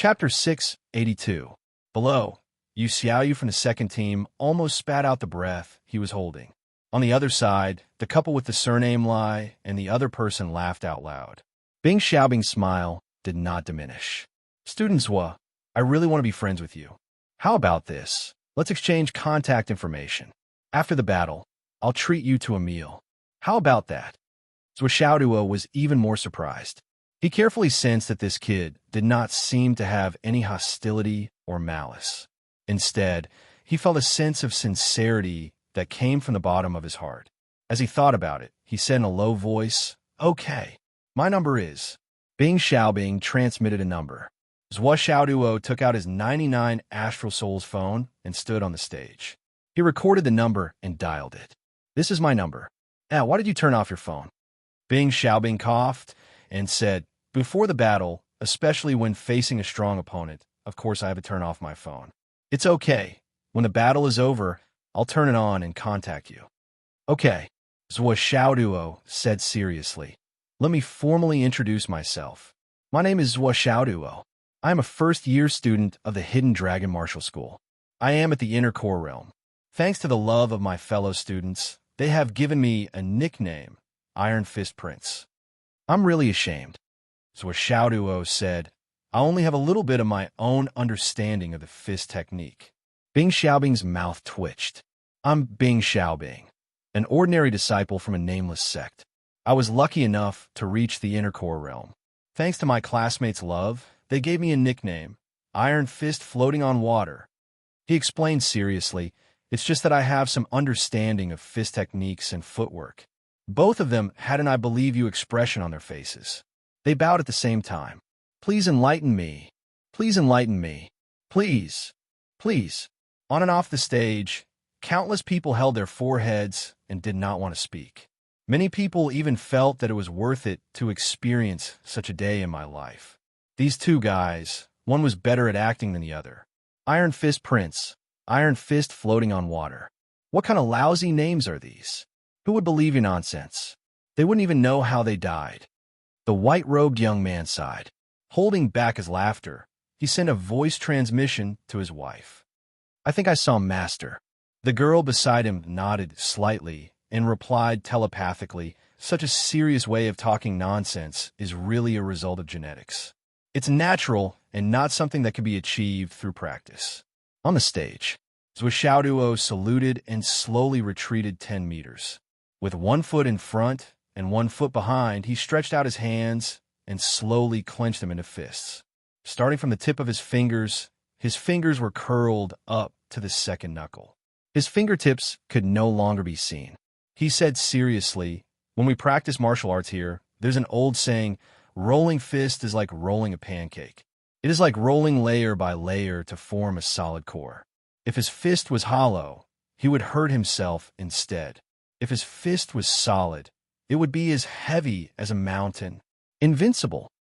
Chapter 682. Below, Yu Xiaoyu from the second team almost spat out the breath he was holding. On the other side, the couple with the surname Lai and the other person laughed out loud. Bing Xiaobing's smile did not diminish. Student Zhua, I really want to be friends with you. How about this? Let's exchange contact information. After the battle, I'll treat you to a meal. How about that? Zhua Xiaoduo was even more surprised. He carefully sensed that this kid did not seem to have any hostility or malice. Instead, he felt a sense of sincerity that came from the bottom of his heart. As he thought about it, he said in a low voice, "Okay, my number is." Bing Xiaobing transmitted a number. Zhua Xiaoduo took out his 99 Astral Souls phone and stood on the stage. He recorded the number and dialed it. "This is my number. Why did you turn off your phone?" Bing Xiaobing coughed and said, "Before the battle, especially when facing a strong opponent, of course I have to turn off my phone. It's okay. When the battle is over, I'll turn it on and contact you." "Okay," Zhua Xiaoduo said seriously. "Let me formally introduce myself. My name is Zhua Xiaoduo. I am a first-year student of the Hidden Dragon Martial School. I am at the Inner Core Realm. Thanks to the love of my fellow students, they have given me a nickname, Iron Fist Prince. I'm really ashamed," Zhua Xiaoduo said. "I only have a little bit of my own understanding of the fist technique." Bing Xiaobing's mouth twitched. "I'm Bing Xiaobing, an ordinary disciple from a nameless sect. I was lucky enough to reach the Inner Core Realm. Thanks to my classmates' love, they gave me a nickname, Iron Fist Floating on Water." He explained seriously, "It's just that I have some understanding of fist techniques and footwork." Both of them had an "I believe you" expression on their faces. They bowed at the same time. "Please enlighten me. Please enlighten me. Please. Please." On and off the stage, countless people held their foreheads and did not want to speak. Many people even felt that it was worth it to experience such a day in my life. These two guys, one was better at acting than the other. Iron Fist Prince, Iron Fist Floating on Water. What kind of lousy names are these? Who would believe your nonsense? They wouldn't even know how they died. The white-robed young man sighed. Holding back his laughter, he sent a voice transmission to his wife. "I think I saw Master." The girl beside him nodded slightly and replied telepathically, "Such a serious way of talking nonsense is really a result of genetics. It's natural and not something that can be achieved through practice." On the stage, Zhua Xiaoduo saluted and slowly retreated 10 meters. With one foot in front and one foot behind, he stretched out his hands and slowly clenched them into fists. Starting from the tip of his fingers were curled up to the second knuckle. His fingertips could no longer be seen. He said seriously, "When we practice martial arts here, there's an old saying, rolling fist is like rolling a pancake. It is like rolling layer by layer to form a solid core. If his fist was hollow, he would hurt himself instead. If his fist was solid, it would be as heavy as a mountain. Invincible."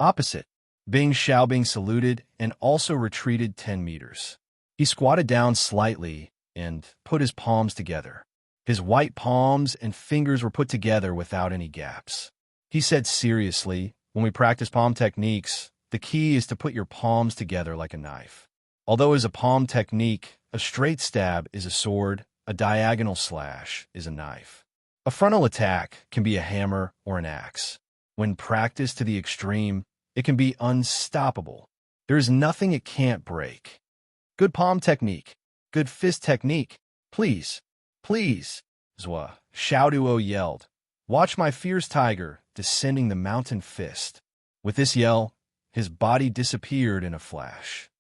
Opposite, Bing Xiaobing saluted and also retreated 10 meters. He squatted down slightly and put his palms together. His white palms and fingers were put together without any gaps. He said seriously, "When we practice palm techniques, the key is to put your palms together like a knife. Although as a palm technique, a straight stab is a sword, a diagonal slash is a knife. A frontal attack can be a hammer or an axe. When practiced to the extreme, it can be unstoppable. There is nothing it can't break. Good palm technique, good fist technique. Please, please," Zhua Xiaoduo yelled. "Watch my fierce tiger descending the mountain fist." With this yell, his body disappeared in a flash.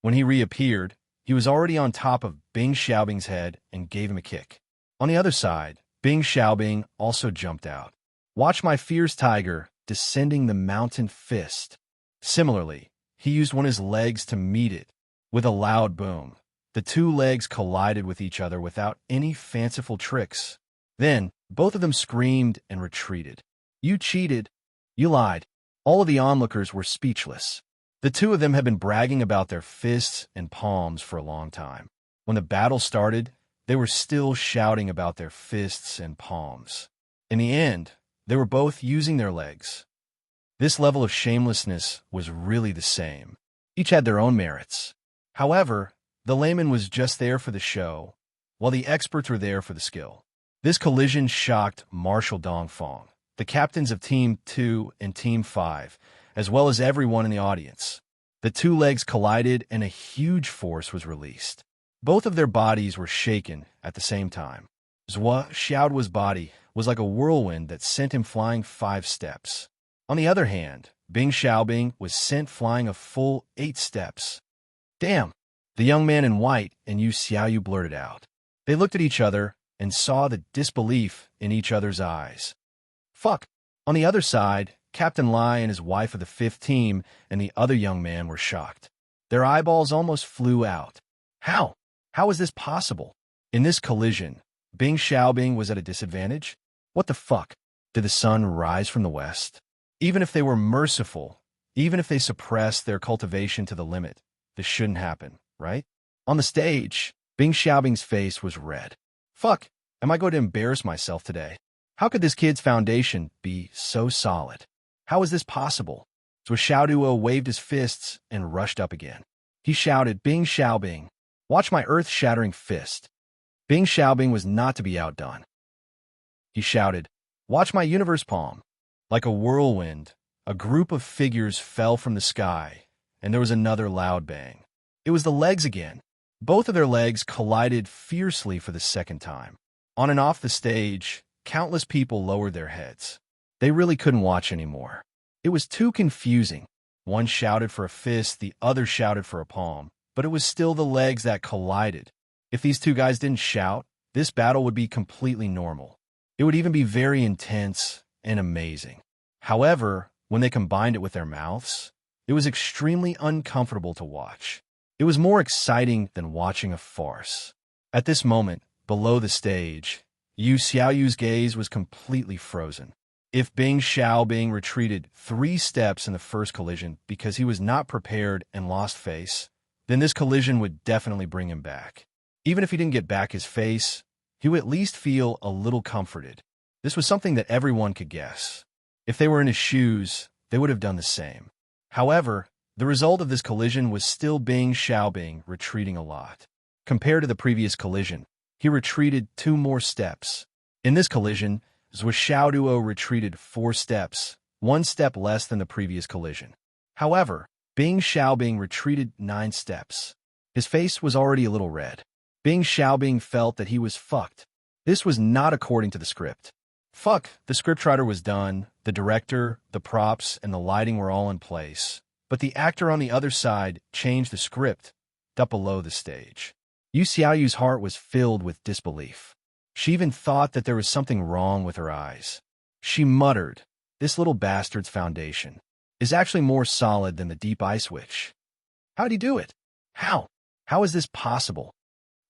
When he reappeared, he was already on top of Bing Xiaobing's head and gave him a kick. On the other side, Bing Xiaobing also jumped out. "Watch my fierce tiger descending the mountain fist." Similarly, he used one of his legs to meet it. With a loud boom, the two legs collided with each other without any fanciful tricks. Then, both of them screamed and retreated. "You cheated. You lied." All of the onlookers were speechless. The two of them had been bragging about their fists and palms for a long time. When the battle started, they were still shouting about their fists and palms. In the end, they were both using their legs. This level of shamelessness was really the same. Each had their own merits. However, the layman was just there for the show, while the experts were there for the skill. This collision shocked Marshal Dongfang, the captains of Team 2 and Team 5, as well as everyone in the audience. The two legs collided and a huge force was released. Both of their bodies were shaken at the same time. Zhou Xiaoduo's body was like a whirlwind that sent him flying 5 steps. On the other hand, Bing Xiaobing was sent flying a full 8 steps. Damn! The young man in white and Yu Xiaoyu blurted out. They looked at each other and saw the disbelief in each other's eyes. Fuck! On the other side, Captain Lai and his wife of the 5th team and the other young man were shocked. Their eyeballs almost flew out. How? How is this possible? In this collision, Bing Xiaobing was at a disadvantage? What the fuck? Did the sun rise from the west? Even if they were merciful, even if they suppressed their cultivation to the limit, this shouldn't happen, right? On the stage, Bing Xiaobing's face was red. Fuck, am I going to embarrass myself today? How could this kid's foundation be so solid? How is this possible? So Xiaoduo waved his fists and rushed up again. He shouted, Bing Xiaobing, watch my earth-shattering fist. Bing Xiaobing was not to be outdone. He shouted, watch my universe palm. Like a whirlwind, a group of figures fell from the sky, and there was another loud bang. It was the legs again. Both of their legs collided fiercely for the second time. On and off the stage, countless people lowered their heads. They really couldn't watch anymore. It was too confusing. One shouted for a fist, the other shouted for a palm, but it was still the legs that collided. If these two guys didn't shout, this battle would be completely normal. It would even be very intense and amazing. However, when they combined it with their mouths, it was extremely uncomfortable to watch. It was more exciting than watching a farce. At this moment, below the stage, Yu Xiaoyu's gaze was completely frozen. If Bing Xiaobing retreated 3 steps in the first collision because he was not prepared and lost face, then this collision would definitely bring him back. Even if he didn't get back his face, he would at least feel a little comforted. This was something that everyone could guess. If they were in his shoes, they would have done the same. However, the result of this collision was still Bing Xiaobing retreating a lot. Compared to the previous collision, he retreated 2 more steps. In this collision, Zhou Xiaoduo retreated 4 steps, 1 step less than the previous collision. However, Bing Xiaobing retreated 9 steps. His face was already a little red. Bing Xiaobing felt that he was fucked. This was not according to the script. Fuck, the scriptwriter was done, the director, the props, and the lighting were all in place. But the actor on the other side changed the script up below the stage. Yu Xiaoyu's heart was filled with disbelief. She even thought that there was something wrong with her eyes. She muttered, this little bastard's foundation is actually more solid than the deep ice witch. How'd he do it? How? How is this possible?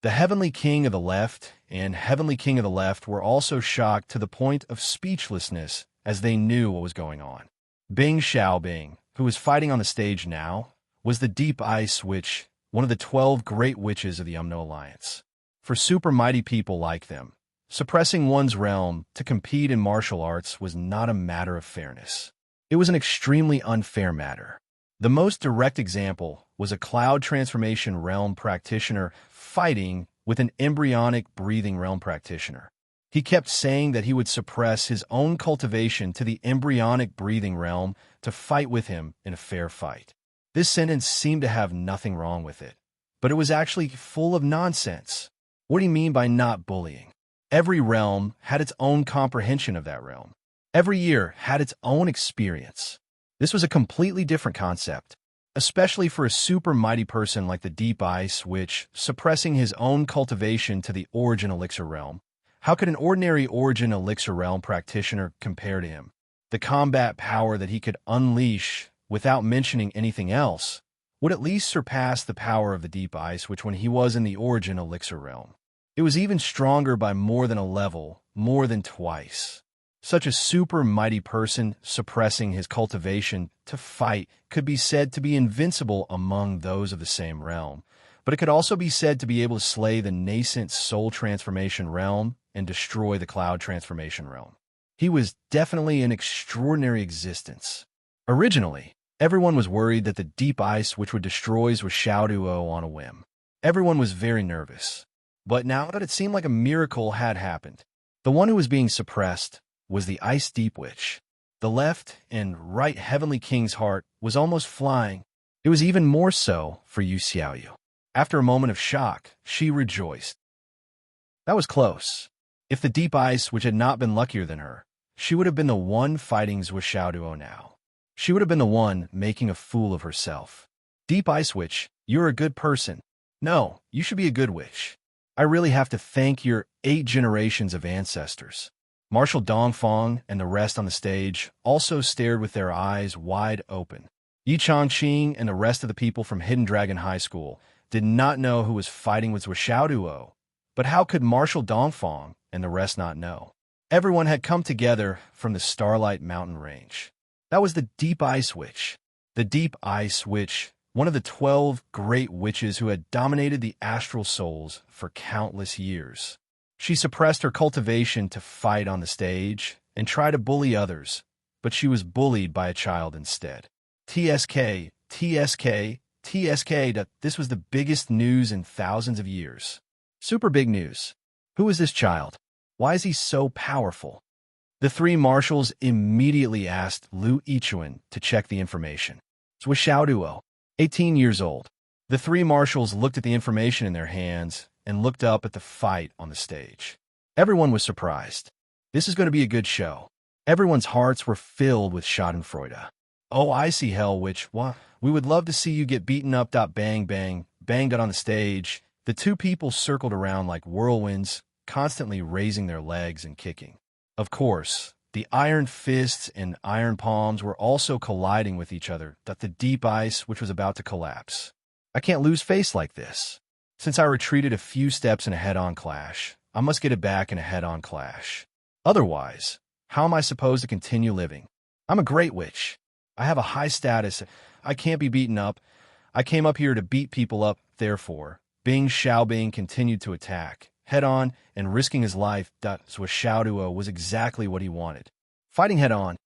The Heavenly King of the Left and Heavenly King of the Left were also shocked to the point of speechlessness as they knew what was going on. Bing Xiaobing, who was fighting on the stage now, was the Deep Ice Witch, one of the 12 great witches of the Umno Alliance. For super mighty people like them, suppressing one's realm to compete in martial arts was not a matter of fairness. It was an extremely unfair matter. The most direct example was a cloud transformation realm practitioner fighting with an embryonic breathing realm practitioner. He kept saying that he would suppress his own cultivation to the embryonic breathing realm to fight with him in a fair fight. This sentence seemed to have nothing wrong with it, but it was actually full of nonsense. What do you mean by not bullying? Every realm had its own comprehension of that realm. Every year had its own experience. This was a completely different concept, especially for a super mighty person like the Deep Ice Witch suppressing his own cultivation to the Origin Elixir realm. How could an ordinary Origin Elixir realm practitioner compare to him? The combat power that he could unleash, without mentioning anything else, would at least surpass the power of the Deep Ice Witch when he was in the Origin Elixir realm. It was even stronger by more than a level, more than twice. Such a super mighty person suppressing his cultivation to fight could be said to be invincible among those of the same realm, but it could also be said to be able to slay the nascent soul transformation realm and destroy the cloud transformation realm. He was definitely an extraordinary existence. Originally, everyone was worried that the deep ice which would destroy Zhuo Xiaoduo on a whim. Everyone was very nervous. But now that it seemed like a miracle had happened, the one who was being suppressed was the Ice Deep Witch. The left and right Heavenly King's heart was almost flying. It was even more so for Yu Xiaoyu. After a moment of shock, she rejoiced. That was close. If the deep ice which had not been luckier than her, she would have been the one fighting Zhuo Xiaoduo now. She would have been the one making a fool of herself. Deep Ice Witch, you're a good person. No, you should be a good witch. I really have to thank your 8 generations of ancestors. Marshal Dongfang and the rest on the stage also stared with their eyes wide open. Yi Chongqing and the rest of the people from Hidden Dragon High School did not know who was fighting with Zhuo Xiaoduo, but how could Marshal Dongfang and the rest not know? Everyone had come together from the Starlight Mountain Range. That was the Deep Ice Witch. The Deep Ice Witch, one of the 12 great witches who had dominated the astral souls for countless years. She suppressed her cultivation to fight on the stage and try to bully others, but she was bullied by a child instead. TSK. This was the biggest news in thousands of years. Super big news. Who is this child? Why is he so powerful? The 3 marshals immediately asked Lu Yichuan to check the information. Zhuo Xiaoduo, 18 years old. The 3 marshals looked at the information in their hands and looked up at the fight on the stage. Everyone was surprised. This is going to be a good show. Everyone's hearts were filled with schadenfreude. Oh, I see, Hell Witch. We would love to see you get beaten up. Bang, bang, banged out on the stage. The 2 people circled around like whirlwinds, constantly raising their legs and kicking. Of course, the iron fists and iron palms were also colliding with each other, the deep ice which was about to collapse. I can't lose face like this. Since I retreated a few steps in a head-on clash, I must get it back in a head-on clash. Otherwise, how am I supposed to continue living? I'm a great witch. I have a high status. I can't be beaten up. I came up here to beat people up, therefore. Bing Xiaobing continued to attack, head-on, and risking his life. Zhuo Xiaoduo was exactly what he wanted. Fighting head-on.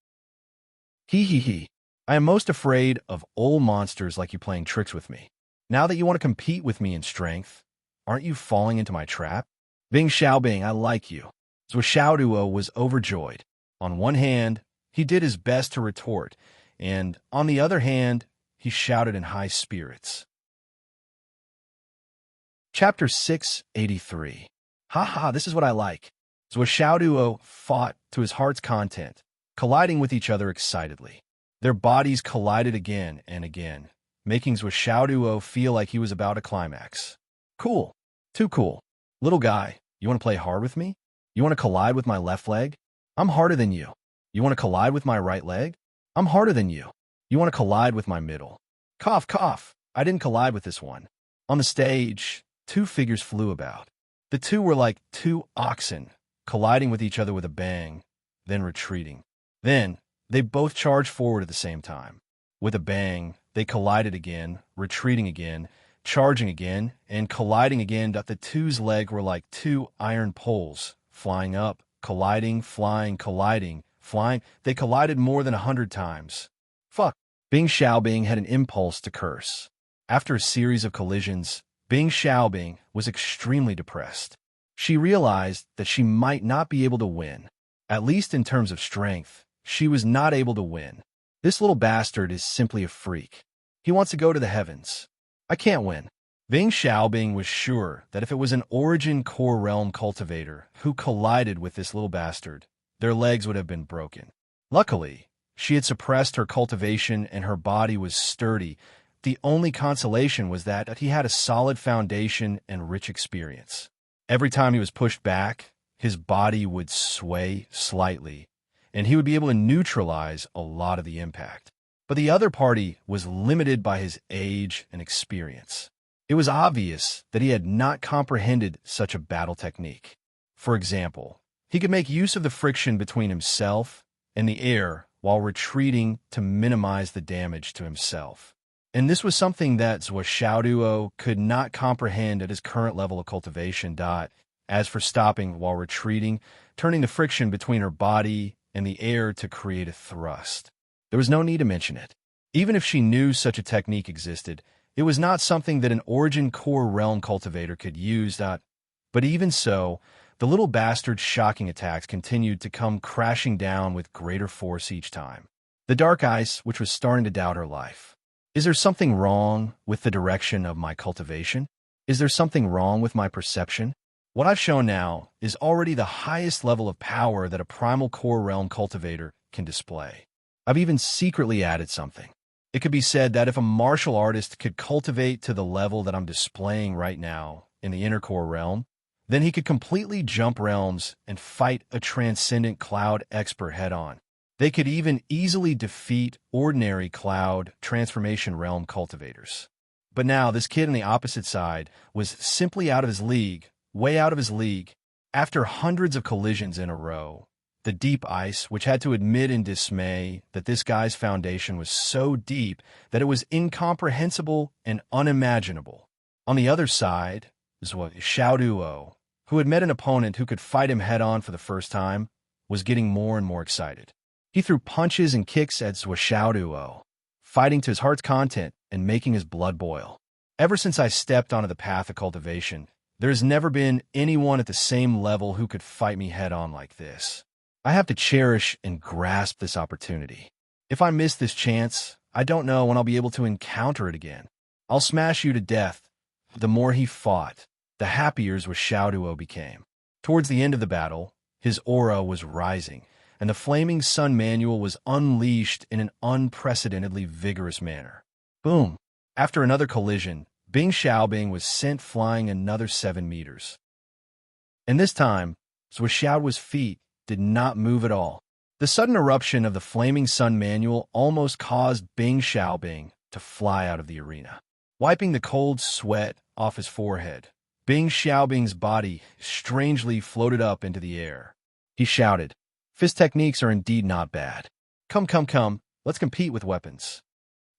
He. I am most afraid of old monsters like you playing tricks with me. Now that you want to compete with me in strength, aren't you falling into my trap? Bing Xiaobing, I like you. Zhuo Xiaoduo was overjoyed. On one hand, he did his best to retort, and on the other hand, he shouted in high spirits. Chapter 683. Haha, this is what I like. Zhuo Xiaoduo fought to his heart's content, colliding with each other excitedly. Their bodies collided again and again, making Zhuo Xiaoduo feel like he was about to climax. Cool. Too cool. Little guy, you want to play hard with me? You want to collide with my left leg? I'm harder than you. You want to collide with my right leg? I'm harder than you. You want to collide with my middle? Cough, cough. I didn't collide with this one. On the stage, 2 figures flew about. The 2 were like 2 oxen, colliding with each other with a bang, then retreating. Then, they both charged forward at the same time. With a bang, they collided again, retreating again, charging again, and colliding again. The 2's legs were like 2 iron poles, flying up, colliding, flying, colliding, flying. They collided more than 100 times. Fuck. Bing Xiaobing had an impulse to curse. After a series of collisions, Bing Xiaobing was extremely depressed. She realized that she might not be able to win. At least in terms of strength, she was not able to win. This little bastard is simply a freak. He wants to go to the heavens. I can't win. Bing Xiaobing was sure that if it was an Origin Core Realm cultivator who collided with this little bastard, their legs would have been broken. Luckily, she had suppressed her cultivation and her body was sturdy. The only consolation was that he had a solid foundation and rich experience. Every time he was pushed back, his body would sway slightly, and he would be able to neutralize a lot of the impact. But the other party was limited by his age and experience. It was obvious that he had not comprehended such a battle technique. For example, he could make use of the friction between himself and the air while retreating to minimize the damage to himself. And this was something that Zhuo Xiaoduo could not comprehend at his current level of cultivation. As for stopping while retreating, turning the friction between her body and the air to create a thrust. There was no need to mention it. Even if she knew such a technique existed, it was not something that an Origin Core Realm cultivator could use. But even so, the little bastard's shocking attacks continued to come crashing down with greater force each time. The dark ice, which was starting to doubt her life. Is there something wrong with the direction of my cultivation? Is there something wrong with my perception? What I've shown now is already the highest level of power that a Primal Core Realm cultivator can display. I've even secretly added something. It could be said that if a martial artist could cultivate to the level that I'm displaying right now in the Inner Core Realm, then he could completely jump realms and fight a transcendent cloud expert head-on. They could even easily defeat ordinary cloud transformation realm cultivators. But now this kid on the opposite side was simply out of his league, way out of his league. After hundreds of collisions in a row, the deep ice, which had to admit in dismay that this guy's foundation was so deep that it was incomprehensible and unimaginable. On the other side is what Xiaoduo, who had met an opponent who could fight him head-on for the first time, was getting more and more excited. He threw punches and kicks at Xiaoduo, fighting to his heart's content and making his blood boil. Ever since I stepped onto the path of cultivation, there has never been anyone at the same level who could fight me head-on like this. I have to cherish and grasp this opportunity. If I miss this chance, I don't know when I'll be able to encounter it again. I'll smash you to death. The more he fought, the happier Xiaoduo became. Towards the end of the battle, his aura was rising, and the flaming sun manual was unleashed in an unprecedentedly vigorous manner. Boom! After another collision, Bing Xiaobing was sent flying another 7 meters. And this time, Xiaoduo's feet did not move at all. The sudden eruption of the flaming sun manual almost caused Bing Xiaobing to fly out of the arena. Wiping the cold sweat off his forehead, Bing Xiaobing's body strangely floated up into the air. He shouted, "Fist techniques are indeed not bad. Come, let's compete with weapons."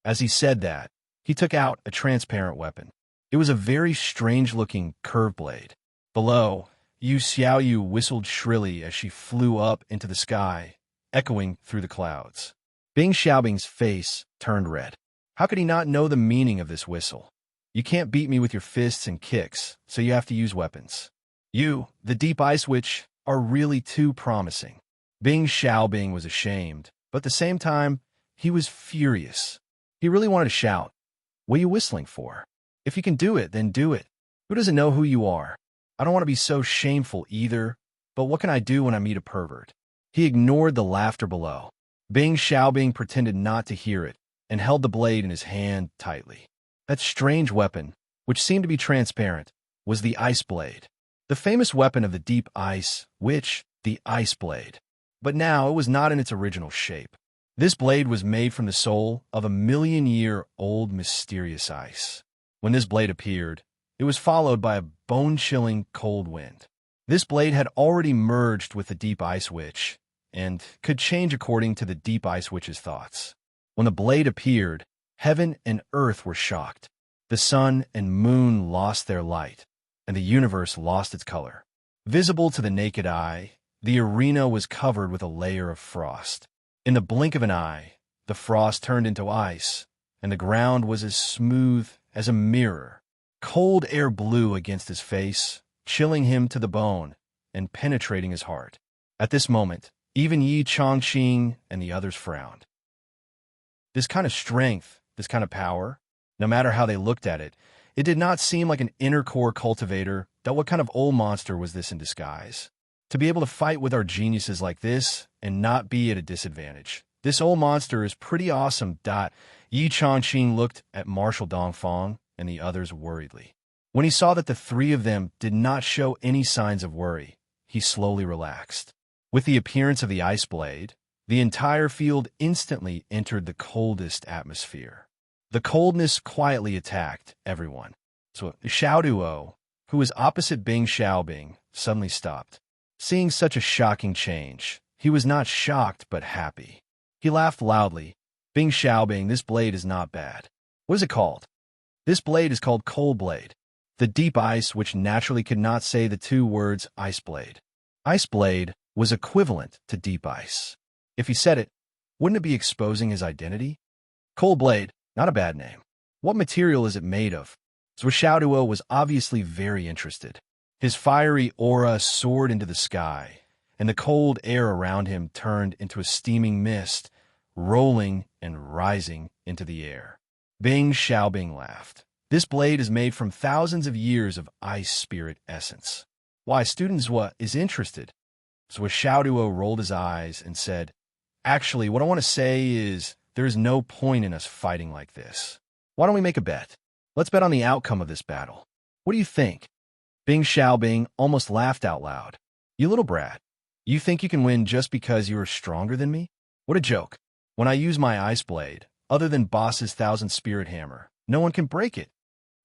As he said that, he took out a transparent weapon. It was a very strange-looking curved blade. Below, Yu Xiaoyu whistled shrilly as she flew up into the sky, echoing through the clouds. Bing Xiaobing's face turned red. How could he not know the meaning of this whistle? You can't beat me with your fists and kicks, so you have to use weapons. You, the deep ice witch, are really too promising. Bing Xiaobing was ashamed, but at the same time, he was furious. He really wanted to shout, "What are you whistling for? If you can do it, then do it. Who doesn't know who you are? I don't want to be so shameful either, but what can I do when I meet a pervert?" He ignored the laughter below. Bing Xiaobing pretended not to hear it and held the blade in his hand tightly. That strange weapon, which seemed to be transparent, was the ice blade. The famous weapon of the deep ice, the ice blade. But now it was not in its original shape. This blade was made from the soul of a million-year-old mysterious ice. When this blade appeared, it was followed by a bone-chilling cold wind. This blade had already merged with the deep ice witch and could change according to the deep ice witch's thoughts. When the blade appeared, heaven and earth were shocked. The sun and moon lost their light, and the universe lost its color. Visible to the naked eye, the arena was covered with a layer of frost. In the blink of an eye, the frost turned into ice, and the ground was as smooth as a mirror. Cold air blew against his face, chilling him to the bone and penetrating his heart. At this moment, even Yi Chongqing and the others frowned. This kind of strength, this kind of power, no matter how they looked at it, it did not seem like an inner core cultivator. That what kind of old monster was this in disguise? To be able to fight with our geniuses like this and not be at a disadvantage. This old monster is pretty awesome. Yi Chongqing looked at Marshal Dongfang and the others worriedly. When he saw that the three of them did not show any signs of worry, he slowly relaxed. With the appearance of the ice blade, the entire field instantly entered the coldest atmosphere. The coldness quietly attacked everyone. So Xiaoduo, who was opposite Bing Xiaobing, suddenly stopped. Seeing such a shocking change, he was not shocked but happy. He laughed loudly. "Bing Xiaobing, this blade is not bad. What is it called?" "This blade is called Cold Blade." The deep ice, which naturally could not say the two words ice blade. Ice blade was equivalent to deep ice. If he said it, Wouldn't it be exposing his identity? Cold Blade, not a bad name. What material is it made of? Zhuo was obviously very interested. His fiery aura soared into the sky, and the cold air around him turned into a steaming mist, rolling and rising into the air. Bing Xiaobing laughed. This blade is made from thousands of years of ice spirit essence. Why, student Zhua is interested. Zhuo rolled his eyes and said, Actually, what I want to say is there is no point in us fighting like this. Why don't we make a bet? Let's bet on the outcome of this battle. What do you think? Bing Xiaobing almost laughed out loud. You little brat. You think you can win just because you are stronger than me? What a joke. When I use my ice blade, other than Boss's 1,000 spirit hammer, no one can break it.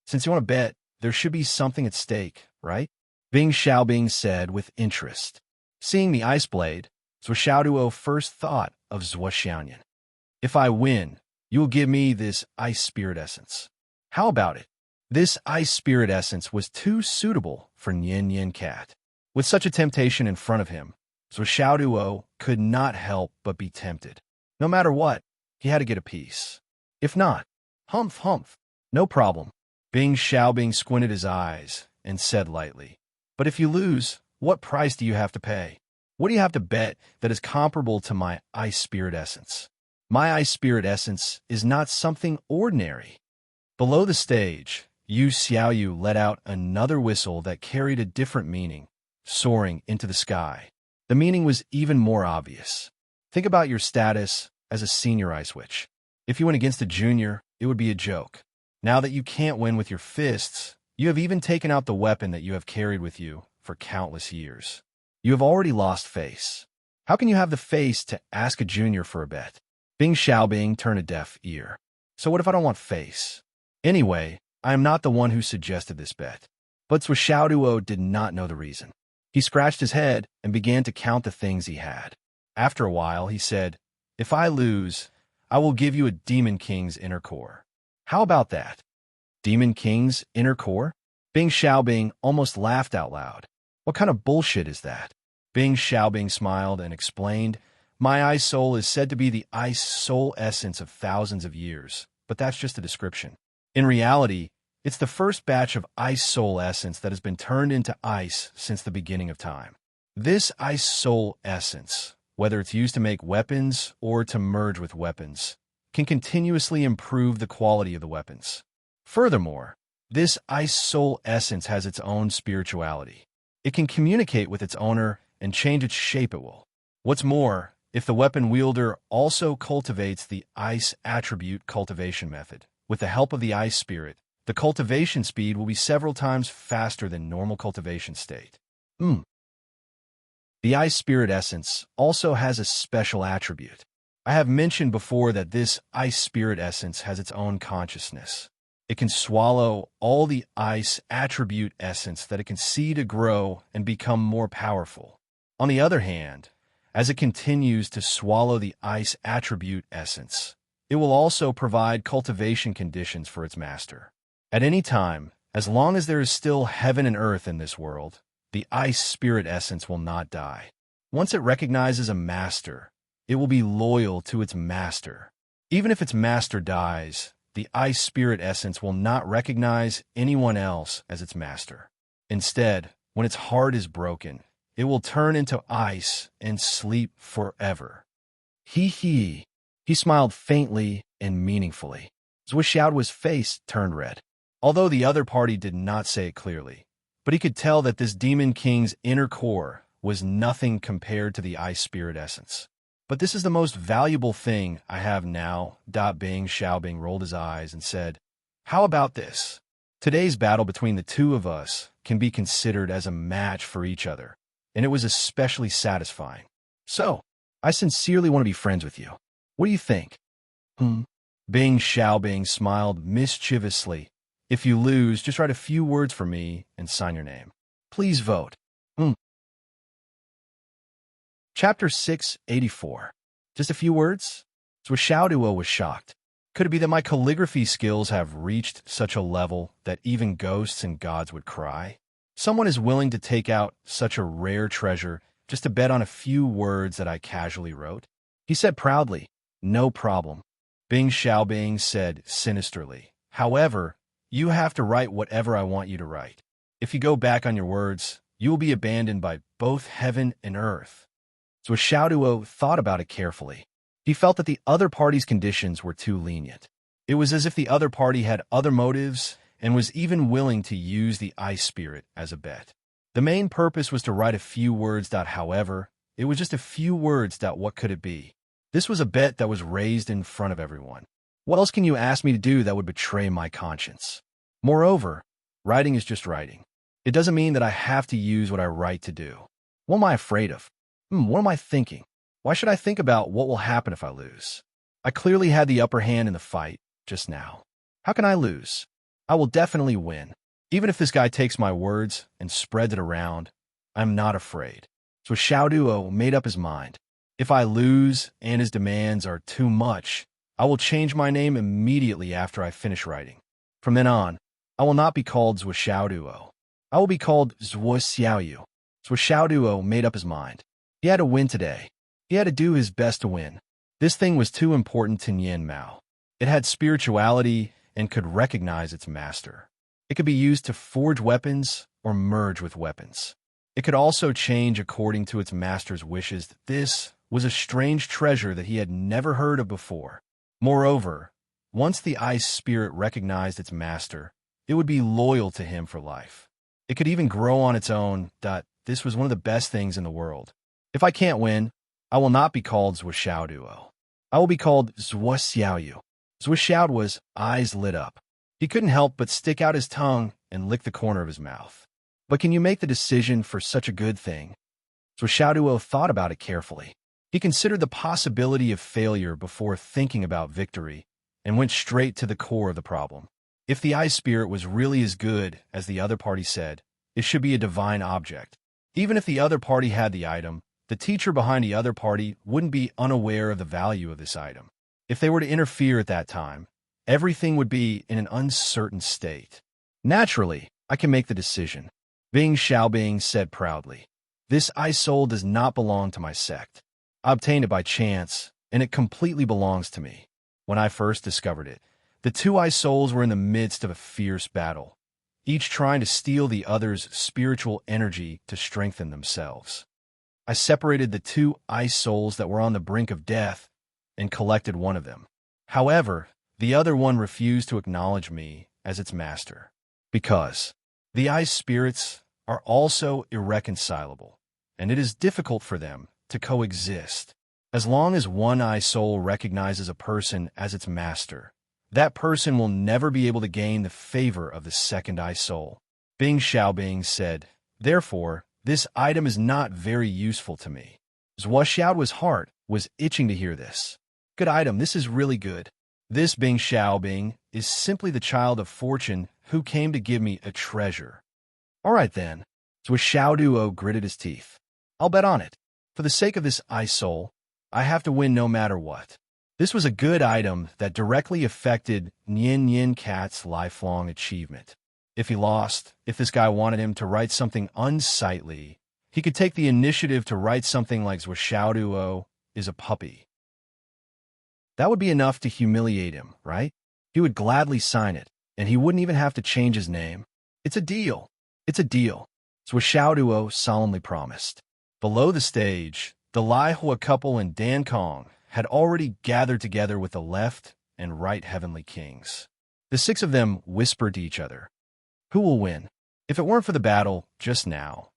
Since you want to bet, there should be something at stake, right? Bing Xiaobing said with interest. Seeing the ice blade, Zhuo first thought of Zhuo. If I win, you will give me this ice spirit essence. How about it? This ice spirit essence was too suitable for Nian Cat. With such a temptation in front of him, Zhuo could not help but be tempted. No matter what, he had to get a piece. If not, humph. No problem. Bing Xiaobing squinted his eyes and said lightly, But if you lose, what price do you have to pay? What do you have to bet that is comparable to my ice spirit essence? My ice spirit essence is not something ordinary. Below the stage, Yu Xiaoyu let out another whistle that carried a different meaning, soaring into the sky. The meaning was even more obvious. Think about your status as a senior ice witch. If you went against a junior, it would be a joke. Now that you can't win with your fists, you have even taken out the weapon that you have carried with you for countless years. You have already lost face. How can you have the face to ask a junior for a bet? Bing Xiaobing turned a deaf ear. So what if I don't want face? Anyway, I am not the one who suggested this bet. But Zhuo did not know the reason. He scratched his head and began to count the things he had. After a while, he said, If I lose, I will give you a Demon King's inner core. How about that? Demon King's inner core? Bing Xiaobing almost laughed out loud. What kind of bullshit is that? Bing Xiaobing smiled and explained, My ice soul is said to be the ice soul essence of thousands of years, but that's just a description. In reality, it's the first batch of ice soul essence that has been turned into ice since the beginning of time. This ice soul essence, whether it's used to make weapons or to merge with weapons, can continuously improve the quality of the weapons. Furthermore, this ice soul essence has its own spirituality. It can communicate with its owner and change its shape at will. What's more, if the weapon wielder also cultivates the ice attribute cultivation method, with the help of the ice spirit, the cultivation speed will be several times faster than normal cultivation state. The ice spirit essence also has a special attribute. I have mentioned before that this ice spirit essence has its own consciousness. It can swallow all the ice attribute essence that it can see to grow and become more powerful. On the other hand, as it continues to swallow the ice attribute essence, it will also provide cultivation conditions for its master. At any time, as long as there is still heaven and earth in this world, the ice spirit essence will not die. Once it recognizes a master, it will be loyal to its master. Even if its master dies, the ice spirit essence will not recognize anyone else as its master. Instead, when its heart is broken, it will turn into ice and sleep forever. He smiled faintly and meaningfully. Zhuo's face turned red. Although the other party did not say it clearly, but he could tell that this Demon King's inner core was nothing compared to the ice spirit essence. But this is the most valuable thing I have now. Bing Xiaobing rolled his eyes and said, How about this? Today's battle between the two of us can be considered as a match for each other, and it was especially satisfying. So, I sincerely want to be friends with you. What do you think? Bing Xiaobing smiled mischievously. If you lose, just write a few words for me and sign your name. Please vote. Chapter 684. Just a few words? Zhuo was shocked. Could it be that my calligraphy skills have reached such a level that even ghosts and gods would cry? Someone is willing to take out such a rare treasure just to bet on a few words that I casually wrote? He said proudly. No problem, Bing Xiaobing said sinisterly. However, you have to write whatever I want you to write. If you go back on your words, you will be abandoned by both heaven and earth. So Xiaoduo thought about it carefully. He felt that the other party's conditions were too lenient. It was as if the other party had other motives and was even willing to use the ice spirit as a bet. The main purpose was to write a few words. However, it was just a few words. What could it be? This was a bet that was raised in front of everyone. What else can you ask me to do that would betray my conscience? Moreover, writing is just writing. It doesn't mean that I have to use what I write to do. What am I afraid of? What am I thinking? Why should I think about what will happen if I lose? I clearly had the upper hand in the fight just now. How can I lose? I will definitely win. Even if this guy takes my words and spreads it around, I'm not afraid. So Xiaoduo made up his mind. If I lose and his demands are too much, I will change my name immediately after I finish writing. From then on, I will not be called Zhuo Xiaoduo. I will be called Zhuo Xiaoyu. So Xiaoduo made up his mind. He had to win today. He had to do his best to win. This thing was too important to Nian Mao. It had spirituality and could recognize its master. It could be used to forge weapons or merge with weapons. It could also change according to its master's wishes. This was a strange treasure that he had never heard of before. Moreover, once the ice spirit recognized its master, it would be loyal to him for life. It could even grow on its own. This was one of the best things in the world. If I can't win, I will not be called Zhuo Xiaoduo. I will be called Zhuo Xiaoyu. Zhuo Xiaoduo's eyes lit up. He couldn't help but stick out his tongue and lick the corner of his mouth. But can you make the decision for such a good thing? Zhuo Xiaoduo thought about it carefully. He considered the possibility of failure before thinking about victory and went straight to the core of the problem. If the ice spirit was really as good as the other party said, it should be a divine object. Even if the other party had the item, the teacher behind the other party wouldn't be unaware of the value of this item. If they were to interfere at that time, everything would be in an uncertain state. Naturally, I can make the decision, Bing Xiaobing said proudly. This ice soul does not belong to my sect. I obtained it by chance, and it completely belongs to me. When I first discovered it, the two ice souls were in the midst of a fierce battle, each trying to steal the other's spiritual energy to strengthen themselves. I separated the two ice souls that were on the brink of death and collected one of them. However, the other one refused to acknowledge me as its master, because the ice spirits are also irreconcilable, and it is difficult for them to coexist. As long as one ice soul recognizes a person as its master, that person will never be able to gain the favor of the second ice soul. Bing Xiaobing said, therefore, this item is not very useful to me. Zhuo Xiaoduo's heart was itching to hear this. Good item, this is really good. This Bing Xiaobing is simply the child of fortune who came to give me a treasure. All right then. Zhuo Xiaoduo gritted his teeth. I'll bet on it. For the sake of this ice soul, I have to win no matter what. This was a good item that directly affected Nian Cat's lifelong achievement. If he lost, if this guy wanted him to write something unsightly, he could take the initiative to write something like Zhuo Xiaoduo is a puppy. That would be enough to humiliate him, right? He would gladly sign it, and he wouldn't even have to change his name. It's a deal. It's a deal. Zhuo Xiaoduo solemnly promised. Below the stage, the Lai Hua couple and Dan Kong had already gathered together with the left and right heavenly kings. The six of them whispered to each other, who will win? If it weren't for the battle just now,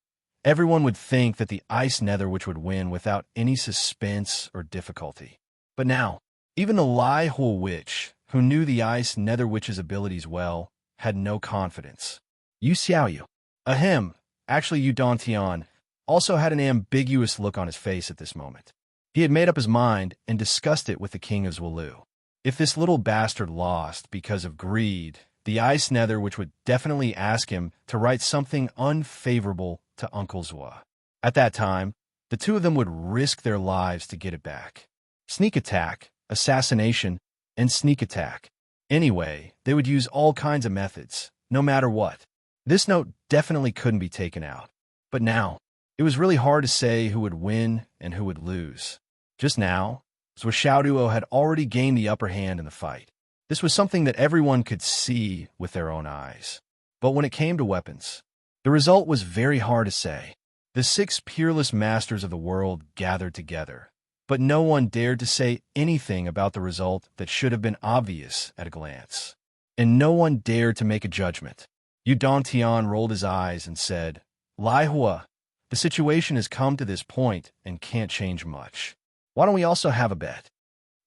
everyone would think that the Ice Netherwitch would win without any suspense or difficulty. But now, even the Lai Hua Witch, who knew the Ice Netherwitch's abilities well, had no confidence. Yu Xiaoyu, ahem, actually Yu Dantian, also had an ambiguous look on his face at this moment. He had made up his mind and discussed it with the king of Zhuolu. If this little bastard lost because of greed, the Ice Netherwitch would definitely ask him to write something unfavorable to Uncle Zhuo. At that time, the two of them would risk their lives to get it back. Sneak attack, assassination, and sneak attack. Anyway, they would use all kinds of methods, no matter what. This note definitely couldn't be taken out. But now, it was really hard to say who would win and who would lose. Just now, Zhuo had already gained the upper hand in the fight. This was something that everyone could see with their own eyes. But when it came to weapons, the result was very hard to say. The 6 peerless masters of the world gathered together, but no one dared to say anything about the result that should have been obvious at a glance. And no one dared to make a judgment. Yu Dongtian rolled his eyes and said, "Lai Hua, the situation has come to this point and can't change much. Why don't we also have a bet?"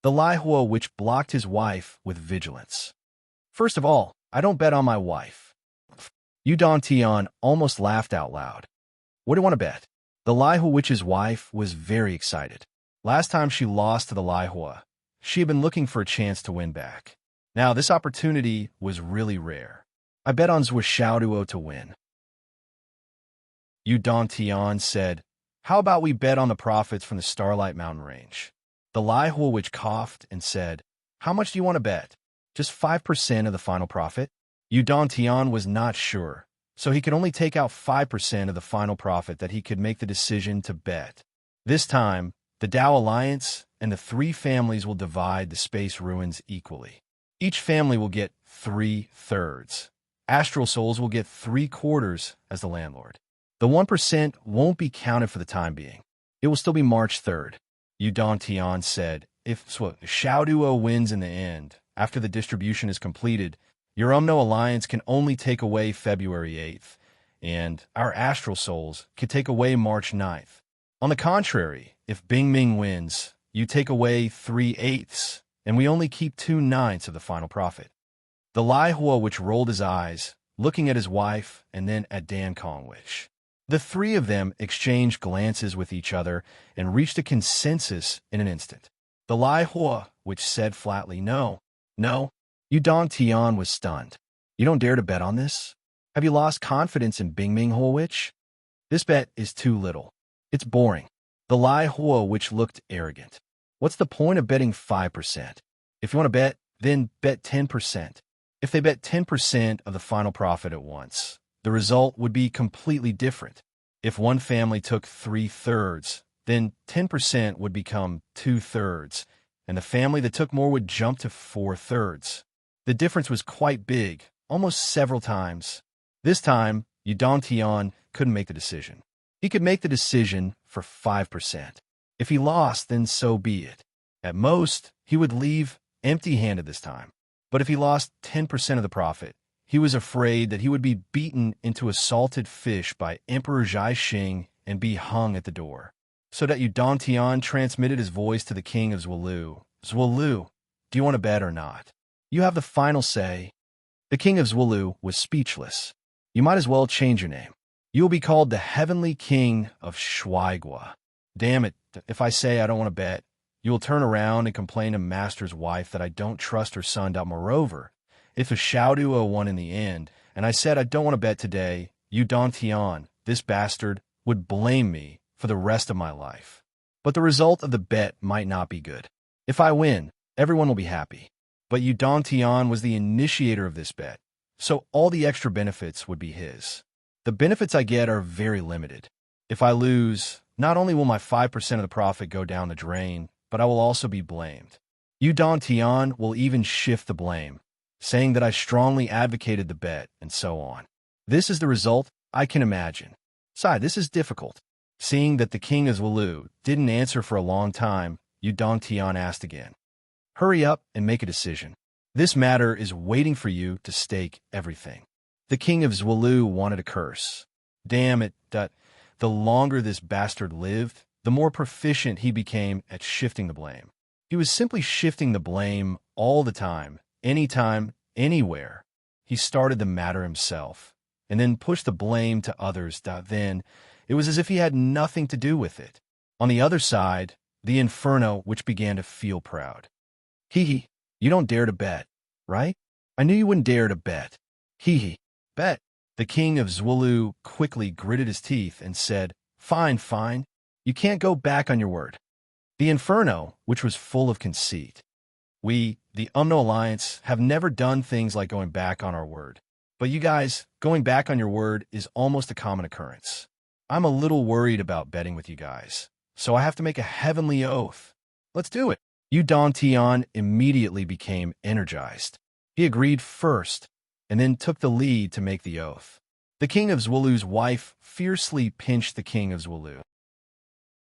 The Lai Hua witch blocked his wife with vigilance. "First of all, I don't bet on my wife." Yu Dongtian almost laughed out loud. "What do you want to bet?" The Lai Hua witch's wife was very excited. Last time she lost to the Lai Hua, she had been looking for a chance to win back. Now this opportunity was really rare. "I bet on Zhuo to win." Yu Dongtian said, "How about we bet on the profits from the Starlight Mountain Range?" The Lai Hua witch coughed and said, "How much do you want to bet? Just 5% of the final profit?" Yu Dongtian was not sure, so he could only take out 5% of the final profit that he could make the decision to bet. This time, the Dao Alliance and the 3 families will divide the space ruins equally. Each family will get 3/3. Astral souls will get 3/4 as the landlord. The 1% won't be counted for the time being. It will still be March 3rd. Yu Dongtian said, "If Zhuo wins in the end, after the distribution is completed, your Alliance can only take away February 8th, and our astral souls can take away March 9th. On the contrary, if Bingming wins, you take away 3/8, and we only keep 2/9 of the final profit." The Lai Hua witch rolled his eyes, looking at his wife and then at Dan Kong witch. The 3 of them exchanged glances with each other and reached a consensus in an instant. The Lai Hua witch said flatly, "No, no." Yu Dongtian was stunned. "You don't dare to bet on this? Have you lost confidence in Bingming Hua witch? This bet is too little. It's boring." The Lai Hua witch looked arrogant. "What's the point of betting 5%? If you want to bet, then bet 10%. If they bet 10% of the final profit at once, the result would be completely different. If one family took 3/3, then 10% would become 2/3, and the family that took more would jump to 4/3. The difference was quite big, almost several times. This time, Yu Dongtian couldn't make the decision. He could make the decision for 5%. If he lost, then so be it. At most, he would leave empty-handed this time. But if he lost 10% of the profit, he was afraid that he would be beaten into a salted fish by Emperor Zhaixing and be hung at the door. So that Yu Dongtian transmitted his voice to the king of Zhuo. "Zhuo, do you want to bet or not? You have the final say." The king of Zhuo was speechless. "You might as well change your name. You will be called the Heavenly King of Shuaigua. Damn it, if I say I don't want to bet, you will turn around and complain to Master's wife that I don't trust her son. Moreover, if a Zhuo won in the end, and I said I don't want to bet today, Yu Dongtian, this bastard, would blame me for the rest of my life. But the result of the bet might not be good. If I win, everyone will be happy. But Yu Dongtian was the initiator of this bet, so all the extra benefits would be his. The benefits I get are very limited. If I lose, not only will my 5% of the profit go down the drain, but I will also be blamed. Yu Dongtian will even shift the blame, saying that I strongly advocated the bet, and so on. This is the result I can imagine. Sai, this is difficult." Seeing that the king of Zhuo didn't answer for a long time, Yu Dongtian asked again. "Hurry up and make a decision. This matter is waiting for you to stake everything." The king of Zhuo wanted a curse. Damn it, the longer this bastard lived, the more proficient he became at shifting the blame. He was simply shifting the blame all the time, anytime, anywhere. He started the matter himself, and then pushed the blame to others. Then it was as if he had nothing to do with it. On the other side, the Inferno, which began to feel proud. "Hee, you don't dare to bet, right? I knew you wouldn't dare to bet. Hee, bet." The king of Zhuo quickly gritted his teeth and said, Fine. You can't go back on your word." The Inferno, which was full of conceit. "We, the Alliance, have never done things like going back on our word. But you guys, going back on your word is almost a common occurrence. I'm a little worried about betting with you guys, so I have to make a heavenly oath. Let's do it." Yu Dongtian immediately became energized. He agreed first, and then took the lead to make the oath. The king of Zwolu's wife fiercely pinched the king of Zwolu.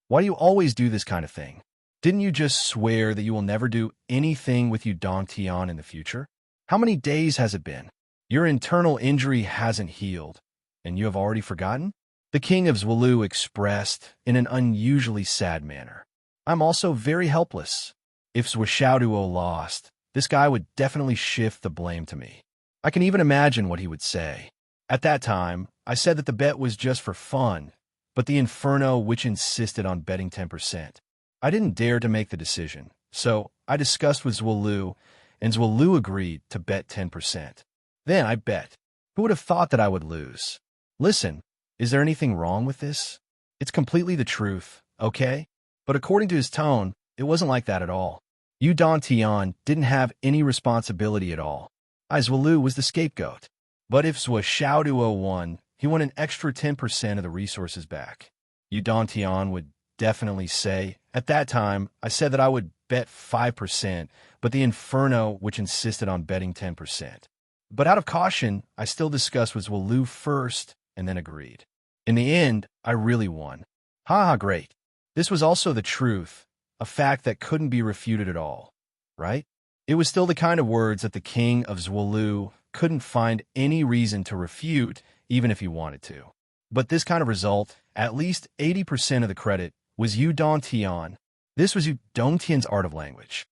Why do you always do this kind of thing? Didn't you just swear that you will never do anything with Yu Dongtian in the future? How many days has it been? Your internal injury hasn't healed, and you have already forgotten? The king of Zwolu expressed in an unusually sad manner. I'm also very helpless. If Zhuoxiaoduo lost, this guy would definitely shift the blame to me. I can even imagine what he would say. At that time, I said that the bet was just for fun, but the Inferno which insisted on betting 10%. I didn't dare to make the decision, so I discussed with Zwolu, and Zwolu agreed to bet 10%. Then I bet. Who would have thought that I would lose? Listen, is there anything wrong with this? It's completely the truth, okay? But according to his tone, it wasn't like that at all. Yu Dongtian didn't have any responsibility at all. Zwolu was the scapegoat. But if Zhuoxiaoduo won, he won an extra 10% of the resources back. Yu Dongtian would definitely say, at that time, I said that I would bet 5%, but the Inferno which insisted on betting 10%. But out of caution, I still discussed with Zwolu first and then agreed. In the end, I really won. Ha, great. This was also the truth, a fact that couldn't be refuted at all, right? It was still the kind of words that the king of Zwolu couldn't find any reason to refute, even if he wanted to. But this kind of result, at least 80% of the credit, was Yu Dongtian. This was Yu Dongtian's art of language.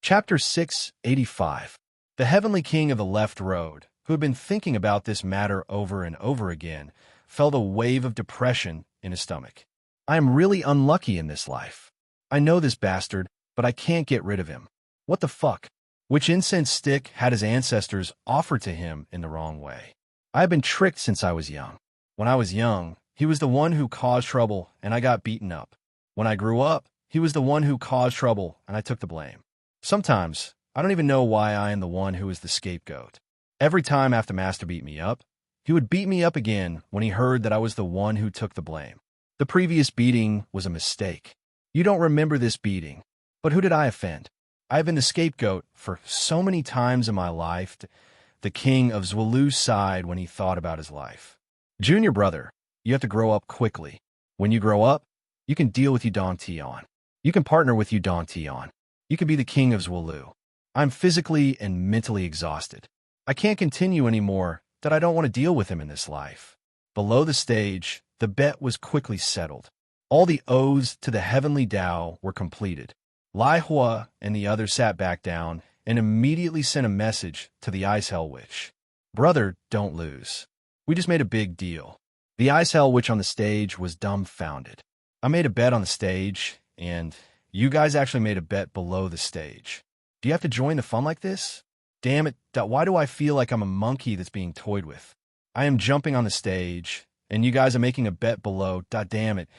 Chapter 685. The heavenly king of the left road, who had been thinking about this matter over and over again, felt a wave of depression in his stomach. I am really unlucky in this life. I know this bastard, but I can't get rid of him. What the fuck? Which incense stick had his ancestors offered to him in the wrong way? I have been tricked since I was young. When I was young, he was the one who caused trouble, and I got beaten up. When I grew up, he was the one who caused trouble, and I took the blame. Sometimes, I don't even know why I am the one who is the scapegoat. Every time after Master beat me up, he would beat me up again when he heard that I was the one who took the blame. The previous beating was a mistake. You don't remember this beating, but who did I offend? I have been the scapegoat for so many times in my life. The king of Zwolu's side when he thought about his life. Junior brother, you have to grow up quickly. When you grow up, you can deal with Yu Dongtian. You can partner with Yu Dongtian. You can be the king of Zwolu. I'm physically and mentally exhausted. I can't continue anymore that I don't want to deal with him in this life. Below the stage, the bet was quickly settled. All the oaths to the heavenly Tao were completed. Lai Hua and the others sat back down and immediately sent a message to the Ice Hell Witch. Brother, don't lose. We just made a big deal. The Ice Hell Witch on the stage was dumbfounded. I made a bet on the stage, and you guys actually made a bet below the stage. Do you have to join the fun like this? Damn it, why do I feel like I'm a monkey that's being toyed with? I am jumping on the stage, and you guys are making a bet below. Damn it.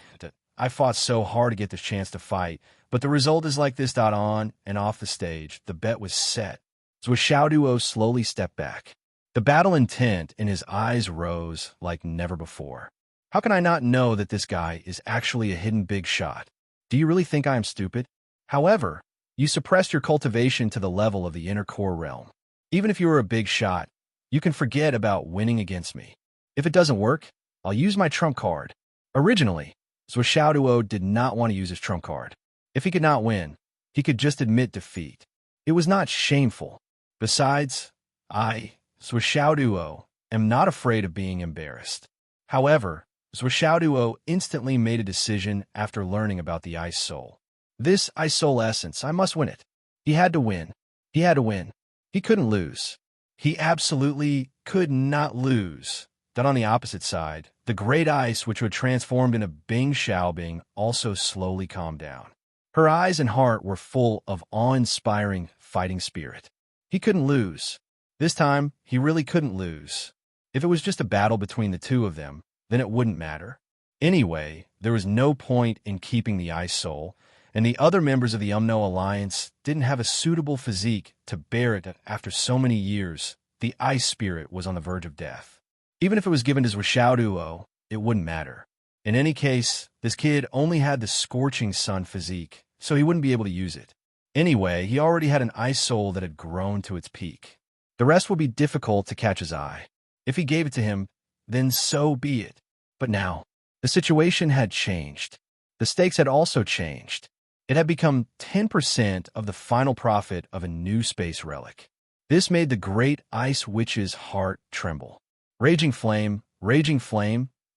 I fought so hard to get this chance to fight, but the result is like this. On and off the stage, the bet was set. Zhuoxiaoduo slowly stepped back. The battle intent in his eyes rose like never before. How can I not know that this guy is actually a hidden big shot? Do you really think I am stupid? However, you suppressed your cultivation to the level of the inner core realm. Even if you were a big shot, you can forget about winning against me. If it doesn't work, I'll use my trump card. Originally, Zhuoxiaoduo did not want to use his trump card. If he could not win, he could just admit defeat. It was not shameful. Besides, Zhuoxiaoduo, am not afraid of being embarrassed. However, Zhuoxiaoduo instantly made a decision after learning about the Ice Soul. This Ice Soul essence, I must win it. He had to win. He had to win. He couldn't lose. He absolutely could not lose. Then on the opposite side, the great ice which had transformed into Bing Xiaobing also slowly calmed down. Her eyes and heart were full of awe-inspiring fighting spirit. He couldn't lose. This time, he really couldn't lose. If it was just a battle between the two of them, then it wouldn't matter. Anyway, there was no point in keeping the Ice Soul, and the other members of the Umno Alliance didn't have a suitable physique to bear it after so many years. The Ice Spirit was on the verge of death. Even if it was given to Zhuoxiaoduo, it wouldn't matter. In any case, this kid only had the scorching sun physique, so he wouldn't be able to use it. Anyway, he already had an ice soul that had grown to its peak. The rest would be difficult to catch his eye. If he gave it to him, then so be it. But now, the situation had changed. The stakes had also changed. It had become 10% of the final profit of a new space relic. This made the great ice witch's heart tremble. Raging Flame,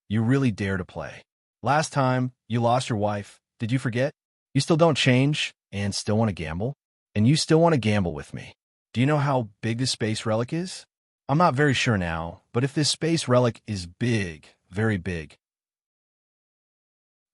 you really dare to play. Last time, you lost your wife. Did you forget? You still don't change and still want to gamble? And you still want to gamble with me. Do you know how big this space relic is? I'm not very sure now, but if this space relic is big, very big,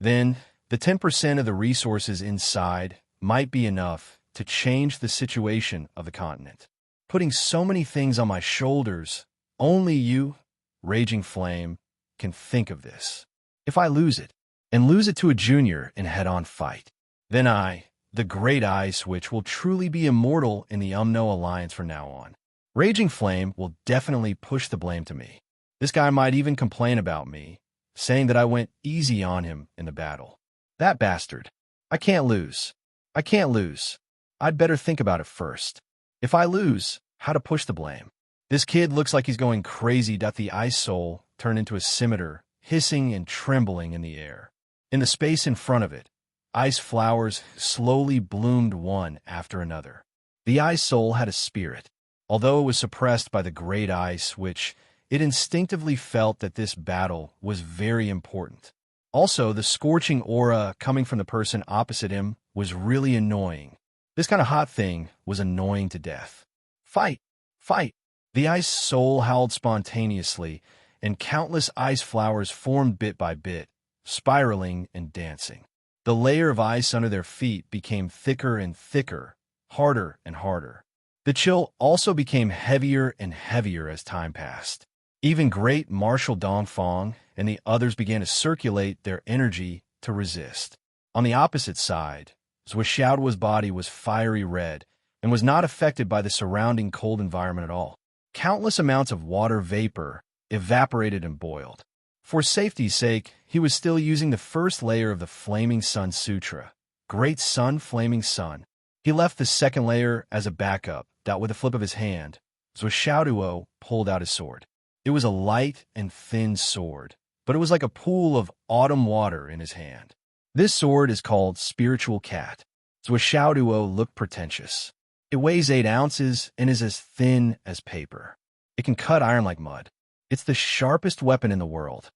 then the 10% of the resources inside might be enough to change the situation of the continent. Putting so many things on my shoulders, only you, Raging Flame, can think of this. If I lose it, and lose it to a junior in a head-on fight, then I, the Great Ice Witch, will truly be immortal in the Umno Alliance from now on. Raging Flame will definitely push the blame to me. This guy might even complain about me, saying that I went easy on him in the battle. That bastard. I can't lose. I can't lose. I'd better think about it first. If I lose, how to push the blame. This kid looks like he's going crazy. The ice soul turned into a scimitar, hissing and trembling in the air. In the space in front of it, ice flowers slowly bloomed one after another. The ice soul had a spirit. Although it was suppressed by the Great Ice Witch, it instinctively felt that this battle was very important. Also, the scorching aura coming from the person opposite him was really annoying. This kind of hot thing was annoying to death. Fight! Fight! The ice soul howled spontaneously, and countless ice flowers formed bit by bit, spiraling and dancing. The layer of ice under their feet became thicker and thicker, harder and harder. The chill also became heavier and heavier as time passed. Even Great Marshal Dongfang and the others began to circulate their energy to resist. On the opposite side, Zhuoxiaoduo's body was fiery red and was not affected by the surrounding cold environment at all. Countless amounts of water vapor evaporated and boiled. For safety's sake, he was still using the first layer of the Flaming Sun Sutra, Great Sun Flaming Sun. He left the second layer as a backup, that with a flip of his hand, Zhuoxiaoduo pulled out his sword. It was a light and thin sword, but it was like a pool of autumn water in his hand. This sword is called Spiritual Cat. Zhuoxiaoduo looked pretentious. It weighs 8 ounces and is as thin as paper. It can cut iron like mud. It's the sharpest weapon in the world.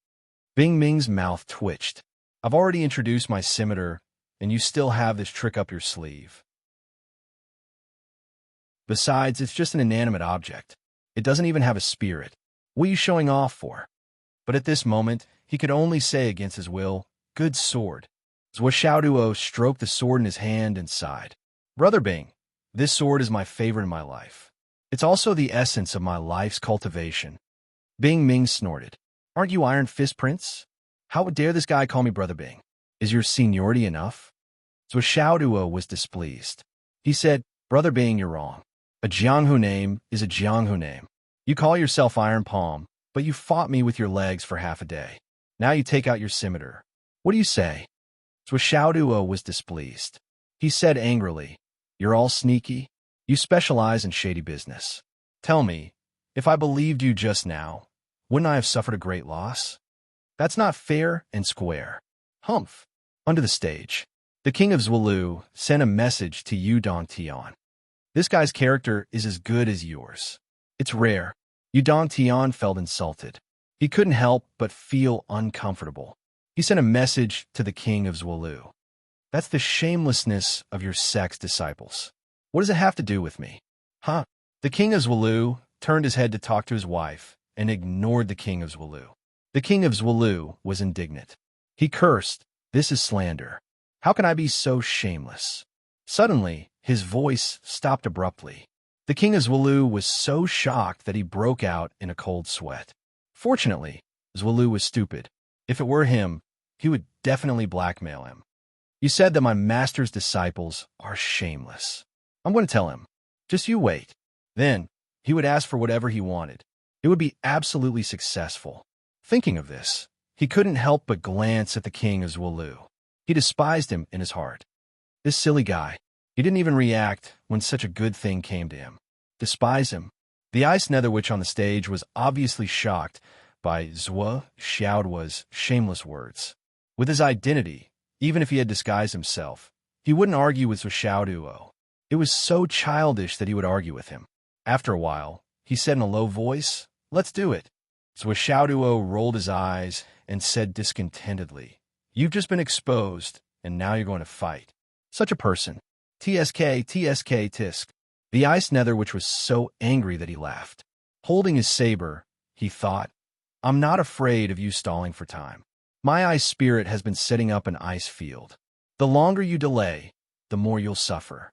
Bing Ming's mouth twitched. I've already introduced my scimitar, and you still have this trick up your sleeve. Besides, it's just an inanimate object. It doesn't even have a spirit. What are you showing off for? But at this moment, he could only say against his will, good sword. Zhuoxiaoduo stroked the sword in his hand and sighed. Brother Bing, this sword is my favorite in my life. It's also the essence of my life's cultivation. Bing Ming snorted. Aren't you Iron Fist Prince? How dare this guy call me Brother Bing? Is your seniority enough? Zhuoxiaoduo was displeased. He said, Brother Bing, you're wrong. A Jianghu name is a Jianghu name. You call yourself Iron Palm, but you fought me with your legs for half a day. Now you take out your scimitar. What do you say? Zhuoxiaoduo was displeased. He said angrily, You're all sneaky. You specialize in shady business. Tell me, if I believed you just now, wouldn't I have suffered a great loss? That's not fair and square. Humph. Under the stage, the king of Zhuolu sent a message to Yu Dongtian. This guy's character is as good as yours. It's rare. Yu Dongtian felt insulted. He couldn't help but feel uncomfortable. He sent a message to the king of Zhuolu. That's the shamelessness of your sex disciples. What does it have to do with me? Huh? The king of Zhuolu turned his head to talk to his wife and ignored the king of Zhuolu. The king of Zhuolu was indignant. He cursed, This is slander. How can I be so shameless? Suddenly, his voice stopped abruptly. The king of Zhuolu was so shocked that he broke out in a cold sweat. Fortunately, Zhuolu was stupid. If it were him, he would definitely blackmail him. You said that my master's disciples are shameless. I'm going to tell him. Just you wait. Then, he would ask for whatever he wanted. It would be absolutely successful. Thinking of this, He couldn't help but glance at the king of Zwolu. He despised him in his heart. This silly guy. He didn't even react when such a good thing came to him. Despise him. The ice nether witch on the stage was obviously shocked by Zhou Xiaoduo's shameless words. With his identity, even if he had disguised himself, he wouldn't argue with Zhou Xiaoduo. It was so childish that he would argue with him. After a while, he said in a low voice, "Let's do it." Zhou Xiaoduo rolled his eyes and said discontentedly, "You've just been exposed, and now you're going to fight. Such a person. TSK, TSK, tisk." The ice nether witch was so angry that he laughed. Holding his saber, he thought, "I'm not afraid of you stalling for time. My ice spirit has been setting up an ice field. The longer you delay, the more you'll suffer."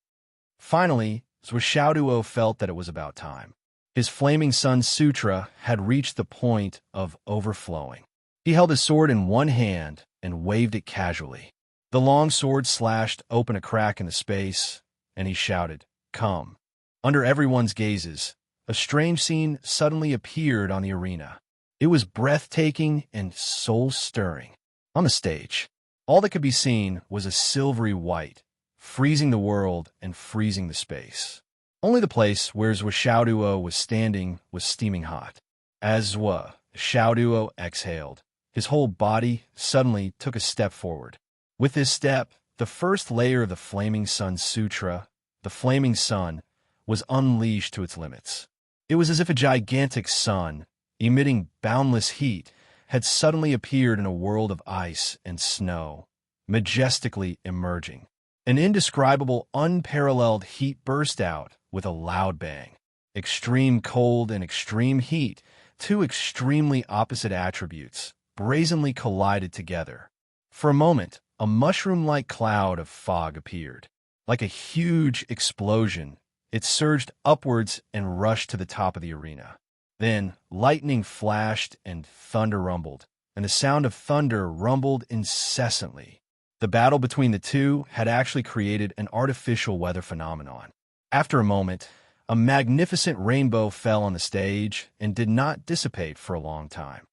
Finally, Zhou Xiaoduo felt that it was about time. His Flaming Sun Sutra had reached the point of overflowing. He held his sword in one hand and waved it casually. The long sword slashed open a crack in the space, and he shouted, "Come." Under everyone's gazes, a strange scene suddenly appeared on the arena. It was breathtaking and soul-stirring. On the stage, all that could be seen was a silvery white, freezing the world and freezing the space. Only the place where Zhou Xiaoduo was standing was steaming hot. As Zhou Xiaoduo exhaled, his whole body suddenly took a step forward. With this step, the first layer of the Flaming Sun Sutra, the Flaming Sun, was unleashed to its limits. It was as if a gigantic sun, emitting boundless heat, had suddenly appeared in a world of ice and snow, majestically emerging. An indescribable, unparalleled heat burst out with a loud bang. Extreme cold and extreme heat, two extremely opposite attributes, brazenly collided together. For a moment, a mushroom-like cloud of fog appeared. Like a huge explosion, it surged upwards and rushed to the top of the arena. Then, lightning flashed and thunder rumbled, and the sound of thunder rumbled incessantly. The battle between the two had actually created an artificial weather phenomenon. After a moment, a magnificent rainbow fell on the stage and did not dissipate for a long time.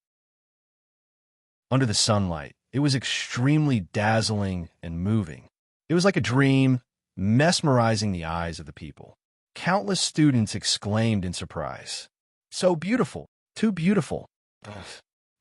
Under the sunlight, it was extremely dazzling and moving. It was like a dream, mesmerizing the eyes of the people. Countless students exclaimed in surprise, "So beautiful! Too beautiful!"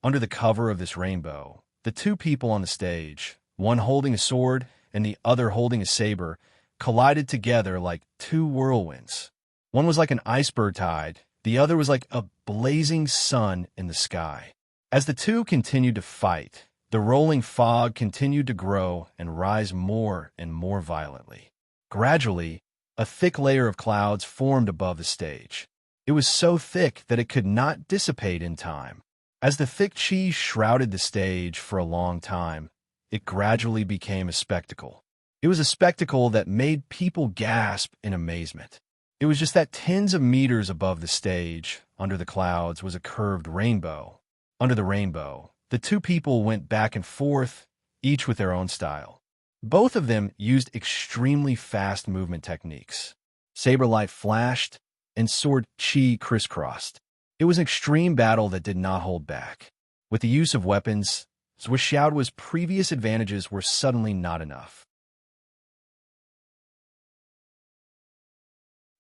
Under the cover of this rainbow, the two people on the stage, one holding a sword and the other holding a saber, collided together like two whirlwinds. One was like an iceberg tide, the other was like a blazing sun in the sky. As the two continued to fight, the rolling fog continued to grow and rise more and more violently. Gradually, a thick layer of clouds formed above the stage. It was so thick that it could not dissipate in time. As the thick cheese shrouded the stage for a long time, it gradually became a spectacle. It was a spectacle that made people gasp in amazement. It was just that tens of meters above the stage, under the clouds, was a curved rainbow. Under the rainbow, the two people went back and forth, each with their own style. Both of them used extremely fast movement techniques. Saber light flashed, and sword chi crisscrossed. It was an extreme battle that did not hold back. With the use of weapons, Zhou Xiaoduo's previous advantages were suddenly not enough.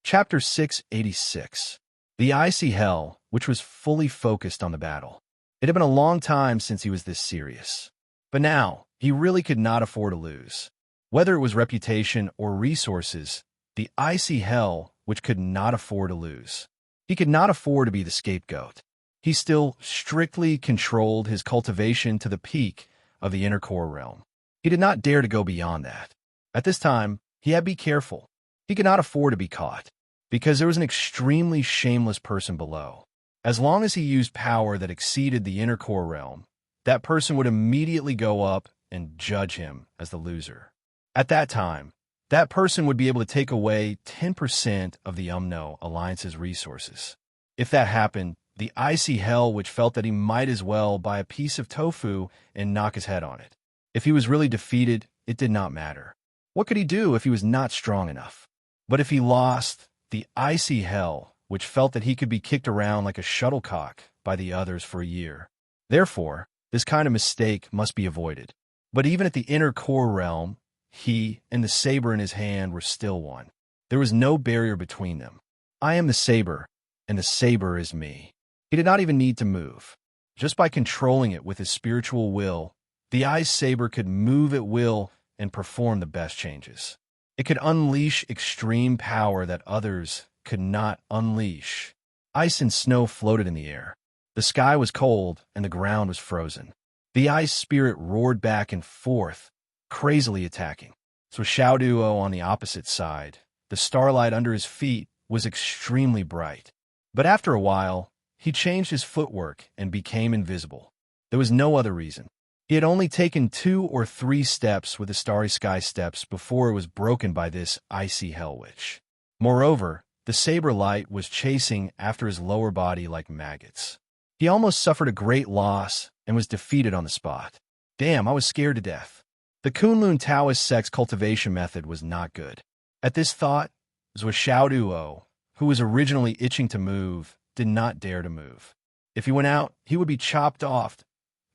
Chapter 686. The Icy Hell, which was fully focused on the battle. It had been a long time since he was this serious. But now, he really could not afford to lose. Whether it was reputation or resources, the Icy Hell, which could not afford to lose. He could not afford to be the scapegoat. He still strictly controlled his cultivation to the peak of the inner core realm. He did not dare to go beyond that. At this time, he had to be careful. He could not afford to be caught, because there was an extremely shameless person below. As long as he used power that exceeded the inner core realm, that person would immediately go up and judge him as the loser. At that time, that person would be able to take away 10% of the Umno Alliance's resources. If that happened, the Icy Hell, which felt that he might as well buy a piece of tofu and knock his head on it. If he was really defeated, it did not matter. What could he do if he was not strong enough? But if he lost, the Icy Hell, which felt that he could be kicked around like a shuttlecock by the others for a year. Therefore, This kind of mistake must be avoided. But even at the inner core realm, he and the saber in his hand were still one. There was no barrier between them. I am the saber, and the saber is me. He did not even need to move. Just by controlling it with his spiritual will, the ice saber could move at will and perform the best changes. It could unleash extreme power that others could not unleash. Ice and snow floated in the air. The sky was cold and the ground was frozen. The ice spirit roared back and forth, crazily attacking. So Xiaoduo on the opposite side, the starlight under his feet was extremely bright. But after a while, he changed his footwork and became invisible. There was no other reason. He had only taken 2 or 3 steps with the Starry Sky steps before it was broken by this icy hell witch. Moreover, the saber light was chasing after his lower body like maggots. He almost suffered a great loss and was defeated on the spot. Damn, I was scared to death. The Kunlun Taoist sex cultivation method was not good. At this thought, Zhou Xiaoduo, who was originally itching to move, did not dare to move. If he went out, he would be chopped off.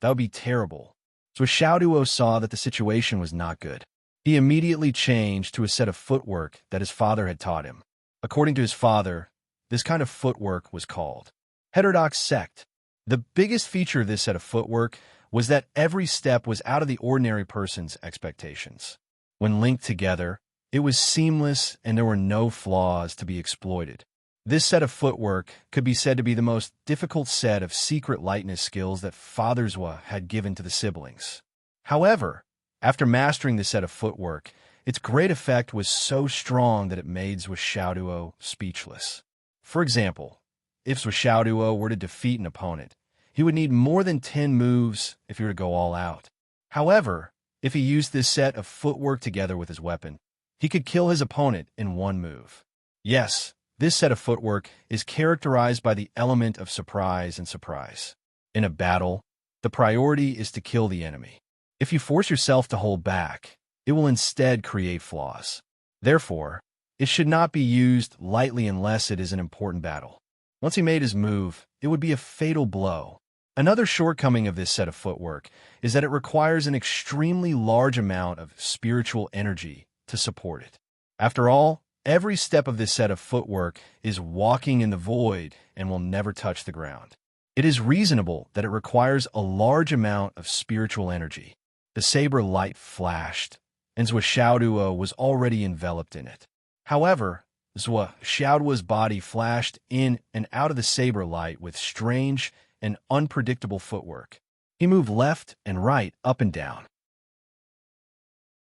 That would be terrible. So Xiaoduo saw that the situation was not good. He immediately changed to a set of footwork that his father had taught him. According to his father, this kind of footwork was called heterodox sect. The biggest feature of this set of footwork was that every step was out of the ordinary person's expectations. When linked together, it was seamless and there were no flaws to be exploited. This set of footwork could be said to be the most difficult set of secret lightness skills that Father Zhou had given to the siblings. However, after mastering this set of footwork, its great effect was so strong that it made Zhou Xiaoduo speechless. For example, if Zhou Xiaoduo were to defeat an opponent, he would need more than 10 moves if he were to go all out. However, if he used this set of footwork together with his weapon, he could kill his opponent in 1 move. Yes, this set of footwork is characterized by the element of surprise and surprise. In a battle, the priority is to kill the enemy. If you force yourself to hold back, it will instead create flaws. Therefore, it should not be used lightly unless it is an important battle. Once he made his move, it would be a fatal blow. Another shortcoming of this set of footwork is that it requires an extremely large amount of spiritual energy to support it. After all, every step of this set of footwork is walking in the void and will never touch the ground. It is reasonable that it requires a large amount of spiritual energy. The saber light flashed, and Zhou Xiaoduo was already enveloped in it. However, Zhou Xiaoduo's body flashed in and out of the saber light with strange and unpredictable footwork. He moved left and right, up and down.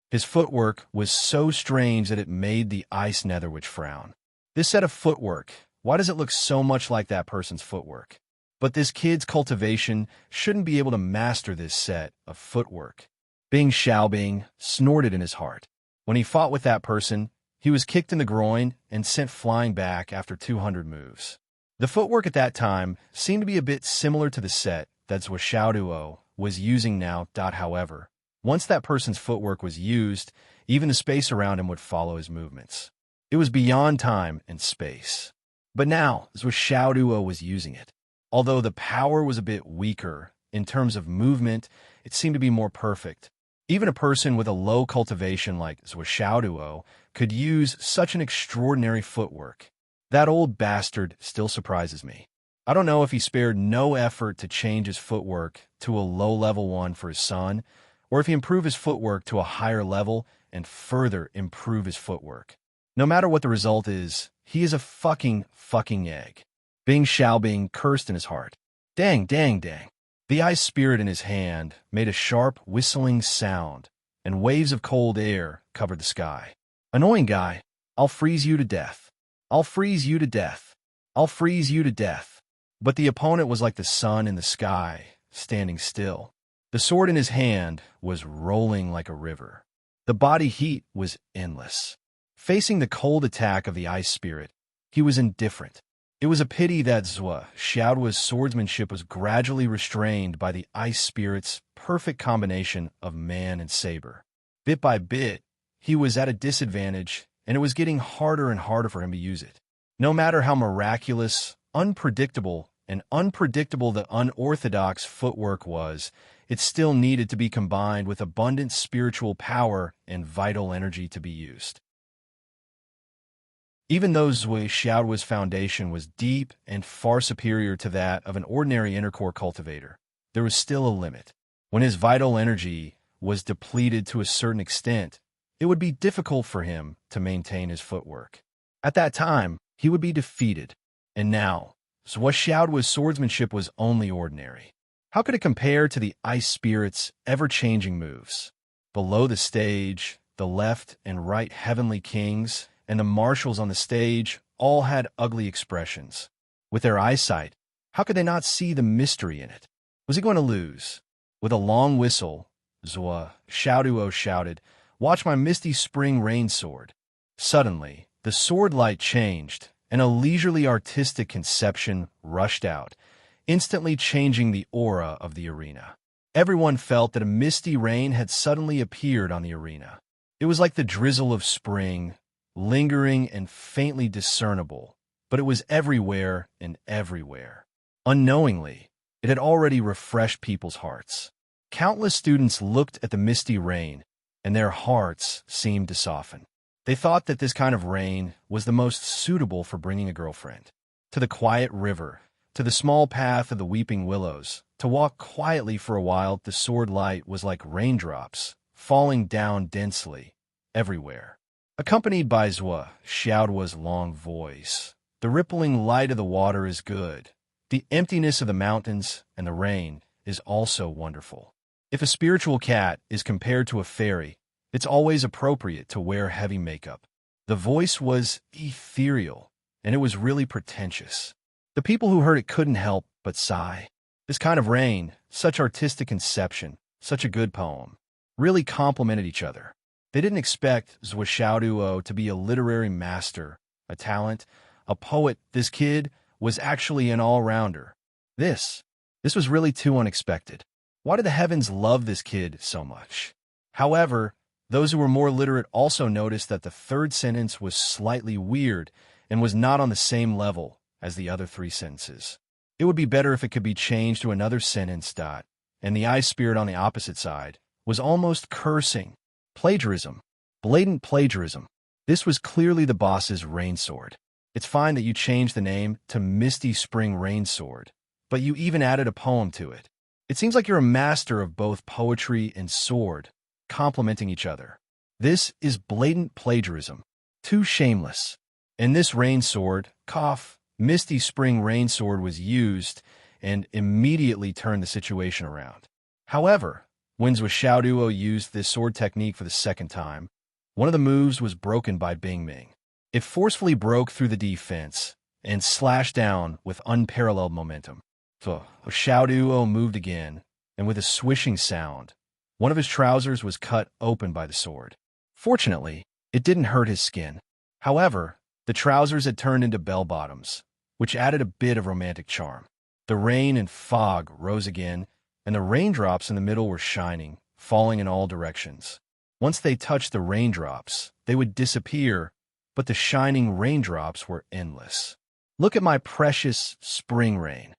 His footwork was so strange that it made the ice netherwitch frown. This set of footwork, why does it look so much like that person's footwork? But this kid's cultivation shouldn't be able to master this set of footwork. Bing Xiaobing snorted in his heart. When he fought with that person, he was kicked in the groin and sent flying back after 200 moves. The footwork at that time seemed to be a bit similar to the set that Zhou Xiaoduo was using now. However, once that person's footwork was used, even the space around him would follow his movements. It was beyond time and space. But now, Zhou Xiaoduo was using it. Although the power was a bit weaker, in terms of movement, it seemed to be more perfect. Even a person with a low cultivation like Zhou Xiaoduo could use such an extraordinary footwork. That old bastard still surprises me. I don't know if he spared no effort to change his footwork to a low-level one for his son, or if he improved his footwork to a higher level and further improve his footwork. No matter what the result is, he is a fucking egg. Bing Xiaobing cursed in his heart. Dang. The ice spirit in his hand made a sharp, whistling sound, and waves of cold air covered the sky. Annoying guy, I'll freeze you to death. I'll freeze you to death. I'll freeze you to death. But the opponent was like the sun in the sky, standing still. The sword in his hand was rolling like a river. The body heat was endless. Facing the cold attack of the ice spirit, he was indifferent. It was a pity that Zhou Xiaoduo's swordsmanship was gradually restrained by the ice spirit's perfect combination of man and saber. Bit by bit, he was at a disadvantage, and it was getting harder and harder for him to use it. No matter how miraculous, unpredictable, and unpredictable the unorthodox footwork was, it still needed to be combined with abundant spiritual power and vital energy to be used. Even though Zhui Xiaoduo's foundation was deep and far superior to that of an ordinary inner core cultivator, there was still a limit. When his vital energy was depleted to a certain extent, it would be difficult for him to maintain his footwork. At that time, he would be defeated. And now, Zhui Xiaoduo's swordsmanship was only ordinary. How could it compare to the ice spirit's ever-changing moves? Below the stage, the left and right heavenly kings and the marshals on the stage all had ugly expressions. With their eyesight, how could they not see the mystery in it? Was he going to lose? With a long whistle, Zhui Xiaoduo shouted, "Watch my misty spring rain sword." Suddenly, the sword light changed, and a leisurely artistic conception rushed out, instantly changing the aura of the arena. Everyone felt that a misty rain had suddenly appeared on the arena. It was like the drizzle of spring, lingering and faintly discernible, but it was everywhere and everywhere. Unknowingly, it had already refreshed people's hearts. Countless students looked at the misty rain, and their hearts seemed to soften. They thought that this kind of rain was the most suitable for bringing a girlfriend. To the quiet river, to the small path of the weeping willows, to walk quietly for a while, the sword light was like raindrops, falling down densely, everywhere. Accompanied by Zhui Xiaoduo's long voice, the rippling light of the water is good. The emptiness of the mountains and the rain is also wonderful. If a spiritual cat is compared to a fairy, it's always appropriate to wear heavy makeup. The voice was ethereal, and it was really pretentious. The people who heard it couldn't help but sigh. This kind of rain, such artistic conception, such a good poem, really complemented each other. They didn't expect Zhui Xiaoduo to be a literary master, a talent, a poet. This kid was actually an all-rounder. This was really too unexpected. Why did the heavens love this kid so much? However, those who were more literate also noticed that the third sentence was slightly weird and was not on the same level as the other three sentences. It would be better if it could be changed to another sentence. And the ice spirit on the opposite side was almost cursing. Plagiarism. Blatant plagiarism. This was clearly the boss's rain sword. It's fine that you changed the name to Misty Spring Rain Sword, but you even added a poem to it. It seems like you're a master of both poetry and sword, complementing each other. This is blatant plagiarism. Too shameless. And this rain sword, Misty Spring Rain Sword, was used and immediately turned the situation around. However, when Zhui Xiaoduo used this sword technique for the second time, one of the moves was broken by Bingming. It forcefully broke through the defense and slashed down with unparalleled momentum. So Xiaoduo moved again, and with a swishing sound, one of his trousers was cut open by the sword. Fortunately, it didn't hurt his skin. However, the trousers had turned into bell-bottoms, which added a bit of romantic charm. The rain and fog rose again, and the raindrops in the middle were shining, falling in all directions. Once they touched the raindrops, they would disappear, but the shining raindrops were endless. "Look at my precious spring rain,"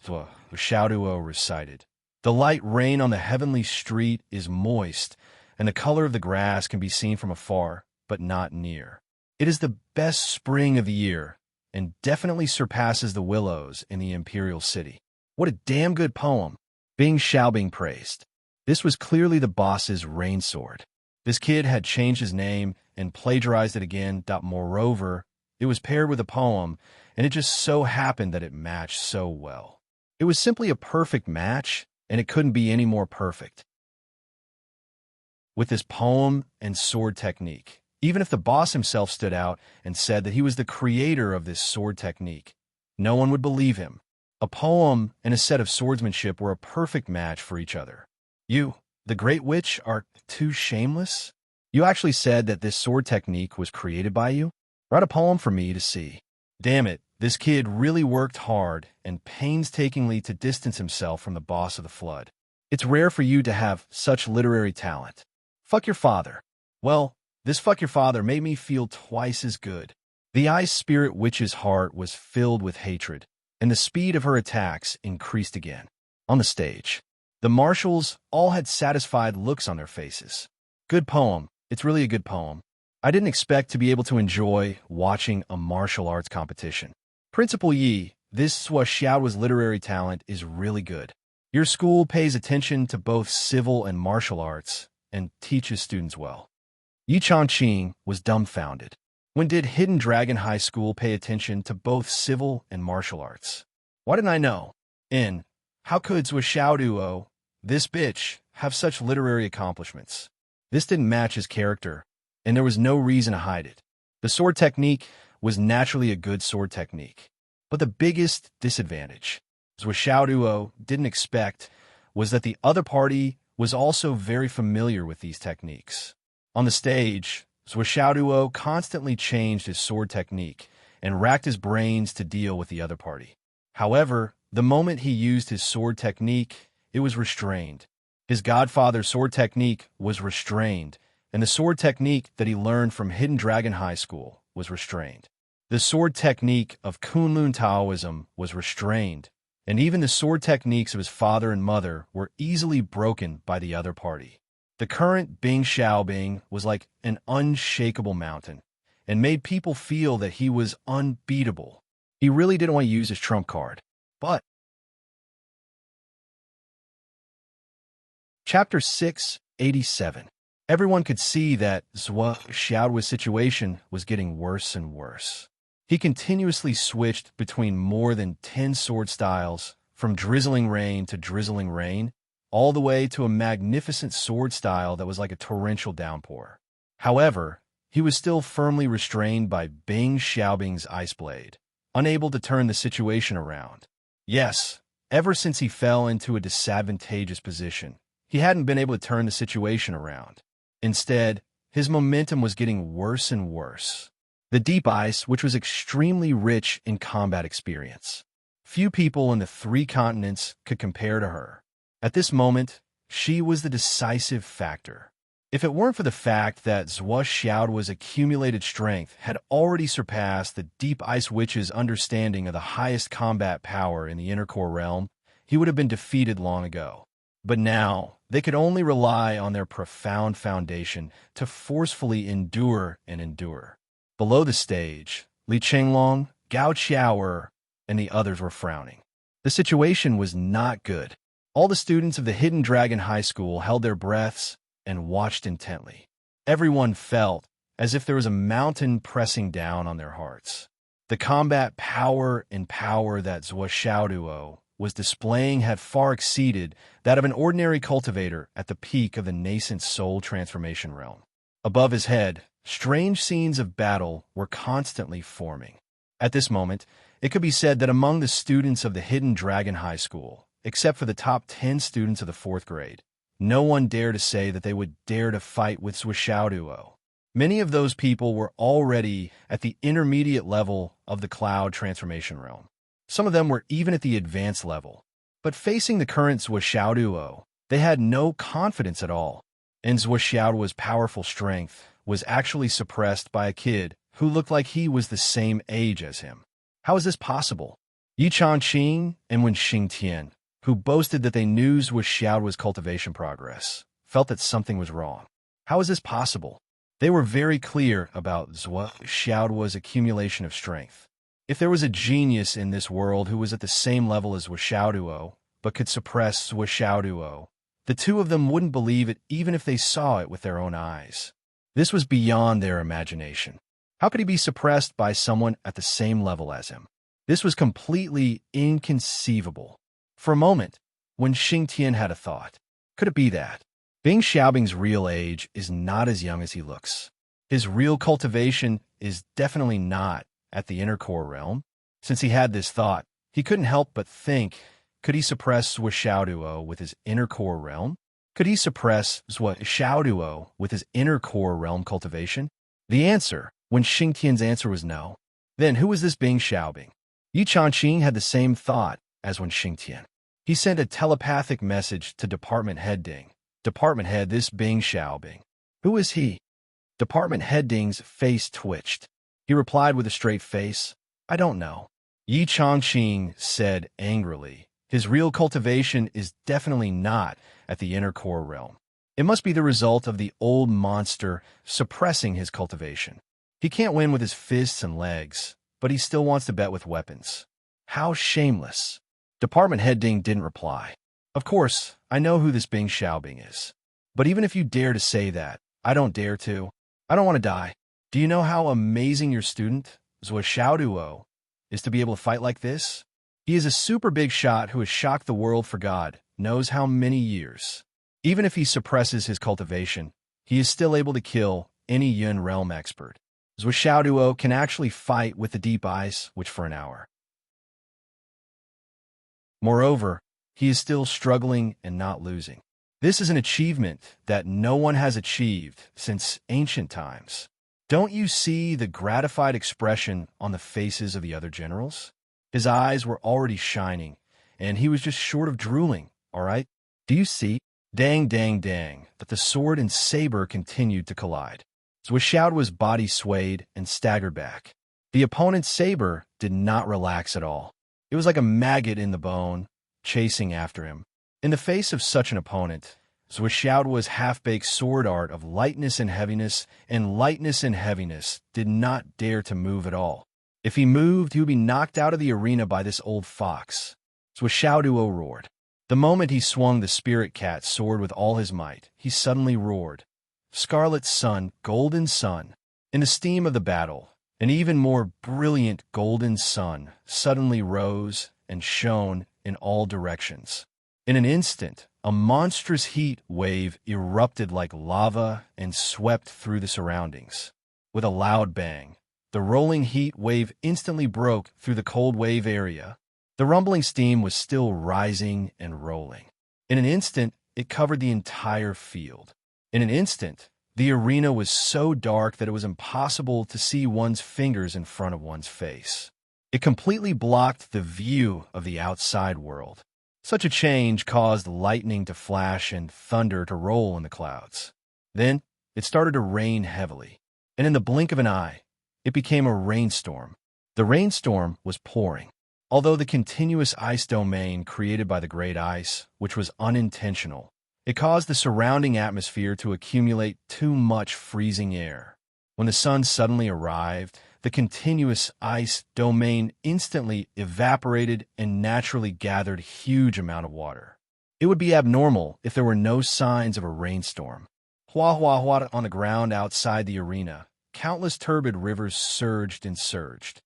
Zhui Xiaoduo recited. "The light rain on the heavenly street is moist, and the color of the grass can be seen from afar, but not near. It is the best spring of the year, and definitely surpasses the willows in the imperial city." What a damn good poem. Bing Xiaobing praised. This was clearly the boss's rain sword. This kid had changed his name and plagiarized it again. Moreover, it was paired with a poem, and it just so happened that it matched so well. It was simply a perfect match, and it couldn't be any more perfect. With this poem and sword technique, even if the boss himself stood out and said that he was the creator of this sword technique, no one would believe him. A poem and a set of swordsmanship were a perfect match for each other. You, the Great Witch, are too shameless? You actually said that this sword technique was created by you? Write a poem for me to see. Damn it, this kid really worked hard and painstakingly to distance himself from the boss of the flood. It's rare for you to have such literary talent. Fuck your father. Well, this fuck your father made me feel twice as good. The ice spirit witch's heart was filled with hatred, and the speed of her attacks increased again. On the stage, the marshals all had satisfied looks on their faces. Good poem. It's really a good poem. I didn't expect to be able to enjoy watching a martial arts competition. Principal Yi, this Xiao's literary talent is really good. Your school pays attention to both civil and martial arts and teaches students well. Yi Changqing was dumbfounded. When did Hidden Dragon High School pay attention to both civil and martial arts? Why didn't I know? How could Xiaoduo, this bitch, have such literary accomplishments? This didn't match his character, and there was no reason to hide it. The sword technique was naturally a good sword technique. But the biggest disadvantage, Xiaoduo didn't expect, was that the other party was also very familiar with these techniques. On the stage, Xiaoduo constantly changed his sword technique and racked his brains to deal with the other party. However, the moment he used his sword technique, it was restrained. His godfather's sword technique was restrained, and the sword technique that he learned from Hidden Dragon High School was restrained. The sword technique of Kunlun Taoism was restrained, and even the sword techniques of his father and mother were easily broken by the other party. The current Bing Xiaobing was like an unshakable mountain, and made people feel that he was unbeatable. He really didn't want to use his trump card. But Chapter 687. Everyone could see that Xiaoduo's situation was getting worse and worse. He continuously switched between more than 10 sword styles, from drizzling rain to drizzling rain, all the way to a magnificent sword style that was like a torrential downpour. However, he was still firmly restrained by Bing Xiaobing's ice blade, unable to turn the situation around. Yes, ever since he fell into a disadvantageous position, he hadn't been able to turn the situation around. Instead, his momentum was getting worse and worse. The deep ice, which was extremely rich in combat experience. Few people in the 3 continents could compare to her. At this moment, she was the decisive factor. If it weren't for the fact that Xiaoduo's accumulated strength had already surpassed the Deep Ice Witch's understanding of the highest combat power in the Inner Core realm, he would have been defeated long ago. But now, they could only rely on their profound foundation to forcefully endure and endure. Below the stage, Li Chenglong, Gao Qiaoer, and the others were frowning. The situation was not good. All the students of the Hidden Dragon High School held their breaths and watched intently. Everyone felt as if there was a mountain pressing down on their hearts. The combat power and power that Xiaoduo was displaying had far exceeded that of an ordinary cultivator at the peak of the nascent soul transformation realm. Above his head, strange scenes of battle were constantly forming. At this moment, it could be said that among the students of the Hidden Dragon High School, except for the top 10 students of the 4th grade, no one dared to say that they would dare to fight with Xiaoduo. Many of those people were already at the intermediate level of the cloud transformation realm. Some of them were even at the advanced level. But facing the current Xiaoduo, they had no confidence at all. And Xiaoduo's powerful strength was actually suppressed by a kid who looked like he was the same age as him. How is this possible? Yi Changqing and Wen Xingtian, who boasted that they knew Xiaoduo's cultivation progress, felt that something was wrong. How is this possible? They were very clear about Xiaoduo's accumulation of strength. If there was a genius in this world who was at the same level as Xiaoduo, but could suppress Xiaoduo, the two of them wouldn't believe it even if they saw it with their own eyes. This was beyond their imagination. How could he be suppressed by someone at the same level as him? This was completely inconceivable. For a moment, Wen Xingtian had a thought. Could it be that Bing Xiaobing's real age is not as young as he looks? His real cultivation is definitely not at the Inner Core realm. Since he had this thought, he couldn't help but think, could he suppress Xiaoduo with his Inner Core realm? Could he suppress Xiaoduo with his Inner Core realm cultivation? The answer, Wen Xingtian's answer, was no. Then who was this Bing Xiaobing? Yi Changqing had the same thought as Wen Xingtian. He sent a telepathic message to Department Head Ding. Department Head, this Bing Xiaobing. Who is he? Department Head Ding's face twitched. He replied with a straight face, I don't know. Yi Chongqing said angrily. His real cultivation is definitely not at the inner core realm. It must be the result of the old monster suppressing his cultivation. He can't win with his fists and legs, but he still wants to bet with weapons. How shameless. Department head Ding didn't reply. Of course, I know who this Bing Xiaobing is. But even if you dare to say that, I don't dare to. I don't want to die. Do you know how amazing your student, Zhou Xiaoduo, is to be able to fight like this? He is a super big shot who has shocked the world for God knows how many years. Even if he suppresses his cultivation, he is still able to kill any Yun realm expert. Zhou Xiaoduo can actually fight with the deep ice, which for an hour. Moreover, he is still struggling and not losing. This is an achievement that no one has achieved since ancient times. Don't you see the gratified expression on the faces of the other generals? His eyes were already shining, and he was just short of drooling, all right? Do you see? Dang, dang, dang, that the sword and saber continued to collide. Zhou Xiaoduo's body swayed and staggered back. The opponent's saber did not relax at all. It was like a maggot in the bone, chasing after him. In the face of such an opponent, Zhou Xiaoduo's half-baked sword art of lightness and heaviness did not dare to move at all. If he moved, he would be knocked out of the arena by this old fox. Zhou Xiaoduo roared. The moment he swung the spirit cat sword with all his might, he suddenly roared. Scarlet sun, golden sun. In the steam of the battle, an even more brilliant golden sun suddenly rose and shone in all directions. In an instant, a monstrous heat wave erupted like lava and swept through the surroundings. With a loud bang, the rolling heat wave instantly broke through the cold wave area. The rumbling steam was still rising and rolling. In an instant, it covered the entire field. In an instant, the arena was so dark that it was impossible to see one's fingers in front of one's face. It completely blocked the view of the outside world. Such a change caused lightning to flash and thunder to roll in the clouds. Then, it started to rain heavily, and in the blink of an eye, it became a rainstorm. The rainstorm was pouring. Although the continuous ice domain created by the great ice, which was unintentional, it caused the surrounding atmosphere to accumulate too much freezing air. When the sun suddenly arrived, the continuous ice domain instantly evaporated and naturally gathered a huge amount of water. It would be abnormal if there were no signs of a rainstorm. Hua hua hua on the ground outside the arena, countless turbid rivers surged and surged.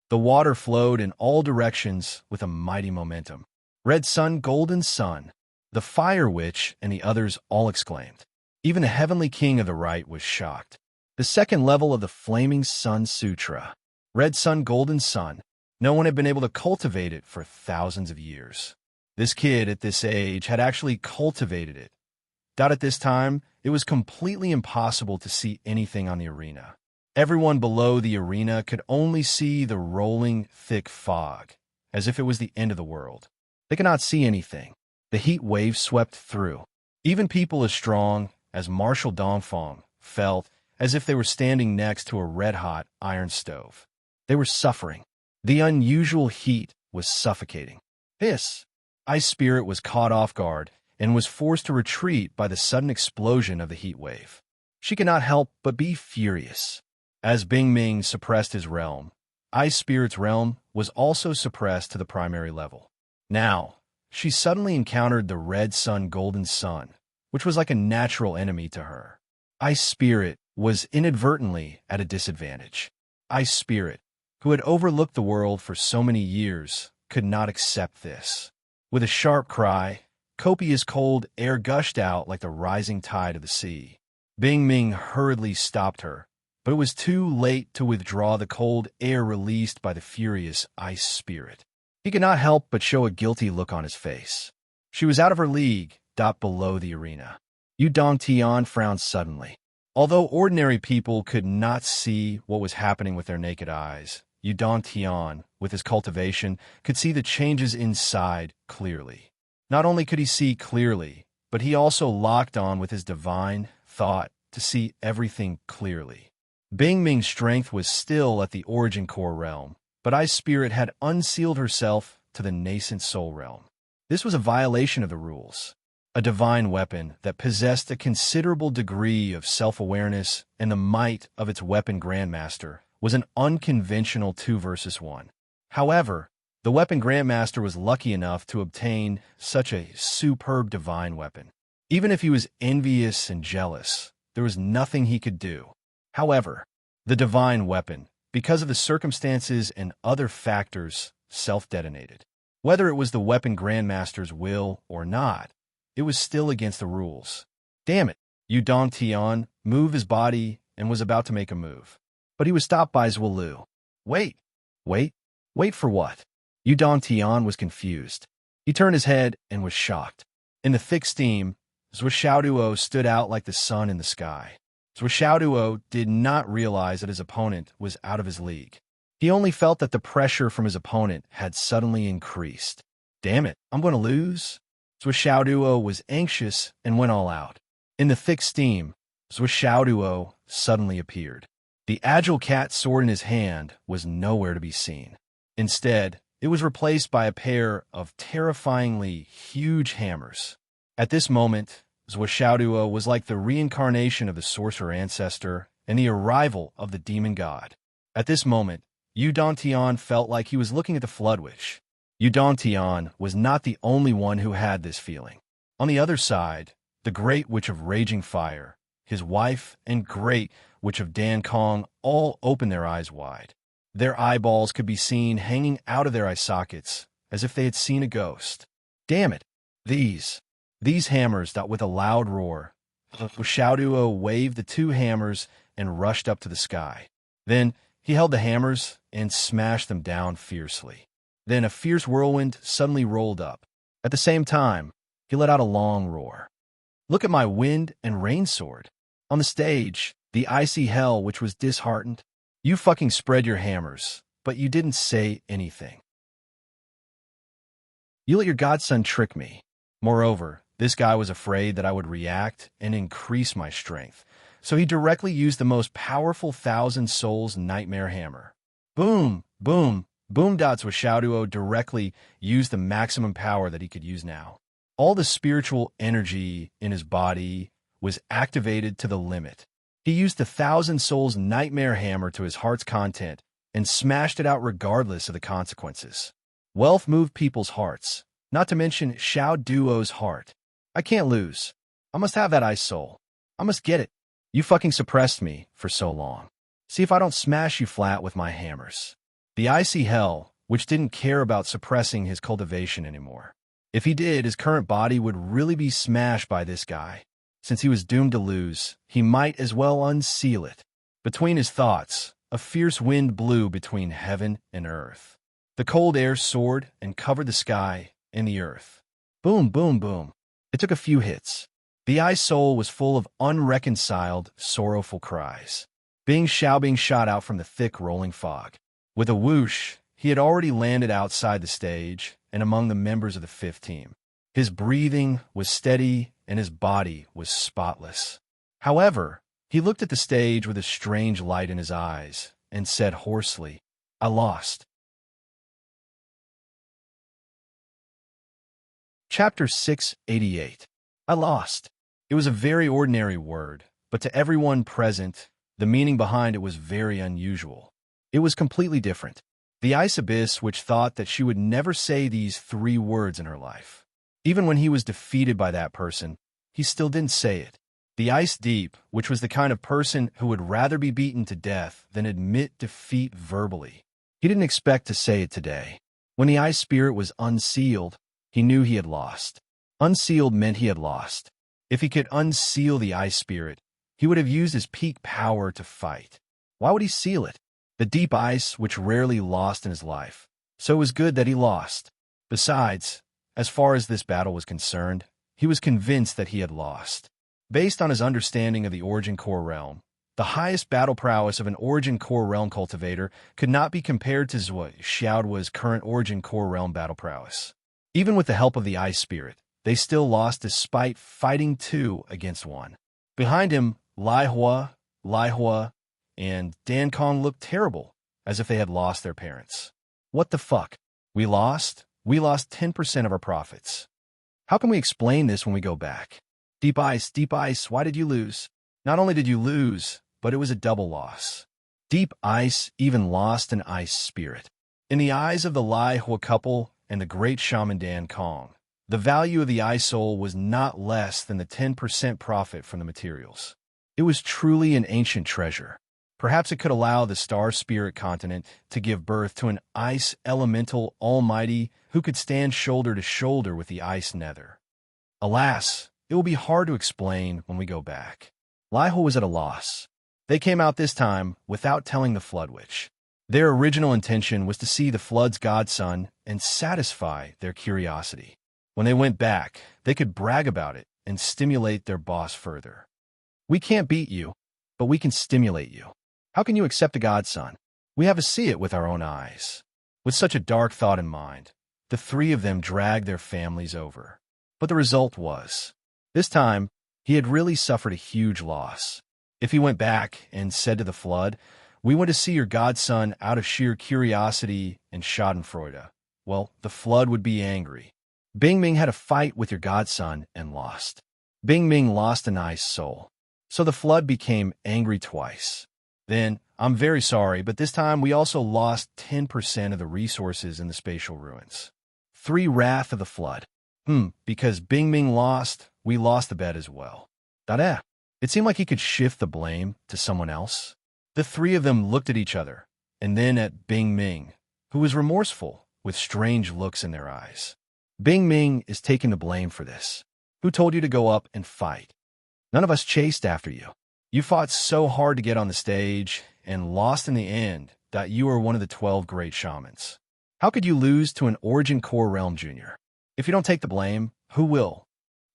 The water flowed in all directions with a mighty momentum. Red sun, golden sun. The Fire Witch and the others all exclaimed. Even the Heavenly King of the Right was shocked. The second level of the Flaming Sun Sutra. Red sun, golden sun. No one had been able to cultivate it for thousands of years. This kid at this age had actually cultivated it. At this time, it was completely impossible to see anything on the arena. Everyone below the arena could only see the rolling, thick fog, as if it was the end of the world. They could not see anything. The heat wave swept through. Even people as strong as Marshal Dongfeng felt as if they were standing next to a red-hot iron stove. They were suffering. The unusual heat was suffocating. Ice Spirit was caught off guard and was forced to retreat by the sudden explosion of the heat wave. She could not help but be furious. As Bing Ming suppressed his realm, Ice Spirit's realm was also suppressed to the primary level. Now, she suddenly encountered the red sun, golden sun, which was like a natural enemy to her. Ice Spirit was inadvertently at a disadvantage. Ice Spirit, who had overlooked the world for so many years, could not accept this. With a sharp cry, copious cold air gushed out like the rising tide of the sea. Bing Ming hurriedly stopped her, but it was too late to withdraw the cold air released by the furious Ice Spirit. He could not help but show a guilty look on his face. She was out of her league, below the arena. Yu Dongtian frowned suddenly. Although ordinary people could not see what was happening with their naked eyes, Yu Dongtian, with his cultivation, could see the changes inside clearly. Not only could he see clearly, but he also locked on with his divine thought to see everything clearly. Bing Ming's strength was still at the origin core realm, but Ice Spirit had unsealed herself to the nascent soul realm. This was a violation of the rules. A divine weapon that possessed a considerable degree of self-awareness and the might of its weapon grandmaster was an unconventional 2 versus 1. However, the weapon grandmaster was lucky enough to obtain such a superb divine weapon. Even if he was envious and jealous, there was nothing he could do. However, the divine weapon, because of the circumstances and other factors, self-detonated. Whether it was the weapon grandmaster's will or not, it was still against the rules. Damn it! Yu Dongtian moved his body and was about to make a move. But he was stopped by Zhuolu. Wait for what? Yu Dongtian was confused. He turned his head and was shocked. In the thick steam, Zhuolu stood out like the sun in the sky. Zhuolu did not realize that his opponent was out of his league. He only felt that the pressure from his opponent had suddenly increased. Damn it, I'm going to lose? Zhuolu was anxious and went all out. In the thick steam, Zhuolu suddenly appeared. The agile cat sword in his hand was nowhere to be seen. Instead, it was replaced by a pair of terrifyingly huge hammers. At this moment, Zhuolu was like the reincarnation of the sorcerer ancestor and the arrival of the demon god. At this moment, Yu Dongtian felt like he was looking at the Flood Witch. Yu Dongtian was not the only one who had this feeling. On the other side, the Great Witch of Raging Fire, his wife, and Great Witch of Dan Kong all opened their eyes wide. Their eyeballs could be seen hanging out of their eye sockets, as if they had seen a ghost. Damn it! These hammers, with a loud roar. Zhuolu waved the 2 hammers and rushed up to the sky. Then he held the hammers and smashed them down fiercely. Then a fierce whirlwind suddenly rolled up. At the same time, he let out a long roar. Look at my wind and rain sword. On the stage, the icy hell which was disheartened. You fucking spread your hammers, but you didn't say anything. You let your godson trick me. Moreover, this guy was afraid that I would react and increase my strength, so he directly used the most powerful 1,000 Souls Nightmare Hammer. Boom, boom, boom. Zhuolu directly used the maximum power that he could use now. All the spiritual energy in his body was activated to the limit. He used the 1,000 Souls Nightmare Hammer to his heart's content and smashed it out regardless of the consequences. Wealth moved people's hearts, not to mention Xiao Duo's heart. I can't lose. I must have that ice soul. I must get it. You fucking suppressed me for so long. See if I don't smash you flat with my hammers. The icy hell, which didn't care about suppressing his cultivation anymore. If he did, his current body would really be smashed by this guy. Since he was doomed to lose, he might as well unseal it. Between his thoughts, a fierce wind blew between heaven and earth. The cold air soared and covered the sky and the earth. Boom, boom, boom. It took a few hits. The ice soul was full of unreconciled, sorrowful cries. Being shot out from the thick, rolling fog. With a whoosh, he had already landed outside the stage and among the members of the 5th team. His breathing was steady and his body was spotless. However, he looked at the stage with a strange light in his eyes and said hoarsely, I lost. Chapter 688. I lost. It was a very ordinary word, but to everyone present, the meaning behind it was very unusual. It was completely different. The ice abyss, which thought that she would never say these 3 words in her life. Even when he was defeated by that person, he still didn't say it. The ice deep, which was the kind of person who would rather be beaten to death than admit defeat verbally. He didn't expect to say it today. When the ice spirit was unsealed, he knew he had lost. Unsealed meant he had lost. If he could unseal the ice spirit, he would have used his peak power to fight. Why would he seal it? The deep ice which rarely lost in his life. So it was good that he lost. Besides, as far as this battle was concerned, he was convinced that he had lost. Based on his understanding of the Origin Core Realm, the highest battle prowess of an Origin Core Realm cultivator could not be compared to Xiaoduo's current Origin Core Realm battle prowess. Even with the help of the Ice Spirit, they still lost despite fighting 2 against 1. Behind him, Lai Hua, and Dan Kong looked terrible, as if they had lost their parents. What the fuck? We lost? We lost 10% of our profits. How can we explain this when we go back? Deep Ice, why did you lose? Not only did you lose, but it was a double loss. Deep Ice even lost an ice spirit. In the eyes of the Lai Hua couple and the great shaman Dan Kong, the value of the ice soul was not less than the 10% profit from the materials. It was truly an ancient treasure. Perhaps it could allow the star spirit continent to give birth to an ice elemental almighty who could stand shoulder to shoulder with the ice nether. Alas, it will be hard to explain when we go back. Lai Hua was at a loss. They came out this time without telling the Flood Witch. Their original intention was to see the Flood's godson and satisfy their curiosity. When they went back, they could brag about it and stimulate their boss further. We can't beat you, but we can stimulate you. How can you accept a godson? We have to see it with our own eyes. With such a dark thought in mind, the three of them dragged their families over. But the result was, this time, he had really suffered a huge loss. If he went back and said to the Flood, "We want to see your godson out of sheer curiosity and schadenfreude," well, the Flood would be angry. Bing Ming had a fight with your godson and lost. Bing Ming lost an ice soul. So the Flood became angry twice. Then, I'm very sorry, but this time we also lost 10% of the resources in the spatial ruins. 3 Wrath of the Flood. Because Bing Ming lost, we lost the bet as well. Da-da. It seemed like he could shift the blame to someone else. The three of them looked at each other, and then at Bing Ming, who was remorseful, with strange looks in their eyes. Bing Ming is taking the blame for this. Who told you to go up and fight? None of us chased after you. You fought so hard to get on the stage, and lost in the end, that you are one of the 12 great shamans. How could you lose to an Origin Core Realm Junior? If you don't take the blame, who will?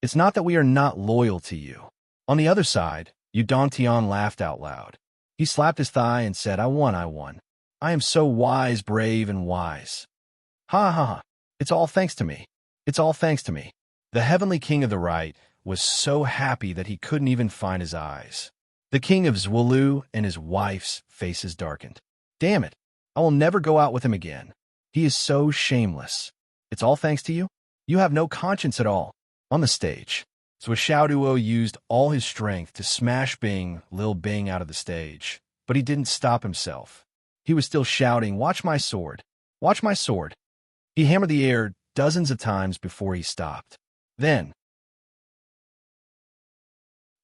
It's not that we are not loyal to you. On the other side, Yu Dongtian laughed out loud. He slapped his thigh and said, I won. I am so wise, brave, and wise. Ha ha ha. It's all thanks to me. It's all thanks to me. The Heavenly King of the Right was so happy that he couldn't even find his eyes. The King of Zwolu and his wife's faces darkened. Damn it. I will never go out with him again. He is so shameless. It's all thanks to you? You have no conscience at all. On the stage, Xiaoduo used all his strength to smash Lil Bing out of the stage, but he didn't stop himself. He was still shouting, "Watch my sword! Watch my sword!" He hammered the air dozens of times before he stopped. Then,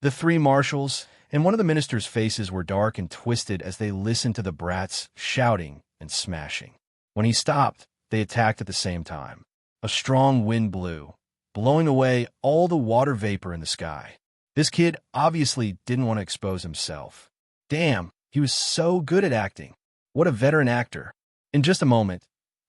the 3 marshals and one of the minister's faces were dark and twisted as they listened to the brats shouting and smashing. When he stopped, they attacked at the same time. A strong wind blew, blowing away all the water vapor in the sky. This kid obviously didn't want to expose himself. Damn, he was so good at acting. What a veteran actor. In just a moment,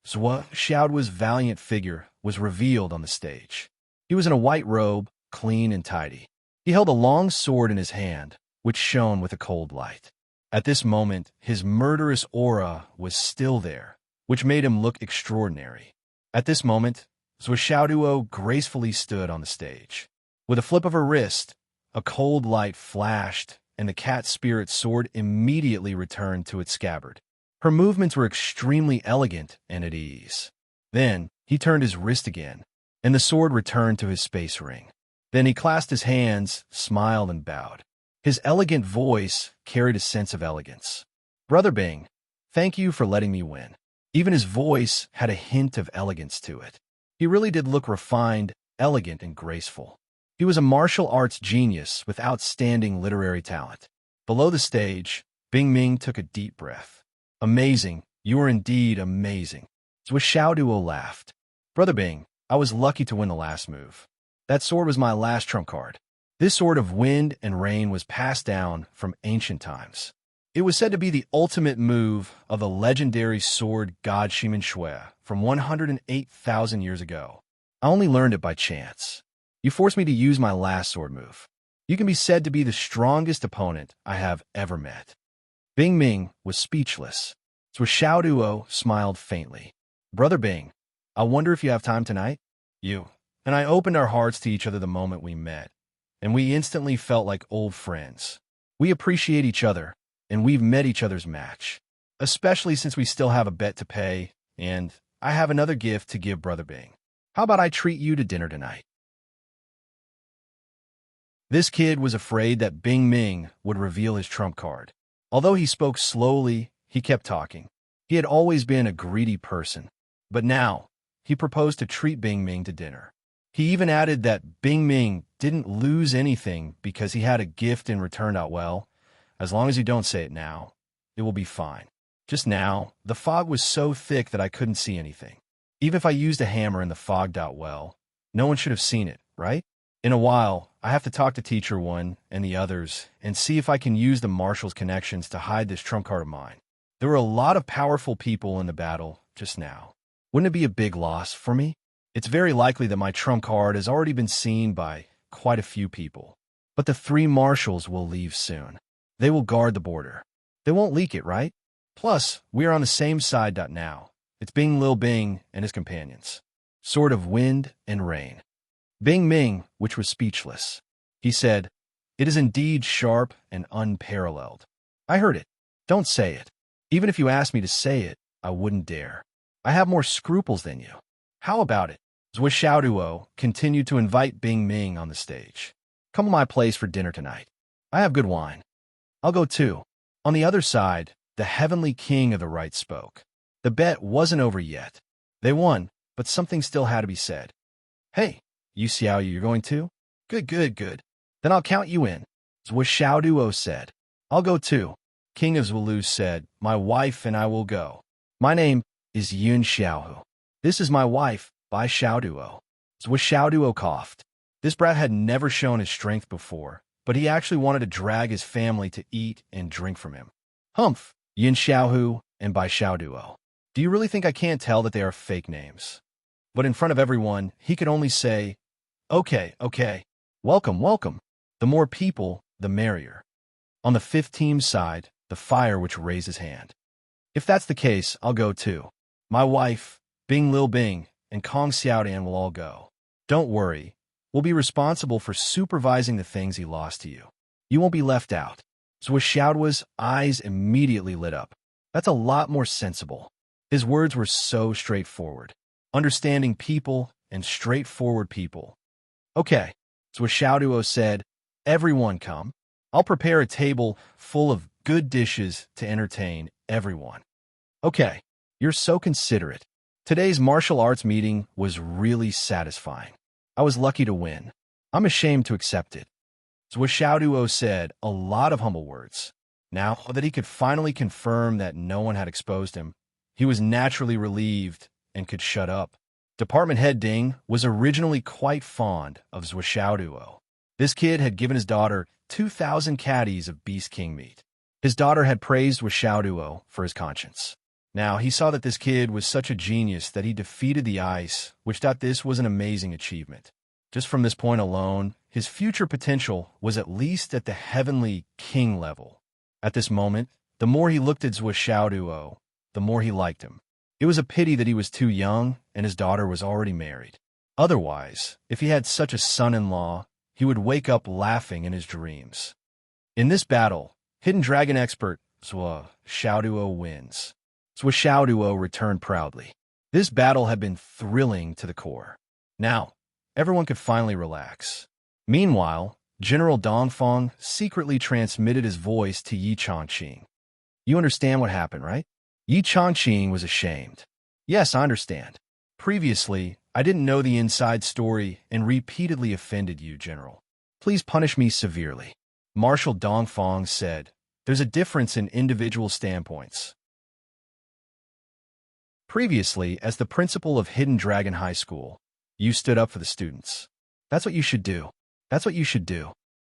Xiaoduo's valiant figure was revealed on the stage. He was in a white robe, clean and tidy. He held a long sword in his hand, which shone with a cold light. At this moment, his murderous aura was still there, which made him look extraordinary. At this moment, Xiaoduo gracefully stood on the stage. With a flip of her wrist, a cold light flashed, and the cat spirit sword immediately returned to its scabbard. Her movements were extremely elegant and at ease. Then, he turned his wrist again, and the sword returned to his space ring. Then he clasped his hands, smiled, and bowed. His elegant voice carried a sense of elegance. Brother Bing, thank you for letting me win. Even his voice had a hint of elegance to it. He really did look refined, elegant, and graceful. He was a martial arts genius with outstanding literary talent. Below the stage, Bing Ming took a deep breath. Amazing, you are indeed amazing. Xiaoduo laughed. Brother Bing, I was lucky to win the last move. That sword was my last trump card. This sword of wind and rain was passed down from ancient times. It was said to be the ultimate move of the legendary sword god Shimen Shui from 108,000 years ago. I only learned it by chance. You forced me to use my last sword move. You can be said to be the strongest opponent I have ever met. Bing Ming was speechless. Xiaoduo smiled faintly. Brother Bing, I wonder if you have time tonight? You and I opened our hearts to each other the moment we met, and we instantly felt like old friends. We appreciate each other, and we've met each other's match. Especially since we still have a bet to pay, and I have another gift to give Brother Bing. How about I treat you to dinner tonight? This kid was afraid that Bing Ming would reveal his trump card. Although he spoke slowly, he kept talking. He had always been a greedy person, but now he proposed to treat Bing Ming to dinner. He even added that Bing Ming didn't lose anything because he had a gift and returned out well. As long as you don't say it now, it will be fine. Just now, the fog was so thick that I couldn't see anything. Even if I used a hammer and the fog out well, no one should have seen it, right? In a while, I have to talk to Teacher 1 and the others and see if I can use the Marshal's connections to hide this trump card of mine. There were a lot of powerful people in the battle just now. Wouldn't it be a big loss for me? It's very likely that my trump card has already been seen by quite a few people. But the 3 Marshals will leave soon. They will guard the border. They won't leak it, right? Plus, we are on the same side now. It's Bing Lil Bing and his companions. Sort of wind and rain. Bing Ming, which was speechless. He said, "It is indeed sharp and unparalleled." I heard it. Don't say it. Even if you asked me to say it, I wouldn't dare. I have more scruples than you. How about it? Zhuo Xiaoduo continued to invite Bing Ming on the stage. Come to my place for dinner tonight. I have good wine. I'll go too. On the other side, the heavenly king of the right spoke. The bet wasn't over yet. They won, but something still had to be said. Hey, you Xiao, you're going too? Good. Then I'll count you in. Zhuo Xiaoduo said. I'll go too. King of Zulu said, my wife and I will go. My name is Yun Xiaohu. This is my wife, Bai Xiaoduo. Zhuo Xiaoduo coughed. This brat had never shown his strength before, but he actually wanted to drag his family to eat and drink from him. Humph, Yin Xiaohu and Bai Xiaoduo. Do you really think I can't tell that they are fake names? But in front of everyone, he could only say, Okay. Welcome. The more people, the merrier. On the 5th team's side, the Fire which raised his hand. If that's the case, I'll go too. My wife, Bing Lil Bing, and Kong Xiaodian will all go. Don't worry. We'll be responsible for supervising the things he lost to you. You won't be left out. Zhuo Xiaoduo's eyes immediately lit up. That's a lot more sensible. His words were so straightforward. Understanding people and straightforward people. Okay, Zhuo Xiaoduo said, everyone come. I'll prepare a table full of good dishes to entertain everyone. Okay, you're so considerate. Today's martial arts meeting was really satisfying. I was lucky to win. I'm ashamed to accept it. Zhuo Xiaoduo said a lot of humble words. Now that he could finally confirm that no one had exposed him, he was naturally relieved and could shut up. Department head Ding was originally quite fond of Zhuo Xiaoduo. This kid had given his daughter 2,000 caddies of Beast King meat. His daughter had praised Zhuo Xiaoduo for his conscience. Now, he saw that this kid was such a genius that he defeated the ice, which thought this was an amazing achievement. Just from this point alone, his future potential was at least at the heavenly king level. At this moment, the more he looked at Zhuo Xiaoduo, the more he liked him. It was a pity that he was too young and his daughter was already married. Otherwise, if he had such a son-in-law, he would wake up laughing in his dreams. In this battle, Hidden Dragon expert Zhuo Xiaoduo wins. Zhuo Xiaoduo returned proudly. This battle had been thrilling to the core. Now, everyone could finally relax. Meanwhile, General Dongfeng secretly transmitted his voice to Yi Chongqing. You understand what happened, right? Yi Chongqing was ashamed. Yes, I understand. Previously, I didn't know the inside story and repeatedly offended you, General. Please punish me severely. Marshal Dongfeng said, there's a difference in individual standpoints. Previously, as the principal of Hidden Dragon High School, you stood up for the students. That's what you should do.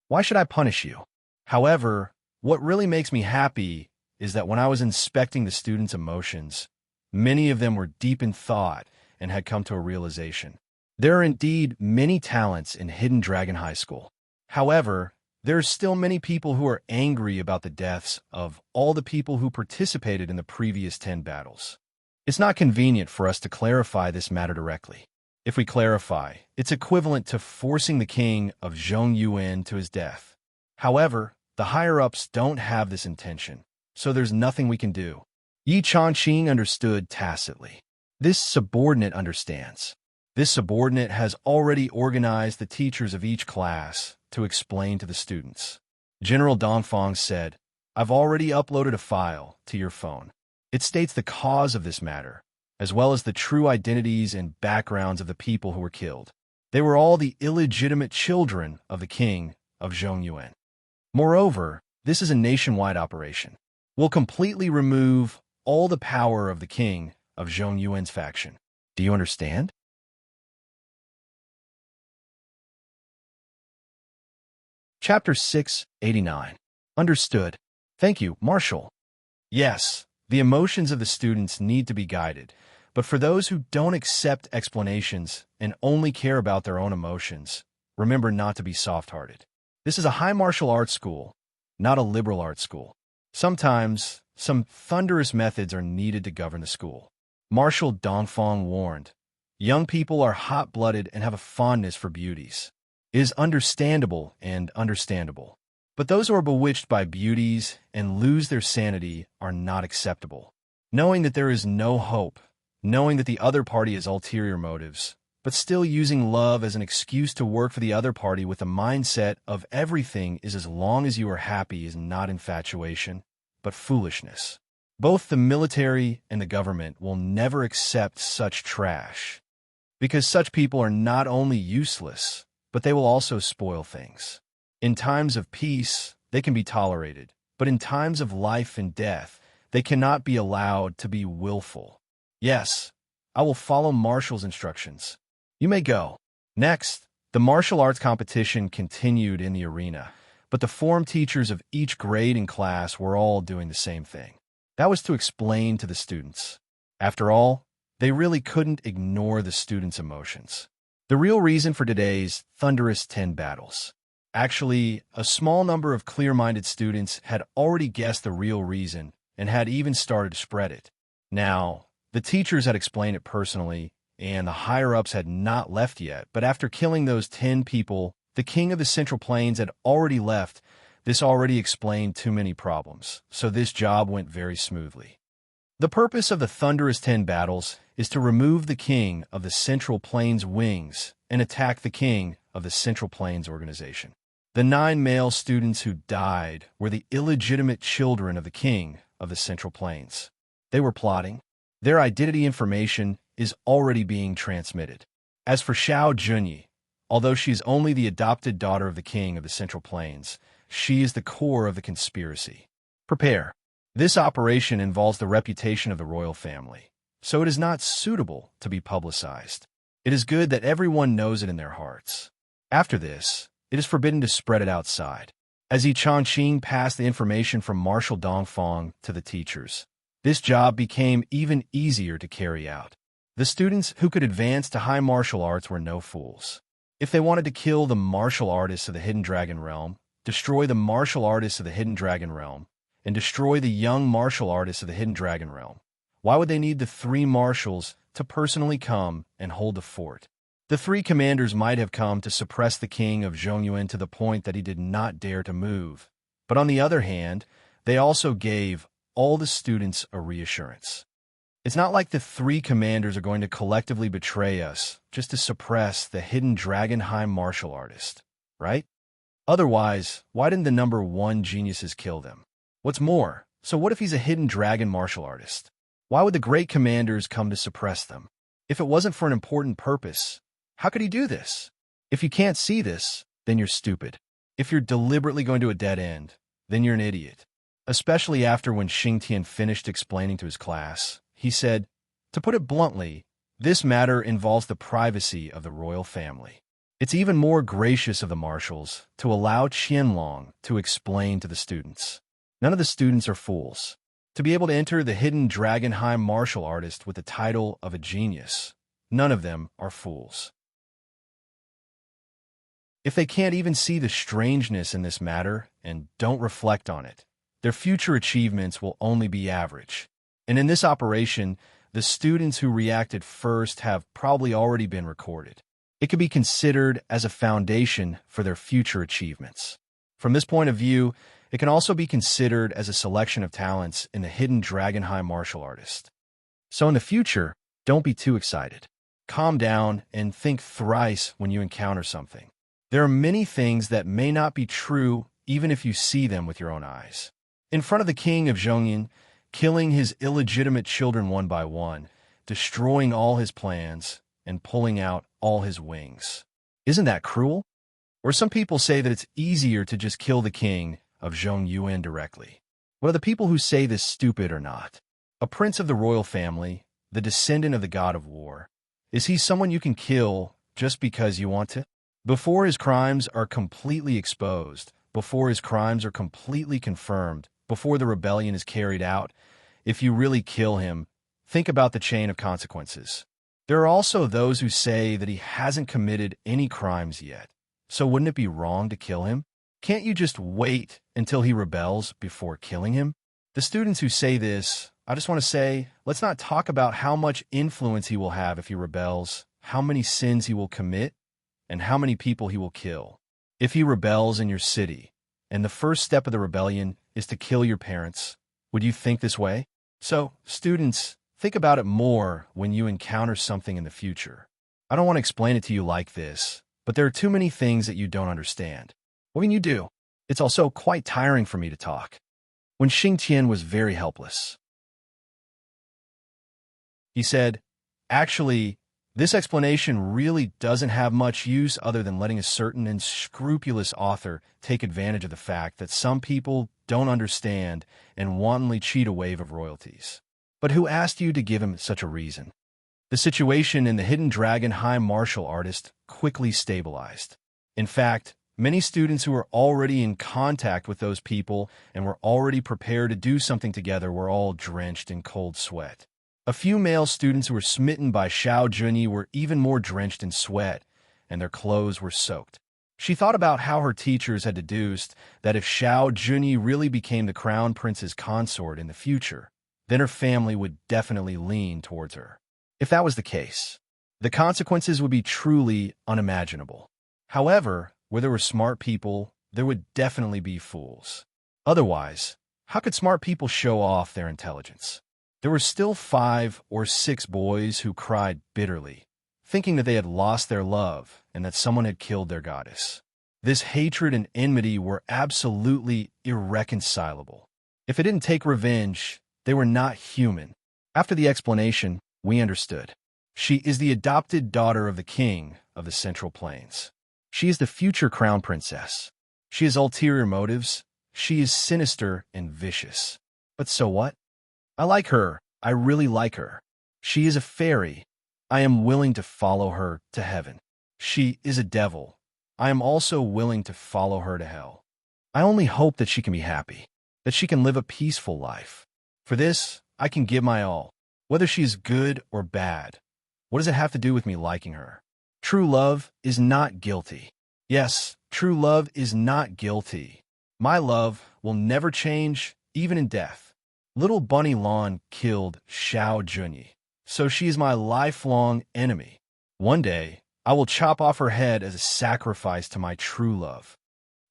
Why should I punish you? However, what really makes me happy is that when I was inspecting the students' emotions, many of them were deep in thought and had come to a realization. There are indeed many talents in Hidden Dragon High School. However, there are still many people who are angry about the deaths of all the people who participated in the previous 10 battles. It's not convenient for us to clarify this matter directly. If we clarify, it's equivalent to forcing the king of Zhongyuan to his death. However, the higher-ups don't have this intention, so there's nothing we can do. Yi Changqing understood tacitly. This subordinate understands. This subordinate has already organized the teachers of each class to explain to the students. General Dongfang said, I've already uploaded a file to your phone. It states the cause of this matter, as well as the true identities and backgrounds of the people who were killed. They were all the illegitimate children of the king of Zhongyuan. Moreover, this is a nationwide operation. We'll completely remove all the power of the king of Zhongyuan's faction. Do you understand? Chapter 689. Understood. Thank you, Marshal. Yes, the emotions of the students need to be guided, but for those who don't accept explanations and only care about their own emotions, remember not to be soft-hearted. This is a high martial arts school, not a liberal arts school. Sometimes, some thunderous methods are needed to govern the school. Marshal Dongfang warned, young people are hot-blooded and have a fondness for beauties. It is understandable and understandable. But those who are bewitched by beauties and lose their sanity are not acceptable. Knowing that there is no hope, knowing that the other party has ulterior motives, but still using love as an excuse to work for the other party with the mindset of everything is as long as you are happy is not infatuation, but foolishness. Both the military and the government will never accept such trash, because such people are not only useless, but they will also spoil things. In times of peace, they can be tolerated, but in times of life and death, they cannot be allowed to be willful. Yes, I will follow Marshal's instructions. You may go. Next, the martial arts competition continued in the arena, but the form teachers of each grade and class were all doing the same thing. That was to explain to the students. After all, they really couldn't ignore the students' emotions. The real reason for today's thunderous 10 battles. Actually, a small number of clear-minded students had already guessed the real reason and had even started to spread it. Now, the teachers had explained it personally, and the higher-ups had not left yet, but after killing those 10 people, the king of the Central Plains had already left. This already explained too many problems, so this job went very smoothly. The purpose of the thunderous 10 battles is to remove the king of the Central Plains wings and attack the king of the Central Plains organization. The 9 male students who died were the illegitimate children of the king of the Central Plains. They were plotting. Their identity information is already being transmitted. As for Xiao Junyi, although she is only the adopted daughter of the king of the Central Plains, she is the core of the conspiracy. Prepare. This operation involves the reputation of the royal family, so it is not suitable to be publicized. It is good that everyone knows it in their hearts. After this, it is forbidden to spread it outside. As Yi Changqing passed the information from Marshal Dongfang to the teachers, this job became even easier to carry out. The students who could advance to high martial arts were no fools. If they wanted to kill the martial artists of the Hidden Dragon Realm, destroy the martial artists of the Hidden Dragon Realm, and destroy the young martial artists of the Hidden Dragon Realm, why would they need the 3 marshals to personally come and hold the fort? The 3 commanders might have come to suppress the king of Zhongyuan to the point that he did not dare to move. But on the other hand, they also gave all the students a reassurance. It's not like the 3 commanders are going to collectively betray us just to suppress the hidden dragon high martial artist, right? Otherwise, why didn't the number 1 geniuses kill them? What's more, so what if he's a hidden dragon martial artist? Why would the great commanders come to suppress them? If it wasn't for an important purpose, how could he do this? If you can't see this, then you're stupid. If you're deliberately going to a dead end, then you're an idiot. Especially after when Xingtian finished explaining to his class, he said, to put it bluntly, this matter involves the privacy of the royal family. It's even more gracious of the marshals to allow Qianlong to explain to the students. None of the students are fools. To be able to enter the hidden dragon high martial artist with the title of a genius, none of them are fools. If they can't even see the strangeness in this matter and don't reflect on it, their future achievements will only be average. And in this operation, the students who reacted first have probably already been recorded. It could be considered as a foundation for their future achievements. From this point of view, It can also be considered as a selection of talents in the hidden dragon high martial artist. So in the future, don't be too excited. Calm down and think thrice when you encounter something. There are many things that may not be true even if you see them with your own eyes. In front of the king of Zhongyan, killing his illegitimate children one by one, destroying all his plans, and pulling out all his wings. Isn't that cruel? Or some people say that it's easier to just kill the king of Zhongyuan directly. Well, are the people who say this stupid or not? A prince of the royal family, the descendant of the god of war, is he someone you can kill just because you want to? Before his crimes are completely exposed, before his crimes are completely confirmed, before the rebellion is carried out, if you really kill him, think about the chain of consequences. There are also those who say that he hasn't committed any crimes yet. So wouldn't it be wrong to kill him? Can't you just wait until he rebels before killing him? The students who say this, I just want to say, let's not talk about how much influence he will have if he rebels, how many sins he will commit, and how many people he will kill. If he rebels in your city, and the first step of the rebellion is to kill your parents, would you think this way? So, students, think about it more when you encounter something in the future. I don't want to explain it to you like this, but there are too many things that you don't understand. What can you do? It's also quite tiring for me to talk. When Xingtian was very helpless, he said, actually, this explanation really doesn't have much use other than letting a certain unscrupulous author take advantage of the fact that some people don't understand and wantonly cheat a wave of royalties. But who asked you to give him such a reason? The situation in the Hidden Dragon High martial artist quickly stabilized. In fact, many students who were already in contact with those people and were already prepared to do something together were all drenched in cold sweat. A few male students who were smitten by Xiao Junyi were even more drenched in sweat, and their clothes were soaked. She thought about how her teachers had deduced that if Xiao Junyi really became the crown prince's consort in the future, then her family would definitely lean towards her. If that was the case, the consequences would be truly unimaginable. However, where there were smart people, there would definitely be fools. Otherwise, how could smart people show off their intelligence? There were still 5 or 6 boys who cried bitterly, thinking that they had lost their love and that someone had killed their goddess. This hatred and enmity were absolutely irreconcilable. If it didn't take revenge, they were not human. After the explanation, we understood. She is the adopted daughter of the king of the Central Plains. She is the future crown princess. She has ulterior motives. She is sinister and vicious. But so what? I like her. I really like her. She is a fairy. I am willing to follow her to heaven. She is a devil. I am also willing to follow her to hell. I only hope that she can be happy, that she can live a peaceful life. For this, I can give my all. Whether she is good or bad, what does it have to do with me liking her? True love is not guilty. Yes, true love is not guilty. My love will never change, even in death. Little Bunny Lan killed Xiao Junyi, so she is my lifelong enemy. One day, I will chop off her head as a sacrifice to my true love.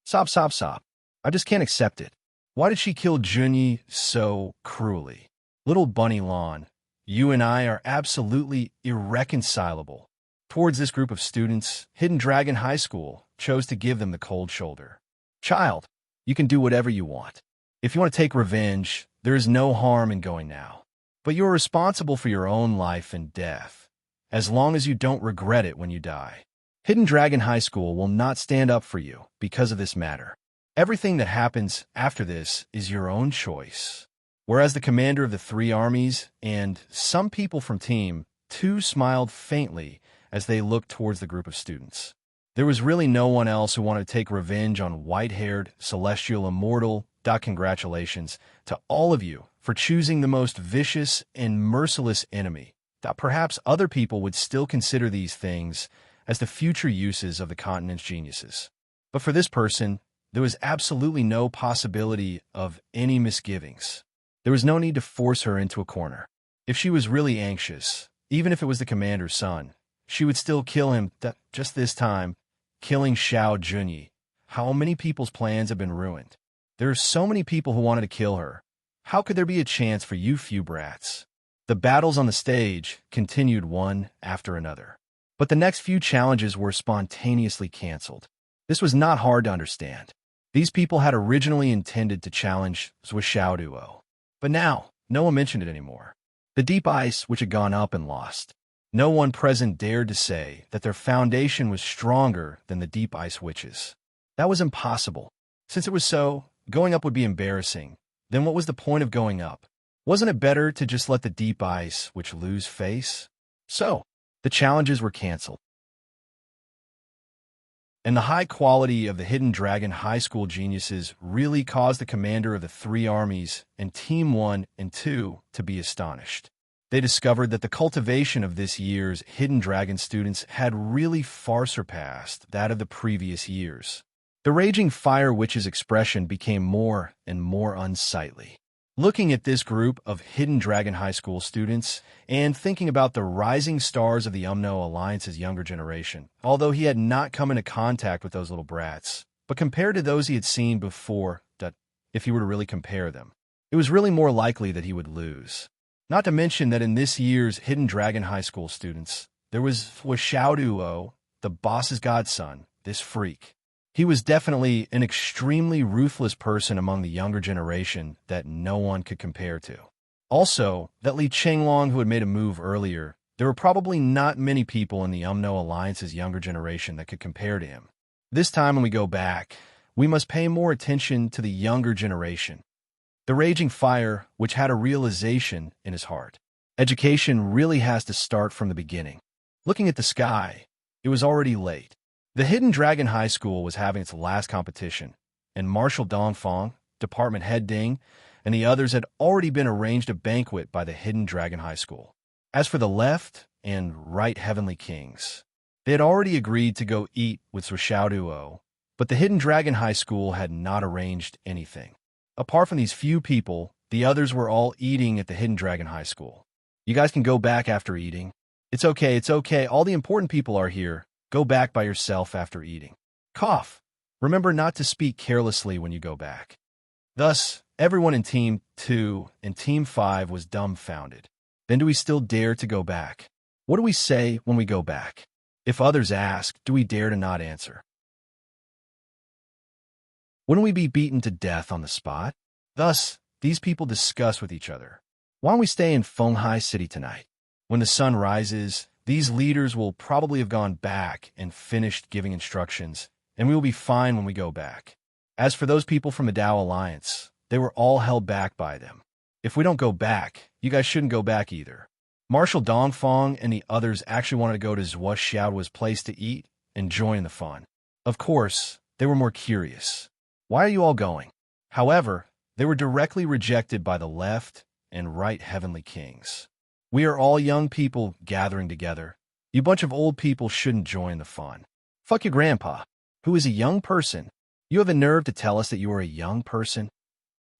Sop, sop, sop. I just can't accept it. Why did she kill Junyi so cruelly? Little Bunny Lan, you and I are absolutely irreconcilable. Towards this group of students, Hidden Dragon High School chose to give them the cold shoulder. Child, you can do whatever you want. If you want to take revenge, there is no harm in going now. But you are responsible for your own life and death, as long as you don't regret it when you die. Hidden Dragon High School will not stand up for you because of this matter. Everything that happens after this is your own choice. Whereas the commander of the 3 armies and some people from Team 2 smiled faintly as they looked towards the group of students. There was really no one else who wanted to take revenge on white-haired, celestial immortal. Congratulations to all of you for choosing the most vicious and merciless enemy. Perhaps other people would still consider these things as the future uses of the continent's geniuses. But for this person, there was absolutely no possibility of any misgivings. There was no need to force her into a corner. If she was really anxious, even if it was the commander's son, she would still kill him. Just this time, killing Xiao Junyi. How many people's plans have been ruined? There are so many people who wanted to kill her. How could there be a chance for you few brats? The battles on the stage continued one after another. But the next few challenges were spontaneously canceled. This was not hard to understand. These people had originally intended to challenge Duo, but now no one mentioned it anymore. The deep ice which had gone up and lost. No one present dared to say that their foundation was stronger than the deep ice witches. That was impossible. Since it was so, going up would be embarrassing. Then what was the point of going up? Wasn't it better to just let the deep ice witch lose face? So, the challenges were canceled. And the high quality of the Hidden Dragon High School geniuses really caused the commander of the three armies and Team 1 and 2 to be astonished. They discovered that the cultivation of this year's Hidden Dragon students had really far surpassed that of the previous years. The Raging Fire Witch's expression became more and more unsightly. Looking at this group of Hidden Dragon High School students and thinking about the rising stars of the Umno Alliance's younger generation, although he had not come into contact with those little brats, but compared to those he had seen before, if he were to really compare them, it was really more likely that he would lose. Not to mention that in this year's Hidden Dragon High School students, there was Duo, the boss's godson, this freak. He was definitely an extremely ruthless person among the younger generation that no one could compare to. Also, that Li Chenglong who had made a move earlier, there were probably not many people in the Umno Alliance's younger generation that could compare to him. This time when we go back, we must pay more attention to the younger generation. The Raging Fire, which had a realization in his heart. Education really has to start from the beginning. Looking at the sky, it was already late. The Hidden Dragon High School was having its last competition, and Marshal Dongfang, Department Head Ding, and the others had already been arranged a banquet by the Hidden Dragon High School. As for the left and right Heavenly Kings, they had already agreed to go eat with Duo, but the Hidden Dragon High School had not arranged anything. Apart from these few people, the others were all eating at the Hidden Dragon High School. You guys can go back after eating. It's okay, all the important people are here. Go back by yourself after eating. Cough. Remember not to speak carelessly when you go back. Thus, everyone in Team 2 and Team 5 was dumbfounded. Then do we still dare to go back? What do we say when we go back? If others ask, do we dare to not answer? Wouldn't we be beaten to death on the spot? Thus, these people discuss with each other. Why don't we stay in Fenghai City tonight? When the sun rises, these leaders will probably have gone back and finished giving instructions, and we will be fine when we go back. As for those people from the Dao Alliance, they were all held back by them. If we don't go back, you guys shouldn't go back either. Marshal Dongfang and the others actually wanted to go to Zhuo Xiaoduo's place to eat and join the fun. Of course, they were more curious. Why are you all going? However, they were directly rejected by the left and right Heavenly Kings. We are all young people gathering together. You bunch of old people shouldn't join the fun. Fuck your grandpa, who is a young person. You have a nerve to tell us that you are a young person?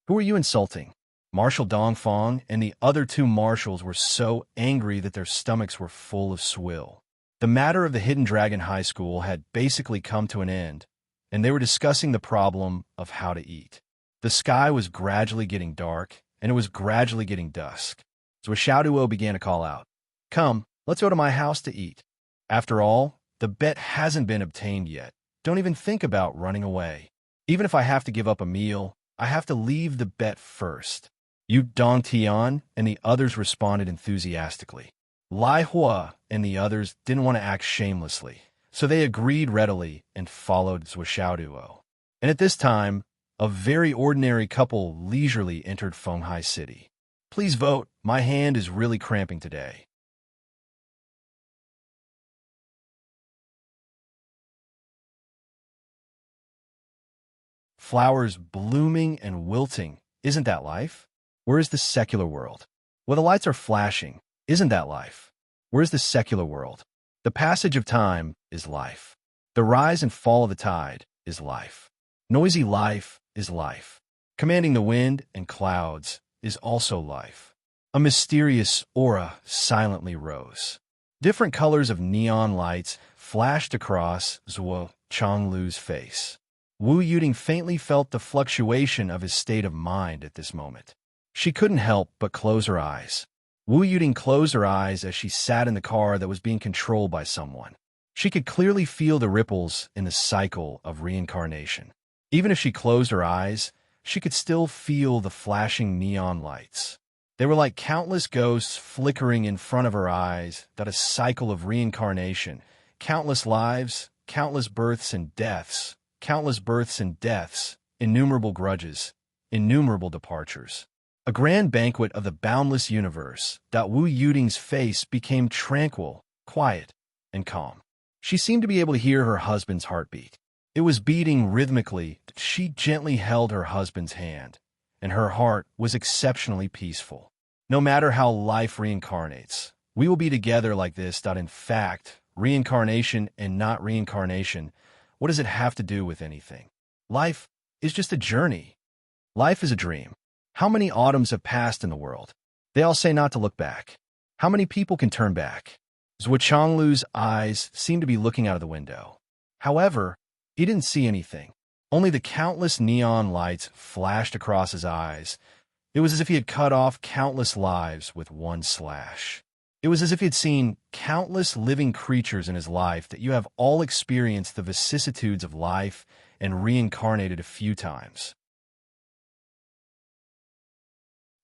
Who are you insulting? Marshal Dongfang and the other two marshals were so angry that their stomachs were full of swill. The matter of the Hidden Dragon High School had basically come to an end, and they were discussing the problem of how to eat. The sky was gradually getting dark, and it was gradually getting dusk. So Xiaoduo began to call out, "Come, let's go to my house to eat. After all, the bet hasn't been obtained yet. Don't even think about running away. Even if I have to give up a meal, I have to leave the bet first." Yu Dongtian and the others responded enthusiastically. Lai Hua and the others didn't want to act shamelessly, so they agreed readily and followed Xiaoduo. And at this time, a very ordinary couple leisurely entered Fenghai City. Please vote. My hand is really cramping today. Flowers blooming and wilting. Isn't that life? Where is the secular world? Well, the lights are flashing. Isn't that life? Where is the secular world? The passage of time is life. The rise and fall of the tide is life. Noisy life is life. Commanding the wind and clouds is also life. A mysterious aura silently rose. Different colors of neon lights flashed across Zhuo Chonglu's face. Wu Yuting faintly felt the fluctuation of his state of mind at this moment. She couldn't help but close her eyes. Wu Yuting closed her eyes as she sat in the car that was being controlled by someone. She could clearly feel the ripples in the cycle of reincarnation. Even if she closed her eyes, she could still feel the flashing neon lights. They were like countless ghosts flickering in front of her eyes, that a cycle of reincarnation, countless lives, countless births and deaths, innumerable grudges, innumerable departures. A grand banquet of the boundless universe. Wu Yuting's face became tranquil, quiet, and calm. She seemed to be able to hear her husband's heartbeat. It was beating rhythmically. She gently held her husband's hand, and her heart was exceptionally peaceful. No matter how life reincarnates, we will be together like this. In fact, reincarnation and not reincarnation, what does it have to do with anything? Life is just a journey. Life is a dream. How many autumns have passed in the world? They all say not to look back. How many people can turn back? Zhuo Changlu's eyes seemed to be looking out of the window. However, he didn't see anything. Only the countless neon lights flashed across his eyes. It was as if he had cut off countless lives with one slash. It was as if he had seen countless living creatures in his life that you have all experienced the vicissitudes of life and reincarnated a few times.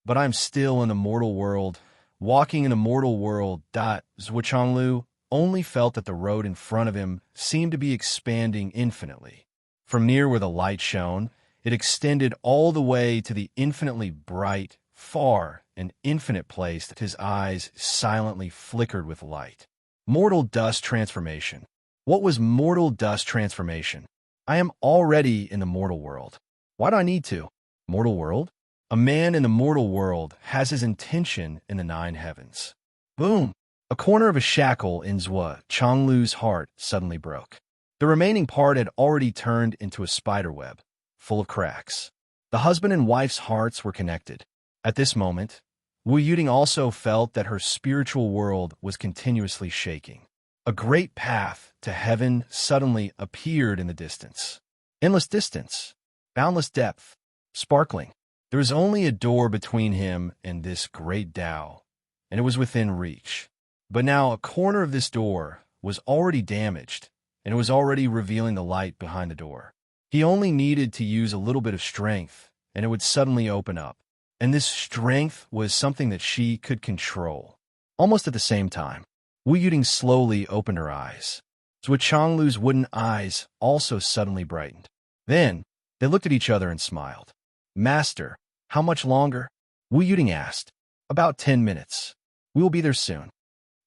But I'm still in the mortal world, walking in the mortal world. Zhuo Changlu only felt that the road in front of him seemed to be expanding infinitely. From near where the light shone, it extended all the way to the infinitely bright, far, and infinite place that his eyes silently flickered with light. Mortal dust transformation. What was mortal dust transformation? I am already in the mortal world. Why do I need to? Mortal world? A man in the mortal world has his intention in the 9 heavens. Boom! A corner of a shackle in Zhuo Changlu's heart suddenly broke. The remaining part had already turned into a spiderweb, full of cracks. The husband and wife's hearts were connected. At this moment, Wu Yuting also felt that her spiritual world was continuously shaking. A great path to heaven suddenly appeared in the distance. Endless distance, boundless depth, sparkling. There was only a door between him and this great Tao, and it was within reach. But now a corner of this door was already damaged, and it was already revealing the light behind the door. He only needed to use a little bit of strength, and it would suddenly open up. And this strength was something that she could control. Almost at the same time, Wu Yuting slowly opened her eyes. Zhuo Changlu's wooden eyes also suddenly brightened. Then, they looked at each other and smiled. "Master, how much longer?" Wu Yuting asked. "About 10 minutes. We will be there soon."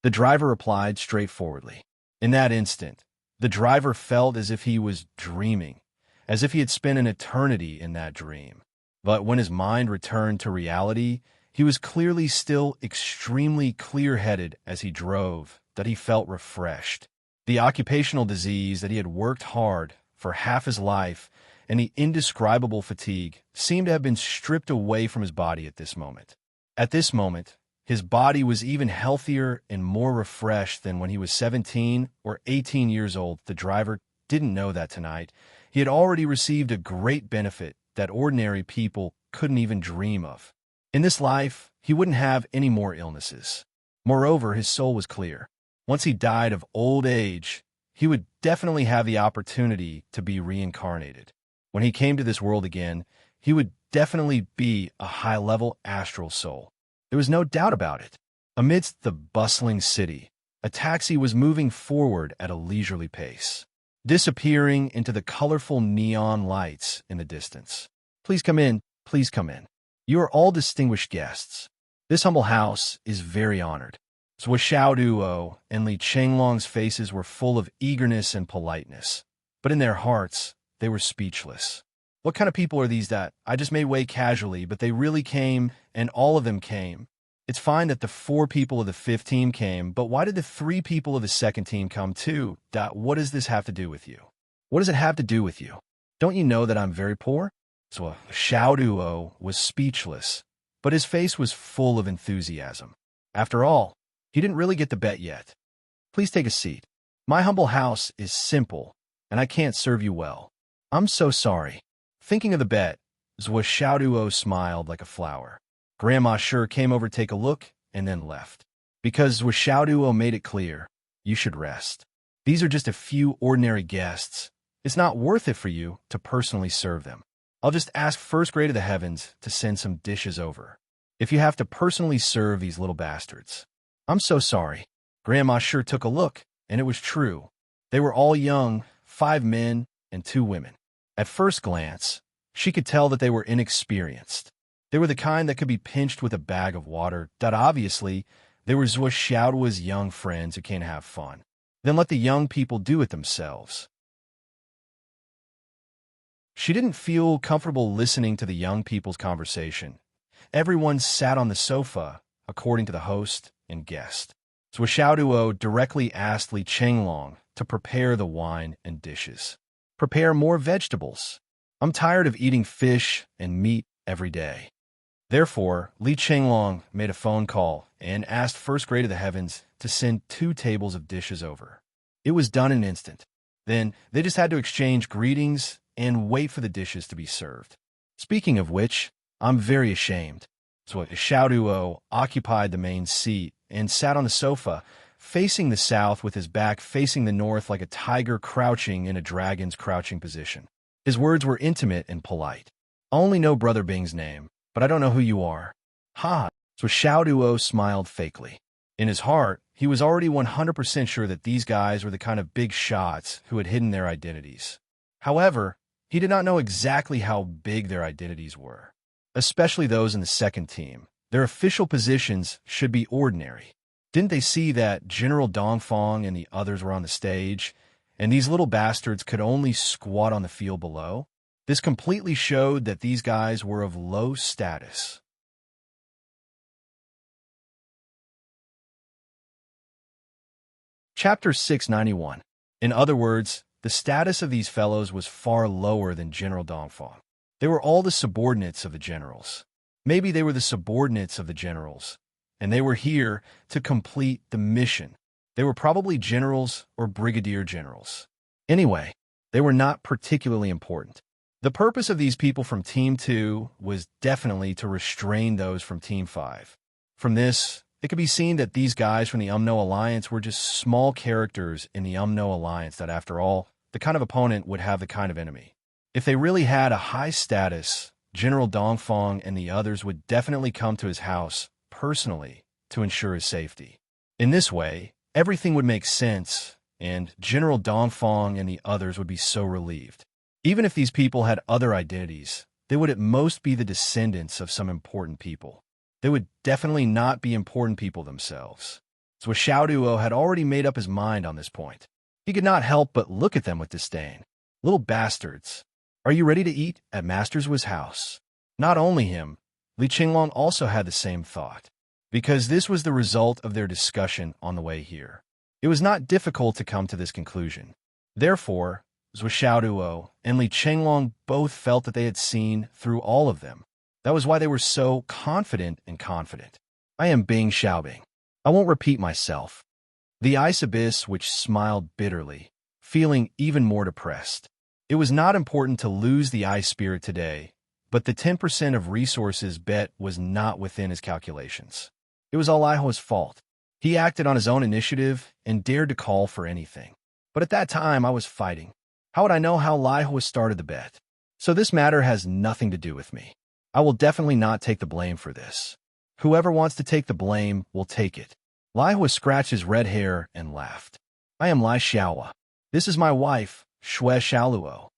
The driver replied straightforwardly. In that instant, the driver felt as if he was dreaming, as if he had spent an eternity in that dream. But when his mind returned to reality, he was clearly still extremely clear-headed as he drove, that he felt refreshed. The occupational disease that he had worked hard for half his life and the indescribable fatigue seemed to have been stripped away from his body at this moment. At this moment, his body was even healthier and more refreshed than when he was 17 or 18 years old. The driver didn't know that tonight. He had already received a great benefit that ordinary people couldn't even dream of. In this life, he wouldn't have any more illnesses. Moreover, his soul was clear. Once he died of old age, he would definitely have the opportunity to be reincarnated. When he came to this world again, he would definitely be a high-level astral soul. There was no doubt about it. Amidst the bustling city, a taxi was moving forward at a leisurely pace, disappearing into the colorful neon lights in the distance. "Please come in, please come in. You are all distinguished guests. This humble house is very honored." Zhuo Xiaoduo and Li Chenglong's faces were full of eagerness and politeness, but in their hearts, they were speechless. What kind of people are these that I just made way casually, but they really came, and all of them came? It's fine that the 4 people of the 5th team came, but why did the 3 people of the 2nd team come too? What does this have to do with you? What does it have to do with you? Don't you know that I'm very poor? So Xiaoduo was speechless, but his face was full of enthusiasm. After all, he didn't really get the bet yet. "Please take a seat. My humble house is simple, and I can't serve you well. I'm so sorry. Thinking of the bet, Zwa Xiaoduo smiled like a flower. Grandma sure came over to take a look and then left. Because Zwa Xiaoduo made it clear, you should rest. These are just a few ordinary guests. It's not worth it for you to personally serve them. I'll just ask first grade of the heavens to send some dishes over. If you have to personally serve these little bastards. I'm so sorry. Grandma sure took a look, and it was true. They were all young, 5 men and 2 women. At first glance, she could tell that they were inexperienced. They were the kind that could be pinched with a bag of water. Obviously, they were Zwa Xiaoduo's young friends who can't have fun. Then let the young people do it themselves. She didn't feel comfortable listening to the young people's conversation. Everyone sat on the sofa, according to the host and guest. Zwa Xiaoduo directly asked Li Chenglong to prepare the wine and dishes. Prepare more vegetables. I'm tired of eating fish and meat every day. Therefore, Li Chenglong made a phone call and asked first grade of the heavens to send 2 tables of dishes over. It was done in an instant. Then they just had to exchange greetings and wait for the dishes to be served. Speaking of which, I'm very ashamed. So Xiaoduo occupied the main seat and sat on the sofa, facing the south with his back facing the north like a tiger crouching in a dragon's crouching position. His words were intimate and polite. I only know Brother Bing's name, but I don't know who you are. Ha! So Xiaoduo smiled fakely. In his heart, he was already 100% sure that these guys were the kind of big shots who had hidden their identities. However, he did not know exactly how big their identities were, especially those in the second team. Their official positions should be ordinary. Didn't they see that General Dongfang and the others were on the stage, and these little bastards could only squat on the field below? This completely showed that these guys were of low status. Chapter 691. In other words, the status of these fellows was far lower than General Dongfang. They were all the subordinates of the generals. Maybe they were the subordinates of the generals, and they were here to complete the mission. They were probably generals or brigadier generals. Anyway, they were not particularly important. The purpose of these people from Team 2 was definitely to restrain those from Team 5. From this, it could be seen that these guys from the UMNO Alliance were just small characters in the UMNO Alliance that, after all, the kind of opponent would have the kind of enemy. If they really had a high status, General Dongfang and the others would definitely come to his house personally to ensure his safety. In this way, everything would make sense, and General Dongfang and the others would be so relieved. Even if these people had other identities, they would at most be the descendants of some important people. They would definitely not be important people themselves. So Xiaoduo had already made up his mind on this point. He could not help but look at them with disdain. Little bastards. Are you ready to eat at Master Zwa's house? Not only him, Li Chenglong also had the same thought, because this was the result of their discussion on the way here. It was not difficult to come to this conclusion. Therefore, Zwa Xiaoduo and Li Chenglong both felt that they had seen through all of them. That was why they were so confident and confident. I am Bing Xiaobing. I won't repeat myself. The ice abyss which smiled bitterly, feeling even more depressed. It was not important to lose the ice spirit today, but the 10% of resources bet was not within his calculations. It was all Laihua's fault. He acted on his own initiative and dared to call for anything. But at that time, I was fighting. How would I know how Laihua started the bet? So this matter has nothing to do with me. I will definitely not take the blame for this. Whoever wants to take the blame will take it. Laihua scratched his red hair and laughed. I am Lai Xiaohua. This is my wife, Xue Xiaoluo.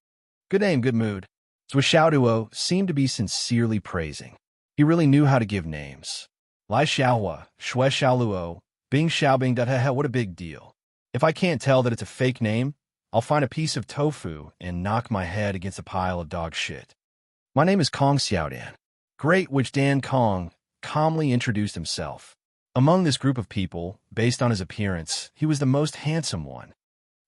Good name, good mood. Zwa Xiaoduo seemed to be sincerely praising. He really knew how to give names. Lai Xiaohua, Xue Xiaoluo, Bing Xiaobing. What a big deal. If I can't tell that it's a fake name, I'll find a piece of tofu and knock my head against a pile of dog shit. My name is Kong Xiaodian. Great, which Dan Kong calmly introduced himself. Among this group of people, based on his appearance, he was the most handsome one.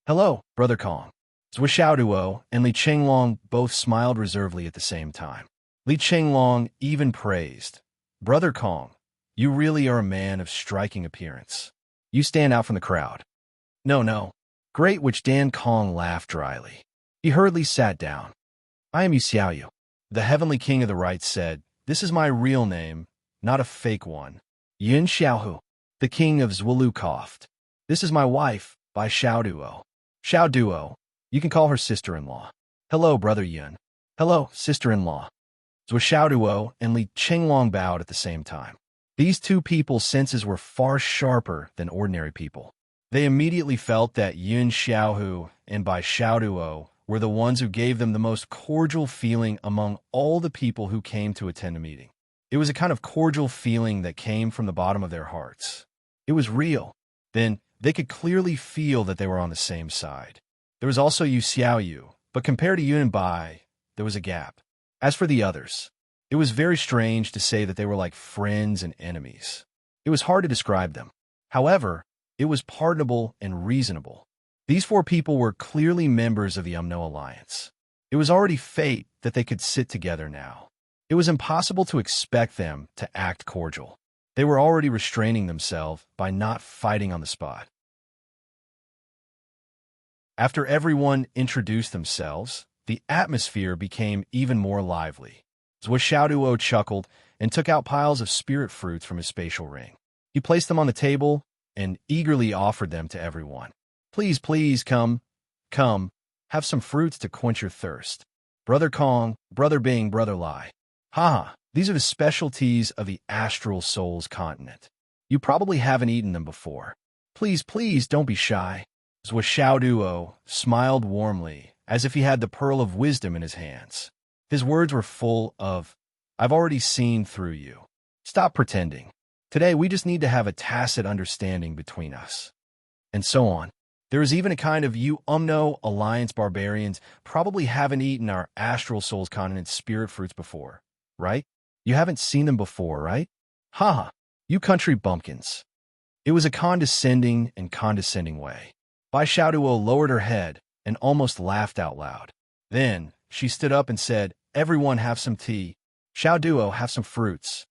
Hello, Brother Kong. Zwa Xiaoduo and Li Chenglong both smiled reservedly at the same time. Li Chenglong even praised, Brother Kong, you really are a man of striking appearance. You stand out from the crowd. No. Great, which Dan Kong laughed dryly. He hurriedly sat down. I am Yu Xiaoyu. The heavenly king of the right said, this is my real name, not a fake one. Yin Xiaohu, the king of Zhuolu coughed. This is my wife, Bai Xiaoduo. Xiaoduo, you can call her sister-in-law. Hello, brother Yun. Hello, sister-in-law. Zhou Xiaoduo and Li Qinglong bowed at the same time. These two people's senses were far sharper than ordinary people. They immediately felt that Yun Xiaohu and Bai Xiaoduo were the ones who gave them the most cordial feeling among all the people who came to attend a meeting. It was a kind of cordial feeling that came from the bottom of their hearts. It was real. Then they could clearly feel that they were on the same side. There was also Yu Xiaoyu, but compared to Yun and Bai, there was a gap. As for the others, it was very strange to say that they were like friends and enemies. It was hard to describe them. However, it was pardonable and reasonable. These four people were clearly members of the Umno Alliance. It was already fate that they could sit together now. It was impossible to expect them to act cordial. They were already restraining themselves by not fighting on the spot. After everyone introduced themselves, the atmosphere became even more lively. Zhou Xiaoduo chuckled and took out piles of spirit fruits from his spatial ring. He placed them on the table and eagerly offered them to everyone. Please, please, come, have some fruits to quench your thirst. Brother Kong, Brother Bing, Brother Lai. Haha, these are the specialties of the Astral Souls continent. You probably haven't eaten them before. Please, please, don't be shy. Zhou Xiaoduo smiled warmly, as if he had the pearl of wisdom in his hands. His words were full of, I've already seen through you. Stop pretending. Today we just need to have a tacit understanding between us. And so on. There is even a kind of you Umno Alliance barbarians probably haven't eaten our Astral Souls continent spirit fruits before, right? You haven't seen them before, right? Haha, you country bumpkins. It was a condescending way. Bai Xiaoduo lowered her head and almost laughed out loud. Then she stood up and said, everyone have some tea. Xiaoduo, have some fruits.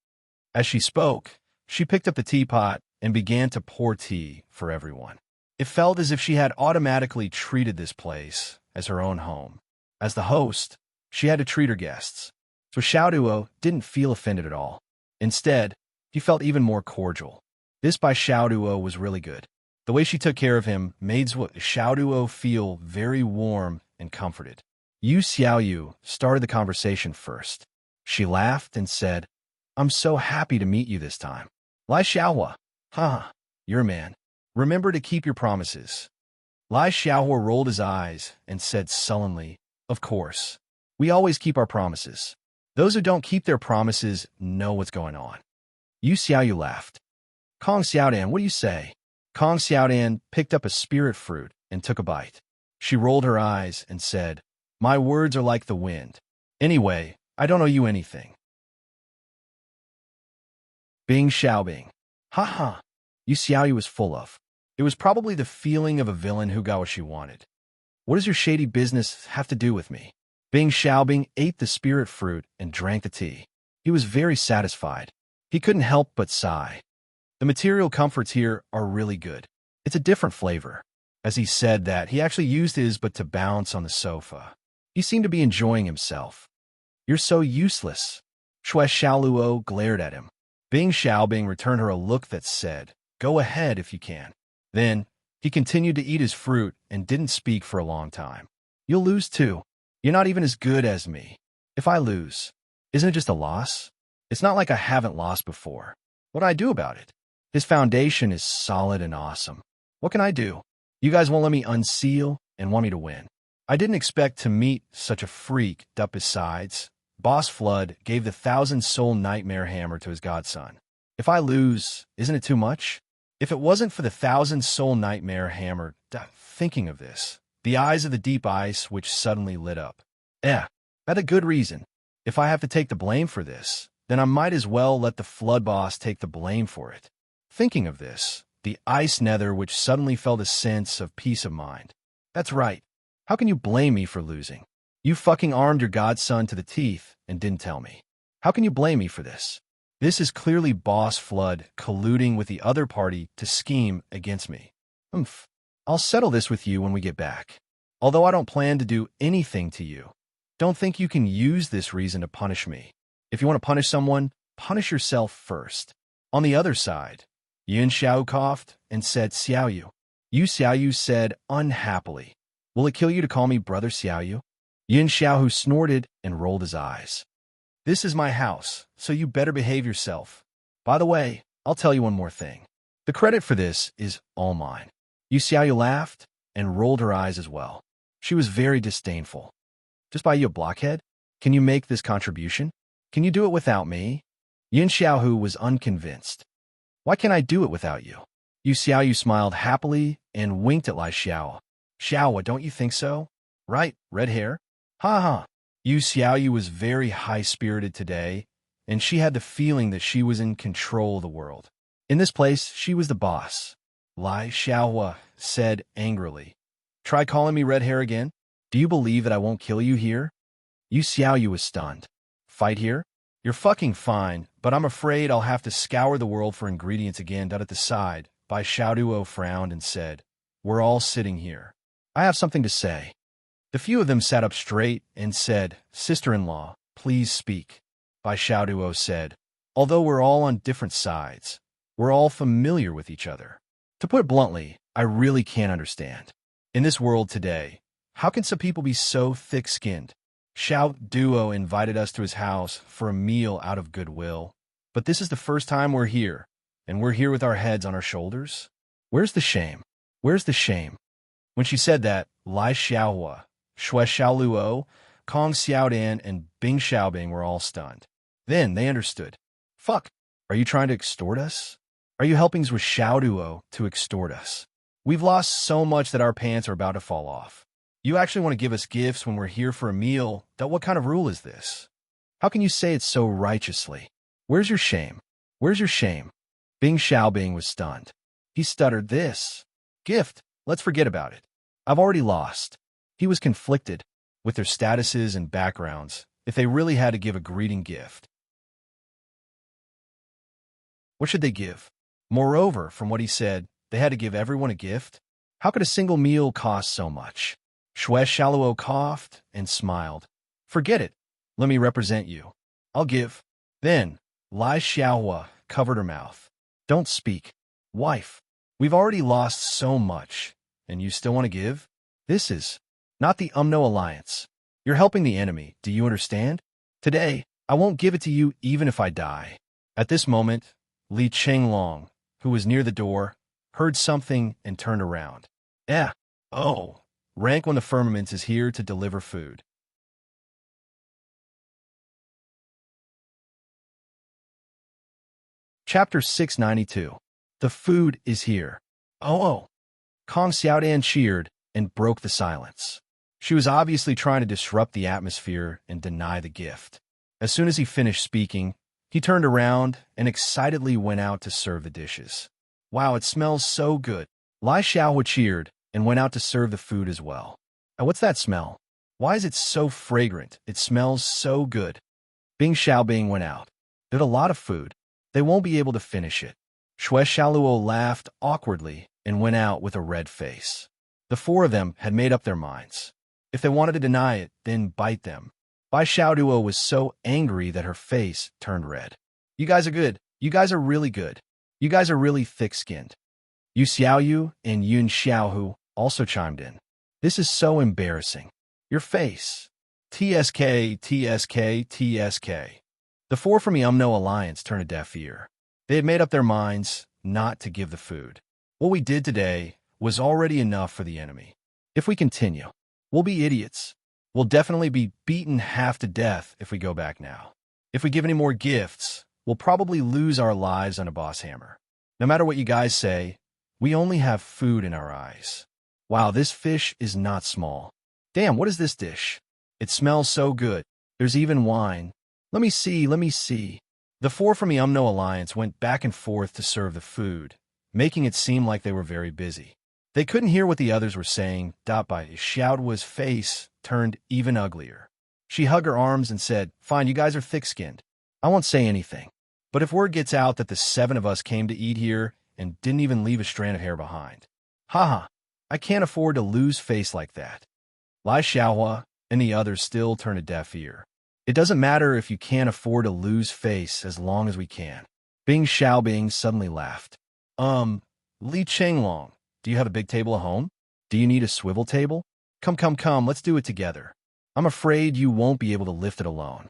As she spoke, she picked up the teapot and began to pour tea for everyone. It felt as if she had automatically treated this place as her own home. As the host, she had to treat her guests. So Xiaoduo didn't feel offended at all. Instead, he felt even more cordial. This by Xiaoduo was really good. The way she took care of him made Xiaoduo feel very warm and comforted. Yu Xiaoyu started the conversation first. She laughed and said, I'm so happy to meet you this time. Lai Xiaohua, haha, you're a man. Remember to keep your promises. Lai Xiaohua rolled his eyes and said sullenly, of course. We always keep our promises. Those who don't keep their promises know what's going on. Yu Xiaoyu laughed. Kong Xiaodan, what do you say? Kong Xiaodan picked up a spirit fruit and took a bite. She rolled her eyes and said, my words are like the wind. Anyway, I don't owe you anything. Bing Xiaobing. Ha. Yu Xiaoyu was full of. It was probably the feeling of a villain who got what she wanted. What does your shady business have to do with me? Bing Xiaobing ate the spirit fruit and drank the tea. He was very satisfied. He couldn't help but sigh. The material comforts here are really good. It's a different flavor. As he said that, he actually used his but to bounce on the sofa. He seemed to be enjoying himself. You're so useless. Shui Xiaoluo glared at him. Bing Xiaobing returned her a look that said, go ahead if you can. Then, he continued to eat his fruit and didn't speak for a long time. You'll lose too. You're not even as good as me. If I lose, isn't it just a loss? It's not like I haven't lost before. What do I do about it? His foundation is solid and awesome. What can I do? You guys won't let me unseal and want me to win. I didn't expect to meet such a freak. Besides, Boss Flood gave the 1,000-soul nightmare hammer to his godson. If I lose, isn't it too much? If it wasn't for the 1,000-soul nightmare hammer, thinking of this, the eyes of the deep ice which suddenly lit up. That's a good reason. If I have to take the blame for this, then I might as well let the Flood Boss take the blame for it. Thinking of this, the ice nether which suddenly felt a sense of peace of mind. That's right. How can you blame me for losing? You fucking armed your godson to the teeth and didn't tell me. How can you blame me for this? This is clearly Boss Flood colluding with the other party to scheme against me. I'll settle this with you when we get back. Although I don't plan to do anything to you. Don't think you can use this reason to punish me. If you want to punish someone, punish yourself first. On the other side, Yun Xiao coughed and said, Xiaoyu. Yu Xiaoyu said unhappily, will it kill you to call me Brother Xiaoyu? Yun Xiaohu snorted and rolled his eyes. This is my house, so you better behave yourself. By the way, I'll tell you one more thing. The credit for this is all mine. Yu Xiaoyu laughed and rolled her eyes as well. She was very disdainful. Just buy you a blockhead? Can you make this contribution? Can you do it without me? Yun Xiaohu was unconvinced. Why can't I do it without you? Yu Xiaoyu smiled happily and winked at Lai Xiao. Xiaowa, don't you think so? Right, red hair? Ha ha. Yu Xiaoyu was very high-spirited today, and she had the feeling that she was in control of the world. In this place, she was the boss. Lai Xiaowa said angrily, try calling me red hair again? Do you believe that I won't kill you here? Yu Xiaoyu was stunned. Fight here? You're fucking fine, but I'm afraid I'll have to scour the world for ingredients again. At the side, Bai Xiaoduo frowned and said, we're all sitting here. I have something to say. The few of them sat up straight and said, sister-in-law, please speak. Bai Xiaoduo said, although we're all on different sides, we're all familiar with each other. To put it bluntly, I really can't understand. In this world today, how can some people be so thick-skinned? Xiao Duo invited us to his house for a meal out of goodwill. But this is the first time we're here, and we're here with our heads on our shoulders? Where's the shame? Where's the shame? When she said that, Lai Xiaohua, Shui Xiaoluo, Kong Xiaodan, and Bing Xiaobing were all stunned. Then they understood. Fuck, are you trying to extort us? Are you helping with Xiaoduo to extort us? We've lost so much that our pants are about to fall off. You actually want to give us gifts when we're here for a meal? What kind of rule is this? How can you say it so righteously? Where's your shame? Where's your shame? Bing Xiaobing was stunned. He stuttered, this gift, let's forget about it. I've already lost. He was conflicted with their statuses and backgrounds if they really had to give a greeting gift. What should they give? Moreover, from what he said, they had to give everyone a gift? How could a single meal cost so much? Shui Xiaoluo coughed and smiled. Forget it. Let me represent you. I'll give. Then, Lai Xiaohua covered her mouth. Don't speak. Wife, we've already lost so much, and you still want to give? This is not the UMNO alliance. You're helping the enemy, do you understand? Today, I won't give it to you even if I die. At this moment, Li Chenglong, who was near the door, heard something and turned around. Oh. Rank when the firmament is here to deliver food. Chapter 692. The food is here. Oh. Kong Xiaodan cheered and broke the silence. She was obviously trying to disrupt the atmosphere and deny the gift. As soon as he finished speaking, he turned around and excitedly went out to serve the dishes. Wow, it smells so good. Lai Xiaohua cheered and went out to serve the food as well. What's that smell? Why is it so fragrant? It smells so good. Bing Xiaobing went out. There's a lot of food. They won't be able to finish it. Shui Xiaoluo laughed awkwardly and went out with a red face. The four of them had made up their minds. If they wanted to deny it, then bite them. Bai Xiaoduo was so angry that her face turned red. You guys are good. You guys are really good. You guys are really thick-skinned. Yu Xiaoyu and Yun Xiaohu also chimed in. This is so embarrassing. Your face. TSK, TSK, TSK. The four from the UMNO alliance turned a deaf ear. They had made up their minds not to give the food. What we did today was already enough for the enemy. If we continue, we'll be idiots. We'll definitely be beaten half to death if we go back now. If we give any more gifts, we'll probably lose our lives on a boss hammer. No matter what you guys say, we only have food in our eyes. Wow, this fish is not small. Damn, what is this dish? It smells so good. There's even wine. Let me see, let me see. The four from the UMNO alliance went back and forth to serve the food, making it seem like they were very busy. They couldn't hear what the others were saying. Bai Xiaoduo's face turned even uglier. She hugged her arms and said, Fine, you guys are thick-skinned. I won't say anything. But if word gets out that the seven of us came to eat here and didn't even leave a strand of hair behind. Haha, I can't afford to lose face like that. Lai Xiaohua, and the others still turn a deaf ear. It doesn't matter if you can't afford to lose face as long as we can. Bing Xiaobing suddenly laughed. Li Chenglong, do you have a big table at home? Do you need a swivel table? Come, let's do it together. I'm afraid you won't be able to lift it alone.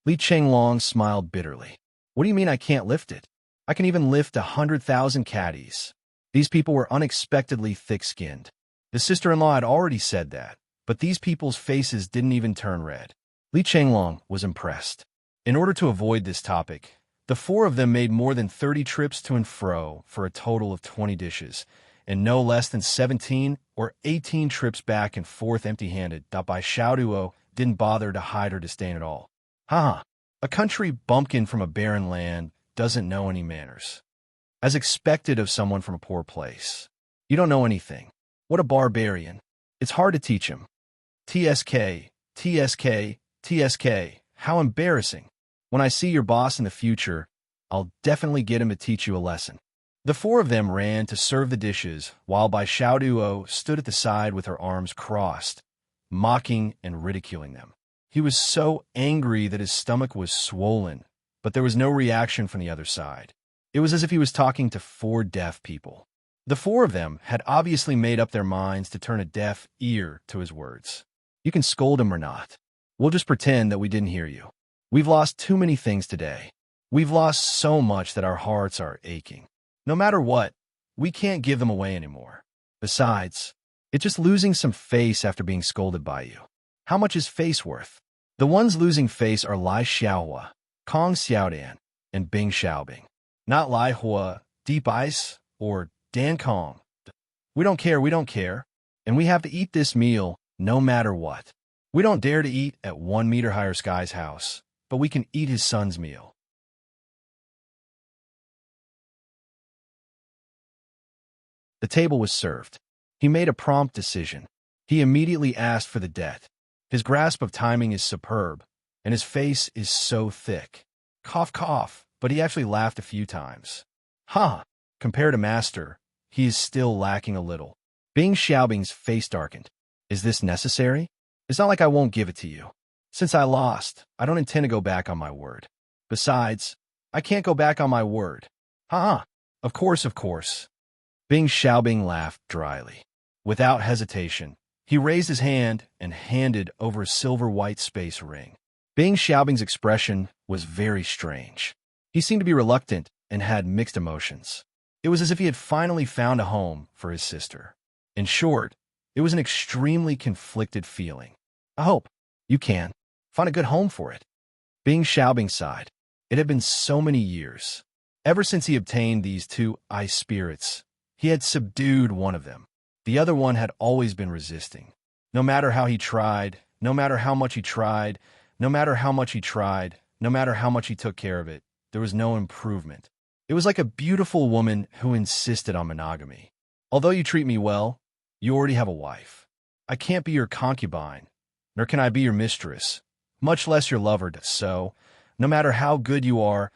Li Chenglong smiled bitterly. What do you mean I can't lift it? I can even lift 100,000 caddies. These people were unexpectedly thick-skinned. The sister-in-law had already said that, but these people's faces didn't even turn red. Li Chenglong was impressed. In order to avoid this topic, the four of them made more than 30 trips to and fro for a total of 20 dishes, and no less than 17 or 18 trips back and forth empty-handed. By Xiaoduo didn't bother to hide her disdain at all. Haha, a country bumpkin from a barren land doesn't know any manners. As expected of someone from a poor place. You don't know anything. What a barbarian. It's hard to teach him. TSK, TSK, TSK, how embarrassing. When I see your boss in the future, I'll definitely get him to teach you a lesson. The four of them ran to serve the dishes, while Bai Xiaoduo stood at the side with her arms crossed, mocking and ridiculing them. He was so angry that his stomach was swollen, but there was no reaction from the other side. It was as if he was talking to four deaf people. The four of them had obviously made up their minds to turn a deaf ear to his words. You can scold him or not. We'll just pretend that we didn't hear you. We've lost too many things today. We've lost so much that our hearts are aching. No matter what, we can't give them away anymore. Besides, it's just losing some face after being scolded by you. How much is face worth? The ones losing face are Lai Xiaohua, Kong Xiaodan, and Bing Xiaobing. Not Lai Hua, Deep Ice, or Dan Kong. We don't care, and we have to eat this meal no matter what. We don't dare to eat at 1 meter higher Sky's house, but we can eat his son's meal. The table was served. He made a prompt decision. He immediately asked for the debt. His grasp of timing is superb, and his face is so thick. Cough, but he actually laughed a few times. Compared to Master, he is still lacking a little. Bing Xiaobing's face darkened. Is this necessary? It's not like I won't give it to you. Since I lost, I don't intend to go back on my word. Besides, I can't go back on my word. Of course. Bing Xiaobing laughed dryly. Without hesitation, he raised his hand and handed over a silver-white space ring. Bing Xiaobing's expression was very strange. He seemed to be reluctant and had mixed emotions. It was as if he had finally found a home for his sister. In short, it was an extremely conflicted feeling. I hope you can find a good home for it. Bing Xiaobing sighed. It had been so many years. Ever since he obtained these two ice spirits, he had subdued one of them. The other one had always been resisting. No matter how he tried, no matter how much he tried, no matter how much he tried, no matter how much he took care of it, there was no improvement. It was like a beautiful woman who insisted on monogamy. Although you treat me well, you already have a wife. I can't be your concubine, nor can I be your mistress, much less your lover, so, no matter how good you are,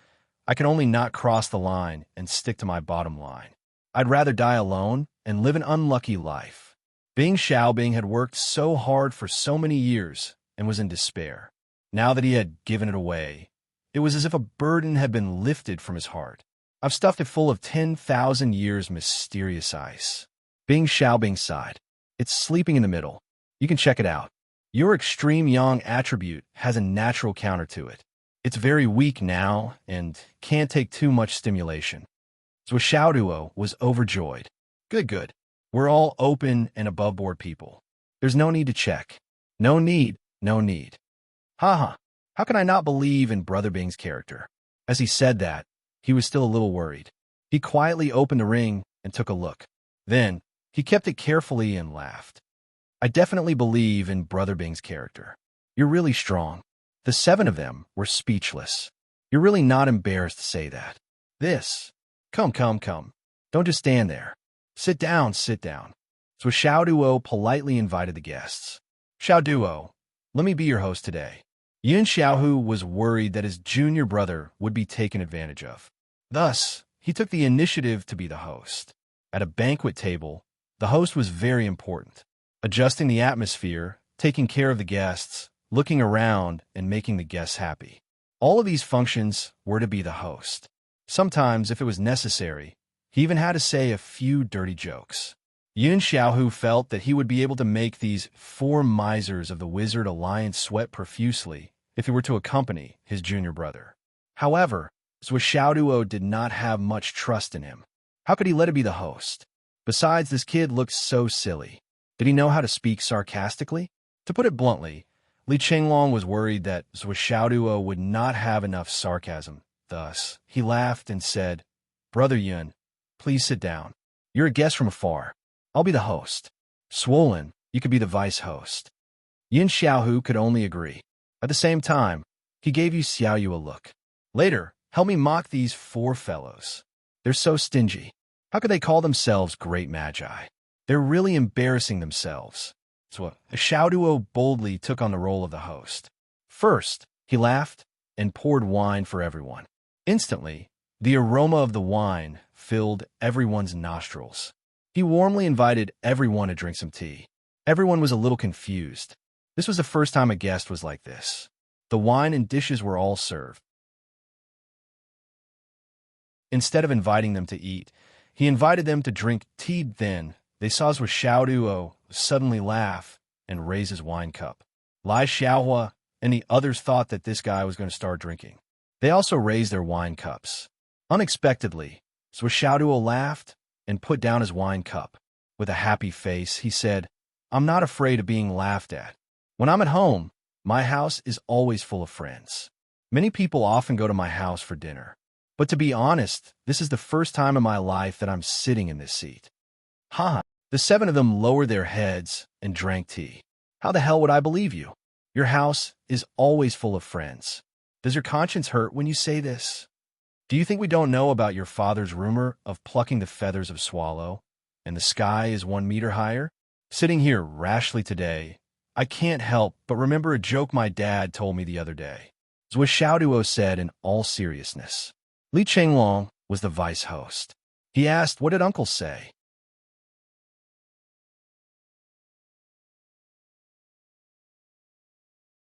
I can only not cross the line and stick to my bottom line. I'd rather die alone and live an unlucky life. Bing Xiaobing had worked so hard for so many years and was in despair. Now that he had given it away, it was as if a burden had been lifted from his heart. I've stuffed it full of 10,000 years mysterious ice. Bing Xiaobing sighed. It's sleeping in the middle. You can check it out. Your extreme yang attribute has a natural counter to it. It's very weak now and can't take too much stimulation. So Xiaoduo was overjoyed. Good. We're all open and above-board people. There's no need to check. No need. How can I not believe in Brother Bing's character? As he said that, he was still a little worried. He quietly opened the ring and took a look. Then, he kept it carefully and laughed. I definitely believe in Brother Bing's character. You're really strong. The 7 of them were speechless. You're really not embarrassed to say that. Come. Don't just stand there. Sit down. So Xiaoduo politely invited the guests. Xiaoduo, let me be your host today. Yun Xiaohu was worried that his junior brother would be taken advantage of. Thus, he took the initiative to be the host. At a banquet table, the host was very important. Adjusting the atmosphere, taking care of the guests, looking around, and making the guests happy. All of these functions were to be the host. Sometimes, if it was necessary, he even had to say a few dirty jokes. Yun Xiaohu felt that he would be able to make these 4 misers of the Wizard Alliance sweat profusely if he were to accompany his junior brother. However, Zhou Xiaoduo did not have much trust in him. How could he let it be the host? Besides, this kid looked so silly. Did he know how to speak sarcastically? To put it bluntly, Li Chenglong was worried that Zhou Xiaoduo would not have enough sarcasm. Thus, he laughed and said, "Brother Yun, please sit down. You're a guest from afar. I'll be the host. Swollen, you could be the vice host." Yin Xiaohu could only agree. At the same time, he gave Yu Xiaoyu a look. "Later, help me mock these 4 fellows. They're so stingy. How could they call themselves great magi? They're really embarrassing themselves." So Xiaoduo boldly took on the role of the host. First, he laughed and poured wine for everyone. Instantly, the aroma of the wine filled everyone's nostrils. He warmly invited everyone to drink some tea. Everyone was a little confused. This was the first time a guest was like this. The wine and dishes were all served. Instead of inviting them to eat, he invited them to drink tea. Then they saw Zhou Xiaoduo suddenly laugh and raise his wine cup. Lai Xiaohua and the others thought that this guy was going to start drinking. They also raised their wine cups. Unexpectedly, Zhou Xiaoduo laughed and put down his wine cup. With a happy face, he said, "I'm not afraid of being laughed at. When I'm at home, my house is always full of friends. Many people often go to my house for dinner. But to be honest, this is the first time in my life that I'm sitting in this seat." Ha! The 7 of them lowered their heads and drank tea. "How the hell would I believe you? Your house is always full of friends. Does your conscience hurt when you say this? Do you think we don't know about your father's rumor of plucking the feathers of swallow, and the sky is 1 meter higher? Sitting here rashly today, I can't help but remember a joke my dad told me the other day," Zhou Xiaoduo said in all seriousness. Li Chenglong was the vice host. He asked, "What did Uncle say?"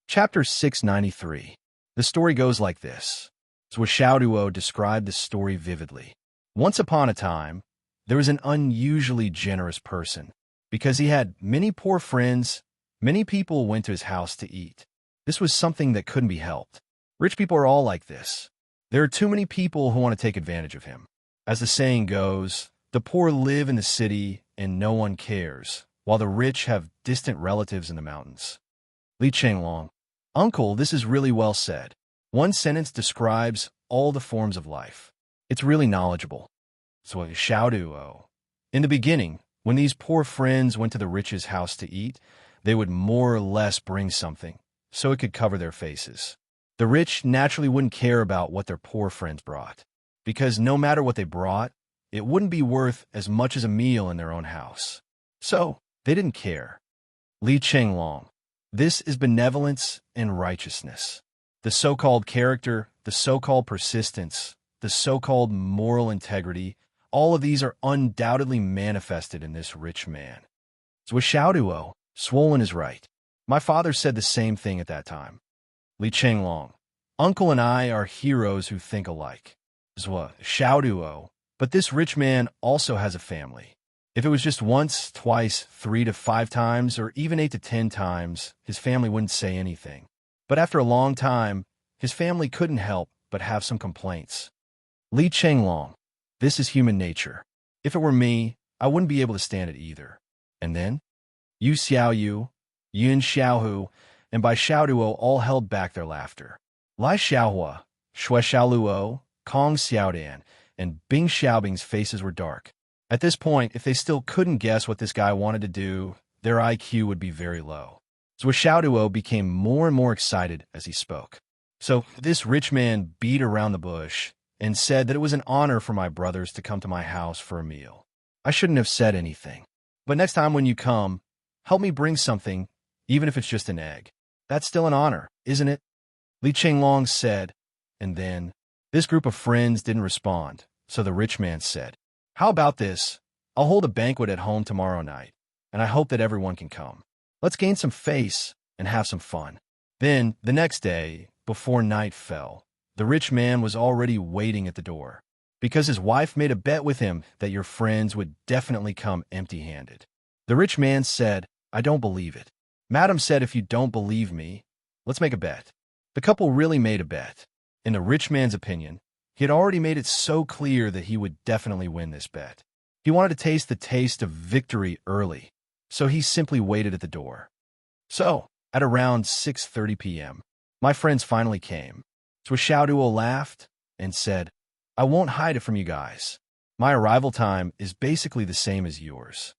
Chapter 693. The story goes like this. Zhou Xiaoduo described the story vividly. Once upon a time, there was an unusually generous person. Because he had many poor friends, many people went to his house to eat. This was something that couldn't be helped. Rich people are all like this. There are too many people who want to take advantage of him. As the saying goes, the poor live in the city and no one cares, while the rich have distant relatives in the mountains. Li Chenglong. Uncle, this is really well said. One sentence describes all the forms of life. It's really knowledgeable. So Xiaoduo. In the beginning, when these poor friends went to the rich's house to eat, they would more or less bring something, so it could cover their faces. The rich naturally wouldn't care about what their poor friends brought, because no matter what they brought, it wouldn't be worth as much as a meal in their own house. So, they didn't care. Li Chenglong. This is benevolence and righteousness. The so-called character, the so-called persistence, the so-called moral integrity, all of these are undoubtedly manifested in this rich man. Zhou Xiaoduo, swollen is right. My father said the same thing at that time. Li Chenglong. Uncle and I are heroes who think alike. Zhou Xiaoduo. But this rich man also has a family. If it was just once, twice, 3 to 5 times, or even 8 to 10 times, his family wouldn't say anything. But after a long time, his family couldn't help but have some complaints. Li Chenglong. This is human nature. If it were me, I wouldn't be able to stand it either. And then, Yu Xiaoyu, Yun Xiaohu, and Bai Xiaoduo all held back their laughter. Lai Xiaohua, Shui Xiaoluo, Kong Xiaodan, and Bing Xiaobing's faces were dark. At this point, if they still couldn't guess what this guy wanted to do, their IQ would be very low. Zhou Xiaoduo became more and more excited as he spoke. So this rich man beat around the bush and said that it was an honor for my brothers to come to my house for a meal. I shouldn't have said anything. But next time when you come, help me bring something, even if it's just an egg. That's still an honor, isn't it? Li Chenglong said, and then this group of friends didn't respond, so the rich man said, "How about this? I'll hold a banquet at home tomorrow night, and I hope that everyone can come. Let's gain some face and have some fun. Then, the next day, before night fell, the rich man was already waiting at the door, because his wife made a bet with him that your friends would definitely come empty-handed. The rich man said, "I don't believe it." Madam said, "If you don't believe me, let's make a bet." The couple really made a bet. In the rich man's opinion, he had already made it so clear that he would definitely win this bet. He wanted to taste the taste of victory early, so he simply waited at the door. So, at around 6:30 p.m., my friends finally came. So Xiaoduo laughed and said, "I won't hide it from you guys. My arrival time is basically the same as yours."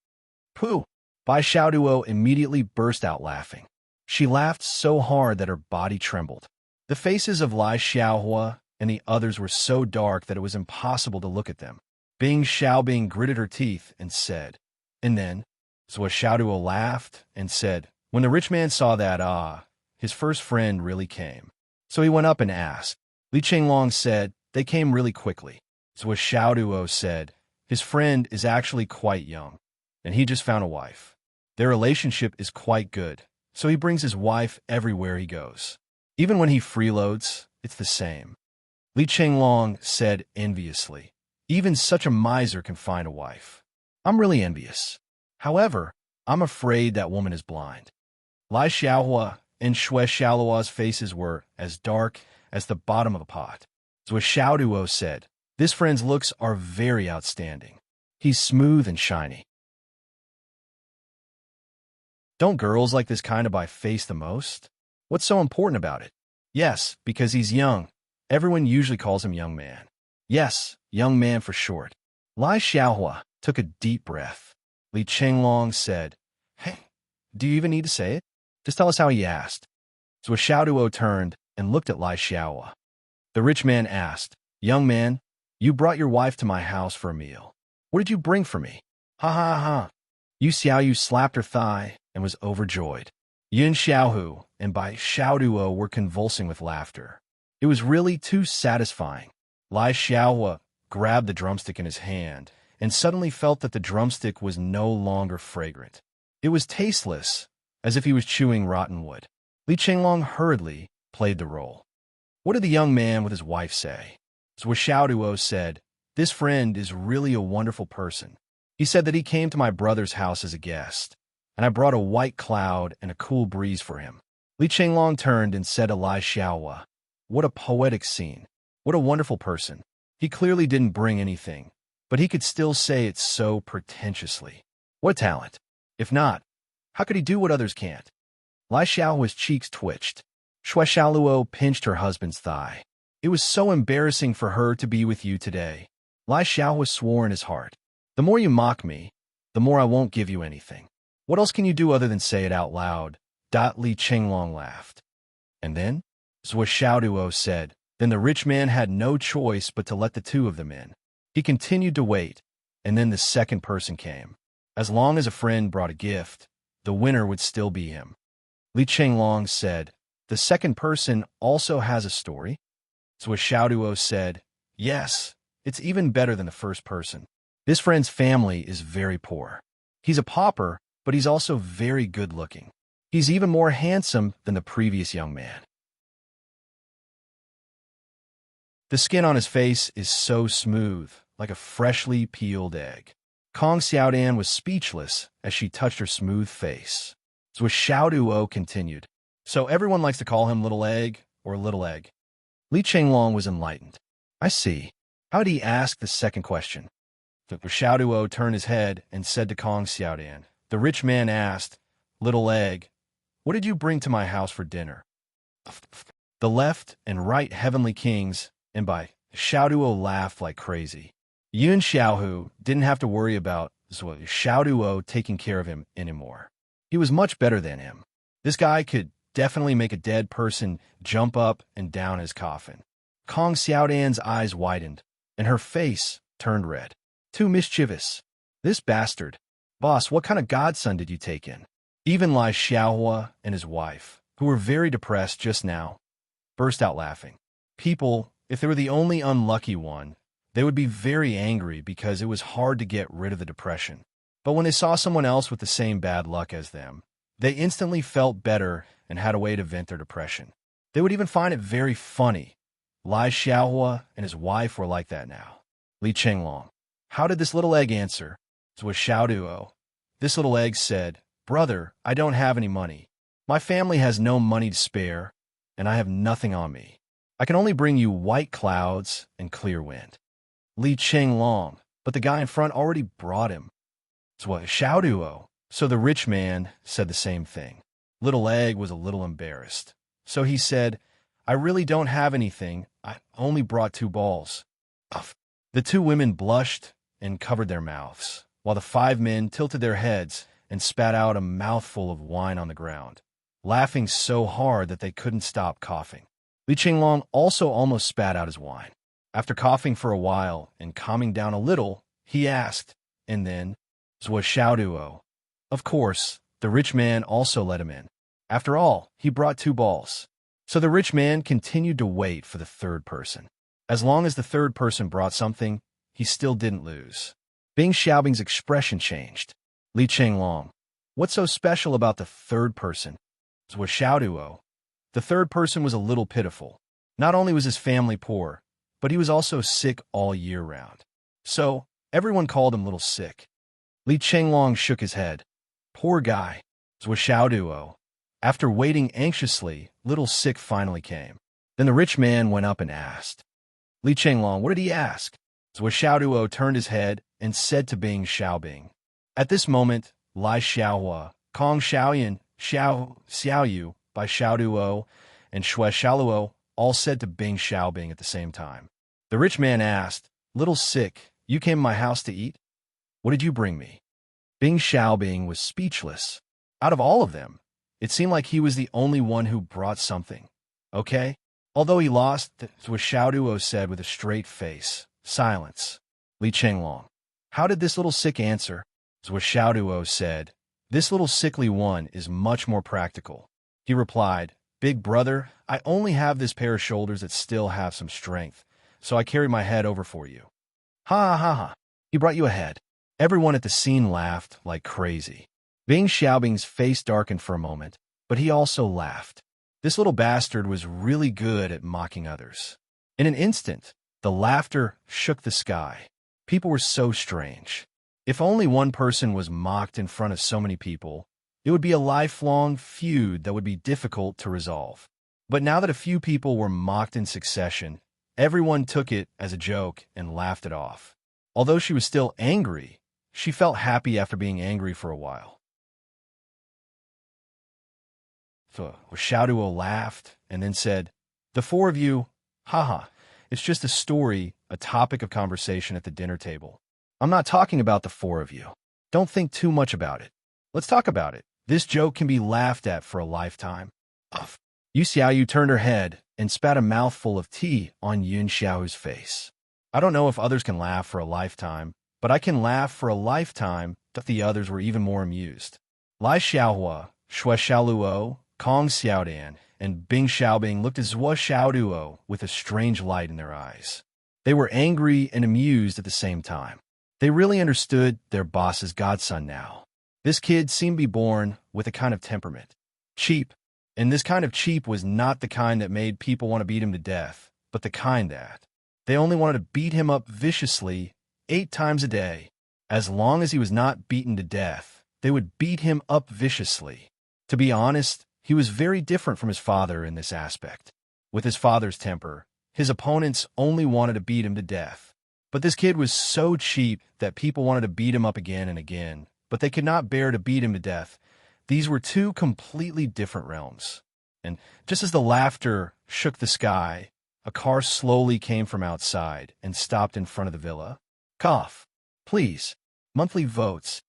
Pooh! Bai Xiaoduo immediately burst out laughing. She laughed so hard that her body trembled. The faces of Lai Xiaohua and the others were so dark that it was impossible to look at them. Bing Xiaobing gritted her teeth and said, and then, so Xiaoduo laughed and said, when the rich man saw that, his first friend really came. So he went up and asked. Li Qinglong said, they came really quickly. So Xiaoduo said, his friend is actually quite young, and he just found a wife. Their relationship is quite good, so he brings his wife everywhere he goes. Even when he freeloads, it's the same. Li Qinglong said enviously, even such a miser can find a wife. I'm really envious. However, I'm afraid that woman is blind. Lai Xiaohua and Shui Xiaolua's faces were as dark as the bottom of a pot. So Xiaoduo said, this friend's looks are very outstanding. He's smooth and shiny. Don't girls like this kind of by face the most? What's so important about it? Yes, because he's young. Everyone usually calls him young man. Yes, young man for short. Lai Xiaohua took a deep breath. Li Qinglong said, hey, do you even need to say it? Just tell us how he asked. So Xiaoduo turned and looked at Lai Xiaohua. The rich man asked, young man, you brought your wife to my house for a meal. What did you bring for me? Ha ha ha. Yu Xiaoyu slapped her thigh and was overjoyed. Yun Xiaohu and Bai Xiaoduo were convulsing with laughter. It was really too satisfying. Lai Xiaohua grabbed the drumstick in his hand and suddenly felt that the drumstick was no longer fragrant. It was tasteless, as if he was chewing rotten wood. Li Qinglong hurriedly played the role. What did the young man with his wife say? So Xiaoduo said, this friend is really a wonderful person. He said that he came to my brother's house as a guest, and I brought a white cloud and a cool breeze for him. Li Qinglong turned and said to Lai Xiaohua, what a poetic scene. What a wonderful person. He clearly didn't bring anything, but he could still say it so pretentiously. What talent. If not, how could he do what others can't? Lai Xiaohua's cheeks twitched. Shui Xiaoluo pinched her husband's thigh. It was so embarrassing for her to be with you today. Lai Xiaohua swore in his heart. The more you mock me, the more I won't give you anything. What else can you do other than say it out loud? Li Qinglong laughed. And then? So Xiaoduo said, then the rich man had no choice but to let the two of them in. He continued to wait, and then the second person came. As long as a friend brought a gift, the winner would still be him. Li Qinglong said, the second person also has a story? So Xiaoduo said, yes, it's even better than the first person. This friend's family is very poor. He's a pauper, but he's also very good-looking. He's even more handsome than the previous young man. The skin on his face is so smooth, like a freshly peeled egg. Kong Xiaodan was speechless as she touched her smooth face. So Xiaoduo continued, so everyone likes to call him Little Egg or Little Egg. Li Qinglong was enlightened. I see. How did he ask the second question? So Xiaoduo turned his head and said to Kong Xiaodan, the rich man asked, Little Egg, what did you bring to my house for dinner? The left and right heavenly kings, and Bai Xiaoduo laughed like crazy. Yun Xiaohu didn't have to worry about Xiaoduo taking care of him anymore. He was much better than him. This guy could definitely make a dead person jump up and down his coffin. Kong Xiaodan's eyes widened, and her face turned red. Too mischievous. This bastard. Boss, what kind of godson did you take in? Even Lai Xiaohua and his wife, who were very depressed just now, burst out laughing. People, if they were the only unlucky one, they would be very angry because it was hard to get rid of the depression. But when they saw someone else with the same bad luck as them, They instantly felt better and had a way to vent their depression. They would even find it very funny. Lai Xiaohua and his wife were like that now. Li Chenglong. How did this little egg answer? It was Xiao Duo. This little egg said, "Brother, I don't have any money. My family has no money to spare, and I have nothing on me. I can only bring you white clouds and clear wind." Li Chenglong. But the guy in front already brought him. So what, Xiao Duo? So the rich man said the same thing. Little egg was a little embarrassed. So he said, "I really don't have anything. I only brought 2 balls. Uff. The 2 women blushed and covered their mouths, while the 5 men tilted their heads and spat out a mouthful of wine on the ground, laughing so hard that they couldn't stop coughing. Li Qinglong also almost spat out his wine. After coughing for a while and calming down a little, he asked, and then, "Was Xiao Duo?" Of course, the rich man also let him in. After all, he brought 2 balls. So the rich man continued to wait for the 3rd person. As long as the 3rd person brought something, he still didn't lose. Bing Xiaobing's expression changed. Li Chenglong. What's so special about the 3rd person? Was Xiao Duo. The 3rd person was a little pitiful. Not only was his family poor, but he was also sick all year round. So, everyone called him Little Sick. Li Chenglong shook his head. Poor guy. Was Xiao Duo. After waiting anxiously, Little Sick finally came. Then the rich man went up and asked. Li Chenglong, what did he ask? Was Xiao Duo turned his head and said to Bing Xiaobing. At this moment, Lai Xiaohua, Kong Xiaoyan, Xiao Xiaoyu, by Xiao Duo, and Shui Xiaoluo all said to Bing Xiaobing at the same time. The rich man asked, Little Sick, you came to my house to eat? What did you bring me? Bing Xiaobing was speechless. Out of all of them, it seemed like he was the only one who brought something. Okay? Although he lost, was Xiao Duo said with a straight face. Silence. Li Chenglong. How did this little sick answer? Was Xiao Duo said. This little sickly one is much more practical. He replied, Big brother, I only have this pair of shoulders that still have some strength, so I carry my head over for you. Ha ha ha. He brought you a head. Everyone at the scene laughed like crazy. Bing Xiaobing's face darkened for a moment, but he also laughed. This little bastard was really good at mocking others. In an instant, the laughter shook the sky. People were so strange. If only one person was mocked in front of so many people, it would be a lifelong feud that would be difficult to resolve. But now that a few people were mocked in succession, everyone took it as a joke and laughed it off. Although she was still angry, she felt happy after being angry for a while. So Xiao Duo laughed and then said, The 4 of you, haha, it's just a story, a topic of conversation at the dinner table. I'm not talking about the 4 of you. Don't think too much about it. Let's talk about it. This joke can be laughed at for a lifetime. Uff. Yu Xiaoyu turned her head and spat a mouthful of tea on Yun Xiao's face. I don't know if others can laugh for a lifetime, but I can laugh for a lifetime that the others were even more amused. Lai Xiaohua, Shui Xiaoluo, Kong Xiaodan, and Bing Xiaobing looked at Zhuo Xiaoduo with a strange light in their eyes. They were angry and amused at the same time. They really understood their boss's godson now. This kid seemed to be born with a kind of temperament. Cheap. And this kind of cheap was not the kind that made people want to beat him to death, but the kind that they only wanted to beat him up viciously 8 times a day. As long as he was not beaten to death, they would beat him up viciously. To be honest, he was very different from his father in this aspect. With his father's temper, his opponents only wanted to beat him to death. But this kid was so cheap that people wanted to beat him up again and again, but they could not bear to beat him to death. These were 2 completely different realms. And just as the laughter shook the sky, a car slowly came from outside and stopped in front of the villa. Cough. Please. Monthly votes.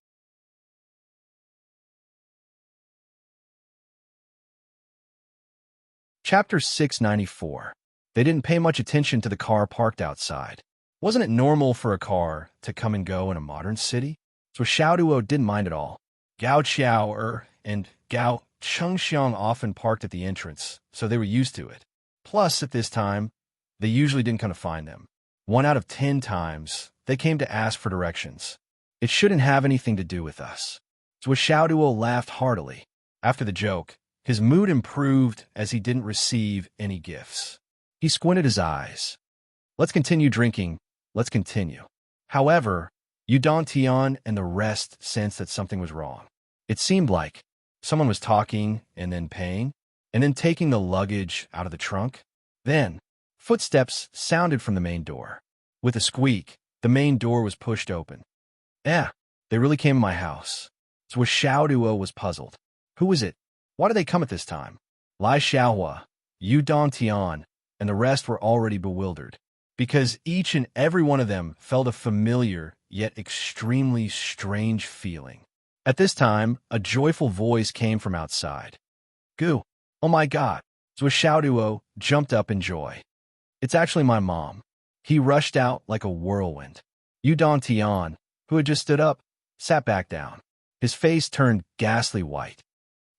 Chapter 694. They didn't pay much attention to the car parked outside. Wasn't it normal for a car to come and go in a modern city? So Xiao Duo didn't mind at all. Gao Qiao and Gao Chengxiang often parked at the entrance, so they were used to it. Plus, at this time, they usually didn't come to find them. 1 out of 10 times, they came to ask for directions. It shouldn't have anything to do with us. So Xiao Duo laughed heartily. After the joke, his mood improved as he didn't receive any gifts. He squinted his eyes. Let's continue drinking. Let's continue. However, Yu Tian and the rest sensed that something was wrong. It seemed like someone was talking and then paying, and then taking the luggage out of the trunk. Then, footsteps sounded from the main door. With a squeak, the main door was pushed open. They really came to my house. So Xiao Duo was puzzled. Who was it? Why did they come at this time? Lai Xiaohua, Yu Tian, and the rest were already bewildered, because each and every one of them felt a familiar yet extremely strange feeling. At this time, a joyful voice came from outside. Gu, oh my god! Zhou Xiaoduo jumped up in joy. It's actually my mom. He rushed out like a whirlwind. Yu Tian, who had just stood up, sat back down. His face turned ghastly white.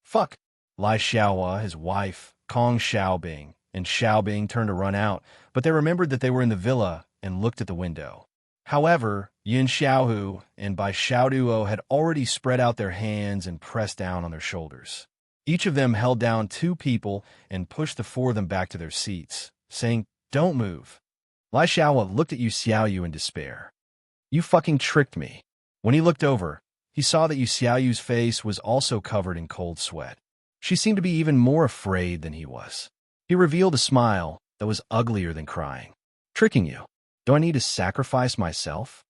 Fuck! Lai Xiaohua, his wife, Kong Xiaobing, and Xiaobing turned to run out, but they remembered that they were in the villa and looked at the window. However, Yin Xiaohu and Bai Xiaoduo had already spread out their hands and pressed down on their shoulders. Each of them held down 2 people and pushed the 4 of them back to their seats, saying, "Don't move." Lai Xiaohua looked at Yu Xiaoyu in despair. You fucking tricked me. When he looked over, he saw that Yu Xiaoyu's face was also covered in cold sweat. She seemed to be even more afraid than he was. He revealed a smile that was uglier than crying. Tricking you? Do I need to sacrifice myself?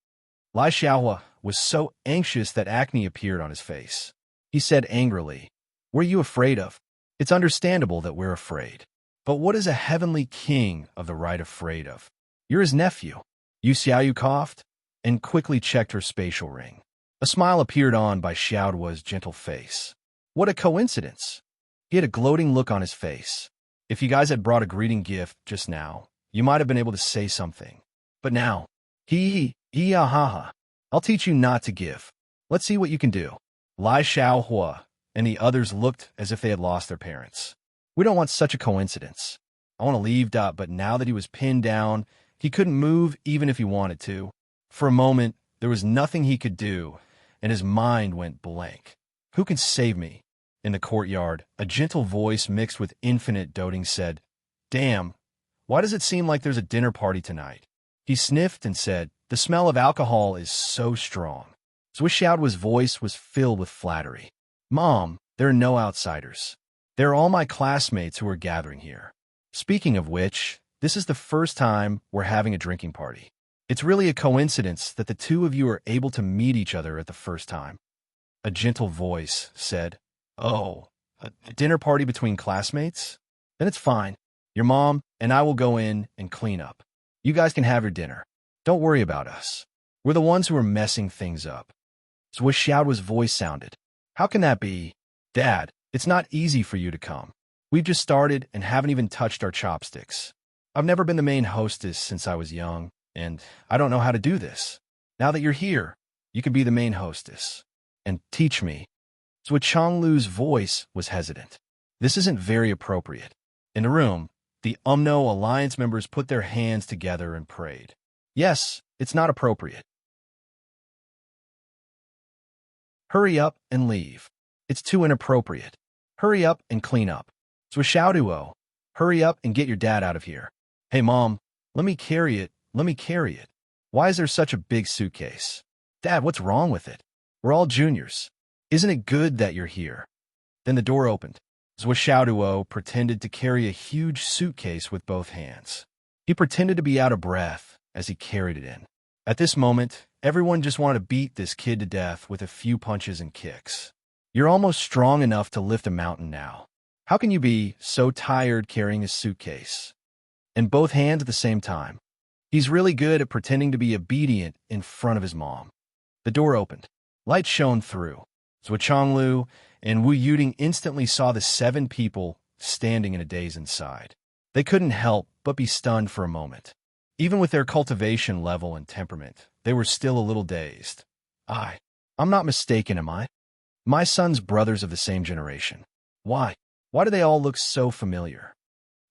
Lai Xiaohua was so anxious that acne appeared on his face. He said angrily, "What are you afraid of? It's understandable that we're afraid. But what is a heavenly king of the right afraid of? You're his nephew." Yu Xiaoyu coughed and quickly checked her spatial ring. A smile appeared on Bai Xiaoduo's gentle face. What a coincidence! He had a gloating look on his face. If you guys had brought a greeting gift just now, you might have been able to say something. But now, ha ha. I'll teach you not to give. Let's see what you can do. Lai Xiaohua and the others looked as if they had lost their parents. We don't want such a coincidence. I want to leave, but now that he was pinned down, he couldn't move even if he wanted to. For a moment, there was nothing he could do, and his mind went blank. Who can save me? In the courtyard, a gentle voice mixed with infinite doting said, Damn, why does it seem like there's a dinner party tonight? He sniffed and said, The smell of alcohol is so strong. Zhuxiaoduo's voice was filled with flattery. Mom, there are no outsiders. They're all my classmates who are gathering here. Speaking of which, this is the first time we're having a drinking party. It's really a coincidence that the 2 of you are able to meet each other at the first time. A gentle voice said, Oh, a dinner party between classmates? Then it's fine. Your mom and I will go in and clean up. You guys can have your dinner. Don't worry about us. We're the ones who are messing things up. Zhuxiaoduo's voice sounded. How can that be? Dad, it's not easy for you to come. We've just started and haven't even touched our chopsticks. I've never been the main hostess since I was young, and I don't know how to do this. Now that you're here, you can be the main hostess. And teach me. Zhou Chonglu's voice was hesitant. This isn't very appropriate. In the room, the UMNO Alliance members put their hands together and prayed. Yes, it's not appropriate. Hurry up and leave. It's too inappropriate. Hurry up and clean up. Zhuxiaoduo, hurry up and get your dad out of here. Hey, Mom, let me carry it. Let me carry it. Why is there such a big suitcase? Dad, what's wrong with it? We're all juniors. Isn't it good that you're here? Then the door opened. Zhuxiaoduo pretended to carry a huge suitcase with both hands. He pretended to be out of breath as he carried it in. At this moment, everyone just wanted to beat this kid to death with a few punches and kicks. You're almost strong enough to lift a mountain now. How can you be so tired carrying a suitcase? In both hands at the same time. He's really good at pretending to be obedient in front of his mom. The door opened. Light shone through. Zhou Chonglu and Wu Yuding instantly saw the 7 people standing in a daze inside. They couldn't help but be stunned for a moment. Even with their cultivation level and temperament, they were still a little dazed. I'm not mistaken, am I? My son's brothers of the same generation. Why? Why do they all look so familiar?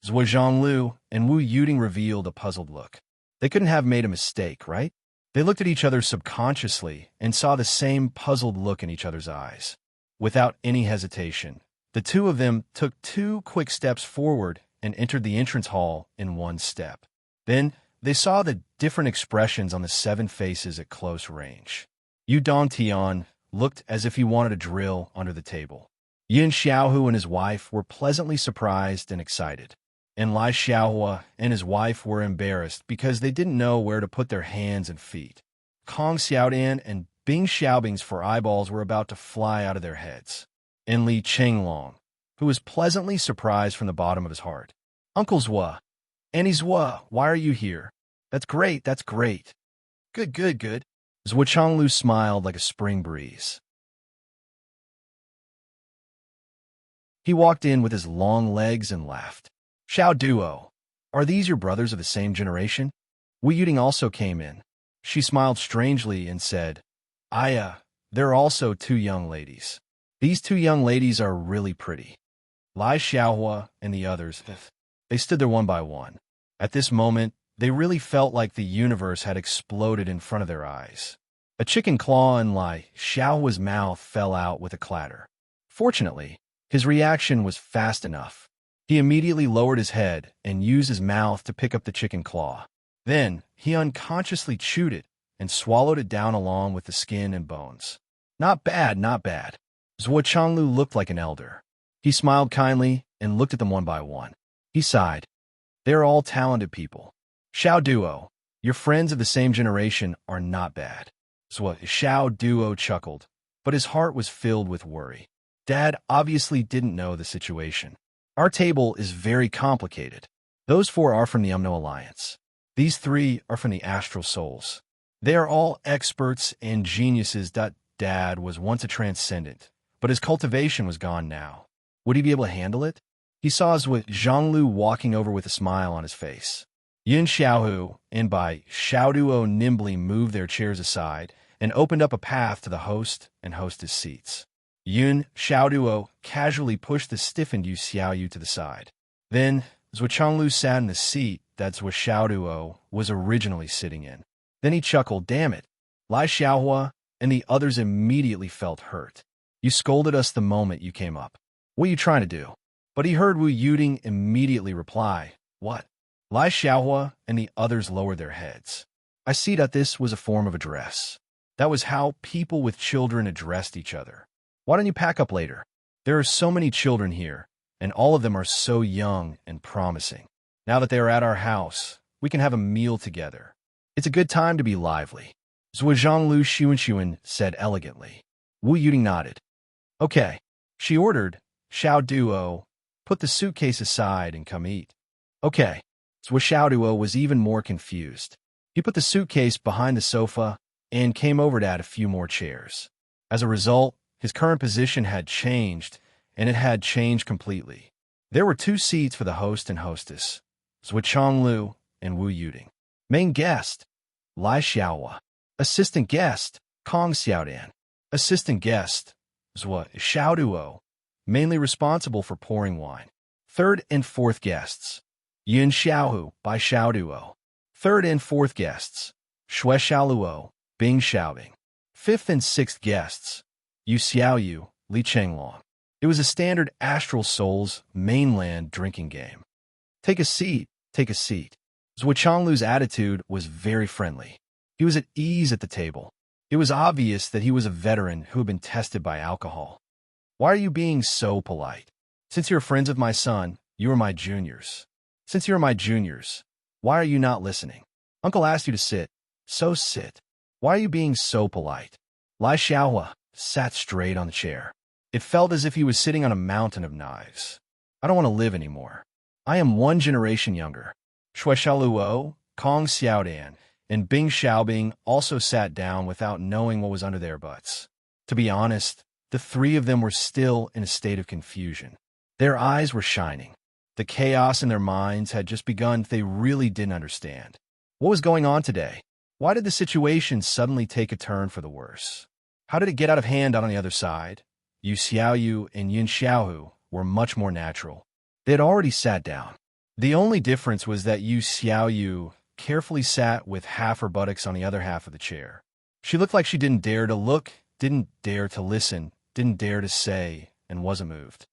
Zhou Zhonglu and Wu Yuding revealed a puzzled look. They couldn't have made a mistake, right? They looked at each other subconsciously and saw the same puzzled look in each other's eyes. Without any hesitation, The two of them took 2 quick steps forward and entered the entrance hall in 1 step. Then they saw the different expressions on the 7 faces at close range. Yu Dongtian looked as if he wanted a drill under the table. Yin Xiaohu and his wife were pleasantly surprised and excited, and Lai Xiaohua and his wife were embarrassed because they didn't know where to put their hands and feet. Kong Xiaodian and Bing Xiaobing's 4 eyeballs were about to fly out of their heads. And Li Chenglong, who was pleasantly surprised from the bottom of his heart. Uncle Zhua, Auntie Zhua, why are you here? That's great, that's great. Good, good, good. Zhua Chonglu smiled like a spring breeze. He walked in with his long legs and laughed. Xiao Duo, are these your brothers of the same generation? Wu Yuding also came in. She smiled strangely and said, they're also 2 young ladies. These 2 young ladies are really pretty. Lai Xiaohua and the others, they stood there one by one. At this moment, they really felt like the universe had exploded in front of their eyes. A chicken claw in Lai Xiaohua's mouth fell out with a clatter. Fortunately, his reaction was fast enough. He immediately lowered his head and used his mouth to pick up the chicken claw. Then, he unconsciously chewed it and swallowed it down along with the skin and bones. Not bad, not bad. Zhua Chonglu looked like an elder. He smiled kindly and looked at them one by one. He sighed. They're all talented people. Xiao Duo, your friends of the same generation are not bad. Xiao Duo chuckled, but his heart was filled with worry. Dad obviously didn't know the situation. Our table is very complicated. Those 4 are from the Umno Alliance. These 3 are from the Astral Souls. They are all experts and geniuses. Dad was once a transcendent, but his cultivation was gone now. Would he be able to handle it? He saw Zhou Zhonglu walking over with a smile on his face. Yin Xiaohu and Bai Xiaoduo nimbly moved their chairs aside and opened up a path to the host and hostess seats. Yun Xiaoduo casually pushed the stiffened Yu Xiaoyu to the side. Then, Zhou Chonglu sat in the seat that Zhou Xiaoduo was originally sitting in. Then he chuckled, damn it. Lai Xiaohua and the others immediately felt hurt. You scolded us the moment you came up. What are you trying to do? But he heard Wu Yuding immediately reply, what? Lai Xiaohua and the others lowered their heads. I see that this was a form of address. That was how people with children addressed each other. Why don't you pack up later? There are so many children here, and all of them are so young and promising. Now that they are at our house, we can have a meal together. It's a good time to be lively. Zhou Zhonglu Xuan said elegantly. Wu Yuding nodded. Okay. She ordered, Xiao Duo, put the suitcase aside and come eat. Okay. Zhou Xiaoduo was even more confused. He put the suitcase behind the sofa and came over to add a few more chairs. As a result, his current position had changed, and it had changed completely. There were 2 seats for the host and hostess, Zhou Chonglu and Wu Yuding. Main guest, Lai Xiaohua. Assistant guest, Kong Xiaodan. Assistant guest, Zhou Xiaoduo, mainly responsible for pouring wine. Third and fourth guests, Yin Xiaohu by Xiaoduo. Third and fourth guests, Shui Xiaoluo, Bing Xiaobing. Fifth and sixth guests, Yu Xiaoyu, Li Chenglong. It was a standard Astral Souls mainland drinking game. Take a seat, take a seat. Zhou Chonglu's attitude was very friendly. He was at ease at the table. It was obvious that he was a veteran who had been tested by alcohol. Why are you being so polite? Since you're friends of my son, you are my juniors. Since you're my juniors, why are you not listening? Uncle asked you to sit, so sit. Why are you being so polite? Lai Xiaohua sat straight on the chair. It felt as if he was sitting on a mountain of knives. I don't want to live anymore. I am 1 generation younger. Shui Xiaoluo, Kong Xiaodan, and Bing Xiaobing also sat down without knowing what was under their butts. To be honest, the 3 of them were still in a state of confusion. Their eyes were shining. The chaos in their minds had just begun. They really didn't understand. What was going on today? Why did the situation suddenly take a turn for the worse? How did it get out of hand on the other side? Yu Xiaoyu and Yin Xiaohu were much more natural. They had already sat down. The only difference was that Yu Xiaoyu carefully sat with half her buttocks on the other half of the chair. She looked like she didn't dare to look, didn't dare to listen, didn't dare to say, and wasn't moved.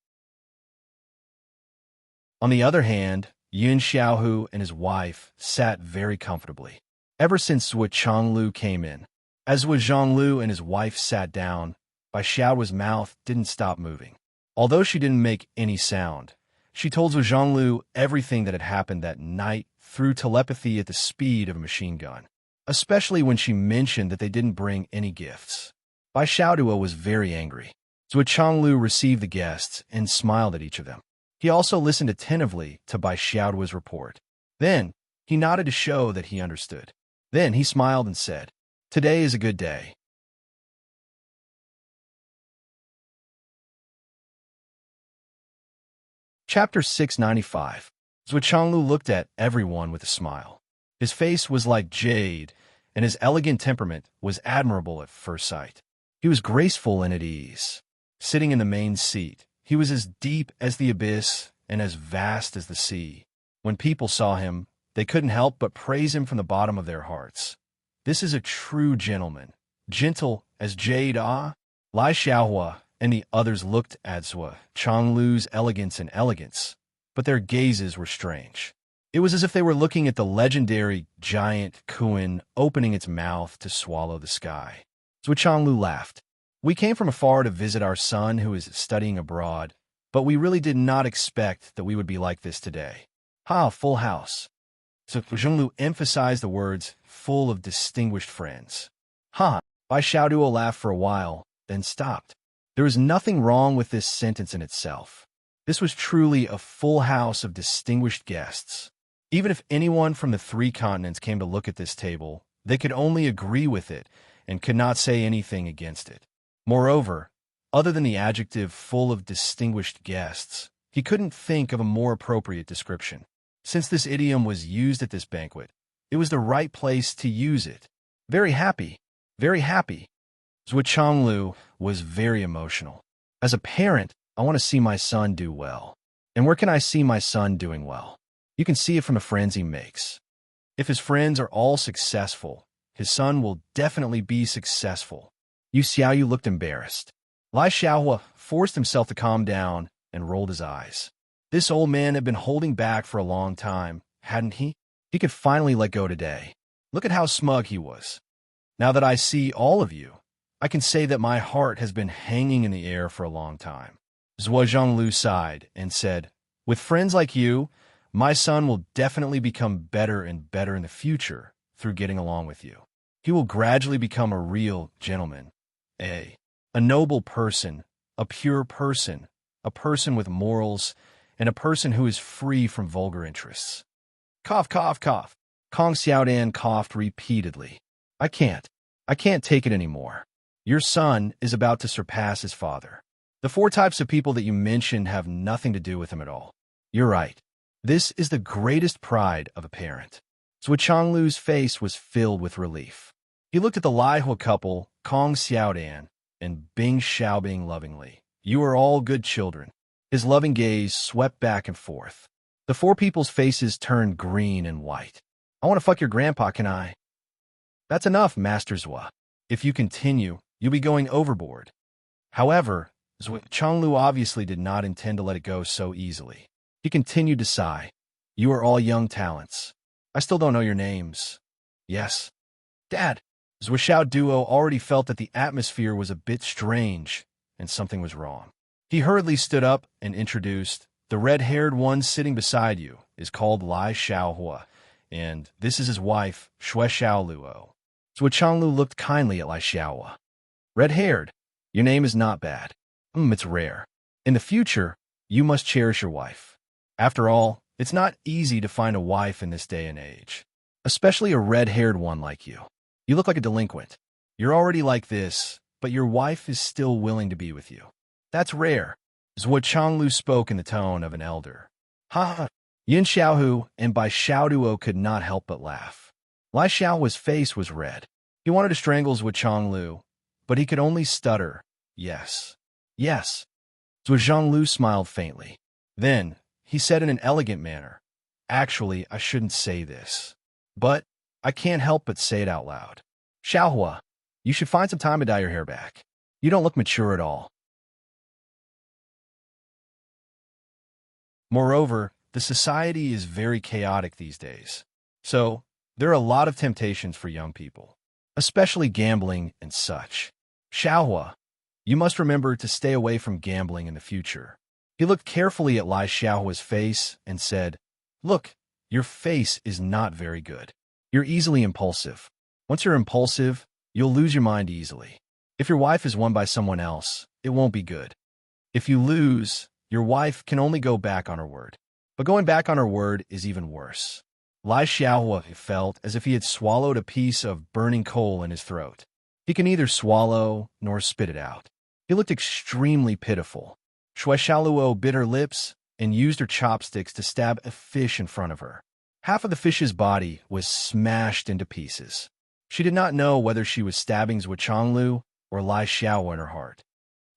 On the other hand, Yun Xiaohu and his wife sat very comfortably, ever since Zhuo Chonglu came in. As Zhuo Zhonglu and his wife sat down, Bai Xiaohua's mouth didn't stop moving. Although she didn't make any sound, she told Zhuo Zhonglu everything that had happened that night through telepathy at the speed of a machine gun, especially when she mentioned that they didn't bring any gifts. Bai Xiaohua was very angry. Zhuo Chonglu received the guests and smiled at each of them. He also listened attentively to Bai Xiaohua's report. Then, he nodded to show that he understood. Then he smiled and said, "Today is a good day." Chapter 695. Zhuo Chonglu looked at everyone with a smile. His face was like jade, and his elegant temperament was admirable at first sight. He was graceful and at ease. Sitting in the main seat, he was as deep as the abyss and as vast as the sea. When people saw him, they couldn't help but praise him from the bottom of their hearts. This is a true gentleman, gentle as jade. Lai Xiaohua and the others looked at Zhuo Chonglu's elegance, but their gazes were strange. It was as if they were looking at the legendary giant Kuan opening its mouth to swallow the sky. Zhuo Chonglu laughed. "We came from afar to visit our son who is studying abroad, but we really did not expect that we would be like this today. Full house." So Zhonglu emphasized the words, "full of distinguished friends." Bai Xiaohua laughed for a while, then stopped. There was nothing wrong with this sentence in itself. This was truly a full house of distinguished guests. Even if anyone from the 3 continents came to look at this table, they could only agree with it and could not say anything against it. Moreover, other than the adjective "full of distinguished guests," he couldn't think of a more appropriate description. Since this idiom was used at this banquet, it was the right place to use it. Very happy, very happy. Zhuo Chonglu was very emotional. As a parent, I want to see my son do well. And where can I see my son doing well? You can see it from the friends he makes. If his friends are all successful, his son will definitely be successful. Yu Xiaoyu looked embarrassed. Lai Xiaohua forced himself to calm down and rolled his eyes. This old man had been holding back for a long time, hadn't he? He could finally let go today. Look at how smug he was. Now that I see all of you, I can say that my heart has been hanging in the air for a long time. Zhuo Zhonglu sighed and said, "With friends like you, my son will definitely become better and better in the future through getting along with you. He will gradually become a real gentleman, a noble person, a pure person, a person with morals, and a person who is free from vulgar interests." Cough, cough, cough. Kong Xiaodan coughed repeatedly. I can't take it anymore. Your son is about to surpass his father. The 4 types of people that you mentioned have nothing to do with him at all. You're right. This is the greatest pride of a parent. Zhuo Chonglu's face was filled with relief. He looked at the Lai Hua couple, Kong Xiaodan, and Bing Xiaobing lovingly. You are all good children. His loving gaze swept back and forth. The 4 people's faces turned green and white. I want to fuck your grandpa, can I? That's enough, Master Zhuo. If you continue, you'll be going overboard. However, Zhuo Chonglu obviously did not intend to let it go so easily. He continued to sigh. You are all young talents. I still don't know your names. Yes. Dad. Zhuo Xiao Duo already felt that the atmosphere was a bit strange and something was wrong. He hurriedly stood up and introduced, the red-haired one sitting beside you is called Lai Xiaohua, and this is his wife, Shui Xiaoluo. Zhuo Chonglu looked kindly at Lai Xiaohua. Red-haired, your name is not bad. It's rare. In the future, you must cherish your wife. After all, it's not easy to find a wife in this day and age, especially a red-haired one like you. You look like a delinquent. You're already like this, but your wife is still willing to be with you. That's rare. Zhuo Chonglu spoke in the tone of an elder. Ha! Yin Xiaohu and Bai Xiaoduo could not help but laugh. Lai Xiaohua's face was red. He wanted to strangle Zhuo Chonglu, but he could only stutter, yes. Yes. Zhuo Zhonglu smiled faintly. Then, he said in an elegant manner, Actually, I shouldn't say this, but I can't help but say it out loud. Xiaohua, you should find some time to dye your hair back. You don't look mature at all. Moreover, the society is very chaotic these days. So, there are a lot of temptations for young people, especially gambling and such. Xiaohua, you must remember to stay away from gambling in the future. He looked carefully at Lai Xiaohua's face and said, "Look, your face is not very good. You're easily impulsive. Once you're impulsive, you'll lose your mind easily. If your wife is won by someone else, it won't be good. If you lose, your wife can only go back on her word. But going back on her word is even worse." Lai Xiaohua felt as if he had swallowed a piece of burning coal in his throat. He can neither swallow nor spit it out. He looked extremely pitiful. Shui Xiaoluo bit her lips and used her chopsticks to stab a fish in front of her. Half of the fish's body was smashed into pieces. She did not know whether she was stabbing Zhuo Changlu or Lai Xiaohua in her heart.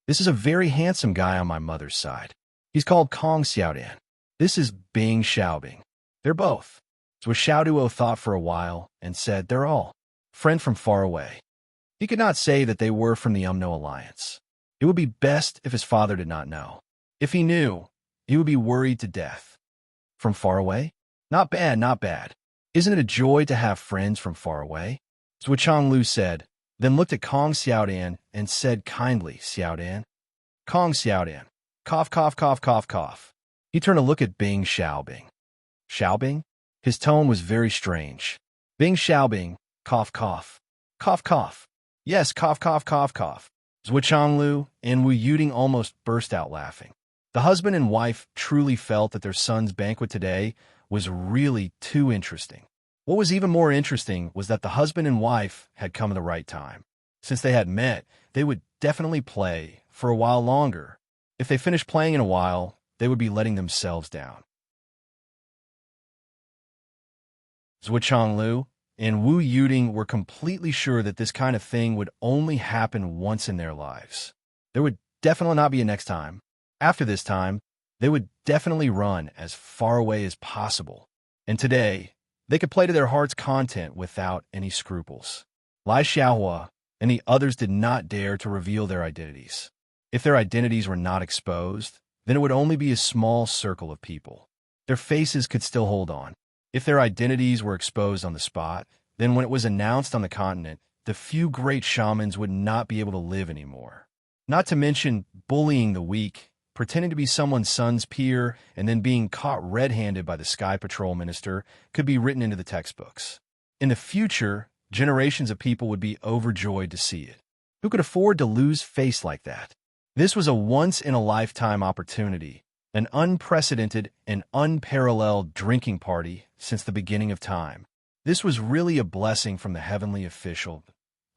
"This is a very handsome guy on my mother's side. He's called Kong Xiaodan. This is Bing Xiaobing. They're both." Zhuo Xiaoduo thought for a while and said, "They're all friend from far away." He could not say that they were from the Umno Alliance. It would be best if his father did not know. If he knew, he would be worried to death. From far away? Not bad, not bad. Isn't it a joy to have friends from far away? Zhuo Changlu said, then looked at Kong Xiaodan and said kindly, "Xiaodan." Kong Xiaodan. Cough, cough, cough, cough, cough. He turned to look at Bing Xiaobing. Xiaobing? His tone was very strange. Bing Xiaobing. Cough, cough. Cough, cough. Yes, cough, cough, cough, cough. Zhuo Changlu and Wu Yuding almost burst out laughing. The husband and wife truly felt that their son's banquet today was really too interesting. What was even more interesting was that the husband and wife had come at the right time. Since they had met, they would definitely play for a while longer. If they finished playing in a while, they would be letting themselves down. Zhuo Changlu and Wu Yuding were completely sure that this kind of thing would only happen once in their lives. There would definitely not be a next time. After this time, they would definitely run as far away as possible. And today, they could play to their heart's content without any scruples. Lai Xiaohua and the others did not dare to reveal their identities. If their identities were not exposed, then it would only be a small circle of people. Their faces could still hold on. If their identities were exposed on the spot, then when it was announced on the continent, the few great shamans would not be able to live anymore. Not to mention bullying the weak, pretending to be someone's son's peer, and then being caught red-handed by the Sky Patrol minister could be written into the textbooks. In the future, generations of people would be overjoyed to see it. Who could afford to lose face like that? This was a once-in-a-lifetime opportunity, an unprecedented and unparalleled drinking party since the beginning of time. This was really a blessing from the heavenly official.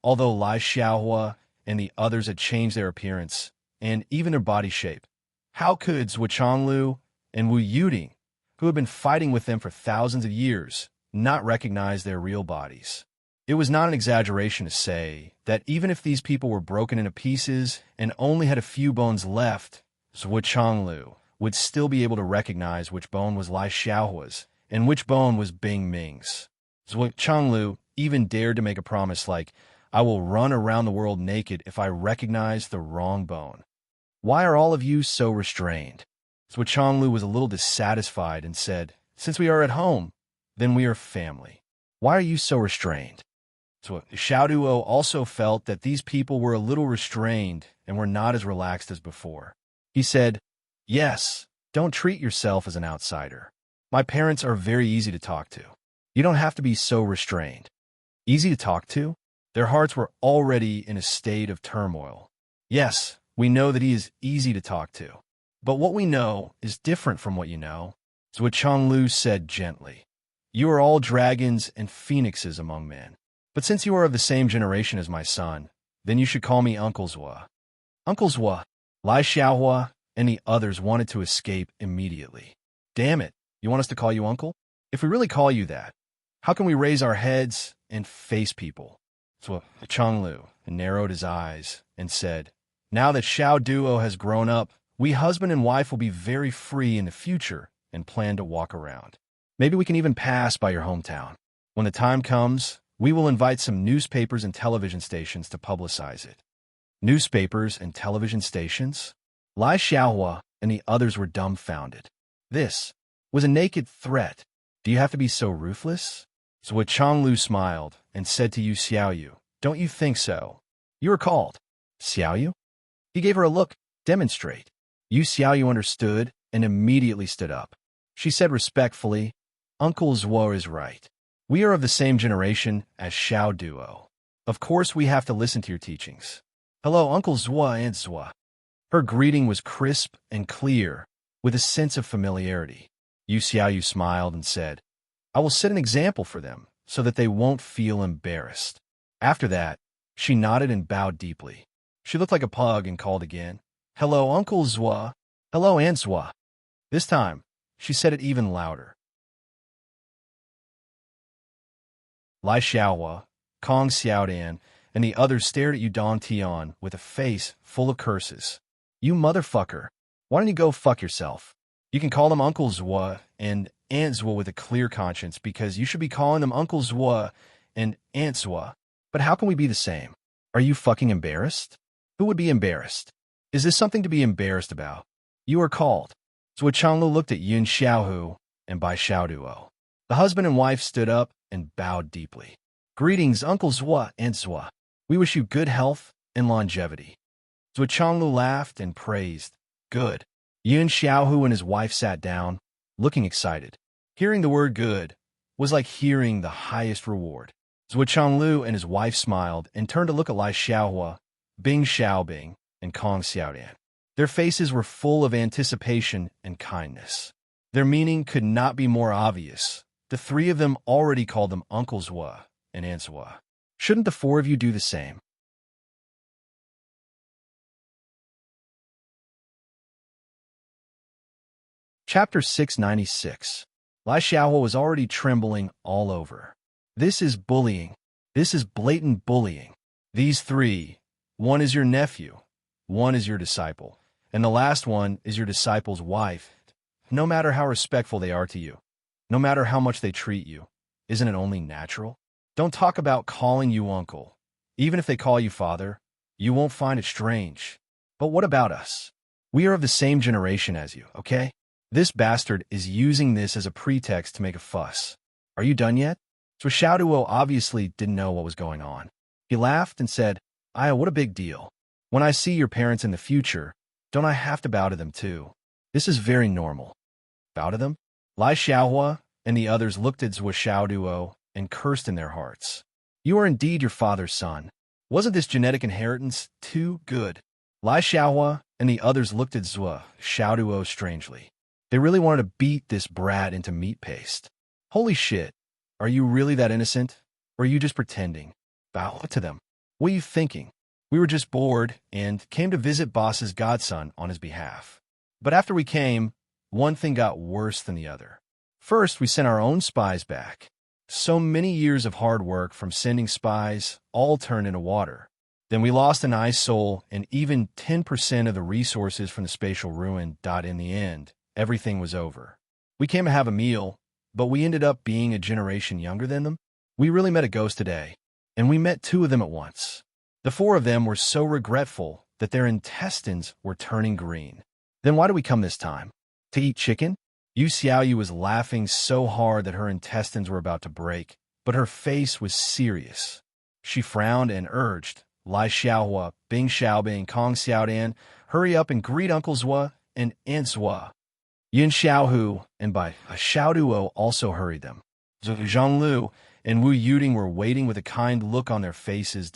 Although Lai Xiaohua and the others had changed their appearance, and even their body shape, how could Zhuo Changlu and Wu Yuding, who had been fighting with them for thousands of years, not recognize their real bodies? It was not an exaggeration to say that even if these people were broken into pieces and only had a few bones left, Zhuo Changlu would still be able to recognize which bone was Lai Xiaohua's and which bone was Bing Ming's. Zhuo Changlu even dared to make a promise like, "I will run around the world naked if I recognize the wrong bone." Why are all of you so restrained? Zhuo Changlu was a little dissatisfied and said, "Since we are at home, then we are family. Why are you so restrained?" Zhuo Xiaoduo also felt that these people were a little restrained and were not as relaxed as before. He said, "Yes, don't treat yourself as an outsider. My parents are very easy to talk to. You don't have to be so restrained." Easy to talk to? Their hearts were already in a state of turmoil. Yes, we know that he is easy to talk to. But what we know is different from what you know. Zhuo Changlu said gently, "You are all dragons and phoenixes among men. But since you are of the same generation as my son, then you should call me Uncle Zhuo." Uncle Zhuo. Lai Xiaohua and the others wanted to escape immediately. "Damn it, you want us to call you uncle? If we really call you that, how can we raise our heads and face people?" So Changlu narrowed his eyes and said, "Now that Xiao Duo has grown up, we husband and wife will be very free in the future and plan to walk around. Maybe we can even pass by your hometown. When the time comes, we will invite some newspapers and television stations to publicize it." Newspapers and television stations? Lai Xiaohua and the others were dumbfounded. This was a naked threat. Do you have to be so ruthless? So Changlu smiled and said to Yu Xiaoyu, don't you think so? You are called Xiaoyu? He gave her a look. Demonstrate. Yu Xiaoyu understood and immediately stood up. She said respectfully, Uncle Zuo is right. We are of the same generation as Xiao Duo. Of course we have to listen to your teachings. Hello, Uncle Zuo and Zuo. Her greeting was crisp and clear, with a sense of familiarity. Yu Xiaoyu smiled and said, I will set an example for them so that they won't feel embarrassed. After that, she nodded and bowed deeply. She looked like a pug and called again, Hello, Uncle Zuo. Hello, Aunt Zuo. This time, she said it even louder. Lai Xiaohua, Kong Xiaodan, and the others stared at Yudong Tian with a face full of curses. You motherfucker. Why don't you go fuck yourself? You can call them Uncle Zuo and Aunt Zuo with a clear conscience because you should be calling them Uncle Zuo and Aunt Zuo. But how can we be the same? Are you fucking embarrassed? Who would be embarrassed? Is this something to be embarrassed about? You are called. Zuo Changlu looked at Yun Xiaohu and Bai Xiaoduo. The husband and wife stood up and bowed deeply. Greetings, Uncle Zuo and Zuo. We wish you good health and longevity. Zuo Changlu laughed and praised. Good. Yun Xiaohu and his wife sat down, looking excited. Hearing the word good was like hearing the highest reward. Zuo Changlu and his wife smiled and turned to look at Lai Xiaohua, Bing Xiaobing, and Kong Xiaodan. Their faces were full of anticipation and kindness. Their meaning could not be more obvious. The three of them already called them Uncle Zuo and Aunt Zuo. Shouldn't the four of you do the same? Chapter 696. Lai Xiaohua was already trembling all over. This is bullying. This is blatant bullying. These three, one is your nephew, one is your disciple, and the last one is your disciple's wife. No matter how respectful they are to you, no matter how much they treat you, isn't it only natural? Don't talk about calling you uncle. Even if they call you father, you won't find it strange. But what about us? We are of the same generation as you, okay? This bastard is using this as a pretext to make a fuss. Are you done yet? So Xiaoduo obviously didn't know what was going on. He laughed and said, Aya, what a big deal. When I see your parents in the future, don't I have to bow to them too? This is very normal. Bow to them? Lai Xiaohua and the others looked at Zuo Xiaoduo and cursed in their hearts. You are indeed your father's son. Wasn't this genetic inheritance too good? Lai Xiaohua and the others looked at Zuo Xiaoduo strangely. They really wanted to beat this brat into meat paste. Holy shit. Are you really that innocent? Or are you just pretending? Bow to them. What are you thinking? We were just bored and came to visit boss's godson on his behalf. But after we came, one thing got worse than the other. First, we sent our own spies back. So many years of hard work from sending spies all turned into water. Then we lost an eye soul and even 10% of the resources from the spatial ruin. In the end, everything was over. We came to have a meal, but we ended up being a generation younger than them. We really met a ghost today, and we met two of them at once. The four of them were so regretful that their intestines were turning green. Then why did we come this time? To eat chicken? Yu Xiaoyu was laughing so hard that her intestines were about to break, but her face was serious. She frowned and urged, Lai Xiaohua, Bing Xiaobing, Kong Xiaodan, hurry up and greet Uncle Zuo and Aunt Zuo. Yun Xiaohu and Bai Xiaoduo also hurried them. Zhonglu and Wu Yuding were waiting with a kind look on their faces.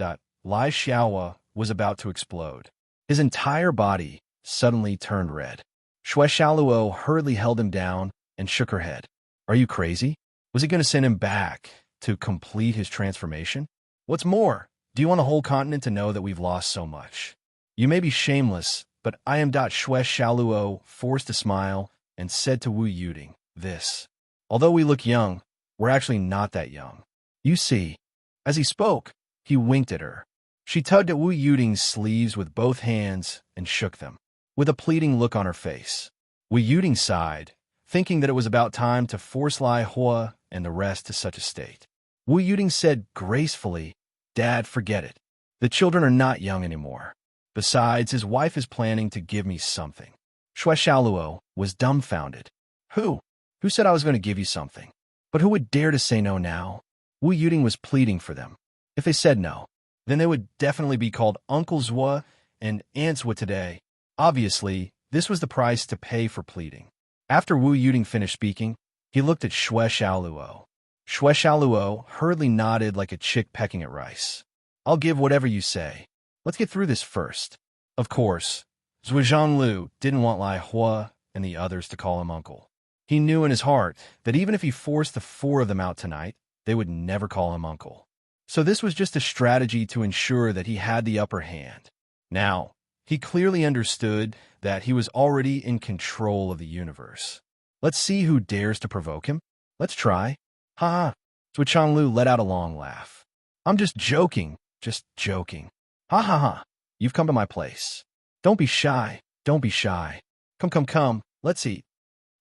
Lai Xiaohua was about to explode. His entire body suddenly turned red. Xue Xiaoluo hurriedly held him down and shook her head. Are you crazy? Was he going to send him back to complete his transformation? What's more, do you want the whole continent to know that we've lost so much? You may be shameless, but I am. Xue Xiaoluo forced a smile and said to Wu Yuding, this. Although we look young, we're actually not that young. You see. As he spoke, he winked at her. She tugged at Wu Yuding's sleeves with both hands and shook them, with a pleading look on her face. Wu Yuding sighed, thinking that it was about time to force Lai Hua and the rest to such a state. Wu Yuding said gracefully, Dad, forget it. The children are not young anymore. Besides, his wife is planning to give me something. Xue Xiaoluo was dumbfounded. Who Who said I was going to give you something? But who would dare to say no now? Wu Yuting was pleading for them. If they said no, then they would definitely be called Uncle Zwa and Aunt Zwa today. Obviously, this was the price to pay for pleading. After Wu Yuting finished speaking, he looked at Xue Xiaoluo. Xue Xiaoluo hurriedly nodded like a chick pecking at rice. I'll give whatever you say. Let's get through this first. Of course, Zhuo Zhanglu didn't want Lai Hua and the others to call him uncle. He knew in his heart that even if he forced the four of them out tonight, they would never call him uncle. So this was just a strategy to ensure that he had the upper hand. Now, he clearly understood that he was already in control of the universe. Let's see who dares to provoke him. Let's try. Ha ha. Zhuo Changlu let out a long laugh. I'm just joking. Just joking. Ha ha ha. You've come to my place. Don't be shy. Don't be shy. Come, come, come. Let's eat.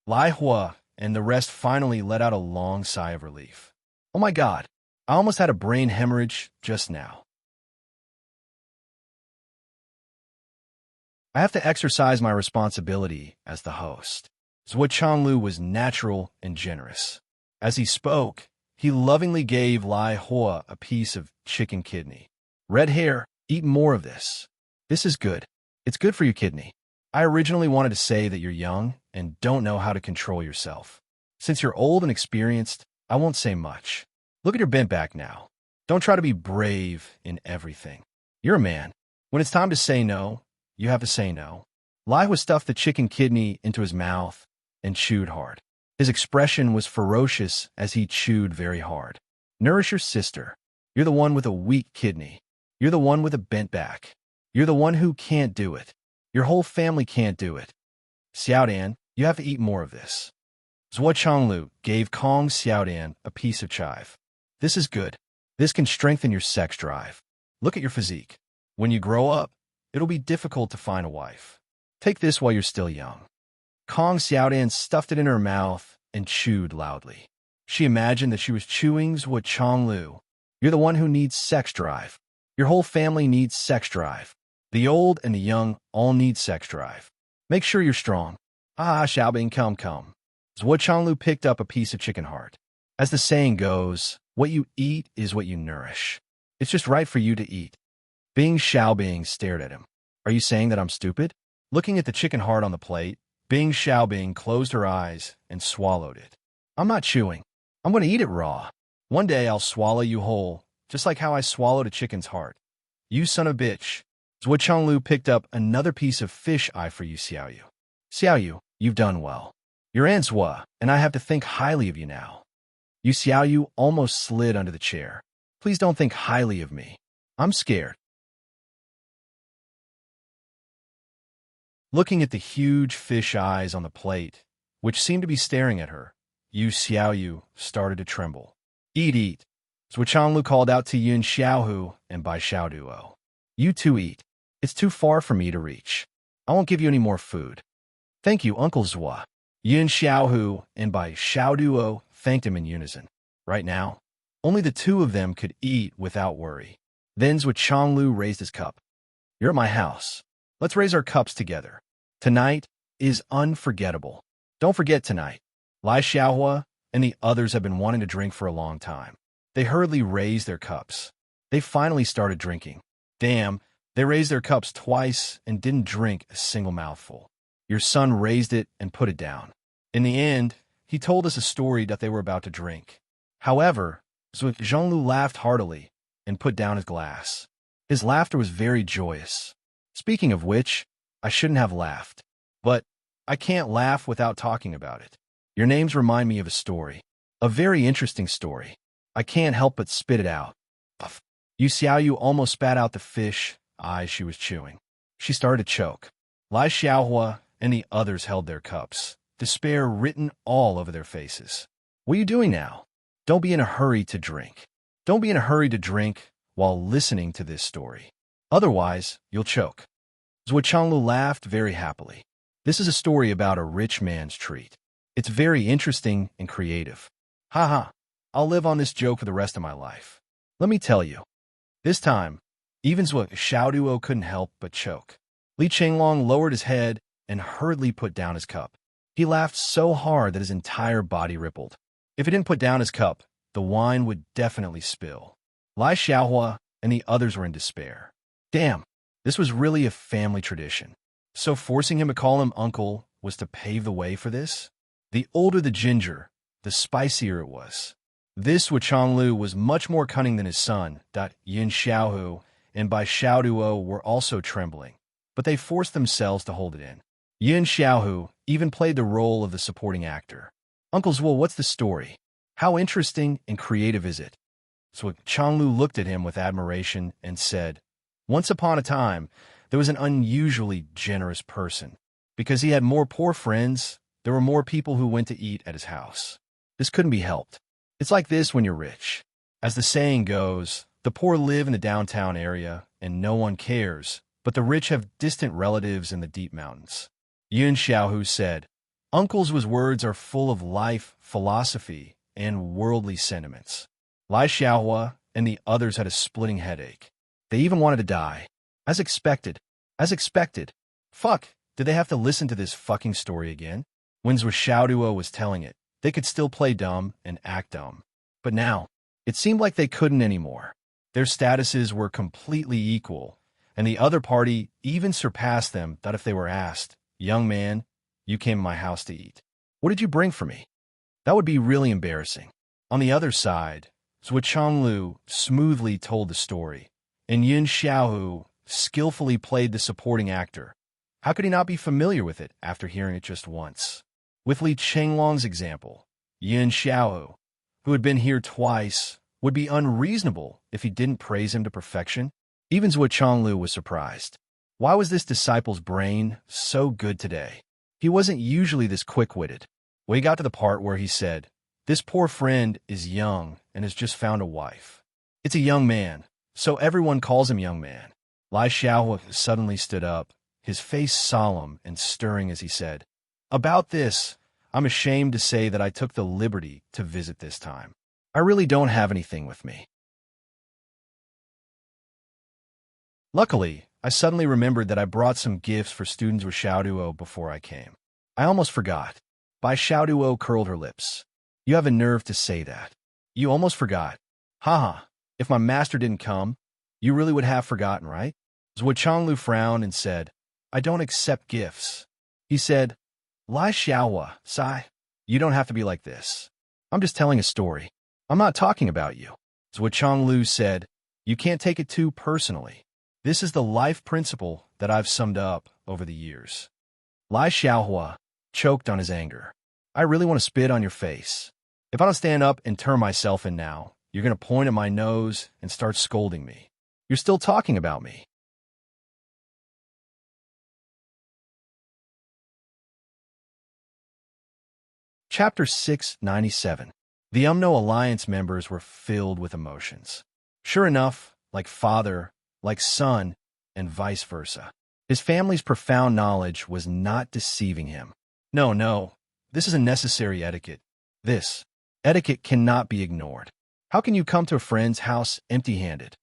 Lai Hua and the rest finally let out a long sigh of relief. Oh my God. I almost had a brain hemorrhage just now. I have to exercise my responsibility as the host. Zhuo Changlu was natural and generous. As he spoke, he lovingly gave Lai Hua a piece of chicken kidney. Red hair, eat more of this. This is good. It's good for your kidney. I originally wanted to say that you're young and don't know how to control yourself. Since you're old and experienced, I won't say much. Look at your bent back now. Don't try to be brave in everything. You're a man. When it's time to say no, you have to say no. Lai Hua stuffed the chicken kidney into his mouth and chewed hard. His expression was ferocious as he chewed very hard. Nourish your sister. You're the one with a weak kidney. You're the one with a bent back. You're the one who can't do it. Your whole family can't do it. Xiaodan, you have to eat more of this. Zhuo Changlu gave Kong Xiaodan a piece of chive. This is good. This can strengthen your sex drive. Look at your physique. When you grow up, it'll be difficult to find a wife. Take this while you're still young. Kong Xiaodan stuffed it in her mouth and chewed loudly. She imagined that she was chewing Zhuo Changlu. You're the one who needs sex drive. Your whole family needs sex drive. The old and the young all need sex drive. Make sure you're strong. Ah, Xiaobing, come, come. Zhuo Changlu picked up a piece of chicken heart. As the saying goes, what you eat is what you nourish. It's just right for you to eat. Bing Xiaobing stared at him. Are you saying that I'm stupid? Looking at the chicken heart on the plate, Bing Xiaobing closed her eyes and swallowed it. I'm not chewing. I'm going to eat it raw. One day I'll swallow you whole, just like how I swallowed a chicken's heart. You son of a bitch. Zhuo Changlu picked up another piece of fish eye for you, Xiaoyu. Xiaoyu, you've done well. You're Aunt Zwa, and I have to think highly of you now. You Xiaoyu almost slid under the chair. Please don't think highly of me. I'm scared. Looking at the huge fish eyes on the plate, which seemed to be staring at her, Yu Xiaoyu started to tremble. Eat, eat. Zhuo Changlu called out to Yun Xiaohu and Bai Xiaoduo. You two eat. It's too far for me to reach. I won't give you any more food. Thank you, Uncle Zwa. Yun Xiaohu and Bai Xiaoduo thanked him in unison. Right now, only the two of them could eat without worry. Then Zhuo Changlu raised his cup. You're at my house. Let's raise our cups together. Tonight is unforgettable. Don't forget tonight. Lai Xiaohua and the others have been wanting to drink for a long time. They hurriedly raised their cups. They finally started drinking. Damn, they raised their cups twice and didn't drink a single mouthful. Your son raised it and put it down. In the end, he told us a story that they were about to drink. However, Zhuo Zhonglu laughed heartily and put down his glass. His laughter was very joyous. Speaking of which, I shouldn't have laughed. But I can't laugh without talking about it. Your names remind me of a story. A very interesting story. I can't help but spit it out. Puff. Yu Xiaoyu almost spat out the fish eyes she was chewing. She started to choke. Lai Xiaohua and the others held their cups, despair written all over their faces. What are you doing now? Don't be in a hurry to drink. Don't be in a hurry to drink while listening to this story. Otherwise, you'll choke. Zhuo Changlu laughed very happily. This is a story about a rich man's treat. It's very interesting and creative. Ha ha. I'll live on this joke for the rest of my life. Let me tell you. This time, even Zhuo Xiaoduo couldn't help but choke. Li Chenglong lowered his head and hurriedly put down his cup. He laughed so hard that his entire body rippled. If he didn't put down his cup, the wine would definitely spill. Lai Xiaohua and the others were in despair. Damn, this was really a family tradition. So forcing him to call him uncle was to pave the way for this? The older the ginger, the spicier it was. This Wuchanglu was much more cunning than his son, Yin Xiaohu and Bai Xiaoduo were also trembling, but they forced themselves to hold it in. Yin Xiaohu even played the role of the supporting actor. Uncle Zhuo, what's the story? How interesting and creative is it? So Changlu looked at him with admiration and said, once upon a time, there was an unusually generous person. Because he had more poor friends, there were more people who went to eat at his house. This couldn't be helped. It's like this when you're rich. As the saying goes, the poor live in the downtown area and no one cares, but the rich have distant relatives in the deep mountains. Yun Xiaohu said, Uncle's words are full of life, philosophy, and worldly sentiments. Lai Xiaohua and the others had a splitting headache. They even wanted to die. As expected. As expected. Fuck, did they have to listen to this fucking story again? When Zhuo Xiaoduo was telling it, they could still play dumb and act dumb. But now, it seemed like they couldn't anymore. Their statuses were completely equal, and the other party even surpassed them that if they were asked, young man, you came to my house to eat. What did you bring for me? That would be really embarrassing. On the other side, Zhuo Changlu smoothly told the story, and Yin Xiaohu skillfully played the supporting actor. How could he not be familiar with it after hearing it just once? With Li Chenglong's example, Yin Xiaohu, who had been here twice, would be unreasonable if he didn't praise him to perfection. Even Zhuo Changlu was surprised. Why was this disciple's brain so good today? He wasn't usually this quick-witted. Well, he got to the part where he said, this poor friend is young and has just found a wife. It's a young man, so everyone calls him young man. Lai Xiaohua suddenly stood up, his face solemn and stirring as he said, about this, I'm ashamed to say that I took the liberty to visit this time. I really don't have anything with me. Luckily, I suddenly remembered that I brought some gifts for students with Xiaoduo before I came. I almost forgot. Bai Xiaoduo curled her lips. You have a nerve to say that. You almost forgot. Haha, if my master didn't come, you really would have forgotten, right? Zhuo Changlu frowned and said, I don't accept gifts. He said, Lai Xiaohua, Sai, you don't have to be like this. I'm just telling a story. I'm not talking about you. Zhuo Changlu said, you can't take it too personally. This is the life principle that I've summed up over the years. Lai Xiaohua choked on his anger. I really want to spit on your face. If I don't stand up and turn myself in now, you're going to point at my nose and start scolding me. You're still talking about me. Chapter 697. The UMNO Alliance members were filled with emotions. Sure enough, like father, like son, and vice versa. His family's profound knowledge was not deceiving him. No, this is a necessary etiquette. This etiquette cannot be ignored. How can you come to a friend's house empty-handed?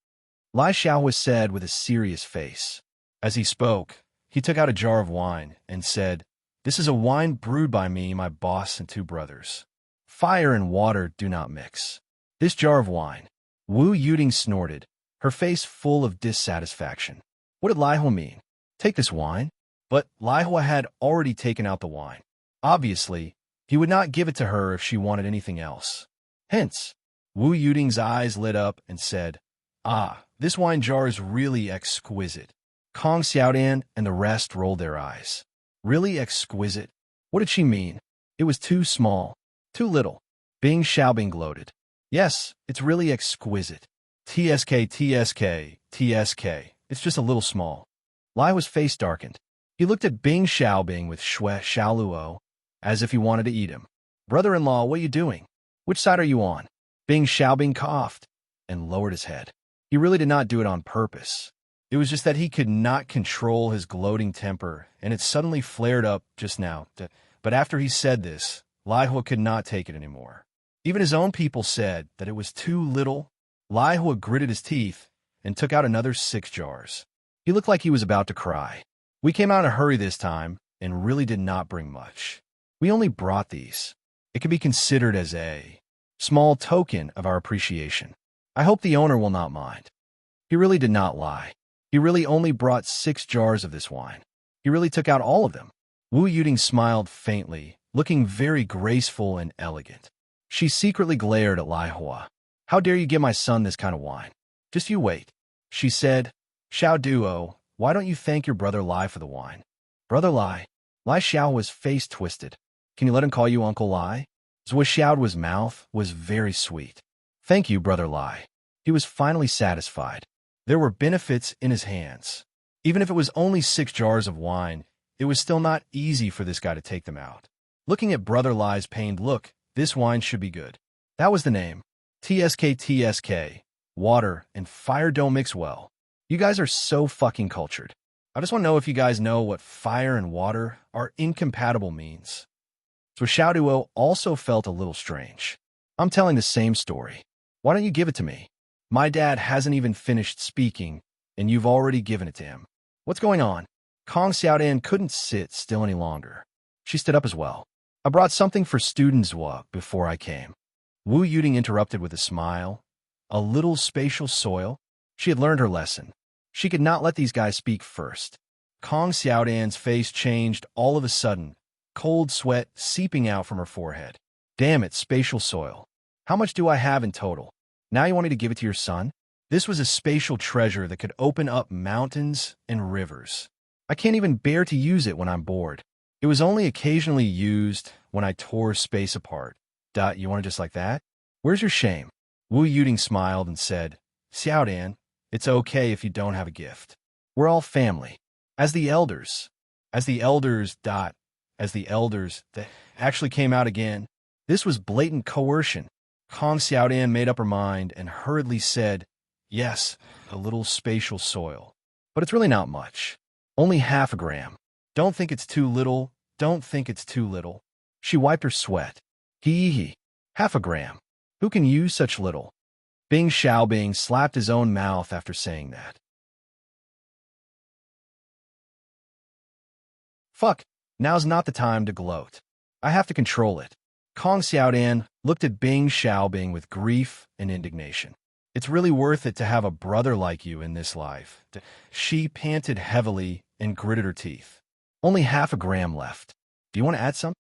Lai Xiaohua said with a serious face. As he spoke, he took out a jar of wine and said, This is a wine brewed by me, my boss, and 2 brothers. Fire and water do not mix. This jar of wine. Wu Yuding snorted, her face full of dissatisfaction. What did Lai Hua mean? Take this wine? But Lai Hua had already taken out the wine. Obviously, he would not give it to her if she wanted anything else. Hence, Wu Yuding's eyes lit up and said, this wine jar is really exquisite. Kong Xiaodan and the rest rolled their eyes. Really exquisite? What did she mean? It was too small. Too little. Bing Xiaobing gloated. Yes, it's really exquisite. TSK. It's just a little small. Lai Hua's face darkened. He looked at Bing Xiaobing with Shui Xiaoluo, as if he wanted to eat him. Brother-in-law, what are you doing? Which side are you on? Bing Xiaobing coughed and lowered his head. He really did not do it on purpose. It was just that he could not control his gloating temper, and it suddenly flared up just now. But after he said this, Lai Hua could not take it anymore. Even his own people said that it was too little. Lai Hua gritted his teeth and took out another 6 jars. He looked like he was about to cry. We came out in a hurry this time and really did not bring much. We only brought these. It can be considered as a small token of our appreciation. I hope the owner will not mind. He really did not lie. He really only brought 6 jars of this wine. He really took out all of them. Wu Yuting smiled faintly, looking very graceful and elegant. She secretly glared at Lai Hua. How dare you give my son this kind of wine? Just you wait. She said, Xiao Duo, why don't you thank your brother Lai for the wine? Brother Lai? Lai Xiaohua's face twisted. Can you let him call you Uncle Lai? Zhou Xiaohua's mouth was very sweet. Thank you, Brother Lai. He was finally satisfied. There were benefits in his hands. Even if it was only 6 jars of wine, it was still not easy for this guy to take them out. Looking at Brother Lai's pained look, this wine should be good. That was the name. TSK. Water and fire don't mix well. You guys are so fucking cultured. I just want to know if you guys know what fire and water are incompatible means. So Xiao Duo also felt a little strange. I'm telling the same story. Why don't you give it to me? My dad hasn't even finished speaking, and you've already given it to him. What's going on? Kong Xiaodan couldn't sit still any longer. She stood up as well. I brought something for student Zhua before I came. Wu Yuting interrupted with a smile. A little spatial soil? She had learned her lesson. She could not let these guys speak first. Kong Xiaodan's face changed all of a sudden, cold sweat seeping out from her forehead. Damn it, spatial soil. How much do I have in total? Now you want me to give it to your son? This was a spatial treasure that could open up mountains and rivers. I can't even bear to use it when I'm bored. It was only occasionally used when I tore space apart. You want it just like that? Where's your shame? Wu Yuting smiled and said, Xiaodan, it's okay if you don't have a gift. We're all family. As the elders, that actually came out again. This was blatant coercion. Kong Xiaodan made up her mind and hurriedly said, yes, a little spatial soil. But it's really not much. Only half a gram. Don't think it's too little. Don't think it's too little. She wiped her sweat. Hee. Half a gram. Who can use such little? Bing Xiaobing slapped his own mouth after saying that. Fuck, now's not the time to gloat. I have to control it. Kong Xiaodan looked at Bing Xiaobing with grief and indignation. It's really worth it to have a brother like you in this life. She panted heavily and gritted her teeth. Only half a gram left. Do you want to add some?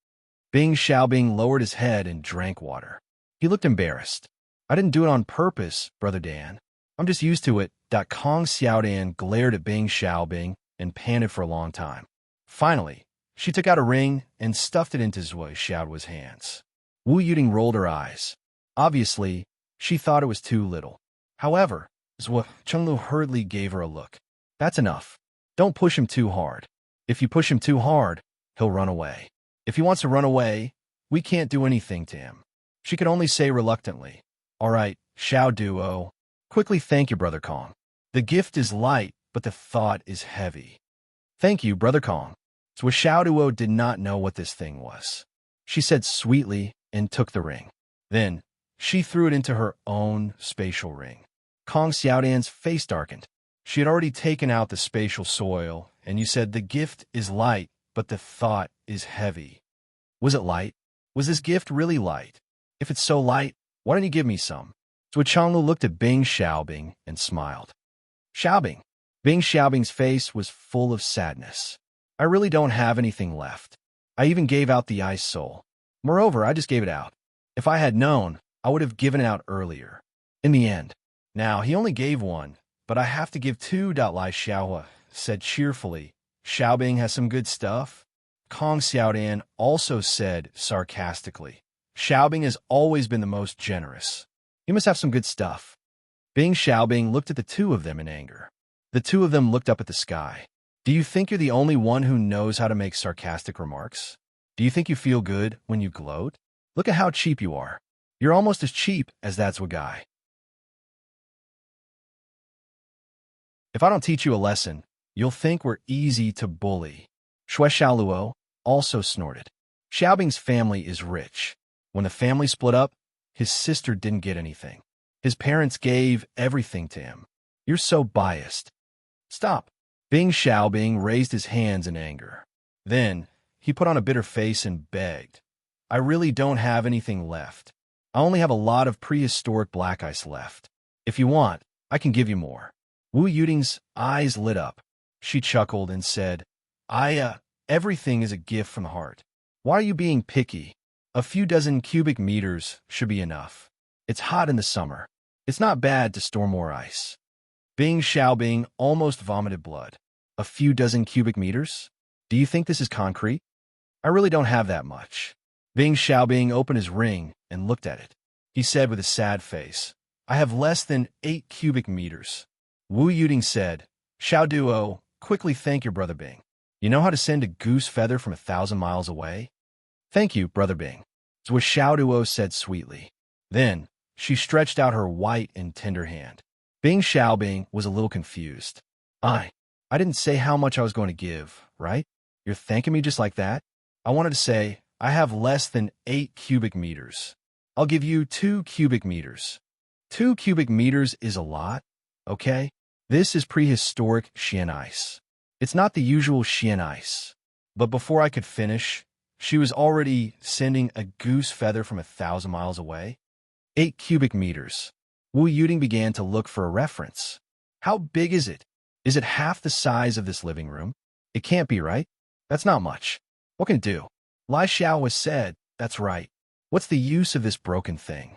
Bing Xiaobing lowered his head and drank water. He looked embarrassed. I didn't do it on purpose, Brother Dan. I'm just used to it. Kong Xiaodan glared at Bing Xiaobing and panted for a long time. Finally, she took out a ring and stuffed it into Zhou Xiaohua's hands. Wu Yuting rolled her eyes. Obviously, she thought it was too little. However, Zhou Chenglu hurriedly gave her a look. That's enough. Don't push him too hard. If you push him too hard, he'll run away. If he wants to run away, we can't do anything to him. She could only say reluctantly, all right, Xiao Duo. Quickly thank you, Brother Kong. The gift is light, but the thought is heavy. Thank you, Brother Kong. So Xiao Duo did not know what this thing was. She said sweetly and took the ring. Then, she threw it into her own spatial ring. Kong Xiaodan's face darkened. She had already taken out the spatial soil, and you said the gift is light, but the thought is heavy. Was it light? Was this gift really light? If it's so light, why don't you give me some? Zhou Chenglu looked at Bing Xiaobing and smiled. Xiaobing. Bing Xiaobing's face was full of sadness. I really don't have anything left. I even gave out the ice soul. Moreover, I just gave it out. If I had known, I would have given it out earlier. In the end. Now, he only gave one, but I have to give 2. Lai Xiaohua said cheerfully. Xiaobing has some good stuff. Kong Xiaodan also said sarcastically. Xiaobing has always been the most generous. He must have some good stuff. Bing Xiaobing looked at the two of them in anger. The two of them looked up at the sky. Do you think you're the only one who knows how to make sarcastic remarks? Do you think you feel good when you gloat? Look at how cheap you are. You're almost as cheap as that Zhou guy. If I don't teach you a lesson, you'll think we're easy to bully. Shui Xiaoluo also snorted. Xiaobing's family is rich. When the family split up, his sister didn't get anything. His parents gave everything to him. You're so biased. Stop. Bing Xiaobing raised his hands in anger. Then, he put on a bitter face and begged, I really don't have anything left. I only have a lot of prehistoric black ice left. If you want, I can give you more. Wu Yuting's eyes lit up. She chuckled and said, everything is a gift from the heart. Why are you being picky? A few dozen cubic meters should be enough. It's hot in the summer. It's not bad to store more ice. Bing Xiaobing almost vomited blood. A few dozen cubic meters? Do you think this is concrete? I really don't have that much. Bing Xiaobing opened his ring and looked at it. He said with a sad face, I have less than 8 cubic meters. Wu Yuting said, Xiao Duo, quickly thank your brother Bing. You know how to send a goose feather from 1,000 miles away? Thank you, brother Bing. Zhou Xiao Duo said sweetly. Then, she stretched out her white and tender hand. Bing Xiaobing was a little confused. I didn't say how much I was going to give, right? You're thanking me just like that? I wanted to say, I have less than 8 cubic meters. I'll give you 2 cubic meters. 2 cubic meters is a lot, okay? This is prehistoric Xian ice. It's not the usual Xian ice. But before I could finish, she was already sending a goose feather from 1,000 miles away. 8 cubic meters. Wu Yuting began to look for a reference. How big is it? Is it half the size of this living room? It can't be, right? That's not much. What can it do? Lai Xiao was said, that's right. What's the use of this broken thing?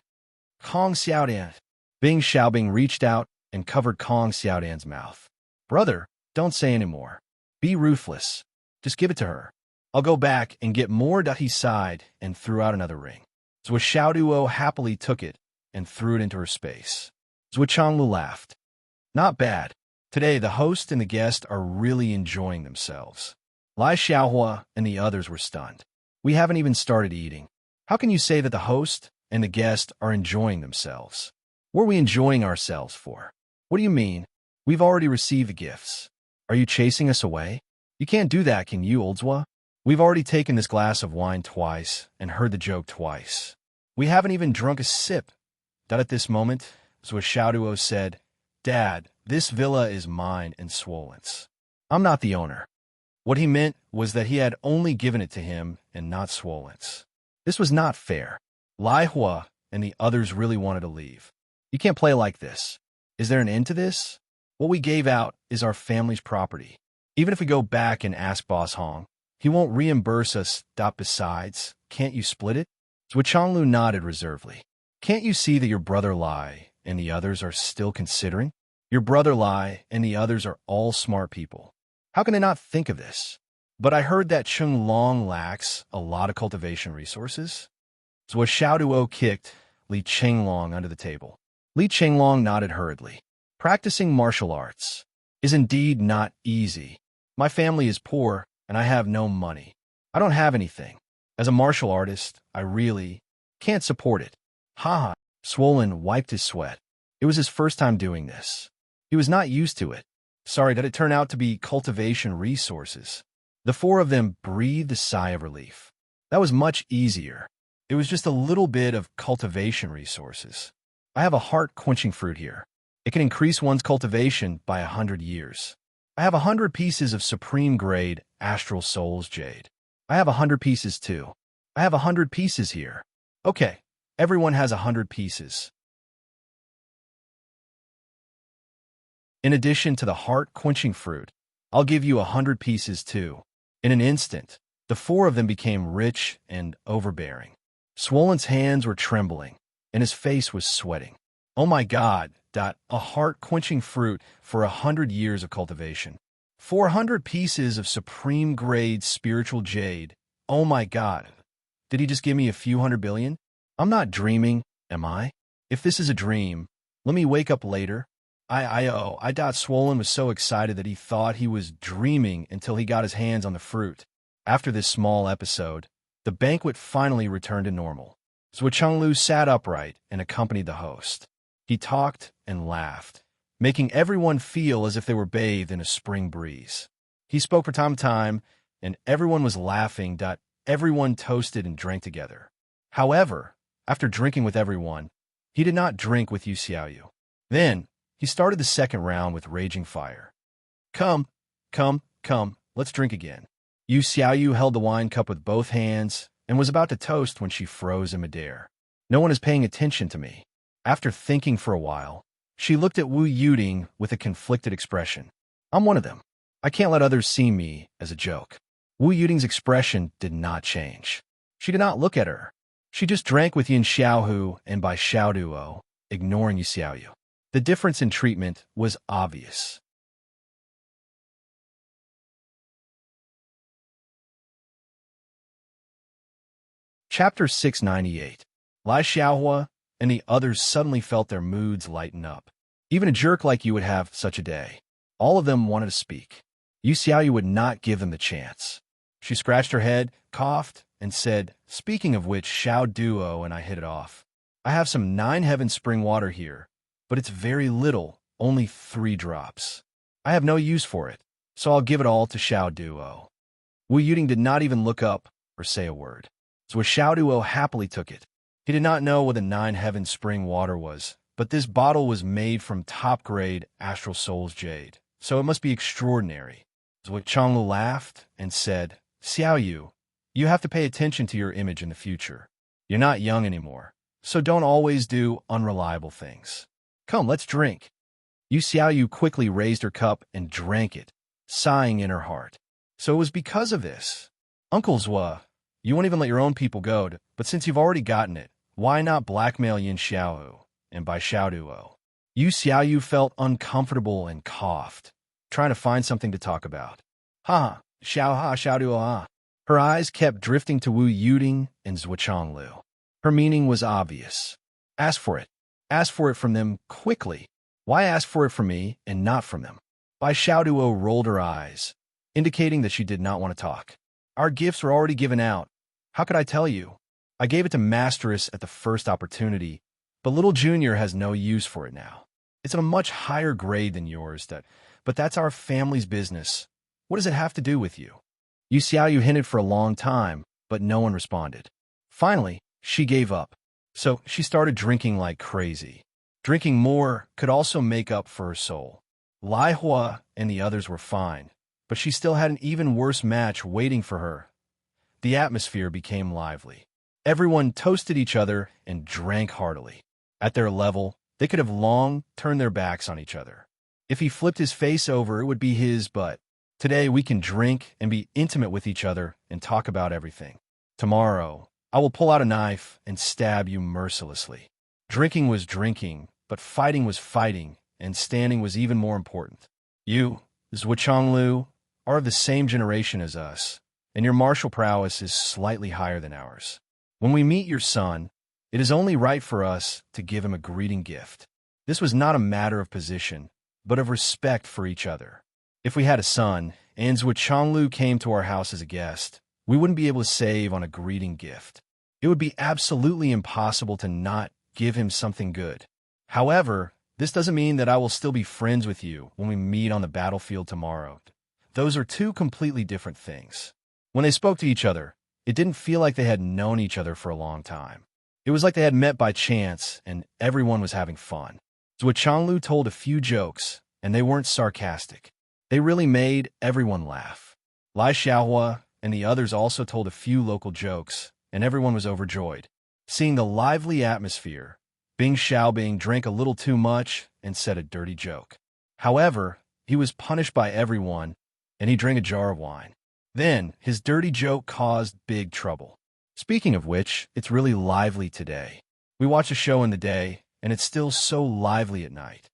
Kong Xiaodian. Bing Xiaobing reached out and covered Kong Xiaodian's mouth. Brother, don't say any more. Be ruthless. Just give it to her. I'll go back and get more. He sighed and threw out another ring. Zhou Xiaoduo happily took it and threw it into her space. Zhou Changlu laughed. Not bad. Today, the host and the guest are really enjoying themselves. Lai Xiaohua and the others were stunned. We haven't even started eating. How can you say that the host and the guest are enjoying themselves? What are we enjoying ourselves for? What do you mean? We've already received the gifts. Are you chasing us away? You can't do that, can you, Oldzwa? We've already taken this glass of wine twice and heard the joke twice. We haven't even drunk a sip. At this moment, Zhou Xiaoduo said, Dad, this villa is mine and Swollen's. I'm not the owner. What he meant was that he had only given it to him and not Swollen's. This was not fair. Lai Hua and the others really wanted to leave. You can't play like this. Is there an end to this? What we gave out is our family's property. Even if we go back and ask Boss Hong, he won't reimburse us. Besides, can't you split it? Zhou Changlu nodded reservedly. Can't you see that your brother Lai and the others are still considering? Your brother Lai and the others are all smart people. How can they not think of this? But I heard that Chung Long lacks a lot of cultivation resources. Zhou Xiaoduo kicked Li Chenglong under the table. Li Chenglong nodded hurriedly. Practicing martial arts is indeed not easy. My family is poor, and I have no money. I don't have anything. As a martial artist, I really can't support it. Ha! Swollen wiped his sweat. It was his first time doing this. He was not used to it. Sorry, did it turn out to be cultivation resources? The four of them breathed a sigh of relief. That was much easier. It was just a little bit of cultivation resources. I have a heart-quenching fruit here. It can increase one's cultivation by 100 years. I have 100 pieces of supreme-grade Astral Souls Jade. I have 100 pieces too. I have 100 pieces here. Okay, everyone has 100 pieces. In addition to the heart-quenching fruit, I'll give you 100 pieces too. In an instant, the four of them became rich and overbearing. Swollen's hands were trembling, and his face was sweating. Oh my God, a heart-quenching fruit for 100 years of cultivation. 400 pieces of supreme-grade spiritual jade. Oh my God. Did he just give me a few hundred billion? I'm not dreaming, am I? If this is a dream, let me wake up later. Swollen was so excited that he thought he was dreaming until he got his hands on the fruit. After this small episode, the banquet finally returned to normal. Zhou Chenglu sat upright and accompanied the host. He talked and laughed, making everyone feel as if they were bathed in a spring breeze. He spoke from time to time, and everyone was laughing. Everyone toasted and drank together. However, after drinking with everyone, he did not drink with Yu Xiaoyu. Then, he started the second round with raging fire. Come, let's drink again. Yu Xiaoyu held the wine cup with both hands and was about to toast when she froze in midair. No one is paying attention to me. After thinking for a while, she looked at Wu Yuding with a conflicted expression. I'm one of them. I can't let others see me as a joke. Wu Yuding's expression did not change. She did not look at her. She just drank with Yin Xiaohu and by Xiaoduo, ignoring Yu Xiaoyu. The difference in treatment was obvious. Chapter 698. Lai Xiaohua and the others suddenly felt their moods lighten up. Even a jerk like you would have such a day. All of them wanted to speak. Yu Xiaoyu would not give them the chance. She scratched her head, coughed, and said, speaking of which, Xiao Duo and I hit it off. I have some 9 heaven spring water here, but it's very little, only 3 drops. I have no use for it, so I'll give it all to Xiao Duo. Wu Yuding did not even look up or say a word. So Xiao Duo happily took it. He did not know what the 9 heaven spring water was, but this bottle was made from top-grade Astral Souls jade, so it must be extraordinary. Zui Changlu laughed and said, Xiao Yu, you have to pay attention to your image in the future. You're not young anymore, so don't always do unreliable things. Come, let's drink. Yu Xiaoyu quickly raised her cup and drank it, sighing in her heart. So it was because of this. Uncle Zua, you won't even let your own people go, but since you've already gotten it, why not blackmail Yin Xiaohu and by Xiaoduo? Yu Xiaoyu felt uncomfortable and coughed, trying to find something to talk about. Ha, Xiaoduo ha. Her eyes kept drifting to Wu Yuding and Zhuchanglu. Her meaning was obvious. Ask for it. Ask for it from them quickly. Why ask for it from me and not from them? Bai Xiaoduo rolled her eyes, indicating that she did not want to talk. Our gifts were already given out. How could I tell you? I gave it to Masteress at the first opportunity, but little Junior has no use for it now. It's on a much higher grade than yours, but that's our family's business. What does it have to do with you? Yu Xiaoyu hinted for a long time, but no one responded. Finally, she gave up. So she started drinking like crazy. Drinking more could also make up for her soul. Lai Hua and the others were fine, but she still had an even worse match waiting for her. The atmosphere became lively. Everyone toasted each other and drank heartily. At their level, they could have long turned their backs on each other. If he flipped his face over, it would be his, but today we can drink and be intimate with each other and talk about everything. Tomorrow, I will pull out a knife and stab you mercilessly. Drinking was drinking, but fighting was fighting, and standing was even more important. You, Zhuchanglu, are of the same generation as us, and your martial prowess is slightly higher than ours. When we meet your son, it is only right for us to give him a greeting gift. This was not a matter of position, but of respect for each other. If we had a son, and Zhuchanglu came to our house as a guest, we wouldn't be able to save on a greeting gift. It would be absolutely impossible to not give him something good. However, this doesn't mean that I will still be friends with you when we meet on the battlefield tomorrow. Those are 2 completely different things. When they spoke to each other, it didn't feel like they had known each other for a long time. It was like they had met by chance, and everyone was having fun. Zhuchanglu told a few jokes, and they weren't sarcastic. They really made everyone laugh. Lai Xiaohua and the others also told a few local jokes, and everyone was overjoyed. Seeing the lively atmosphere, Bing Xiaobing drank a little too much and said a dirty joke. However, he was punished by everyone, and he drank a jar of wine. Then, his dirty joke caused big trouble. Speaking of which, it's really lively today. We watch a show in the day, and it's still so lively at night.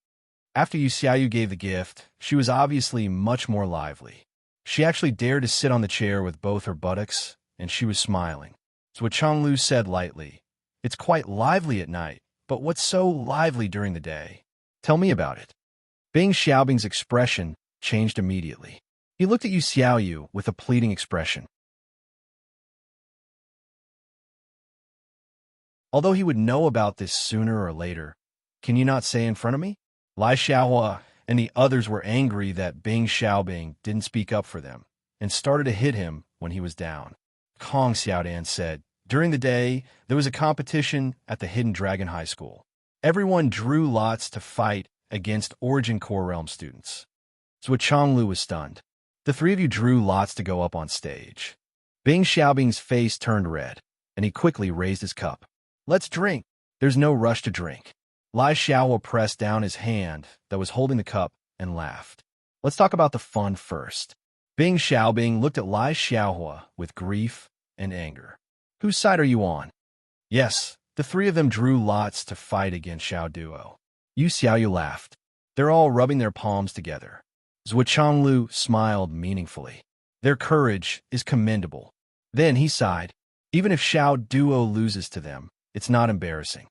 After Yu Xiaoyu gave the gift, she was obviously much more lively. She actually dared to sit on the chair with both her buttocks, and she was smiling. So Changlu said lightly, It's quite lively at night, but what's so lively during the day? Tell me about it. Bing Xiaobing's expression changed immediately. He looked at Yu Xiaoyu with a pleading expression. Although he would know about this sooner or later, can you not say in front of me? Lai Xiaohua and the others were angry that Bing Xiaobing didn't speak up for them and started to hit him when he was down. Kong Xiaodan said, during the day, there was a competition at the Hidden Dragon High School. Everyone drew lots to fight against Origin Core Realm students. Zhuchanglu was stunned. The three of you drew lots to go up on stage. Bing Xiaobing's face turned red, and he quickly raised his cup. Let's drink. There's no rush to drink. Lai Xiaohua pressed down his hand that was holding the cup and laughed. Let's talk about the fun first. Bing Xiaobing looked at Lai Xiaohua with grief and anger. Whose side are you on? Yes, the three of them drew lots to fight against Xiao Duo. Yu Xiaoyu laughed. They're all rubbing their palms together. Zhou Changlu smiled meaningfully. Their courage is commendable. Then he sighed. Even if Xiao Duo loses to them, it's not embarrassing.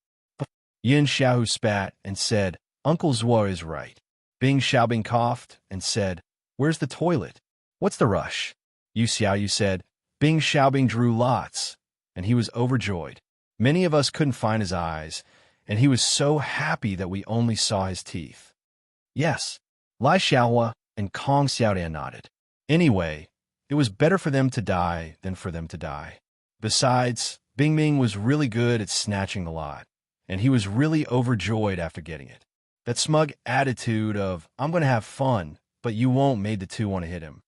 Yin Xiaohu spat and said, Uncle Zhuo is right. Bing Xiaobing coughed and said, Where's the toilet? What's the rush? Yu Xiaoyu said. Bing Xiaobing drew lots, and he was overjoyed. Many of us couldn't find his eyes, and he was so happy that we only saw his teeth. Yes, Lai Xiaohua and Kong Xiaodian nodded. Anyway, it was better for them to die than for them to die. Besides, Bing Ming was really good at snatching the lot, and he was really overjoyed after getting it. That smug attitude of, I'm going to have fun, but you won't, made the two want to hit him.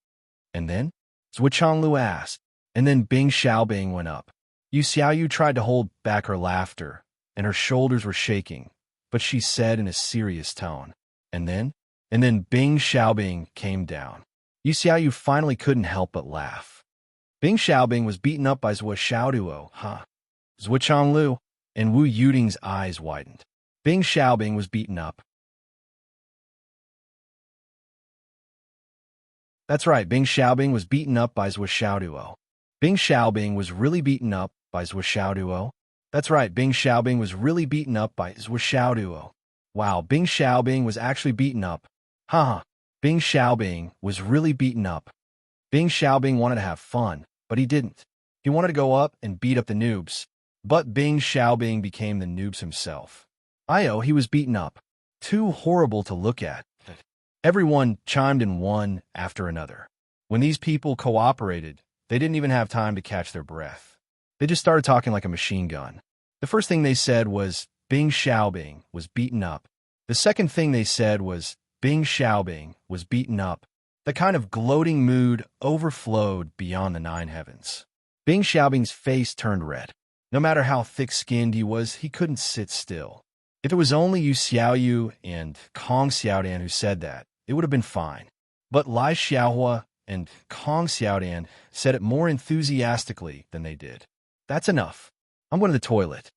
And then? Zhou Changlu asked, and then Bing Xiaobing went up. Yu Xiaoyu tried to hold back her laughter, and her shoulders were shaking, but she said in a serious tone, And then Bing Xiaobing came down. Yu Xiaoyu finally couldn't help but laugh. Bing Xiaobing was beaten up by Zhou Xiaoduo, huh? Zhou Changlu and Wu Yuding's eyes widened. Bing Xiaobing was beaten up. That's right, Bing Xiaobing was beaten up by Zhou Xiaoduo. Bing Xiaobing was really beaten up by Zhou Xiaoduo. That's right, Bing Xiaobing was really beaten up by Zhou Xiaoduo. Wow, Bing Xiaobing was actually beaten up. Haha, Bing Xiaobing was really beaten up. Bing Xiaobing wanted to have fun, but he didn't. He wanted to go up and beat up the noobs. But Bing Xiaobing became the noobs himself. He was beaten up. Too horrible to look at. Everyone chimed in one after another. When these people cooperated, they didn't even have time to catch their breath. They just started talking like a machine gun. The first thing they said was, Bing Xiaobing was beaten up. The second thing they said was, Bing Xiaobing was beaten up. The kind of gloating mood overflowed beyond the nine heavens. Bing Xiaobing's face turned red. No matter how thick-skinned he was, he couldn't sit still. If it was only Yu Xiaoyu and Kong Xiaodian who said that, it would have been fine. But Lai Xiaohua and Kong Xiaodian said it more enthusiastically than they did. That's enough. I'm going to the toilet.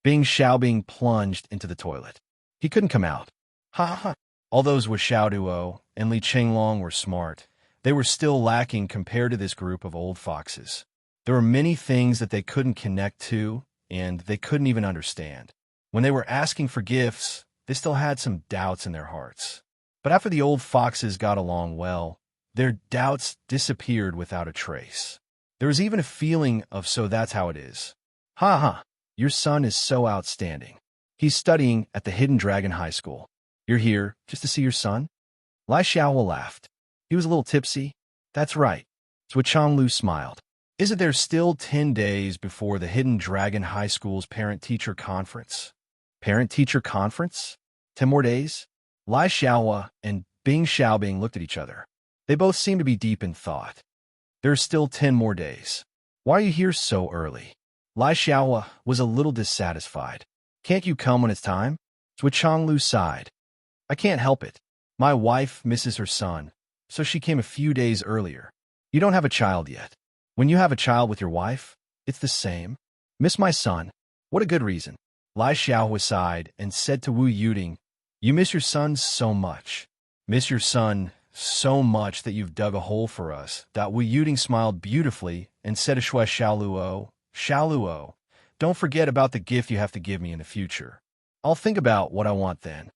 Bing Xiaobing plunged into the toilet. He couldn't come out. Ha ha ha. Although Zhou Xiaoduo and Li Qinglong were smart, they were still lacking compared to this group of old foxes. There were many things that they couldn't connect to, and they couldn't even understand. When they were asking for gifts, they still had some doubts in their hearts. But after the old foxes got along well, their doubts disappeared without a trace. There was even a feeling of, so that's how it is. Ha ha, your son is so outstanding. He's studying at the Hidden Dragon High School. You're here just to see your son? Lai Xiaohua laughed. He was a little tipsy. That's right. Zhou Changlu smiled. Isn't there still 10 days before the Hidden Dragon High School's parent-teacher conference? Parent-teacher conference? 10 more days? Lai Xiaohua and Bing Xiaobing looked at each other. They both seemed to be deep in thought. There are still 10 more days. Why are you here so early? Lai Xiaohua was a little dissatisfied. Can't you come when it's time? Zhou Changlu sighed. I can't help it. My wife misses her son, so she came a few days earlier. You don't have a child yet. When you have a child with your wife, it's the same. Miss my son. What a good reason. Lai Xiaohua sighed and said to Wu Yuding, You miss your son so much. Miss your son so much that you've dug a hole for us. Wu Yuding smiled beautifully and said to Shui Xiaoluo, don't forget about the gift you have to give me in the future. I'll think about what I want then.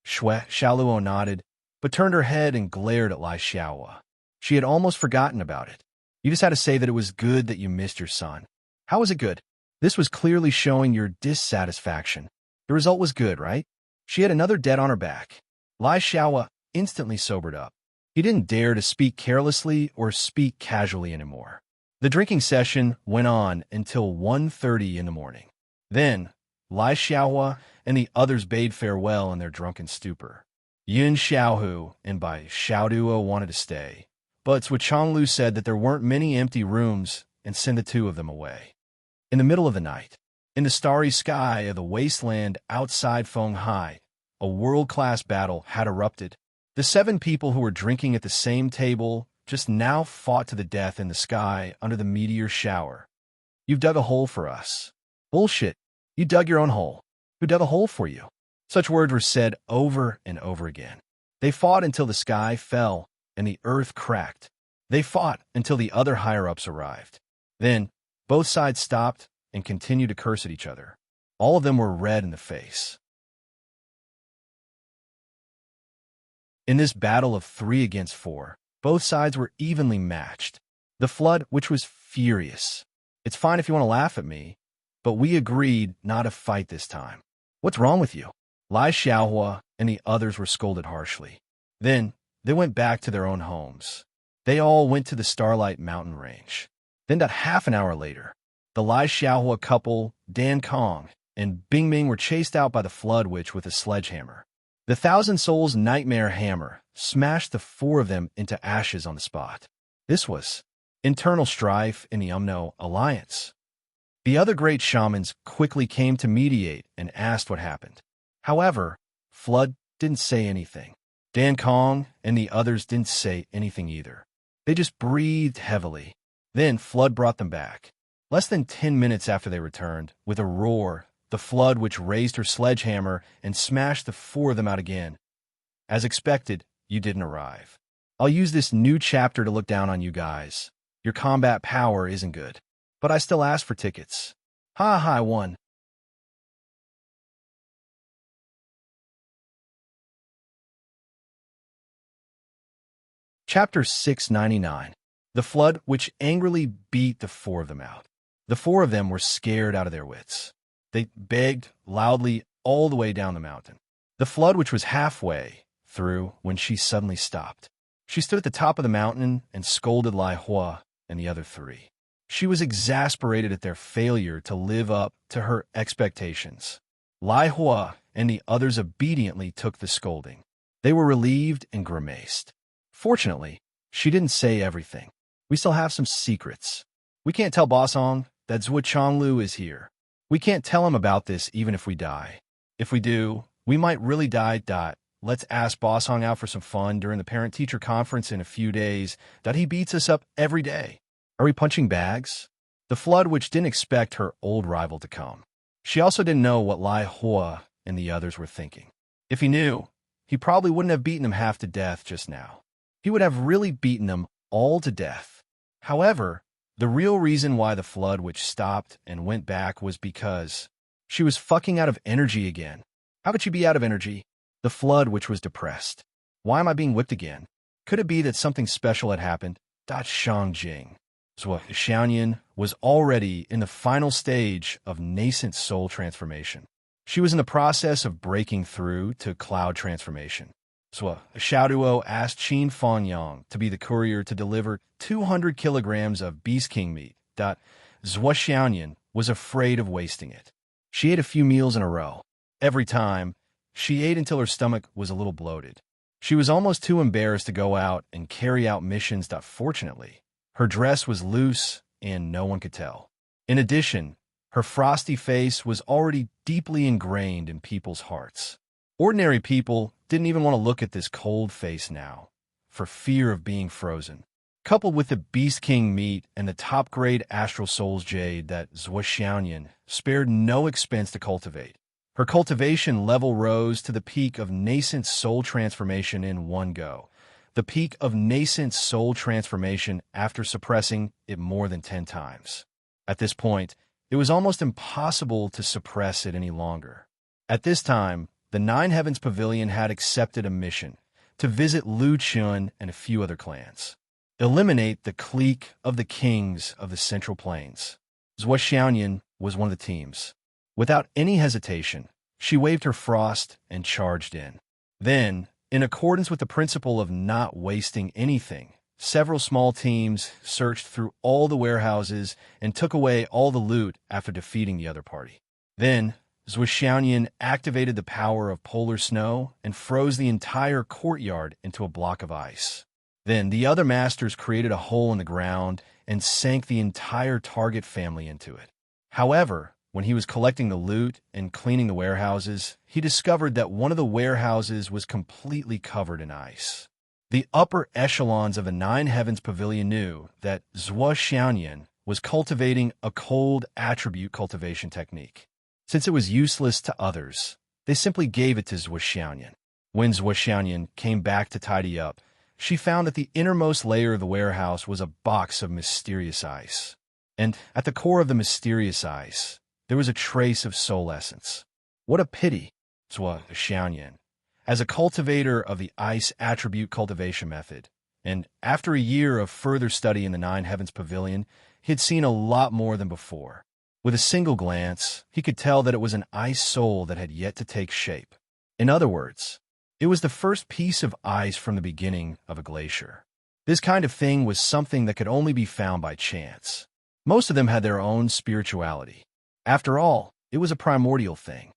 Shui Xiaoluo nodded, but turned her head and glared at Lai Xiaohua. She had almost forgotten about it. You just had to say that it was good that you missed your son. How was it good? This was clearly showing your dissatisfaction. The result was good, right? She had another debt on her back. Lai Xiaohua instantly sobered up. He didn't dare to speak carelessly or speak casually anymore. The drinking session went on until 1:30 in the morning. Then, Lai Xiaohua and the others bade farewell in their drunken stupor. Yin Xiaohu and Bai Xiaoduo wanted to stay, but Zhuo Chonglu said that there weren't many empty rooms and sent the two of them away. In the middle of the night, in the starry sky of the wasteland outside Fenghai, a world-class battle had erupted. The 7 people who were drinking at the same table just now fought to the death in the sky under the meteor shower. "You've dug a hole for us." "Bullshit. You dug your own hole." "Who dug a hole for you?" Such words were said over and over again. They fought until the sky fell and the earth cracked. They fought until the other higher-ups arrived. Then, both sides stopped and continued to curse at each other. All of them were red in the face. In this battle of 3 against 4, both sides were evenly matched. The flood, which was furious. "It's fine if you want to laugh at me, but we agreed not to fight this time. What's wrong with you?" Lai Xiaohua and the others were scolded harshly. Then, they went back to their own homes. They all went to the Starlight Mountain Range. Then, about half an hour later, the Lai Xiaohua couple, Dan Kong and Bing Ming, were chased out by the Flood Witch with a sledgehammer. The Thousand Souls Nightmare Hammer smashed the 4 of them into ashes on the spot. This was internal strife in the Umno Alliance. The other great shamans quickly came to mediate and asked what happened. However, Flood didn't say anything. Dan Kong and the others didn't say anything either. They just breathed heavily. Then Flood brought them back. Less than 10 minutes after they returned, with a roar, the Flood Witch raised her sledgehammer and smashed the 4 of them out again. "As expected, you didn't arrive. I'll use this new chapter to look down on you guys. Your combat power isn't good. But I still asked for tickets. Ha ha, I won." Chapter 699. The Flood Witch angrily beat the 4 of them out. The 4 of them were scared out of their wits. They begged loudly all the way down the mountain. The Flood Witch was halfway through when she suddenly stopped. She stood at the top of the mountain and scolded Lai Hua and the other 3. She was exasperated at their failure to live up to her expectations. Lai Hua and the others obediently took the scolding. They were relieved and grimaced. Fortunately, she didn't say everything. "We still have some secrets. We can't tell Bosong that Zhuo Chonglu is here. We can't tell him about this even if we die. If we do, we might really die. Let's ask Bosong out for some fun during the parent-teacher conference in a few days. He beats us up every day. Are we punching bags?" The Flood Witch didn't expect her old rival to come. She also didn't know what Lai Hua and the others were thinking. If he knew, he probably wouldn't have beaten them half to death just now. He would have really beaten them all to death. However, the real reason why the Flood Witch stopped and went back was because she was fucking out of energy again. How could she be out of energy? The Flood Witch was depressed. "Why am I being whipped again? Could it be that something special had happened?" Shangjing. Zhuo Xiaoyan was already in the final stage of nascent soul transformation. She was in the process of breaking through to cloud transformation. Zhuo Xiaoduo asked Qin Fangyang to be the courier to deliver 200 kilograms of Beast King meat. Zhuo Xiaoyan was afraid of wasting it. She ate a few meals in a row. Every time, she ate until her stomach was a little bloated. She was almost too embarrassed to go out and carry out missions. Fortunately, her dress was loose and no one could tell. In addition, her frosty face was already deeply ingrained in people's hearts. Ordinary people didn't even want to look at this cold face now, for fear of being frozen. Coupled with the Beast King meat and the top-grade Astral Souls jade that Zhuo Xiaoyan spared no expense to cultivate, her cultivation level rose to the peak of nascent soul transformation in one go. The peak of nascent soul transformation after suppressing it more than 10 times. At this point, it was almost impossible to suppress it any longer. At this time, the Nine Heavens Pavilion had accepted a mission to visit Lu Chun and a few other clans. Eliminate the clique of the kings of the Central Plains. Zhuo Xiaoyan was one of the teams. Without any hesitation, she waved her frost and charged in. Then, in accordance with the principle of not wasting anything, several small teams searched through all the warehouses and took away all the loot after defeating the other party. Then, Zhuo Xiaoyan activated the power of polar snow and froze the entire courtyard into a block of ice. Then the other masters created a hole in the ground and sank the entire target family into it. However, when he was collecting the loot and cleaning the warehouses, he discovered that one of the warehouses was completely covered in ice. The upper echelons of the Nine Heavens Pavilion knew that Zhuo Xiaoyan was cultivating a cold attribute cultivation technique. Since it was useless to others, they simply gave it to Zhuo Xiaoyan. When Zhuo Xiaoyan came back to tidy up, she found that the innermost layer of the warehouse was a box of mysterious ice. And at the core of the mysterious ice, there was a trace of soul essence. What a pity, Zhuo Xiaoyan, as a cultivator of the ice attribute cultivation method, and after a year of further study in the Nine Heavens Pavilion, he had seen a lot more than before. With a single glance, he could tell that it was an ice soul that had yet to take shape. In other words, it was the first piece of ice from the beginning of a glacier. This kind of thing was something that could only be found by chance. Most of them had their own spirituality. After all, it was a primordial thing.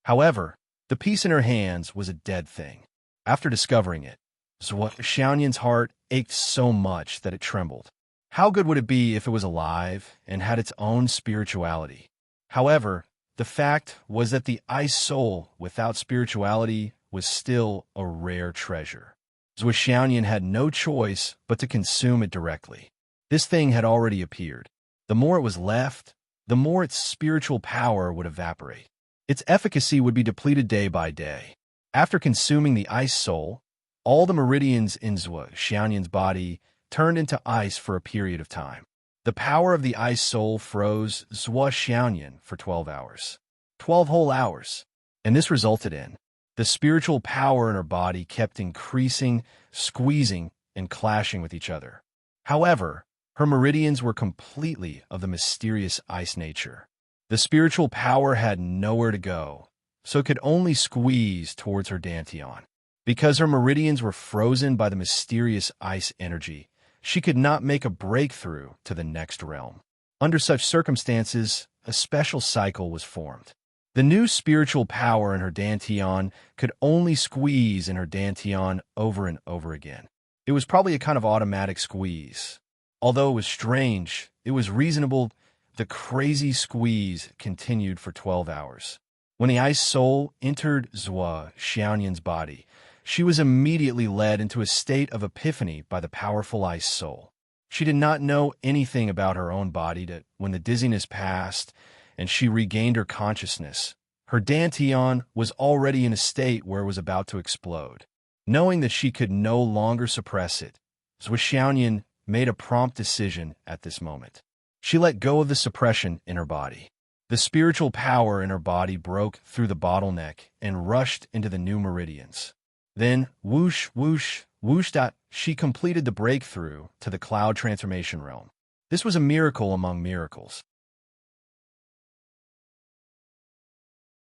However, the piece in her hands was a dead thing. After discovering it, Zhuo Xiaoyan's heart ached so much that it trembled. How good would it be if it was alive and had its own spirituality? However, the fact was that the ice soul without spirituality was still a rare treasure. Zhuo Xiaoyan had no choice but to consume it directly. This thing had already appeared. The more it was left, the more its spiritual power would evaporate. Its efficacy would be depleted day by day. After consuming the ice soul, all the meridians in Zhuo Xiaoyan's body turned into ice for a period of time. The power of the ice soul froze Zhuo Xiaoyan for 12 hours. 12 whole hours. And this resulted in the spiritual power in her body kept increasing, squeezing, and clashing with each other. However, her meridians were completely of the mysterious ice nature. The spiritual power had nowhere to go, so it could only squeeze towards her dantian. Because her meridians were frozen by the mysterious ice energy, she could not make a breakthrough to the next realm. Under such circumstances, a special cycle was formed. The new spiritual power in her dantian could only squeeze in her dantian over and over again. It was probably a kind of automatic squeeze. Although it was strange, it was reasonable. The crazy squeeze continued for 12 hours. When the ice soul entered Zhuo Xiaoyan's body, she was immediately led into a state of epiphany by the powerful ice soul. She did not know anything about her own body when the dizziness passed and she regained her consciousness. Her dantian was already in a state where it was about to explode. Knowing that she could no longer suppress it, Zhuo Xiaoyan made a prompt decision at this moment. She let go of the suppression in her body. The spiritual power in her body broke through the bottleneck and rushed into the new meridians. Then, whoosh, whoosh, whoosh, she completed the breakthrough to the cloud transformation realm. This was a miracle among miracles.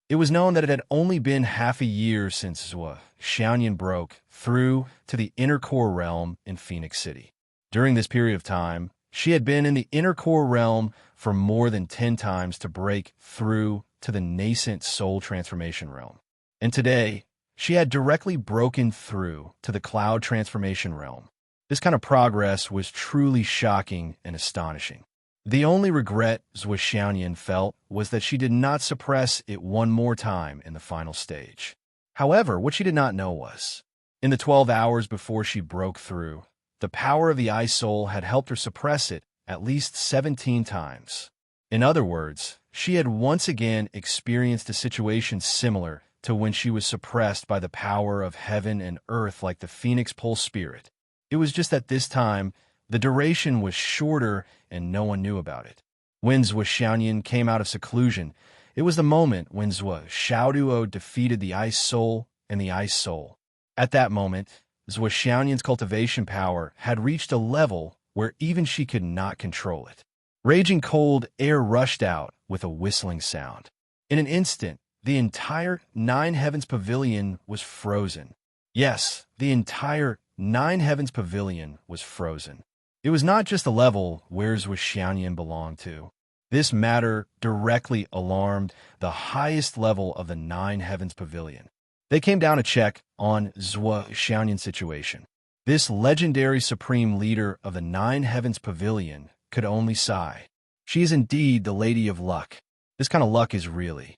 It was known that it had only been half a year since Zhuo Xiaoyan broke through to the inner core realm in Phoenix City. During this period of time, she had been in the inner core realm for more than 10 times to break through to the nascent soul transformation realm. And today, she had directly broken through to the cloud transformation realm. This kind of progress was truly shocking and astonishing. The only regret Zhuo Xiaoyan felt was that she did not suppress it one more time in the final stage. However, what she did not know was, in the 12 hours before she broke through, the power of the ice soul had helped her suppress it at least 17 times. In other words, she had once again experienced a situation similar to when she was suppressed by the power of heaven and earth like the Phoenix Pulse Spirit. It was just that this time, the duration was shorter and no one knew about it. When Zhuo Xiaoyan came out of seclusion, it was the moment when Zhuo Xiaoduo defeated the Ice Soul and the Ice Soul. At that moment, Zhuo Xiaoyan's cultivation power had reached a level where even she could not control it. Raging cold air rushed out with a whistling sound. In an instant, the entire Nine Heavens Pavilion was frozen. Yes, the entire Nine Heavens Pavilion was frozen. It was not just the level where Zhuo Xiaoyan belonged to. This matter directly alarmed the highest level of the Nine Heavens Pavilion. They came down to check on Zhuo Xiaoyan's situation. This legendary supreme leader of the Nine Heavens Pavilion could only sigh. She is indeed the Lady of Luck. This kind of luck is really.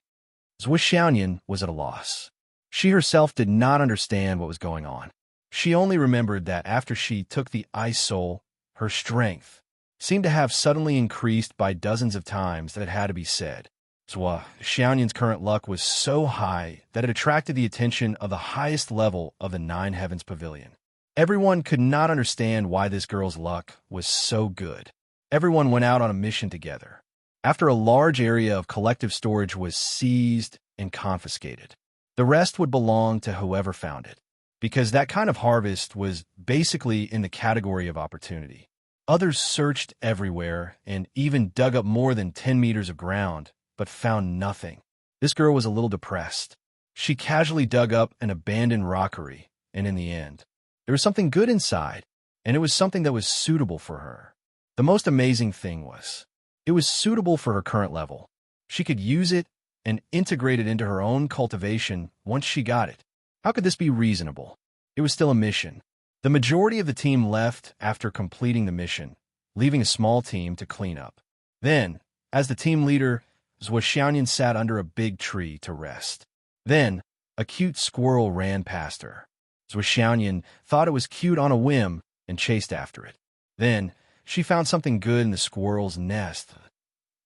Zhuo Xiaoyan was at a loss. She herself did not understand what was going on. She only remembered that after she took the Ice Soul, her strength seemed to have suddenly increased by dozens of times that it had to be said. Zhuo Xiaoyan's current luck was so high that it attracted the attention of the highest level of the Nine Heavens Pavilion. Everyone could not understand why this girl's luck was so good. Everyone went out on a mission together. After a large area of collective storage was seized and confiscated, the rest would belong to whoever found it, because that kind of harvest was basically in the category of opportunity. Others searched everywhere and even dug up more than 10 meters of ground, but found nothing. This girl was a little depressed. She casually dug up an abandoned rockery, and in the end, there was something good inside, and it was something that was suitable for her. The most amazing thing was, it was suitable for her current level. She could use it and integrate it into her own cultivation once she got it. How could this be reasonable? It was still a mission. The majority of the team left after completing the mission, leaving a small team to clean up. Then, as the team leader, Zhuo Xiaoyan sat under a big tree to rest. Then, a cute squirrel ran past her. Zhuo Xiaoyan thought it was cute on a whim and chased after it. Then, she found something good in the squirrel's nest.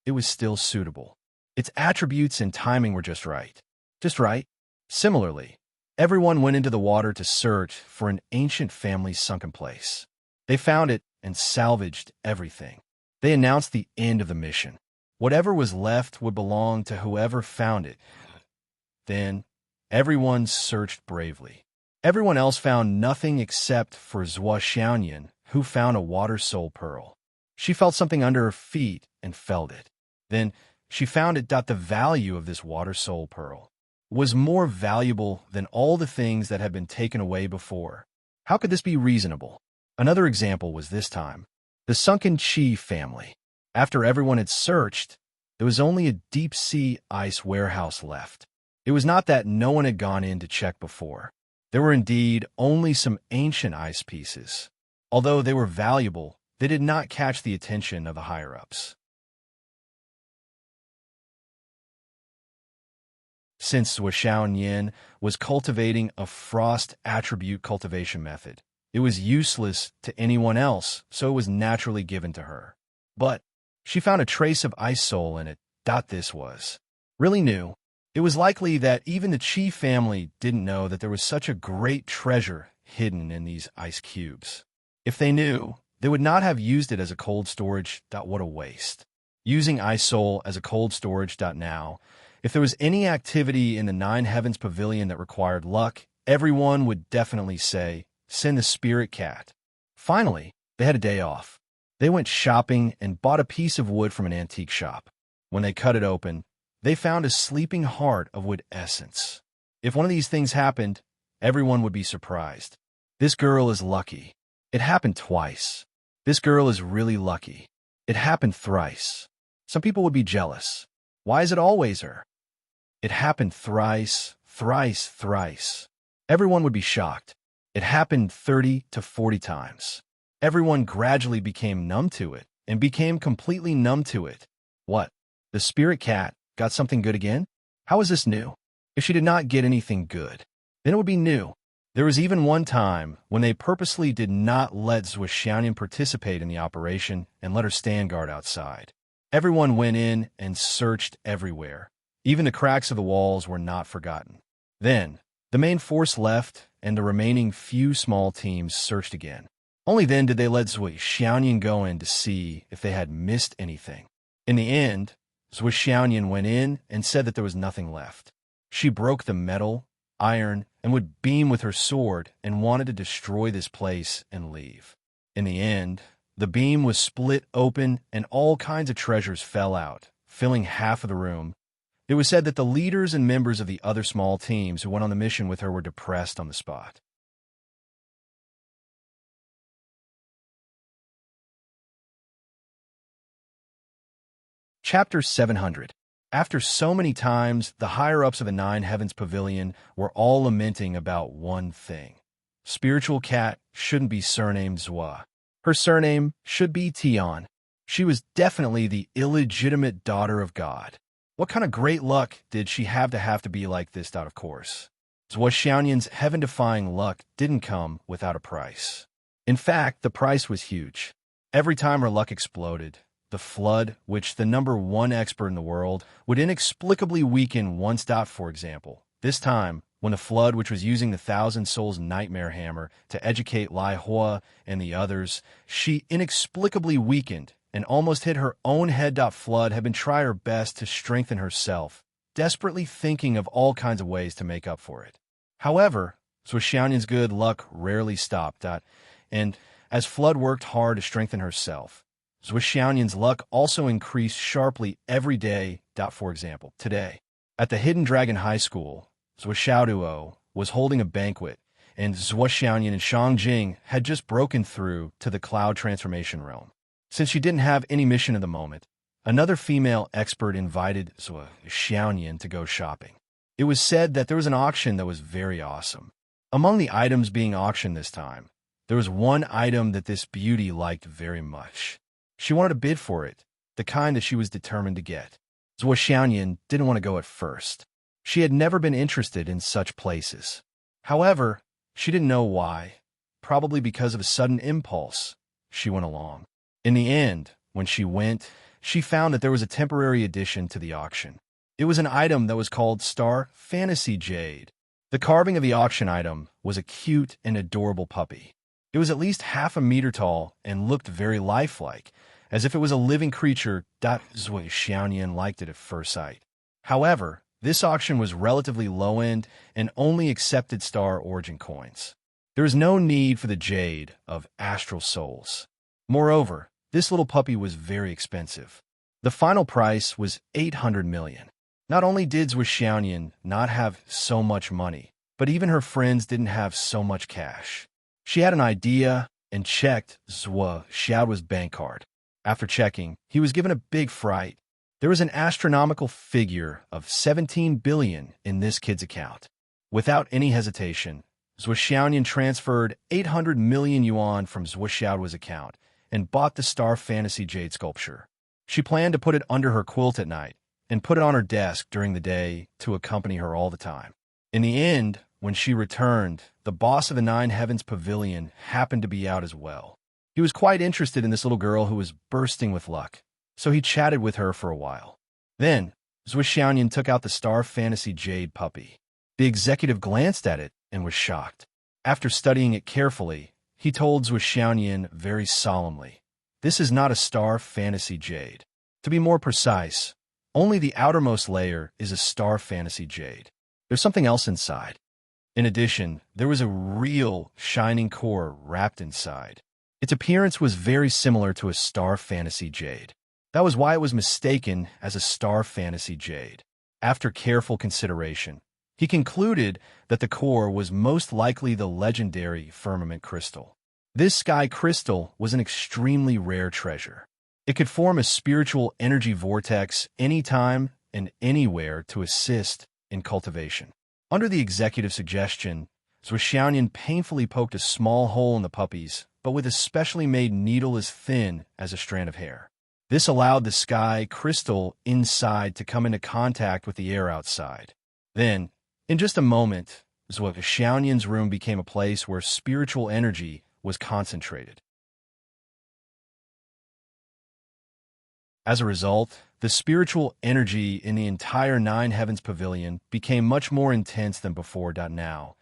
It was still suitable. Its attributes and timing were just right. Just right. Similarly, everyone went into the water to search for an ancient family's sunken place. They found it and salvaged everything. They announced the end of the mission. Whatever was left would belong to whoever found it. Then, everyone searched bravely. Everyone else found nothing except for Zhuo Xiaoyan, who found a water soul pearl. She felt something under her feet and felt it. Then, she found it. The value of this water soul pearl was more valuable than all the things that had been taken away before. How could this be reasonable? Another example was this time, the sunken Qi family. After everyone had searched, there was only a deep-sea ice warehouse left. It was not that no one had gone in to check before. There were indeed only some ancient ice pieces. Although they were valuable, they did not catch the attention of the higher-ups. Since Zhuo Xiaoyan was cultivating a frost attribute cultivation method, it was useless to anyone else, so it was naturally given to her. But she found a trace of ice soul in it. This was really new. It was likely that even the Qi family didn't know that there was such a great treasure hidden in these ice cubes. If they knew, they would not have used it as a cold storage. What a waste. Using ice soul as a cold storage. Now, if there was any activity in the Nine Heavens Pavilion that required luck, everyone would definitely say, send the spirit cat. Finally, they had a day off. They went shopping and bought a piece of wood from an antique shop. When they cut it open, they found a sleeping heart of wood essence. If one of these things happened, everyone would be surprised. This girl is lucky. It happened twice. This girl is really lucky. It happened thrice. Some people would be jealous. Why is it always her? It happened thrice, thrice, thrice. Everyone would be shocked. It happened 30 to 40 times. Everyone gradually became numb to it and became completely numb to it. What? The spirit cat got something good again? How is this new? If she did not get anything good, then it would be new. There was even one time when they purposely did not let Zhuo Xiaoyan participate in the operation and let her stand guard outside. Everyone went in and searched everywhere. Even the cracks of the walls were not forgotten. Then, the main force left, and the remaining few small teams searched again. Only then did they let Zhuo Xiaoyan go in to see if they had missed anything. In the end, Zhuo Xiaoyan went in and said that there was nothing left. She broke the metal, iron, and would beam with her sword and wanted to destroy this place and leave. In the end, the beam was split open and all kinds of treasures fell out, filling half of the room. It was said that the leaders and members of the other small teams who went on the mission with her were depressed on the spot. Chapter 700. After so many times, the higher-ups of the Nine Heavens Pavilion were all lamenting about one thing. Spiritual cat shouldn't be surnamed Zwa. Her surname should be Tion. She was definitely the illegitimate daughter of God. What kind of great luck did she have to be like this? Of course. Zwa Xiaoyan's heaven-defying luck didn't come without a price. In fact, the price was huge. Every time her luck exploded, the flood, which the #1 expert in the world, would inexplicably weaken once. For example, this time, when the flood, which was using the Thousand Souls Nightmare Hammer to educate Lai Hua and the others, she inexplicably weakened and almost hit her own head. Flood had been trying her best to strengthen herself, desperately thinking of all kinds of ways to make up for it. However, Zwa Xiaoyan's good luck rarely stopped. And as Flood worked hard to strengthen herself, Zwa Xiaoyan's luck also increased sharply every day. For example, today, at the Hidden Dragon High School, Zwa Xiaoduo was holding a banquet, and Zwa Xiaoyan and Shangjing had just broken through to the Cloud Transformation Realm. Since she didn't have any mission at the moment, another female expert invited Zwa Xiaoyan to go shopping. It was said that there was an auction that was very awesome. Among the items being auctioned this time, there was one item that this beauty liked very much. She wanted to bid for it, the kind that she was determined to get. Zwa Xiaoyan didn't want to go at first. She had never been interested in such places. However, she didn't know why. Probably because of a sudden impulse, she went along. In the end, when she went, she found that there was a temporary addition to the auction. It was an item that was called Star Fantasy Jade. The carving of the auction item was a cute and adorable puppy. It was at least half a meter tall and looked very lifelike, as if it was a living creature. Zwa Xiaoyan liked it at first sight. However, this auction was relatively low-end and only accepted Star Origin coins. There was no need for the Jade of Astral Souls. Moreover, this little puppy was very expensive. The final price was 800 million. Not only did Zwa Xiaoyan not have so much money, but even her friends didn't have so much cash. She had an idea and checked Zwa Xiaoduo's bank card. After checking, he was given a big fright. There was an astronomical figure of 17 billion in this kid's account. Without any hesitation, Zwa Xiaoyan transferred 800 million yuan from Zwa Xiaoduo's account and bought the Star Fantasy Jade sculpture. She planned to put it under her quilt at night and put it on her desk during the day to accompany her all the time. In the end, when she returned, the boss of the Nine Heavens Pavilion happened to be out as well. He was quite interested in this little girl who was bursting with luck, so he chatted with her for a while. Then, Zwa Xiaoyan took out the Star Fantasy Jade puppy. The executive glanced at it and was shocked. After studying it carefully, he told Zwa Xiaoyan very solemnly, "This is not a Star Fantasy Jade. To be more precise, only the outermost layer is a Star Fantasy Jade. There's something else inside." In addition, there was a real shining core wrapped inside. Its appearance was very similar to a Star Fantasy Jade. That was why it was mistaken as a Star Fantasy Jade. After careful consideration, he concluded that the core was most likely the legendary Firmament Crystal. This sky crystal was an extremely rare treasure. It could form a spiritual energy vortex anytime and anywhere to assist in cultivation. Under the executive suggestion, Zwa Xiaoyan painfully poked a small hole in the puppies, but with a specially made needle as thin as a strand of hair. This allowed the sky crystal inside to come into contact with the air outside. Then, in just a moment, Zwa Xiaoyan's room became a place where spiritual energy was concentrated. As a result, the spiritual energy in the entire Nine Heavens Pavilion became much more intense than before. Now,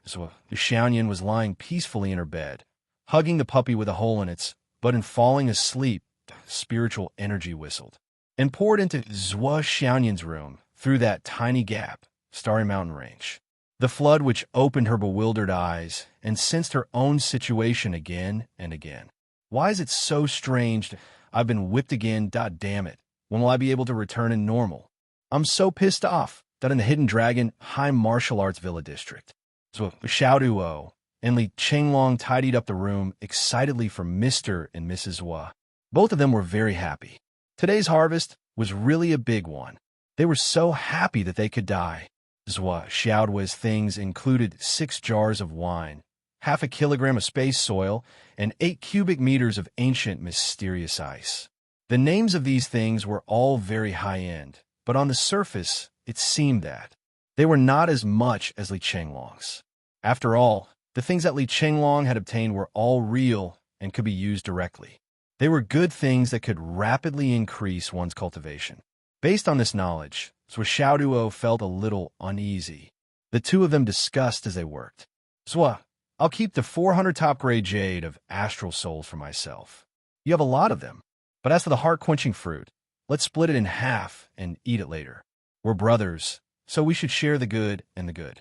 Zwa Xiaoyan was lying peacefully in her bed, hugging the puppy with a hole in its, but in falling asleep, spiritual energy whistled and poured into Zwa Xiaoyan's room through that tiny gap, Starry Mountain Range. The flood which opened her bewildered eyes and sensed her own situation again and again. Why is it so strange? I've been whipped again. Damn it. When will I be able to return in normal? I'm so pissed off that in the Hidden Dragon High Martial Arts Villa District, Zwa Xiaoduo and Li Qinglong tidied up the room excitedly for Mr. and Mrs. Zwa. Both of them were very happy. Today's harvest was really a big one. They were so happy that they could die. Zwa Xiaoduo's things included 6 jars of wine, half a kilogram of space soil, and 8 cubic meters of ancient mysterious ice. The names of these things were all very high-end, but on the surface, it seemed that they were not as much as Li Chenglong's. After all, the things that Li Chenglong had obtained were all real and could be used directly. They were good things that could rapidly increase one's cultivation. Based on this knowledge, Zwa Xiaoduo felt a little uneasy. The two of them discussed as they worked. Zwa, I'll keep the 400 top-grade jade of astral souls for myself. You have a lot of them. But as for the heart-quenching fruit, let's split it in half and eat it later. We're brothers, so we should share the good and the good.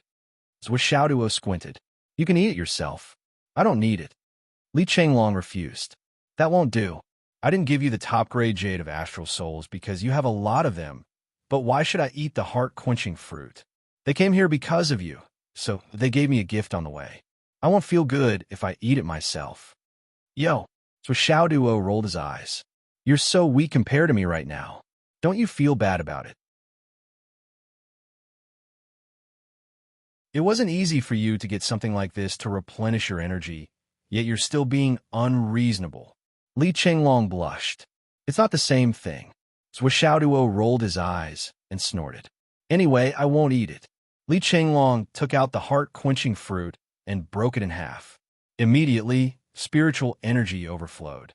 Zwa Xiaoduo squinted. You can eat it yourself. I don't need it. Li Chenglong refused. That won't do. I didn't give you the top-grade jade of astral souls because you have a lot of them, but why should I eat the heart-quenching fruit? They came here because of you, so they gave me a gift on the way. I won't feel good if I eat it myself. Yo, Zwa Xiaoduo rolled his eyes. You're so weak compared to me right now. Don't you feel bad about it? It wasn't easy for you to get something like this to replenish your energy, yet you're still being unreasonable. Li Chenglong blushed. It's not the same thing. Zwa Xiaoduo rolled his eyes and snorted. Anyway, I won't eat it. Li Chenglong took out the heart-quenching fruit and broke it in half. Immediately, spiritual energy overflowed.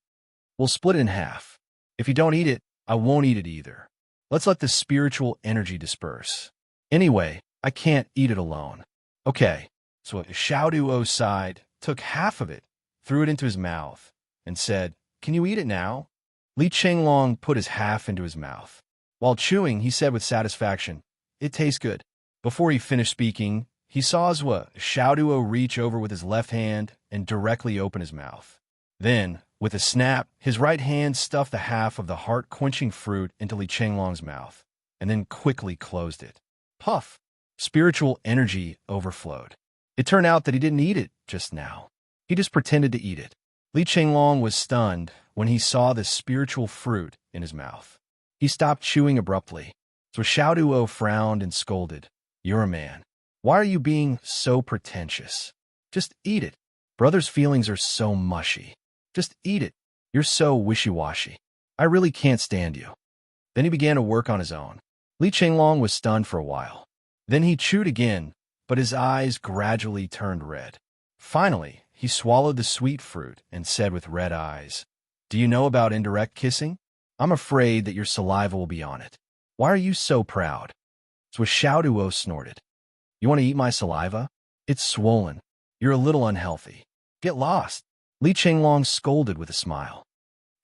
We'll split it in half. If you don't eat it, I won't eat it either. Let's let the spiritual energy disperse. Anyway, I can't eat it alone. Okay, so Xiaoduo sighed, took half of it, threw it into his mouth, and said, Can you eat it now? Li Chenglong put his half into his mouth. While chewing, he said with satisfaction, It tastes good. Before he finished speaking, he saw Zwa Xiaoduo reach over with his left hand and directly open his mouth. Then, with a snap, his right hand stuffed the half of the heart-quenching fruit into Li Chenglong's mouth, and then quickly closed it. Puff! Spiritual energy overflowed. It turned out that he didn't eat it just now. He just pretended to eat it. Li Chenglong was stunned when he saw the spiritual fruit in his mouth. He stopped chewing abruptly. So Xiaoduo frowned and scolded. You're a man. Why are you being so pretentious? Just eat it. Brothers' feelings are so mushy. Just eat it. You're so wishy-washy. I really can't stand you. Then he began to work on his own. Li Chenglong was stunned for a while. Then he chewed again, but his eyes gradually turned red. Finally, he swallowed the sweet fruit and said with red eyes, Do you know about indirect kissing? I'm afraid that your saliva will be on it. Why are you so proud? So Xiaoduo snorted. You want to eat my saliva? It's swollen. You're a little unhealthy. Get lost. Li Chenglong scolded with a smile.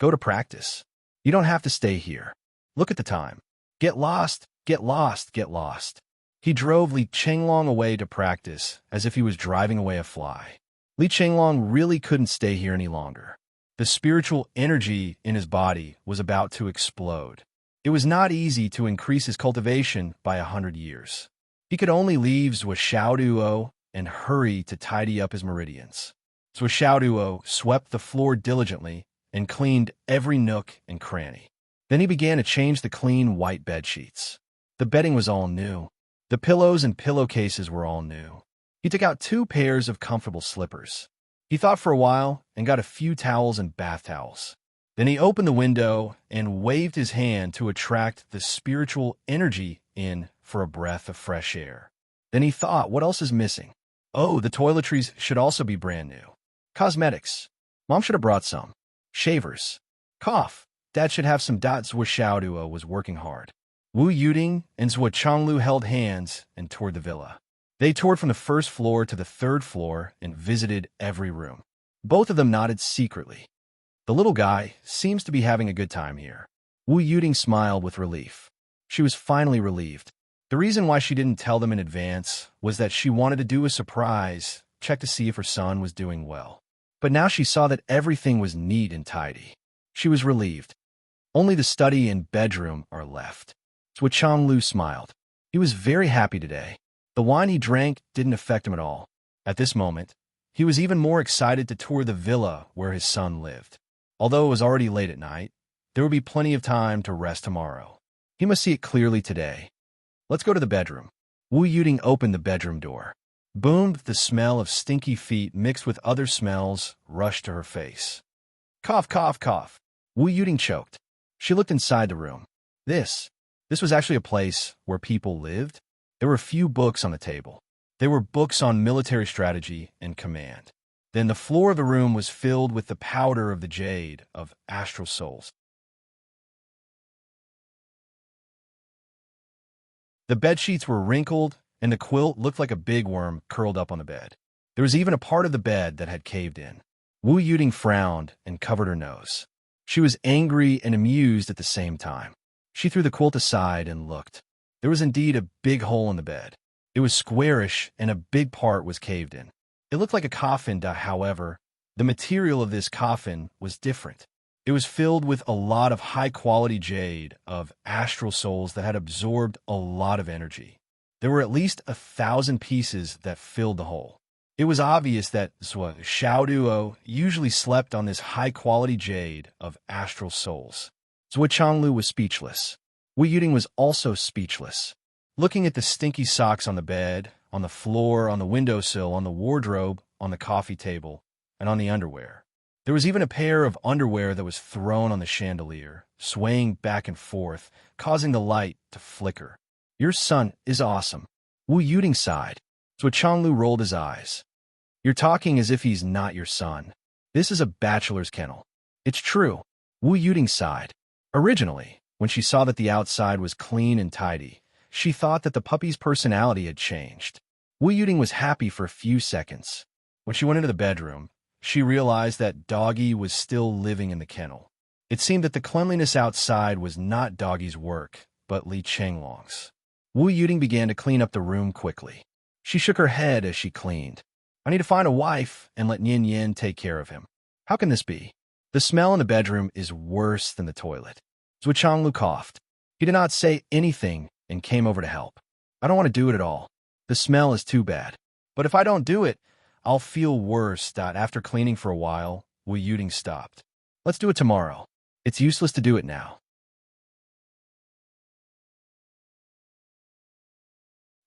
Go to practice. You don't have to stay here. Look at the time. Get lost, get lost, get lost. He drove Li Chenglong away to practice as if he was driving away a fly. Li Chenglong really couldn't stay here any longer. The spiritual energy in his body was about to explode. It was not easy to increase his cultivation by 100 years. He could only leave Zwa Xiaoduo and hurry to tidy up his meridians. Zwa Xiaoduo swept the floor diligently and cleaned every nook and cranny. Then he began to change the clean white bed sheets. The bedding was all new. The pillows and pillowcases were all new. He took out 2 pairs of comfortable slippers. He thought for a while and got a few towels and bath towels. Then he opened the window and waved his hand to attract the spiritual energy in for a breath of fresh air. Then he thought, what else is missing? Oh, the toiletries should also be brand new. Cosmetics. Mom should have brought some. Shavers. Cough. Dad should have some. Zwa Xiaoduo was working hard. Wu Yuding and Zwa Chonglu held hands and toured the villa. They toured from the 1st floor to the 3rd floor and visited every room. Both of them nodded secretly. The little guy seems to be having a good time here. Wu Yuding smiled with relief. She was finally relieved. The reason why she didn't tell them in advance was that she wanted to do a surprise, check to see if her son was doing well. But now she saw that everything was neat and tidy. She was relieved. Only the study and bedroom are left. Zwa Chonglu smiled. He was very happy today. The wine he drank didn't affect him at all. At this moment, he was even more excited to tour the villa where his son lived. Although it was already late at night, there would be plenty of time to rest tomorrow. He must see it clearly today. Let's go to the bedroom. Wu Yuting opened the bedroom door. Boom, the smell of stinky feet mixed with other smells rushed to her face. Cough, cough, cough. Wu Yuting choked. She looked inside the room. This was actually a place where people lived. There were a few books on the table. They were books on military strategy and command. Then the floor of the room was filled with the powder of the jade of astral souls. The bedsheets were wrinkled, and the quilt looked like a big worm curled up on the bed. There was even a part of the bed that had caved in. Wu Yuting frowned and covered her nose. She was angry and amused at the same time. She threw the quilt aside and looked. There was indeed a big hole in the bed. It was squarish, and a big part was caved in. It looked like a coffin, however. The material of this coffin was different. It was filled with a lot of high-quality jade of astral souls that had absorbed a lot of energy. There were at least 1,000 pieces that filled the hole. It was obvious that Xiao Duo usually slept on this high-quality jade of astral souls. Zhuo Changlu was speechless. Wu Yuting was also speechless. Looking at the stinky socks on the bed, on the floor, on the windowsill, on the wardrobe, on the coffee table, and on the underwear. There was even a pair of underwear that was thrown on the chandelier, swaying back and forth, causing the light to flicker. Your son is awesome. Wu Yuting sighed. Zhuo Changlu rolled his eyes. You're talking as if he's not your son. This is a bachelor's kennel. It's true. Wu Yuting sighed. Originally, when she saw that the outside was clean and tidy, she thought that the puppy's personality had changed. Wu Yuting was happy for a few seconds. When she went into the bedroom, she realized that Doggy was still living in the kennel. It seemed that the cleanliness outside was not Doggy's work, but Li Chenglong's. Wu Yuting began to clean up the room quickly. She shook her head as she cleaned. I need to find a wife and let Nian Yin take care of him. How can this be? The smell in the bedroom is worse than the toilet. Zhuo Changlu coughed. He did not say anything and came over to help. I don't want to do it at all. The smell is too bad. But if I don't do it, I'll feel worse. After cleaning for a while, Wu Yuting stopped. Let's do it tomorrow. It's useless to do it now.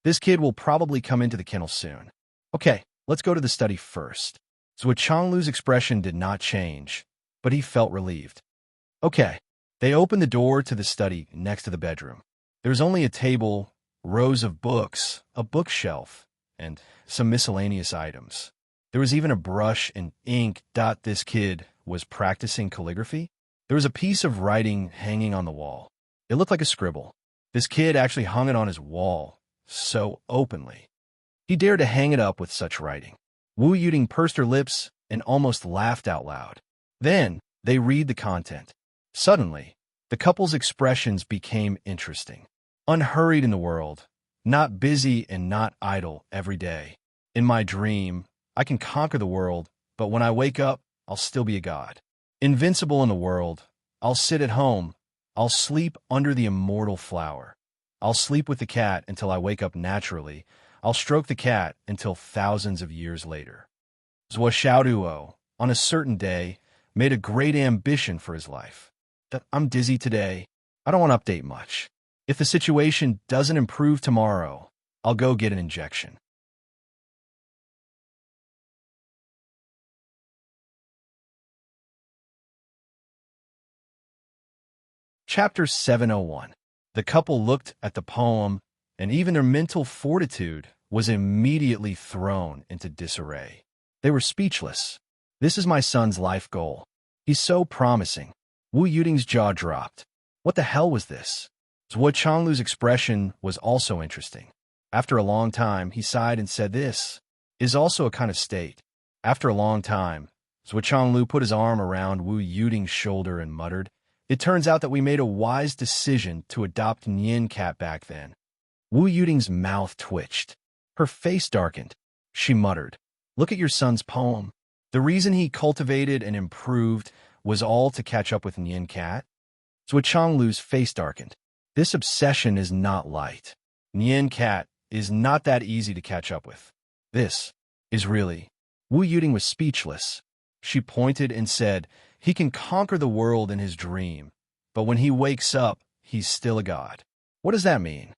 This kid will probably come into the kennel soon. Okay, let's go to the study first. Zhuo Changlu's expression did not change, but he felt relieved. Okay. They opened the door to the study next to the bedroom. There was only a table, rows of books, a bookshelf, and some miscellaneous items. There was even a brush and ink. This kid was practicing calligraphy. There was a piece of writing hanging on the wall. It looked like a scribble. This kid actually hung it on his wall, so openly. He dared to hang it up with such writing. Wu Yuting pursed her lips and almost laughed out loud. Then, they read the content. Suddenly, the couple's expressions became interesting. Unhurried in the world, not busy and not idle every day. In my dream, I can conquer the world, but when I wake up, I'll still be a god. Invincible in the world, I'll sit at home. I'll sleep under the immortal flower. I'll sleep with the cat until I wake up naturally. I'll stroke the cat until thousands of years later. Zhuo Xiaoduo, on a certain day, made a great ambition for his life. I'm dizzy today. I don't want to update much. If the situation doesn't improve tomorrow, I'll go get an injection. Chapter 701. The couple looked at the poem, and even their mental fortitude was immediately thrown into disarray. They were speechless. This is my son's life goal. He's so promising. Wu Yuting's jaw dropped. What the hell was this? Zhuo Changlu's expression was also interesting. After a long time, he sighed and said, this is also a kind of state. After a long time, Zhuo Changlu put his arm around Wu Yuting's shoulder and muttered, it turns out that we made a wise decision to adopt Nian Cat back then. Wu Yuting's mouth twitched. Her face darkened. She muttered, look at your son's poem. The reason he cultivated and improved was all to catch up with Nian Cat? Zhuo Changlu's face darkened. This obsession is not light. Nian Cat is not that easy to catch up with. This is really... Wu Yuting was speechless. She pointed and said, he can conquer the world in his dream, but when he wakes up, he's still a god. What does that mean?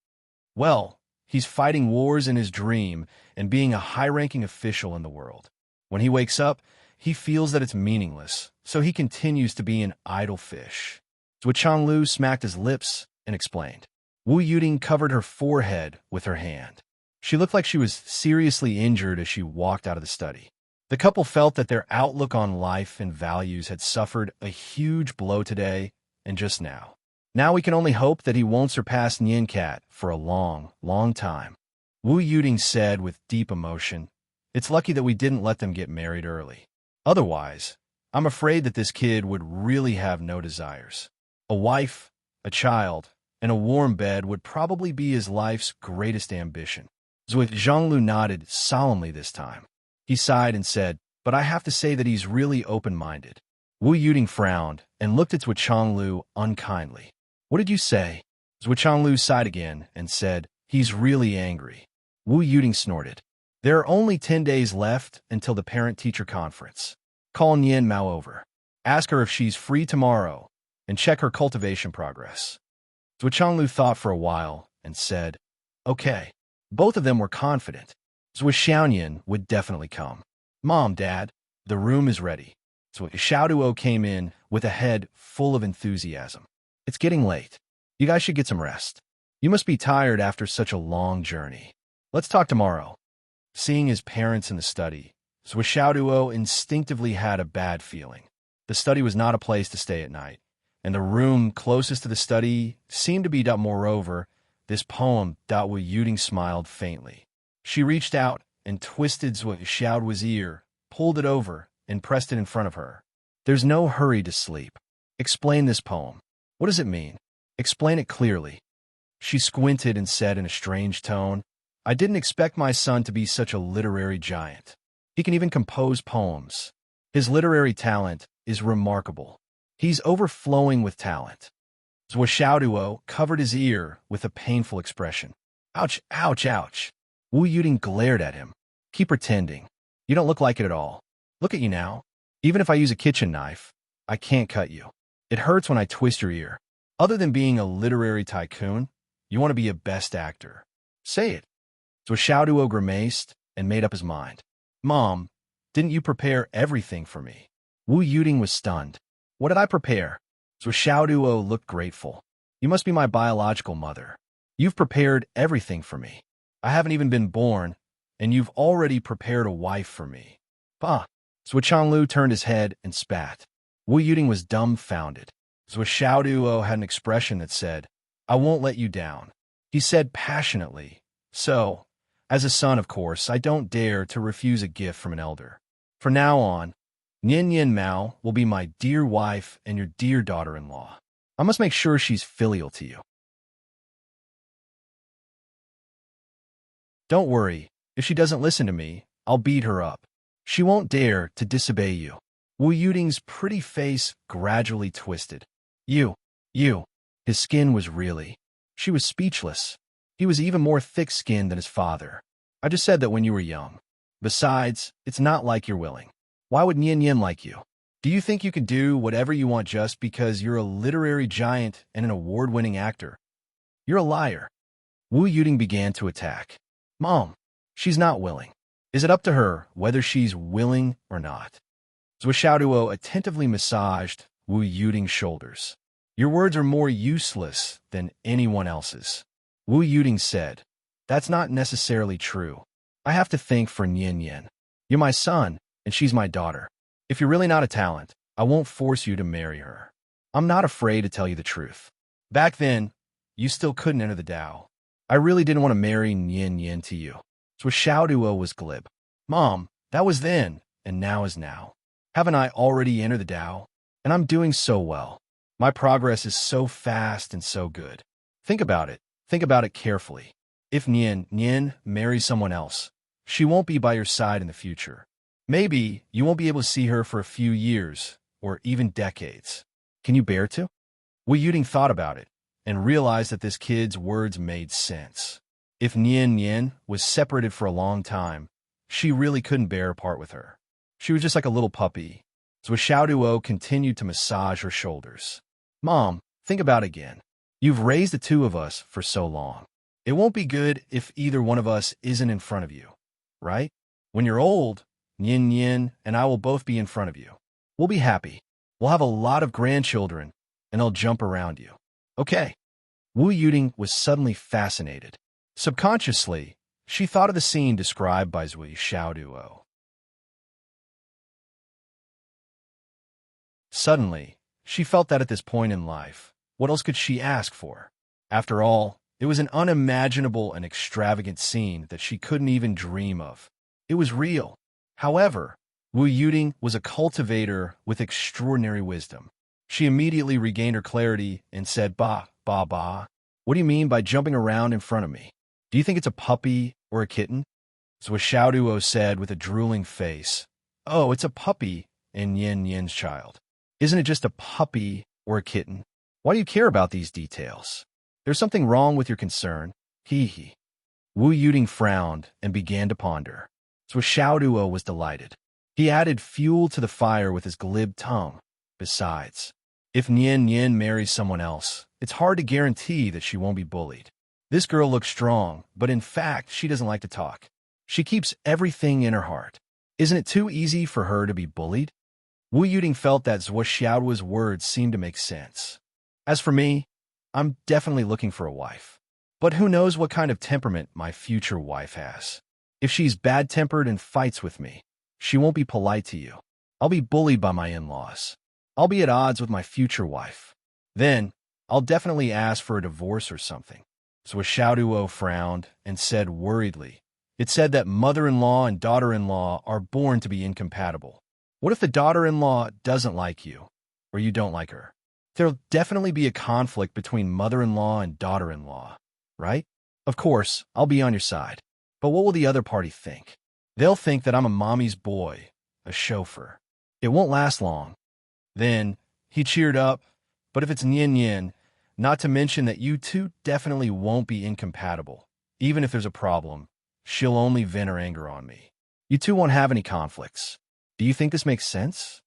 Well, he's fighting wars in his dream and being a high-ranking official in the world. When he wakes up, he feels that it's meaningless, so he continues to be an idle fish. Zhuo Changlu smacked his lips and explained. Wu Yuting covered her forehead with her hand. She looked like she was seriously injured as she walked out of the study. The couple felt that their outlook on life and values had suffered a huge blow today and just now. Now we can only hope that he won't surpass Nian Cat for a long, long time. Wu Yuting said with deep emotion, "It's lucky that we didn't let them get married early. Otherwise, I'm afraid that this kid would really have no desires. A wife, a child, and a warm bed would probably be his life's greatest ambition." Zhuo Zhanglu nodded solemnly this time. He sighed and said, "But I have to say that he's really open-minded." Wu Yuting frowned and looked at Zhuo Changlu unkindly. "What did you say?" Zhuo Changlu sighed again and said, "He's really angry." Wu Yuting snorted. "There are only 10 days left until the parent-teacher conference. Call Nian Mao over. Ask her if she's free tomorrow and check her cultivation progress." Zhuo Changlu thought for a while and said, "Okay." Both of them were confident. Zhuo Xiaoyan would definitely come. "Mom, Dad, the room is ready." Zhuo Xiaoduo came in with a head full of enthusiasm. "It's getting late. You guys should get some rest. You must be tired after such a long journey. Let's talk tomorrow." Seeing his parents in the study, Zhuo Xiaoduo instinctively had a bad feeling. The study was not a place to stay at night, and the room closest to the study seemed to be up. Moreover, this poem. Wu Yuting smiled faintly. She reached out and twisted Zhuo Xiaoduo's ear, pulled it over, and pressed it in front of her. "There's no hurry to sleep. Explain this poem. What does it mean? Explain it clearly." She squinted and said in a strange tone, "I didn't expect my son to be such a literary giant. He can even compose poems. His literary talent is remarkable. He's overflowing with talent." Zhuo Xiaoduo covered his ear with a painful expression. "Ouch, ouch, ouch." Wu Yuting glared at him. "Keep pretending. You don't look like it at all. Look at you now. Even if I use a kitchen knife, I can't cut you. It hurts when I twist your ear. Other than being a literary tycoon, you want to be a best actor. Say it." Zhuo Xiaoduo grimaced and made up his mind. "Mom, didn't you prepare everything for me?" Wu Yuting was stunned. "What did I prepare?" Zhuo Xiaoduo looked grateful. "You must be my biological mother. You've prepared everything for me. I haven't even been born, and you've already prepared a wife for me." "Bah!" Zhuo Changlu turned his head and spat. Wu Yuting was dumbfounded. Zhuo Xiaoduo had an expression that said, "I won't let you down." He said passionately, "So, as a son, of course, I don't dare to refuse a gift from an elder. From now on, Nian Mao will be my dear wife and your dear daughter-in-law. I must make sure she's filial to you." "Don't worry. If she doesn't listen to me, I'll beat her up. She won't dare to disobey you." Wu Yuting's pretty face gradually twisted. You. His skin was really. She was speechless. He was even more thick-skinned than his father. "I just said that when you were young. Besides, it's not like you're willing. Why would Nian like you? Do you think you can do whatever you want just because you're a literary giant and an award-winning actor? You're a liar." Wu Yuting began to attack. "Mom, she's not willing. Is it up to her whether she's willing or not?" Zhuo Xiaoduo attentively massaged Wu Yuting's shoulders. "Your words are more useless than anyone else's." Wu Yuting said, "That's not necessarily true. I have to think for Nian. You're my son, and she's my daughter. If you're really not a talent, I won't force you to marry her. I'm not afraid to tell you the truth. Back then, you still couldn't enter the Tao. I really didn't want to marry Nian to you." Zhuo Xiaoduo was glib. "Mom, that was then, and now is now. Haven't I already entered the Tao? And I'm doing so well. My progress is so fast and so good. Think about it. Think about it carefully. If Nian marries someone else, she won't be by your side in the future. Maybe you won't be able to see her for a few years, or even decades. Can you bear to?" Wu Yuting thought about it, and realized that this kid's words made sense. If Nian was separated for a long time, she really couldn't bear a part with her. She was just like a little puppy. Zhuo Xiaoduo continued to massage her shoulders. "Mom, think about it again. You've raised the two of us for so long. It won't be good if either one of us isn't in front of you, right? When you're old, Yin Yin and I will both be in front of you. We'll be happy. We'll have a lot of grandchildren, and they'll jump around you. Okay. Wu Yuting was suddenly fascinated. Subconsciously, she thought of the scene described by Zui Xiaoduo. Suddenly, she felt that at this point in life, what else could she ask for? After all, it was an unimaginable and extravagant scene that she couldn't even dream of. It was real. However, Wu Yuting was a cultivator with extraordinary wisdom. She immediately regained her clarity and said, Ba, ba, ba. What do you mean by jumping around in front of me? Do you think it's a puppy or a kitten? So Xiaoduo said with a drooling face, Oh, it's a puppy and Yin Yin's child. Isn't it just a puppy or a kitten? Why do you care about these details? There's something wrong with your concern. Hee hee. Wu Yuting frowned and began to ponder. So Xiaoduo was delighted. He added fuel to the fire with his glib tongue. Besides, if Nian Yin marries someone else, it's hard to guarantee that she won't be bullied. This girl looks strong, but in fact, she doesn't like to talk. She keeps everything in her heart. Isn't it too easy for her to be bullied? Wu Yuting felt that Zhuo Xiaoduo's words seemed to make sense. As for me, I'm definitely looking for a wife. But who knows what kind of temperament my future wife has. If she's bad-tempered and fights with me, she won't be polite to you. I'll be bullied by my in-laws. I'll be at odds with my future wife. Then, I'll definitely ask for a divorce or something. So Xiaoduo frowned and said worriedly, It said that mother-in-law and daughter-in-law are born to be incompatible. What if the daughter-in-law doesn't like you, or you don't like her? There'll definitely be a conflict between mother-in-law and daughter-in-law, right? Of course, I'll be on your side. But what will the other party think? They'll think that I'm a mommy's boy, a chauffeur. It won't last long. Then, he cheered up, but if it's Nian Yin, not to mention that you two definitely won't be incompatible. Even if there's a problem, she'll only vent her anger on me. You two won't have any conflicts. Do you think this makes sense?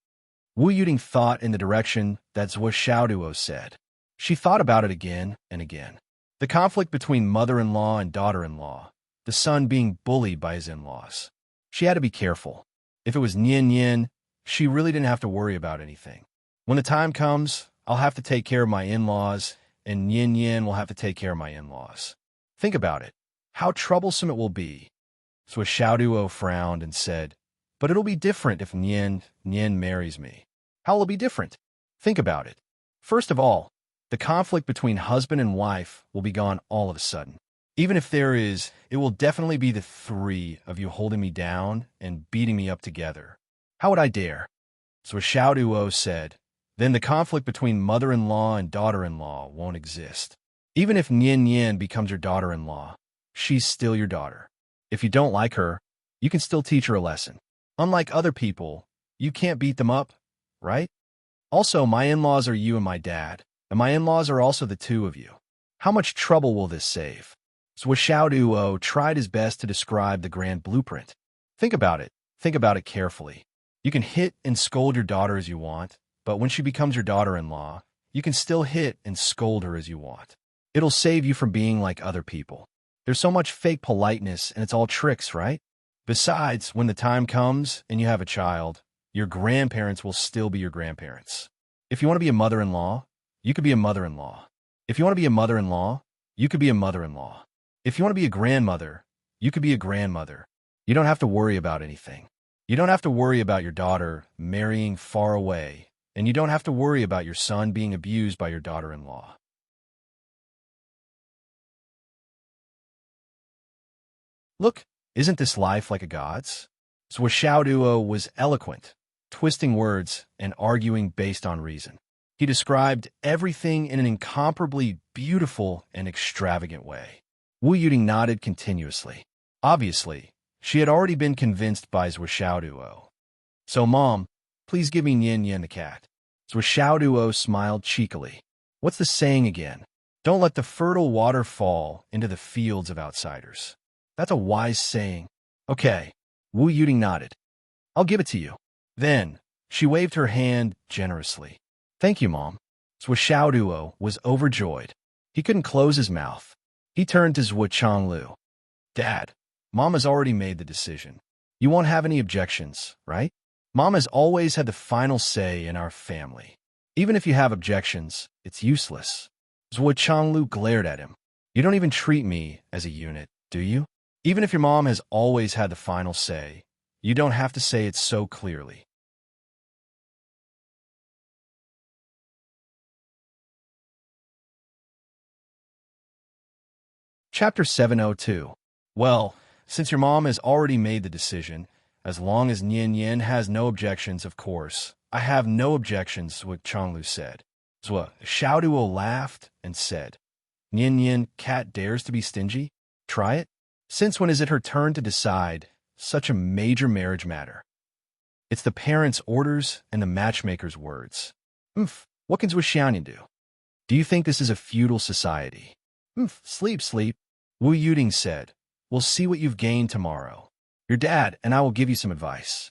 Wu Yuting thought in the direction that Zhuo Xiaoduo said. She thought about it again and again. The conflict between mother-in-law and daughter-in-law, the son being bullied by his in-laws. She had to be careful. If it was Nian Yin, she really didn't have to worry about anything. When the time comes, I'll have to take care of my in-laws, and Nian Yin will have to take care of my in-laws. Think about it. How troublesome it will be. So Xiaoduo frowned and said, But it'll be different if Nian marries me. How will it be different? Think about it. First of all, the conflict between husband and wife will be gone all of a sudden. Even if there is, it will definitely be the three of you holding me down and beating me up together. How would I dare? So Xiaoduo said, Then the conflict between mother-in-law and daughter-in-law won't exist. Even if Nian Yin becomes your daughter-in-law, she's still your daughter. If you don't like her, you can still teach her a lesson. Unlike other people, you can't beat them up, right? Also, my in-laws are you and my dad, and my in-laws are also the two of you. How much trouble will this save? So Xiaoduo tried his best to describe the grand blueprint. Think about it. Think about it carefully. You can hit and scold your daughter as you want, but when she becomes your daughter-in-law, you can still hit and scold her as you want. It'll save you from being like other people. There's so much fake politeness, and it's all tricks, right? Besides, when the time comes and you have a child, your grandparents will still be your grandparents. If you want to be a mother-in-law, you could be a mother-in-law. If you want to be a mother-in-law, you could be a mother-in-law. If you want to be a grandmother, you could be a grandmother. You don't have to worry about anything. You don't have to worry about your daughter marrying far away, and you don't have to worry about your son being abused by your daughter-in-law. Look, isn't this life like a god's? So Xiaoduo was eloquent, twisting words and arguing based on reason. He described everything in an incomparably beautiful and extravagant way. Wu Yuting nodded continuously. Obviously, she had already been convinced by Zhuo Xiaoduo. So, Mom, please give me Nian Yin the cat. Zhuo Xiaoduo smiled cheekily. What's the saying again? Don't let the fertile water fall into the fields of outsiders. That's a wise saying. Okay, Wu Yuting nodded. I'll give it to you. Then, she waved her hand generously. Thank you, Mom. Zhuo Xiaoduo was overjoyed. He couldn't close his mouth. He turned to Zhuo Changlu. Dad, Mom has already made the decision. You won't have any objections, right? Mom has always had the final say in our family. Even if you have objections, it's useless. Zhuo Changlu glared at him. You don't even treat me as a unit, do you? Even if your mom has always had the final say, you don't have to say it so clearly. Chapter 702. Well, since your mom has already made the decision, as long as Nian Yin has no objections, of course. I have no objections, what Changlu said. Zhuo Xiaoduo laughed and said, Nian Yin, cat dares to be stingy? Try it? Since when is it her turn to decide such a major marriage matter? It's the parents' orders and the matchmaker's words. What can Zhuo Xiaoyan do? Do you think this is a feudal society? Sleep, sleep. Wu Yuding said, We'll see what you've gained tomorrow. Your dad and I will give you some advice.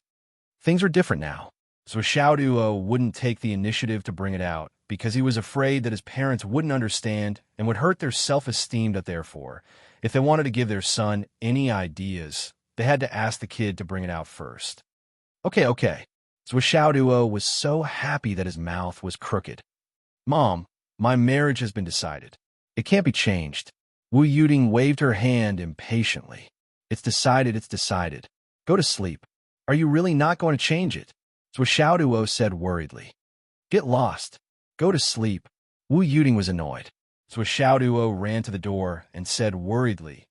Things are different now. So Xiaoduo wouldn't take the initiative to bring it out because he was afraid that his parents wouldn't understand and would hurt their self-esteem. That therefore, if they wanted to give their son any ideas, they had to ask the kid to bring it out first. Okay. So Xiaoduo was so happy that his mouth was crooked. Mom, my marriage has been decided. It can't be changed. Wu Yuding waved her hand impatiently. It's decided. Go to sleep. Are you really not going to change it? So Xiaoduo said worriedly. Get lost. Go to sleep. Wu Yuding was annoyed. So Xiaoduo ran to the door and said worriedly,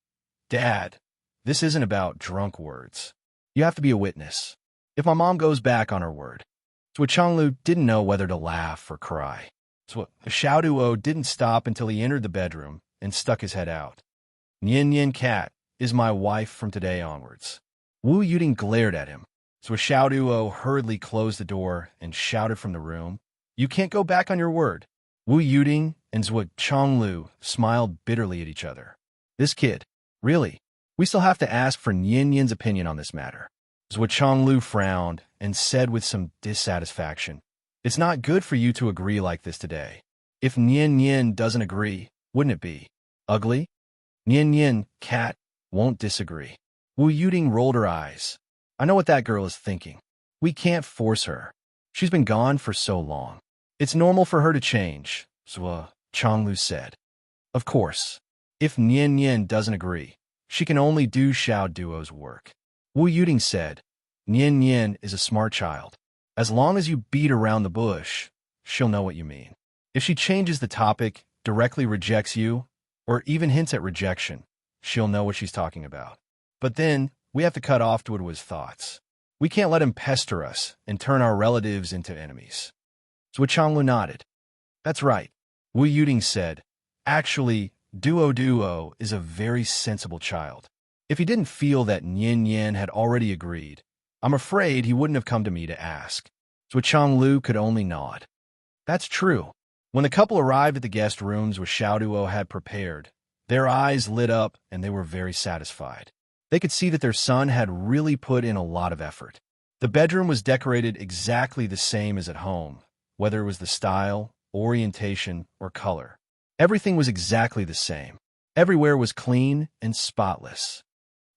Dad, this isn't about drunk words. You have to be a witness. If my mom goes back on her word. So Changlu didn't know whether to laugh or cry. So Xiaoduo didn't stop until he entered the bedroom and stuck his head out. Nian Yin cat is my wife from today onwards. Wu Yuding glared at him. So Xiaoduo hurriedly closed the door and shouted from the room, You can't go back on your word. Wu Yuding and Zhuo Changlu smiled bitterly at each other. This kid, really? We still have to ask for Nian Yin's opinion on this matter. Zhuo Changlu frowned and said with some dissatisfaction, It's not good for you to agree like this today. If Nian Yin doesn't agree, wouldn't it be ugly? Nian Yin, cat, won't disagree. Wu Yuding rolled her eyes. I know what that girl is thinking. We can't force her. She's been gone for so long. It's normal for her to change, Zhuo Changlu said. Of course. If Nian Yin doesn't agree, she can only do Xiaoduo's work. Wu Yuding said, Nian Yin is a smart child. As long as you beat around the bush, she'll know what you mean. If she changes the topic, directly rejects you, or even hints at rejection, she'll know what she's talking about. But then, we have to cut off Duoduo's thoughts. We can't let him pester us and turn our relatives into enemies. Zhuo Changlu nodded. That's right. Wu Yuding said, Actually, Duo is a very sensible child. If he didn't feel that Nian Yin had already agreed, I'm afraid he wouldn't have come to me to ask. Zhuo Changlu could only nod. That's true. When the couple arrived at the guest rooms which Xiaoduo had prepared, their eyes lit up and they were very satisfied. They could see that their son had really put in a lot of effort. The bedroom was decorated exactly the same as at home, whether it was the style, orientation, or color. Everything was exactly the same. Everywhere was clean and spotless.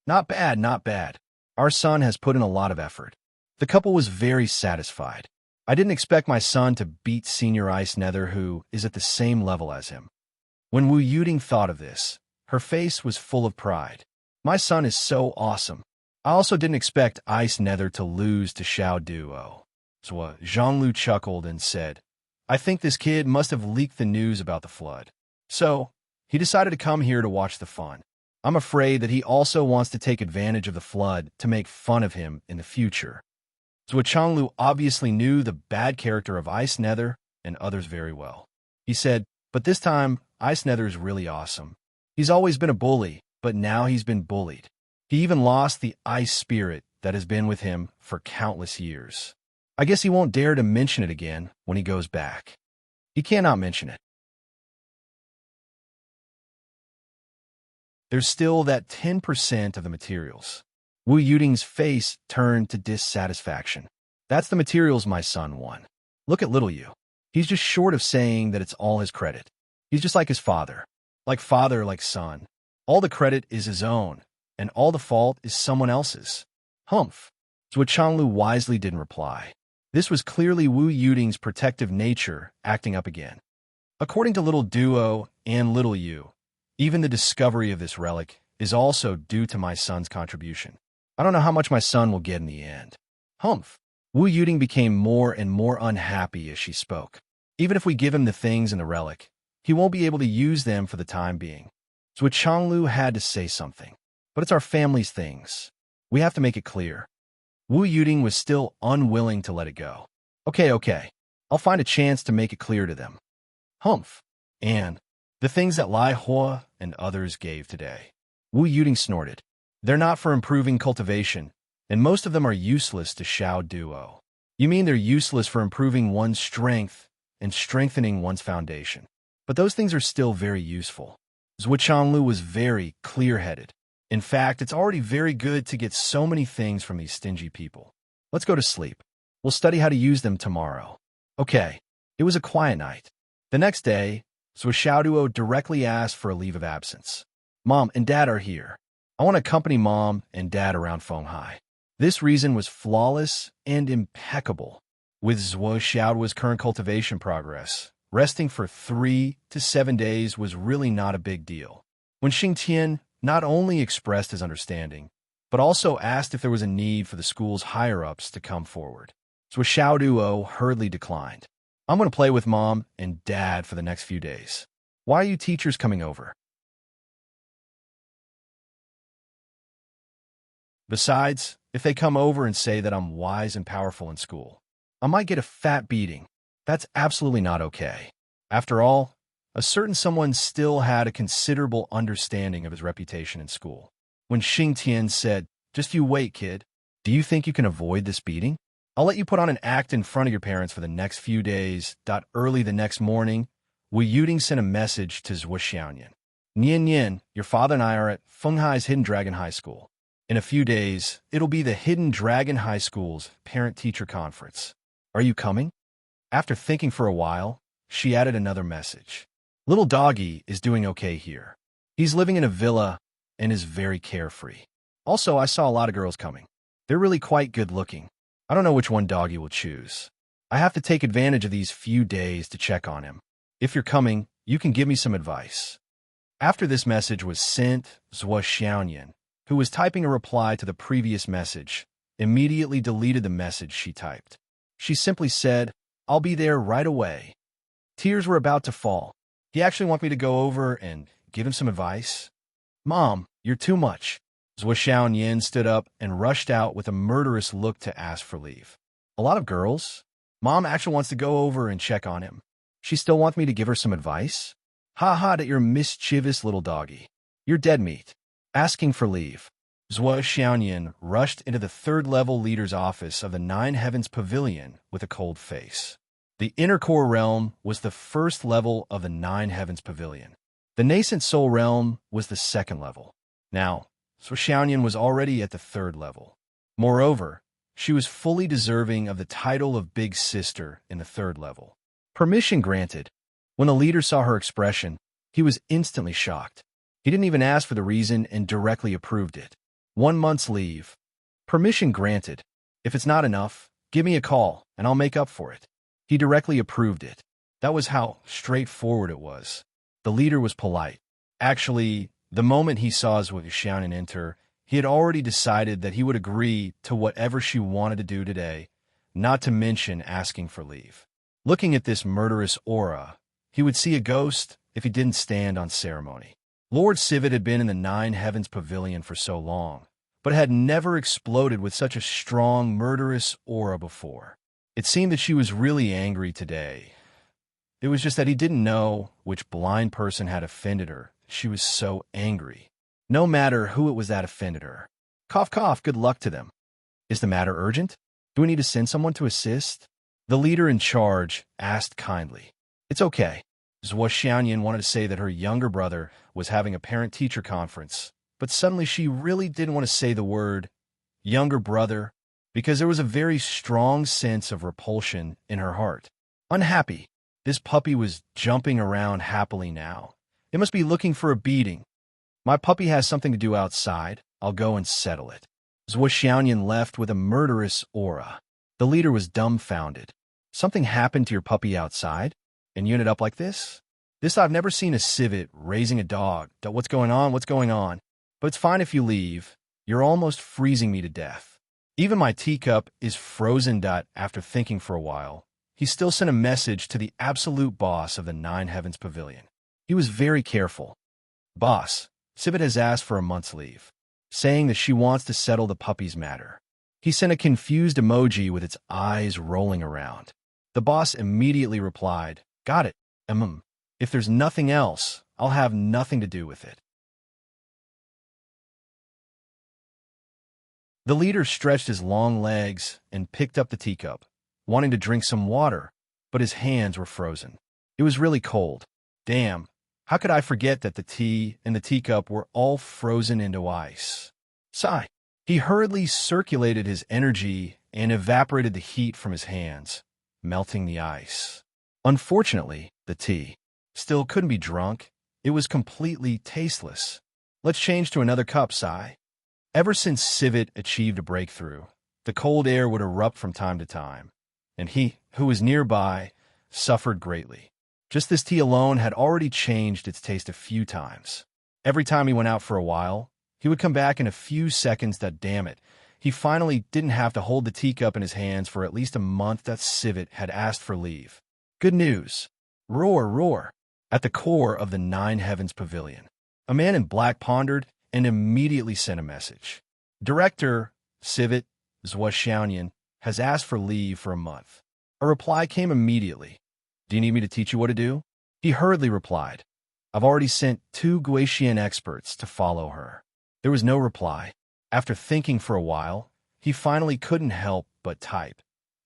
Not bad. Our son has put in a lot of effort. The couple was very satisfied. I didn't expect my son to beat Senior Ice Nether, who is at the same level as him. When Wu Yuding thought of this, her face was full of pride. My son is so awesome. I also didn't expect Ice Nether to lose to Xiaoduo. So Zhanglu chuckled and said, I think this kid must have leaked the news about the flood. So, he decided to come here to watch the fun. I'm afraid that he also wants to take advantage of the flood to make fun of him in the future. Zhuo Changlu obviously knew the bad character of Ice Nether and others very well. He said, but this time, Ice Nether is really awesome. He's always been a bully, but now he's been bullied. He even lost the ice spirit that has been with him for countless years. I guess he won't dare to mention it again when he goes back. He cannot mention it. There's still that 10% of the materials. Wu Yuding's face turned to dissatisfaction. That's the materials my son won. Look at little you. He's just short of saying that it's all his credit. He's just like his father. Like father, like son. All the credit is his own, and all the fault is someone else's. Humph. Zhuo Changlu wisely didn't reply. This was clearly Wu Yuting's protective nature acting up again. According to Little Duo and Little Yu, even the discovery of this relic is also due to my son's contribution. I don't know how much my son will get in the end. Humph. Wu Yuting became more and more unhappy as she spoke. Even if we give him the things in the relic, he won't be able to use them for the time being. So Changlu had to say something. But it's our family's things. We have to make it clear. Wu Yuting was still unwilling to let it go. Okay. I'll find a chance to make it clear to them. Humph. And the things that Lai Hua and others gave today. Wu Yuting snorted. They're not for improving cultivation, and most of them are useless to Xiao Duo. You mean they're useless for improving one's strength and strengthening one's foundation. But those things are still very useful. Zhuo Changlu was very clear-headed. In fact, it's already very good to get so many things from these stingy people. Let's go to sleep. We'll study how to use them tomorrow. Okay. It was a quiet night. The next day, Zhuo Xiaoduo directly asked for a leave of absence. Mom and Dad are here. I want to accompany Mom and Dad around Fenghai. This reason was flawless and impeccable. With Zhuo Xiaoduo's current cultivation progress, resting for 3 to 7 days was really not a big deal. When Xing Tian not only expressed his understanding, but also asked if there was a need for the school's higher-ups to come forward. Zhuo Xiaoduo hurriedly declined. I'm going to play with Mom and Dad for the next few days. Why are you teachers coming over? Besides, if they come over and say that I'm wise and powerful in school, I might get a fat beating. That's absolutely not okay. After all, a certain someone still had a considerable understanding of his reputation in school. When Xing Tian said, "Just you wait, kid. Do you think you can avoid this beating? I'll let you put on an act in front of your parents for the next few days." Early the next morning, Wu Yuting sent a message to Zhuo Xiaoyan. Nian, your father and I are at Fenghai's Hidden Dragon High School. In a few days, it'll be the Hidden Dragon High School's parent-teacher conference. Are you coming? After thinking for a while, she added another message. Little doggy is doing okay here. He's living in a villa and is very carefree. Also, I saw a lot of girls coming. They're really quite good-looking. I don't know which one doggy will choose. I have to take advantage of these few days to check on him. If you're coming, you can give me some advice. After this message was sent, Zhuo Xiaoyan, who was typing a reply to the previous message, immediately deleted the message she typed. She simply said, "I'll be there right away." Tears were about to fall. He actually wants me to go over and give him some advice? Mom, you're too much. Zhuo Xiaoyan stood up and rushed out with a murderous look to ask for leave. A lot of girls? Mom actually wants to go over and check on him. She still wants me to give her some advice? Ha ha, that you're mischievous little doggy. You're dead meat. Asking for leave. Zhuo Xiaoyan rushed into the third-level leader's office of the Nine Heavens Pavilion with a cold face. The inner core realm was the first level of the Nine Heavens Pavilion. The nascent soul realm was the second level. Now, Zhuo Xiaoyan was already at the third level. Moreover, she was fully deserving of the title of Big Sister in the third level. Permission granted. When the leader saw her expression, he was instantly shocked. He didn't even ask for the reason and directly approved it. 1 month's leave. Permission granted. If it's not enough, give me a call, and I'll make up for it. He directly approved it. That was how straightforward it was. The leader was polite. Actually, the moment he saw Zhuo Xiaoyan enter, he had already decided that he would agree to whatever she wanted to do today, not to mention asking for leave. Looking at this murderous aura, he would see a ghost if he didn't stand on ceremony. Lord Civet had been in the Nine Heavens Pavilion for so long, but had never exploded with such a strong, murderous aura before. It seemed that she was really angry today. It was just that he didn't know which blind person had offended her. She was so angry. No matter who it was that offended her. Cough, cough, good luck to them. Is the matter urgent? Do we need to send someone to assist? The leader in charge asked kindly. It's okay. Zhuo Xiaoyan wanted to say that her younger brother was having a parent-teacher conference, but suddenly she really didn't want to say the word younger brother because there was a very strong sense of repulsion in her heart. Unhappy. This puppy was jumping around happily now. It must be looking for a beating. My puppy has something to do outside. I'll go and settle it. Zhuo Xiaoyan left with a murderous aura. The leader was dumbfounded. Something happened to your puppy outside? And you ended up like this? I've never seen a civet raising a dog. What's going on? What's going on? But it's fine if you leave. You're almost freezing me to death. Even my teacup is frozen. After thinking for a while, he still sent a message to the absolute boss of the Nine Heavens Pavilion. He was very careful. Boss, Civet has asked for a month's leave, saying that she wants to settle the puppy's matter. He sent a confused emoji with its eyes rolling around. The boss immediately replied, "Got it. If there's nothing else, I'll have nothing to do with it." The leader stretched his long legs and picked up the teacup, wanting to drink some water, but his hands were frozen. It was really cold. Damn, how could I forget that the tea and the teacup were all frozen into ice? Sigh. He hurriedly circulated his energy and evaporated the heat from his hands, melting the ice. Unfortunately, the tea still couldn't be drunk. It was completely tasteless. Let's change to another cup, Sigh. Ever since Civet achieved a breakthrough, the cold air would erupt from time to time, and he, who was nearby, suffered greatly. Just this tea alone had already changed its taste a few times. Every time he went out for a while, he would come back in a few seconds. Damn it, he finally didn't have to hold the teacup in his hands for at least a month. That Civet had asked for leave. Good news. Roar, roar. At the core of the Nine Heavens Pavilion, a man in black pondered and immediately sent a message. Director Civet Zhuo Xiaoyan has asked for leave for a month. A reply came immediately. Do you need me to teach you what to do? He hurriedly replied. I've already sent 2 Guixian experts to follow her. There was no reply. After thinking for a while, he finally couldn't help but type.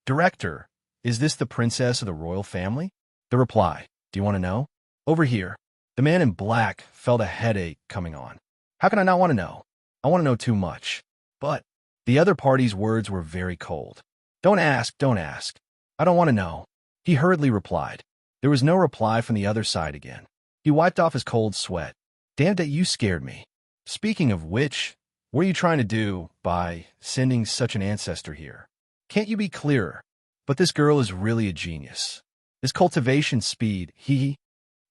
Director, is this the princess of the royal family? The reply. Do you want to know? Over here. The man in black felt a headache coming on. How can I not want to know? I want to know too much. But the other party's words were very cold. Don't ask, don't ask. I don't want to know. He hurriedly replied. There was no reply from the other side again. He wiped off his cold sweat. Damn it, you scared me. Speaking of which, what are you trying to do by sending such an ancestor here? Can't you be clearer? But this girl is really a genius. This cultivation speed,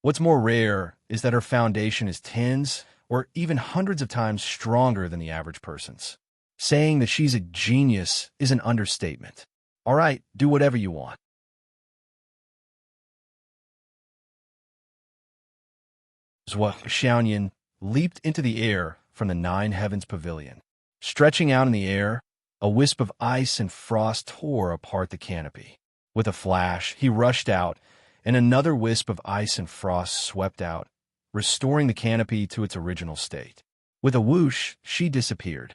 what's more rare is that her foundation is tens or even hundreds of times stronger than the average person's. Saying that she's a genius is an understatement. All right, do whatever you want. Zhuo Xiaoyan leaped into the air from the Nine Heavens Pavilion. Stretching out in the air, a wisp of ice and frost tore apart the canopy. With a flash, he rushed out, and another wisp of ice and frost swept out, restoring the canopy to its original state. With a whoosh, she disappeared.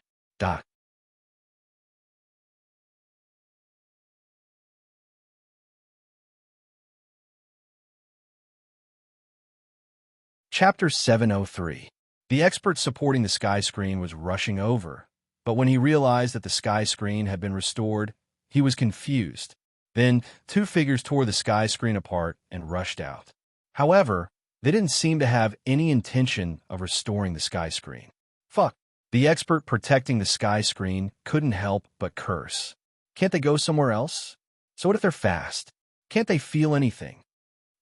Chapter 703. The expert supporting the sky screen was rushing over, but when he realized that the sky screen had been restored, he was confused. Then, 2 figures tore the sky screen apart and rushed out. However, they didn't seem to have any intention of restoring the sky screen. Fuck. The expert protecting the sky screen couldn't help but curse. Can't they go somewhere else? So what if they're fast? Can't they feel anything?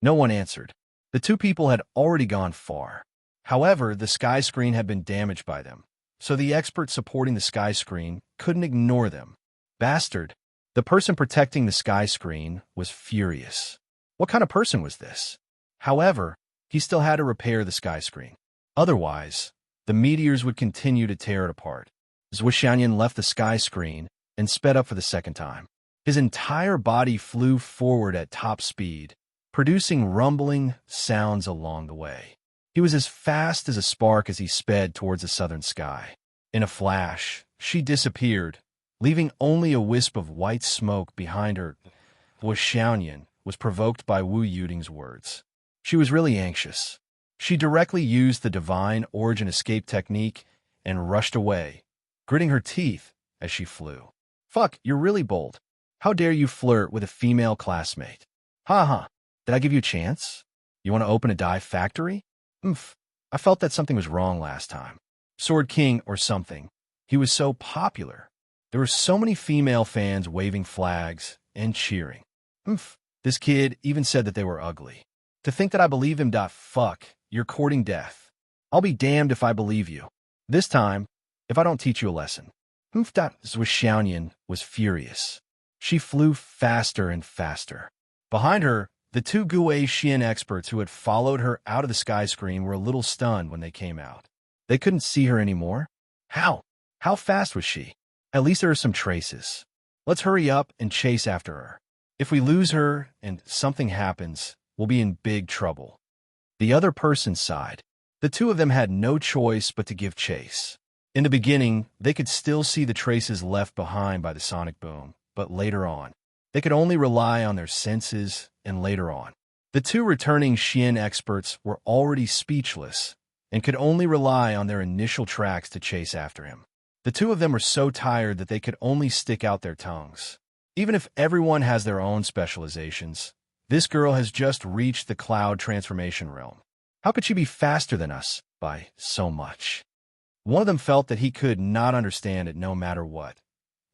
No one answered. The 2 people had already gone far. However, the sky screen had been damaged by them, so the expert supporting the sky screen couldn't ignore them. Bastard. The person protecting the sky screen was furious. What kind of person was this? However, he still had to repair the sky screen. Otherwise, the meteors would continue to tear it apart. Zhuo Xiaoyan left the sky screen and sped up for the second time. His entire body flew forward at top speed, producing rumbling sounds along the way. He was as fast as a spark as he sped towards the southern sky. In a flash, she disappeared, leaving only a wisp of white smoke behind her. Zhuo Xiaoyan was provoked by Wu Yuding's words. She was really anxious. She directly used the divine origin escape technique and rushed away, gritting her teeth as she flew. Fuck, you're really bold. How dare you flirt with a female classmate? Ha ha. Did I give you a chance? You want to open a dye factory? Oomph. I felt that something was wrong last time. Sword King or something. He was so popular. There were so many female fans waving flags and cheering. Oomph. This kid even said that they were ugly. To think that I believe him. Fuck. You're courting death. I'll be damned if I believe you. This time, if I don't teach you a lesson. Oomph. Xiaoyan was furious. She flew faster and faster. Behind her, the two Gui Xian experts who had followed her out of the sky screen were a little stunned when they came out. They couldn't see her anymore. How? How fast was she? At least there are some traces. Let's hurry up and chase after her. If we lose her and something happens, we'll be in big trouble. The other person sighed. The two of them had no choice but to give chase. In the beginning, they could still see the traces left behind by the sonic boom, but later on, they could only rely on their senses, and later on, the two returning Xian experts were already speechless and could only rely on their initial tracks to chase after him. The two of them were so tired that they could only stick out their tongues. Even if everyone has their own specializations, this girl has just reached the cloud transformation realm. How could she be faster than us by so much? One of them felt that he could not understand it no matter what.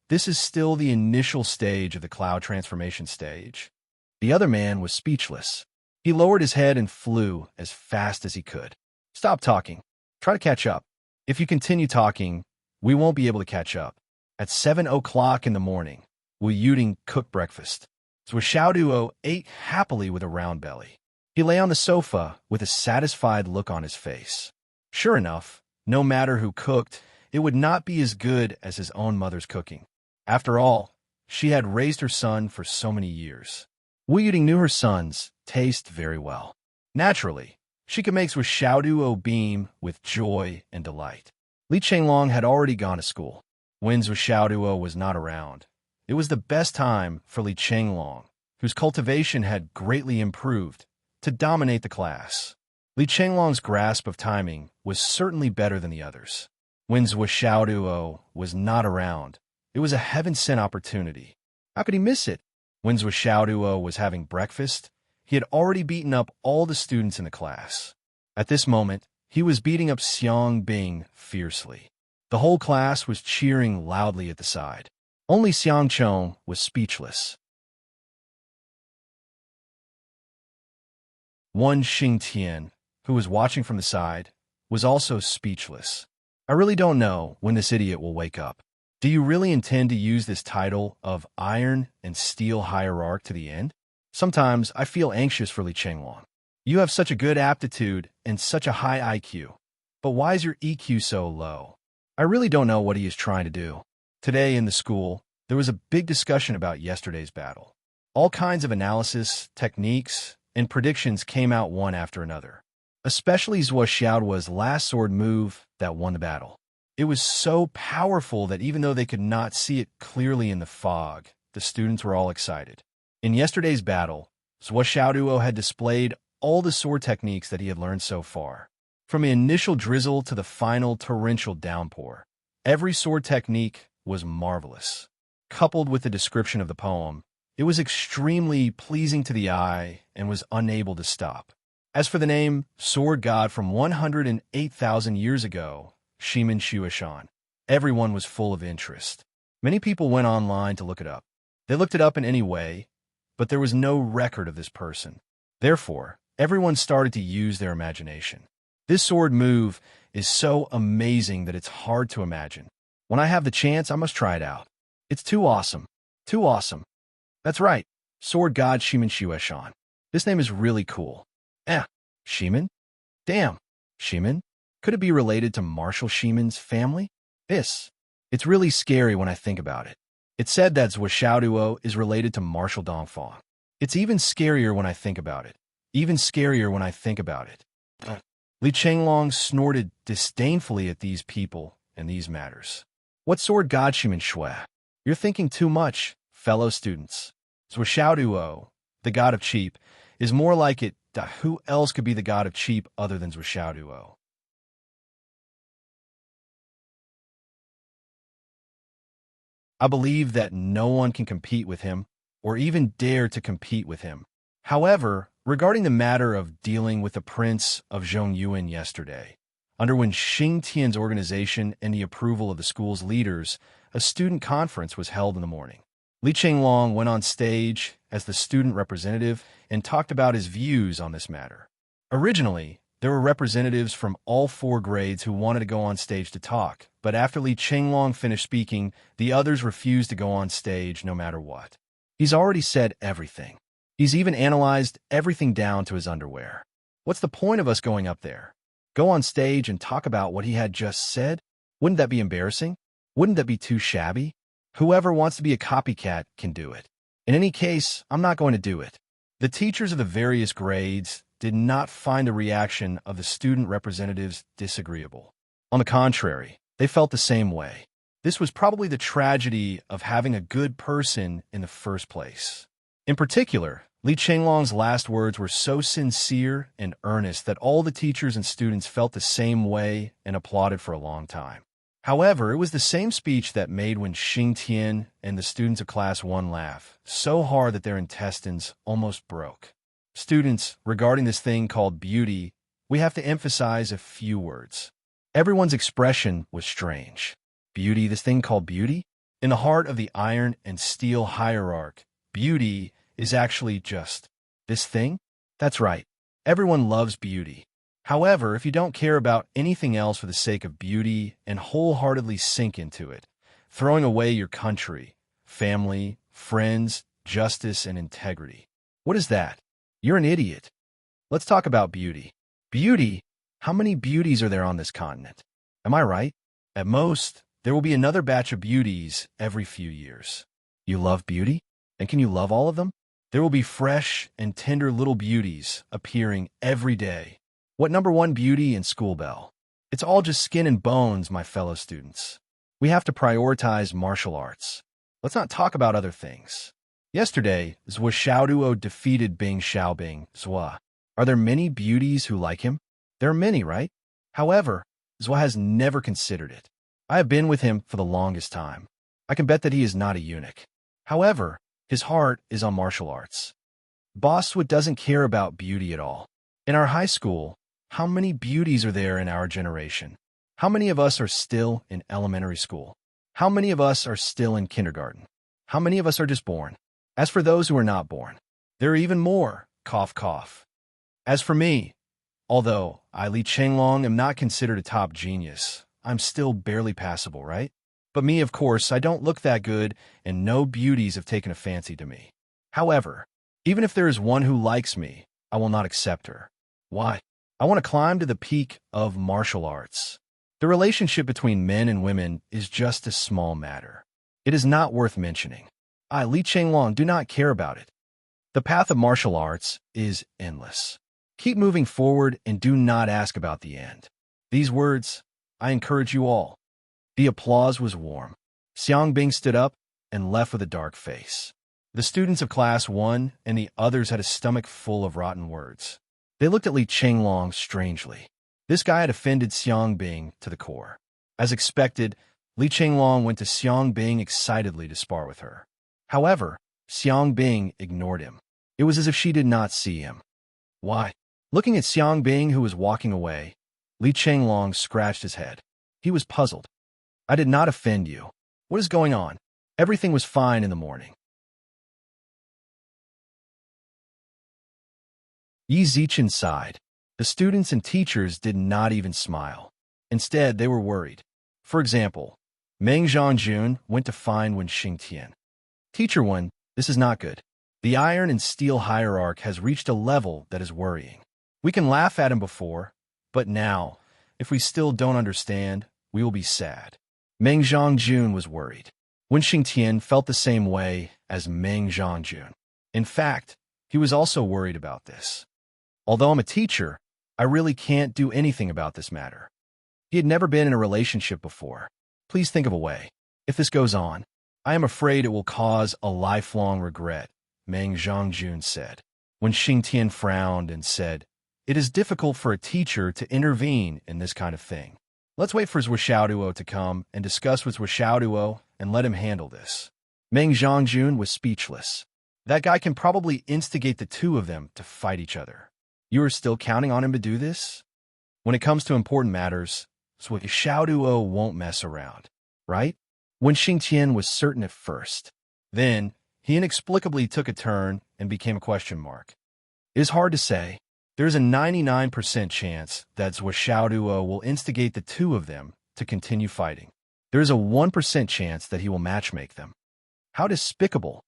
This is still the initial stage of the cloud transformation stage. The other man was speechless. He lowered his head and flew as fast as he could. Stop talking. Try to catch up. If you continue talking, we won't be able to catch up. At 7 o'clock in the morning, Wu Yuding cooked breakfast. Zhou Xiaoduo ate happily with a round belly. He lay on the sofa with a satisfied look on his face. Sure enough, no matter who cooked, it would not be as good as his own mother's cooking. After all, she had raised her son for so many years. Wu Yuding knew her son's taste very well. Naturally, she could make Zhou Xiaoduo beam with joy and delight. Li Chenglong had already gone to school. When Zhou Xiaoduo was not around, it was the best time for Li Chenglong, whose cultivation had greatly improved, to dominate the class. Li Chenglong's grasp of timing was certainly better than the others. When Zhou Xiaoduo was not around, it was a heaven-sent opportunity. How could he miss it? When Zhou Xiaoduo was having breakfast, he had already beaten up all the students in the class. At this moment, he was beating up Xiang Bing fiercely. The whole class was cheering loudly at the side. Only Xiang Chong was speechless. One Xingtian, who was watching from the side, was also speechless. I really don't know when this idiot will wake up. Do you really intend to use this title of Iron and Steel Hierarch to the end? Sometimes I feel anxious for Li Chenglong. You have such a good aptitude and such a high IQ. But why is your EQ so low? I really don't know what he is trying to do. Today in the school, there was a big discussion about yesterday's battle. All kinds of analysis, techniques, and predictions came out one after another. Especially Zhou Xiaoduo's last sword move that won the battle. It was so powerful that even though they could not see it clearly in the fog, the students were all excited. In yesterday's battle, Zhou Xiaoduo had displayed all the sword techniques that he had learned so far. From the initial drizzle to the final torrential downpour, every sword technique was marvelous. Coupled with the description of the poem, it was extremely pleasing to the eye and was unable to stop. As for the name, Sword God from 108,000 years ago, Shimin Shuishan, everyone was full of interest. Many people went online to look it up. They looked it up in any way, but there was no record of this person. Therefore, everyone started to use their imagination. This sword move is so amazing that it's hard to imagine. When I have the chance, I must try it out. It's too awesome. Too awesome. That's right. Sword God Shimin Shuishan. This name is really cool. Shimin? Damn. Shimin? Could it be related to Marshal Shimin's family? It's really scary when I think about it. It's said that Zhou Xiaoduo is related to Marshal Dongfang. It's even scarier when I think about it. Even scarier when I think about it. Li Chenglong snorted disdainfully at these people and these matters. What sword god Shimin Shui? You're thinking too much, fellow students. Zhou Xiaoduo, the god of cheap, is more like it. Who else could be the god of cheap other than Zhou Xiaoduo? I believe that no one can compete with him, or even dare to compete with him. However, regarding the matter of dealing with the Prince of Zhongyuan yesterday. Under Wen Xingtian's organization and the approval of the school's leaders, a student conference was held in the morning. Li Chenglong went on stage as the student representative and talked about his views on this matter. Originally, there were representatives from all 4 grades who wanted to go on stage to talk, but after Li Chenglong finished speaking, the others refused to go on stage no matter what. He's already said everything. He's even analyzed everything down to his underwear. What's the point of us going up there? Go on stage and talk about what he had just said? Wouldn't that be embarrassing? Wouldn't that be too shabby? Whoever wants to be a copycat can do it. In any case, I'm not going to do it. The teachers of the various grades did not find the reaction of the student representatives disagreeable. On the contrary, they felt the same way. This was probably the tragedy of having a good person in the first place. In particular, Li Chenglong's last words were so sincere and earnest that all the teachers and students felt the same way and applauded for a long time. However, it was the same speech that made Wen Xingtian and the students of Class 1 laugh so hard that their intestines almost broke. Students, regarding this thing called beauty, we have to emphasize a few words. Everyone's expression was strange. Beauty, this thing called beauty? In the heart of the iron and steel hierarchy, beauty is actually just this thing? That's right. Everyone loves beauty. However, if you don't care about anything else for the sake of beauty and wholeheartedly sink into it, throwing away your country, family, friends, justice, and integrity, what is that? You're an idiot. Let's talk about beauty. Beauty? How many beauties are there on this continent? Am I right? At most, there will be another batch of beauties every few years. You love beauty? And can you love all of them? There will be fresh and tender little beauties appearing every day. What number 1 beauty in school bell? It's all just skin and bones, my fellow students. We have to prioritize martial arts. Let's not talk about other things. Yesterday, Zhou Xiaoduo defeated Bing Xiaobing, Zhua. Are there many beauties who like him? There are many, right? However, Zhua has never considered it. I have been with him for the longest time. I can bet that he is not a eunuch. However, his heart is on martial arts. Boss Zhua doesn't care about beauty at all. In our high school, how many beauties are there in our generation? How many of us are still in elementary school? How many of us are still in kindergarten? How many of us are just born? As for those who are not born, there are even more, cough cough. As for me, although I, Li Chenglong, am not considered a top genius, I'm still barely passable, right? But me, of course, I don't look that good, and no beauties have taken a fancy to me. However, even if there is one who likes me, I will not accept her. Why? I want to climb to the peak of martial arts. The relationship between men and women is just a small matter. It is not worth mentioning. I, Li Chenglong, do not care about it. The path of martial arts is endless. Keep moving forward and do not ask about the end. These words, I encourage you all. The applause was warm. Xiang Bing stood up and left with a dark face. The students of Class 1 and the others had a stomach full of rotten words. They looked at Li Chenglong strangely. This guy had offended Xiang Bing to the core. As expected, Li Chenglong went to Xiang Bing excitedly to spar with her. However, Xiang Bing ignored him. It was as if she did not see him. Why? Looking at Xiang Bing, who was walking away, Li Chenglong scratched his head. He was puzzled. I did not offend you. What is going on? Everything was fine in the morning. Yi Zichen sighed. The students and teachers did not even smile. Instead, they were worried. For example, Meng Zhongjun went to find Wen Xingtian. Teacher Wen, this is not good. The iron and steel hierarchy has reached a level that is worrying. We can laugh at him before, but now, if we still don't understand, we will be sad. Meng Zhongjun was worried. Wen Xingtian felt the same way as Meng Zhongjun. In fact, he was also worried about this. Although I'm a teacher, I really can't do anything about this matter. He had never been in a relationship before. Please think of a way. If this goes on, I am afraid it will cause a lifelong regret, Meng Zhongjun said. Wen Xingtian frowned and said, it is difficult for a teacher to intervene in this kind of thing. Let's wait for Zhou Xiaoduo to come and discuss with Zhou Xiaoduo and let him handle this. Meng Zhongjun was speechless. That guy can probably instigate the two of them to fight each other. You are still counting on him to do this? When it comes to important matters, Xiao Duo won't mess around, right? When Xingqian was certain at first. Then, he inexplicably took a turn and became a question mark. It is hard to say. There is a 99% chance that Xiao Duo will instigate the two of them to continue fighting. There is a 1% chance that he will matchmake them. How despicable.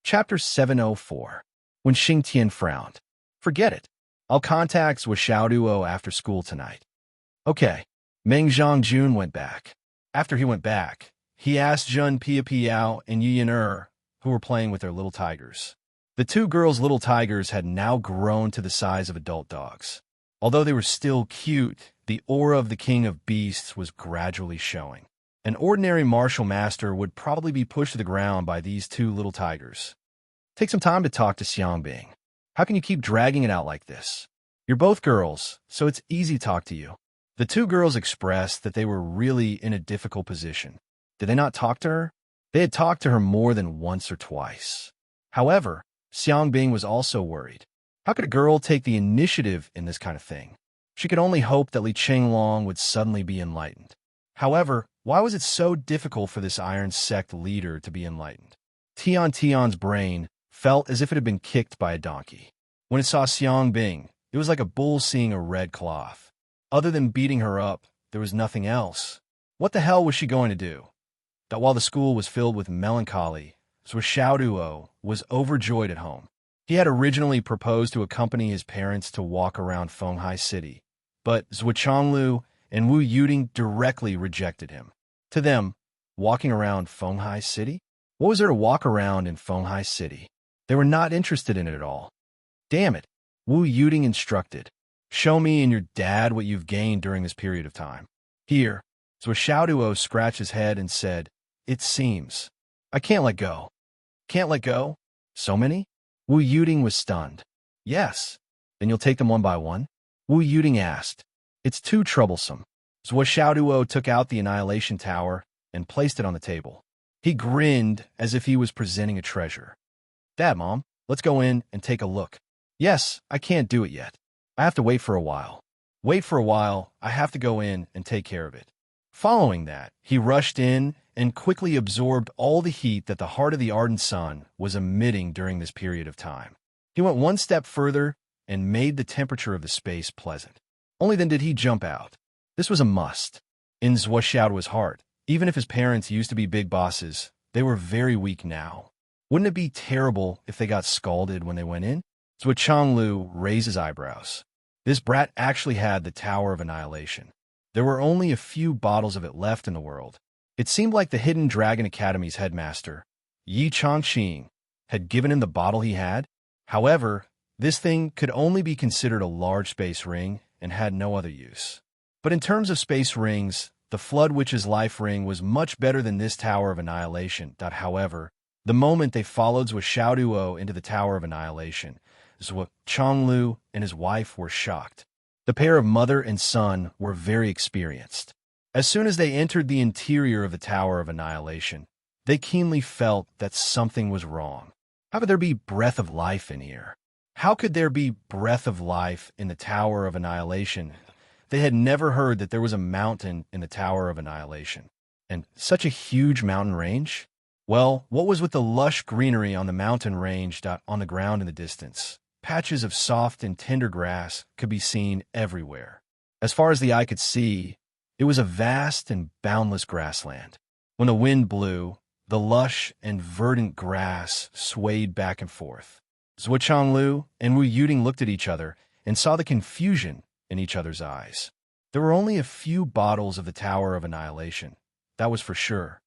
Chapter 704. When Xingtian frowned. Forget it. I'll contact Xiao Duo after school tonight. Okay. Meng Zhongjun went back. After he went back, he asked Zhun Piao and Yi Yan'er, who were playing with their little tigers. The two girls' little tigers had now grown to the size of adult dogs. Although they were still cute, the aura of the king of beasts was gradually showing. An ordinary martial master would probably be pushed to the ground by these two little tigers. Take some time to talk to Xiangbing. How can you keep dragging it out like this? You're both girls, so it's easy to talk to you. The two girls expressed that they were really in a difficult position. Did they not talk to her? They had talked to her more than once or twice. However, Xiangbing was also worried. How could a girl take the initiative in this kind of thing? She could only hope that Li Qinglong would suddenly be enlightened. However, why was it so difficult for this Iron Sect leader to be enlightened? Tion's brain felt as if it had been kicked by a donkey. When it saw Xiangbing, it was like a bull seeing a red cloth. Other than beating her up, there was nothing else. What the hell was she going to do? That while the school was filled with melancholy, Xiao Duo was overjoyed at home. He had originally proposed to accompany his parents to walk around Fenghai City, but Zhuo Chonglu and Wu Yuding directly rejected him. To them, walking around Fenghai City? What was there to walk around in Fenghai City? They were not interested in it at all. Damn it, Wu Yuding instructed. Show me and your dad what you've gained during this period of time. Here, Xiao Duo scratched his head and said, It seems. I can't let go. Can't let go? So many? Wu Yuding was stunned. Yes. Then you'll take them one by one? Wu Yuding asked. It's too troublesome. Xiao Duo took out the Annihilation Tower and placed it on the table. He grinned as if he was presenting a treasure. Dad, Mom, let's go in and take a look. Yes, I can't do it yet. I have to wait for a while. Wait for a while, I have to go in and take care of it. Following that, he rushed in and quickly absorbed all the heat that the heart of the ardent sun was emitting during this period of time. He went one step further and made the temperature of the space pleasant. Only then did he jump out. This was a must. In Xiaoduo's heart, even if his parents used to be big bosses, they were very weak now. Wouldn't it be terrible if they got scalded when they went in? Zhuo Chonglu raised his eyebrows. This brat actually had the Tower of Annihilation. There were only a few bottles of it left in the world. It seemed like the Hidden Dragon Academy's headmaster, Yi Chongqing, had given him the bottle he had. However, this thing could only be considered a large space ring and had no other use. But in terms of space rings, the Flood Witch's life ring was much better than this Tower of Annihilation. However, the moment they followed Xiao Duo into the Tower of Annihilation, Zhuo Chonglu and his wife were shocked. The pair of mother and son were very experienced. As soon as they entered the interior of the Tower of Annihilation, they keenly felt that something was wrong. How could there be breath of life in here? How could there be breath of life in the Tower of Annihilation? They had never heard that there was a mountain in the Tower of Annihilation. And such a huge mountain range? Well, what was with the lush greenery on the mountain range on the ground in the distance? Patches of soft and tender grass could be seen everywhere. As far as the eye could see, it was a vast and boundless grassland. When the wind blew, the lush and verdant grass swayed back and forth. Zhuo Chonglu and Wu Yuding looked at each other and saw the confusion in each other's eyes. There were only a few bottles of the Tower of Annihilation, that was for sure.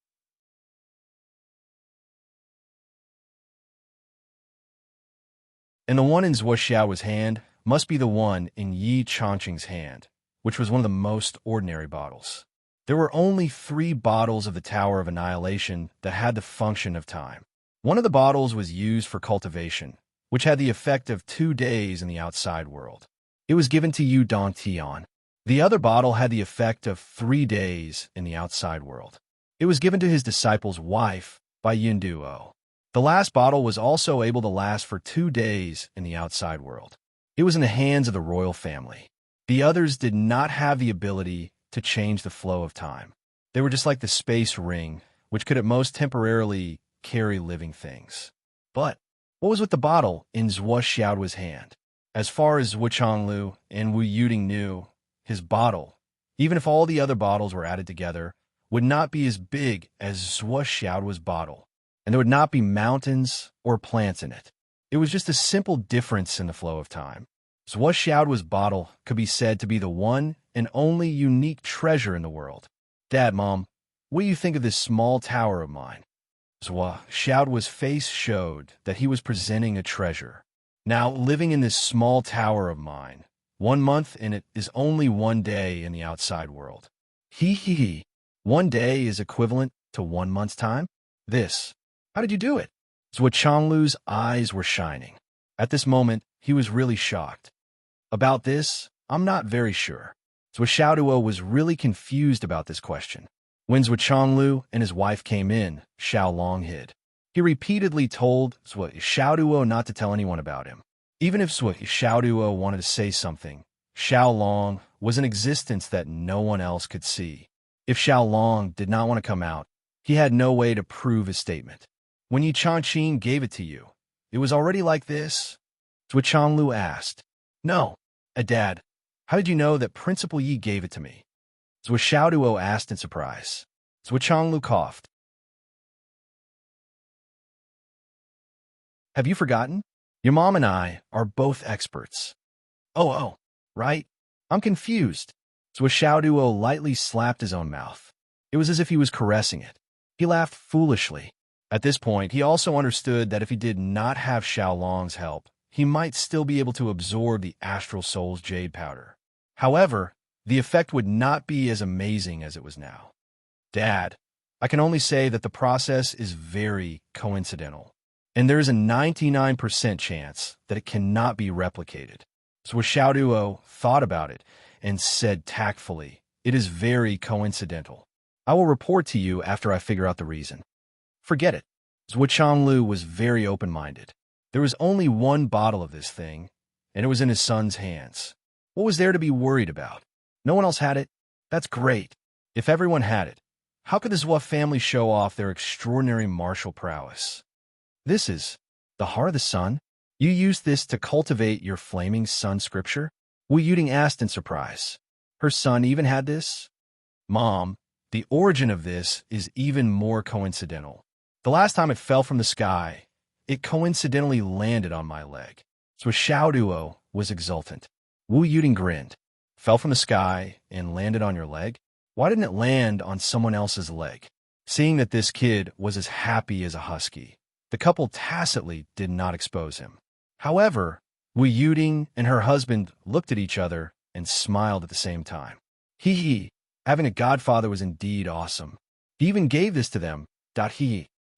And the one in Zhuo Xiao's hand must be the one in Yi Chongqing's hand, which was one of the most ordinary bottles. There were only 3 bottles of the Tower of Annihilation that had the function of time. One of the bottles was used for cultivation, which had the effect of 2 days in the outside world. It was given to Yu Dongtian. The other bottle had the effect of 3 days in the outside world. It was given to his disciple's wife by Yinduo. The last bottle was also able to last for 2 days in the outside world. It was in the hands of the royal family. The others did not have the ability to change the flow of time. They were just like the space ring, which could at most temporarily carry living things. But what was with the bottle in Zhuo Xiaoduo's hand? As far as Wu Changlu and Wu Yuding knew, his bottle, even if all the other bottles were added together, would not be as big as Zhuo Xiaoduo's bottle, and there would not be mountains or plants in it. It was just a simple difference in the flow of time. Zhuo Xiaoduo's bottle could be said to be the one and only unique treasure in the world. Dad, Mom, what do you think of this small tower of mine? Zhuo Xiaoduo's face showed that he was presenting a treasure. Now, living in this small tower of mine, 1 month in it is only 1 day in the outside world. He. 1 day is equivalent to 1 month's time? How did you do it? Zhuo Changlu's eyes were shining. At this moment, he was really shocked. About this, I'm not very sure. Zhuo Xiaoduo was really confused about this question. When Zhuo Changlu and his wife came in, Xiao Long hid. He repeatedly told Zhuo Xiaoduo not to tell anyone about him. Even if Zhuo Xiaoduo wanted to say something, Xiao Long was an existence that no one else could see. If Xiao Long did not want to come out, he had no way to prove his statement. When Yi Changqing gave it to you, it was already like this? Zhuo Changlu asked. No, Dad. How did you know that Principal Yi gave it to me? Zhuo Xiaoduo asked in surprise. Zhuo Changlu coughed. Have you forgotten? Your mom and I are both experts. Oh, right. I'm confused. Zhuo Xiaoduo lightly slapped his own mouth. It was as if he was caressing it. He laughed foolishly. At this point, he also understood that if he did not have Xiao Long's help, he might still be able to absorb the Astral Soul's jade powder. However, the effect would not be as amazing as it was now. Dad, I can only say that the process is very coincidental, and there is a 99% chance that it cannot be replicated. So Xiaoduo thought about it and said tactfully, it is very coincidental. I will report to you after I figure out the reason. Forget it. Zhuo Changlu was very open-minded. There was only 1 bottle of this thing, and it was in his son's hands. What was there to be worried about? No one else had it? That's great. If everyone had it, how could the Zhuo family show off their extraordinary martial prowess? This is the heart of the sun? You used this to cultivate your flaming sun scripture? Wu Yuding asked in surprise. Her son even had this? Mom, the origin of this is even more coincidental. The last time it fell from the sky, it coincidentally landed on my leg. So Xiaoduo was exultant. Wu Yuding grinned. Fell from the sky and landed on your leg? Why didn't it land on someone else's leg? Seeing that this kid was as happy as a husky, the couple tacitly did not expose him. However, Wu Yuding and her husband looked at each other and smiled at the same time. Having a godfather was indeed awesome. He even gave this to them.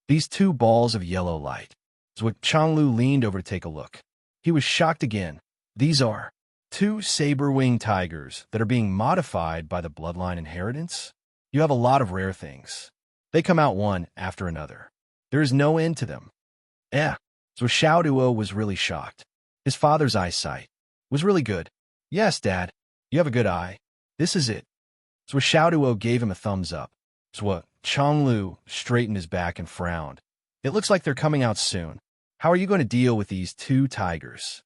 These 2 balls of yellow light. Zhuo Changlu leaned over to take a look. He was shocked again. These are 2 saber-winged tigers that are being modified by the bloodline inheritance. You have a lot of rare things. They come out one after another. There is no end to them. So Xiaoduo was really shocked. His father's eyesight was really good. Yes, Dad, you have a good eye. This is it. Zhuo Xiaoduo gave him a thumbs up. Zhuo Changlu straightened his back and frowned. It looks like they're coming out soon. How are you going to deal with these 2 tigers?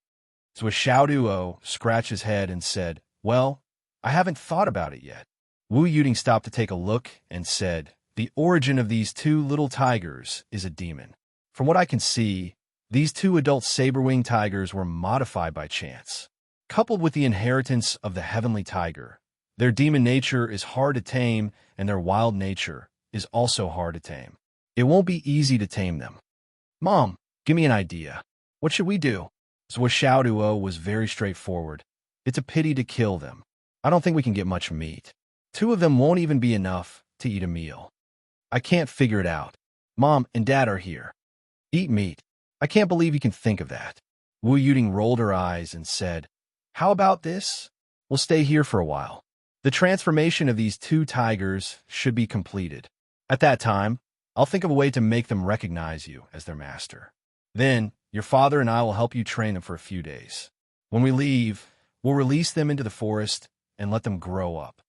Zhuo Xiaoduo scratched his head and said, Well, I haven't thought about it yet. Wu Yuding stopped to take a look and said, The origin of these 2 little tigers is a demon. From what I can see, these 2 adult saber-winged tigers were modified by chance. Coupled with the inheritance of the heavenly tiger, their demon nature is hard to tame, and their wild nature is also hard to tame. It won't be easy to tame them. Mom, give me an idea. What should we do? Zhuo Xiaoduo was very straightforward. It's a pity to kill them. I don't think we can get much meat. 2 of them won't even be enough to eat a meal. I can't figure it out. Mom and Dad are here. Eat meat. I can't believe you can think of that. Wu Yuding rolled her eyes and said, How about this? We'll stay here for a while. The transformation of these two tigers should be completed. At that time, I'll think of a way to make them recognize you as their master. Then, your father and I will help you train them for a few days. When we leave, we'll release them into the forest and let them grow up.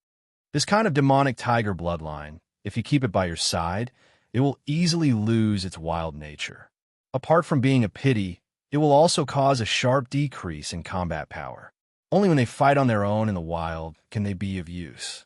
This kind of demonic tiger bloodline, if you keep it by your side, it will easily lose its wild nature. Apart from being a pity, it will also cause a sharp decrease in combat power. Only when they fight on their own in the wild can they be of use.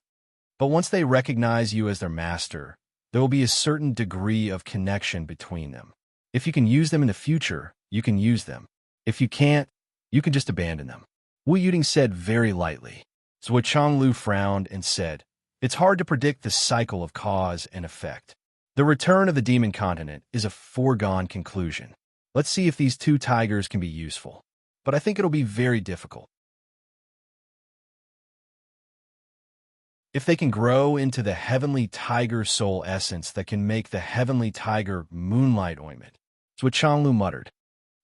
But once they recognize you as their master, there will be a certain degree of connection between them. If you can use them in the future, you can use them. If you can't, you can just abandon them. Wu Yuding said very lightly. Zhuo Changlu frowned and said, "It's hard to predict the cycle of cause and effect. The return of the demon continent is a foregone conclusion. Let's see if these two tigers can be useful. But I think it'll be very difficult. If they can grow into the heavenly tiger soul essence that can make the heavenly tiger moonlight ointment." Zhuo Changlu muttered.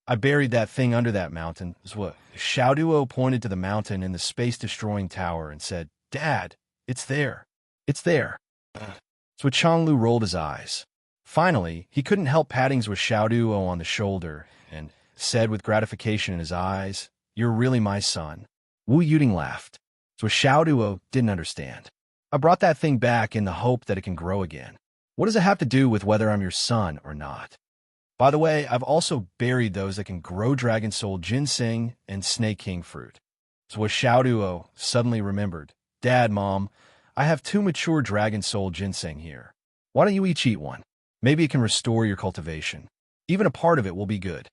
"I buried that thing under that mountain." Xiao Duo pointed to the mountain in the space-destroying tower and said, "Dad, it's there. It's there." Zhuo Changlu rolled his eyes. Finally, he couldn't help patting Zhuo Xiaoduo on the shoulder and said with gratification in his eyes, "You're really my son." Wu Yuding laughed. Zhuo Xiaoduo didn't understand. "I brought that thing back in the hope that it can grow again. What does it have to do with whether I'm your son or not? By the way, I've also buried those that can grow Dragon Soul Ginseng and Snake King fruit." Zhuo Xiaoduo suddenly remembered. "Dad, Mom, I have 2 mature Dragon Soul Ginseng here. Why don't you each eat one? Maybe it can restore your cultivation. Even a part of it will be good."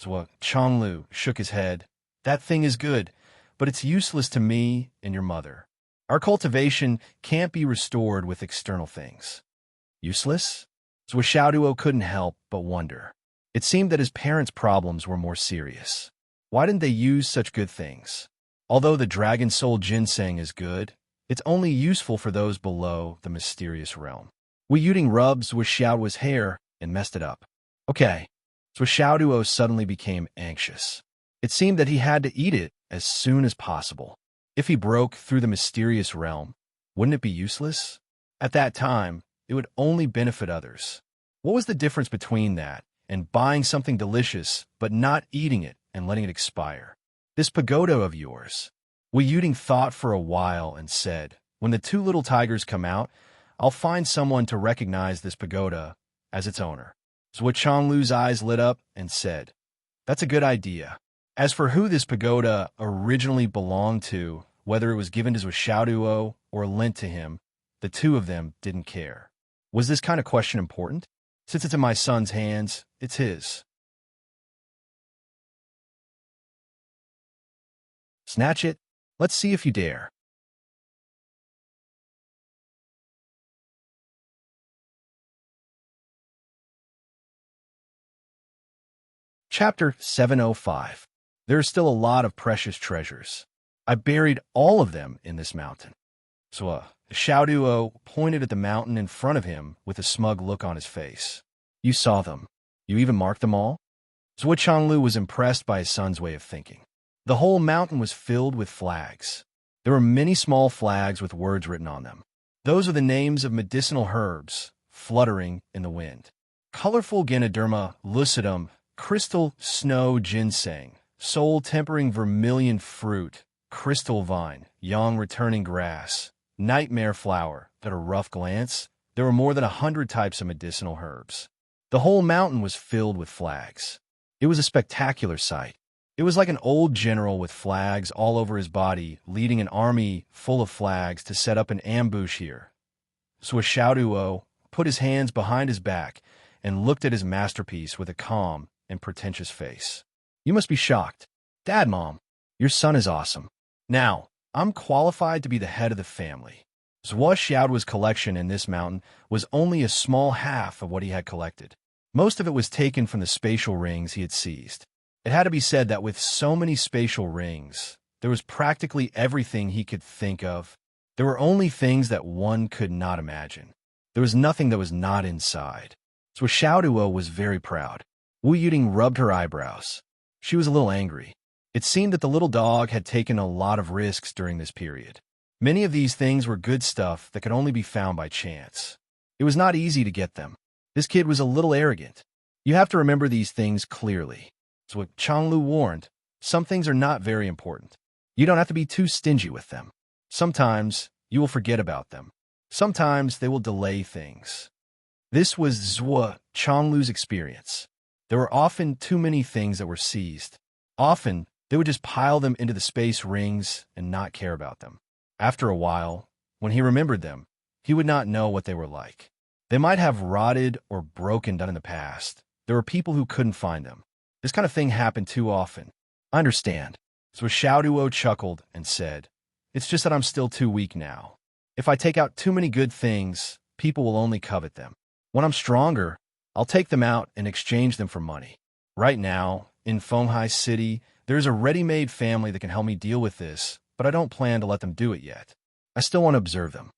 Zhuo Changlu shook his head. "That thing is good, but it's useless to me and your mother. Our cultivation can't be restored with external things." "Useless?" Zhuo Xiaoduo couldn't help but wonder. It seemed that his parents' problems were more serious. Why didn't they use such good things? Although the Dragon Soul Ginseng is good, it's only useful for those below the mysterious realm. Wu Yuding rubbed Zhuo Xiaoduo's hair and messed it up. "Okay." Zhuo Xiaoduo suddenly became anxious. It seemed that he had to eat it as soon as possible. If he broke through the mysterious realm, wouldn't it be useless? At that time, it would only benefit others. What was the difference between that and buying something delicious but not eating it and letting it expire? "This pagoda of yours." Wu Yuding thought for a while and said, "When the 2 little tigers come out, I'll find someone to recognize this pagoda as its owner." Zhuo Changlu's eyes lit up and said, "That's a good idea. As for who this pagoda originally belonged to, whether it was given to Zhuo Xiaoduo or lent to him, the 2 of them didn't care. Was this kind of question important? Since it's in my son's hands, it's his. Snatch it. Let's see if you dare." Chapter 705. There are still a lot of precious treasures. I buried all of them in this mountain. Xiaoduo pointed at the mountain in front of him with a smug look on his face. "You saw them. You even marked them all?" Zhuo Changlu was impressed by his son's way of thinking. The whole mountain was filled with flags. There were many small flags with words written on them. Those are the names of medicinal herbs fluttering in the wind. Colorful Ganoderma lucidum, crystal snow ginseng, soul-tempering vermilion fruit, crystal vine, young returning grass, nightmare flower. At a rough glance, there were more than 100 types of medicinal herbs. The whole mountain was filled with flags. It was a spectacular sight. It was like an old general with flags all over his body, leading an army full of flags to set up an ambush here. Zhuo Xiaoduo put his hands behind his back and looked at his masterpiece with a calm and pretentious face. "You must be shocked. Dad, Mom, your son is awesome. Now, I'm qualified to be the head of the family." Zhuo Xiaoduo's collection in this mountain was only a small half of what he had collected. Most of it was taken from the spatial rings he had seized. It had to be said that with so many spatial rings, there was practically everything he could think of. There were only things that one could not imagine. There was nothing that was not inside. So Xiaoduo was very proud. Wu Yuding rubbed her eyebrows. She was a little angry. It seemed that the little dog had taken a lot of risks during this period. Many of these things were good stuff that could only be found by chance. It was not easy to get them. This kid was a little arrogant. You have to remember these things clearly. So what Changlu warned, some things are not very important. You don't have to be too stingy with them. Sometimes you will forget about them. Sometimes they will delay things. This was Zhua Changlu's experience. There were often too many things that were seized. Often, they would just pile them into the space rings and not care about them. After a while, when he remembered them, he would not know what they were like. They might have rotted or broken down in the past. There were people who couldn't find them. This kind of thing happened too often. I understand. So Xiao Duo chuckled and said, "It's just that I'm still too weak now. If I take out too many good things, people will only covet them. When I'm stronger, I'll take them out and exchange them for money. Right now, in Fenghai City, there's a ready-made family that can help me deal with this, but I don't plan to let them do it yet. I still want to observe them."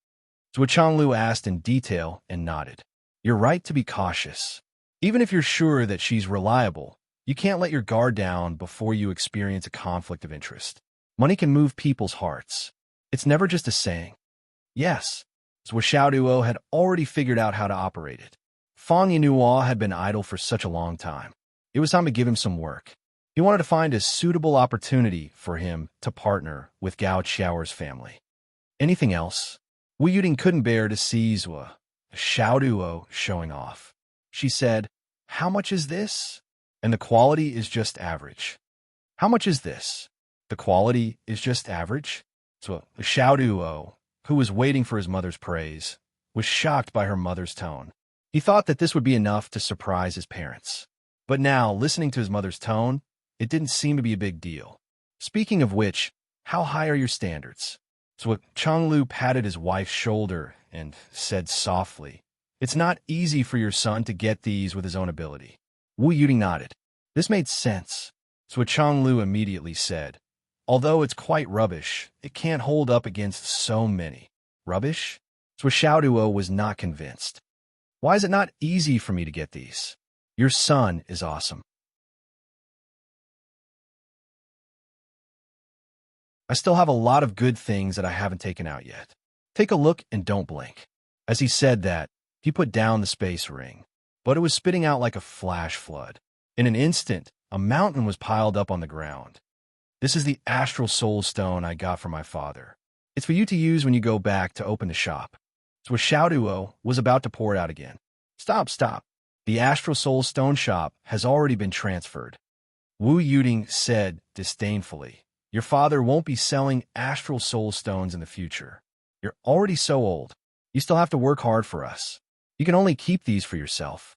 So Changlu asked in detail and nodded. "You're right to be cautious. Even if you're sure that she's reliable, you can't let your guard down before you experience a conflict of interest. Money can move people's hearts. It's never just a saying." Yes, so Xiao Duo had already figured out how to operate it. Fang Yinhua had been idle for such a long time. It was time to give him some work. He wanted to find a suitable opportunity for him to partner with Gao Qiao's family. Anything else? Wu Yuding couldn't bear to see Zhua, Xiao Duo, showing off. She said, "How much is this?" "And the quality is just average." "How much is this?" "The quality is just average." So Xiao Duo, who was waiting for his mother's praise, was shocked by her mother's tone. He thought that this would be enough to surprise his parents. But now, listening to his mother's tone, it didn't seem to be a big deal. "Speaking of which, how high are your standards?" So Changlu patted his wife's shoulder and said softly, "It's not easy for your son to get these with his own ability." Wu Yuding nodded. This made sense. So Changlu immediately said, "Although it's quite rubbish, it can't hold up against so many." "Rubbish?" So Xiao Duo was not convinced. "Why is it not easy for me to get these?" "Your son is awesome. I still have a lot of good things that I haven't taken out yet. Take a look and don't blink." As he said that, he put down the space ring, but it was spitting out like a flash flood. In an instant, a mountain was piled up on the ground. "This is the astral soul stone I got from my father. It's for you to use when you go back to open the shop." So Xiao Duo was about to pour it out again. Stop. The astral soul stone shop has already been transferred." Wu Yuding said disdainfully, "Your father won't be selling astral soul stones in the future. You're already so old. You still have to work hard for us. You can only keep these for yourself."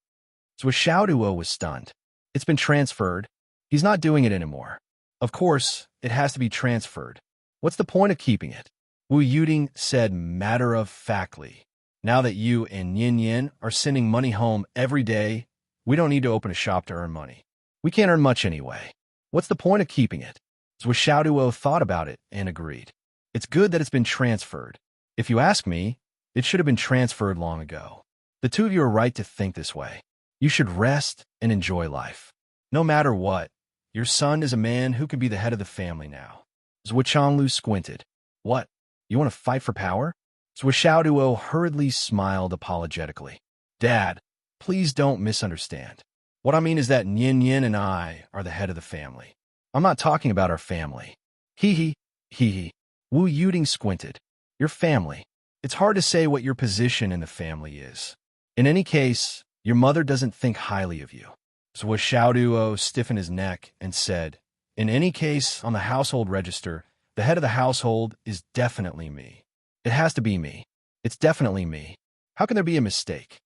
So Xiao Duo was stunned. It's been transferred. He's not doing it anymore. Of course, it has to be transferred. What's the point of keeping it? Wu Yuding said matter-of-factly, "Now that you and Yin Yin are sending money home every day, we don't need to open a shop to earn money. We can't earn much anyway. What's the point of keeping it?" So Xiao Duo thought about it and agreed. "It's good that it's been transferred. If you ask me, it should have been transferred long ago. The two of you are right to think this way. You should rest and enjoy life. No matter what, your son is a man who can be the head of the family now." Zhou Changlu squinted. "What? You want to fight for power?" So Xiao Duo hurriedly smiled apologetically. "Dad, please don't misunderstand. What I mean is that Yin Yin and I are the head of the family. I'm not talking about our family." Hee hee. Wu Yuding squinted. "Your family. It's hard to say what your position in the family is. In any case, your mother doesn't think highly of you." So Xiao Duo stiffened his neck and said, "In any case, on the household register, the head of the household is definitely me. It has to be me. It's definitely me. How can there be a mistake?"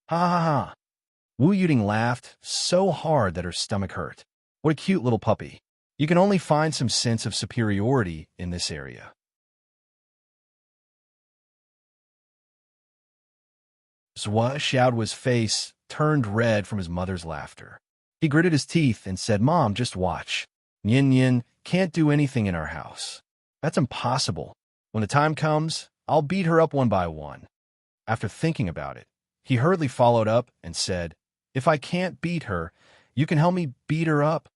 Ha ha ha. Wu Yuding laughed so hard that her stomach hurt. What a cute little puppy. You can only find some sense of superiority in this area. Zhua Xiaoduo's face turned red from his mother's laughter. He gritted his teeth and said, "Mom, just watch. Yin Yin can't do anything in our house. That's impossible. When the time comes, I'll beat her up one by one." After thinking about it, he hurriedly followed up and said, "If I can't beat her, you can help me beat her up."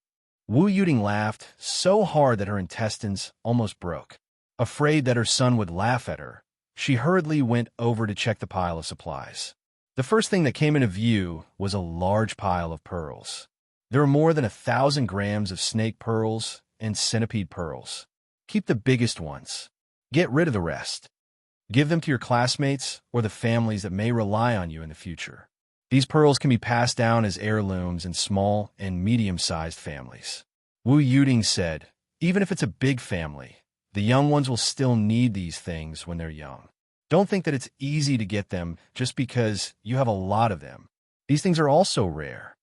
Wu Yuding laughed so hard that her intestines almost broke. Afraid that her son would laugh at her, she hurriedly went over to check the pile of supplies. The first thing that came into view was a large pile of pearls. There were more than 1,000 grams of snake pearls and centipede pearls. Keep the biggest ones. Get rid of the rest. Give them to your classmates or the families that may rely on you in the future. These pearls can be passed down as heirlooms in small and medium-sized families. Wu Yuding said, even if it's a big family, the young ones will still need these things when they're young. Don't think that it's easy to get them just because you have a lot of them. These things are also rare.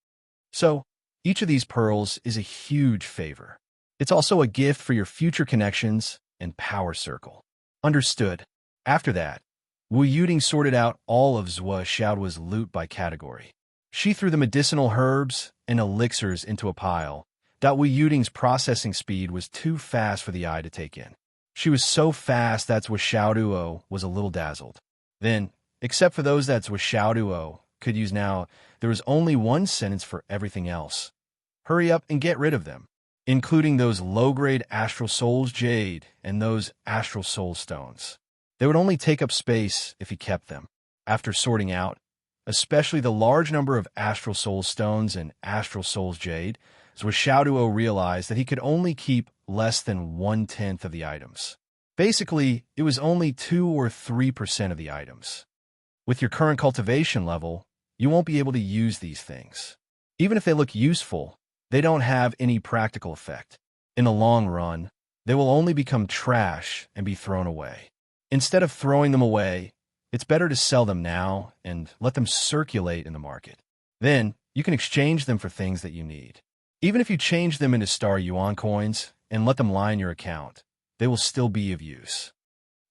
So, each of these pearls is a huge favor. It's also a gift for your future connections and power circle. Understood. After that, Wu Yuding sorted out all of Zhua Xiaoduo's loot by category. She threw the medicinal herbs and elixirs into a pile. Wu Yuding's processing speed was too fast for the eye to take in. She was so fast that Zhua Xiaoduo was a little dazzled. Then, except for those that Zhua Xiaoduo could use now, there was only one sentence for everything else. Hurry up and get rid of them, including those low-grade Astral Souls Jade and those Astral Soul Stones. They would only take up space if he kept them. After sorting out, especially the large number of Astral Soul Stones and Astral Souls Jade, Zhua Xiaoduo realized that he could only keep less than 1/10 of the items. Basically, it was only 2 or 3% of the items. With your current cultivation level, you won't be able to use these things. Even if they look useful, they don't have any practical effect. In the long run, they will only become trash and be thrown away. Instead of throwing them away, it's better to sell them now and let them circulate in the market. Then, you can exchange them for things that you need. Even if you change them into Star Yuan coins and let them lie in your account, they will still be of use.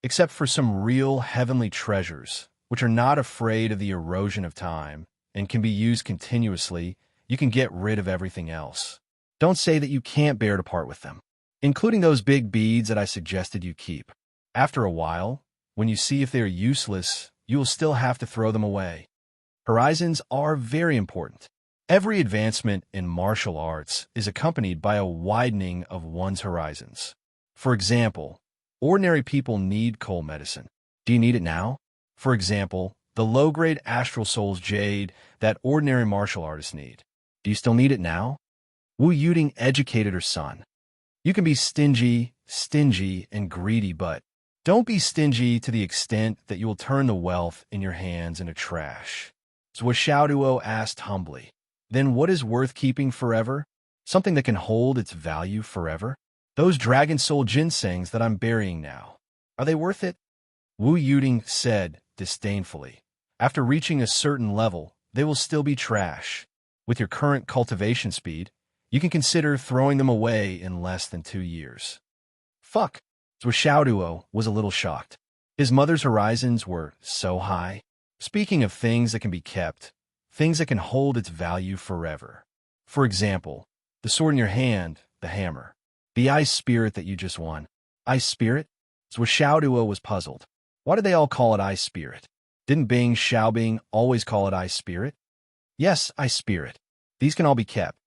Except for some real heavenly treasures, which are not afraid of the erosion of time and can be used continuously, you can get rid of everything else. Don't say that you can't bear to part with them, including those big beads that I suggested you keep. After a while, when you see if they are useless, you will still have to throw them away. Horizons are very important. Every advancement in martial arts is accompanied by a widening of one's horizons. For example, ordinary people need coal medicine. Do you need it now? For example, the low-grade Astral Souls Jade that ordinary martial artists need. Do you still need it now? Wu Yuding educated her son. You can be stingy, and greedy, but don't be stingy to the extent that you will turn the wealth in your hands into trash. Zhua Xiaoduo asked humbly, then what is worth keeping forever? Something that can hold its value forever? Those Dragon Soul ginsengs that I'm burying now, are they worth it? Wu Yuding said disdainfully. After reaching a certain level, they will still be trash. With your current cultivation speed, you can consider throwing them away in less than 2 years. Fuck! Zhua Xiaoduo was a little shocked. His mother's horizons were so high. Speaking of things that can be kept, things that can hold its value forever. For example, the sword in your hand, the hammer. The ice spirit that you just won. Ice spirit? Zhua Xiaoduo was puzzled. Why did they all call it ice spirit? Didn't Bing Xiaobing always call it ice spirit? Yes, ice spirit. These can all be kept.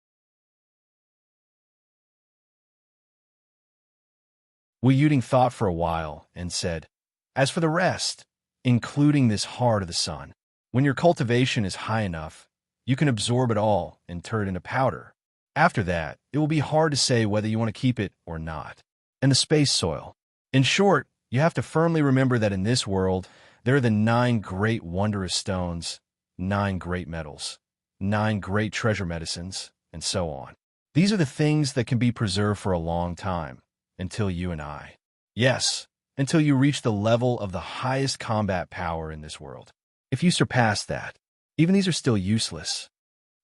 Wu Yuding thought for a while and said, as for the rest, including this heart of the sun, when your cultivation is high enough, you can absorb it all and turn it into powder. After that, it will be hard to say whether you want to keep it or not. And the space soil. In short, you have to firmly remember that in this world, there are the 9 great wondrous stones, 9 great metals, 9 great treasure medicines, and so on. These are the things that can be preserved for a long time, until you and I. Yes, until you reach the level of the highest combat power in this world. If you surpass that, even these are still useless.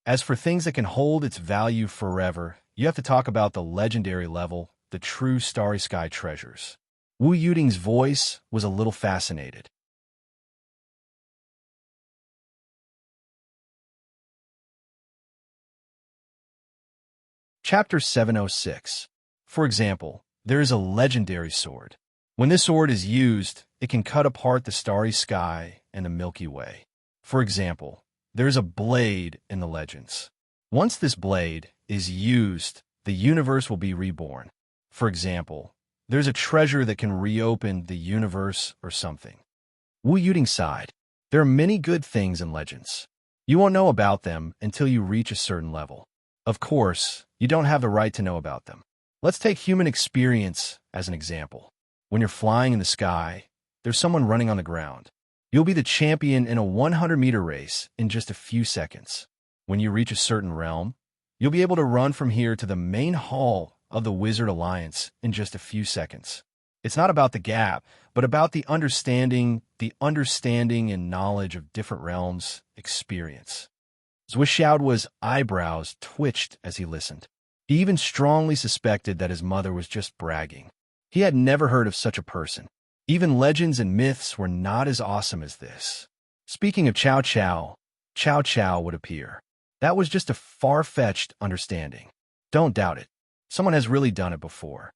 As for things that can hold its value forever, you have to talk about the legendary level, the true starry sky treasures. Wu Yuding's voice was a little fascinated. Chapter 706. For example, there is a legendary sword. When this sword is used, it can cut apart the starry sky and the Milky Way. For example, there is a blade in the legends. Once this blade is used, the universe will be reborn. For example, There's a treasure that can reopen the universe or something. Wu Yuting sighed. There are many good things in legends. You won't know about them until you reach a certain level. Of course, you don't have the right to know about them. Let's take human experience as an example. When you're flying in the sky, there's someone running on the ground. You'll be the champion in a 100-meter race in just a few seconds. When you reach a certain realm, you'll be able to run from here to the main hall of the Wizard Alliance in just a few seconds. It's not about the gap, but about the understanding and knowledge of different realms experience. Zhuxiaoduo's eyebrows twitched as he listened. He even strongly suspected that his mother was just bragging. He had never heard of such a person. Even legends and myths were not as awesome as this. Speaking of Cao Cao, Cao Cao would appear. That was just a far-fetched understanding. Don't doubt it. Someone has really done it before.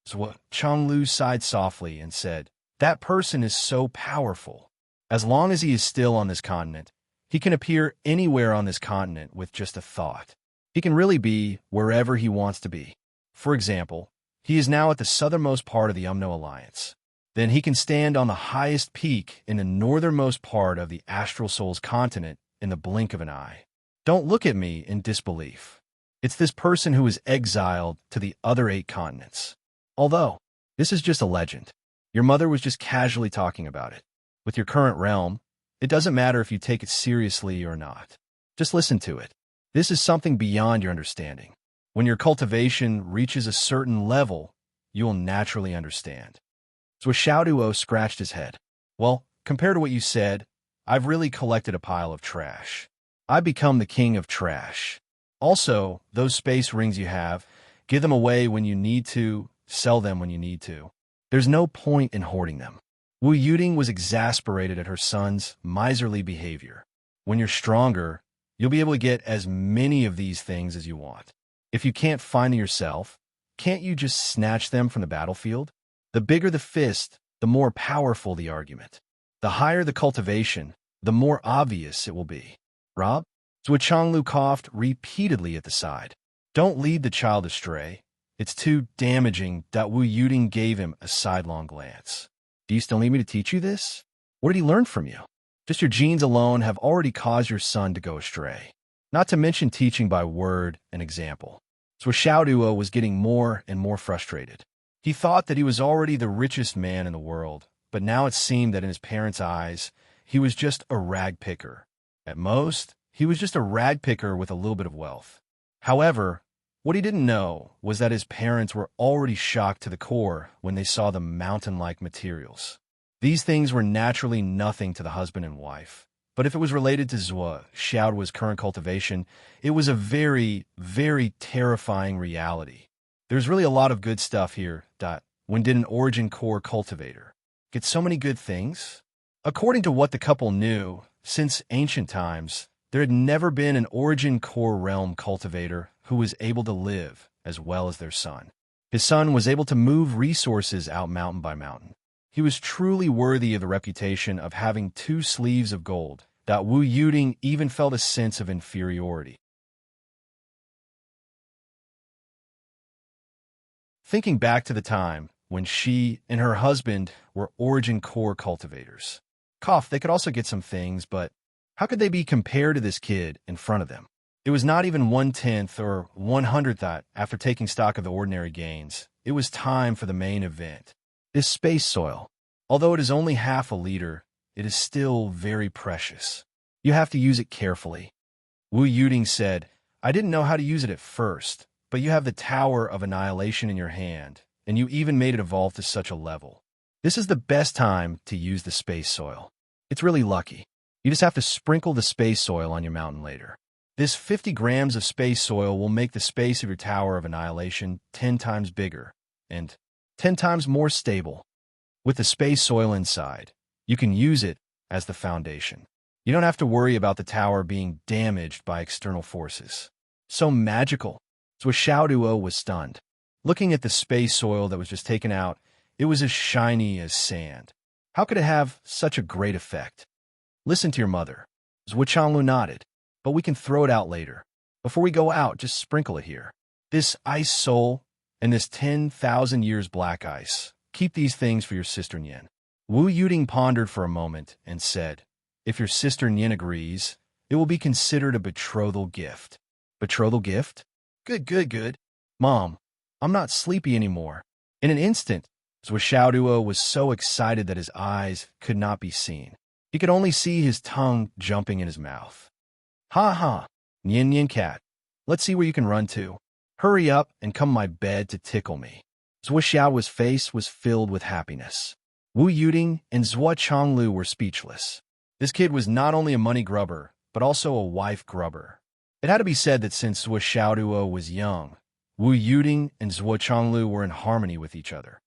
Zhuo Changlu sighed softly and said, that person is so powerful. As long as he is still on this continent, he can appear anywhere on this continent with just a thought. He can really be wherever he wants to be. For example, he is now at the southernmost part of the Umno Alliance. Then he can stand on the highest peak in the northernmost part of the Astral Souls continent in the blink of an eye. Don't look at me in disbelief. It's this person who is exiled to the other 8 continents. Although, this is just a legend. Your mother was just casually talking about it. With your current realm, it doesn't matter if you take it seriously or not. Just listen to it. This is something beyond your understanding. When your cultivation reaches a certain level, you will naturally understand. So Xiaoduo scratched his head. Well, compared to what you said, I've really collected a pile of trash. I've become the king of trash. Also, those space rings you have, give them away when you need to, sell them when you need to. There's no point in hoarding them. Wu Yuting was exasperated at her son's miserly behavior. When you're stronger, you'll be able to get as many of these things as you want. If you can't find them yourself, can't you just snatch them from the battlefield? The bigger the fist, the more powerful the argument. The higher the cultivation, the more obvious it will be. Rob? Zhuo Changlu coughed repeatedly at the side. Don't lead the child astray. It's too damaging. Wu Yuting gave him a sidelong glance. Do you still need me to teach you this? What did he learn from you? Just your genes alone have already caused your son to go astray. Not to mention teaching by word and example. So Xiaoduo was getting more and more frustrated. He thought that he was already the richest man in the world, but now it seemed that in his parents' eyes, he was just a rag picker. At most, he was just a rag picker with a little bit of wealth. However, what he didn't know was that his parents were already shocked to the core when they saw the mountain-like materials. These things were naturally nothing to the husband and wife. But if it was related to Zhuo Xiaoduo's current cultivation, it was a very, very terrifying reality. There's really a lot of good stuff here. When did an origin core cultivator get so many good things? According to what the couple knew, since ancient times, there had never been an origin core realm cultivator who was able to live as well as their son. His son was able to move resources out mountain by mountain. He was truly worthy of the reputation of having 2 sleeves of gold. Wu Yuting even felt a sense of inferiority. Thinking back to the time when she and her husband were origin core cultivators. They could also get some things, but how could they be compared to this kid in front of them? It was not even 1/10 or 100th after taking stock of the ordinary gains. It was time for the main event. This space soil, although it is only half a liter, it is still very precious. You have to use it carefully. Wu Yuting said, I didn't know how to use it at first, but you have the Tower of Annihilation in your hand, and you even made it evolve to such a level. This is the best time to use the space soil. It's really lucky. You just have to sprinkle the space soil on your mountain later. This 50 grams of space soil will make the space of your Tower of Annihilation 10 times bigger and 10 times more stable. With the space soil inside, you can use it as the foundation. You don't have to worry about the tower being damaged by external forces. So magical. So Xiaoduo was stunned. Looking at the space soil that was just taken out, it was as shiny as sand. How could it have such a great effect? Listen to your mother. Zhuo Changlu nodded. But we can throw it out later. Before we go out, just sprinkle it here. This ice soul, and this 10,000 years black ice. Keep these things for your sister Nyen. Wu Yuding pondered for a moment and said, if your sister Nyen agrees, it will be considered a betrothal gift. Betrothal gift? Good, good, good. Mom, I'm not sleepy anymore. In an instant, Zhuo was so excited that his eyes could not be seen. He could only see his tongue jumping in his mouth. Ha ha, Nyen Nyen cat. Let's see where you can run to. Hurry up and come to my bed to tickle me. Zhuo's face was filled with happiness. Wu Yuding and Zhuo Chonglu were speechless. This kid was not only a money grubber, but also a wife grubber. It had to be said that since Zhuo was young, Wu Yuding and Zhuo Chonglu were in harmony with each other.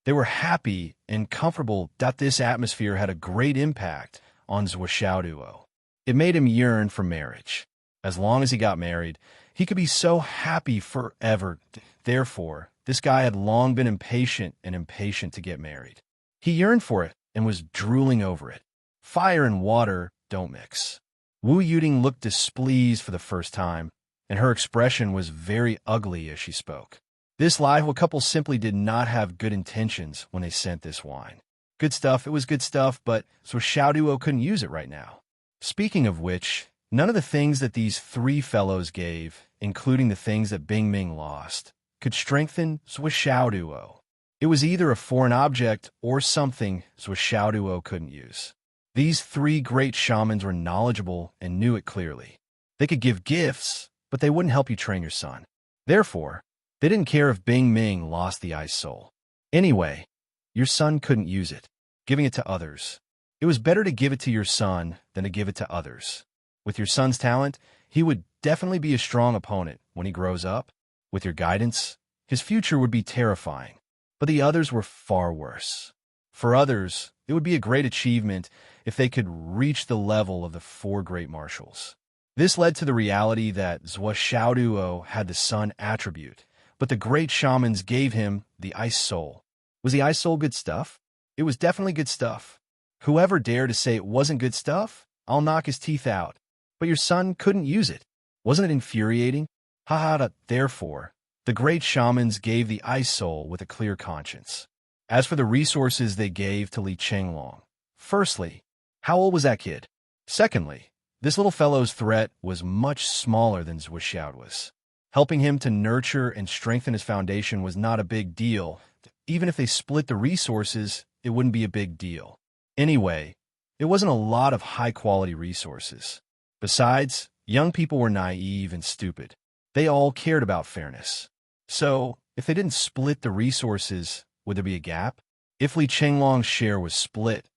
They were happy and comfortable that this atmosphere had a great impact on Zhuo. It made him yearn for marriage. As long as he got married, he could be so happy forever. Therefore, this guy had long been impatient to get married. He yearned for it and was drooling over it. Fire and water don't mix. Wu Yuding looked displeased for the first time, and her expression was very ugly as she spoke. This lively couple simply did not have good intentions when they sent this wine. Good stuff, it was good stuff, but Zhuo couldn't use it right now. Speaking of which, none of the things that these three fellows gave, including the things that Bing Ming lost, could strengthen Zhuo. It was either a foreign object or something Zhuo couldn't use. These three great shamans were knowledgeable and knew it clearly. They could give gifts, but they wouldn't help you train your son. Therefore, they didn't care if Bing Ming lost the ice soul. Anyway, your son couldn't use it, giving it to others. It was better to give it to your son than to give it to others. With your son's talent, he would definitely be a strong opponent when he grows up. With your guidance, his future would be terrifying. But the others were far worse. For others, it would be a great achievement if they could reach the level of the four great marshals. This led to the reality that Zhuo had the sun attribute, but the great shamans gave him the ice soul. Was the ice soul good stuff? It was definitely good stuff. Whoever dared to say it wasn't good stuff, I'll knock his teeth out. But your son couldn't use it. Wasn't it infuriating? Therefore, the great shamans gave the ice soul with a clear conscience. As for the resources they gave to Li Chenglong, firstly, how old was that kid? Secondly, this little fellow's threat was much smaller than Zhuo was. Helping him to nurture and strengthen his foundation was not a big deal. Even if they split the resources, it wouldn't be a big deal. Anyway, it wasn't a lot of high-quality resources. Besides, young people were naive and stupid. They all cared about fairness. So, if they didn't split the resources, would there be a gap? If Li Chenglong's share was split,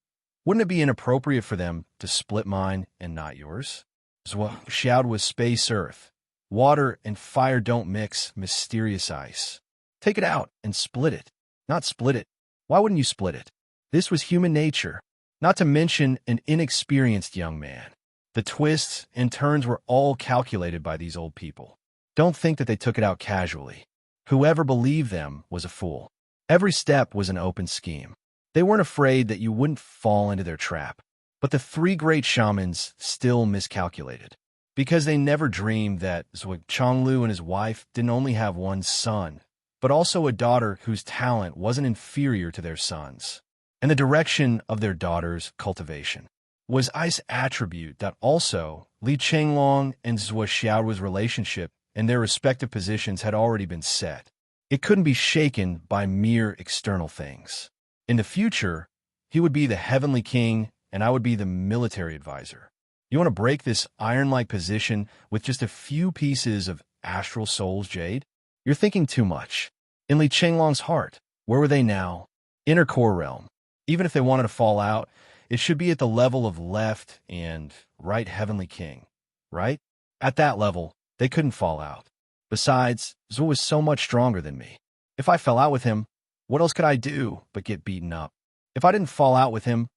wouldn't it be inappropriate for them to split mine and not yours? Zhuo was space earth. Water and fire don't mix, mysterious ice. Take it out and split it. Not split it. Why wouldn't you split it? This was human nature, not to mention an inexperienced young man. The twists and turns were all calculated by these old people. Don't think that they took it out casually. Whoever believed them was a fool. Every step was an open scheme. They weren't afraid that you wouldn't fall into their trap. But the three great shamans still miscalculated, because they never dreamed that Zhuo Chonglu and his wife didn't only have one son, but also a daughter whose talent wasn't inferior to their son's. And the direction of their daughter's cultivation was ice attribute that also Li Chenglong and Zhuo's relationship and their respective positions had already been set. It couldn't be shaken by mere external things. In the future, he would be the heavenly king and I would be the military advisor. You want to break this iron-like position with just a few pieces of astral soul's jade? You're thinking too much. In Li Chenglong's heart, where were they now? Inner core realm. Even if they wanted to fall out, it should be at the level of left and right heavenly king, right? At that level, they couldn't fall out. Besides, Zhuo was so much stronger than me. If I fell out with him, what else could I do but get beaten up? If I didn't fall out with him,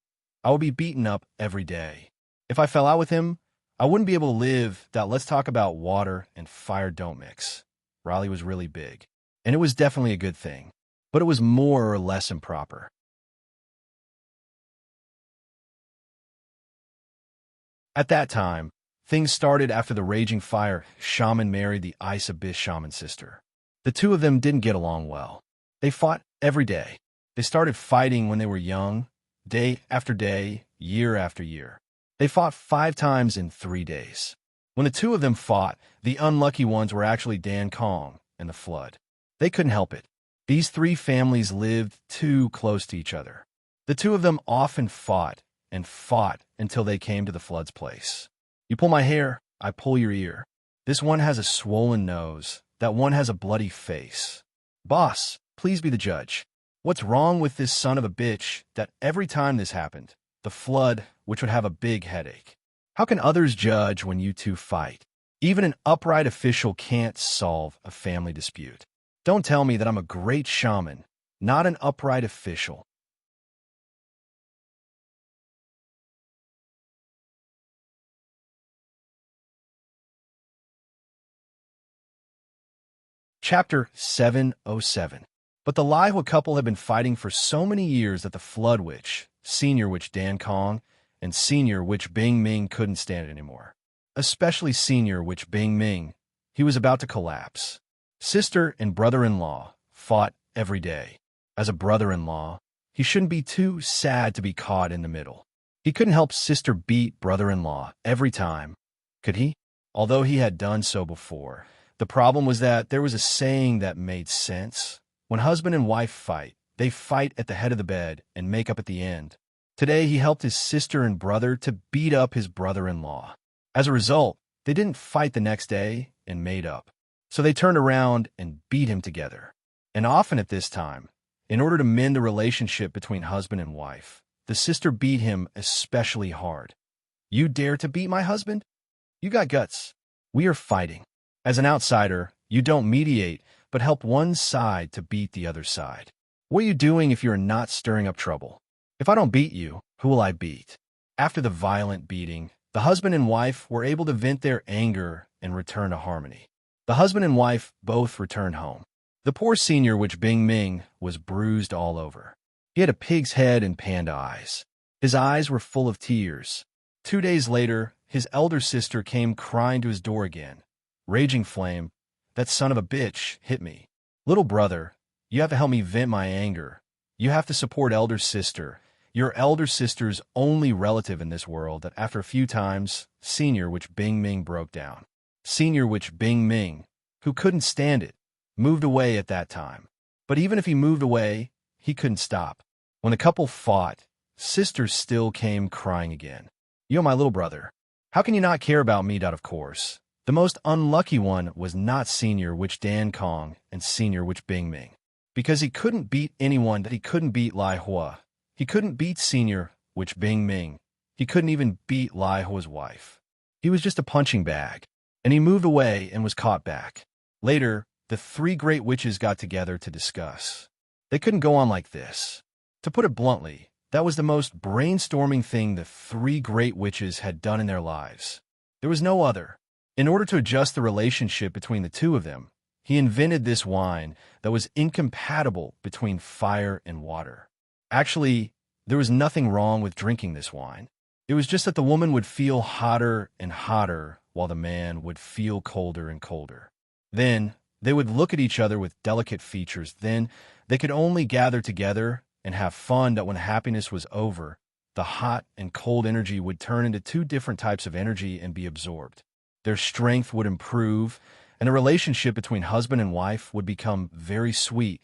I would be beaten up every day. If I fell out with him, I wouldn't be able to live that let's talk about water and fire don't mix. Riley was really big, and it was definitely a good thing, but it was more or less improper. At that time, Things started after the raging fire shaman married the ice abyss shaman sister. The two of them didn't get along well. They fought every day. They started fighting when they were young, day after day, year after year. They fought 5 times in 3 days. When the two of them fought, the unlucky ones were actually Dan Kong and the Flood. They couldn't help it. These 3 families lived too close to each other. The two of them often fought and fought until they came to the Flood's place. You pull my hair, I pull your ear. This one has a swollen nose. That one has a bloody face. Boss, please be the judge. What's wrong with this son of a bitch that every time this happened, the Flood, which would have a big headache? How can others judge when you two fight? Even an upright official can't solve a family dispute. Don't tell me that I'm a great shaman, not an upright official. Chapter 707. But the Lihua couple had been fighting for so many years that the Flood Witch, Senior Witch Dan Kong, and Senior Witch Bing Ming couldn't stand it anymore. Especially Senior Witch Bing Ming. He was about to collapse. Sister and brother-in-law fought every day. As a brother-in-law, he shouldn't be too sad to be caught in the middle. He couldn't help sister beat brother-in-law every time, could he? Although he had done so before. The problem was that there was a saying that made sense. When husband and wife fight, they fight at the head of the bed and make up at the end. Today, he helped his sister and brother to beat up his brother-in-law. As a result, they didn't fight the next day and made up. So they turned around and beat him together. And often at this time, in order to mend the relationship between husband and wife, the sister beat him especially hard. You dare to beat my husband? You got guts. We are fighting. As an outsider, you don't mediate, but help one side to beat the other side. What are you doing if you're not stirring up trouble? If I don't beat you, who will I beat? After the violent beating, the husband and wife were able to vent their anger and return to harmony. The husband and wife both returned home. The poor Senior Witch Bing Ming was bruised all over. He had a pig's head and panda eyes. His eyes were full of tears. 2 days later, his elder sister came crying to his door again. Raging flame, that son of a bitch hit me. Little brother, you have to help me vent my anger. You have to support elder sister. Your elder sister's only relative in this world that after a few times, Senior Witch Bing Ming broke down. Senior Witch Bing Ming, who couldn't stand it, moved away at that time. But even if he moved away, he couldn't stop. When the couple fought, sister still came crying again. Yo, my little brother, how can you not care about me? Of course. The most unlucky one was not Senior Witch Dan Kong and Senior Witch Bing Ming. Because he couldn't beat anyone that he couldn't beat Lihua. He couldn't beat Senior Witch Bing Ming. He couldn't even beat Lihua's wife. He was just a punching bag. And he moved away and was caught back. Later, the 3 great witches got together to discuss. They couldn't go on like this. To put it bluntly, that was the most brainstorming thing the 3 great witches had done in their lives. There was no other. In order to adjust the relationship between the two of them, he invented this wine that was incompatible between fire and water. Actually, there was nothing wrong with drinking this wine. It was just that the woman would feel hotter and hotter while the man would feel colder and colder. Then, they would look at each other with delicate features. Then, they could only gather together and have fun that when happiness was over, the hot and cold energy would turn into 2 different types of energy and be absorbed. Their strength would improve, and the relationship between husband and wife would become very sweet.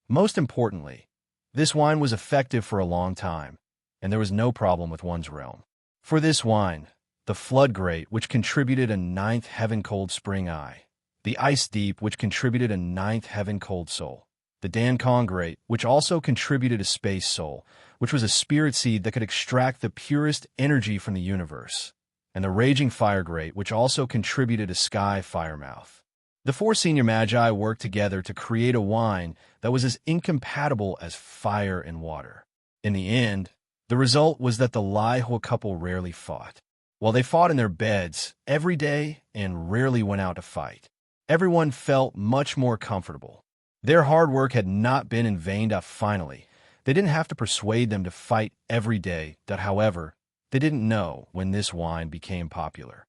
Most importantly, this wine was effective for a long time, and there was no problem with one's realm. For this wine, the Flood Great, which contributed a 9th heaven cold spring eye, the Ice Deep, which contributed a 9th heaven cold soul, the Dan Kong Great, which also contributed a space soul, which was a spirit seed that could extract the purest energy from the universe, and the Raging Fire Great, which also contributed a sky firemouth. The 4 senior magi worked together to create a wine that was as incompatible as fire and water. In the end, the result was that the Lihua couple rarely fought. While they fought in their beds every day and rarely went out to fight, everyone felt much more comfortable. Their hard work had not been in vain. Finally, they didn't have to persuade them to fight every day. However, they didn't know when this wine became popular.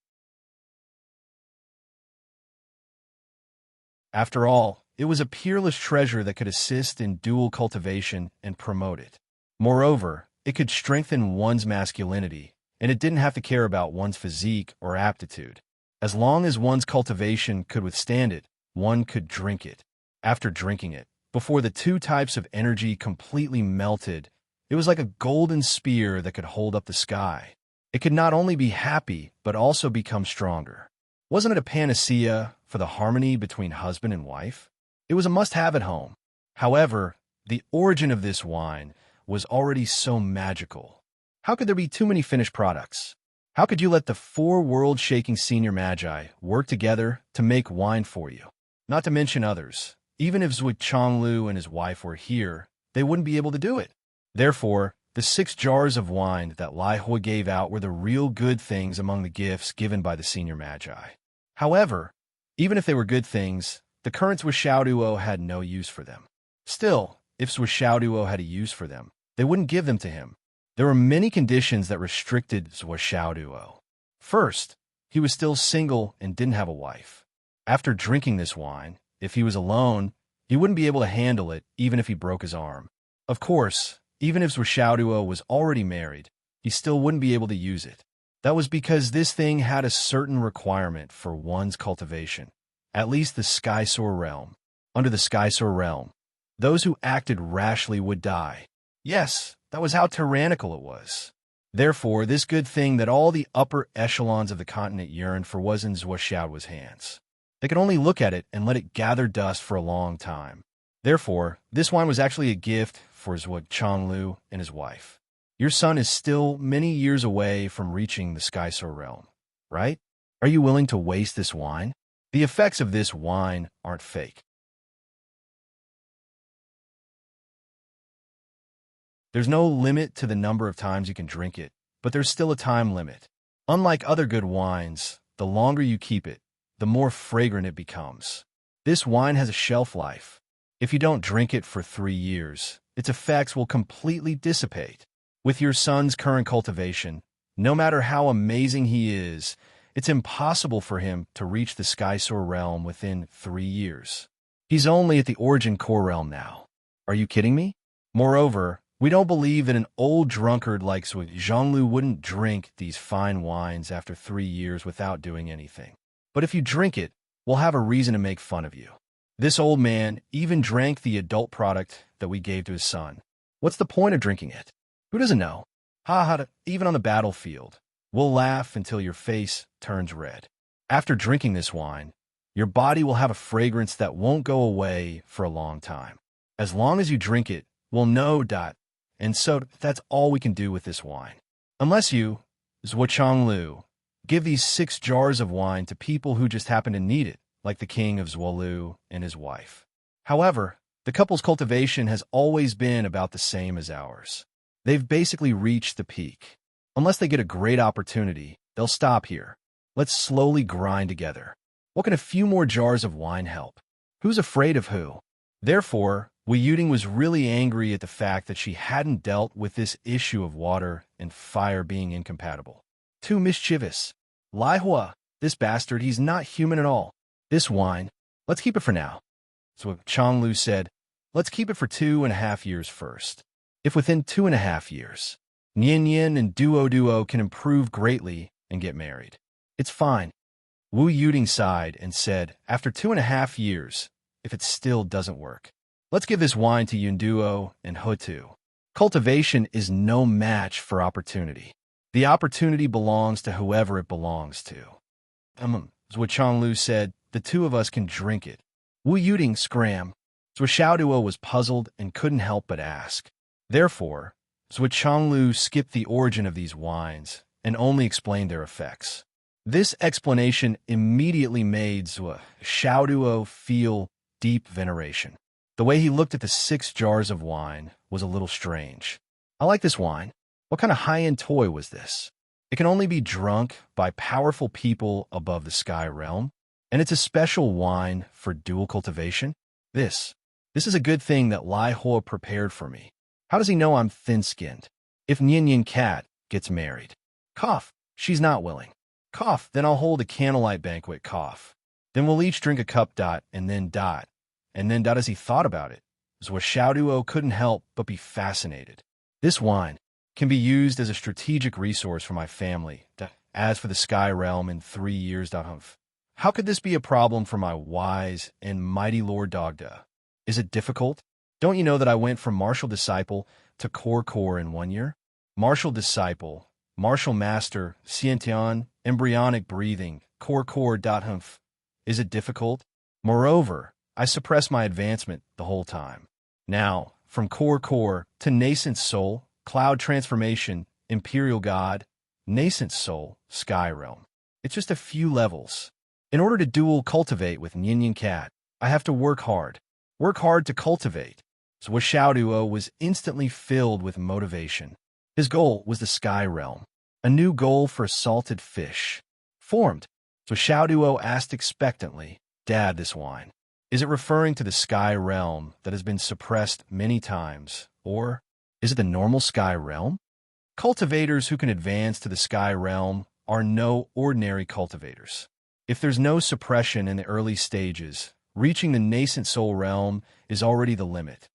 After all, it was a peerless treasure that could assist in dual cultivation and promote it. Moreover, it could strengthen one's masculinity, and it didn't have to care about one's physique or aptitude. As long as one's cultivation could withstand it, one could drink it. After drinking it, before the two types of energy completely melted, it was like a golden spear that could hold up the sky. It could not only be happy, but also become stronger. Wasn't it a panacea for the harmony between husband and wife? It was a must-have at home. However, the origin of this wine was already so magical. How could there be too many finished products? How could you let the four world-shaking senior magi work together to make wine for you? Not to mention others. Even if Zhuge Changlu and his wife were here, they wouldn't be able to do it. Therefore, the 6 jars of wine that Lai Hui gave out were the real good things among the gifts given by the senior magi. However, even if they were good things, the current Zhuge Xiaoduo had no use for them. Still, if Zhuge Xiaoduo had a use for them, they wouldn't give them to him. There were many conditions that restricted Zhuge Xiaoduo. First, he was still single and didn't have a wife. After drinking this wine, if he was alone, he wouldn't be able to handle it even if he broke his arm. Of course, even if Zhuge Xiaoduo was already married, he still wouldn't be able to use it. That was because this thing had a certain requirement for one's cultivation, at least the Sky Soar realm. Under the Sky Soar realm, those who acted rashly would die. Yes, that was how tyrannical it was. Therefore, this good thing that all the upper echelons of the continent yearned for was in Zhuge Xiaoduo's hands. They could only look at it and let it gather dust for a long time. Therefore, this wine was actually a gift for Zhuge Changlu and his wife. Your son is still many years away from reaching the Sky Soar realm, right? Are you willing to waste this wine? The effects of this wine aren't fake. There's no limit to the number of times you can drink it, but there's still a time limit. Unlike other good wines, the longer you keep it, the more fragrant it becomes. This wine has a shelf life. If you don't drink it for 3 years, its effects will completely dissipate. With your son's current cultivation, no matter how amazing he is, it's impossible for him to reach the Sky Soar realm within 3 years. He's only at the Origin Core realm now. Are you kidding me? Moreover, we don't believe that an old drunkard like Zhuge Zhonglu wouldn't drink these fine wines after 3 years without doing anything. But if you drink it, we'll have a reason to make fun of you. This old man even drank the adult product that we gave to his son. What's the point of drinking it? Who doesn't know? Ha ha, even on the battlefield. We'll laugh until your face turns red. After drinking this wine, your body will have a fragrance that won't go away for a long time. As long as you drink it, we'll know that. And so that's all we can do with this wine. Unless you, Zhuge Changlu, give these 6 jars of wine to people who just happen to need it, like the king of Zhuolu and his wife. However, the couple's cultivation has always been about the same as ours. They've basically reached the peak. Unless they get a great opportunity, they'll stop here. Let's slowly grind together. What can a few more jars of wine help? Who's afraid of who? Therefore, Wu Yuding was really angry at the fact that she hadn't dealt with this issue of water and fire being incompatible. Too mischievous. Lai Hua, this bastard, he's not human at all. This wine, let's keep it for now. So Changlu said, let's keep it for 2.5 years first. If within 2.5 years, Nian Yin and Duo can improve greatly and get married, it's fine. Wu Yuding sighed and said, after 2.5 years, if it still doesn't work, let's give this wine to Yunduo and Hutu. Cultivation is no match for opportunity. The opportunity belongs to whoever it belongs to. Zhuge Changlu said, the two of us can drink it. Wu Yuding scram. Zhuge Xiaoduo was puzzled and couldn't help but ask. Therefore, Zhuge Changlu skipped the origin of these wines and only explained their effects. This explanation immediately made Zhuge Xiaoduo feel deep veneration. The way he looked at the 6 jars of wine was a little strange. I like this wine. What kind of high-end toy was this? It can only be drunk by powerful people above the sky realm, and it's a special wine for dual cultivation. This is a good thing that Lai Hua prepared for me. How does he know I'm thin-skinned? If Nian Yin Cat gets married. Cough. She's not willing. Cough. Then I'll hold a candlelight banquet. Cough. Then we'll each drink a cup dot, and then dot. And then dot as he thought about it. Xiaoduo couldn't help but be fascinated. This wine can be used as a strategic resource for my family. As for the Sky Realm in 3 years, how could this be a problem for my wise and mighty Lord Dogda? Is it difficult? Don't you know that I went from martial disciple to core in 1 year? Martial disciple, martial master, Xiantian, embryonic breathing, core. Is it difficult? Moreover, I suppressed my advancement the whole time. Now, from core to nascent soul, cloud transformation, imperial god, nascent soul, sky realm. It's just a few levels. In order to dual cultivate with Yin Cat, I have to work hard. Work hard to cultivate. So Xiaoduo was instantly filled with motivation. His goal was the sky realm. A new goal for salted fish. Formed. So Xiaoduo asked expectantly, Dad, this wine, is it referring to the sky realm that has been suppressed many times, or is it the normal sky realm? Cultivators who can advance to the sky realm are no ordinary cultivators. If there's no suppression in the early stages, reaching the nascent soul realm is already the limit.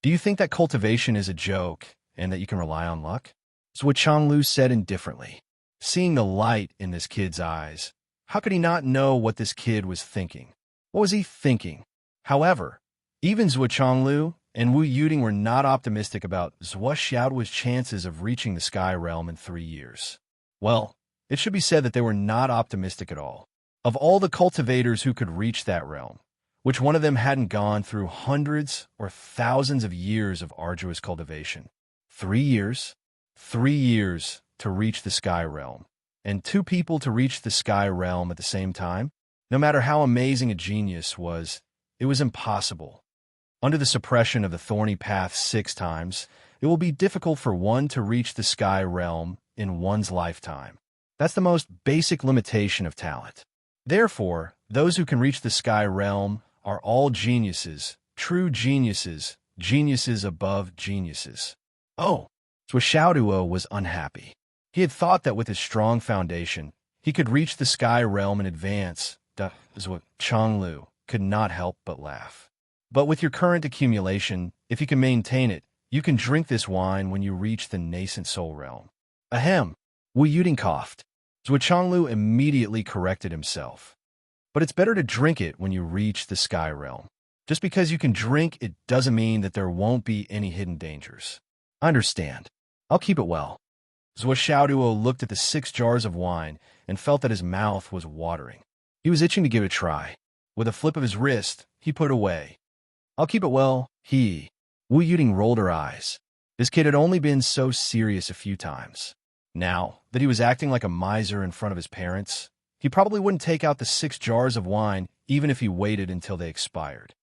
Do you think that cultivation is a joke and that you can rely on luck? It's what Changlu said indifferently. Seeing the light in this kid's eyes, how could he not know what this kid was thinking? What was he thinking? However, even Zhuo Changlu and Wu Yuding were not optimistic about Zhuo Xiaoduo's chances of reaching the sky realm in 3 years. Well, it should be said that they were not optimistic at all. Of all the cultivators who could reach that realm, which one of them hadn't gone through hundreds or thousands of years of arduous cultivation? 3 years? 3 years to reach the sky realm, and 2 people to reach the sky realm at the same time? No matter how amazing a genius was, it was impossible. Under the suppression of the thorny path 6 times, it will be difficult for one to reach the sky realm in one's lifetime. That's the most basic limitation of talent. Therefore, those who can reach the sky realm are all geniuses, true geniuses, geniuses above geniuses. Oh, so Xiaoduo was unhappy. He had thought that with his strong foundation, he could reach the sky realm in advance. Zhuo Changlu could not help but laugh. But with your current accumulation, if you can maintain it, you can drink this wine when you reach the nascent soul realm. Ahem, Wu Yuding coughed. Zhuo Changlu immediately corrected himself. But it's better to drink it when you reach the sky realm. Just because you can drink it doesn't mean that there won't be any hidden dangers. I understand. I'll keep it well. Zhuo Xiaoduo looked at the 6 jars of wine and felt that his mouth was watering. He was itching to give it a try. With a flip of his wrist, he put it away. I'll keep it well, Wu Yuding rolled her eyes. This kid had only been so serious a few times. Now that he was acting like a miser in front of his parents, he probably wouldn't take out the 6 jars of wine even if he waited until they expired.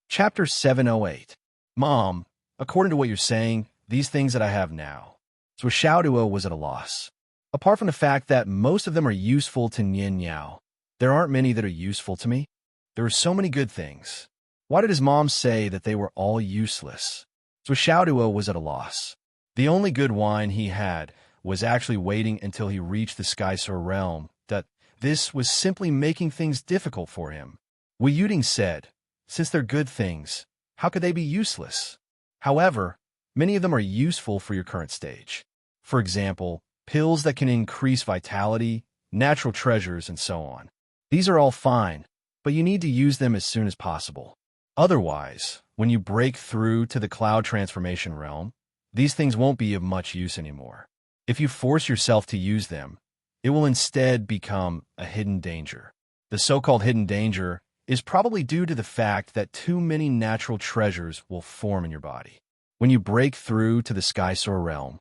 Chapter 708. Mom, according to what you're saying, these things that I have now. So Xiaoduo was at a loss. Apart from the fact that most of them are useful to Nian Yao, there aren't many that are useful to me. There are so many good things. Why did his mom say that they were all useless? So Xiaoduo was at a loss. The only good wine he had was actually waiting until he reached the Sky Soul realm. That this was simply making things difficult for him. Wu Yuding said, since they're good things, how could they be useless? However, many of them are useful for your current stage. For example, pills that can increase vitality, natural treasures, and so on. These are all fine, but you need to use them as soon as possible. Otherwise, when you break through to the cloud transformation realm, these things won't be of much use anymore. If you force yourself to use them, it will instead become a hidden danger. The so-called hidden danger is probably due to the fact that too many natural treasures will form in your body. When you break through to the Sky Soul realm,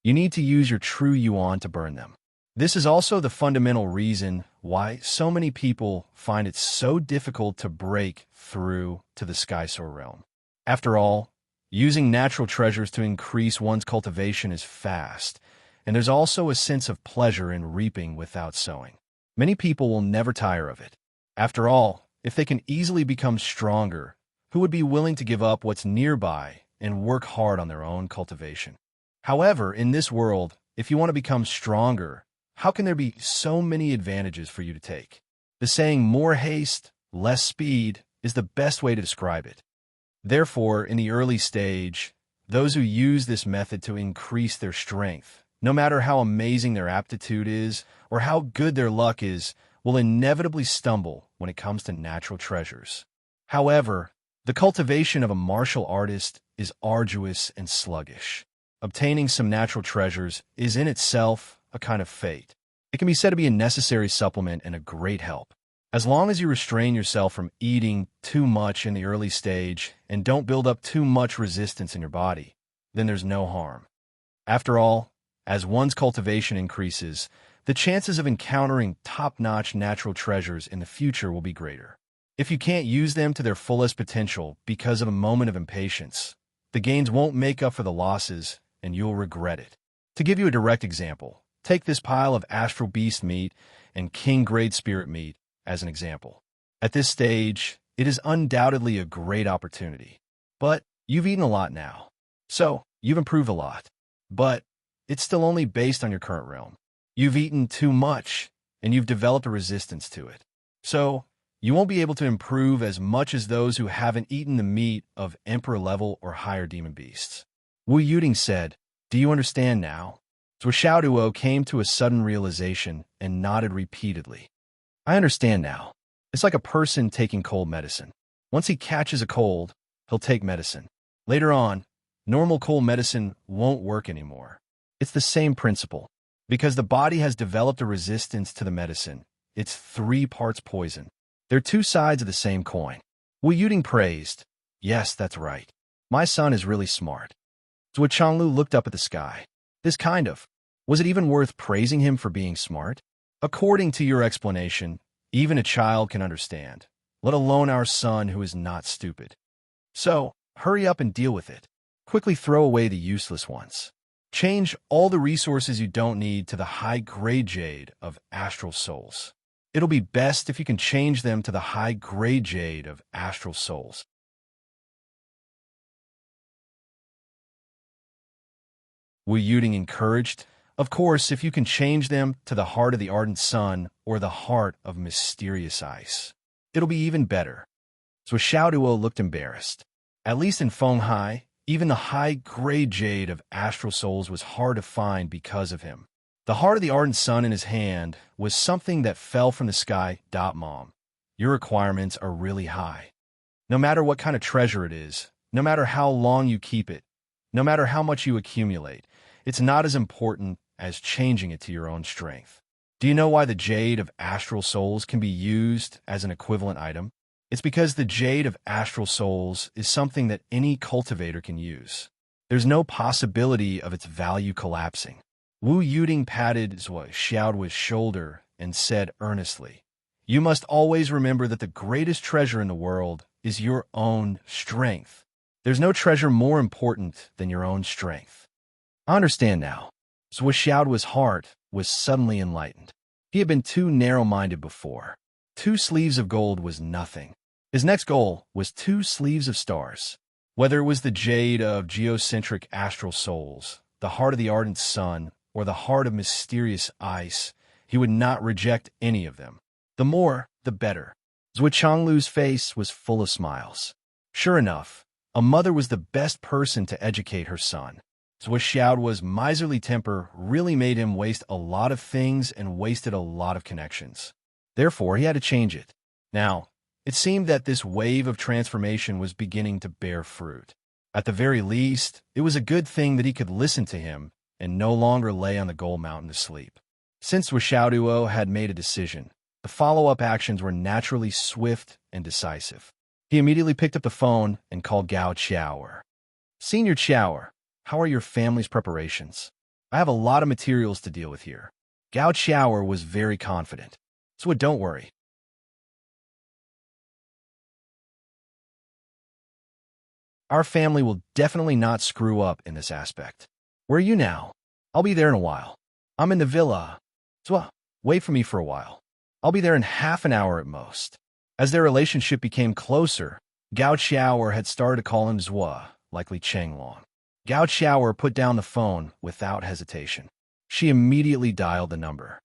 you need to use your true yuan to burn them. This is also the fundamental reason why so many people find it so difficult to break through to the Sky Soul realm. After all, using natural treasures to increase one's cultivation is fast, and there's also a sense of pleasure in reaping without sowing. Many people will never tire of it. After all, if they can easily become stronger, who would be willing to give up what's nearby and work hard on their own cultivation? However, in this world, if you want to become stronger, how can there be so many advantages for you to take? The saying, more haste, less speed, is the best way to describe it. Therefore, in the early stage, those who use this method to increase their strength, no matter how amazing their aptitude is or how good their luck is, will inevitably stumble when it comes to natural treasures. However, the cultivation of a martial artist is arduous and sluggish. Obtaining some natural treasures is in itself a kind of fate. It can be said to be a necessary supplement and a great help. As long as you restrain yourself from eating too much in the early stage and don't build up too much resistance in your body, then there's no harm. After all, as one's cultivation increases, the chances of encountering top-notch natural treasures in the future will be greater. If you can't use them to their fullest potential because of a moment of impatience, the gains won't make up for the losses, and you'll regret it. To give you a direct example, take this pile of astral beast meat and king-grade spirit meat as an example. At this stage, it is undoubtedly a great opportunity. But you've eaten a lot now. So, you've improved a lot. But it's still only based on your current realm. You've eaten too much, and you've developed a resistance to it. So, you won't be able to improve as much as those who haven't eaten the meat of emperor level or higher demon beasts. Wu Yuting said, "Do you understand now?" Zhuo came to a sudden realization and nodded repeatedly. "I understand now. It's like a person taking cold medicine. Once he catches a cold, he'll take medicine. Later on, normal cold medicine won't work anymore. It's the same principle. Because the body has developed a resistance to the medicine, it's 3 parts poison. They're 2 sides of the same coin." Wu Yuting praised, "Yes, that's right. My son is really smart." Zhuo Changlu looked up at the sky. Was it even worth praising him for being smart? According to your explanation, even a child can understand, let alone our son who is not stupid. So, hurry up and deal with it. Quickly throw away the useless ones. Change all the resources you don't need to the high-grade jade of astral souls. It'll be best if you can change them to the high-grade jade of astral souls. Wu Yuting encouraged, "Of course, if you can change them to the heart of the ardent sun or the heart of mysterious ice, it'll be even better." So Xiaoduo looked embarrassed. At least in Fenghai, even the high-grade jade of astral souls was hard to find because of him. The heart of the ardent sun in his hand was something that fell from the sky. Mom, your requirements are really high. No matter what kind of treasure it is, no matter how long you keep it, no matter how much you accumulate, it's not as important as changing it to your own strength. Do you know why the jade of astral souls can be used as an equivalent item? It's because the jade of astral souls is something that any cultivator can use. There's no possibility of its value collapsing. Wu Yuting patted Zhuo Xiaoduo's shoulder and said earnestly, "You must always remember that the greatest treasure in the world is your own strength. There's no treasure more important than your own strength." I understand now. Zhuo Xiaoduo's heart was suddenly enlightened. He had been too narrow-minded before. 2 sleeves of gold was nothing. His next goal was 2 sleeves of stars. Whether it was the jade of geocentric astral souls, the heart of the ardent sun, or the heart of mysterious ice, he would not reject any of them. The more, the better. Zhuo Changlu's face was full of smiles. Sure enough, a mother was the best person to educate her son. Zhuo Xiaoduo's miserly temper really made him waste a lot of things and wasted a lot of connections. Therefore, he had to change it. Now, it seemed that this wave of transformation was beginning to bear fruit. At the very least, it was a good thing that he could listen to him and no longer lay on the gold mountain to sleep. Since Zhuo Xiaoduo had made a decision, the follow-up actions were naturally swift and decisive. He immediately picked up the phone and called Gao Qiaoer. "Senior Qiaoer, how are your family's preparations? I have a lot of materials to deal with here." Gao Qiaoer was very confident. "So don't worry. Our family will definitely not screw up in this aspect. Where are you now? I'll be there in a while. I'm in the villa. So, wait for me for a while." I'll be there in half an hour at most. As their relationship became closer, Gao Xiaoer had started to call him Zhua, likely Chenglong. Gao Xiaoer put down the phone without hesitation. She immediately dialed the number.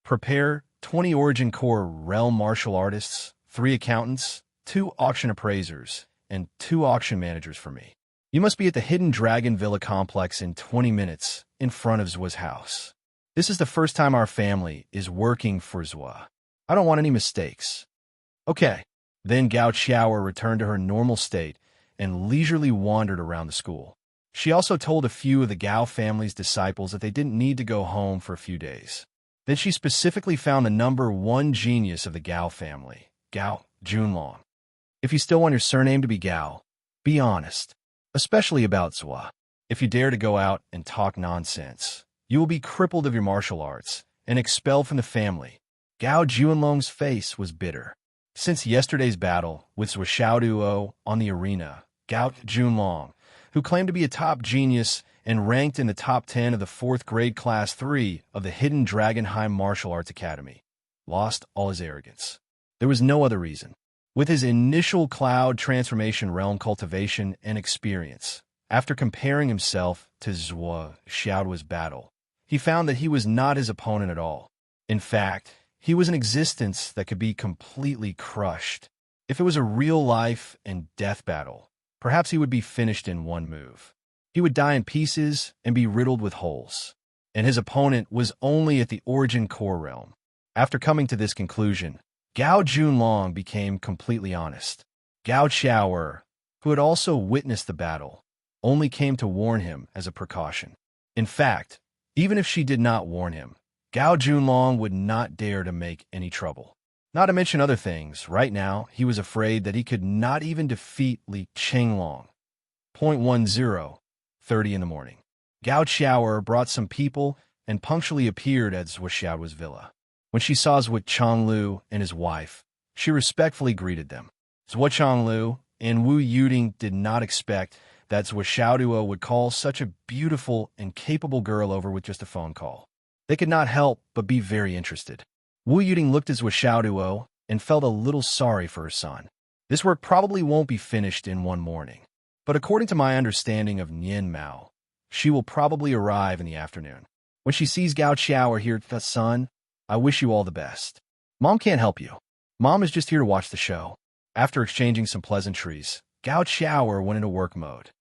Prepare 20 Origin Core Realm martial artists, 3 accountants, 2 auction appraisers, and 2 auction managers for me. You must be at the Hidden Dragon Villa complex in 20 minutes, in front of Zhua's house. This is the first time our family is working for Zhua. I don't want any mistakes. Okay. Then Gao Xiaoer returned to her normal state and leisurely wandered around the school. She also told a few of the Gao family's disciples that they didn't need to go home for a few days. Then she specifically found the number 1 genius of the Gao family, Gao Junlong. If you still want your surname to be Gao, be honest, especially about Zhua. If you dare to go out and talk nonsense, you will be crippled of your martial arts and expelled from the family. Gao Junlong's face was bitter. Since yesterday's battle with Zhua Xiaoduo on the arena, Gao Junlong, who claimed to be a top genius and ranked in the top 10 of the 4th grade Class 3 of the Hidden Dragonheim Martial Arts Academy, lost all his arrogance. There was no other reason. With his initial cloud transformation realm cultivation and experience, after comparing himself to Zhua Xiaoduo's battle, he found that he was not his opponent at all. In fact, he was an existence that could be completely crushed. If it was a real life and death battle, perhaps he would be finished in one move. He would die in pieces and be riddled with holes. And his opponent was only at the Origin Core realm. After coming to this conclusion, Gao Junlong became completely honest. Gao Xiaoer, who had also witnessed the battle, only came to warn him as a precaution. In fact, even if she did not warn him, Gao Junlong would not dare to make any trouble. Not to mention other things, right now he was afraid that he could not even defeat Li Chenglong. 30 in the morning. Gao Xiaoer brought some people and punctually appeared at Zhua Xiaoduo's villa. When she saw Zhua Chonglu and his wife, she respectfully greeted them. Zhua Chonglu and Wu Yuding did not expect that Zhua Xiaoduo would call such a beautiful and capable girl over with just a phone call. They could not help but be very interested. Wu Yuding looked at Zhua Xiaoduo and felt a little sorry for her son. This work probably won't be finished in one morning, but according to my understanding of Nian Mao, she will probably arrive in the afternoon. When she sees Gao Xiaoer here, son, I wish you all the best. Mom can't help you. Mom is just here to watch the show. After exchanging some pleasantries, Gao Xiaoer went into work mode.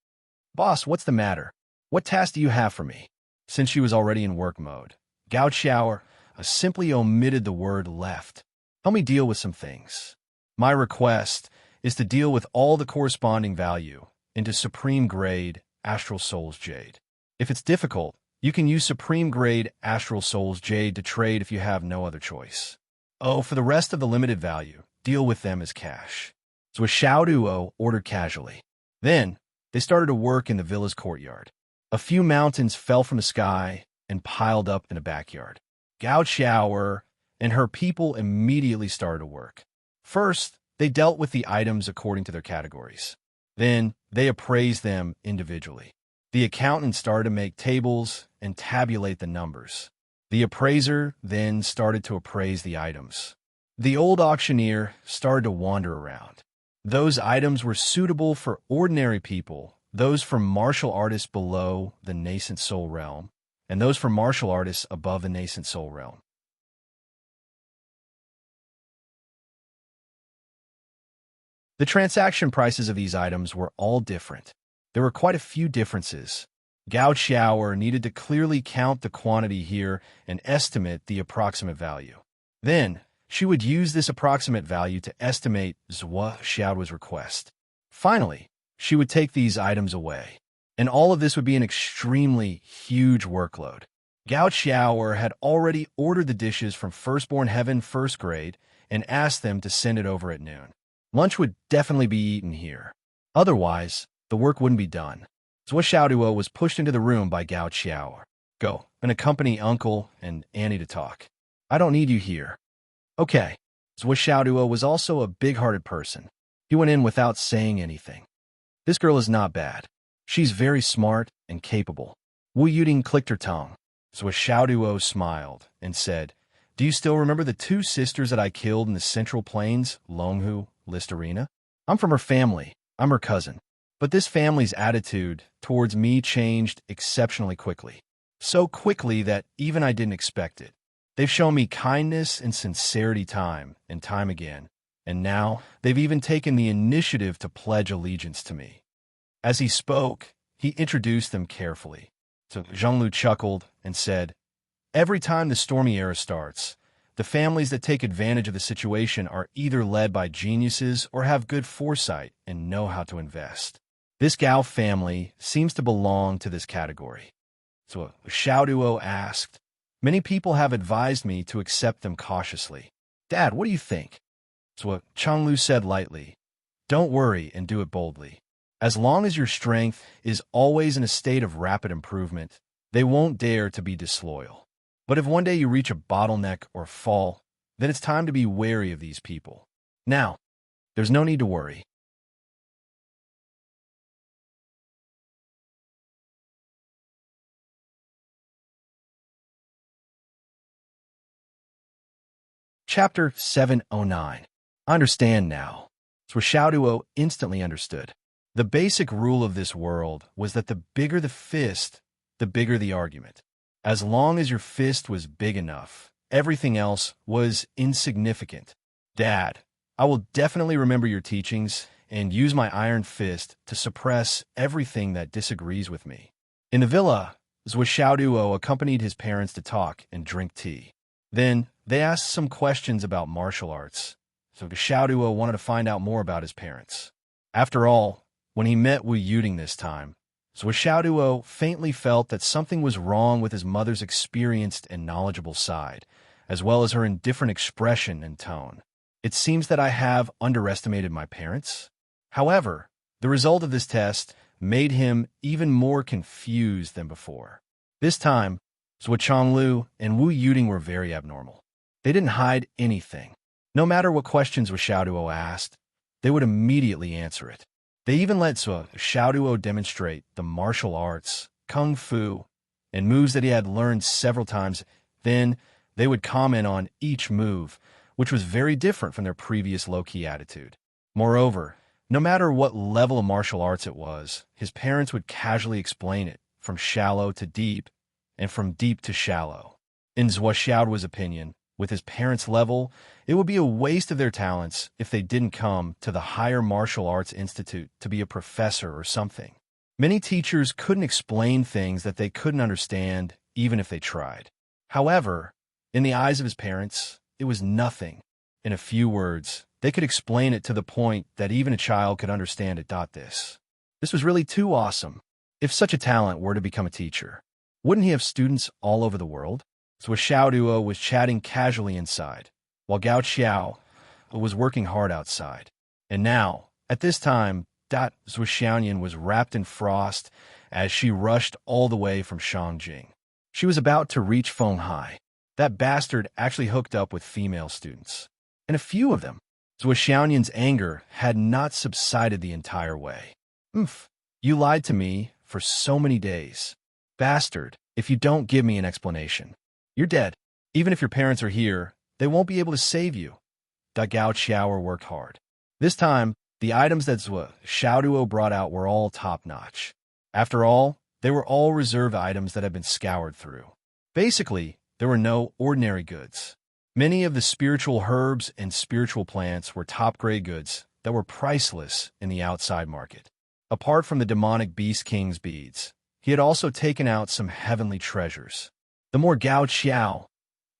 Boss, what's the matter? What task do you have for me? Since she was already in work mode, Gao Xiaoer simply omitted the word left. Help me deal with some things. My request is to deal with all the corresponding value into Supreme Grade Astral Souls Jade. If it's difficult, you can use Supreme Grade Astral Souls Jade to trade if you have no other choice. Oh, for the rest of the limited value, deal with them as cash. So Xiaoduo ordered casually. Then, they started to work in the villa's courtyard. A few mountains fell from the sky and piled up in a backyard. Gao Xiaoer and her people immediately started to work. First, they dealt with the items according to their categories. Then, they appraised them individually. The accountant started to make tables and tabulate the numbers. The appraiser then started to appraise the items. The old auctioneer started to wander around. Those items were suitable for ordinary people, those for martial artists below the nascent soul realm, and those for martial artists above the nascent soul realm. The transaction prices of these items were all different. There were quite a few differences. Gao Xiaoer needed to clearly count the quantity here and estimate the approximate value. Then, she would use this approximate value to estimate Zhua Xiaoduo's request. Finally, she would take these items away. And all of this would be an extremely huge workload. Gao Xiaoer had already ordered the dishes from Firstborn Heaven 1st grade and asked them to send it over at noon. Lunch would definitely be eaten here. Otherwise, the work wouldn't be done. Zhua Xiaoduo was pushed into the room by Gao Xiaoer. Go and accompany Uncle and Annie to talk. I don't need you here. Okay. Zhua Xiaoduo was also a big-hearted person. He went in without saying anything. This girl is not bad. She's very smart and capable. Wu Yuding clicked her tongue. Zhua Xiaoduo smiled and said, Do you still remember the two sisters that I killed in the Central Plains, Longhu, Listerina? I'm from her family. I'm her cousin. But this family's attitude towards me changed exceptionally quickly. So quickly that even I didn't expect it. They've shown me kindness and sincerity time and time again, and now they've even taken the initiative to pledge allegiance to me. As he spoke, he introduced them carefully. So Zhonglu chuckled and said, "Every time the stormy era starts, the families that take advantage of the situation are either led by geniuses or have good foresight and know how to invest. This Gao family seems to belong to this category." So Xiao Duo asked, "Many people have advised me to accept them cautiously. Dad, what do you think?" So Changlu said lightly, "Don't worry and do it boldly. As long as your strength is always in a state of rapid improvement, they won't dare to be disloyal. But if one day you reach a bottleneck or fall, then it's time to be wary of these people. Now, there's no need to worry." Chapter 709. I understand now. So Xiaoduo instantly understood. The basic rule of this world was that the bigger the fist, the bigger the argument. As long as your fist was big enough, everything else was insignificant. Dad, I will definitely remember your teachings and use my iron fist to suppress everything that disagrees with me. In the villa, Zhuo Xiaoduo accompanied his parents to talk and drink tea. Then they asked some questions about martial arts, so Xiaoduo wanted to find out more about his parents. After all, when he met Wu Yuding this time, so Xiaoduo faintly felt that something was wrong with his mother's experienced and knowledgeable side, as well as her indifferent expression and tone. It seems that I have underestimated my parents. However, the result of this test made him even more confused than before. This time, Zhuo Chonglu and Wu Yuding were very abnormal. They didn't hide anything. No matter what questions Xiaoduo asked, they would immediately answer it. They even let Xiaoduo demonstrate the martial arts, kung fu, and moves that he had learned several times. Then they would comment on each move, which was very different from their previous low-key attitude. Moreover, no matter what level of martial arts it was, his parents would casually explain it, from shallow to deep, and from deep to shallow. In Zhuo Xiaoduo's opinion, with his parents' level, it would be a waste of their talents if they didn't come to the Higher Martial Arts Institute to be a professor or something. Many teachers couldn't explain things that they couldn't understand, even if they tried. However, in the eyes of his parents, it was nothing. In a few words, they could explain it to the point that even a child could understand it. This was really too awesome. If such a talent were to become a teacher, wouldn't he have students all over the world? So Xiaoduo was chatting casually inside, while Gao Xiao was working hard outside. And now, at this time, Zhuo Xiaoyan was wrapped in frost as she rushed all the way from Shangjing. She was about to reach Fenghai. That bastard actually hooked up with female students. And a few of them. Zhuo Xiaoyan's anger had not subsided the entire way. You lied to me for so many days. Bastard, if you don't give me an explanation, you're dead. Even if your parents are here, they won't be able to save you. Gao Xiao worked hard. This time, the items that Zhuo Xiaoduo brought out were all top-notch. After all, they were all reserve items that had been scoured through. Basically, there were no ordinary goods. Many of the spiritual herbs and spiritual plants were top-grade goods that were priceless in the outside market. Apart from the demonic Beast King's beads, he had also taken out some heavenly treasures. The more Gao Xiao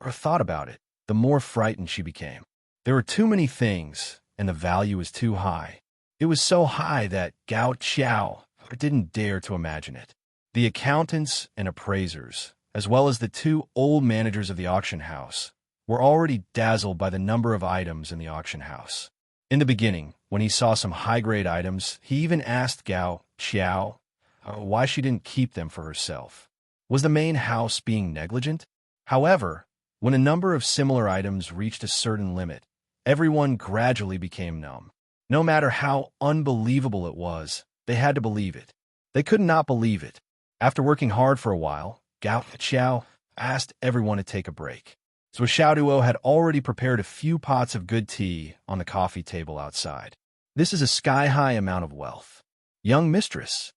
thought about it, the more frightened she became. There were too many things, and the value was too high. It was so high that Gao Xiao didn't dare to imagine it. The accountants and appraisers, as well as the two old managers of the auction house, were already dazzled by the number of items in the auction house. In the beginning, when he saw some high-grade items, he even asked Gao Xiao why she didn't keep them for herself. Was the main house being negligent? However, when a number of similar items reached a certain limit, everyone gradually became numb. No matter how unbelievable it was, they had to believe it. They could not believe it. After working hard for a while, Gao Xiao asked everyone to take a break. So Xiaoduo had already prepared a few pots of good tea on the coffee table outside. This is a sky-high amount of wealth. Young mistress.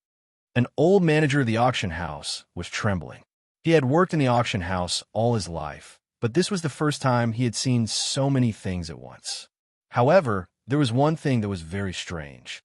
An old manager of the auction house was trembling. He had worked in the auction house all his life, but this was the first time he had seen so many things at once. However, there was one thing that was very strange.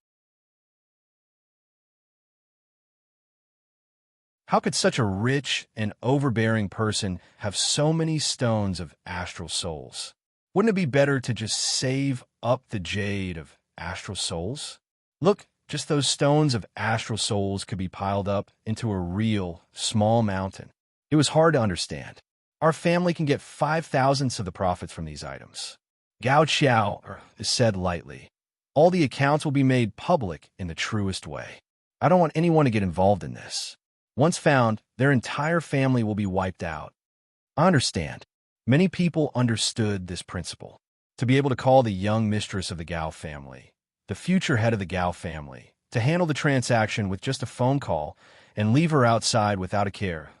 How could such a rich and overbearing person have so many stones of astral souls? Wouldn't it be better to just save up the jade of astral souls? Look, just those stones of astral souls could be piled up into a real, small mountain. It was hard to understand. Our family can get 5,000ths of the profits from these items. Gao Qiao said lightly. All the accounts will be made public in the truest way. I don't want anyone to get involved in this. Once found, their entire family will be wiped out. I understand. Many people understood this principle. To be able to call the young mistress of the Gao family, the future head of the Gao family, to handle the transaction with just a phone call and leave her outside without a care.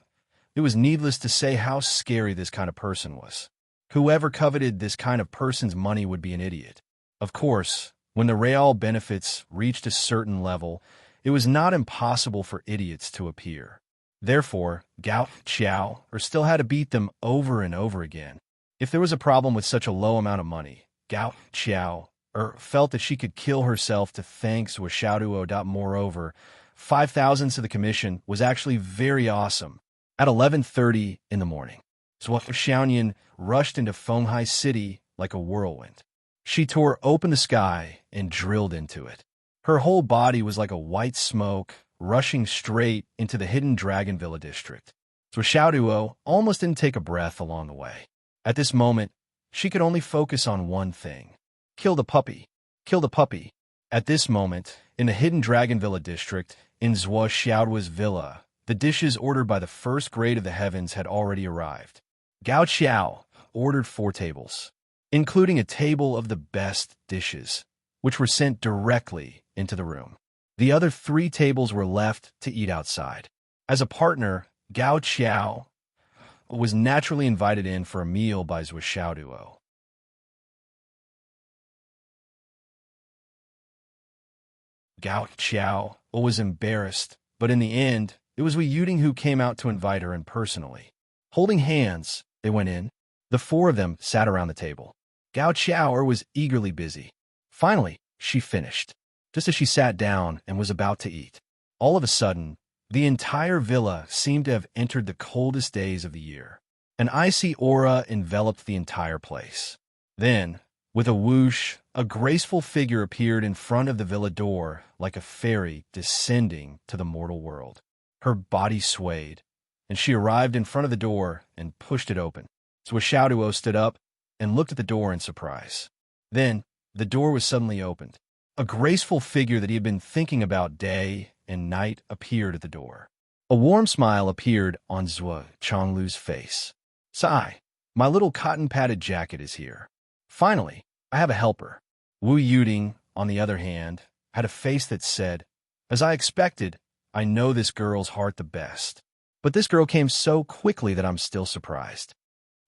It was needless to say how scary this kind of person was. Whoever coveted this kind of person's money would be an idiot. Of course, when the real benefits reached a certain level, it was not impossible for idiots to appear. Therefore, Gao Qiao still had to beat them over and over again. If there was a problem with such a low amount of money, Gao Qiao felt that she could kill herself to thanks to a Xiaoduo. Moreover, 5,000ths of the commission was actually very awesome. At 11:30 in the morning, Zhuo Xiaoyan rushed into Fenghai City like a whirlwind. She tore open the sky and drilled into it. Her whole body was like a white smoke, rushing straight into the hidden Dragon Villa district. So Xiaoduo almost didn't take a breath along the way. At this moment, she could only focus on one thing. Kill the puppy. Kill the puppy. At this moment, in the hidden Dragon Villa district, in Zhuo Xiaoduo's villa, the dishes ordered by the first grade of the heavens had already arrived. Gao Qiao ordered 4 tables, including a table of the best dishes, which were sent directly into the room. The other 3 tables were left to eat outside. As a partner, Gao Qiao was naturally invited in for a meal by Zhuo Xiaoduo. Gao Qiao was embarrassed, but in the end, it was Wei Yuding who came out to invite her in personally. Holding hands, they went in. The 4 of them sat around the table. Gao Qiao was eagerly busy. Finally, she finished. Just as she sat down and was about to eat, all of a sudden, the entire villa seemed to have entered the coldest days of the year. An icy aura enveloped the entire place. Then, with a whoosh, a graceful figure appeared in front of the villa door like a fairy descending to the mortal world. Her body swayed, and she arrived in front of the door and pushed it open. So Xiaoduo stood up and looked at the door in surprise. Then, the door was suddenly opened. A graceful figure that he had been thinking about day and night appeared at the door. A warm smile appeared on Zhuo Chonglu's face. "Sai, my little cotton-padded jacket is here. Finally, I have a helper." Wu Yuding, on the other hand, had a face that said, "As I expected, I know this girl's heart the best. But this girl came so quickly that I'm still surprised."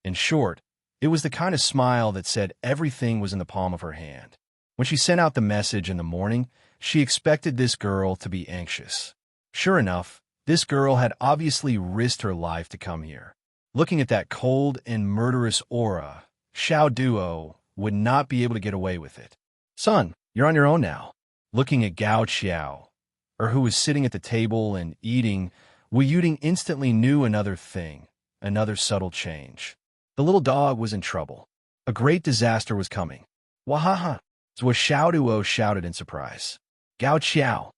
In short, it was the kind of smile that said everything was in the palm of her hand. When she sent out the message in the morning, she expected this girl to be anxious. Sure enough, this girl had obviously risked her life to come here. Looking at that cold and murderous aura, Xiaoduo would not be able to get away with it. "Son, you're on your own now." Looking at Gao Qiao, who was sitting at the table and eating, Wei Yuding instantly knew another thing, another subtle change. The little dog was in trouble. A great disaster was coming. "Wahaha!" Zhuo Xiaoduo shouted in surprise. Gao Qiao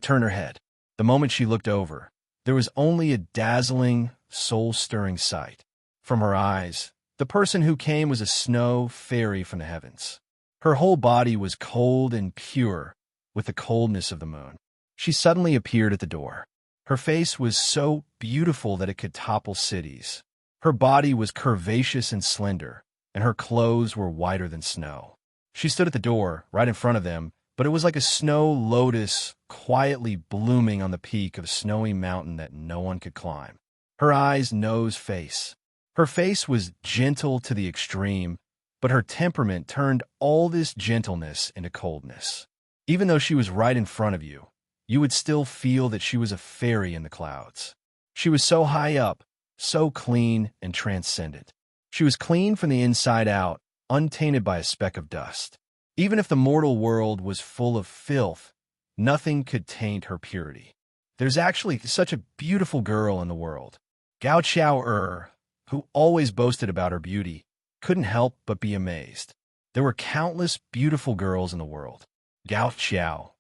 turned her head. The moment she looked over, there was only a dazzling, soul-stirring sight. From her eyes, the person who came was a snow fairy from the heavens. Her whole body was cold and pure, with the coldness of the moon. She suddenly appeared at the door. Her face was so beautiful that it could topple cities. Her body was curvaceous and slender, and her clothes were whiter than snow. She stood at the door, right in front of them, but it was like a snow lotus quietly blooming on the peak of a snowy mountain that no one could climb. Her eyes, nose, face, Her face was gentle to the extreme, but her temperament turned all this gentleness into coldness. Even though she was right in front of you, you would still feel that she was a fairy in the clouds. She was so high up, so clean and transcendent. She was clean from the inside out, untainted by a speck of dust. Even if the mortal world was full of filth, nothing could taint her purity. There's actually such a beautiful girl in the world. Gao Qiao, who always boasted about her beauty, couldn't help but be amazed. There were countless beautiful girls in the world. Gao Qiao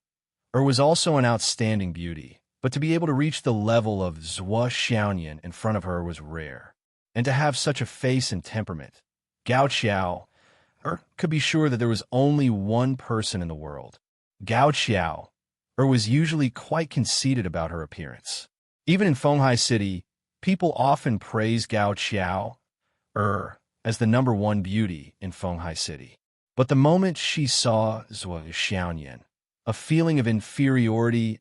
was also an outstanding beauty, but to be able to reach the level of Zhuo Xiaoyan in front of her was rare. And to have such a face and temperament, Gao Qiao could be sure that there was only one person in the world. Gao Qiao was usually quite conceited about her appearance. Even in Fenghai City, people often praise Gao Qiao as the #1 beauty in Fenghai City. But the moment she saw Zhuo Xiaoyan, a feeling of inferiority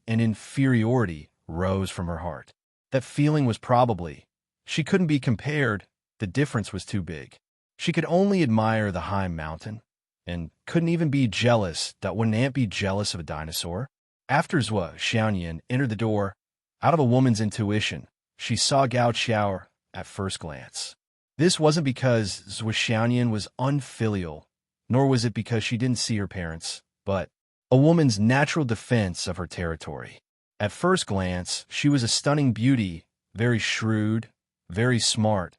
rose from her heart. That feeling was probably, she couldn't be compared, the difference was too big. She could only admire the high mountain, and couldn't even be jealous that wouldn't Ant be jealous of a dinosaur? After Zhuo Xiaoyan entered the door, out of a woman's intuition, she saw Gao Qiao at first glance. This wasn't because Zhuo Xiaoyan was unfilial, nor was it because she didn't see her parents, but a woman's natural defense of her territory. At first glance, she was a stunning beauty, very shrewd, very smart,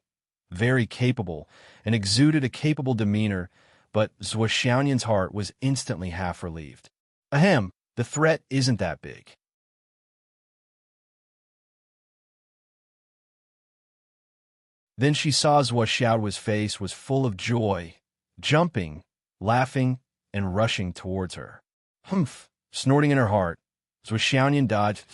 very capable, and exuded a capable demeanor, but Zhuo Xiaoyan's heart was instantly half relieved. Ahem, the threat isn't that big. Then she saw Zhuo Xiaoyan's face was full of joy, jumping, laughing, and rushing towards her. Humph! Snorting in her heart, Zhuo Xiaoyan dodged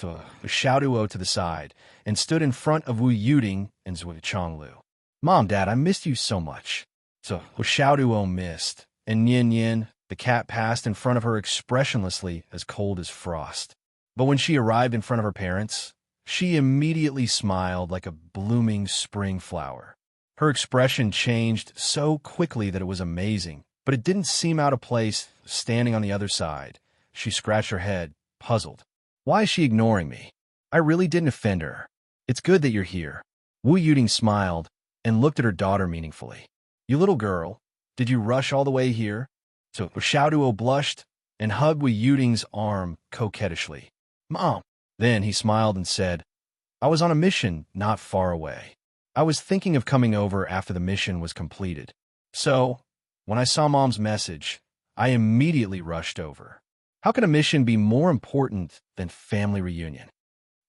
Xiaoduo to the side and stood in front of Wu Yuding and Zhuo Chonglu. Mom, Dad, I missed you so much. So Xiaoduo missed, and Nian Nian, the cat, passed in front of her expressionlessly, as cold as frost. But when she arrived in front of her parents, she immediately smiled like a blooming spring flower. Her expression changed so quickly that it was amazing, but it didn't seem out of place standing on the other side. She scratched her head, puzzled. Why is she ignoring me? I really didn't offend her. It's good that you're here. Wu Yuding smiled and looked at her daughter meaningfully. You little girl, did you rush all the way here? So Xiaoduo blushed and hugged Wu Yuding's arm coquettishly. Mom. Then he smiled and said, I was on a mission not far away. I was thinking of coming over after the mission was completed. So, when I saw Mom's message, I immediately rushed over. How can a mission be more important than family reunion?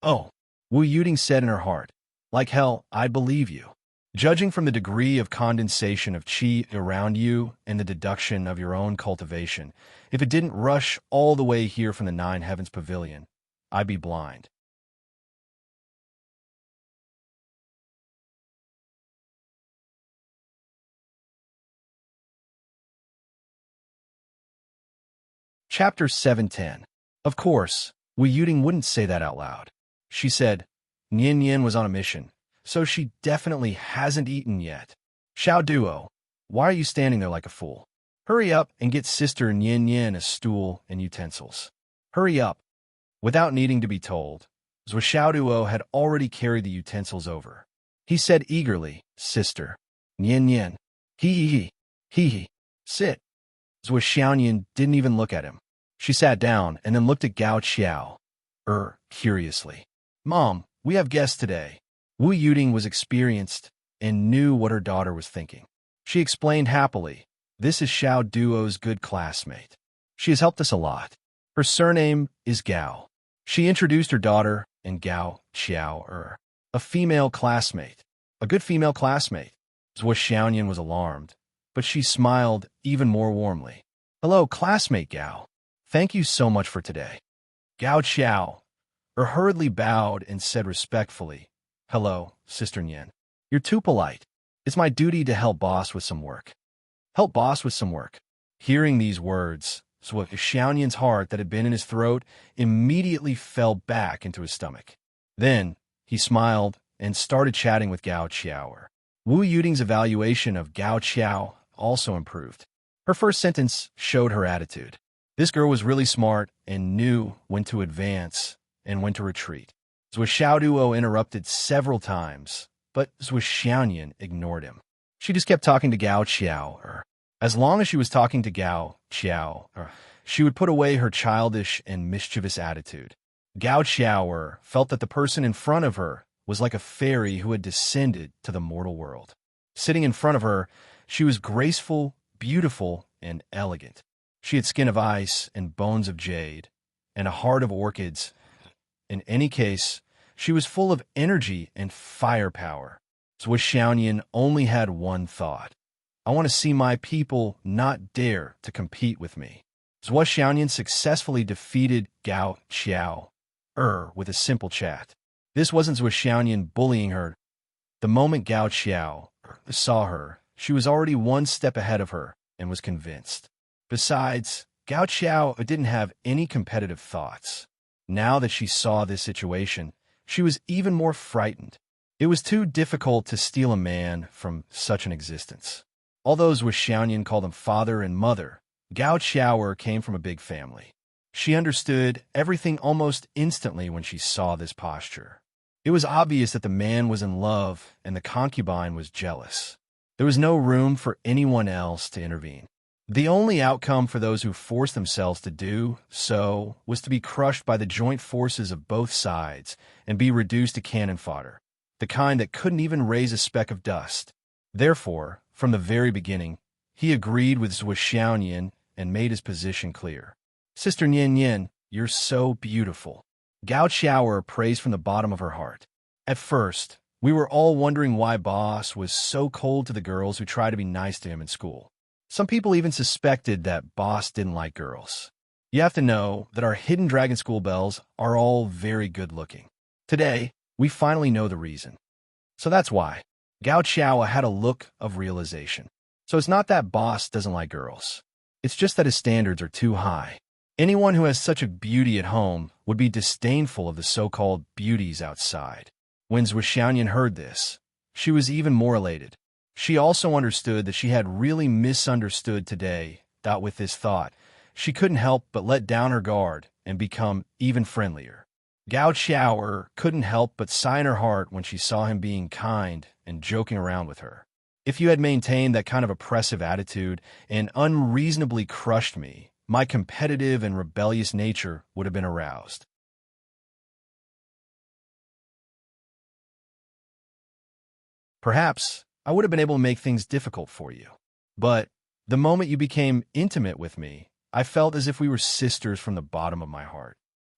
Oh, Wu Yuding said in her heart. Like hell, I believe you. Judging from the degree of condensation of qi around you and the deduction of your own cultivation, if it didn't rush all the way here from the Nine Heavens Pavilion, I'd be blind. Chapter 710. Of course, Wu Yuding wouldn't say that out loud. She said, Nian Nian was on a mission, so she definitely hasn't eaten yet. Xiao Duo, why are you standing there like a fool? Hurry up and get Sister Nian Nian a stool and utensils. Hurry up. Without needing to be told, Zhuo Xiaoduo had already carried the utensils over. He said eagerly, Sister, Nian Nian, hee, sit. Zhuo Xiaoyan didn't even look at him. She sat down and then looked at Gao Qiao, curiously. Mom, we have guests today. Wu Yuding was experienced and knew what her daughter was thinking. She explained happily, this is Xiao Duo's good classmate. She has helped us a lot. Her surname is Gao. She introduced her daughter and Gao Qiao, a female classmate. A good female classmate. Zhuo Xiaoyan was alarmed, but she smiled even more warmly. Hello, classmate Gao. Thank you so much for today. Gao Qiao, hurriedly bowed and said respectfully, Hello, Sister Nian. You're too polite. It's my duty to help boss with some work. Help boss with some work. Hearing these words, Zhuo Xiaoyan's heart that had been in his throat immediately fell back into his stomach. Then, he smiled and started chatting with Gao Qiao. Wu Yuting's evaluation of Gao Qiao also improved. Her first sentence showed her attitude. This girl was really smart and knew when to advance and when to retreat. Zhuo Xiaoduo interrupted several times, but Zhuo Xiaoyan ignored him. She just kept talking to Gao Qiao. As long as she was talking to Gao Qiao, she would put away her childish and mischievous attitude. Gao Qiao felt that the person in front of her was like a fairy who had descended to the mortal world. Sitting in front of her, she was graceful, beautiful, and elegant. She had skin of ice and bones of jade, and a heart of orchids. In any case, she was full of energy and firepower. Zhuo Xiaoyan only had one thought. I want to see my people not dare to compete with me. Zhuo Xiaoyan successfully defeated Gao Qiao with a simple chat. This wasn't Zhuo Xiaoyan bullying her. The moment Gao Qiao saw her, she was already one step ahead of her and was convinced. Besides, Gao Qiao didn't have any competitive thoughts. Now that she saw this situation, she was even more frightened. It was too difficult to steal a man from such an existence. Although Zhuo Xiaoyan called him father and mother, Gao Qiao came from a big family. She understood everything almost instantly when she saw this posture. It was obvious that the man was in love and the concubine was jealous. There was no room for anyone else to intervene. The only outcome for those who forced themselves to do so was to be crushed by the joint forces of both sides and be reduced to cannon fodder, the kind that couldn't even raise a speck of dust. Therefore, from the very beginning, he agreed with Zhuo Xiaoyan and made his position clear. Sister Nian Nian, you're so beautiful. Gao Qiao praised from the bottom of her heart. At first, we were all wondering why Boss was so cold to the girls who tried to be nice to him in school. Some people even suspected that Boss didn't like girls. You have to know that our hidden Dragon School belles are all very good looking. Today, we finally know the reason. So that's why. Gao Qiao had a look of realization. So it's not that Boss doesn't like girls. It's just that his standards are too high. Anyone who has such a beauty at home would be disdainful of the so-called beauties outside. When Zhuo Xiaoyan heard this, she was even more elated. She also understood that she had really misunderstood today, that with this thought, she couldn't help but let down her guard and become even friendlier. Gao Qiao couldn't help but sigh in her heart when she saw him being kind and joking around with her. If you had maintained that kind of oppressive attitude and unreasonably crushed me, my competitive and rebellious nature would have been aroused. Perhaps I would have been able to make things difficult for you. But the moment you became intimate with me, I felt as if we were sisters from the bottom of my heart.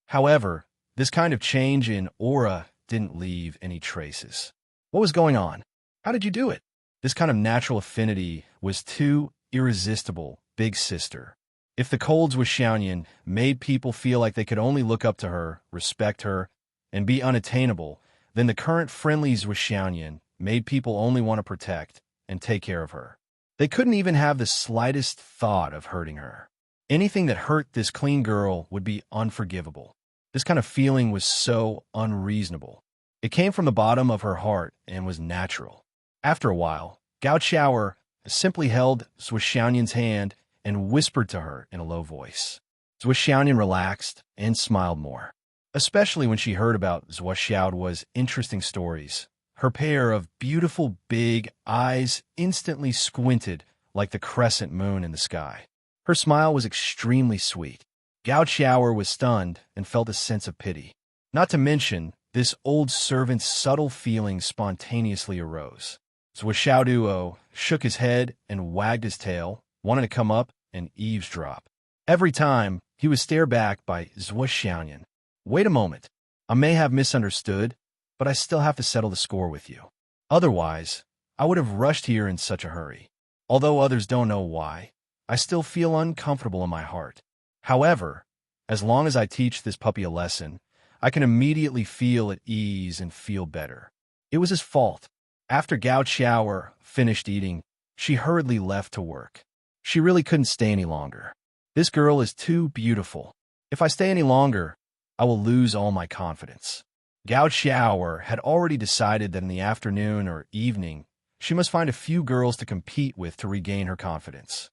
However, this kind of change in aura didn't leave any traces. What was going on? How did you do it? This kind of natural affinity was too irresistible, big sister. If the colds with Xiaoyan made people feel like they could only look up to her, respect her, and be unattainable, then the current friendlies with Xiaoyan made people only want to protect and take care of her. They couldn't even have the slightest thought of hurting her. Anything that hurt this clean girl would be unforgivable. This kind of feeling was so unreasonable. It came from the bottom of her heart and was natural. After a while, Gao Qiao simply held Zhuo Xiaoyan's hand and whispered to her in a low voice. Zhuo Xiaoyan relaxed and smiled more, especially when she heard about Zhuo Xiaoduo's interesting stories. Her pair of beautiful big eyes instantly squinted like the crescent moon in the sky. Her smile was extremely sweet. Gao Qiao was stunned and felt a sense of pity. Not to mention, this old servant's subtle feelings spontaneously arose. Zhuo Xiaoduo shook his head and wagged his tail, wanting to come up and eavesdrop. Every time, he was stared back by Zhuo Xiaoyan. Wait a moment. I may have misunderstood, but I still have to settle the score with you. Otherwise, I would have rushed here in such a hurry. Although others don't know why, I still feel uncomfortable in my heart. However, as long as I teach this puppy a lesson, I can immediately feel at ease and feel better. It was his fault. After Gao Qiao finished eating, she hurriedly left to work. She really couldn't stay any longer. This girl is too beautiful. If I stay any longer, I will lose all my confidence. Gao Qiao had already decided that in the afternoon or evening, She must find a few girls to compete with to regain her confidence.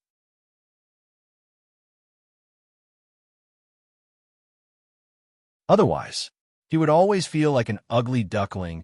Otherwise, he would always feel like an ugly duckling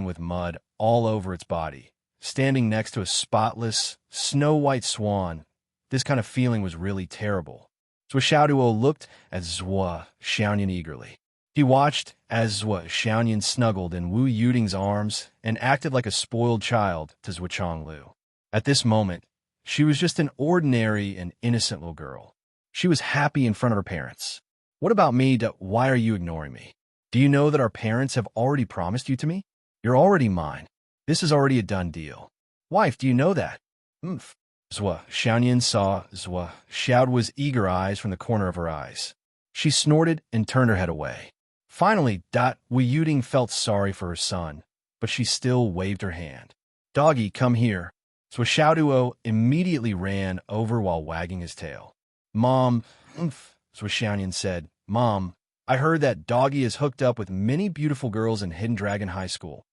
with mud all over its body, standing next to a spotless, snow-white swan. This kind of feeling was really terrible. Xiaoduo looked at Zhuo Xiaoyan eagerly. He watched as Zhuo Xiaoyan snuggled in Wu Yuting's arms and acted like a spoiled child to Zhuo Chonglu. At this moment, she was just an ordinary and innocent little girl. She was happy in front of her parents. What about me? Why are you ignoring me? Do you know that our parents have already promised you to me? You're already mine. This is already a done deal. Wife, do you know that? Zhuo Xiaoyan saw Zhuo Xiaoduo's eager eyes from the corner of her eyes. She snorted and turned her head away. Finally, Wu Yuting felt sorry for her son, but she still waved her hand. Doggy, come here. Zhuo Xiaoduo immediately ran over while wagging his tail. Mom, Zhuo Xiaoyan said, Mom, I heard that Doggy is hooked up with many beautiful girls in Hidden Dragon High School.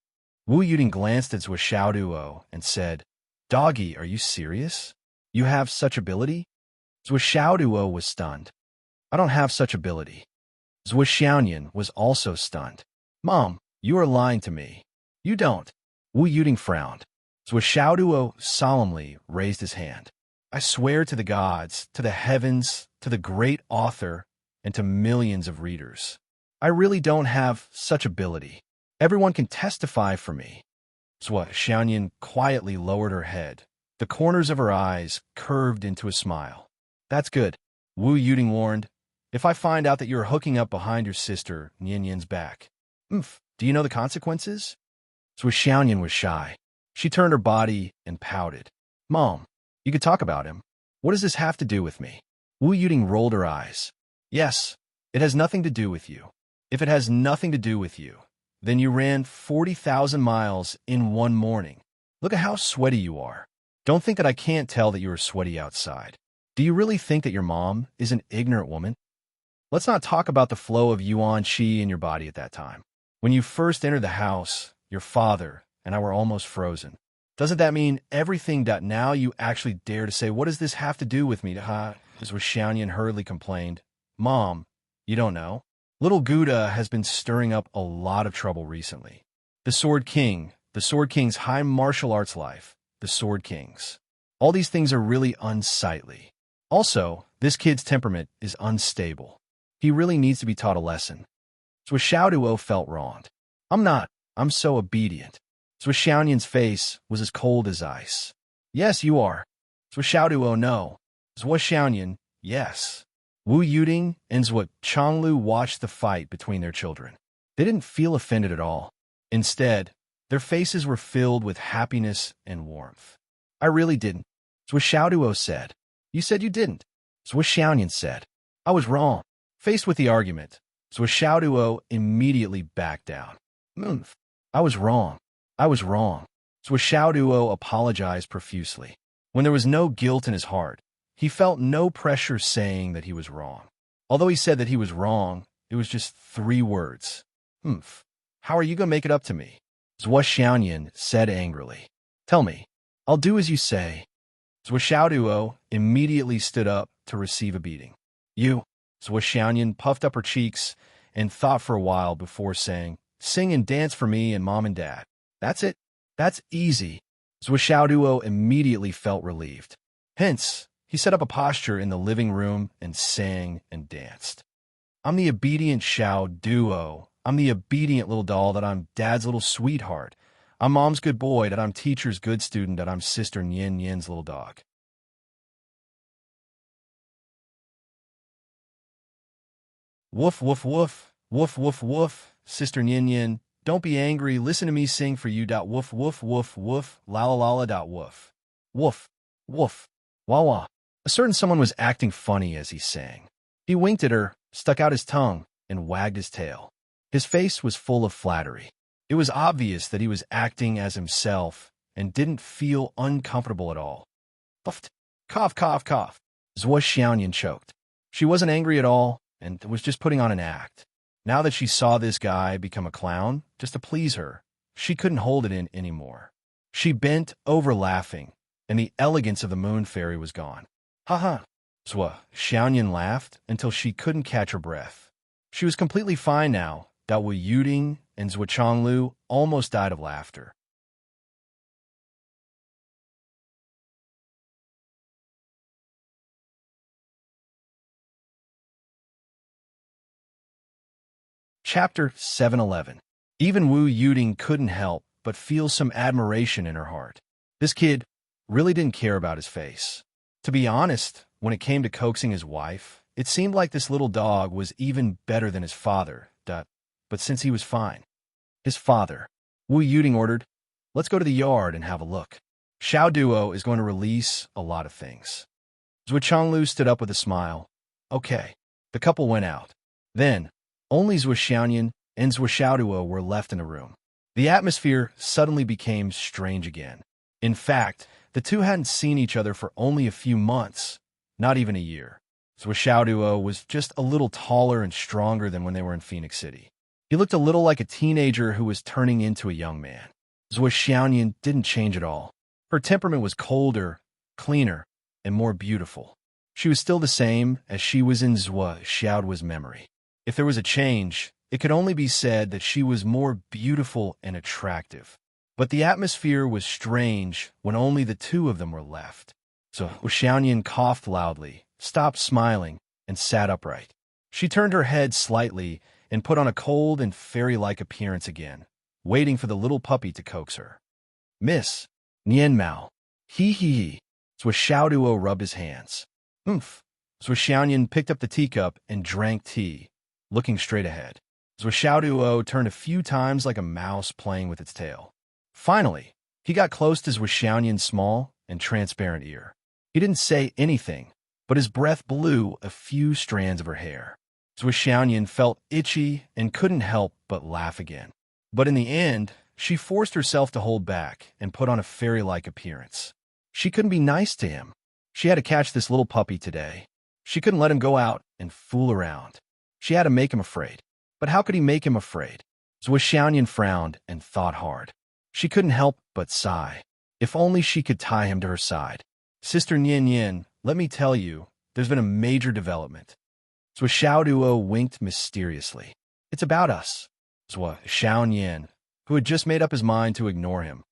Wu Yuting glanced at Zhuo Xiaoduo and said, Doggy, are you serious? You have such ability? Zhuo Xiaoduo was stunned. I don't have such ability. Zhuo Xiaoyan was also stunned. Mom, you are lying to me. You don't. Wu Yuting frowned. Zhuo Xiaoduo solemnly raised his hand. I swear to the gods, to the heavens, to the great author, and to millions of readers. I really don't have such ability. Everyone can testify for me. Zhuo Xiaoyan quietly lowered her head. The corners of her eyes curved into a smile. That's good, Wu Yuting warned. If I find out that you're hooking up behind your sister, Nianyan's back. Do you know the consequences? Zhuo Xiaoyan was shy. She turned her body and pouted. Mom, you could talk about him. What does this have to do with me? Wu Yuting rolled her eyes. Yes, it has nothing to do with you. If it has nothing to do with you, then you ran 40,000 miles in one morning. Look at how sweaty you are. Don't think that I can't tell that you are sweaty outside. Do you really think that your mom is an ignorant woman? Let's not talk about the flow of yuan qi in your body at that time. When you first entered the house, your father and I were almost frozen. Doesn't that mean everything? Now you actually dare to say, what does this have to do with me? As Xiaoyan hurriedly complained. Mom, you don't know? Little Gouda has been stirring up a lot of trouble recently. The Sword King's high martial arts life, the Sword King's. All these things are really unsightly. Also, this kid's temperament is unstable. He really needs to be taught a lesson. Zhuo Xiaoduo felt wronged. I'm not. I'm so obedient. Zhuo Xiaoyan's face was as cold as ice. Yes, you are. Zhuo Xiaoduo, no. Zhuo Xiaoyan, yes. Wu Yuting and Zhuo Chonglu watched the fight between their children. They didn't feel offended at all. Instead, their faces were filled with happiness and warmth. I really didn't. Zhuo Xiaoduo said. You said you didn't. Zhuo Xiaoyan said. I was wrong. Faced with the argument, Zhuo Xiaoduo immediately backed down. I was wrong. I was wrong. Zhuo Xiaoduo apologized profusely. When there was no guilt in his heart, he felt no pressure saying that he was wrong. Although he said that he was wrong, it was just 3 words. How are you going to make it up to me? Zhuo Xiaoyan said angrily. Tell me. I'll do as you say. Zhuo Xiaoduo immediately stood up to receive a beating. You. Zhuo Xiaoyan puffed up her cheeks and thought for a while before saying, Sing and dance for me and Mom and Dad. That's it. That's easy. Zhuo Xiaoduo immediately felt relieved. Hence, he set up a posture in the living room and sang and danced. I'm the obedient Xiaoduo. I'm the obedient little doll that I'm Dad's little sweetheart. I'm Mom's good boy that I'm Teacher's good student that I'm Sister Nian's little dog. Woof, woof, woof. Woof, woof, woof. Sister Nian, don't be angry. Listen to me sing for you. Woof, woof, woof, woof. La la la la. Woof. Woof, woof. Wah wah. A certain someone was acting funny as he sang. He winked at her, stuck out his tongue, and wagged his tail. His face was full of flattery. It was obvious that he was acting as himself and didn't feel uncomfortable at all. Puffed. Cough, cough, cough. Zhuo Xiaoyan choked. She wasn't angry at all and was just putting on an act. Now that she saw this guy become a clown, just to please her, she couldn't hold it in anymore. She bent over laughing, and the elegance of the moon fairy was gone. Ha ha! Zwa Xiaoyan laughed until she couldn't catch her breath. She was completely fine now. That Wu Yuding and Zwa Chonglu almost died of laughter. Chapter 711. Even Wu Yuding couldn't help but feel some admiration in her heart. This kid really didn't care about his face. To be honest, when it came to coaxing his wife, it seemed like this little dog was even better than his father, but since he was fine. His father, Wu Yuding ordered, "Let's go to the yard and have a look. Xiao Duo is going to release a lot of things." Zhu Chonglu stood up with a smile. Okay. The couple went out. Then, only Zhu Xiaoyan and Zhu Xiaoduo were left in the room. The atmosphere suddenly became strange again. In fact, the two hadn't seen each other for only a few months, not even a year. Zhu Xiaoduo was just a little taller and stronger than when they were in Phoenix City. He looked a little like a teenager who was turning into a young man. Zhu Xiaoyan didn't change at all. Her temperament was colder, cleaner, and more beautiful. She was still the same as she was in Zhu Xiaoduo's memory. If there was a change, it could only be said that she was more beautiful and attractive. But the atmosphere was strange when only the two of them were left. So Xiaoyan coughed loudly, stopped smiling, and sat upright. She turned her head slightly and put on a cold and fairy-like appearance again, waiting for the little puppy to coax her. "Miss, Nian Mao." He. Zhu Xiaoduo rubbed his hands. "Oomph." Zhu Xiaoyan picked up the teacup and drank tea, looking straight ahead. Zhu Xiaoduo turned a few times like a mouse playing with its tail. Finally, he got close to Zhu Xiaoyan's small and transparent ear. He didn't say anything, but his breath blew a few strands of her hair. Zhu Xiaoyan felt itchy and couldn't help but laugh again. But in the end, she forced herself to hold back and put on a fairy-like appearance. She couldn't be nice to him. She had to catch this little puppy today. She couldn't let him go out and fool around. She had to make him afraid. But how could he make him afraid? Zhu Xiaoyan frowned and thought hard. She couldn't help but sigh. If only she could tie him to her side. "Sister Nian, let me tell you, there's been a major development." Zhu Xiaoduo winked mysteriously. "It's about us." Zhu Xiaoyan, who had just made up his mind to ignore him,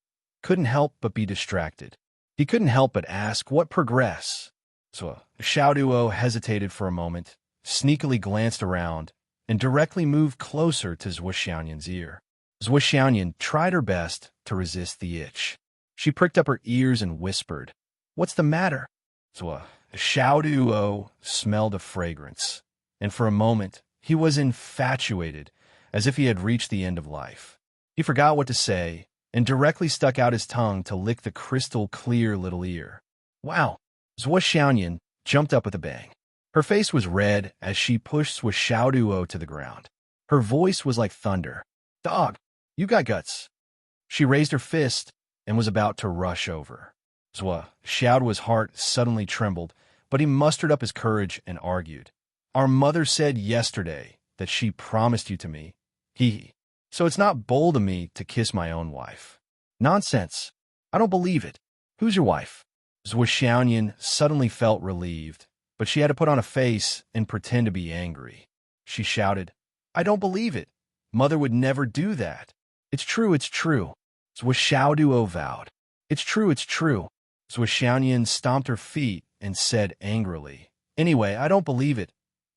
couldn't help but be distracted. He couldn't help but ask what progress. Zhu Xiaoduo hesitated for a moment, sneakily glanced around, and directly moved closer to Zhu Xiaoyan's ear. Zhu Xiaoyan tried her best to resist the itch. She pricked up her ears and whispered, "What's the matter?" Zhu Xiaoduo smelled a fragrance, and for a moment he was infatuated, as if he had reached the end of life. He forgot what to say and directly stuck out his tongue to lick the crystal-clear little ear. Wow! Zhu Xiaoyan jumped up with a bang. Her face was red as she pushed Zhu Xiaoduo to the ground. Her voice was like thunder. "Dog, you got guts." She raised her fist and was about to rush over. Zhu Xiaoduo's heart suddenly trembled, but he mustered up his courage and argued. "Our mother said yesterday that she promised you to me. So it's not bold of me to kiss my own wife." "Nonsense. I don't believe it. Who's your wife?" Zhu Xiaoyan suddenly felt relieved, but she had to put on a face and pretend to be angry. She shouted, "I don't believe it. Mother would never do that." It's true. Zhu Xiaoduo vowed. It's true. Zhu Xiaoyan stomped her feet and said angrily, "Anyway, I don't believe it.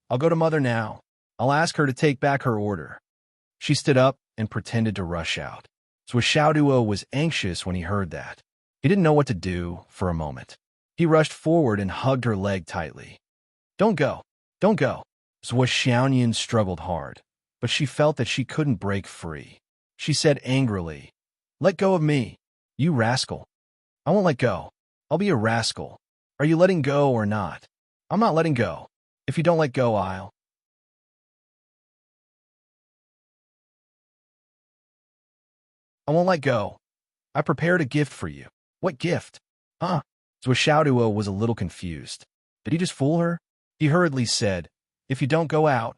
I'll go to Mother now. I'll ask her to take back her order." She stood up and pretended to rush out. Zhu Xiaoduo was anxious when he heard that. He didn't know what to do for a moment. He rushed forward and hugged her leg tightly. Don't go. Zhu Xiaoyan struggled hard, but she felt that she couldn't break free. She said angrily, "Let go of me, you rascal." "I won't let go. I'll be a rascal. Are you letting go or not?" "I'm not letting go. If you don't let go, I won't let go. I prepared a gift for you." "What gift?" "Huh?" Zhu Xiaoduo was a little confused. Did he just fool her? He hurriedly said, "If you don't go out,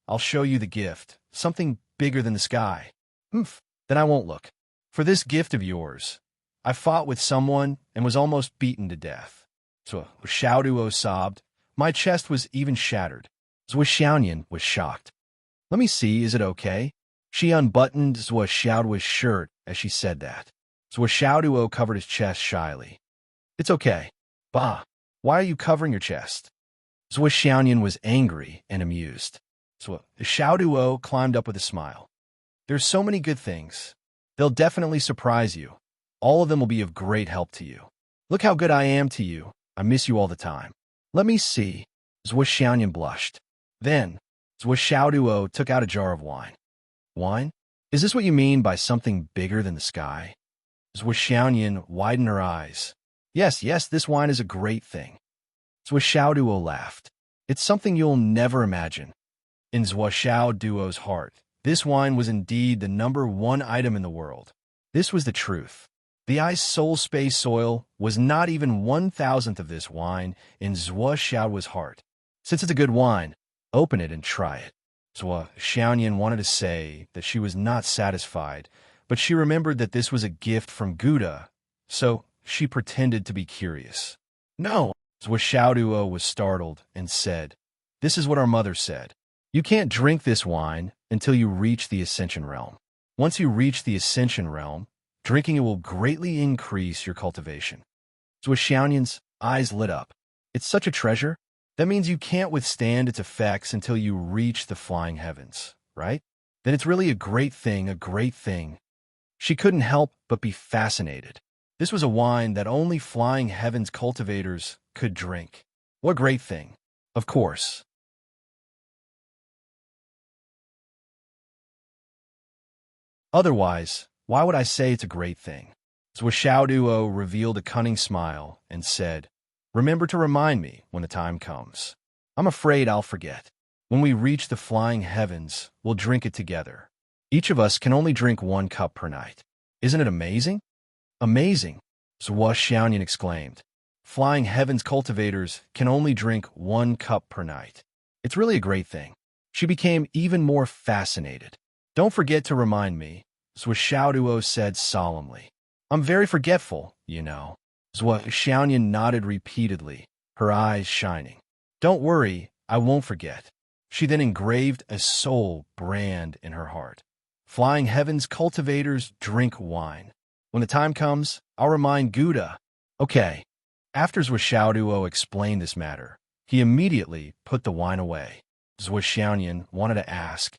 I'll show you the gift. Something bigger than the sky." "Then I won't look. For this gift of yours, I fought with someone and was almost beaten to death. So Xiaoduo sobbed. My chest was even shattered. Zhou Xiaoyan was shocked. Let me see, is it okay? She unbuttoned Zhou Xiaoduo's shirt as she said that. Zhou Xiaoduo covered his chest shyly. It's okay. Bah, why are you covering your chest? Zhou Xiaoyan was angry and amused. So Xiaoduo climbed up with a smile. There's so many good things. They'll definitely surprise you. All of them will be of great help to you. Look how good I am to you. I miss you all the time. Let me see. Zhou Xiaoyan blushed. Then, Zhou Xiaoduo took out a jar of wine. Wine? Is this what you mean by something bigger than the sky? Zhou Xiaoyan widened her eyes. Yes, this wine is a great thing. Zhou Xiaoduo laughed. It's something you'll never imagine. In Zhou Xiaoduo's heart, this wine was indeed the #1 item in the world. This was the truth. The ice soul space oil was not even 1,000th of this wine in Zhou Xiaoduo's heart. Since it's a good wine, open it and try it. Zhou Xiaoyan wanted to say that she was not satisfied, but she remembered that this was a gift from Gouda, so she pretended to be curious. No, Zhou Xiaoduo was startled and said, this is what our mother said. You can't drink this wine until you reach the Ascension Realm. Once you reach the Ascension Realm, drinking it will greatly increase your cultivation. Zhou Xiaoyan's eyes lit up. It's such a treasure. That means you can't withstand its effects until you reach the flying heavens, right? Then it's really a great thing, a great thing. She couldn't help but be fascinated. This was a wine that only flying heavens cultivators could drink. What a great thing. Of course. Otherwise, why would I say it's a great thing? Zhou Xiaoduo revealed a cunning smile and said, remember to remind me when the time comes. I'm afraid I'll forget. When we reach the flying heavens, we'll drink it together. Each of us can only drink 1 cup per night. Isn't it amazing? Amazing, Zhou Xiaoyan exclaimed. Flying heavens cultivators can only drink 1 cup per night. It's really a great thing. She became even more fascinated. Don't forget to remind me, Zhou Xiaoduo said solemnly. I'm very forgetful, you know. Zhou Xiaoyan nodded repeatedly, her eyes shining. Don't worry, I won't forget. She then engraved a soul brand in her heart. Flying heavens cultivators drink wine. When the time comes, I'll remind Gouda. Okay. After Zhou Xiaoduo explained this matter, he immediately put the wine away. Zhou Xiaoyan wanted to ask,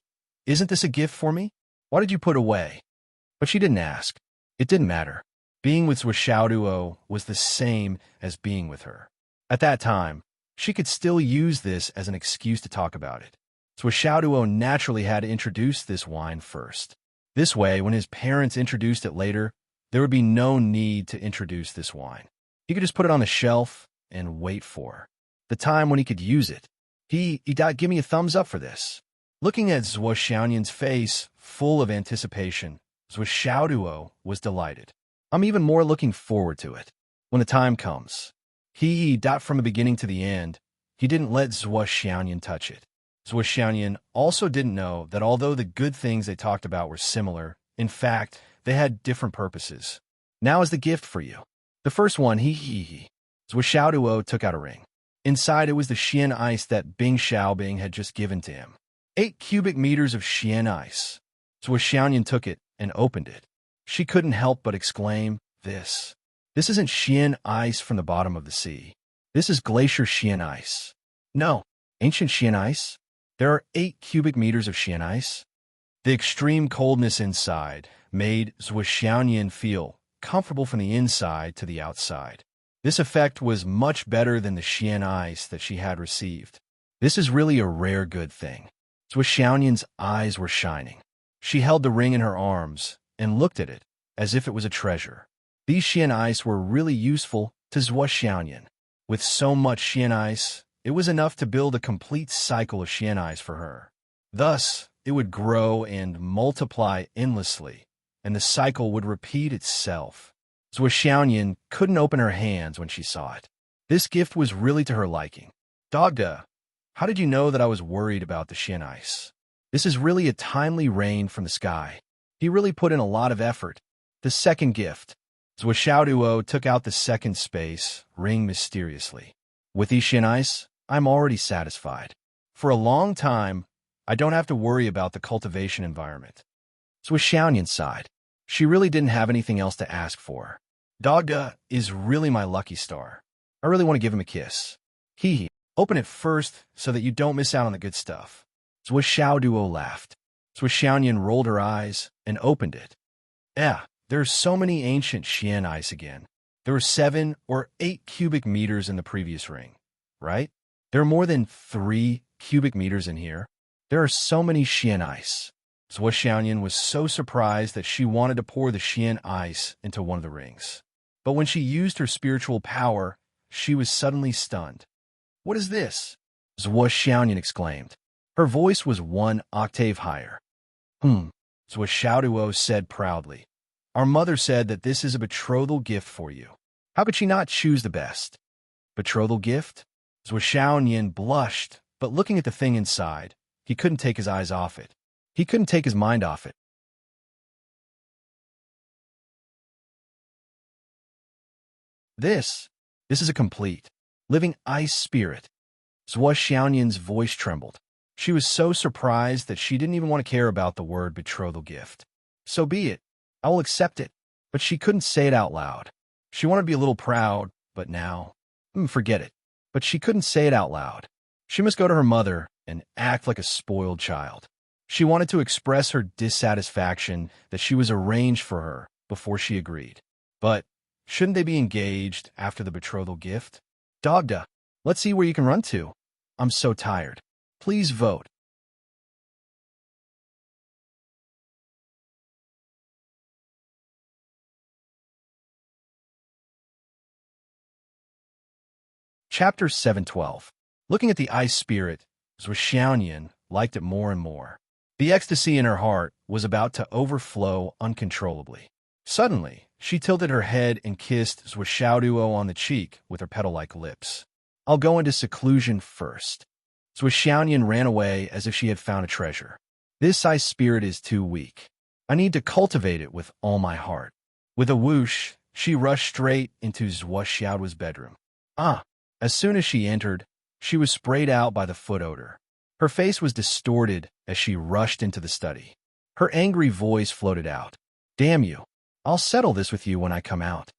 isn't this a gift for me? Why did you put away? But she didn't ask. It didn't matter. Being with Zhou Xiaoduo was the same as being with her. At that time, she could still use this as an excuse to talk about it. Zhou Xiaoduo naturally had to introduce this wine first. This way, when his parents introduced it later, there would be no need to introduce this wine. He could just put it on the shelf and wait for the time when he could use it. Give me a thumbs up for this. Looking at Zhou Xiaoyan's face, full of anticipation, Zhou Xiaoduo was delighted. I'm even more looking forward to it. When the time comes. From the beginning to the end, he didn't let Zhou Xiaoyan touch it. Zhou Xiaoyan also didn't know that although the good things they talked about were similar, in fact, they had different purposes. Now is the gift for you. The first one, Zhou Xiaoduo took out a ring. Inside it was the Xian ice that Bing Xiaobing had just given to him. 8 cubic meters of Xian ice. Zhou Xiaoyan took it and opened it. She couldn't help but exclaim, This isn't Xian ice from the bottom of the sea. This is glacier Xian ice. No, ancient Xian ice. There are 8 cubic meters of Xian ice. The extreme coldness inside made Zhou Xiaoyan feel comfortable from the inside to the outside. This effect was much better than the Xian ice that she had received. This is really a rare good thing. Zhou Xiaoyan's eyes were shining. She held the ring in her arms and looked at it as if it was a treasure. These Xian ice were really useful to Zhou Xiaoyan. With so much Xian ice, it was enough to build a complete cycle of Xian ice for her. Thus, it would grow and multiply endlessly, and the cycle would repeat itself. Zhou Xiaoyan couldn't open her hands when she saw it. This gift was really to her liking. Dogda, how did you know that I was worried about the Xian ice? This is really a timely rain from the sky. He really put in a lot of effort. The second gift. Zhou Xiaoduo took out the second space, ring mysteriously. With Ishin Ice, I'm already satisfied. For a long time, I don't have to worry about the cultivation environment. Zhou Xiaoyan sighed. She really didn't have anything else to ask for. Dogda is really my lucky star. I really want to give him a kiss. Hee hee. Open it first so that you don't miss out on the good stuff. Zhou Xiaoduo laughed. Zhou Xiaoyan rolled her eyes and opened it. There are so many ancient Xian ice again. There were 7 or 8 cubic meters in the previous ring, right? There are more than 3 cubic meters in here. There are so many Xian ice. Zhou Xiaoyan was so surprised that she wanted to pour the Xian ice into one of the rings. But when she used her spiritual power, she was suddenly stunned. What is this? Zhou Xiaoyan exclaimed. Her voice was 1 octave higher. Zhou Xiaoduo said proudly. Our mother said that this is a betrothal gift for you. How could she not choose the best? Betrothal gift? Zhou Xiaoyan blushed, but looking at the thing inside, he couldn't take his eyes off it. He couldn't take his mind off it. This is a complete, living ice spirit. Zhou Xiaoyan's voice trembled. She was so surprised that she didn't even want to care about the word betrothal gift. So be it. I will accept it. But she couldn't say it out loud. She wanted to be a little proud, but now, forget it. But she couldn't say it out loud. She must go to her mother and act like a spoiled child. She wanted to express her dissatisfaction that she was arranged for her before she agreed. But shouldn't they be engaged after the betrothal gift? Dogda, let's see where you can run to. I'm so tired. Please vote. Chapter 712. Looking at the ice spirit, Zhou Xiaoyan liked it more and more. The ecstasy in her heart was about to overflow uncontrollably. Suddenly, she tilted her head and kissed Zhou Xiaoduo on the cheek with her petal-like lips. I'll go into seclusion first. Zhou Xiaoyan ran away as if she had found a treasure. This ice spirit is too weak. I need to cultivate it with all my heart. With a whoosh, she rushed straight into Zhou Xiaoduo's bedroom. As soon as she entered, she was sprayed out by the foot odor. Her face was distorted as she rushed into the study. Her angry voice floated out. Damn you. I'll settle this with you when I come out.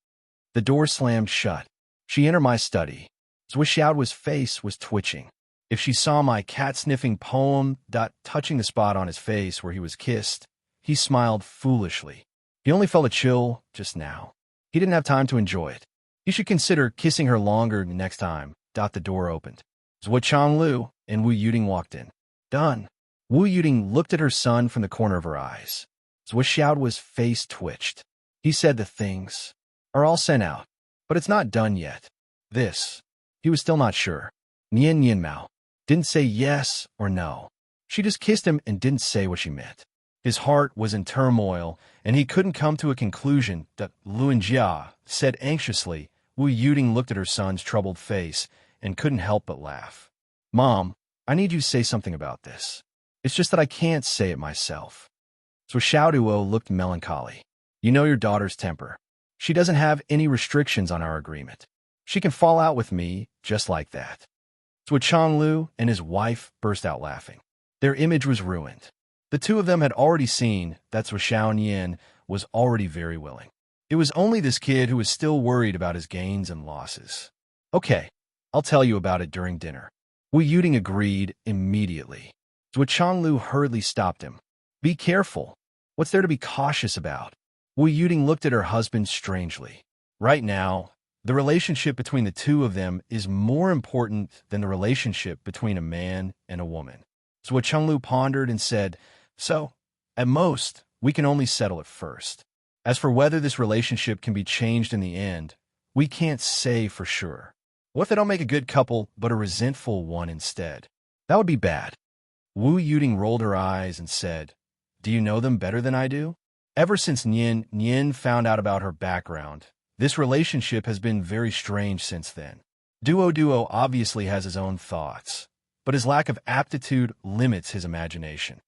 The door slammed shut. She entered my study. Zhou Xiaoduo's face was twitching. If she saw my cat-sniffing poem touching the spot on his face where he was kissed, he smiled foolishly. He only felt a chill just now. He didn't have time to enjoy it. You should consider kissing her longer next time. The door opened. Zhou Changlu and Wu Yuding walked in. Done. Wu Yuding looked at her son from the corner of her eyes. Zhou Xiaoduo's face twitched. He said the things are all sent out, but it's not done yet. He was still not sure. Nian Mao didn't say yes or no. She just kissed him and didn't say what she meant. His heart was in turmoil, and he couldn't come to a conclusion. Luan Jia said anxiously. Wu Yuding looked at her son's troubled face and couldn't help but laugh. Mom, I need you to say something about this. It's just that I can't say it myself. So Xiaoduo looked melancholy. You know your daughter's temper. She doesn't have any restrictions on our agreement. She can fall out with me just like that. So Changlu and his wife burst out laughing. Their image was ruined. The two of them had already seen that Zhou Xiaoyan was already very willing. It was only this kid who was still worried about his gains and losses. Okay, I'll tell you about it during dinner. Wu Yuding agreed immediately. Zhou Changlu hurriedly stopped him. Be careful. What's there to be cautious about? Wu Yuding looked at her husband strangely. Right now, the relationship between the two of them is more important than the relationship between a man and a woman. Zhou Changlu pondered and said, so, at most, we can only settle it first. As for whether this relationship can be changed in the end, we can't say for sure. What if they don't make a good couple, but a resentful one instead? That would be bad. Wu Yuding rolled her eyes and said, do you know them better than I do? Ever since Nian found out about her background, this relationship has been very strange since then. Duo obviously has his own thoughts, but his lack of aptitude limits his imagination.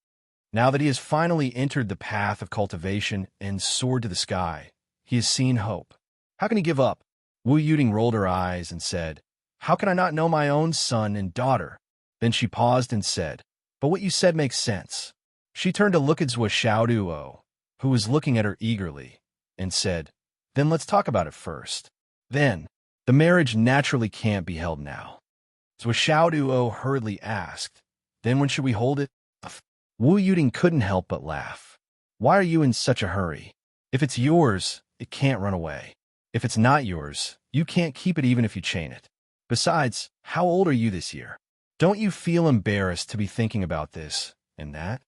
Now that he has finally entered the path of cultivation and soared to the sky, he has seen hope. How can he give up? Wu Yuding rolled her eyes and said, how can I not know my own son and daughter? Then she paused and said, but what you said makes sense. She turned to look at Zhuo Xiaoduo, who was looking at her eagerly, and said, then let's talk about it first. Then, the marriage naturally can't be held now. Zhuo Xiaoduo hurriedly asked, then when should we hold it? Wu Yuding couldn't help but laugh. Why are you in such a hurry? If it's yours, it can't run away. If it's not yours, you can't keep it even if you chain it. Besides, how old are you this year? Don't you feel embarrassed to be thinking about this and that?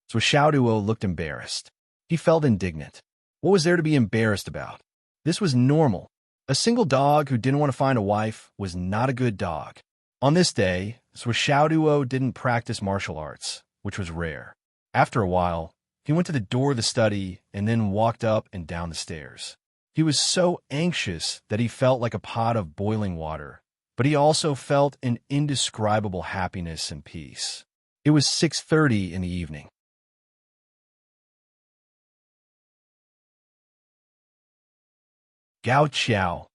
So Xiaoduo looked embarrassed. He felt indignant. What was there to be embarrassed about? This was normal. A single dog who didn't want to find a wife was not a good dog. On this day, so Xiaoduo didn't practice martial arts, which was rare. After a while, he went to the door of the study and then walked up and down the stairs. He was so anxious that he felt like a pot of boiling water, but he also felt an indescribable happiness and peace. It was 6:30 in the evening. Gao Qiao,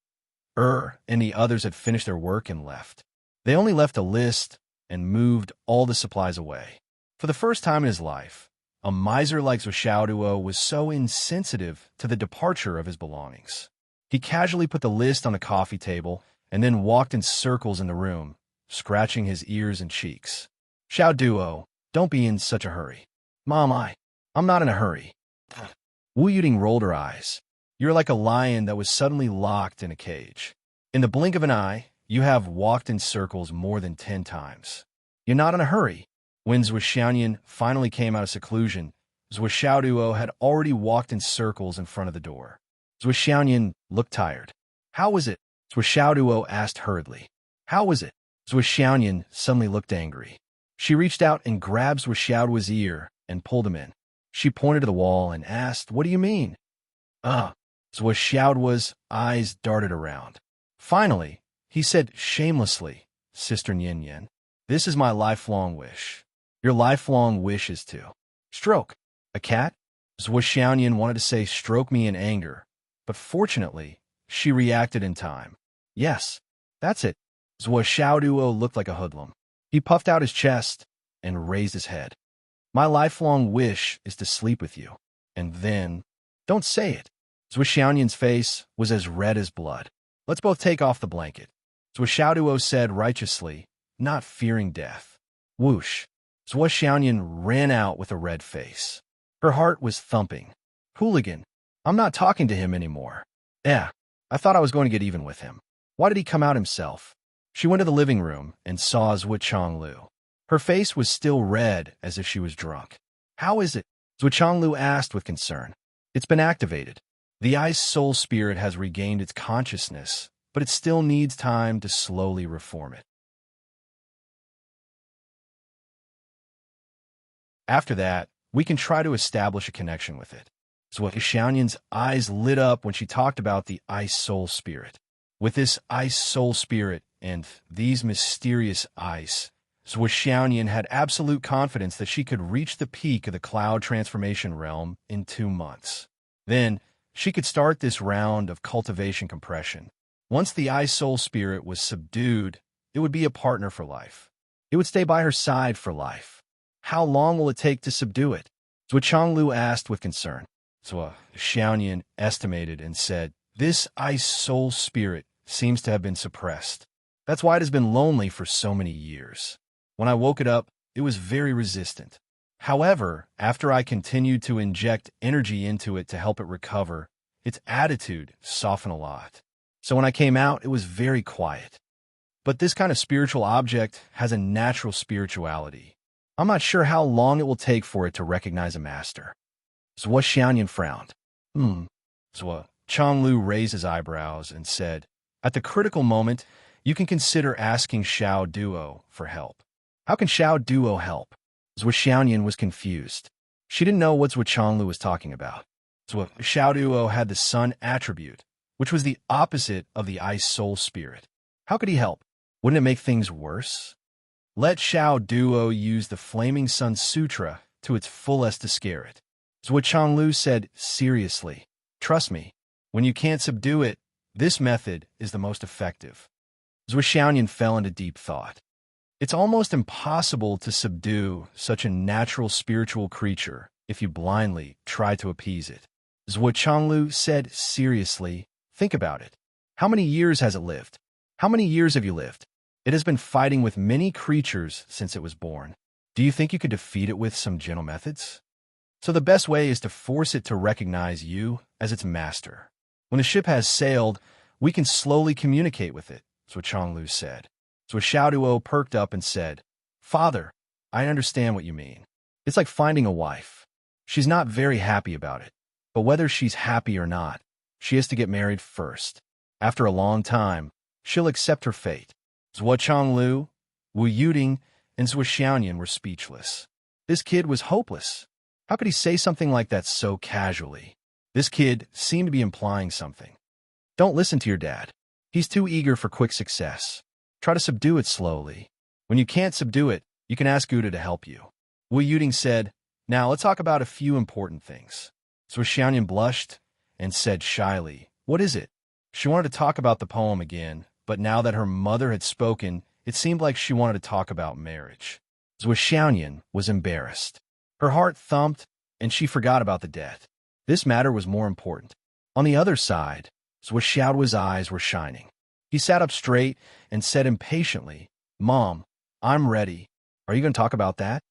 and the others had finished their work and left. They only left a list and moved all the supplies away. For the first time in his life, a miser like Zhuo Xiaoduo was so insensitive to the departure of his belongings. He casually put the list on the coffee table and then walked in circles in the room, scratching his ears and cheeks. Xiaoduo, don't be in such a hurry. Mom, I'm not in a hurry. Wu Yuding rolled her eyes. You're like a lion that was suddenly locked in a cage. In the blink of an eye, you have walked in circles more than 10 times. You're not in a hurry. When Zhuo Xiaoyan finally came out of seclusion, Zhuo Xiaoduo had already walked in circles in front of the door. Zhuo Xiaoyan looked tired. How was it? Zhuo Xiaoduo asked hurriedly. How was it? Zhuo Xiaoyan suddenly looked angry. She reached out and grabbed Zhuo Xiaoduo's ear and pulled him in. She pointed to the wall and asked, what do you mean? Zhuo Xiaoduo's eyes darted around. Finally, he said shamelessly, Sister Nian Yan, this is my lifelong wish. Your lifelong wish is to stroke a cat? Zhuo Xiaoyan wanted to say stroke me in anger, but fortunately, she reacted in time. Yes, that's it. Zhuo Xiaoduo looked like a hoodlum. He puffed out his chest and raised his head. My lifelong wish is to sleep with you. And then, don't say it. Zhuo Xiaoyan's face was as red as blood. Let's both take off the blanket. Zhuo Xiaoduo said righteously, not fearing death. Whoosh. Zhuo Xiaoyan ran out with a red face. Her heart was thumping. Hooligan. I'm not talking to him anymore. I thought I was going to get even with him. Why did he come out himself? She went to the living room and saw Zhuo Chonglu. Her face was still red as if she was drunk. How is it? Zhuo Chonglu asked with concern. It's been activated. The ice soul spirit has regained its consciousness, but it still needs time to slowly reform it. After that, we can try to establish a connection with it. Zhuo Xiaoyan's eyes lit up when she talked about the ice soul spirit. With this ice soul spirit and these mysterious ice, Zhuo Xiaoyan had absolute confidence that she could reach the peak of the cloud transformation realm in 2 months. Then, she could start this round of cultivation compression. Once the ice soul spirit was subdued, it would be a partner for life. It would stay by her side for life. How long will it take to subdue it? Zhuo Chonglu asked with concern. Zhuo Xiaoyan estimated and said, this ice soul spirit seems to have been suppressed. That's why it has been lonely for so many years. When I woke it up, it was very resistant. However, after I continued to inject energy into it to help it recover, its attitude softened a lot. So when I came out, it was very quiet. But this kind of spiritual object has a natural spirituality. I'm not sure how long it will take for it to recognize a master. Zhuo Xiaoyan frowned. Zhuo Chonglu raised his eyebrows and said, at the critical moment, you can consider asking Xiaoduo for help. How can Xiaoduo help? Zhuo Xiaoyan was confused. She didn't know what Zhuo Chonglu was talking about. Zhuo Xiaoduo had the sun attribute, which was the opposite of the ice soul spirit. How could he help? Wouldn't it make things worse? Let Xiaoduo use the Flaming Sun Sutra to its fullest to scare it. Zhuo Chonglu said seriously, trust me, when you can't subdue it, This method is the most effective. Zhuxianyan fell into deep thought. It's almost impossible to subdue such a natural spiritual creature if you blindly try to appease it. Zhuo Changlu said seriously, think about it. How many years has it lived? How many years have you lived? It has been fighting with many creatures since it was born. Do you think you could defeat it with some gentle methods? So the best way is to force it to recognize you as its master. When the ship has sailed, we can slowly communicate with it, Zhuo Changlu said. So Xiaoduo perked up and said, Father, I understand what you mean. It's like finding a wife. She's not very happy about it, but whether she's happy or not, she has to get married first. After a long time, she'll accept her fate. Zhuo Changlu, Wu Yuding, and Zhuxianyan were speechless. This kid was hopeless. How could he say something like that so casually? This kid seemed to be implying something. Don't listen to your dad. He's too eager for quick success. Try to subdue it slowly. When you can't subdue it, you can ask Guda to help you. Wu Yuding said, Now let's talk about a few important things. Zhuxianyan blushed and said shyly, What is it? She wanted to talk about the poem again, but now that her mother had spoken, it seemed like she wanted to talk about marriage. Zhuxianyan was embarrassed. Her heart thumped, and she forgot about the debt. This matter was more important. On the other side, Zhuxiaoduo's eyes were shining. He sat up straight and said impatiently, Mom, I'm ready. Are you going to talk about that?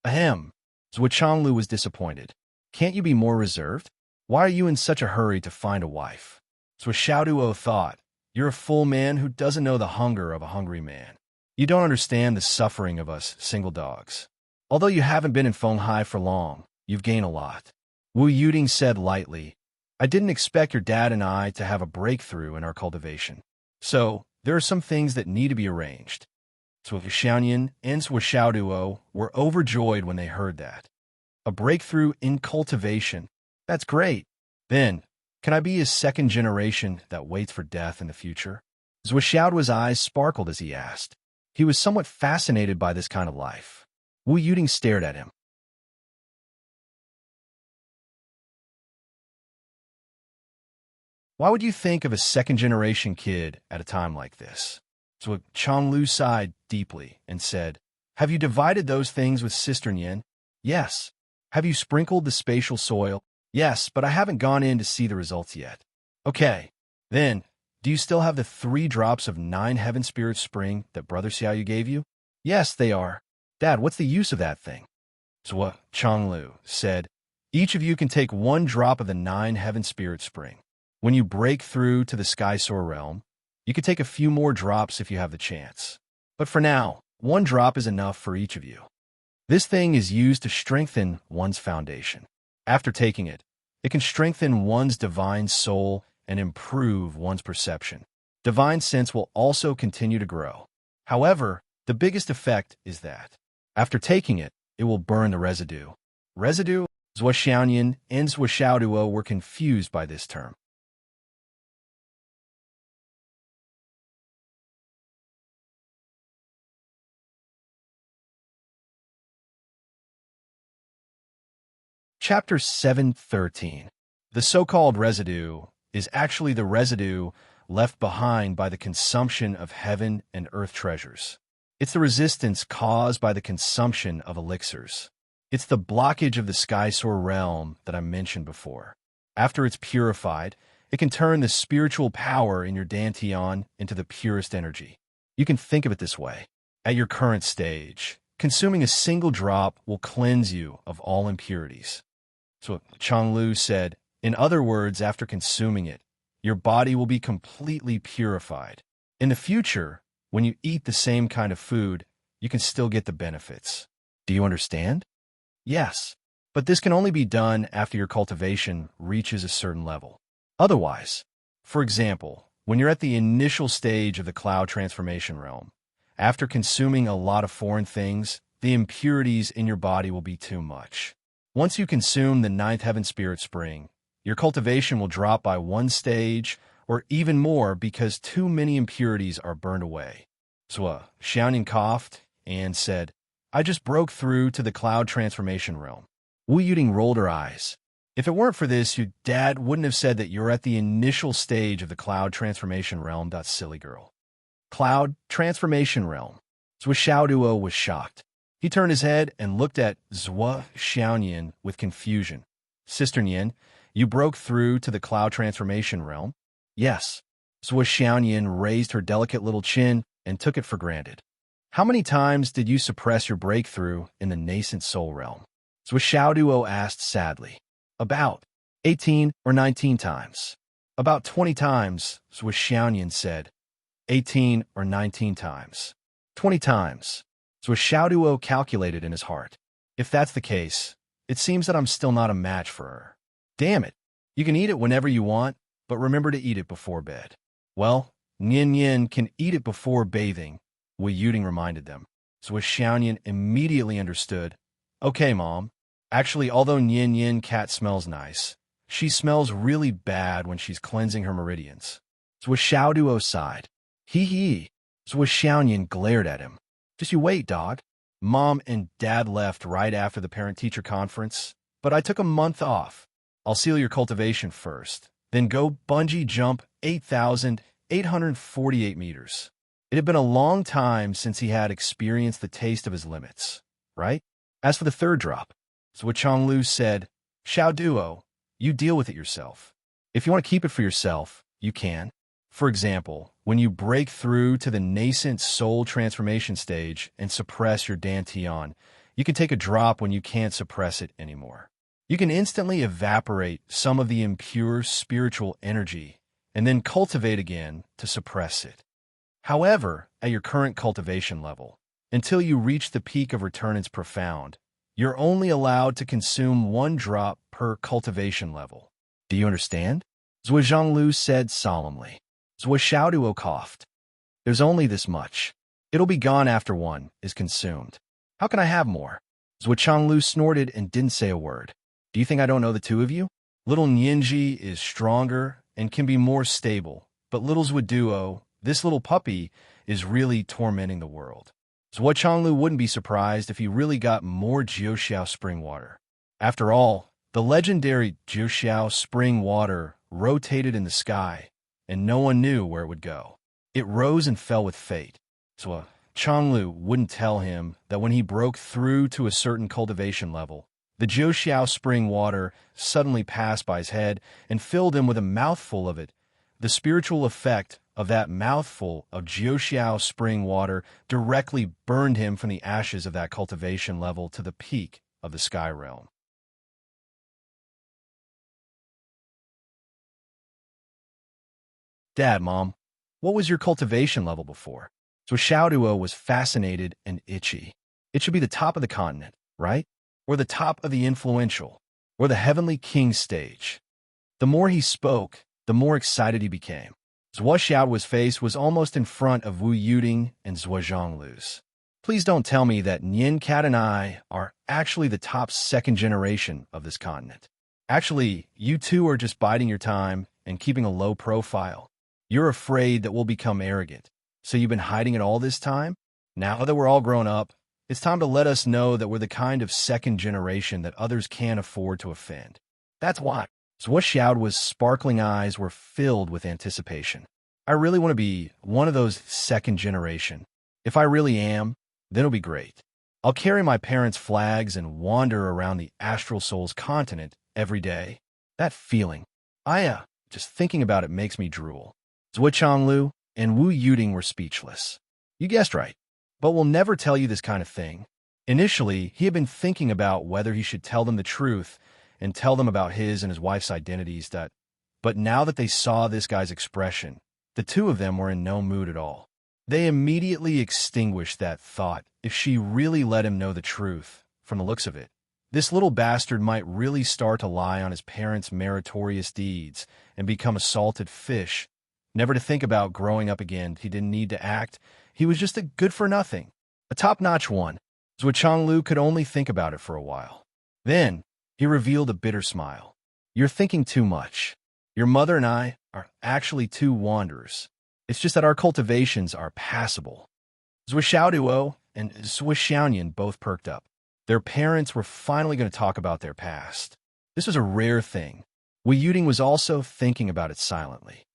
Ahem. Zhuo Changlu was disappointed. Can't you be more reserved? Why are you in such a hurry to find a wife? Zhuo Xiaoduo thought, You're a full man who doesn't know the hunger of a hungry man. You don't understand the suffering of us single dogs. Although you haven't been in Fenghai for long, you've gained a lot. Wu Yuding said lightly, I didn't expect your dad and I to have a breakthrough in our cultivation. So, there are some things that need to be arranged. Zhuxianyan and Zhuo Xiaoduo were overjoyed when they heard that. A breakthrough in cultivation. That's great. Then, can I be his second generation that waits for death in the future? Zhuo Xiaoduo's eyes sparkled as he asked. He was somewhat fascinated by this kind of life. Wu Yuding stared at him. Why would you think of a second-generation kid at a time like this? So Changlu sighed deeply and said, Have you divided those things with Sister Nian? Yes. Have you sprinkled the spatial soil? Yes, but I haven't gone in to see the results yet. Okay. Then, do you still have the 3 drops of 9 Heaven Spirit Spring that Brother Xiaoyu gave you? Yes, they are. Dad, what's the use of that thing? So Changlu said, Each of you can take 1 drop of the 9 Heaven Spirit Spring. When you break through to the Sky Soar realm, you could take a few more drops if you have the chance. But for now, 1 drop is enough for each of you. This thing is used to strengthen one's foundation. After taking it, it can strengthen one's divine soul and improve one's perception. Divine sense will also continue to grow. However, the biggest effect is that, after taking it, it will burn the residue. Residue? Zhuxianyan and Zhuo Xiaoduo were confused by this term. Chapter 7:13. The so-called residue is actually the residue left behind by the consumption of heaven and earth treasures. It's the resistance caused by the consumption of elixirs. It's the blockage of the Sky Soar realm that I mentioned before. After it's purified, it can turn the spiritual power in your Dantian into the purest energy. You can think of it this way. At your current stage, consuming a single drop will cleanse you of all impurities. So Changlu said, in other words, after consuming it, your body will be completely purified. In the future, when you eat the same kind of food, you can still get the benefits. Do you understand? Yes, but this can only be done after your cultivation reaches a certain level. Otherwise, for example, when you're at the initial stage of the cloud transformation realm, after consuming a lot of foreign things, the impurities in your body will be too much. Once you consume the 9th Heaven Spirit Spring, your cultivation will drop by 1 stage or even more because too many impurities are burned away. So Xiaoning coughed and said, I just broke through to the cloud transformation realm. Wu Yuding rolled her eyes. If it weren't for this, your dad wouldn't have said that you're at the initial stage of the cloud transformation realm. Silly girl. Cloud transformation realm. Zhuo Xiaoduo was shocked. He turned his head and looked at Zhuo Xiaonian with confusion. Sister Nian, you broke through to the cloud transformation realm? Yes. Zhuo Xiaonian raised her delicate little chin and took it for granted. How many times did you suppress your breakthrough in the nascent soul realm? Zhuo Xiaoduo asked sadly. About 18 or 19 times. About 20 times, Zhuo Xiaonian said. 18 or 19 times. 20 times. Zhuo Xiaoduo calculated in his heart. If that's the case, it seems that I'm still not a match for her. Damn it. You can eat it whenever you want, but remember to eat it before bed. Well, Nian Yin can eat it before bathing, Wu Yuding reminded them. Zhuo Xiaonian immediately understood. Okay, Mom. Actually, although Nian Yin cat smells nice, she smells really bad when she's cleansing her meridians. Zhuo Xiaoduo sighed. Hee. Zhuo Xiaonian glared at him. Just you wait, dog. Mom and Dad left right after the parent-teacher conference, but I took a month off. I'll seal your cultivation first, then go bungee jump 8,848 meters. It had been a long time since he had experienced the taste of his limits, right? As for the third drop, Zhuo Chonglu said, Xiao Duo, you deal with it yourself. If you want to keep it for yourself, you can. For example, when you break through to the nascent soul transformation stage and suppress your dantian, you can take a drop when you can't suppress it anymore. You can instantly evaporate some of the impure spiritual energy and then cultivate again to suppress it. However, at your current cultivation level, until you reach the peak of Returnance Profound, you're only allowed to consume 1 drop per cultivation level. Do you understand? Zhuo Zhonglu said solemnly. Zhuo Xiaoduo coughed. There's only this much. It'll be gone after 1 is consumed. How can I have more? Zhuo Chonglu snorted and didn't say a word. Do you think I don't know the two of you? Little Nianji is stronger and can be more stable, but little Zhuo Duo, this little puppy, is really tormenting the world. Zhuo Chonglu wouldn't be surprised if he really got more Jiuxiao spring water. After all, the legendary Jiuxiao spring water rotated in the sky, and no one knew where it would go. It rose and fell with fate. Zhuo Chonglu wouldn't tell him that when he broke through to a certain cultivation level, the Jiuxiao spring water suddenly passed by his head and filled him with a mouthful of it. The spiritual effect of that mouthful of Jiuxiao spring water directly burned him from the ashes of that cultivation level to the peak of the sky realm. Dad, Mom, what was your cultivation level before? So Xiaoduo was fascinated and itchy. It should be the top of the continent, right? Or the top of the influential, or the Heavenly King stage. The more he spoke, the more excited he became. Zhuo Xiaoduo's face was almost in front of Wu Yuding and Zhuo Zhonglu's. Please don't tell me that Nian Cat and I are actually the top 2nd generation of this continent. Actually, you two are just biding your time and keeping a low profile. You're afraid that we'll become arrogant, so you've been hiding it all this time? Now that we're all grown up, it's time to let us know that we're the kind of 2nd generation that others can't afford to offend. That's why. Zhuo Xiaoduo's sparkling eyes were filled with anticipation. I really want to be one of those 2nd generation. If I really am, then it'll be great. I'll carry my parents' flags and wander around the Astral Souls continent every day. That feeling. Just thinking about it makes me drool. Zhuo Chonglu and Wu Yuding were speechless. You guessed right. But we'll never tell you this kind of thing. Initially, he had been thinking about whether he should tell them the truth and tell them about his and his wife's identities. But now that they saw this guy's expression, the two of them were in no mood at all. They immediately extinguished that thought if she really let him know the truth, from the looks of it. This little bastard might really start to lie on his parents' meritorious deeds and become a salted fish, never to think about growing up again. He didn't need to act. He was just a good-for-nothing, a top-notch one. Zhuo Chonglu could only think about it for a while. Then, he revealed a bitter smile. You're thinking too much. Your mother and I are actually 2 wanderers. It's just that our cultivations are passable. Zhuo Xiaoduo and Zhuo Xiaonian both perked up. Their parents were finally going to talk about their past. This was a rare thing. Wu Yuding was also thinking about it silently.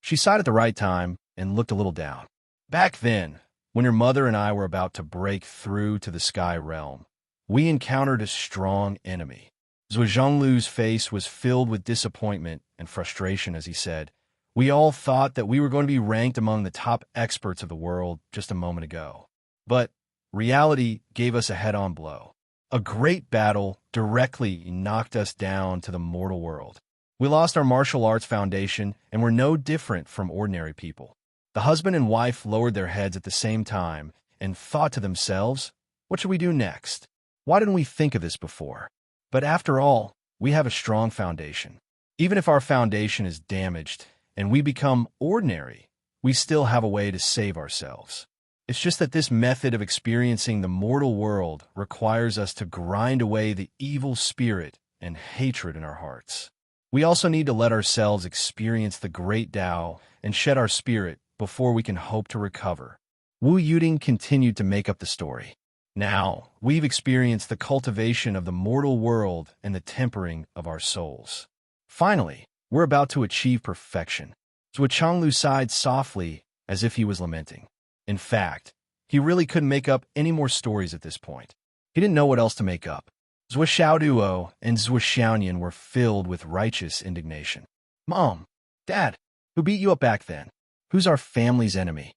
She sighed at the right time and looked a little down. Back then, when your mother and I were about to break through to the sky realm, we encountered a strong enemy. Zhuo Zhonglu's face was filled with disappointment and frustration as he said, "We all thought that we were going to be ranked among the top experts of the world just a moment ago. But reality gave us a head-on blow. A great battle directly knocked us down to the mortal world. We lost our martial arts foundation and were no different from ordinary people." The husband and wife lowered their heads at the same time and thought to themselves, "What should we do next? Why didn't we think of this before?" But after all, we have a strong foundation. Even if our foundation is damaged and we become ordinary, we still have a way to save ourselves. It's just that this method of experiencing the mortal world requires us to grind away the evil spirit and hatred in our hearts. We also need to let ourselves experience the great Tao and shed our spirit before we can hope to recover. Wu Yuding continued to make up the story. Now, we've experienced the cultivation of the mortal world and the tempering of our souls. Finally, we're about to achieve perfection. Zhuo Changlu sighed softly as if he was lamenting. In fact, he really couldn't make up any more stories at this point. He didn't know what else to make up. Zhuo Xiaoduo and Zhuo Xiaonian were filled with righteous indignation. "Mom, Dad, who beat you up back then? Who's our family's enemy?"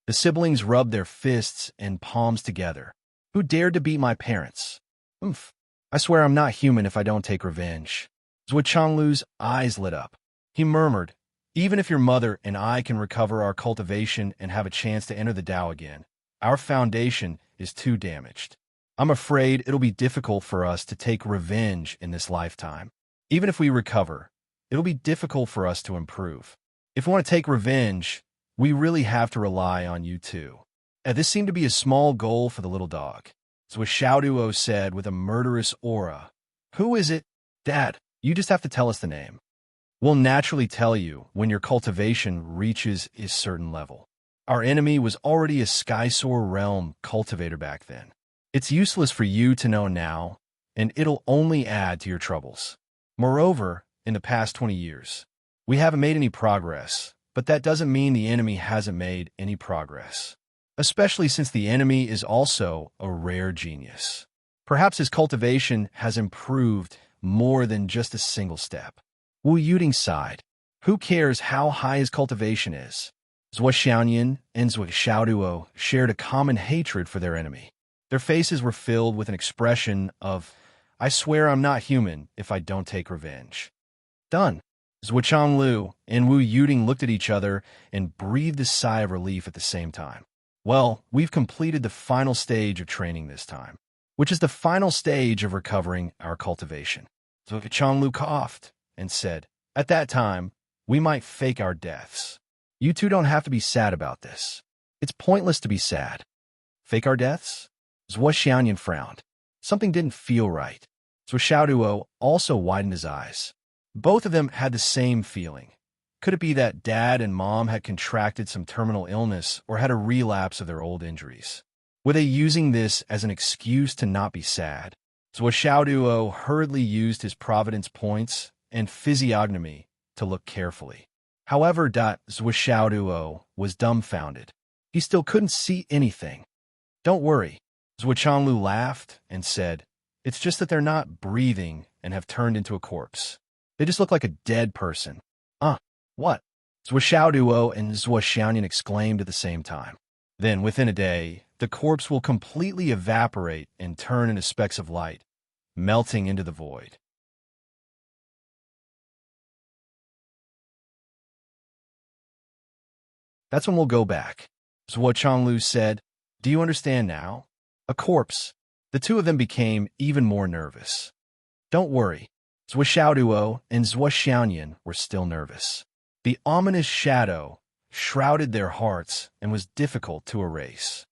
The siblings rubbed their fists and palms together. "Who dared to beat my parents? Oomph. I swear I'm not human if I don't take revenge." Zhuo Changlu's eyes lit up. He murmured, "Even if your mother and I can recover our cultivation and have a chance to enter the Tao again, our foundation is too damaged. I'm afraid it'll be difficult for us to take revenge in this lifetime. Even if we recover, it'll be difficult for us to improve. If we want to take revenge, we really have to rely on you too." This seemed to be a small goal for the little dog. So as Xiaoduo said with a murderous aura, "Who is it? Dad, you just have to tell us the name. We'll naturally tell you when your cultivation reaches a certain level. Our enemy was already a Skysoar realm cultivator back then. It's useless for you to know now, and it'll only add to your troubles. Moreover, in the past 20 years, we haven't made any progress, but that doesn't mean the enemy hasn't made any progress. Especially since the enemy is also a rare genius. Perhaps his cultivation has improved more than just a single step." Wu Yuding sighed. Who cares how high his cultivation is? Zhuo Xiaonian and Zhuo Xiaoduo shared a common hatred for their enemy. Their faces were filled with an expression of, "I swear I'm not human if I don't take revenge." Done. Zhuo Changlu and Wu Yuding looked at each other and breathed a sigh of relief at the same time. Well, we've completed the final stage of training this time, which is the final stage of recovering our cultivation. Zhuo Changlu coughed and said, "At that time, we might fake our deaths. You two don't have to be sad about this. It's pointless to be sad." "Fake our deaths?" Zhuo Xiaonian frowned. Something didn't feel right. Zhuo Xiaoduo also widened his eyes. Both of them had the same feeling. Could it be that Dad and Mom had contracted some terminal illness or had a relapse of their old injuries? Were they using this as an excuse to not be sad? Zhuo Xiaoduo hurriedly used his providence points and physiognomy to look carefully. However, Zhuo Xiaoduo was dumbfounded. He still couldn't see anything. "Don't worry." Zhuo Changlu laughed and said, "It's just that they're not breathing and have turned into a corpse. They just look like a dead person." What? Zhuo Xiaoduo and Zhuo Xiaonian exclaimed at the same time. Then, within a day, the corpse will completely evaporate and turn into specks of light, melting into the void. That's when we'll go back. Zhuo Changlu said, "Do you understand now? A corpse." The two of them became even more nervous. "Don't worry." Zhuo Xiaoduo and Zhuo Xiaonian were still nervous. The ominous shadow shrouded their hearts and was difficult to erase.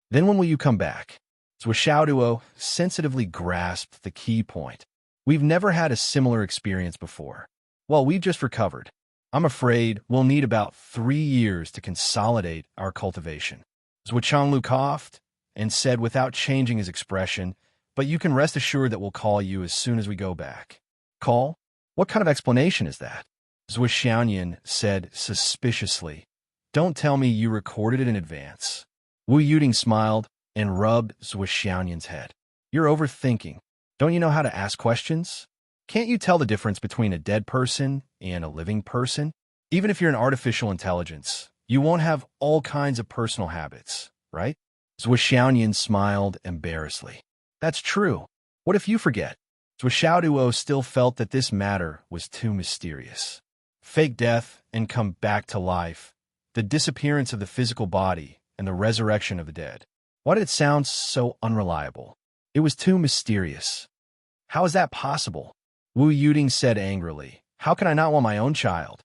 "Then when will you come back?" Zhuo Xiaoduo sensitively grasped the key point. "We've never had a similar experience before. Well, we've just recovered. I'm afraid we'll need about 3 years to consolidate our cultivation." Zhuo Changlu coughed and said without changing his expression, "But you can rest assured that we'll call you as soon as we go back." "Call? What kind of explanation is that?" Zhuo Xiaoyan said suspiciously. "Don't tell me you recorded it in advance." Wu Yuting smiled and rubbed Zhuo Xiaoyan's head. "You're overthinking. Don't you know how to ask questions? Can't you tell the difference between a dead person and a living person? Even if you're an artificial intelligence, you won't have all kinds of personal habits, right?" Zhuo Xiaoyan smiled embarrassedly. "That's true. What if you forget?" Zhuo Xiaoduo still felt that this matter was too mysterious. Fake death and come back to life, the disappearance of the physical body, and the resurrection of the dead. Why did it sound so unreliable? It was too mysterious. "How is that possible?" Wu Yuting said angrily. "How can I not want my own child?"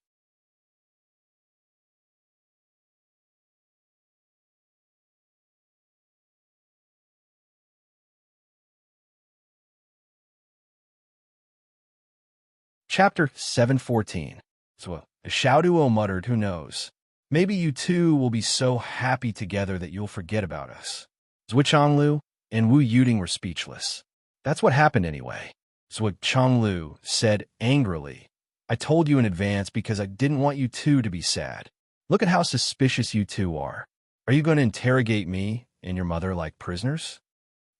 Chapter 714. So Xiaoduo muttered, "Who knows? Maybe you two will be so happy together that you'll forget about us." Zhuo Changlu and Wu Yuting were speechless. "That's what happened anyway," Zhuo Changlu said angrily. "I told you in advance because I didn't want you two to be sad. Look at how suspicious you two are. Are you going to interrogate me and your mother like prisoners?"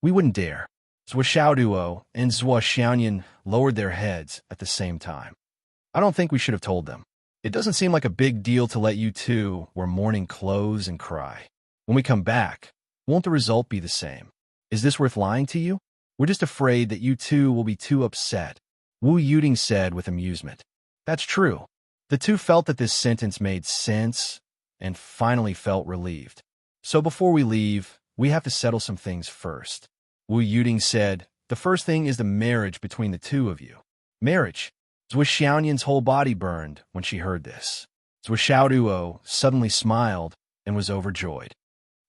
"We wouldn't dare." Zhuo Xiaoduo and Zhuo Xiaoyan lowered their heads at the same time. "I don't think we should have told them. It doesn't seem like a big deal to let you two wear mourning clothes and cry. When we come back, won't the result be the same? Is this worth lying to you? We're just afraid that you two will be too upset," Wu Yuting said with amusement. That's true. The two felt that this sentence made sense and finally felt relieved. "So before we leave, we have to settle some things first," Wu Yuting said. "The first thing is the marriage between the two of you." "Marriage?" Zhuo Xiaoyan's whole body burned when she heard this. Zhuo Xiaoduo suddenly smiled and was overjoyed.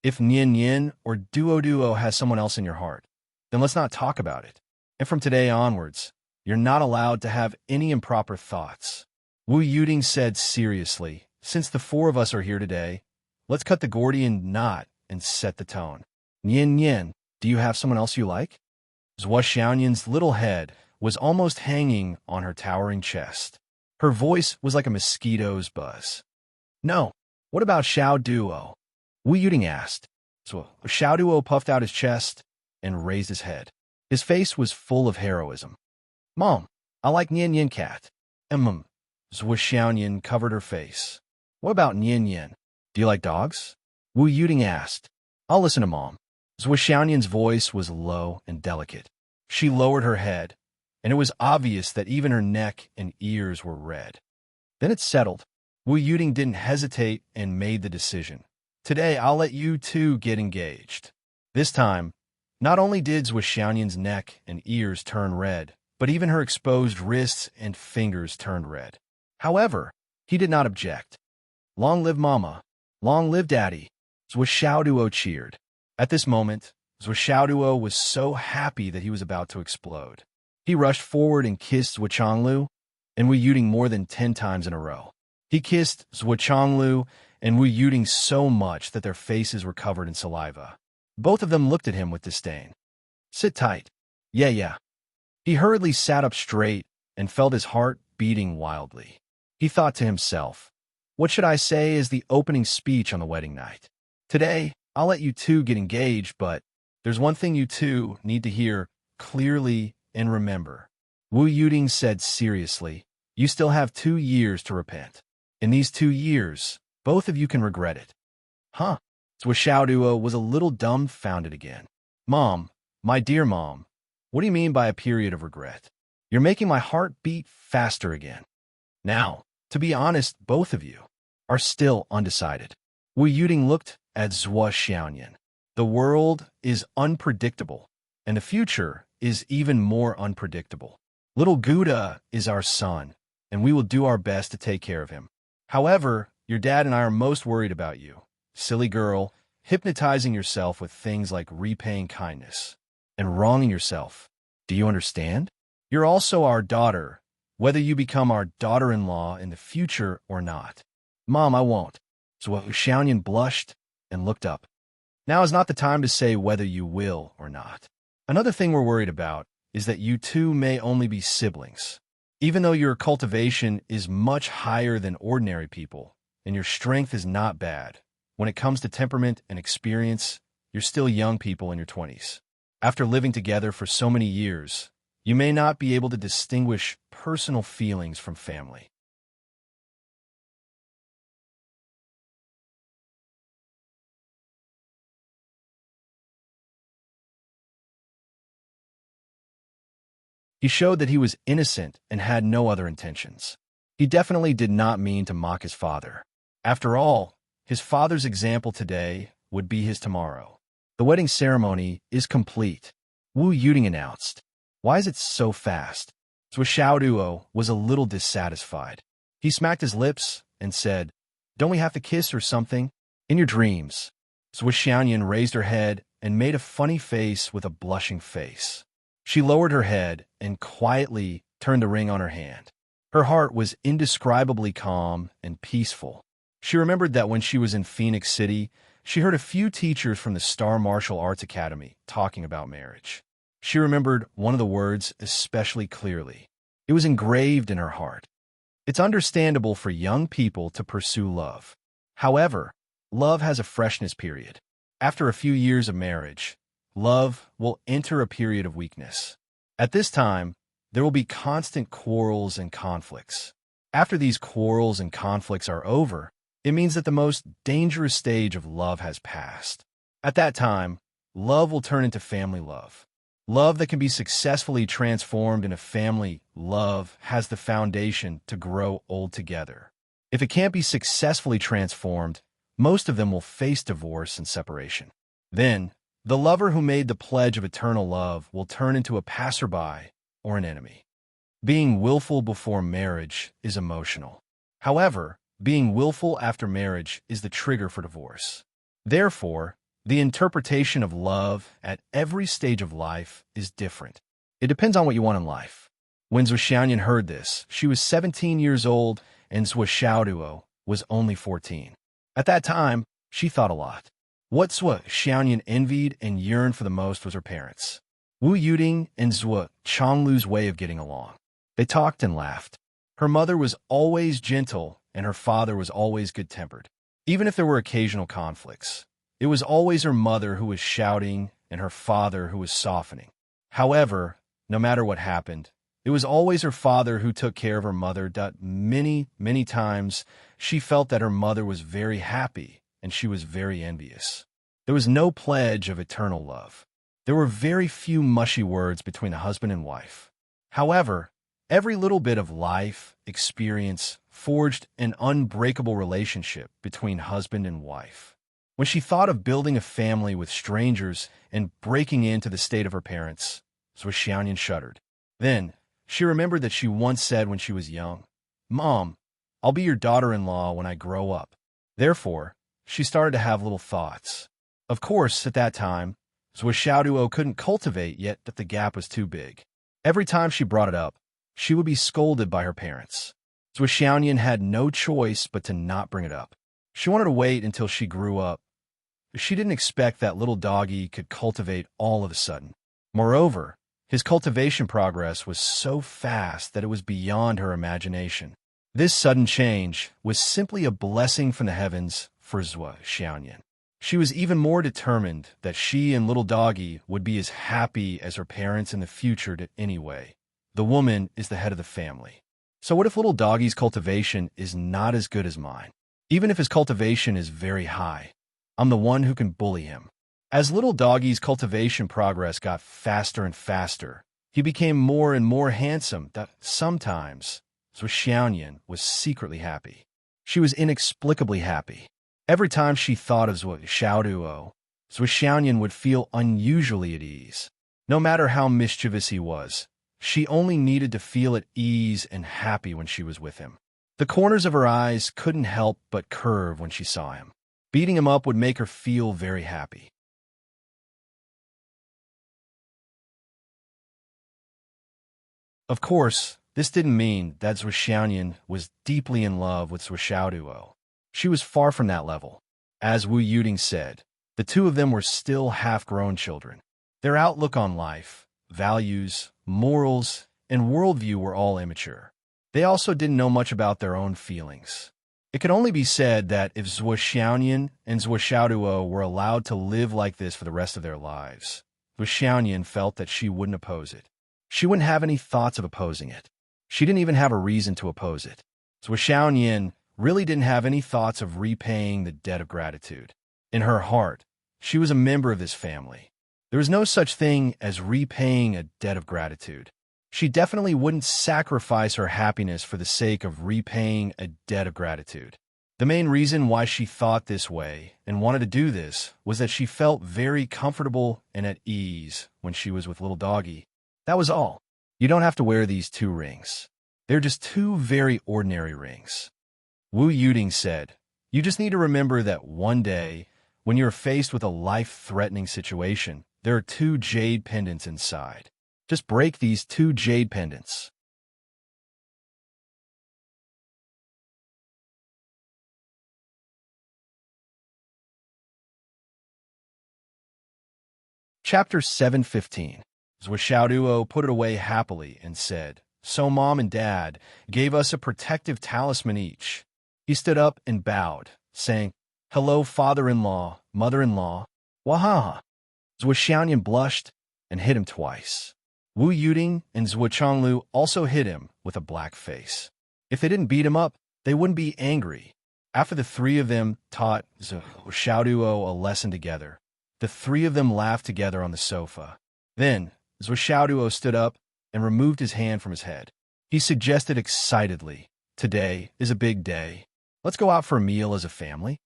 "If Nian Nian or Duo has someone else in your heart, then let's not talk about it. And from today onwards, you're not allowed to have any improper thoughts." Wu Yuting said seriously, "Since the four of us are here today, let's cut the Gordian knot and set the tone. Nian Nian, do you have someone else you like?" Zhuo Xiaoyan's little head was almost hanging on her towering chest. Her voice was like a mosquito's buzz. "No. What about Xiao Duo?" Wu Yuting asked. So Xiao Duo puffed out his chest and raised his head. His face was full of heroism. "Mom, I like Nian Yin cat." Zhuo Xiaoyan covered her face. "What about Nian Yin? Do you like dogs?" Wu Yuting asked. "I'll listen to Mom." Zhuo Xiaoyan's voice was low and delicate. She lowered her head, and it was obvious that even her neck and ears were red. Then it settled. Wu Yuting didn't hesitate and made the decision. "Today, I'll let you two get engaged." This time, not only did Zhuo Xiaoyan's neck and ears turn red, but even her exposed wrists and fingers turned red. However, he did not object. "Long live Mama! Long live Daddy!" Zhuo Xiaoduo cheered. At this moment, Zhuo Xiaoduo was so happy that he was about to explode. He rushed forward and kissed Zhuo Changlu and Wu Yuting more than 10 times in a row. He kissed Zhuo Changlu and Wu Yuting so much that their faces were covered in saliva. Both of them looked at him with disdain. "Sit tight." Yeah. He hurriedly sat up straight and felt his heart beating wildly. He thought to himself, "What should I say as the opening speech on the wedding night? Today, I'll let you two get engaged, but there's one thing you two need to hear clearly and remember." Wu Yuting said seriously, "You still have 2 years to repent. In these 2 years, both of you can regret it." "Huh?" Zhuo Xiaoduo was a little dumbfounded again. "Mom, my dear Mom, what do you mean by a period of regret? You're making my heart beat faster again." Now, to be honest, both of you are still undecided. Wu Yuting looked at Zhuo Xiaoyan. The world is unpredictable, and the future is even more unpredictable. Little Gouda is our son, and we will do our best to take care of him. However, your dad and I are most worried about you. Silly girl, hypnotizing yourself with things like repaying kindness and wronging yourself. Do you understand? You're also our daughter, whether you become our daughter-in-law in the future or not. Mom, I won't. So Xiaoyan blushed and looked up. Now is not the time to say whether you will or not. Another thing we're worried about is that you two may only be siblings. Even though your cultivation is much higher than ordinary people, and your strength is not bad, when it comes to temperament and experience, you're still young people in your 20s. After living together for so many years, you may not be able to distinguish personal feelings from family. He showed that he was innocent and had no other intentions. He definitely did not mean to mock his father. After all, his father's example today would be his tomorrow. The wedding ceremony is complete. Wu Yuting announced. Why is it so fast? Zhou Xiaoduo was a little dissatisfied. He smacked his lips and said, Don't we have to kiss or something? In your dreams. Zhou Xiaoyan raised her head and made a funny face with a blushing face. She lowered her head and quietly turned the ring on her hand. Her heart was indescribably calm and peaceful. She remembered that when she was in Phoenix City, she heard a few teachers from the Star Martial Arts Academy talking about marriage. She remembered one of the words especially clearly. It was engraved in her heart. It's understandable for young people to pursue love. However, love has a freshness period. After a few years of marriage, love will enter a period of weakness. At this time, there will be constant quarrels and conflicts. After these quarrels and conflicts are over, it means that the most dangerous stage of love has passed. At that time, love will turn into family love. Love that can be successfully transformed into family love has the foundation to grow old together. If it can't be successfully transformed, most of them will face divorce and separation. Then, the lover who made the pledge of eternal love will turn into a passerby or an enemy. Being willful before marriage is emotional. However, being willful after marriage is the trigger for divorce. Therefore, the interpretation of love at every stage of life is different. It depends on what you want in life. When Zhou Xiaoyan heard this, she was 17 years old and Zhou Xiaoduo was only 14. At that time, she thought a lot. What Zhou Xiaoyan envied and yearned for the most was her parents. Wu Yuting and Zhou Chonglu's way of getting along. They talked and laughed. Her mother was always gentle and her father was always good-tempered. Even if there were occasional conflicts, it was always her mother who was shouting and her father who was softening. However, no matter what happened, it was always her father who took care of her mother. Many, many times, she felt that her mother was very happy and she was very envious. There was no pledge of eternal love. There were very few mushy words between a husband and wife. However, every little bit of life, experience, forged an unbreakable relationship between husband and wife. When she thought of building a family with strangers and breaking into the state of her parents, Zhou Xiaoyan shuddered. Then, she remembered that she once said when she was young, Mom, I'll be your daughter-in-law when I grow up. Therefore, she started to have little thoughts. Of course, at that time, Zhou Xiaoduo couldn't cultivate yet that the gap was too big. Every time she brought it up, she would be scolded by her parents. Zhou Xiaoyan had no choice but to not bring it up. She wanted to wait until she grew up. She didn't expect that little doggy could cultivate all of a sudden. Moreover, his cultivation progress was so fast that it was beyond her imagination. This sudden change was simply a blessing from the heavens for Zhou Xiaoyan. She was even more determined that she and little doggy would be as happy as her parents in the future did anyway. The woman is the head of the family. So what if little doggy's cultivation is not as good as mine? Even if his cultivation is very high, I'm the one who can bully him. As little doggy's cultivation progress got faster and faster, he became more and more handsome that sometimes Zhou Xiaoyan was secretly happy. She was inexplicably happy. Every time she thought of Zhou Xiaoduo, Zhou Xiaoyan would feel unusually at ease. No matter how mischievous he was, she only needed to feel at ease and happy when she was with him. The corners of her eyes couldn't help but curve when she saw him. Beating him up would make her feel very happy. Of course, this didn't mean that Zhou Xiaoyan was deeply in love with Zhou Xiaoduo. She was far from that level. As Wu Yuting said, The two of them were still half-grown children. Their outlook on life, values, morals, and worldview were all immature. They also didn't know much about their own feelings. It could only be said that if Zhuo Xiaoyan and Zhuo Xiaoduo were allowed to live like this for the rest of their lives, Zhuo Xiaoyan felt that she wouldn't oppose it. She wouldn't have any thoughts of opposing it. She didn't even have a reason to oppose it. Zhuo Xiaoyan really didn't have any thoughts of repaying the debt of gratitude. In her heart, she was a member of this family. There was no such thing as repaying a debt of gratitude. She definitely wouldn't sacrifice her happiness for the sake of repaying a debt of gratitude. The main reason why she thought this way and wanted to do this was that she felt very comfortable and at ease when she was with little doggy. That was all. You don't have to wear these 2 rings. They're just 2 very ordinary rings. Wu Yuding said, "You just need to remember that one day, when you're faced with a life-threatening situation, there are 2 jade pendants inside. Just break these 2 jade pendants." Chapter 715. Zhuo Xiaoduo put it away happily and said, "So Mom and Dad gave us a protective talisman each." He stood up and bowed, saying, "Hello, father-in-law, mother-in-law." Wahaha. Zhuo Xiaoyan blushed and hit him twice. Wu Yuding and Zhuo Chonglu also hit him with a black face. If they didn't beat him up, they wouldn't be angry. After the 3 of them taught Zhuo Xiaoduo a lesson together, the 3 of them laughed together on the sofa. Then, Zhuo Xiaoduo stood up and removed his hand from his head. He suggested excitedly, "Today is a big day. Let's go out for a meal as a family."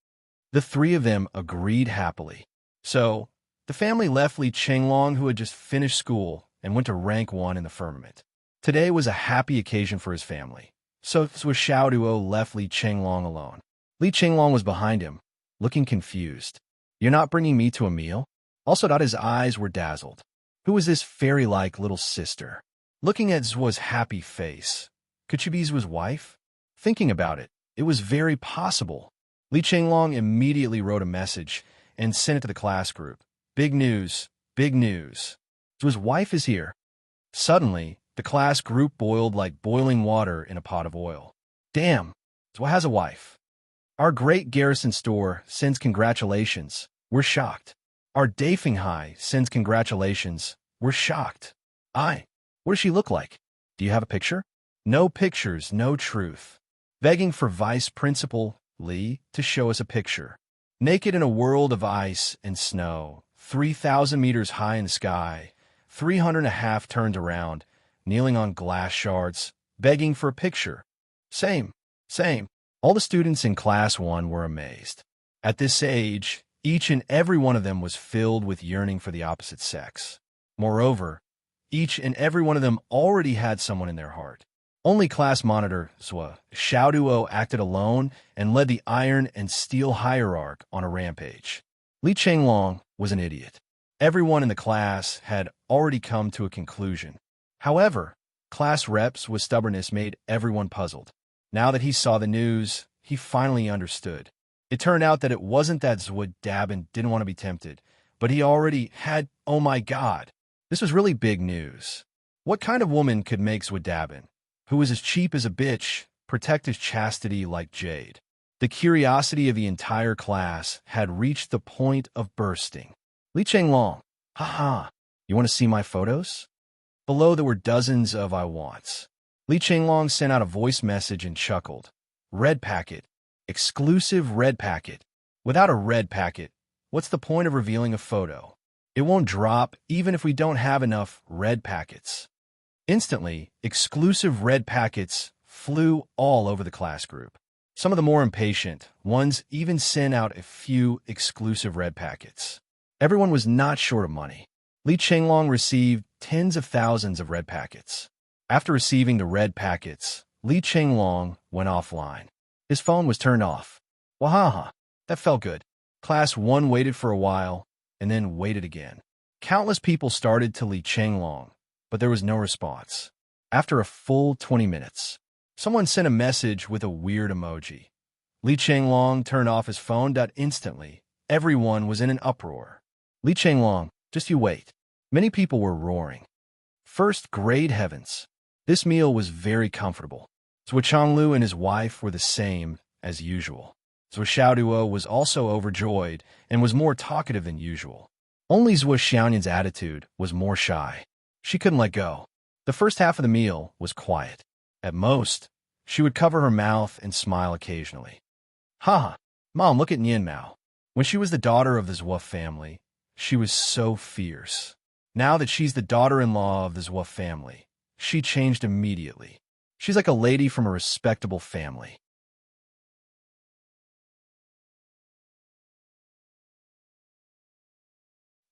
The 3 of them agreed happily. So, the family left Li Chenglong, who had just finished school, and went to rank 1 in the firmament. Today was a happy occasion for his family, so Zhuo Xiaoduo left Li Chenglong alone. Li Chenglong was behind him, looking confused. "You're not bringing me to a meal?" Also, his eyes were dazzled. Who was this fairy-like little sister? Looking at Zhuo's happy face, could she be Zhuo's wife? Thinking about it, it was very possible. Li Chenglong immediately wrote a message and sent it to the class group. "Big news, big news. Zhuo's wife is here." Suddenly, the class group boiled like boiling water in a pot of oil. "Damn, Zhuo has a wife. Our great garrison store sends congratulations. We're shocked. Our Daifenghai sends congratulations. We're shocked. What does she look like? Do you have a picture?" No pictures, no truth. Begging for Vice Principal Li to show us a picture. Naked in a world of ice and snow, 3,000 meters high in the sky, 350 turned around, kneeling on glass shards, begging for a picture. Same. All the students in Class 1 were amazed. At this age, each and every one of them was filled with yearning for the opposite sex. Moreover, each and every one of them already had someone in their heart. Only class monitor Zhuo Xiaoduo acted alone and led the iron and steel hierarch on a rampage. Li Chenglong was an idiot. Everyone in the class had already come to a conclusion. However, class reps with stubbornness made everyone puzzled. Now that he saw the news, he finally understood. It turned out that it wasn't that Zhuo Dabin didn't want to be tempted, but he already had. Oh my God. This was really big news. What kind of woman could make Zhuo Dabin, who was as cheap as a bitch, protect his chastity like jade? The curiosity of the entire class had reached the point of bursting. Li Chenglong, haha, you want to see my photos? Below there were dozens of I wants. Li Chenglong sent out a voice message and chuckled. Red packet. Exclusive red packet. Without a red packet, what's the point of revealing a photo? It won't drop even if we don't have enough red packets. Instantly, exclusive red packets flew all over the class group. Some of the more impatient ones even sent out a few exclusive red packets. Everyone was not short of money. Li Chenglong received tens of thousands of red packets. After receiving the red packets, Li Chenglong went offline. His phone was turned off. Wahaha, that felt good. Class 1 waited for a while, and then waited again. Countless people started to Li Chenglong, but there was no response. After a full 20 minutes, someone sent a message with a weird emoji. Li Chenglong turned off his phone. Instantly, Everyone was in an uproar. Li Chenglong, just you wait. Many people were roaring. First grade heavens. This meal was very comfortable. Zhuo Chonglu and his wife were the same as usual. Zhuo Xiaoduo was also overjoyed and was more talkative than usual. Only Zhuo Xiaoyan's attitude was more shy. She couldn't let go. The first half of the meal was quiet. At most, she would cover her mouth and smile occasionally. Ha! Mom, look at Nian Mao. When she was the daughter of the Zhuo family, she was so fierce. Now that she's the daughter-in-law of the Zhuo family, she changed immediately. She's like a lady from a respectable family.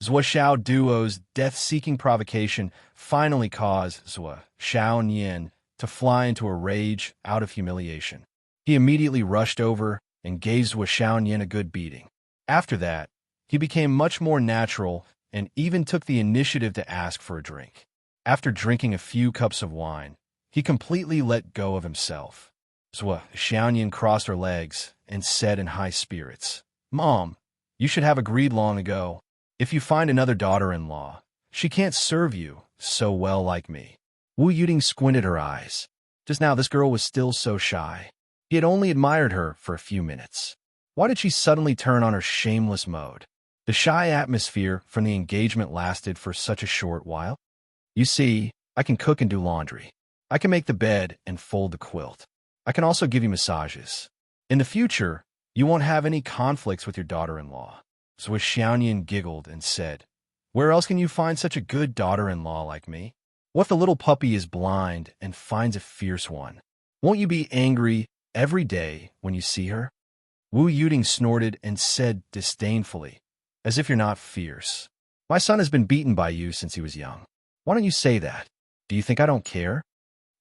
Zhuo Xiao Duo's death-seeking provocation finally caused Zhuo Xiaoyan to fly into a rage out of humiliation. He immediately rushed over and gave Zhuo Xiaoyan a good beating. After that, he became much more natural and even took the initiative to ask for a drink. After drinking a few cups of wine, he completely let go of himself. Zhuo Xiaoyan crossed her legs and said in high spirits, "Mom, you should have agreed long ago. If you find another daughter-in-law, she can't serve you so well like me." Wu Yuting squinted her eyes. Just now, this girl was still so shy. He had only admired her for a few minutes. Why did she suddenly turn on her shameless mode? The shy atmosphere from the engagement lasted for such a short while. You see, I can cook and do laundry. I can make the bed and fold the quilt. I can also give you massages. In the future, you won't have any conflicts with your daughter-in-law. So Xiaoyan giggled and said, "Where else can you find such a good daughter-in-law like me? What if the little puppy is blind and finds a fierce one? Won't you be angry every day when you see her?" Wu Yuting snorted and said disdainfully, "As if you're not fierce. My son has been beaten by you since he was young. Why don't you say that? Do you think I don't care?"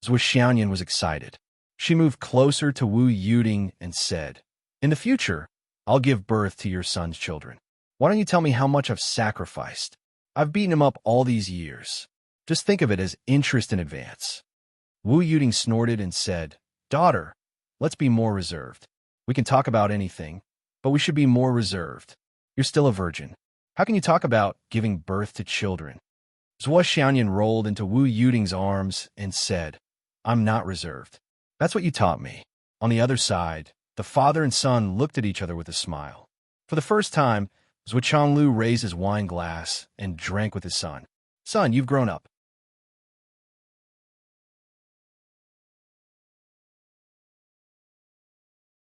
Zhuo Xiaoyan was excited. She moved closer to Wu Yuting and said, "In the future, I'll give birth to your son's children. Why don't you tell me how much I've sacrificed? I've beaten him up all these years. Just think of it as interest in advance." Wu Yuting snorted and said, "Daughter, let's be more reserved. We can talk about anything, but we should be more reserved. You're still a virgin. How can you talk about giving birth to children?" Zhuo Xiaoyan rolled into Wu Yuting's arms and said, "I'm not reserved. That's what you taught me." On the other side, the father and son looked at each other with a smile. For the first time, Zhuo Chonglu raised his wine glass and drank with his son. "Son, you've grown up."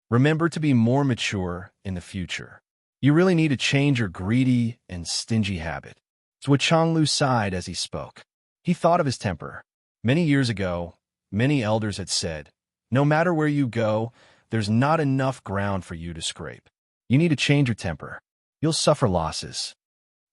Remember to be more mature in the future. You really need to change your greedy and stingy habit. Zhuo Chonglu sighed as he spoke. He thought of his temper. Many years ago, many elders had said, "No matter where you go, there's not enough ground for you to scrape. You need to change your temper. You'll suffer losses."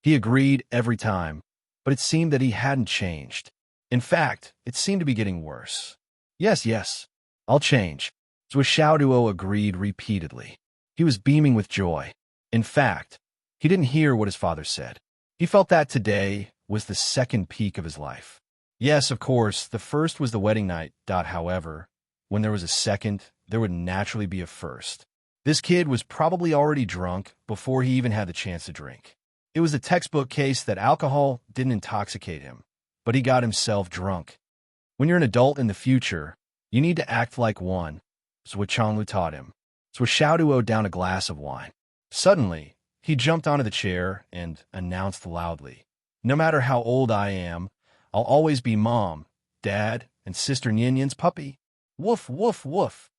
He agreed every time, but it seemed that he hadn't changed. In fact, it seemed to be getting worse. Yes, I'll change." Zhuo Xiaoduo agreed repeatedly. He was beaming with joy. In fact, he didn't hear what his father said. He felt that today was the second peak of his life. Yes, of course, the first was the wedding night. However, when there was a second, there would naturally be a first. This kid was probably already drunk before he even had the chance to drink. It was the textbook case that alcohol didn't intoxicate him, but he got himself drunk. When you're an adult in the future, you need to act like one. Zhuo Chonglu taught him. Zhuo Xiaoduo downed a glass of wine. Suddenly, he jumped onto the chair and announced loudly, "No matter how old I am, I'll always be Mom, Dad, and Sister Nianyan's puppy. Woof, woof, woof.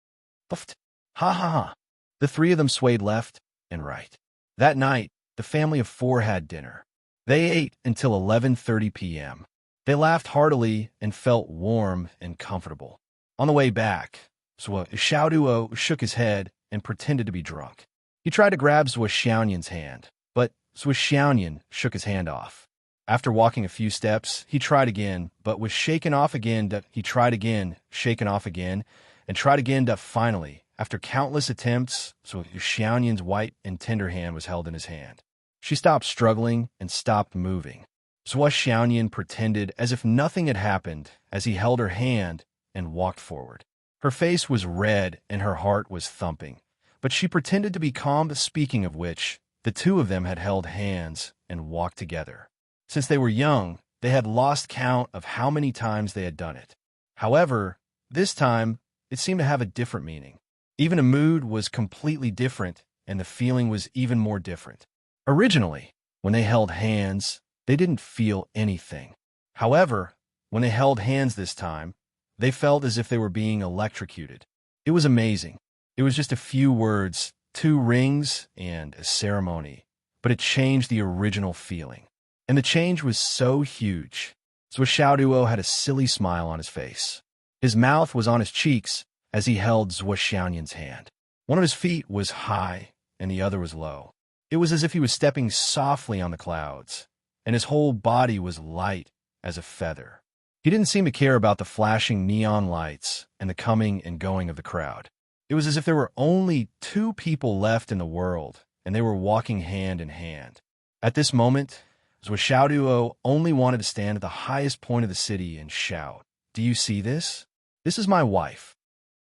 Puffed. Ha ha ha." The three of them swayed left and right. That night, the family of four had dinner. They ate until 11:30 p.m. They laughed heartily and felt warm and comfortable. On the way back, Zhuo Xiaoduo shook his head and pretended to be drunk. He tried to grab Zhuo Xiaoyan's hand, but Zhuo Xiaoyan shook his hand off. After walking a few steps, he tried again, but was shaken off again. He tried again, shaken off again, and tried again. Finally, after countless attempts, Zhuo Xiaoyan's white and tender hand was held in his hand. She stopped struggling and stopped moving. Zhuo Xiaoyan pretended as if nothing had happened as he held her hand and walked forward. Her face was red and her heart was thumping, but she pretended to be calm. Speaking of which, The two of them had held hands and walked together. Since they were young, they had lost count of how many times they had done it. However, this time, it seemed to have a different meaning. Even the mood was completely different, and the feeling was even more different. Originally, when they held hands, they didn't feel anything. However, when they held hands this time, they felt as if they were being electrocuted. It was amazing. It was just a few words, 2 rings, and a ceremony, but it changed the original feeling. And the change was so huge. Zhuoxiaoduo had a silly smile on his face. His mouth was on his cheeks as he held Zhuo Xiaoyan's hand. One of his feet was high, and the other was low. It was as if he was stepping softly on the clouds, and his whole body was light as a feather. He didn't seem to care about the flashing neon lights and the coming and going of the crowd. It was as if there were only 2 people left in the world, and they were walking hand in hand. At this moment, Zhuoxiaoduo only wanted to stand at the highest point of the city and shout, "Do you see this? This is my wife.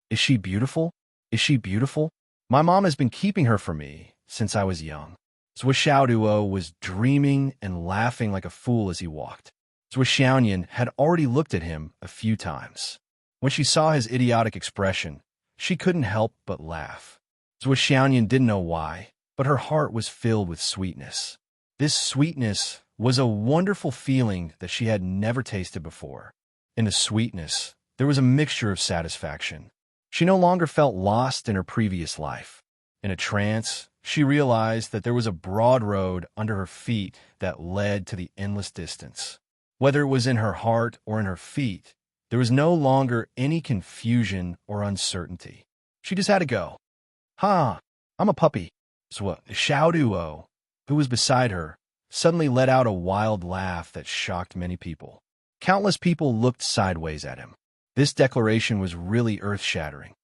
Is she beautiful? Is she beautiful? My mom has been keeping her for me since I was young." Zhuoxiaoduo was dreaming and laughing like a fool as he walked. Zhuo Xiaoyan had already looked at him a few times. When she saw his idiotic expression, she couldn't help but laugh. Zhuo Xiaoyan didn't know why, but her heart was filled with sweetness. This sweetness was a wonderful feeling that she had never tasted before. In the sweetness, there was a mixture of satisfaction. She no longer felt lost in her previous life. In a trance, she realized that there was a broad road under her feet that led to the endless distance. Whether it was in her heart or in her feet, there was no longer any confusion or uncertainty. She just had to go. "Ha, I'm a puppy." Zhuoxiaoduo, who was beside her, suddenly let out a wild laugh that shocked many people. Countless people looked sideways at him. This declaration was really earth-shattering.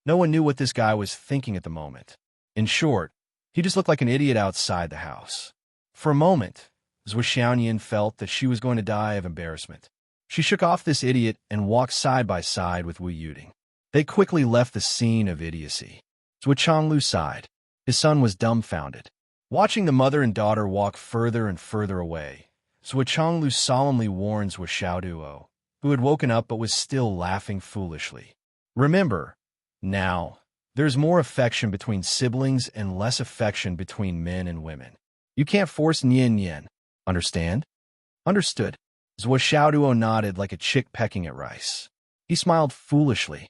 No one knew what this guy was thinking at the moment. In short, he just looked like an idiot outside the house. For a moment, Zhuo Xiaoyan felt that she was going to die of embarrassment. She shook off this idiot and walked side by side with Wu Yuding. They quickly left the scene of idiocy. Zhuo Changlu sighed. His son was dumbfounded. Watching the mother and daughter walk further and further away, Zhuo Changlu solemnly warned Zhuo Xiaoduo, who had woken up but was still laughing foolishly. "Remember, now, there's more affection between siblings and less affection between men and women. You can't force Nian Yen. Understand?" "Understood." Zhuo Xiaoduo nodded like a chick pecking at rice. He smiled foolishly.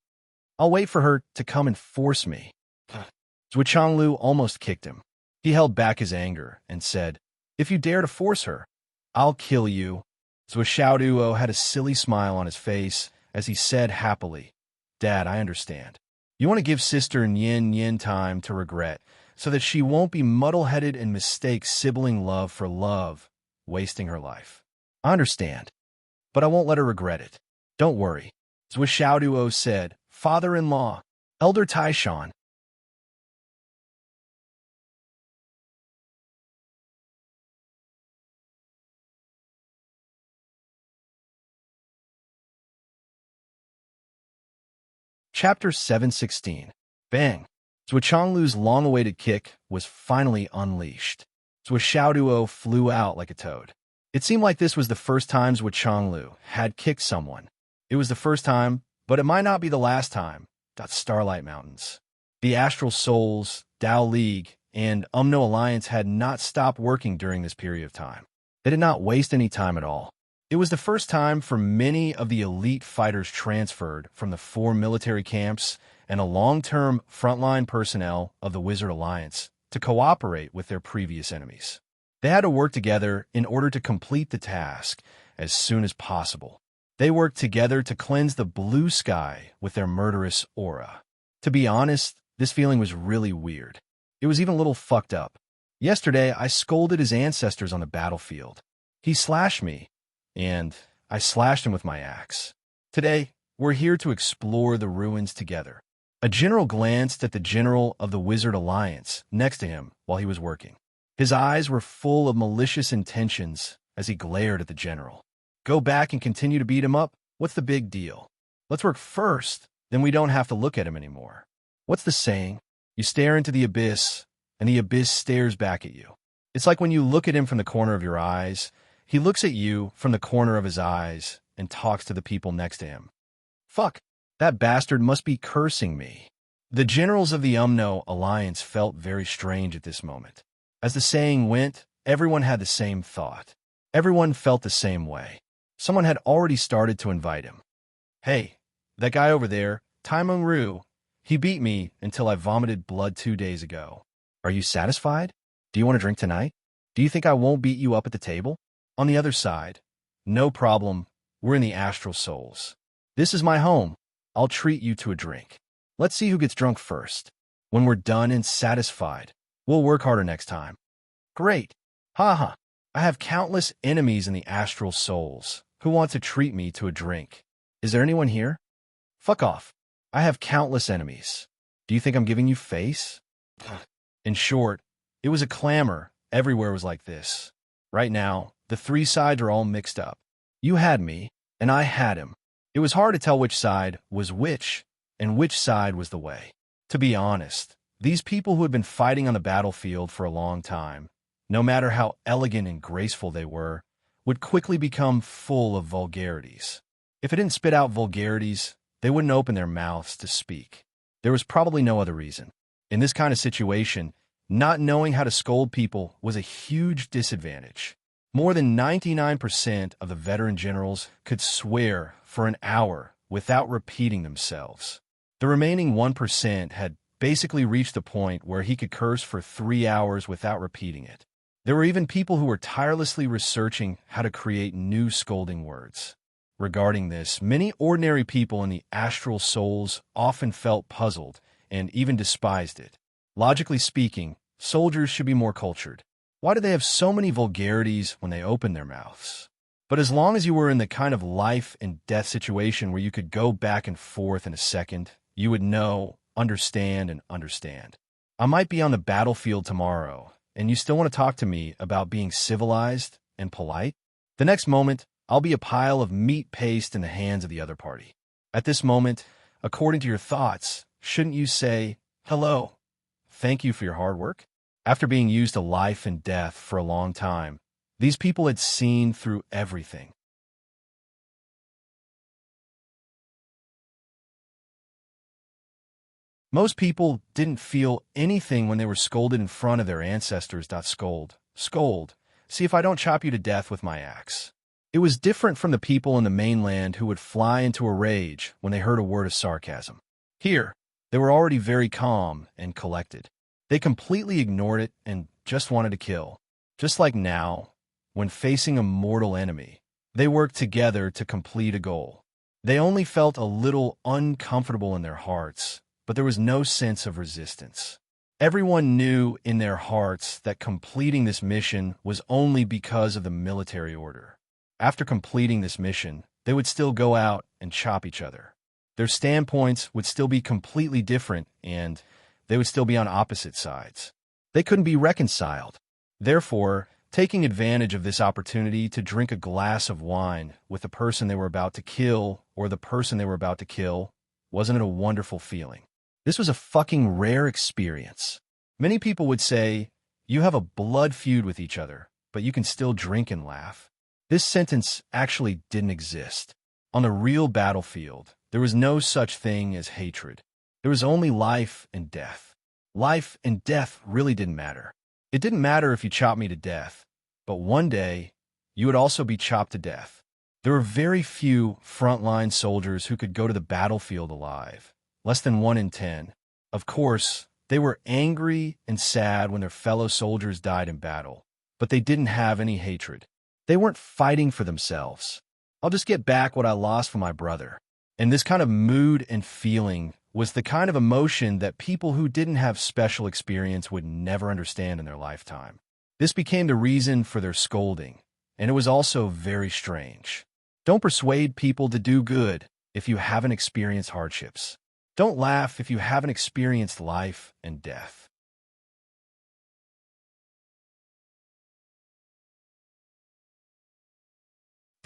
"I'll wait for her to come and force me." Zhuo Changlu almost kicked him. He held back his anger and said, "If you dare to force her, I'll kill you." Zhuo Xiaoduo had a silly smile on his face as he said happily, "Dad, I understand. You want to give Sister Nian Yin time to regret so that she won't be muddle-headed and mistake sibling love for love, wasting her life. I understand, but I won't let her regret it. Don't worry." Zhuo Xiaoduo said, "Father-in-law, Elder Taishan." Chapter 716. Bang! Zhuo Changlu's long-awaited kick was finally unleashed. Zhuo Xiaoduo flew out like a toad. It seemed like this was the first time Zhuo Changlu had kicked someone. It was the first time, but it might not be the last time. Starlight Mountains. The Astral Souls, Dao League, and Umno Alliance had not stopped working during this period of time. They did not waste any time at all. It was the first time for many of the elite fighters transferred from the 4 military camps and a long-term frontline personnel of the Wizard Alliance to cooperate with their previous enemies. They had to work together in order to complete the task as soon as possible. They worked together to cleanse the blue sky with their murderous aura. To be honest, this feeling was really weird. It was even a little fucked up. Yesterday, I scolded his ancestors on the battlefield. He slashed me, and I slashed him with my axe. Today, we're here to explore the ruins together. A general glanced at the general of the Wizard Alliance next to him while he was working. His eyes were full of malicious intentions as he glared at the general. Go back and continue to beat him up? What's the big deal? Let's work first then we don't have to look at him anymore. What's the saying? You stare into the abyss, and the abyss stares back at you. It's like when you look at him from the corner of your eyes, he looks at you from the corner of his eyes and talks to the people next to him. Fuck, that bastard must be cursing me. The generals of the UMNO alliance felt very strange at this moment. As the saying went, everyone had the same thought. Everyone felt the same way. Someone had already started to invite him. Hey, that guy over there, Taimeng Ru, he beat me until I vomited blood 2 days ago. Are you satisfied? Do you want to drink tonight? Do you think I won't beat you up at the table? On the other side, no problem, we're in the astral souls. This is my home. I'll treat you to a drink. Let's see who gets drunk first. When we're done and satisfied, we'll work harder next time. Great. Haha. I have countless enemies in the astral souls who want to treat me to a drink. Is there anyone here? Fuck off. I have countless enemies. Do you think I'm giving you face? In short, it was a clamor. Everywhere was like this. Right now, the three sides are all mixed up. You had me, and I had him. It was hard to tell which side was which, and which side was the way. To be honest, these people who had been fighting on the battlefield for a long time, no matter how elegant and graceful they were, would quickly become full of vulgarities. If it didn't spit out vulgarities, they wouldn't open their mouths to speak. There was probably no other reason. In this kind of situation, not knowing how to scold people was a huge disadvantage. More than 99% of the veteran generals could swear for an hour without repeating themselves. The remaining 1% had basically reached the point where he could curse for 3 hours without repeating it. There were even people who were tirelessly researching how to create new scolding words. Regarding this, many ordinary people in the astral souls often felt puzzled and even despised it. Logically speaking, soldiers should be more cultured. Why do they have so many vulgarities when they open their mouths? But as long as you were in the kind of life and death situation where you could go back and forth in a second, you would know, understand, and understand. I might be on the battlefield tomorrow, and you still want to talk to me about being civilized and polite? The next moment, I'll be a pile of meat paste in the hands of the other party. At this moment, according to your thoughts, shouldn't you say, hello, thank you for your hard work? After being used to life and death for a long time, these people had seen through everything. Most people didn't feel anything when they were scolded in front of their ancestors. Scold. See if I don't chop you to death with my axe. It was different from the people in the mainland who would fly into a rage when they heard a word of sarcasm. Here, they were already very calm and collected. They completely ignored it and just wanted to kill. Just like now, when facing a mortal enemy, they worked together to complete a goal. They only felt a little uncomfortable in their hearts, but there was no sense of resistance. Everyone knew in their hearts that completing this mission was only because of the military order. After completing this mission, they would still go out and chop each other. Their standpoints would still be completely different, and they would still be on opposite sides. They couldn't be reconciled. Therefore, taking advantage of this opportunity to drink a glass of wine with the person they were about to kill or the person they were about to kill, wasn't it a wonderful feeling? This was a fucking rare experience. Many people would say, you have a blood feud with each other, but you can still drink and laugh. This sentence actually didn't exist. On the real battlefield, there was no such thing as hatred. There was only life and death. Life and death really didn't matter. It didn't matter if you chopped me to death, but one day, you would also be chopped to death. There were very few frontline soldiers who could go to the battlefield alive, less than 1 in 10. Of course, they were angry and sad when their fellow soldiers died in battle, but they didn't have any hatred. They weren't fighting for themselves. I'll just get back what I lost from my brother. And this kind of mood and feeling was the kind of emotion that people who didn't have special experience would never understand in their lifetime. This became the reason for their scolding, and it was also very strange. Don't persuade people to do good if you haven't experienced hardships. Don't laugh if you haven't experienced life and death.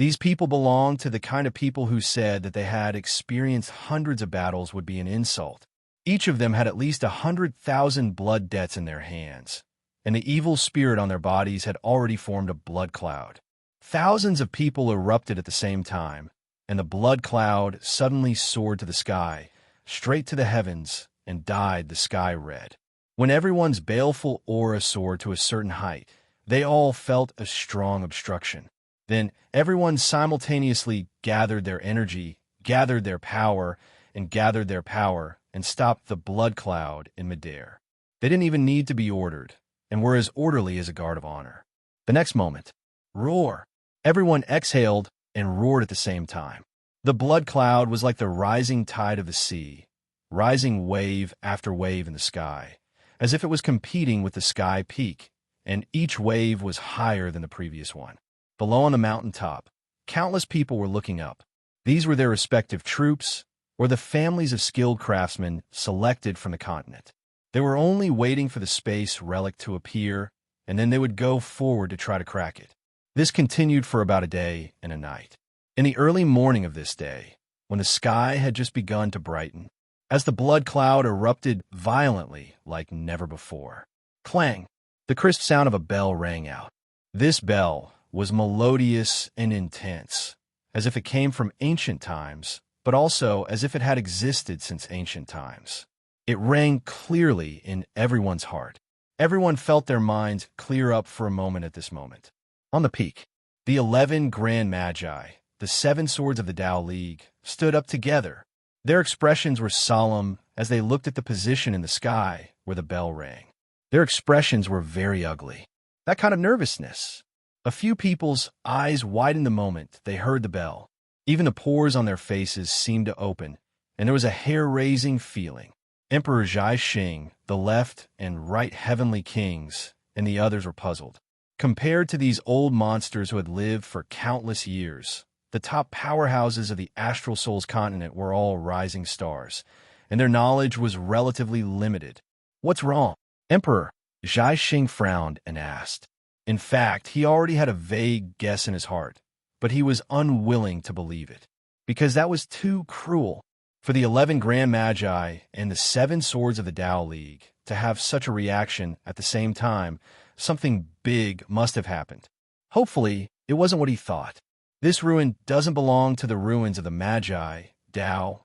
These people belonged to the kind of people who said that they had experienced hundreds of battles would be an insult. Each of them had at least 100,000 blood debts in their hands, and the evil spirit on their bodies had already formed a blood cloud. Thousands of people erupted at the same time, and the blood cloud suddenly soared to the sky, straight to the heavens, and dyed the sky red. When everyone's baleful aura soared to a certain height, they all felt a strong obstruction. Then everyone simultaneously gathered their energy, gathered their power, and stopped the blood cloud in midair. They didn't even need to be ordered, and were as orderly as a guard of honor. The next moment, roar! Everyone exhaled and roared at the same time. The blood cloud was like the rising tide of the sea, rising wave after wave in the sky, as if it was competing with the sky peak, and each wave was higher than the previous one. Below on the mountaintop, countless people were looking up. These were their respective troops, or the families of skilled craftsmen selected from the continent. They were only waiting for the space relic to appear, and then they would go forward to try to crack it. This continued for about a day and a night. In the early morning of this day, when the sky had just begun to brighten, as the blood cloud erupted violently like never before, clang! The crisp sound of a bell rang out. This bell was melodious and intense, as if it came from ancient times, but also as if it had existed since ancient times. It rang clearly in everyone's heart. Everyone felt their minds clear up for a moment at this moment. On the peak, the 11 Grand Magi, the 7 swords of the Tao League, stood up together. Their expressions were solemn as they looked at the position in the sky where the bell rang. Their expressions were very ugly. That kind of nervousness. A few people's eyes widened the moment they heard the bell. Even the pores on their faces seemed to open, and there was a hair-raising feeling. Emperor Zhai Xing, the left and right heavenly kings, and the others were puzzled. Compared to these old monsters who had lived for countless years, the top powerhouses of the Astral Souls continent were all rising stars, and their knowledge was relatively limited. What's wrong? Emperor Zhai Xing frowned and asked. In fact, he already had a vague guess in his heart, but he was unwilling to believe it, because that was too cruel. For the 11 Grand Magi and the 7 Swords of the Tao League to have such a reaction at the same time, something big must have happened. Hopefully, it wasn't what he thought. This ruin doesn't belong to the ruins of the Magi, Tao,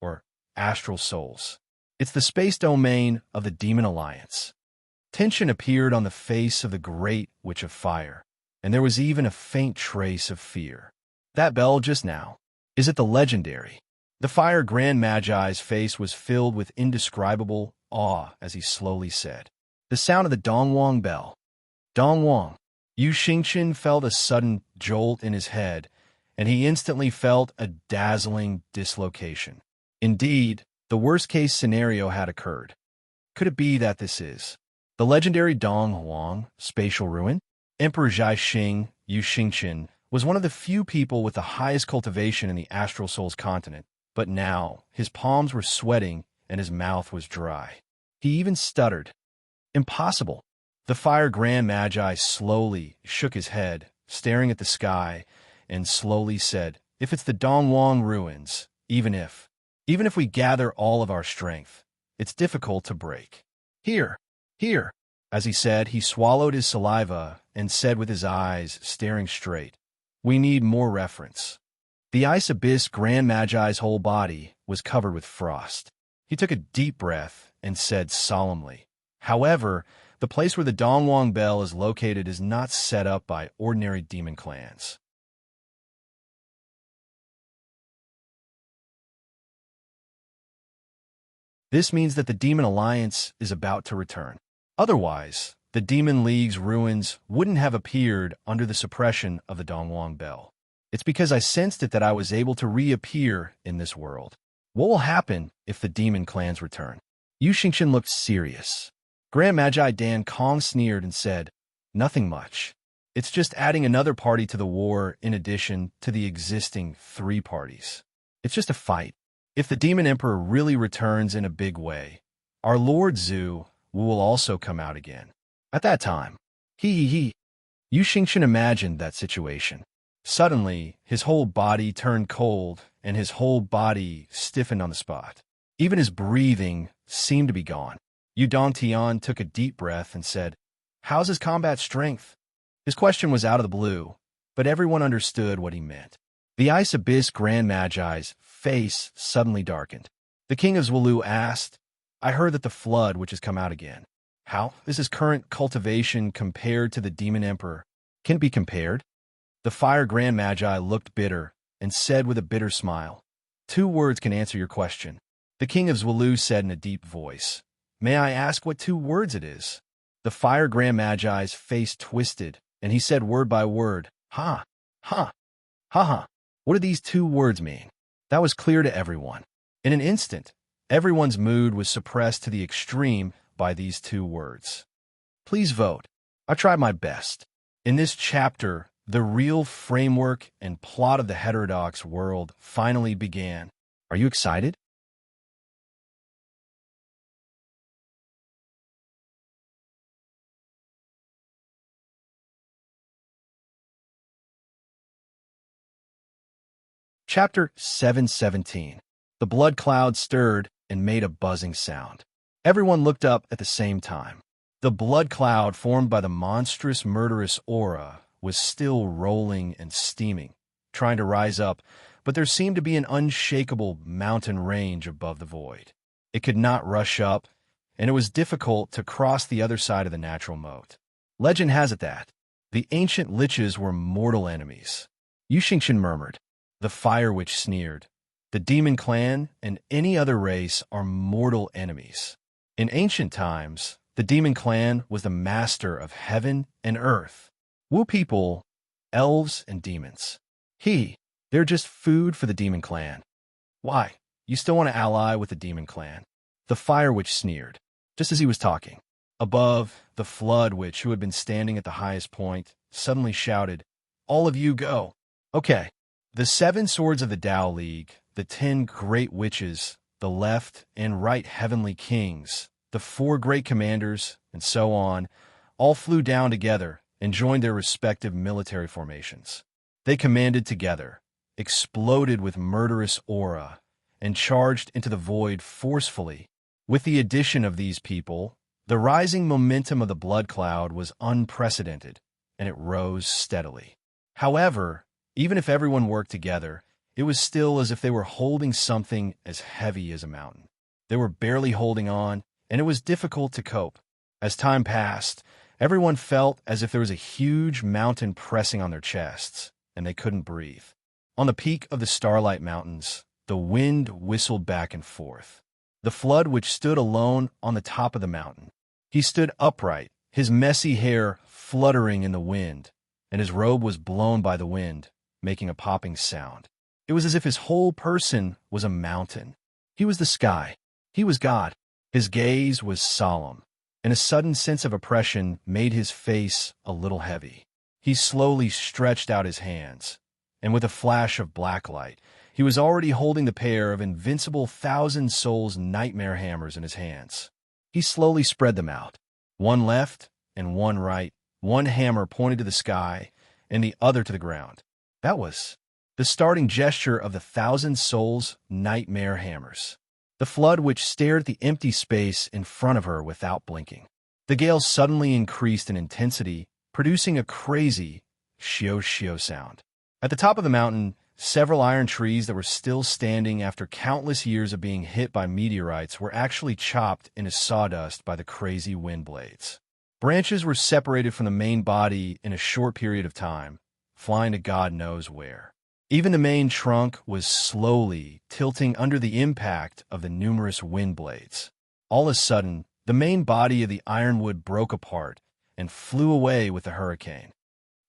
or Astral Souls. It's the space domain of the Demon Alliance. Tension appeared on the face of the Great Witch of Fire, and there was even a faint trace of fear. That bell just now, is it the legendary? The Fire Grand Magi's face was filled with indescribable awe as he slowly said, the sound of the Dongwang bell. Dongwang. Yu Xingqian felt a sudden jolt in his head, and he instantly felt a dazzling dislocation. Indeed, the worst-case scenario had occurred. Could it be that this is the legendary Dongwang spatial ruin? Emperor Zhai Xing, Yu Xingqian, was one of the few people with the highest cultivation in the Astral Souls continent, but now his palms were sweating and his mouth was dry. He even stuttered. Impossible. The Fire Grand Magi slowly shook his head, staring at the sky, and slowly said, if it's the Dongwang ruins, even if we gather all of our strength, it's difficult to break. Here. As he said, he swallowed his saliva and said with his eyes staring straight, we need more reference. The Ice Abyss Grand Magi's whole body was covered with frost. He took a deep breath and said solemnly, however, the place where the Dongwang Bell is located is not set up by ordinary demon clans. This means that the Demon Alliance is about to return. Otherwise, the Demon League's ruins wouldn't have appeared under the suppression of the Dongwang Bell. It's because I sensed it that I was able to reappear in this world. What will happen if the demon clans return? Yu Xingqian looked serious. Grand Magi Dan Kong sneered and said, nothing much. It's just adding another party to the war in addition to the existing 3 parties. It's just a fight. If the Demon Emperor really returns in a big way, our Lord Zhu will also come out again. At that time, Yu Xingqian imagined that situation. Suddenly, his whole body turned cold, and his whole body stiffened on the spot. Even his breathing seemed to be gone. Tian took a deep breath and said, "How's his combat strength?" His question was out of the blue, but everyone understood what he meant. The Ice Abyss Grand Magi's face suddenly darkened. The King of Zwolu asked, "I heard that the flood which has come out again. How is his current cultivation compared to the Demon Emperor? Can it be compared?" The Fire Grand Magi looked bitter and said with a bitter smile, "Two words can answer your question." The King of Zwolu said in a deep voice, "May I ask what two words it is?" The Fire Grand Magi's face twisted, and he said word by word, "Ha, ha, ha, ha." What did these two words mean? That was clear to everyone. In an instant, everyone's mood was suppressed to the extreme by these two words. Please vote. I tried my best. In this chapter, the real framework and plot of the heterodox world finally began. Are you excited? Chapter 717. The blood cloud stirred and made a buzzing sound. Everyone looked up at the same time. The blood cloud formed by the monstrous murderous aura was still rolling and steaming, trying to rise up, but there seemed to be an unshakable mountain range above the void. It could not rush up, and it was difficult to cross the other side of the natural moat. Legend has it that the ancient liches were mortal enemies. Yuxingshan murmured. The Fire Witch sneered. The Demon Clan and any other race are mortal enemies. In ancient times, the Demon Clan was the master of heaven and earth. Wu people, elves and demons. They're just food for the Demon Clan. Why? You still want to ally with the Demon Clan? The Fire Witch sneered, just as he was talking. Above, the Flood Witch, who had been standing at the highest point, suddenly shouted, "All of you go." Okay. The 7 swords of the Tao League, the 10 great witches, the left and right heavenly kings, the 4 great commanders, and so on, all flew down together and joined their respective military formations. They commanded together, exploded with murderous aura, and charged into the void forcefully. With the addition of these people, the rising momentum of the blood cloud was unprecedented, and it rose steadily. However, even if everyone worked together, it was still as if they were holding something as heavy as a mountain. They were barely holding on, and it was difficult to cope. As time passed, everyone felt as if there was a huge mountain pressing on their chests, and they couldn't breathe. On the peak of the Starlight Mountains, the wind whistled back and forth. The Flood Witch stood alone on the top of the mountain. He stood upright, his messy hair fluttering in the wind, and his robe was blown by the wind, making a popping sound. It was as if his whole person was a mountain. He was the sky. He was God. His gaze was solemn, and a sudden sense of oppression made his face a little heavy. He slowly stretched out his hands, and with a flash of black light, he was already holding the pair of invincible 1,000 souls nightmare hammers in his hands. He slowly spread them out, one left and one right. One hammer pointed to the sky, and the other to the ground. That was the starting gesture of the 1,000 souls nightmare hammers. The Flood Witch stared at the empty space in front of her without blinking. The gale suddenly increased in intensity, producing a crazy shio-shio sound. At the top of the mountain, several iron trees that were still standing after countless years of being hit by meteorites were actually chopped into sawdust by the crazy wind blades. Branches were separated from the main body in a short period of time, flying to God knows where. Even the main trunk was slowly tilting under the impact of the numerous wind blades. All of a sudden, the main body of the ironwood broke apart and flew away with the hurricane.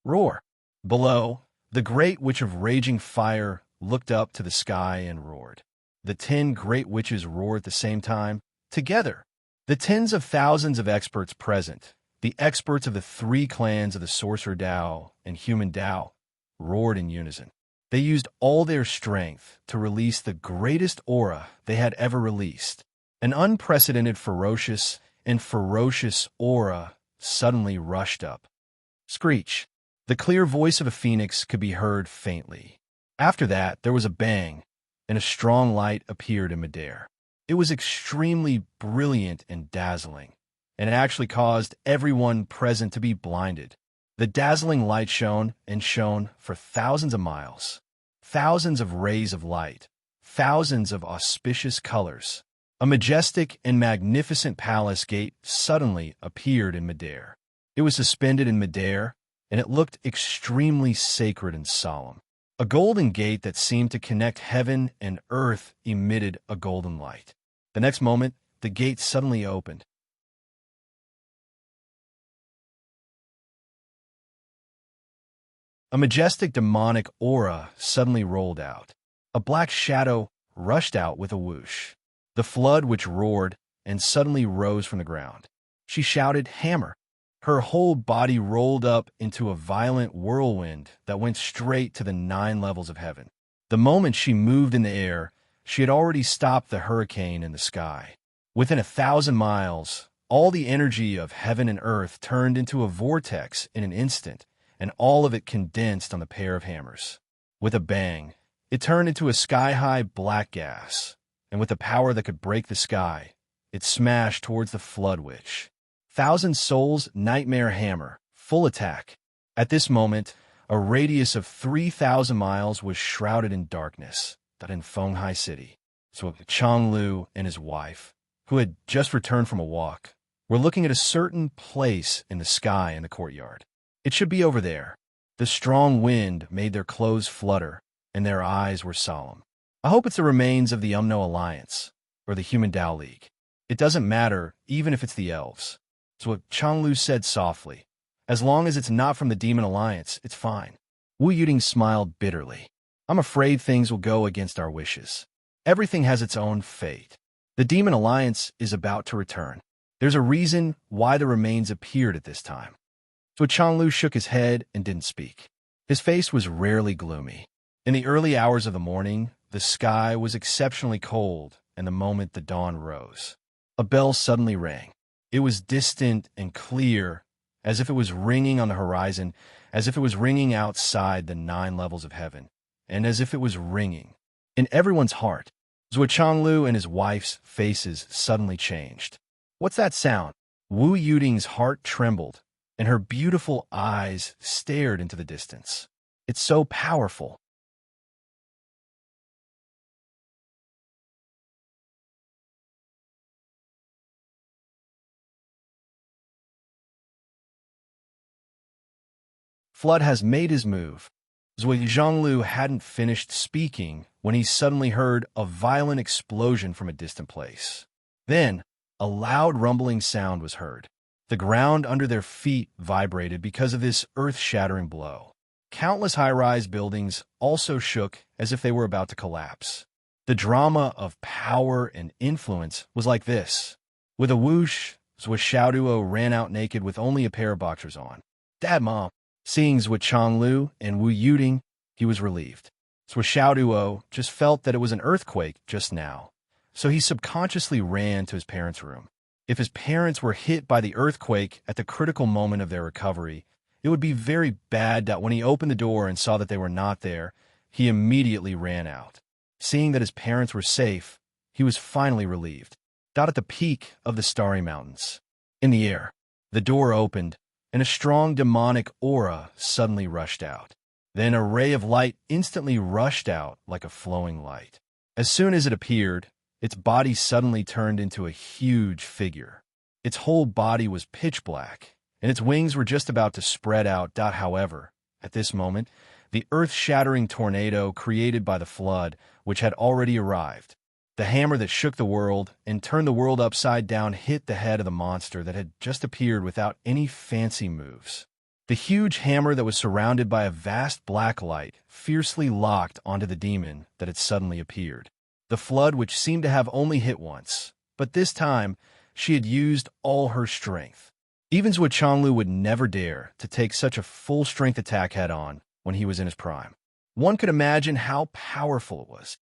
Roar! Below, the great witch of raging fire looked up to the sky and roared. The 10 great witches roared at the same time, together. The tens of thousands of experts present, the experts of the 3 clans of the Sorcerer Tao and Human Tao, roared in unison. They used all their strength to release the greatest aura they had ever released. An unprecedented ferocious aura suddenly rushed up. Screech! The clear voice of a phoenix could be heard faintly. After that, there was a bang, and a strong light appeared in midair. It was extremely brilliant and dazzling, and it actually caused everyone present to be blinded. The dazzling light shone and shone for thousands of miles. Thousands of rays of light, thousands of auspicious colors. A majestic and magnificent palace gate suddenly appeared in midair. It was suspended in midair, and it looked extremely sacred and solemn. A golden gate that seemed to connect heaven and earth emitted a golden light. The next moment, the gate suddenly opened. A majestic demonic aura suddenly rolled out. A black shadow rushed out with a whoosh. The flood which roared and suddenly rose from the ground. She shouted, "Hammer!" Her whole body rolled up into a violent whirlwind that went straight to the 9 levels of heaven. The moment she moved in the air, she had already stopped the hurricane in the sky. Within 1,000 miles, all the energy of heaven and earth turned into a vortex in an instant, and all of it condensed on the pair of hammers. With a bang, it turned into a sky-high black gas, and with a power that could break the sky, it smashed towards the flood witch. Thousand Souls Nightmare Hammer, full attack. At this moment, a radius of 3,000 miles was shrouded in darkness, that in Fenghai City. So Changlu and his wife, who had just returned from a walk, were looking at a certain place in the sky in the courtyard. It should be over there. The strong wind made their clothes flutter, and their eyes were solemn. I hope it's the remains of the Umno Alliance, or the Human Tao League. It doesn't matter, even if it's the elves. So what Changlu said softly. As long as it's not from the Demon Alliance, it's fine. Wu Yuting smiled bitterly. I'm afraid things will go against our wishes. Everything has its own fate. The Demon Alliance is about to return. There's a reason why the remains appeared at this time. So Changlu shook his head and didn't speak. His face was rarely gloomy. In the early hours of the morning, the sky was exceptionally cold, and the moment the dawn rose, a bell suddenly rang. It was distant and clear, as if it was ringing on the horizon, as if it was ringing outside the 9 levels of heaven, and as if it was ringing in everyone's heart. Zhuo Changlu and his wife's faces suddenly changed. What's that sound? Wu Yuting's heart trembled, and her beautiful eyes stared into the distance. It's so powerful. Flood has made his move. Zui Zhonglu hadn't finished speaking when he suddenly heard a violent explosion from a distant place. Then, a loud rumbling sound was heard. The ground under their feet vibrated because of this earth-shattering blow. Countless high-rise buildings also shook as if they were about to collapse. The drama of power and influence was like this. With a whoosh, Zui Xiaoduo ran out naked with only a pair of boxers on. "Dad, Mom." Seeing Zui Changlu and Wu Yuting, he was relieved. Zui Xiaoduo just felt that it was an earthquake just now, so he subconsciously ran to his parents' room. If his parents were hit by the earthquake at the critical moment of their recovery, it would be very bad that when he opened the door and saw that they were not there, he immediately ran out. Seeing that his parents were safe, he was finally relieved. Out at the peak of the Starry Mountains, in the air, the door opened, and a strong demonic aura suddenly rushed out. Then a ray of light instantly rushed out like a flowing light. As soon as it appeared, its body suddenly turned into a huge figure. Its whole body was pitch black, and its wings were just about to spread out. However, at this moment, the earth-shattering tornado created by the flood, which had already arrived, the hammer that shook the world and turned the world upside down, hit the head of the monster that had just appeared without any fancy moves. The huge hammer that was surrounded by a vast black light fiercely locked onto the demon that had suddenly appeared. The flood, which seemed to have only hit once, but this time she had used all her strength. Even Zhuo Changlu would never dare to take such a full-strength attack head-on when he was in his prime. One could imagine how powerful it was.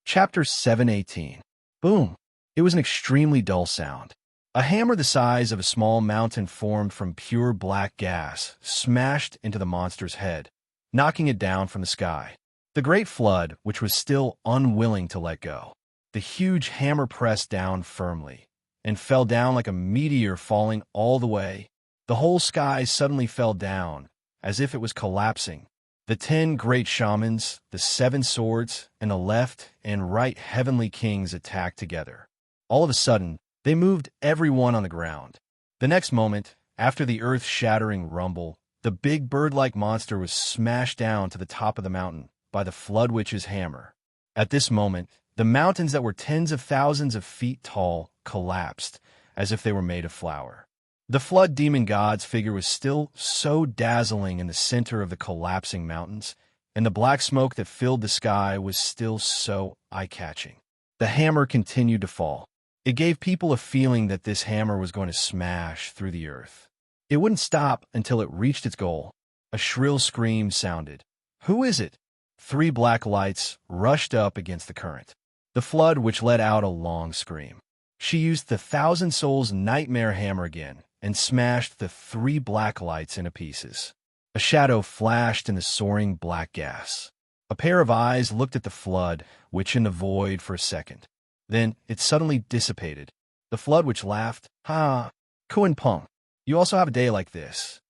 Chapter 718. Boom. It was an extremely dull sound. A hammer the size of a small mountain formed from pure black gas smashed into the monster's head, knocking it down from the sky. The great flood, which was still unwilling to let go. The huge hammer pressed down firmly and fell down like a meteor falling all the way. The whole sky suddenly fell down, as if it was collapsing. The 10 great shamans, the 7 swords, and the left and right heavenly kings attacked together. All of a sudden, they moved everyone on the ground. The next moment, after the earth-shattering rumble, the big bird-like monster was smashed down to the top of the mountain by the Flood Witch's hammer. At this moment, the mountains that were tens of thousands of feet tall collapsed, as if they were made of flour. The Flood Demon God's figure was still so dazzling in the center of the collapsing mountains, and the black smoke that filled the sky was still so eye-catching. The hammer continued to fall. It gave people a feeling that this hammer was going to smash through the earth. It wouldn't stop until it reached its goal. A shrill scream sounded. Who is it? 3 black lights rushed up against the current. The Flood Witch let out a long scream. She used the 1,000 Souls Nightmare Hammer again and smashed the 3 black lights into pieces. A shadow flashed in the soaring black gas. A pair of eyes looked at the Flood Witch in the void for a second. Then it suddenly dissipated. The Flood Witch laughed. Ha! Kuan Pung, you also have a day like this.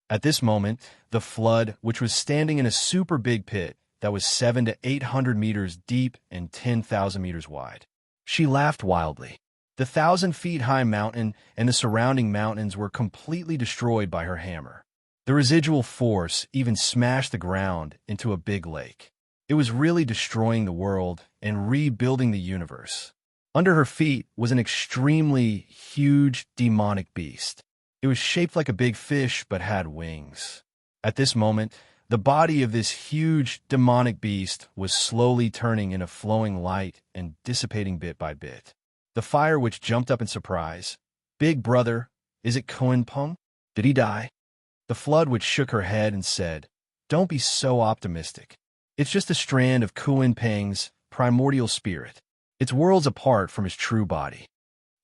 At this moment, the Flood Witch was standing in a super big pit that was 700 to 800 meters deep and 10,000 meters wide. She laughed wildly. The 1,000-feet-high mountain and the surrounding mountains were completely destroyed by her hammer. The residual force even smashed the ground into a big lake. It was really destroying the world and rebuilding the universe. Under her feet was an extremely huge demonic beast. It was shaped like a big fish but had wings. At this moment, the body of this huge demonic beast was slowly turning into flowing light and dissipating bit by bit. The Fire Witch jumped up in surprise. Big brother, is it Kuan Pung? Did he die? The Flood Witch shook her head and said, Don't be so optimistic. It's just a strand of Kuan Peng's primordial spirit. It's worlds apart from his true body.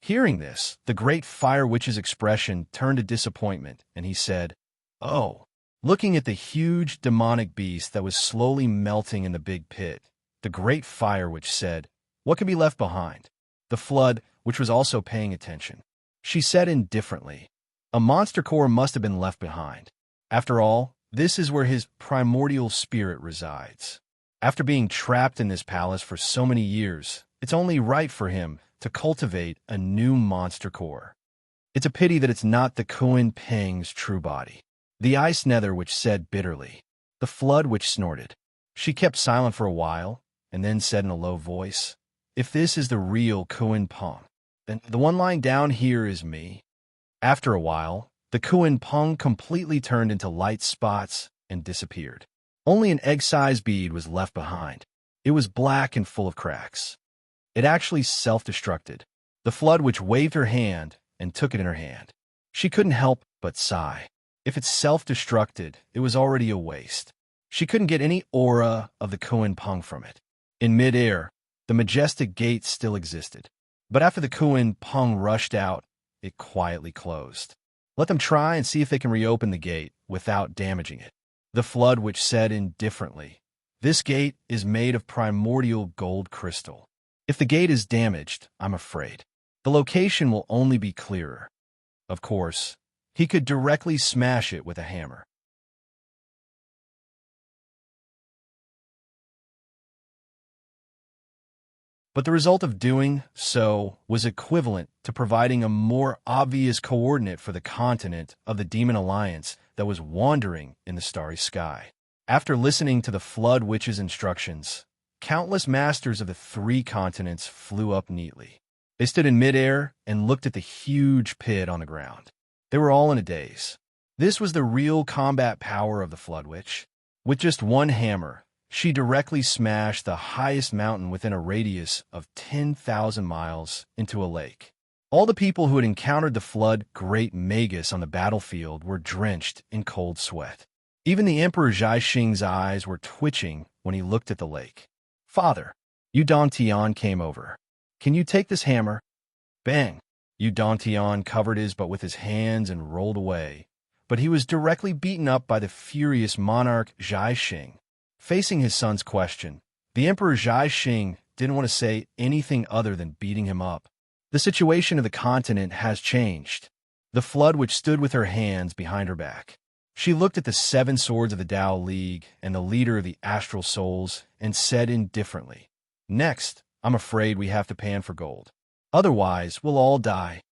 Hearing this, the great Fire Witch's expression turned to disappointment, and he said, Oh. Looking at the huge demonic beast that was slowly melting in the big pit, the great Fire Witch said, What can be left behind? The Flood Witch was also paying attention. She said indifferently, A monster core must have been left behind. After all, this is where his primordial spirit resides. After being trapped in this palace for so many years, it's only right for him to cultivate a new monster core. It's a pity that it's not the Kuan Peng's true body. The Ice Nether Witch said bitterly. The Flood Witch snorted. She kept silent for a while, and then said in a low voice, If this is the real Kuan Peng, then the one lying down here is me. After a while, the Kuan Peng completely turned into light spots and disappeared. Only an egg-sized bead was left behind. It was black and full of cracks. It actually self-destructed. The Flood Witch waved her hand and took it in her hand. She couldn't help but sigh. If it self-destructed, it was already a waste. She couldn't get any aura of the Kuan Peng from it. In mid-air, the majestic gate still existed. But after the Kuan Peng rushed out, it quietly closed. Let them try and see if they can reopen the gate without damaging it. The Flood Witch said indifferently, This gate is made of primordial gold crystal. If the gate is damaged, I'm afraid the location will only be clearer. Of course, he could directly smash it with a hammer. But the result of doing so was equivalent to providing a more obvious coordinate for the continent of the Demon Alliance that was wandering in the starry sky. After listening to the Flood Witch's instructions, countless masters of the 3 continents flew up neatly. They stood in midair and looked at the huge pit on the ground. They were all in a daze. This was the real combat power of the Flood Witch. With just one hammer, she directly smashed the highest mountain within a radius of 10,000 miles into a lake. All the people who had encountered the Flood Great Magus on the battlefield were drenched in cold sweat. Even the Emperor Zhaixing's eyes were twitching when he looked at the lake. Father, Yu Dantian came over. Can you take this hammer? Bang! Yu Dantian covered his butt with his hands and rolled away. But he was directly beaten up by the furious monarch Zhai Xing. Facing his son's question, the Emperor Zhai Xing didn't want to say anything other than beating him up. The situation of the continent has changed. The flood which stood with her hands behind her back. She looked at the 7 swords of the Tao League and the leader of the Astral Souls and said indifferently, "Next, I'm afraid we have to pan for gold. Otherwise, we'll all die."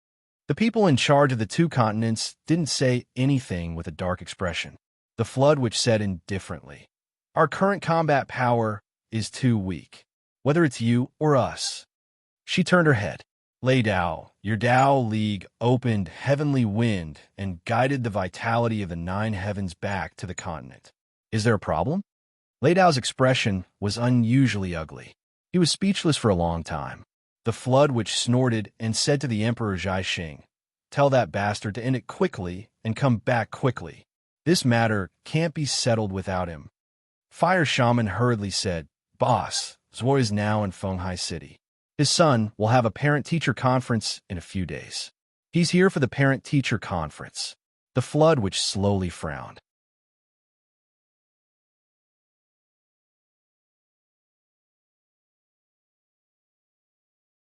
The people in charge of the 2 continents didn't say anything with a dark expression. The flood which said indifferently, "Our current combat power is too weak, whether it's you or us." She turned her head. Lei Dao, your Tao League opened heavenly wind and guided the vitality of the 9 heavens back to the continent. Is there a problem? Lei Dao's expression was unusually ugly. He was speechless for a long time. The flood which snorted and said to the Emperor Zhai Xing, "Tell that bastard to end it quickly and come back quickly. This matter can't be settled without him." Fire Shaman hurriedly said, "Boss, Zhuo is now in Fenghai City. His son will have a parent-teacher conference in a few days. He's here for the parent-teacher conference." The flood which slowly frowned.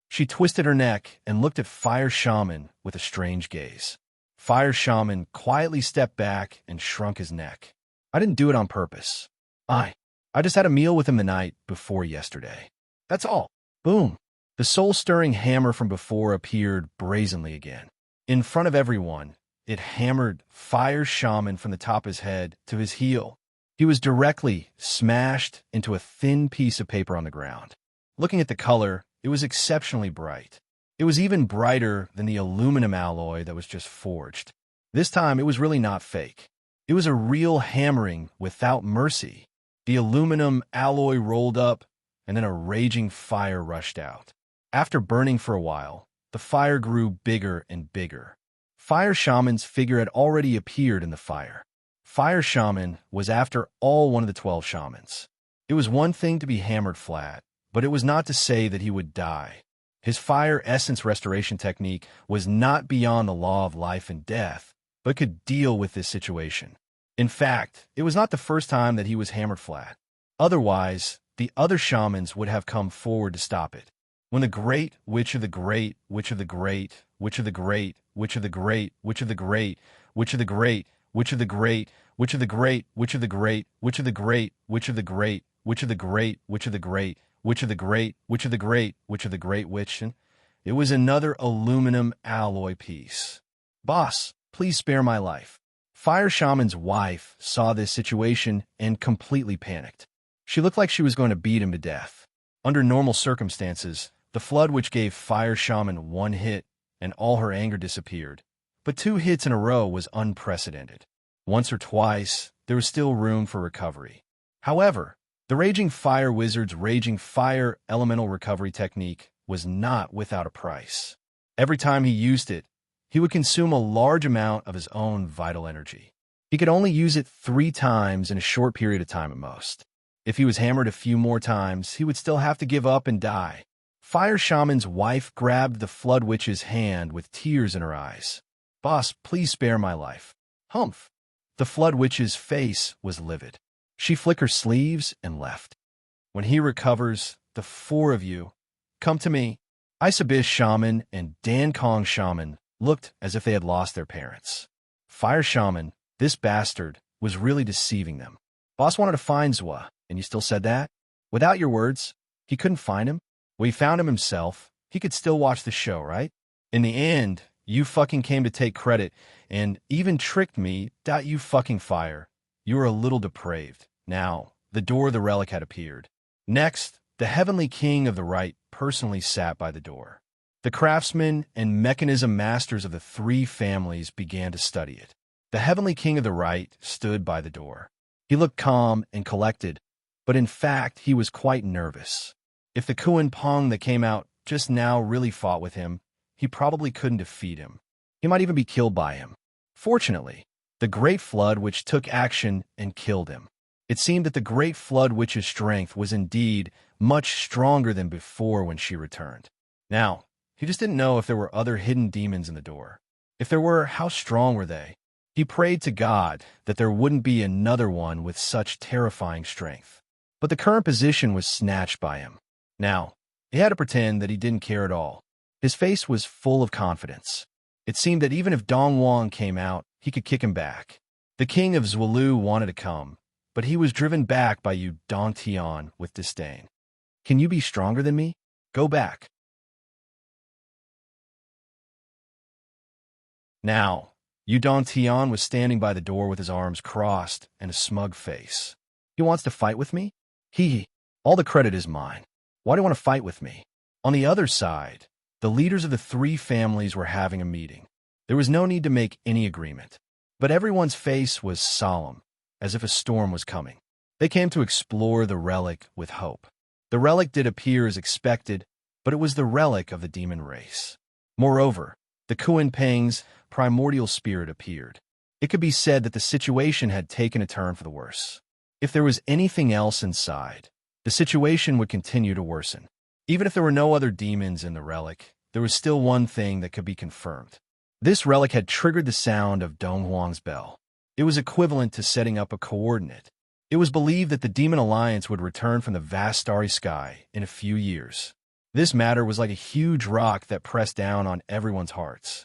She twisted her neck and looked at Fire Shaman with a strange gaze. Fire Shaman quietly stepped back and shrunk his neck. "I didn't do it on purpose. I just had a meal with him the night before yesterday. That's all." Boom. The soul-stirring hammer from before appeared brazenly again. In front of everyone, it hammered Fire Shaman from the top of his head to his heel. He was directly smashed into a thin piece of paper on the ground. Looking at the color, it was exceptionally bright. It was even brighter than the aluminum alloy that was just forged. This time, it was really not fake. It was a real hammering without mercy. The aluminum alloy rolled up, and then a raging fire rushed out. After burning for a while, the fire grew bigger and bigger. Fire Shaman's figure had already appeared in the fire. Fire Shaman was after all one of the 12 shamans. It was one thing to be hammered flat, but it was not to say that he would die. His fire essence restoration technique was not beyond the law of life and death, but could deal with this situation. In fact, it was not the first time that he was hammered flat. Otherwise, the other shamans would have come forward to stop it. When the great witch of the great, witch of the great, witch of the great, witch of the great, witch of the great, witch of the great, witch of the great, witch of the great, witch of the great, witch of the great, witch of the great, witch of the great, witch of the great, witch of the great, witch of the great, witch of the great witch, it was another aluminum alloy piece. "Boss, please spare my life." Fire Shaman's wife saw this situation and completely panicked. She looked like she was going to beat him to death. Under normal circumstances, the flood which gave Fire Shaman 1 hit and all her anger disappeared. But 2 hits in a row was unprecedented. Once or twice, there was still room for recovery. However, the Raging Fire Wizard's Raging Fire Elemental Recovery technique was not without a price. Every time he used it, he would consume a large amount of his own vital energy. He could only use it 3 times in a short period of time at most. If he was hammered a few more times, he would still have to give up and die. Fire Shaman's wife grabbed the Flood Witch's hand with tears in her eyes. "Boss, please spare my life." Humph. The Flood Witch's face was livid. She flicked her sleeves and left. "When he recovers, the 4 of you, come to me." Isabish Shaman and Dan Kong Shaman looked as if they had lost their parents. Fire Shaman, this bastard, was really deceiving them. "Boss wanted to find Zwa, and you still said that? Without your words, he couldn't find him? Well, he found him himself. He could still watch the show, right? In the end, you fucking came to take credit and even tricked me. You fucking fire. You were a little depraved." Now, the door of the relic had appeared. Next, the Heavenly King of the Right personally sat by the door. The craftsmen and mechanism masters of the 3 families began to study it. The Heavenly King of the Right stood by the door. He looked calm and collected, but in fact, he was quite nervous. If the Kuan Pong that came out just now really fought with him, he probably couldn't defeat him. He might even be killed by him. Fortunately, the Great Flood which took action and killed him. It seemed that the great flood witch's strength was indeed much stronger than before when she returned. Now, he just didn't know if there were other hidden demons in the door. If there were, how strong were they? He prayed to God that there wouldn't be another one with such terrifying strength. But the current position was snatched by him. Now, he had to pretend that he didn't care at all. His face was full of confidence. It seemed that even if Dong Wang came out, he could kick him back. The king of Zhuelu wanted to come, but he was driven back by Yu Dong Tian with disdain. Can you be stronger than me? Go back. Now, Yu Dong Tian was standing by the door with his arms crossed and a smug face. He wants to fight with me? All the credit is mine. Why do you want to fight with me? On the other side, the leaders of the three families were having a meeting. There was no need to make any agreement, but everyone's face was solemn, as if a storm was coming. They came to explore the relic with hope. The relic did appear as expected, but it was the relic of the demon race. Moreover, the Kuan Peng's primordial spirit appeared. It could be said that the situation had taken a turn for the worse. If there was anything else inside, the situation would continue to worsen. Even if there were no other demons in the relic, there was still one thing that could be confirmed. This relic had triggered the sound of Dong Huang's bell. It was equivalent to setting up a coordinate. It was believed that the Demon Alliance would return from the vast starry sky in a few years. This matter was like a huge rock that pressed down on everyone's hearts.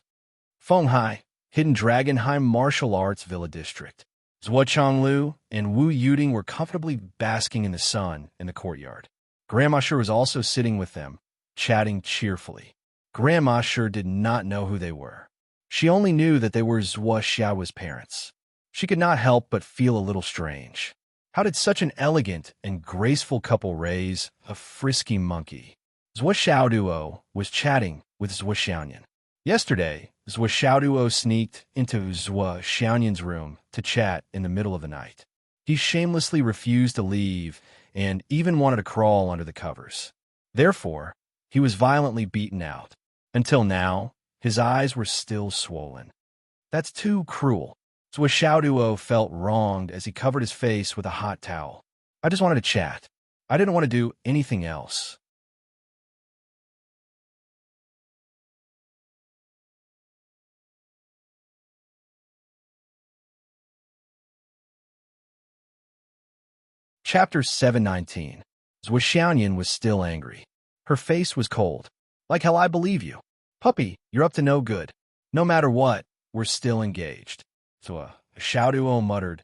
Fenghai, Hidden Dragonheim Martial Arts Villa District. Zhuo Chonglu and Wu Yuding were comfortably basking in the sun in the courtyard. Grandma Sure was also sitting with them, chatting cheerfully. Grandma Sure did not know who they were. She only knew that they were Zhuo Xiao's parents. She could not help but feel a little strange. How did such an elegant and graceful couple raise a frisky monkey? Zhuo Xiaoduo was chatting with Zhuo Xiaoyan. Yesterday, Zhuo Xiaoduo sneaked into Zhuo Xiaoyan's room to chat in the middle of the night. He shamelessly refused to leave and even wanted to crawl under the covers. Therefore, he was violently beaten out. Until now, his eyes were still swollen. That's too cruel. Zhuo Xiaoduo felt wronged as he covered his face with a hot towel. I just wanted to chat. I didn't want to do anything else. Chapter 719. Zhuo Xiaoyan was still angry. Her face was cold. Like hell, I believe you. Puppy, you're up to no good. No matter what, we're still engaged. Zhuo Xiaoduo muttered,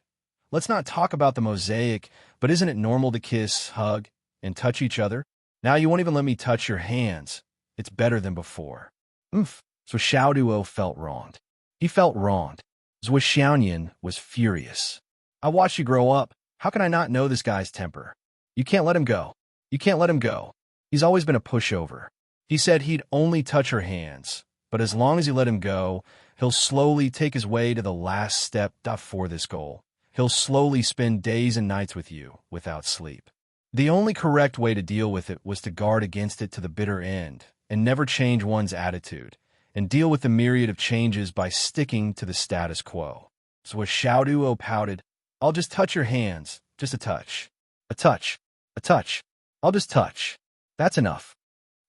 let's not talk about the mosaic, but isn't it normal to kiss, hug, and touch each other? Now you won't even let me touch your hands. It's better than before. Zhuo Xiaoduo felt wronged. He felt wronged. Zhuo Xiaoyan was furious. I watched you grow up. How can I not know this guy's temper? You can't let him go. You can't let him go. He's always been a pushover. He said he'd only touch her hands, but as long as you let him go, he'll slowly take his way to the last step for this goal. He'll slowly spend days and nights with you without sleep. The only correct way to deal with it was to guard against it to the bitter end and never change one's attitude and deal with the myriad of changes by sticking to the status quo. So as Xiaoduo pouted, I'll just touch your hands, just a touch. A touch. A touch. I'll just touch. That's enough.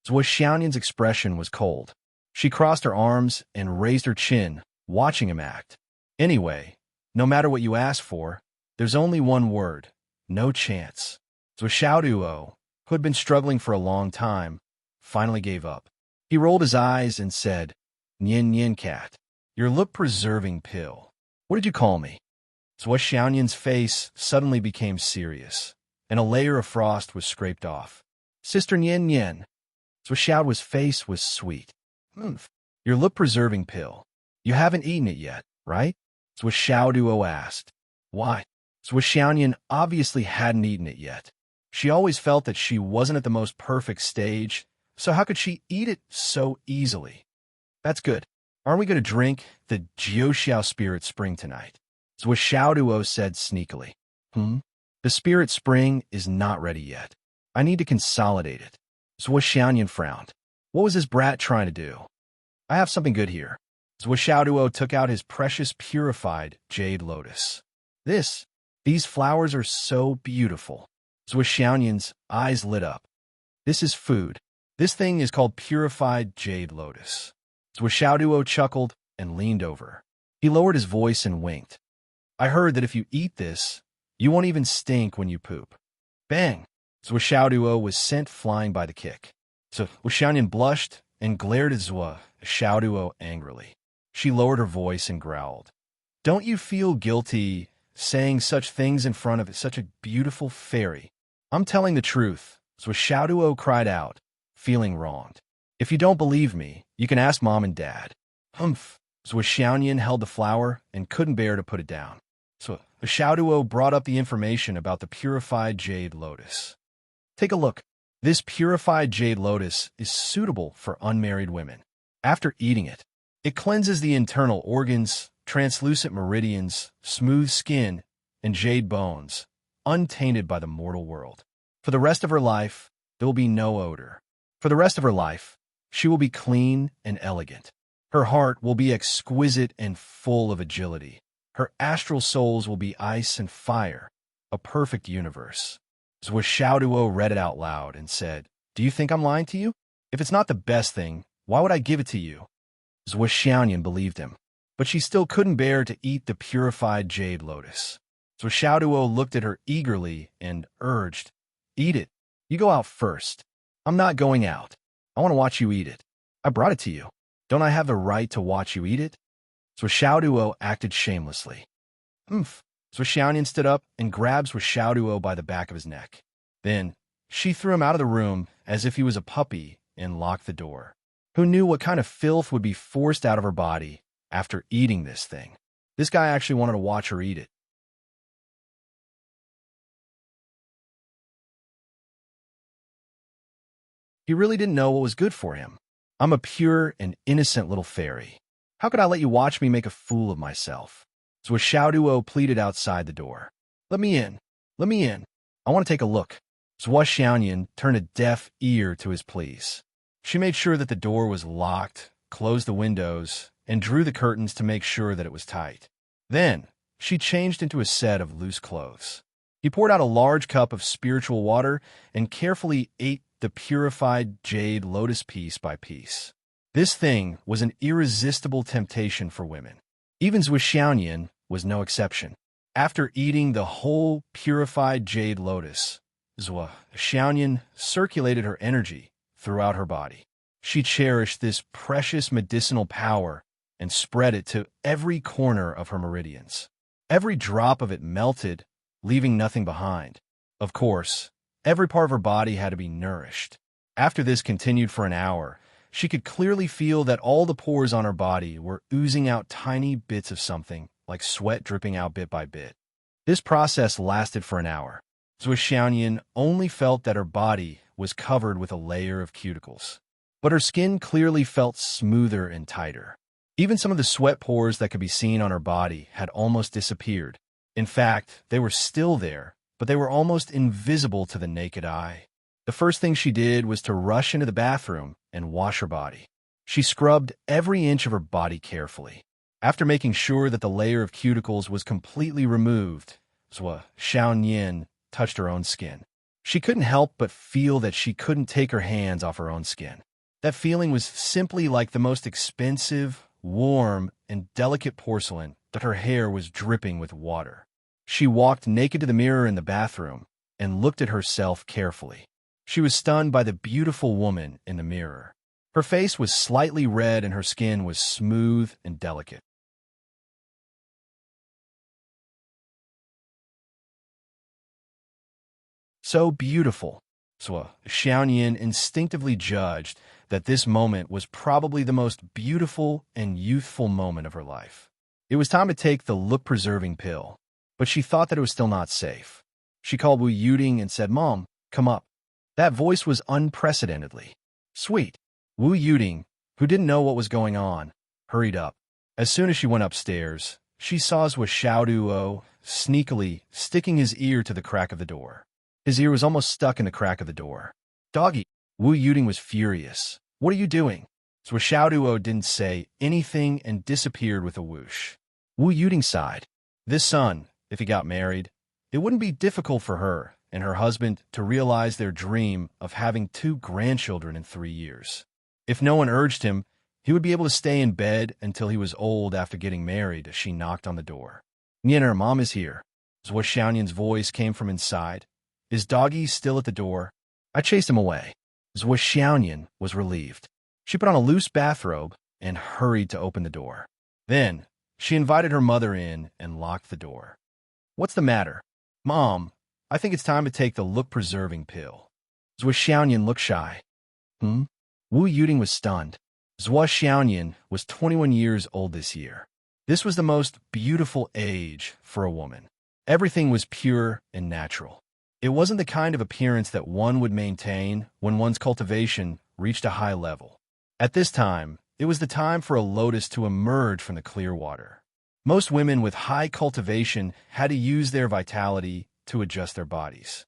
Zhuo Xiaoyan's expression was cold. She crossed her arms and raised her chin, watching him act. Anyway, no matter what you ask for, there's only one word. No chance. Zhuo Xiaoduo, who had been struggling for a long time, finally gave up. He rolled his eyes and said, Nian Nian cat, your look-preserving pill. What did you call me? Zhuo Xiaoyan's face suddenly became serious, and a layer of frost was scraped off. Sister Nian Nian. Zhuo Xiao's face was sweet. Your look-preserving pill. You haven't eaten it yet, right? Zhuo Xiaoduo asked. Why? Zhuo Xiaoyan obviously hadn't eaten it yet. She always felt that she wasn't at the most perfect stage, so how could she eat it so easily? That's good. Aren't we going to drink the Jiuxiao Spirit Spring tonight? Zhuo Xiaoduo said sneakily. The Spirit Spring is not ready yet. I need to consolidate it. Zhuo Xiaoyan frowned. What was this brat trying to do? I have something good here. Zhuo Xiaoduo took out his precious purified jade lotus. This These flowers are so beautiful. Zhou Xiaoyan's eyes lit up. This is food. This thing is called purified jade lotus. Zhou Xiaoduo chuckled and leaned over. He lowered his voice and winked. I heard that if you eat this, you won't even stink when you poop. Bang! Zhou Xiaoduo was sent flying by the kick. So Wu Xiaoyan blushed and glared at Zhou Xiaoduo angrily. She lowered her voice and growled. Don't you feel guilty saying such things in front of such a beautiful fairy? I'm telling the truth, Zhou Xiaoduo cried out, feeling wronged. If you don't believe me, you can ask Mom and Dad. Humph! Zhou Xiaoyan held the flower and couldn't bear to put it down. So Xiaoduo brought up the information about the purified jade lotus. Take a look. This purified jade lotus is suitable for unmarried women. After eating it, it cleanses the internal organs, translucent meridians, smooth skin, and jade bones, untainted by the mortal world. For the rest of her life, there will be no odor. For the rest of her life, she will be clean and elegant. Her heart will be exquisite and full of agility. Her astral souls will be ice and fire, a perfect universe. Zhou Xiaoduo read it out loud and said, Do you think I'm lying to you? If it's not the best thing, why would I give it to you? Zhou Xiaoyan believed him, but she still couldn't bear to eat the purified jade lotus. Zhou Xiaoduo looked at her eagerly and urged, Eat it. You go out first. I'm not going out. I want to watch you eat it. I brought it to you. Don't I have the right to watch you eat it? Zhou Xiaoduo acted shamelessly. Zhou Xiaoyan stood up and grabbed Zhou Xiaoduo by the back of his neck. Then, she threw him out of the room as if he was a puppy and locked the door. Who knew what kind of filth would be forced out of her body after eating this thing? This guy actually wanted to watch her eat it. He really didn't know what was good for him. I'm a pure and innocent little fairy. How could I let you watch me make a fool of myself? Zhou Xiaoduo pleaded outside the door. Let me in. Let me in. I want to take a look. Zhou Xiaoyan turned a deaf ear to his pleas. She made sure that the door was locked, closed the windows, and drew the curtains to make sure that it was tight. Then, she changed into a set of loose clothes. He poured out a large cup of spiritual water and carefully ate the purified jade lotus piece by piece. This thing was an irresistible temptation for women. Even Zhou Xiaoyan was no exception. After eating the whole purified jade lotus, Zhou Xiaoyan circulated her energy throughout her body. She cherished this precious medicinal power and spread it to every corner of her meridians. Every drop of it melted, leaving nothing behind. Of course, every part of her body had to be nourished. After this continued for an hour, she could clearly feel that all the pores on her body were oozing out tiny bits of something, like sweat dripping out bit by bit. This process lasted for an hour. Zhou Xiaoyan only felt that her body was covered with a layer of cuticles. But her skin clearly felt smoother and tighter. Even some of the sweat pores that could be seen on her body had almost disappeared. In fact, they were still there, but they were almost invisible to the naked eye. The first thing she did was to rush into the bathroom and wash her body. She scrubbed every inch of her body carefully. After making sure that the layer of cuticles was completely removed, Zhou Xiaoyan touched her own skin. She couldn't help but feel that she couldn't take her hands off her own skin. That feeling was simply like the most expensive, warm, and delicate porcelain that her hair was dripping with water. She walked naked to the mirror in the bathroom and looked at herself carefully. She was stunned by the beautiful woman in the mirror. Her face was slightly red and her skin was smooth and delicate. So beautiful. Zhou Xiaoyan instinctively judged that this moment was probably the most beautiful and youthful moment of her life. It was time to take the look-preserving pill, but she thought that it was still not safe. She called Wu Yuding and said, Mom, come up. That voice was unprecedentedly sweet. Wu Yuding, who didn't know what was going on, hurried up. As soon as she went upstairs, she saw Zhou Xiaoduo sneakily sticking his ear to the crack of the door. His ear was almost stuck in the crack of the door. Doggy! Wu Yuding was furious. What are you doing? Zhou Xiaoduo didn't say anything and disappeared with a whoosh. Wu Yuding sighed. This son, if he got married, It wouldn't be difficult for her and her husband to realize their dream of having 2 grandchildren in 3 years. If no one urged him, he would be able to stay in bed until he was old after getting married as she knocked on the door. Nien, mom is here. Zhua Xiaoyan's voice came from inside. Is Doggy still at the door? I chased him away. Zhua Xiaoyan was relieved. She put on a loose bathrobe and hurried to open the door. Then, she invited her mother in and locked the door. What's the matter? Mom, I think it's time to take the look-preserving pill. Zhua Xiaoyan looked shy. Wu Yuding was stunned. Zhua Xiaoyan was 21 years old this year. This was the most beautiful age for a woman. Everything was pure and natural. It wasn't the kind of appearance that one would maintain when one's cultivation reached a high level. At this time, it was the time for a lotus to emerge from the clear water. Most women with high cultivation had to use their vitality to adjust their bodies.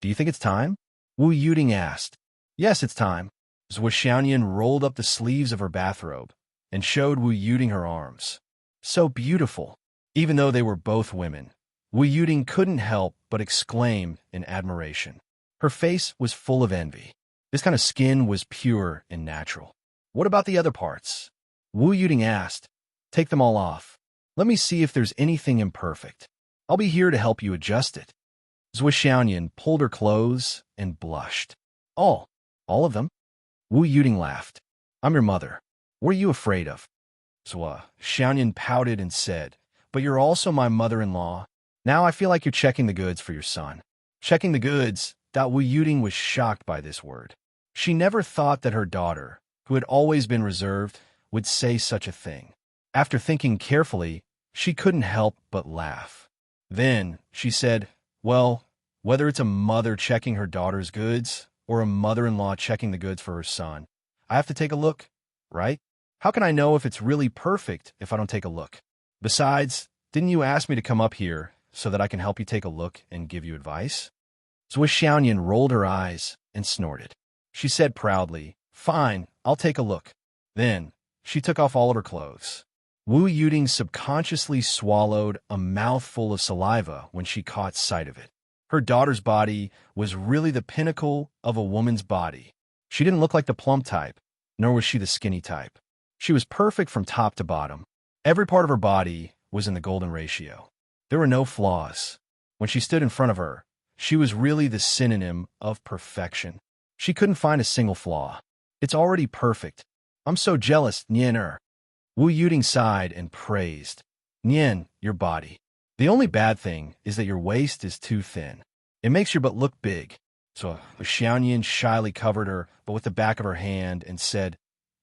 Do you think it's time? Wu Yuding asked. Yes, it's time. Zhua Xiaoyan rolled up the sleeves of her bathrobe and showed Wu Yuding her arms. So beautiful. Even though they were both women, Wu Yuding couldn't help but exclaim in admiration. Her face was full of envy. This kind of skin was pure and natural. What about the other parts? Wu Yuding asked. Take them all off. Let me see if there's anything imperfect. I'll be here to help you adjust it. Zhua Xiaoyan pulled her clothes and blushed. All of them? Wu Yuding laughed. I'm your mother. What are you afraid of? Zhua Xiaoyan pouted and said, but you're also my mother-in-law. Now I feel like you're checking the goods for your son. Checking the goods? Wu Yuding was shocked by this word. She never thought that her daughter, who had always been reserved, would say such a thing. After thinking carefully, she couldn't help but laugh. Then she said, well, whether it's a mother checking her daughter's goods or a mother-in-law checking the goods for her son, I have to take a look, right? How can I know if it's really perfect if I don't take a look? Besides, didn't you ask me to come up here so that I can help you take a look and give you advice? Zhua Xiaoyan rolled her eyes and snorted. She said proudly, fine, I'll take a look. Then, she took off all of her clothes. Wu Yuding subconsciously swallowed a mouthful of saliva when she caught sight of it. Her daughter's body was really the pinnacle of a woman's body. She didn't look like the plump type, nor was she the skinny type. She was perfect from top to bottom. Every part of her body was in the golden ratio. There were no flaws. When she stood in front of her, she was really the synonym of perfection. She couldn't find a single flaw. It's already perfect. I'm so jealous, Nian. Wu Yuding sighed and praised. Nian, your body. The only bad thing is that your waist is too thin. It makes your butt look big. So Xiaoyan shyly covered her, but with the back of her hand, and said,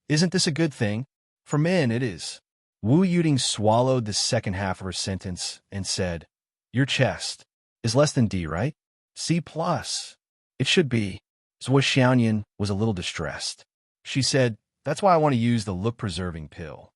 isn't this a good thing? For men, it is. Wu Yuding swallowed the second half of her sentence and said, your chest is less than D, right? C+. It should be. Zhua Xiaoyan was a little distressed. She said, that's why I want to use the look-preserving pill.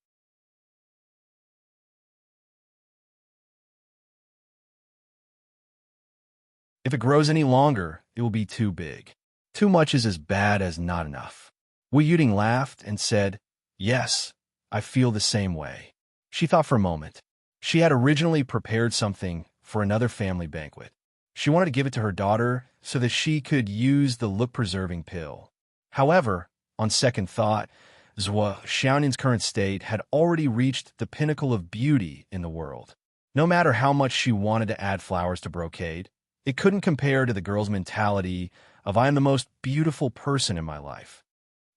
If it grows any longer, it will be too big. Too much is as bad as not enough. Wu Yuding laughed and said, yes, I feel the same way. She thought for a moment. She had originally prepared something for another family banquet. She wanted to give it to her daughter so that she could use the look-preserving pill. However, on second thought, Zhua Xiaoyan's current state had already reached the pinnacle of beauty in the world. No matter how much she wanted to add flowers to brocade, it couldn't compare to the girl's mentality of I am the most beautiful person in my life.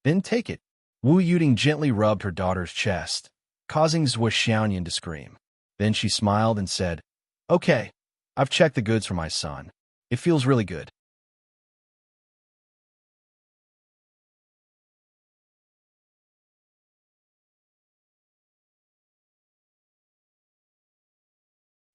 Then take it. Wu Yuding gently rubbed her daughter's chest, causing Zhua Xiaoyan to scream. Then she smiled and said, okay, I've checked the goods for my son. It feels really good.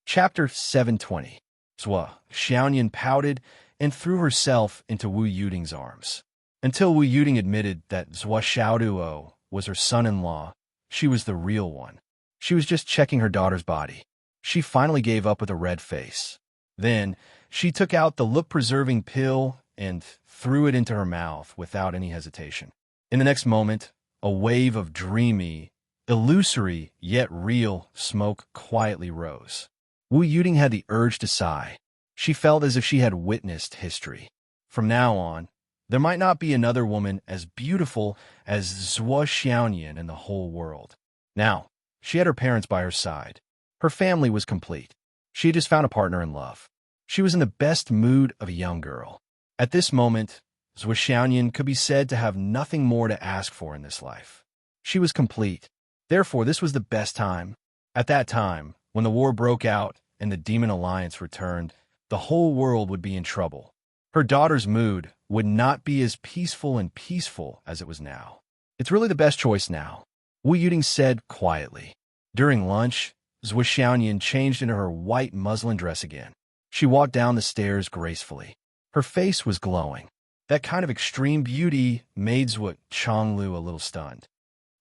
Chapter 720. Zhua Xiaoyan pouted and threw herself into Wu Yuding's arms. Until Wu Yuding admitted that Zhua Xiaoduo was her son-in-law, she was the real one. She was just checking her daughter's body. She finally gave up with a red face. Then, she took out the look-preserving pill and threw it into her mouth without any hesitation. In the next moment, a wave of dreamy, illusory, yet real smoke quietly rose. Wu Yuding had the urge to sigh. She felt as if she had witnessed history. From now on, there might not be another woman as beautiful as Zhuo Xiaoyan in the whole world. Now, she had her parents by her side. Her family was complete. She had just found a partner in love. She was in the best mood of a young girl. At this moment, Zhuo Xiaoyan could be said to have nothing more to ask for in this life. She was complete. Therefore, this was the best time. At that time, when the war broke out and the Demon Alliance returned, the whole world would be in trouble. Her daughter's mood would not be as peaceful as it was now. It's really the best choice now, Wu Yuding said quietly. During lunch, Zhuo Xiaoyan changed into her white muslin dress again. She walked down the stairs gracefully. Her face was glowing. That kind of extreme beauty made Zhuo Changlu a little stunned.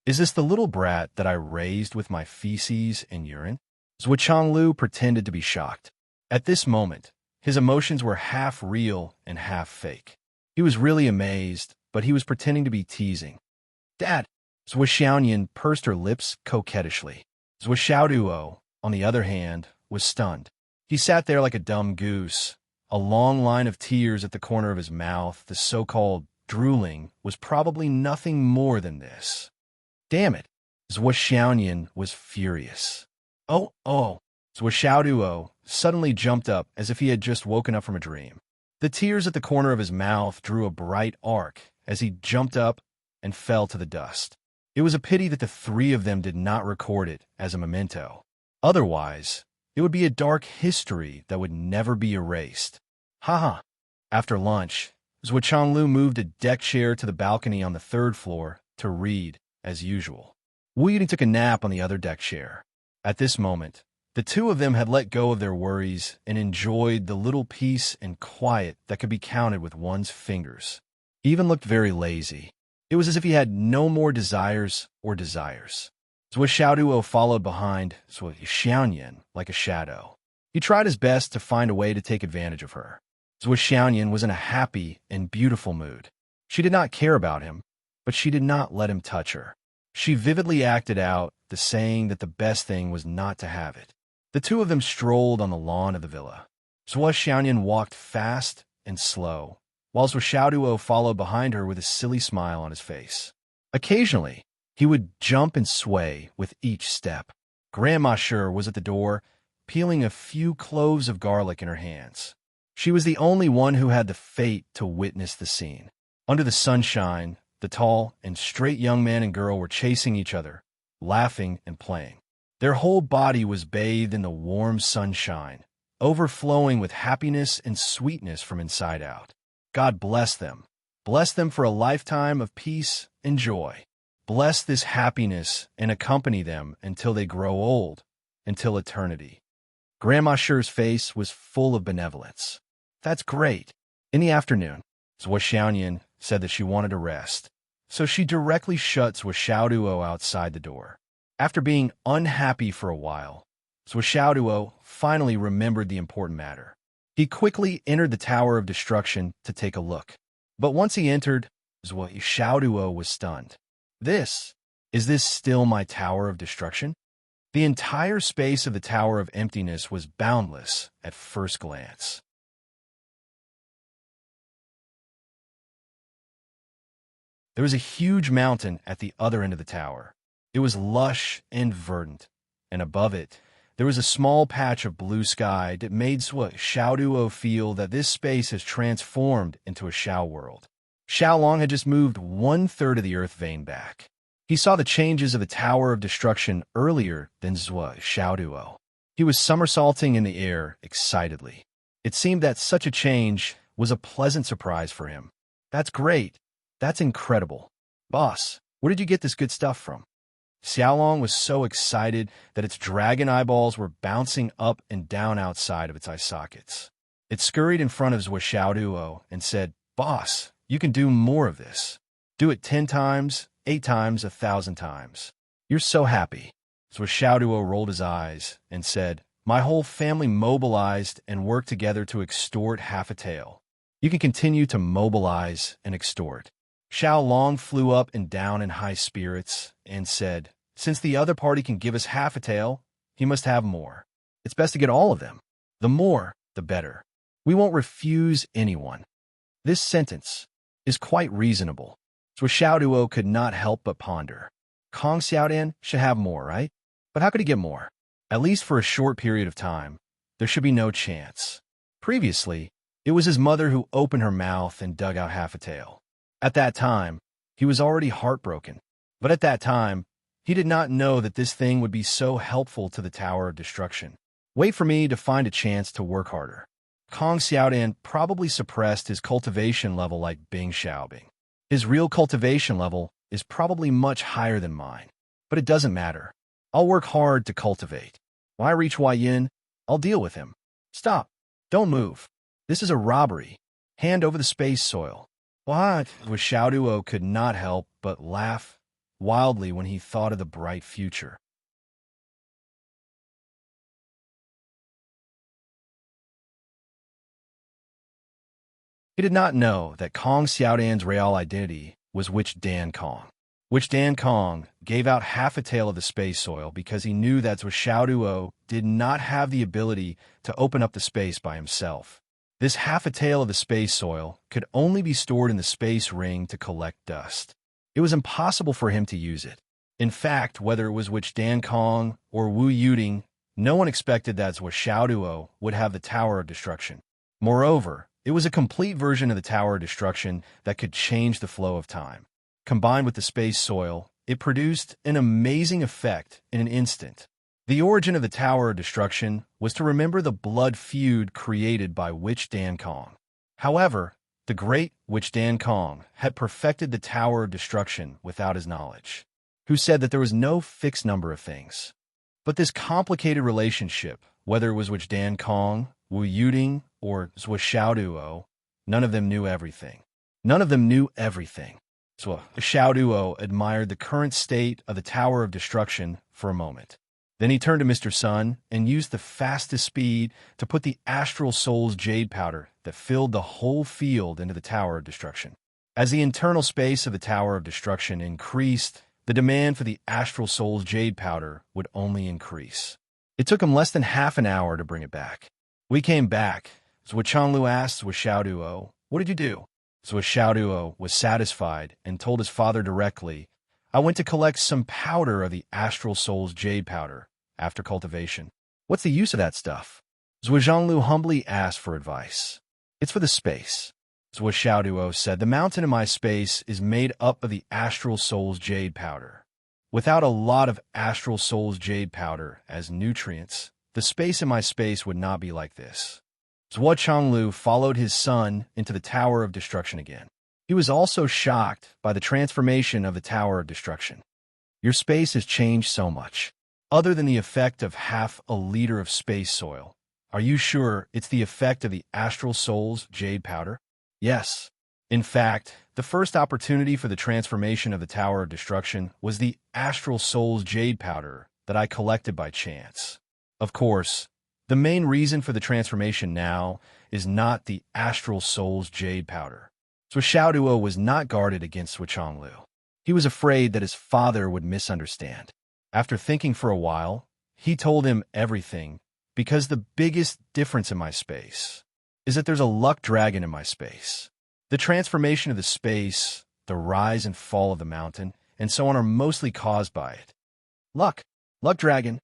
Is this the little brat that I raised with my feces and urine? Zhuo Changlu pretended to be shocked. At this moment, his emotions were half real and half fake. He was really amazed, but he was pretending to be teasing. Dad! Zhuo Xiaoyan pursed her lips coquettishly. Zhuo Xiaoduo, on the other hand, was stunned. He sat there like a dumb goose. A long line of tears at the corner of his mouth, the so-called drooling, was probably nothing more than this. Damn it! Zhuo Xiaoyan was furious. Oh! Zhuo Xiaoduo suddenly jumped up as if he had just woken up from a dream. The tears at the corner of his mouth drew a bright arc as he jumped up and fell to the dust. It was a pity that the three of them did not record it as a memento. Otherwise, it would be a dark history that would never be erased. Haha. After lunch, Zhuo Changlu moved a deck chair to the balcony on the third floor to read, as usual. Wu Yuding took a nap on the other deck chair. At this moment, the two of them had let go of their worries and enjoyed the little peace and quiet that could be counted with one's fingers. He even looked very lazy. It was as if he had no more desires or desires. Zhuo Xiaoduo followed behind Zhuo Xiaoyan like a shadow. He tried his best to find a way to take advantage of her. Zhuo Xiaoyan was in a happy and beautiful mood. She did not care about him, but she did not let him touch her. She vividly acted out the saying that the best thing was not to have it. The two of them strolled on the lawn of the villa. Zhuo Xiaoyan walked fast and slow, while Zhuo Xiaoduo followed behind her with a silly smile on his face. Occasionally, he would jump and sway with each step. Grandma Sure was at the door, peeling a few cloves of garlic in her hands. She was the only one who had the fate to witness the scene. Under the sunshine, the tall and straight young man and girl were chasing each other, laughing and playing. Their whole body was bathed in the warm sunshine, overflowing with happiness and sweetness from inside out. God bless them. Bless them for a lifetime of peace and joy. Bless this happiness and accompany them until they grow old, until eternity. Grandma Sure's face was full of benevolence. That's great. In the afternoon, Zhuo Xiaoyan said that she wanted to rest, so she directly shut Zhuo Xiaoduo outside the door. After being unhappy for a while, Zhuo Xiaoduo finally remembered the important matter. He quickly entered the Tower of Destruction to take a look. But once he entered, Zhuo Xiaoduo was stunned. Is this still my Tower of Destruction? The entire space of the Tower of Emptiness was boundless at first glance. There was a huge mountain at the other end of the tower. It was lush and verdant, and above it, there was a small patch of blue sky that made Zhuo Xiaoduo feel that this space has transformed into a Xiao world. Xiaolong had just moved 1/3 of the earth vein back. He saw the changes of the Tower of Destruction earlier than Zhuo Xiaoduo. He was somersaulting in the air excitedly. It seemed that such a change was a pleasant surprise for him. That's great. That's incredible. Boss, where did you get this good stuff from? Xiaolong was so excited that its dragon eyeballs were bouncing up and down outside of its eye sockets. It scurried in front of Zhuo Xiaoduo and said, Boss, you can do more of this. Do it 10 times, 8 times, 1,000 times. You're so happy. Zhuo Xiaoduo rolled his eyes and said, My whole family mobilized and worked together to extort half a tael. You can continue to mobilize and extort. Xiaolong flew up and down in high spirits and said, Since the other party can give us half a tael, he must have more. It's best to get all of them. The more, the better. We won't refuse anyone. This sentence is quite reasonable. So Xiaoduo could not help but ponder. Kong Xiaodian should have more, right? But how could he get more? At least for a short period of time, there should be no chance. Previously, it was his mother who opened her mouth and dug out half a tail. At that time, he was already heartbroken. But at that time, he did not know that this thing would be so helpful to the Tower of Destruction. Wait for me to find a chance to work harder. Kong Xiaodian probably suppressed his cultivation level like Bing Xiaobing. His real cultivation level is probably much higher than mine. But it doesn't matter. I'll work hard to cultivate. When I reach Huayin, I'll deal with him. Stop. Don't move. This is a robbery. Hand over the space soil. What? Xiaoduo could not help but laugh wildly when he thought of the bright future. He did not know that Kong Xiaodian's real identity was Witch Dan Kong. Witch Dan Kong gave out half a tail of the space soil because he knew that Xiaoduo did not have the ability to open up the space by himself. This half a tail of the space soil could only be stored in the space ring to collect dust. It was impossible for him to use it. In fact, whether it was Witch Dan Kong or Wu Yuding, no one expected that Xiaoduo would have the Tower of Destruction. Moreover, it was a complete version of the Tower of Destruction that could change the flow of time. Combined with the space soil, it produced an amazing effect in an instant. The origin of the Tower of Destruction was to remember the blood feud created by Witch Dan Kong. However, the great Witch Dan Kong had perfected the Tower of Destruction without his knowledge, who said that there was no fixed number of things. But this complicated relationship, whether it was Witch Dan Kong, Wu Yuding, or Xiaoduo, none of them knew everything. None of them knew everything. So Xiaoduo admired the current state of the Tower of Destruction for a moment. Then he turned to Mr. Sun and used the fastest speed to put the Astral Soul's jade powder that filled the whole field into the Tower of Destruction. As the internal space of the Tower of Destruction increased, the demand for the Astral Soul's jade powder would only increase. It took him less than half an hour to bring it back. We came back. Zhou Changlu asked Xiaoduo, "What did you do?" So Xiaoduo was satisfied and told his father directly, "I went to collect some powder of the Astral Soul's jade powder after cultivation." "What's the use of that stuff?" Zhou Zhanglu humbly asked for advice. "It's for the space." Zhou Xiaoduo said, "The mountain in my space is made up of the Astral Soul's jade powder. Without a lot of Astral Soul's jade powder as nutrients, the space in my space would not be like this." Zhou Changlu followed his son into the Tower of Destruction again. He was also shocked by the transformation of the Tower of Destruction. "Your space has changed so much. Other than the effect of half a liter of space soil, are you sure it's the effect of the Astral Soul's jade powder?" "Yes. In fact, the first opportunity for the transformation of the Tower of Destruction was the Astral Soul's jade powder that I collected by chance. Of course, the main reason for the transformation now is not the Astral Soul's jade powder." So Xiaoduo was not guarded against Zhou Changlu. He was afraid that his father would misunderstand. After thinking for a while, he told him everything, because the biggest difference in my space is that there's a luck dragon in my space. The transformation of the space, the rise and fall of the mountain, and so on are mostly caused by it. Luck. Luck dragon.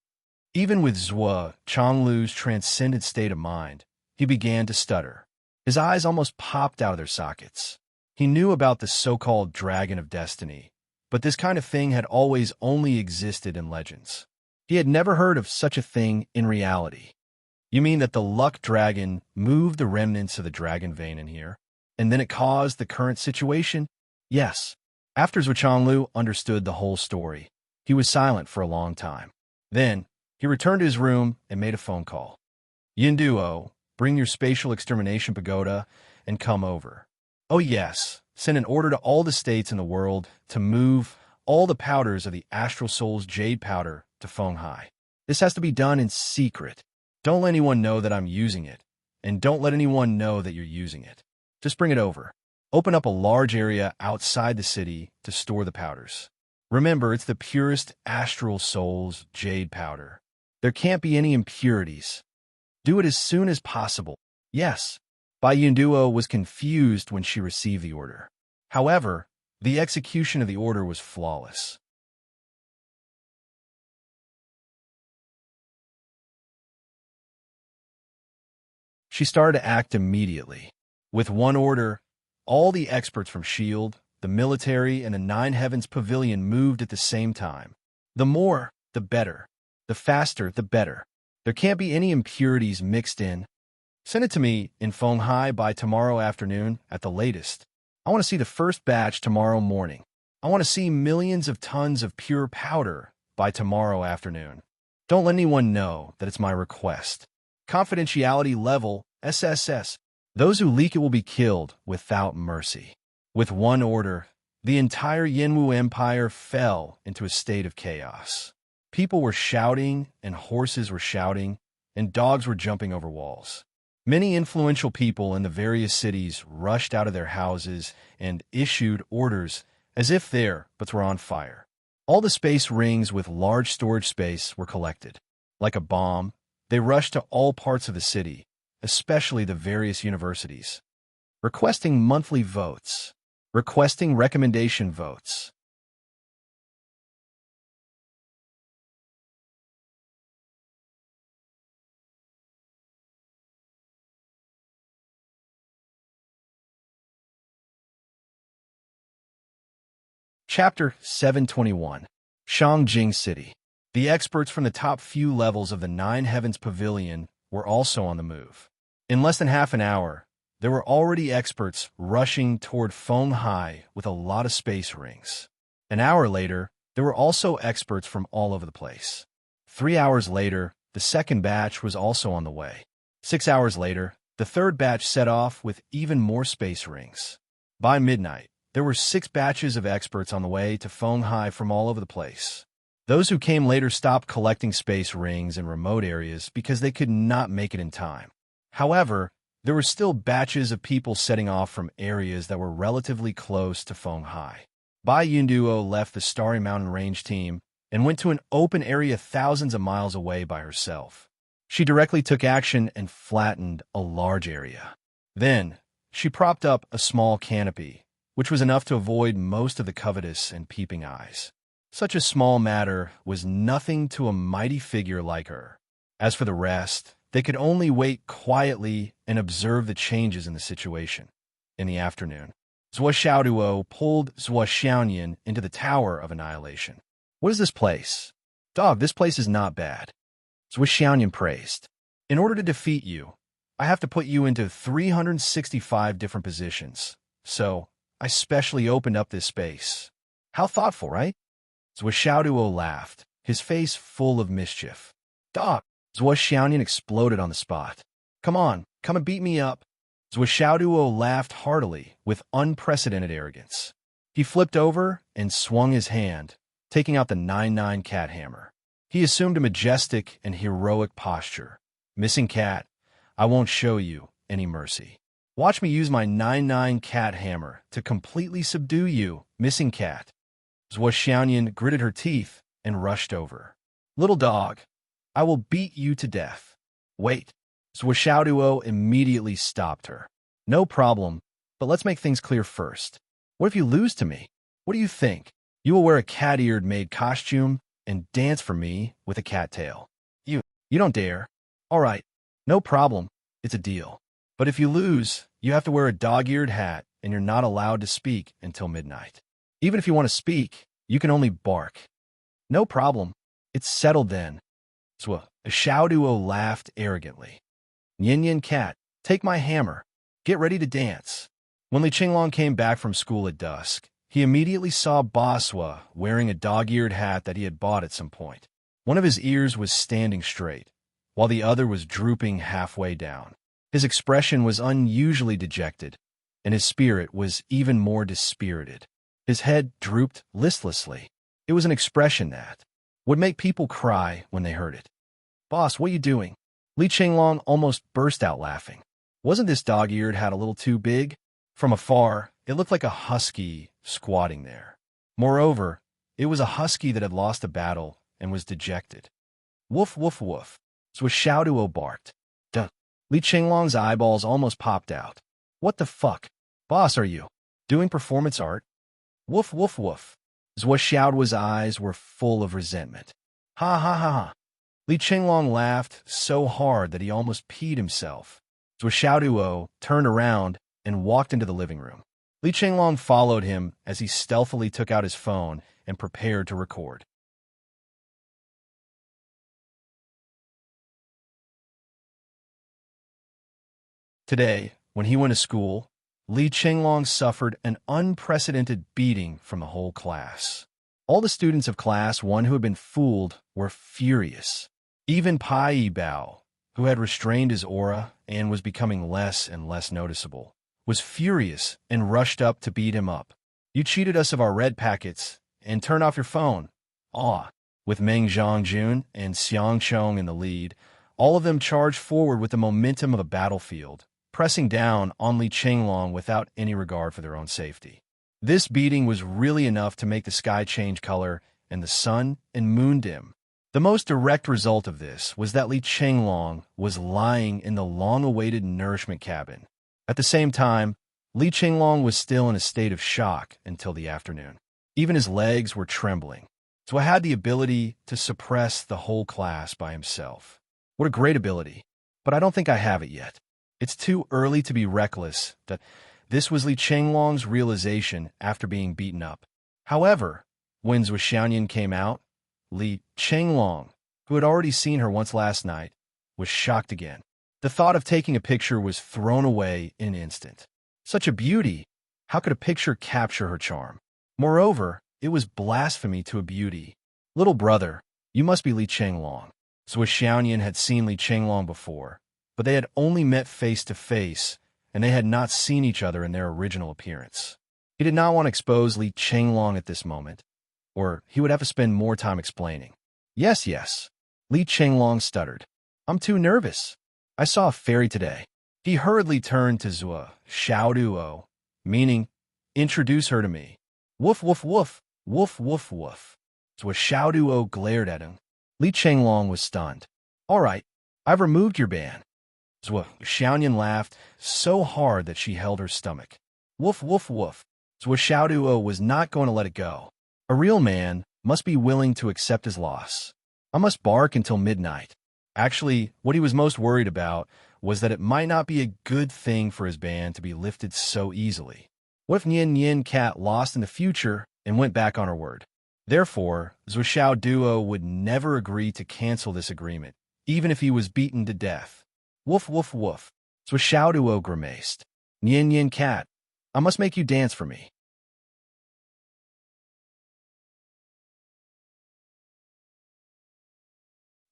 Even with Zhou Changlu's transcendent state of mind, he began to stutter. His eyes almost popped out of their sockets. He knew about the so-called Dragon of Destiny, but this kind of thing had always only existed in legends. He had never heard of such a thing in reality. "You mean that the luck dragon moved the remnants of the dragon vein in here, and then it caused the current situation?" "Yes." After Zhou Changlu understood the whole story, he was silent for a long time. Then, he returned to his room and made a phone call. "Yinduo, bring your spatial extermination pagoda and come over." "Oh yes, send an order to all the states in the world to move all the powders of the Astral Soul's jade powder to Fenghai. This has to be done in secret. Don't let anyone know that I'm using it, and don't let anyone know that you're using it. Just bring it over. Open up a large area outside the city to store the powders. Remember, it's the purest Astral Soul's jade powder. There can't be any impurities. Do it as soon as possible." "Yes." Bai Yunduo was confused when she received the order. However, the execution of the order was flawless. She started to act immediately. With one order, all the experts from S.H.I.E.L.D., the military, and the Nine Heavens Pavilion moved at the same time. The more, the better. The faster, the better. There can't be any impurities mixed in. Send it to me in Fenghai by tomorrow afternoon at the latest. I want to see the first batch tomorrow morning. I want to see millions of tons of pure powder by tomorrow afternoon. Don't let anyone know that it's my request. Confidentiality level, SSS. Those who leak it will be killed without mercy. With one order, the entire Yanwu Empire fell into a state of chaos. People were shouting, and horses were shouting, and dogs were jumping over walls. Many influential people in the various cities rushed out of their houses and issued orders as if their butts were on fire. All the space rings with large storage space were collected. Like a bomb, they rushed to all parts of the city, especially the various universities, requesting monthly votes, requesting recommendation votes. Chapter 721. Shangjing City. The experts from the top few levels of the Nine Heavens Pavilion were also on the move. In less than half an hour, there were already experts rushing toward Fenghai with a lot of space rings. An hour later, there were also experts from all over the place. 3 hours later, the second batch was also on the way. 6 hours later, the third batch set off with even more space rings. By midnight, there were 6 batches of experts on the way to Fenghai from all over the place. Those who came later stopped collecting space rings in remote areas because they could not make it in time. However, there were still batches of people setting off from areas that were relatively close to Fenghai. Bai Yunduo left the Starry Mountain Range team and went to an open area thousands of miles away by herself. She directly took action and flattened a large area. Then, she propped up a small canopy, which was enough to avoid most of the covetous and peeping eyes. Such a small matter was nothing to a mighty figure like her. As for the rest, they could only wait quietly and observe the changes in the situation. In the afternoon, Zhuo Xiaoduo pulled Zhuo Xiaoyan into the Tower of Annihilation. What is this place? Dog, this place is not bad. Zhuo Xiaoyan praised. In order to defeat you, I have to put you into 365 different positions. So, I specially opened up this space. How thoughtful, right? Zhuo Xiaoduo laughed, his face full of mischief. Dog! Zhuo Xiaoyan exploded on the spot. Come on, come and beat me up. Zhuo Xiaoduo laughed heartily with unprecedented arrogance. He flipped over and swung his hand, taking out the 9-9 cat hammer. He assumed a majestic and heroic posture. Missing cat, I won't show you any mercy. Watch me use my 9-9 cat hammer to completely subdue you, missing cat. Zhuo Xiaoyan gritted her teeth and rushed over. Little dog, I will beat you to death. Wait. Zhuo Xiaoduo immediately stopped her. No problem, but let's make things clear first. What if you lose to me? What do you think? You will wear a cat-eared maid costume and dance for me with a cat tail. You don't dare. All right, no problem. It's a deal. But if you lose, you have to wear a dog-eared hat and you're not allowed to speak until midnight. Even if you want to speak, you can only bark. No problem. It's settled then. Zhuo Xiaoduo laughed arrogantly. Yin cat, take my hammer. Get ready to dance. When Li Qinglong came back from school at dusk, he immediately saw Baswa wearing a dog-eared hat that he had bought at some point. One of his ears was standing straight, while the other was drooping halfway down. His expression was unusually dejected, and his spirit was even more dispirited. His head drooped listlessly. It was an expression that would make people cry when they heard it. Boss, what are you doing? Li Qinglong almost burst out laughing. Wasn't this dog-eared hat a little too big? From afar, it looked like a husky squatting there. Moreover, it was a husky that had lost a battle and was dejected. Woof, woof, woof. Zhuo Xiaoduo barked. Duh. Li Qinglong's eyeballs almost popped out. What the fuck? Boss, are you doing performance art? Woof, woof, woof. Zhou Xiaoduo's eyes were full of resentment. Ha ha ha ha. Li Qinglong laughed so hard that he almost peed himself. Zhou Xiaoduo turned around and walked into the living room. Li Qinglong followed him as he stealthily took out his phone and prepared to record. Today, when he went to school, Li Qinglong suffered an unprecedented beating from the whole class. All the students of Class 1 who had been fooled were furious. Even Pai Bao, who had restrained his aura and was becoming less and less noticeable, was furious and rushed up to beat him up. You cheated us of our red packets, and turn off your phone. Ah. With Meng Zhongjun and Xiang Chong in the lead, all of them charged forward with the momentum of a battlefield, pressing down on Li Qinglong without any regard for their own safety. This beating was really enough to make the sky change color and the sun and moon dim. The most direct result of this was that Li Qinglong was lying in the long-awaited nourishment cabin. At the same time, Li Qinglong was still in a state of shock until the afternoon. Even his legs were trembling, so I had the ability to suppress the whole class by himself. What a great ability, but I don't think I have it yet. It's too early to be reckless that this was Li Qinglong's realization after being beaten up. However, when Zhou Xiaoyan came out, Li Qinglong, who had already seen her once last night, was shocked again. The thought of taking a picture was thrown away in an instant. Such a beauty! How could a picture capture her charm? Moreover, it was blasphemy to a beauty. Little brother, you must be Li Qinglong. Zhou Xiaoyan had seen Li Qinglong before, but they had only met face to face, and they had not seen each other in their original appearance. He did not want to expose Li Qinglong at this moment, or he would have to spend more time explaining. Yes, yes. Li Qinglong stuttered. I'm too nervous. I saw a fairy today. He hurriedly turned to Zhou Xiaoduo, meaning, introduce her to me. Woof, woof, woof, woof, woof, woof. Zhou Xiaoduo glared at him. Li Qinglong was stunned. All right, I've removed your ban. Zhou Xiaoyan laughed so hard that she held her stomach. Woof, woof, woof. Zhou Xiaoduo was not going to let it go. A real man must be willing to accept his loss. I must bark until midnight. Actually, what he was most worried about was that it might not be a good thing for his ban to be lifted so easily. What if Nian Yin Cat lost in the future and went back on her word? Therefore, Zhou Xiaoduo would never agree to cancel this agreement, even if he was beaten to death. Woof, woof, woof. Zhou Xiaoduo grimaced. Nian Yin Cat, I must make you dance for me.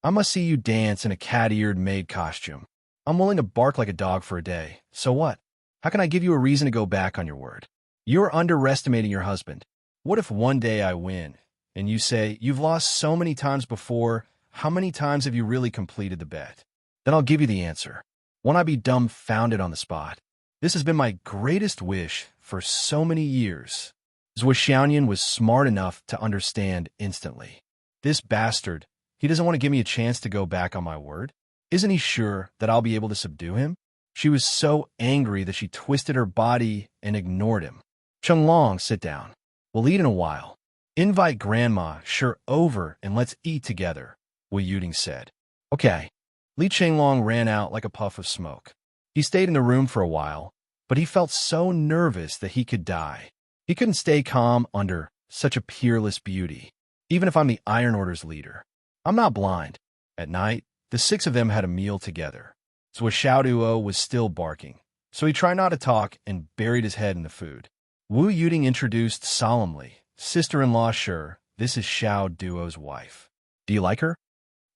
I must see you dance in a cat-eared maid costume. I'm willing to bark like a dog for a day. So what? How can I give you a reason to go back on your word? You're underestimating your husband. What if one day I win, and you say, you've lost so many times before, how many times have you really completed the bet? Then I'll give you the answer. Won't I be dumbfounded on the spot? This has been my greatest wish for so many years. Zhou Xiaoyan was smart enough to understand instantly. This bastard, he doesn't want to give me a chance to go back on my word? Isn't he sure that I'll be able to subdue him? She was so angry that she twisted her body and ignored him. Chenglong, sit down. We'll eat in a while. Invite Grandma Sure over and let's eat together, Wu Yuding said. Okay. Li Qinglong ran out like a puff of smoke. He stayed in the room for a while, but he felt so nervous that he could die. He couldn't stay calm under such a peerless beauty, even if I'm the Iron Order's leader. I'm not blind. At night, the six of them had a meal together. Zhou Xiaoduo was still barking, so he tried not to talk and buried his head in the food. Wu Yuding introduced solemnly, Sister-in-law Sure, this is Xiaoduo's wife. Do you like her?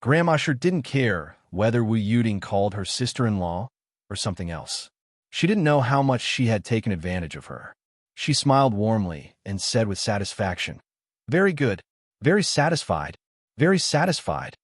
Grandma Sure didn't care whether Wu Yuding called her sister-in-law or something else. She didn't know how much she had taken advantage of her. She smiled warmly and said with satisfaction, Very good, very satisfied, very satisfied.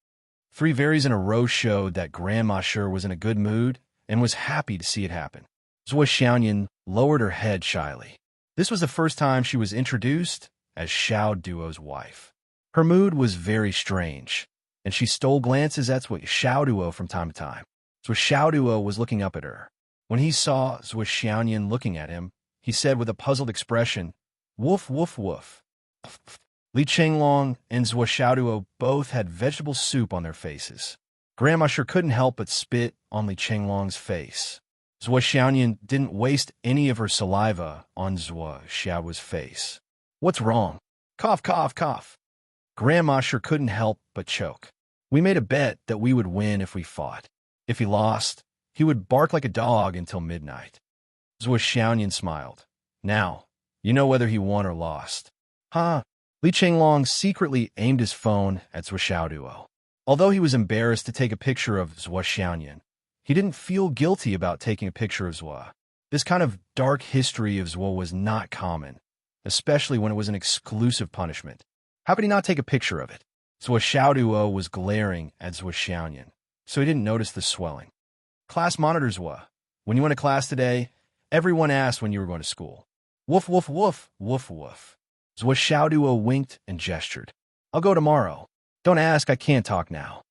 3 varies in a row showed that Grandma Sure was in a good mood and was happy to see it happen. Zhou Xiaoyan lowered her head shyly. This was the first time she was introduced as Xiaoduo's wife. Her mood was very strange, and she stole glances at Zhou Xiaoduo from time to time. Zhuo was looking up at her. When he saw Zhuo Xiaoyan looking at him, he said with a puzzled expression, "Woof, woof, woof." Li Chenglong and Zhuo both had vegetable soup on their faces. Grandma sure couldn't help but spit on Li Chenglong's face. Zhuo Xiaoyan didn't waste any of her saliva on Zhuo's face. "What's wrong?" "Cough, cough, cough." Grandma sure couldn't help but choke. "We made a bet that we would win if we fought. If he lost, he would bark like a dog until midnight." Zhuo Xiaoyan smiled. "Now, you know whether he won or lost." "Huh?" Li Chenglong secretly aimed his phone at Zhuo. Although he was embarrassed to take a picture of Zhuo Xiaoyan, he didn't feel guilty about taking a picture of Zhuo. This kind of dark history of Zhuo was not common, especially when it was an exclusive punishment. How could he not take a picture of it? Zhuo was glaring at Zhuo Xiaoyan, so he didn't notice the swelling. "Class monitor Zhuo, when you went to class today, everyone asked when you were going to school." "Woof, woof, woof, woof, woof." Zhuo winked and gestured. "I'll go tomorrow. Don't ask, I can't talk now."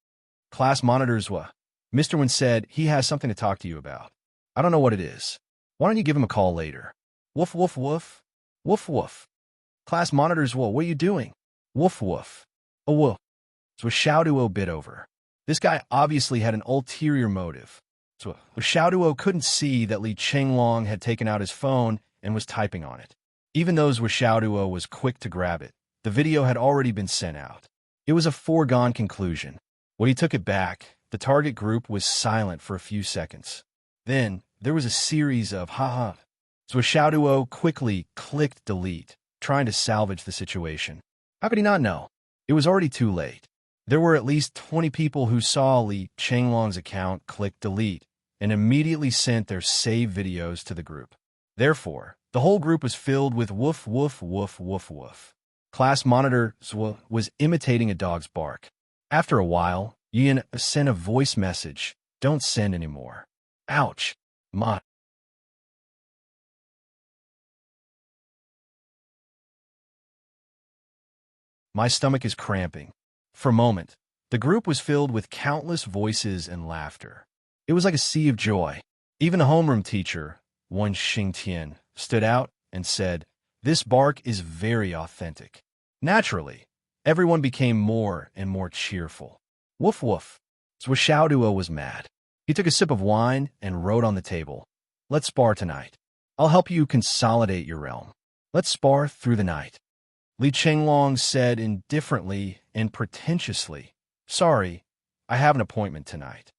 "Class monitor Zhuo, Mr. Wen said he has something to talk to you about. I don't know what it is. Why don't you give him a call later?" "Woof, woof, woof. Woof, woof." "Class monitor Zhuo, what are you doing?" "Woof, woof." "Oh, woof." Zhuo bit over. This guy obviously had an ulterior motive. Zhuo couldn't see that Li Chenglong had taken out his phone and was typing on it. Even though Zhuo was quick to grab it, the video had already been sent out. It was a foregone conclusion. When he took it back, the target group was silent for a few seconds. Then, there was a series of ha-ha. Zhuo quickly clicked delete, trying to salvage the situation. How could he not know? It was already too late. There were at least 20 people who saw Li Chenglong's account click delete and immediately sent their saved videos to the group. Therefore, the whole group was filled with woof, woof, woof, woof, woof. Class monitor Zhuo was imitating a dog's bark. After a while, Yin sent a voice message, "Don't send anymore." "Ouch, ma." My stomach is cramping. For a moment, the group was filled with countless voices and laughter. It was like a sea of joy. Even the homeroom teacher, Wen Xingtian, stood out and said, "This bark is very authentic." Naturally, everyone became more and more cheerful. Woof woof. Zhuo was mad. He took a sip of wine and wrote on the table, "Let's spar tonight. I'll help you consolidate your realm. Let's spar through the night." Li Chenglong said indifferently and pretentiously, "Sorry, I have an appointment tonight."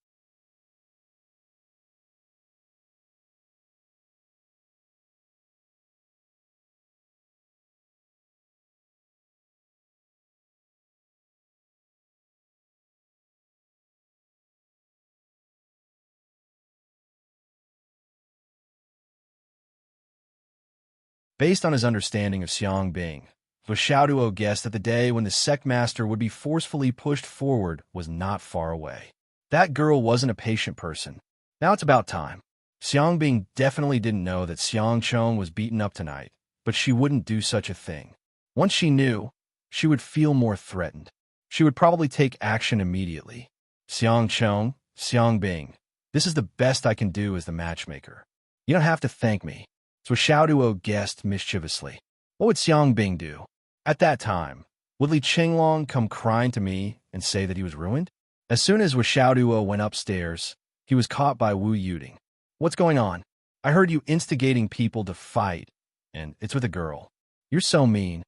Based on his understanding of Xiang Bing, Zhuo guessed that the day when the sect master would be forcefully pushed forward was not far away. That girl wasn't a patient person. Now it's about time. Xiang Bing definitely didn't know that Xiang Chong was beaten up tonight, but she wouldn't do such a thing. Once she knew, she would feel more threatened. She would probably take action immediately. "Xiang Chong, Xiang Bing, this is the best I can do as the matchmaker. You don't have to thank me." Zhuo guessed mischievously. What would Xiang Bing do? At that time, would Li Chenglong come crying to me and say that he was ruined? As soon as Zhuo went upstairs, he was caught by Wu Yuding. "What's going on? I heard you instigating people to fight, and it's with a girl. You're so mean.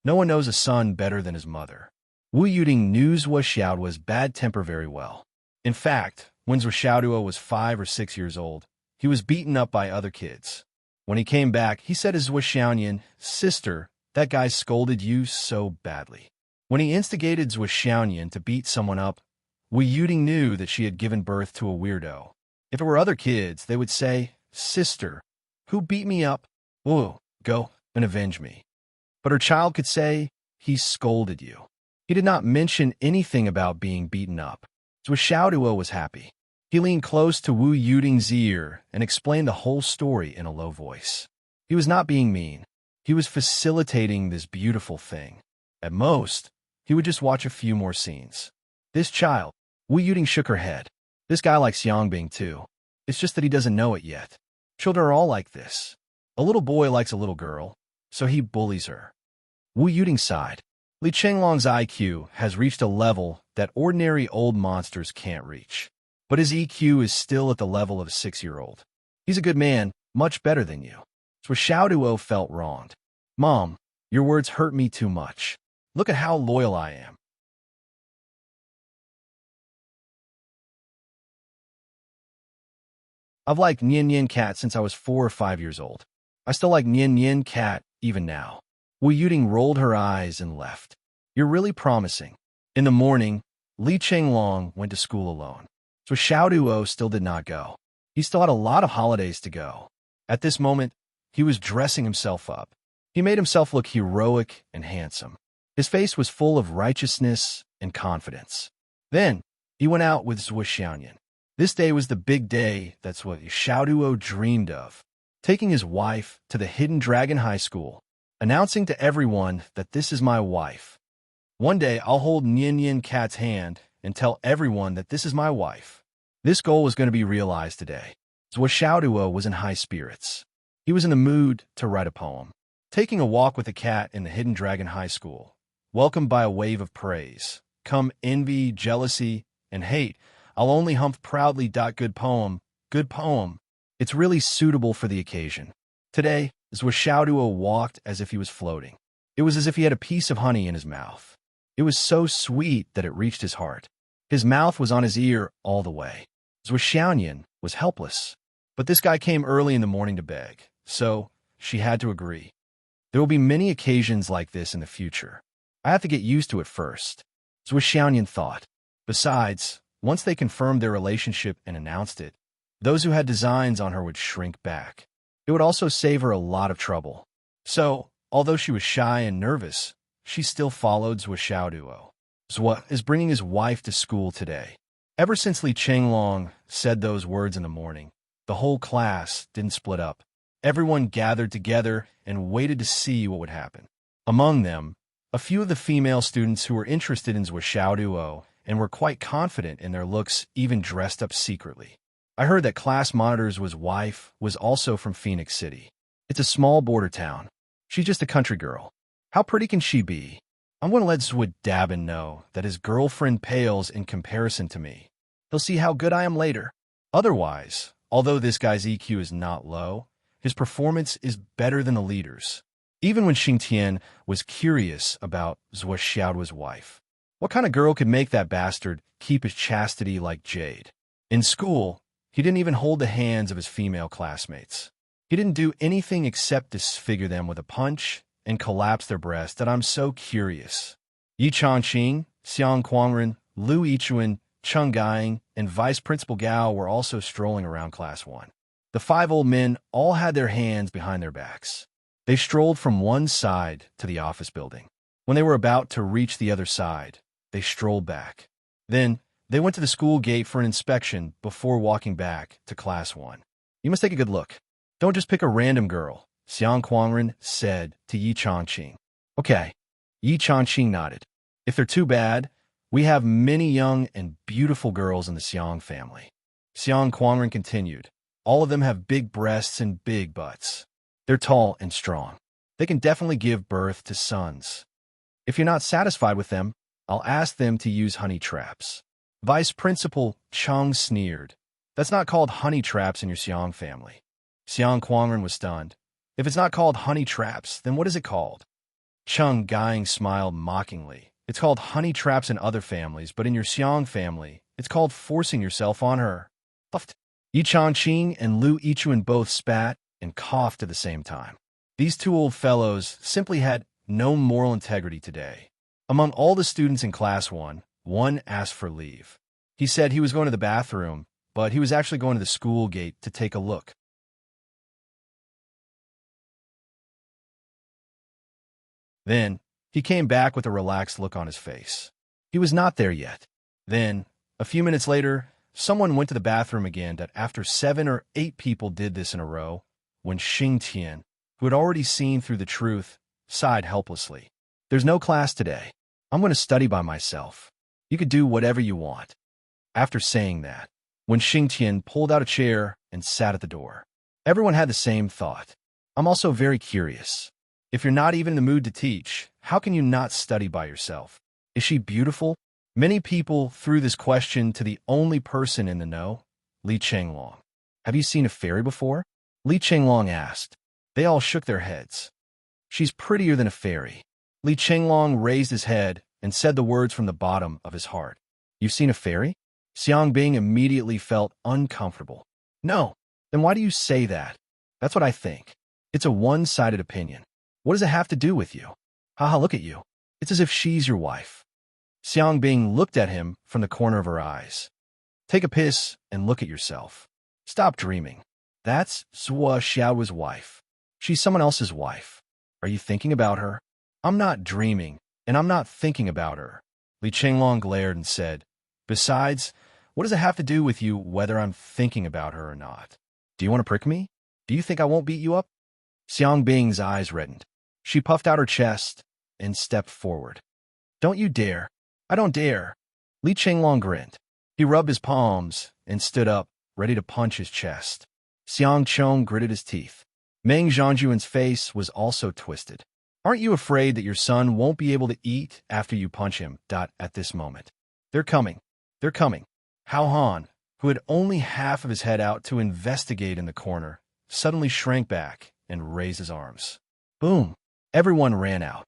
No one knows a son better than his mother." Wu Yuding knew Zhuo's bad temper very well. In fact, when Zhuo was 5 or 6 years old, he was beaten up by other kids. When he came back, he said to Zhuo Xiaoyan, "Sister, that guy scolded you so badly." When he instigated Zhuo Xiaoyan to beat someone up, Wu Yuding knew that she had given birth to a weirdo. If it were other kids, they would say, "Sister, who beat me up? Whoa, go and avenge me." But her child could say, "He scolded you." He did not mention anything about being beaten up. Zhuo was happy. He leaned close to Wu Yuding's ear and explained the whole story in a low voice. He was not being mean. He was facilitating this beautiful thing. At most, he would just watch a few more scenes. This child, Wu Yuding shook her head. This guy likes Yangbing too. It's just that he doesn't know it yet. Children are all like this. A little boy likes a little girl, so he bullies her. Wu Yuting sighed. Li Chenglong's IQ has reached a level that ordinary old monsters can't reach. But his EQ is still at the level of a 6-year-old. He's a good man, much better than you. So Xiao Duo felt wronged. Mom, your words hurt me too much. Look at how loyal I am. I've liked Nian Nian Cat since I was 4 or 5 years old. I still like Nian Nian Cat even now. Wu Yuting rolled her eyes and left. You're really promising. In the morning, Li Chenglong went to school alone. So Xiao Duo still did not go. He still had a lot of holidays to go. At this moment, he was dressing himself up. He made himself look heroic and handsome. His face was full of righteousness and confidence. Then, he went out with Zhuo Xiaoyan. This day was the big day that's what Xiao Duo dreamed of. Taking his wife to the Hidden Dragon High School, announcing to everyone that this is my wife. One day, I'll hold Nian Nian Cat's hand and tell everyone that this is my wife. This goal was going to be realized today. Zhuo Xiaoduo was in high spirits. He was in the mood to write a poem. Taking a walk with a cat in the Hidden Dragon High School, welcomed by a wave of praise. Come envy, jealousy, and hate. I'll only humph proudly. Good poem, good poem. It's really suitable for the occasion. Today, Zhuo Xiaoduo walked as if he was floating. It was as if he had a piece of honey in his mouth. It was so sweet that it reached his heart. His mouth was on his ear all the way. Zhuo Xiaoyan was helpless. But this guy came early in the morning to beg, so she had to agree. There will be many occasions like this in the future. I have to get used to it first, Zhuo Xiaoyan thought. Besides, once they confirmed their relationship and announced it, those who had designs on her would shrink back. It would also save her a lot of trouble. So, although she was shy and nervous, she still followed Zhuo Xiaoduo. Zhuo is bringing his wife to school today. Ever since Li Chenglong said those words in the morning, the whole class didn't split up. Everyone gathered together and waited to see what would happen. Among them, a few of the female students who were interested in Zhuo Xiaoduo and were quite confident in their looks even dressed up secretly. I heard that class monitor's wife was also from Phoenix City. It's a small border town. She's just a country girl. How pretty can she be? I'm going to let Zhuo Dabin know that his girlfriend pales in comparison to me. He'll see how good I am later. Otherwise, although this guy's EQ is not low, his performance is better than the leaders. Even when Xing Tian was curious about Zhuo Xiaoduo's wife. What kind of girl could make that bastard keep his chastity like jade? In school, he didn't even hold the hands of his female classmates. He didn't do anything except disfigure them with a punch and collapse their breasts. That I'm so curious. Yi Changqing, Xiang Quangren, Lu Yichuan, Cheng Gaiying, and Vice Principal Gao were also strolling around Class 1. The 5 old men all had their hands behind their backs. They strolled from one side to the office building. When they were about to reach the other side, they strolled back. Then, they went to the school gate for an inspection before walking back to Class 1. You must take a good look. Don't just pick a random girl, Xiang Quangren said to Yi Changqing. Okay. Yi Changqing nodded. If they're too bad, we have many young and beautiful girls in the Xiang family. Xiang Quangren continued. All of them have big breasts and big butts. They're tall and strong. They can definitely give birth to sons. If you're not satisfied with them, I'll ask them to use honey traps. Vice Principal Cheng sneered. That's not called honey traps in your Xiang family. Xiang Quangren was stunned. If it's not called honey traps, then what is it called? Cheng Gaiying smiled mockingly. It's called honey traps in other families, but in your Xiang family, it's called forcing yourself on her. Puffed. Yi Changqing and Lu Yichuan both spat and coughed at the same time. These 2 old fellows simply had no moral integrity today. Among all the students in Class 1, one asked for leave. He said he was going to the bathroom, but he was actually going to the school gate to take a look. Then, he came back with a relaxed look on his face. He was not there yet. Then, a few minutes later, someone went to the bathroom again that after 7 or 8 people did this in a row, when Xing Tian, who had already seen through the truth, sighed helplessly. There's no class today. I'm going to study by myself. You could do whatever you want. After saying that, when Xingtian pulled out a chair and sat at the door. Everyone had the same thought. I'm also very curious. If you're not even in the mood to teach, how can you not study by yourself? Is she beautiful? Many people threw this question to the only person in the know, Li Chenglong. Have you seen a fairy before? Li Chenglong asked. They all shook their heads. She's prettier than a fairy. Li Chenglong raised his head and said the words from the bottom of his heart. You've seen a fairy? Xiang Bing immediately felt uncomfortable. No. Then why do you say that? That's what I think. It's a one-sided opinion. What does it have to do with you? Haha, look at you. It's as if she's your wife. Xiang Bing looked at him from the corner of her eyes. Take a piss and look at yourself. Stop dreaming. That's Zhuo Xiao's wife. She's someone else's wife. Are you thinking about her? I'm not dreaming, and I'm not thinking about her. Li Chenglong glared and said, Besides, what does it have to do with you whether I'm thinking about her or not? Do you want to prick me? Do you think I won't beat you up? Xiang Bing's eyes reddened. She puffed out her chest and stepped forward. Don't you dare. I don't dare. Li Chenglong grinned. He rubbed his palms and stood up, ready to punch his chest. Xiang Chong gritted his teeth. Meng Zhangjuan's face was also twisted. Aren't you afraid that your son won't be able to eat after you punch him? At this moment. They're coming. They're coming. Hao Han, who had only half of his head out to investigate in the corner, suddenly shrank back and raised his arms. Boom! Everyone ran out.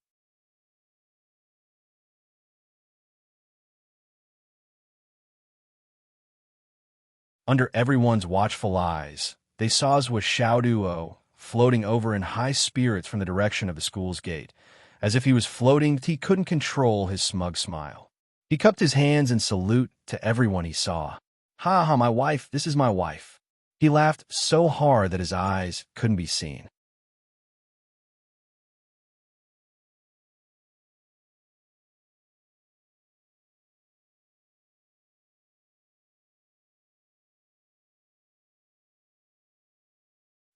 Under everyone's watchful eyes, they saw Zhuo Xiaoduo floating over in high spirits from the direction of the school's gate. As if he was floating, he couldn't control his smug smile. He cupped his hands in salute to everyone he saw. Ha ha, my wife, this is my wife. He laughed so hard that his eyes couldn't be seen.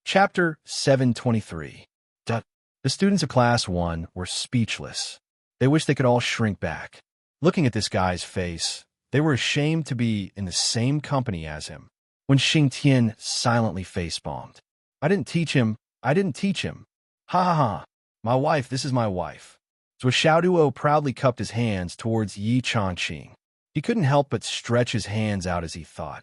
Chapter 723. The students of Class 1 were speechless. They wished they could all shrink back. Looking at this guy's face, they were ashamed to be in the same company as him. When Xingtian silently facepalmed. I didn't teach him. I didn't teach him. Ha ha ha. My wife, this is my wife. Zhuo Xiaoduo proudly cupped his hands towards Yi Changqing. He couldn't help but stretch his hands out as he thought.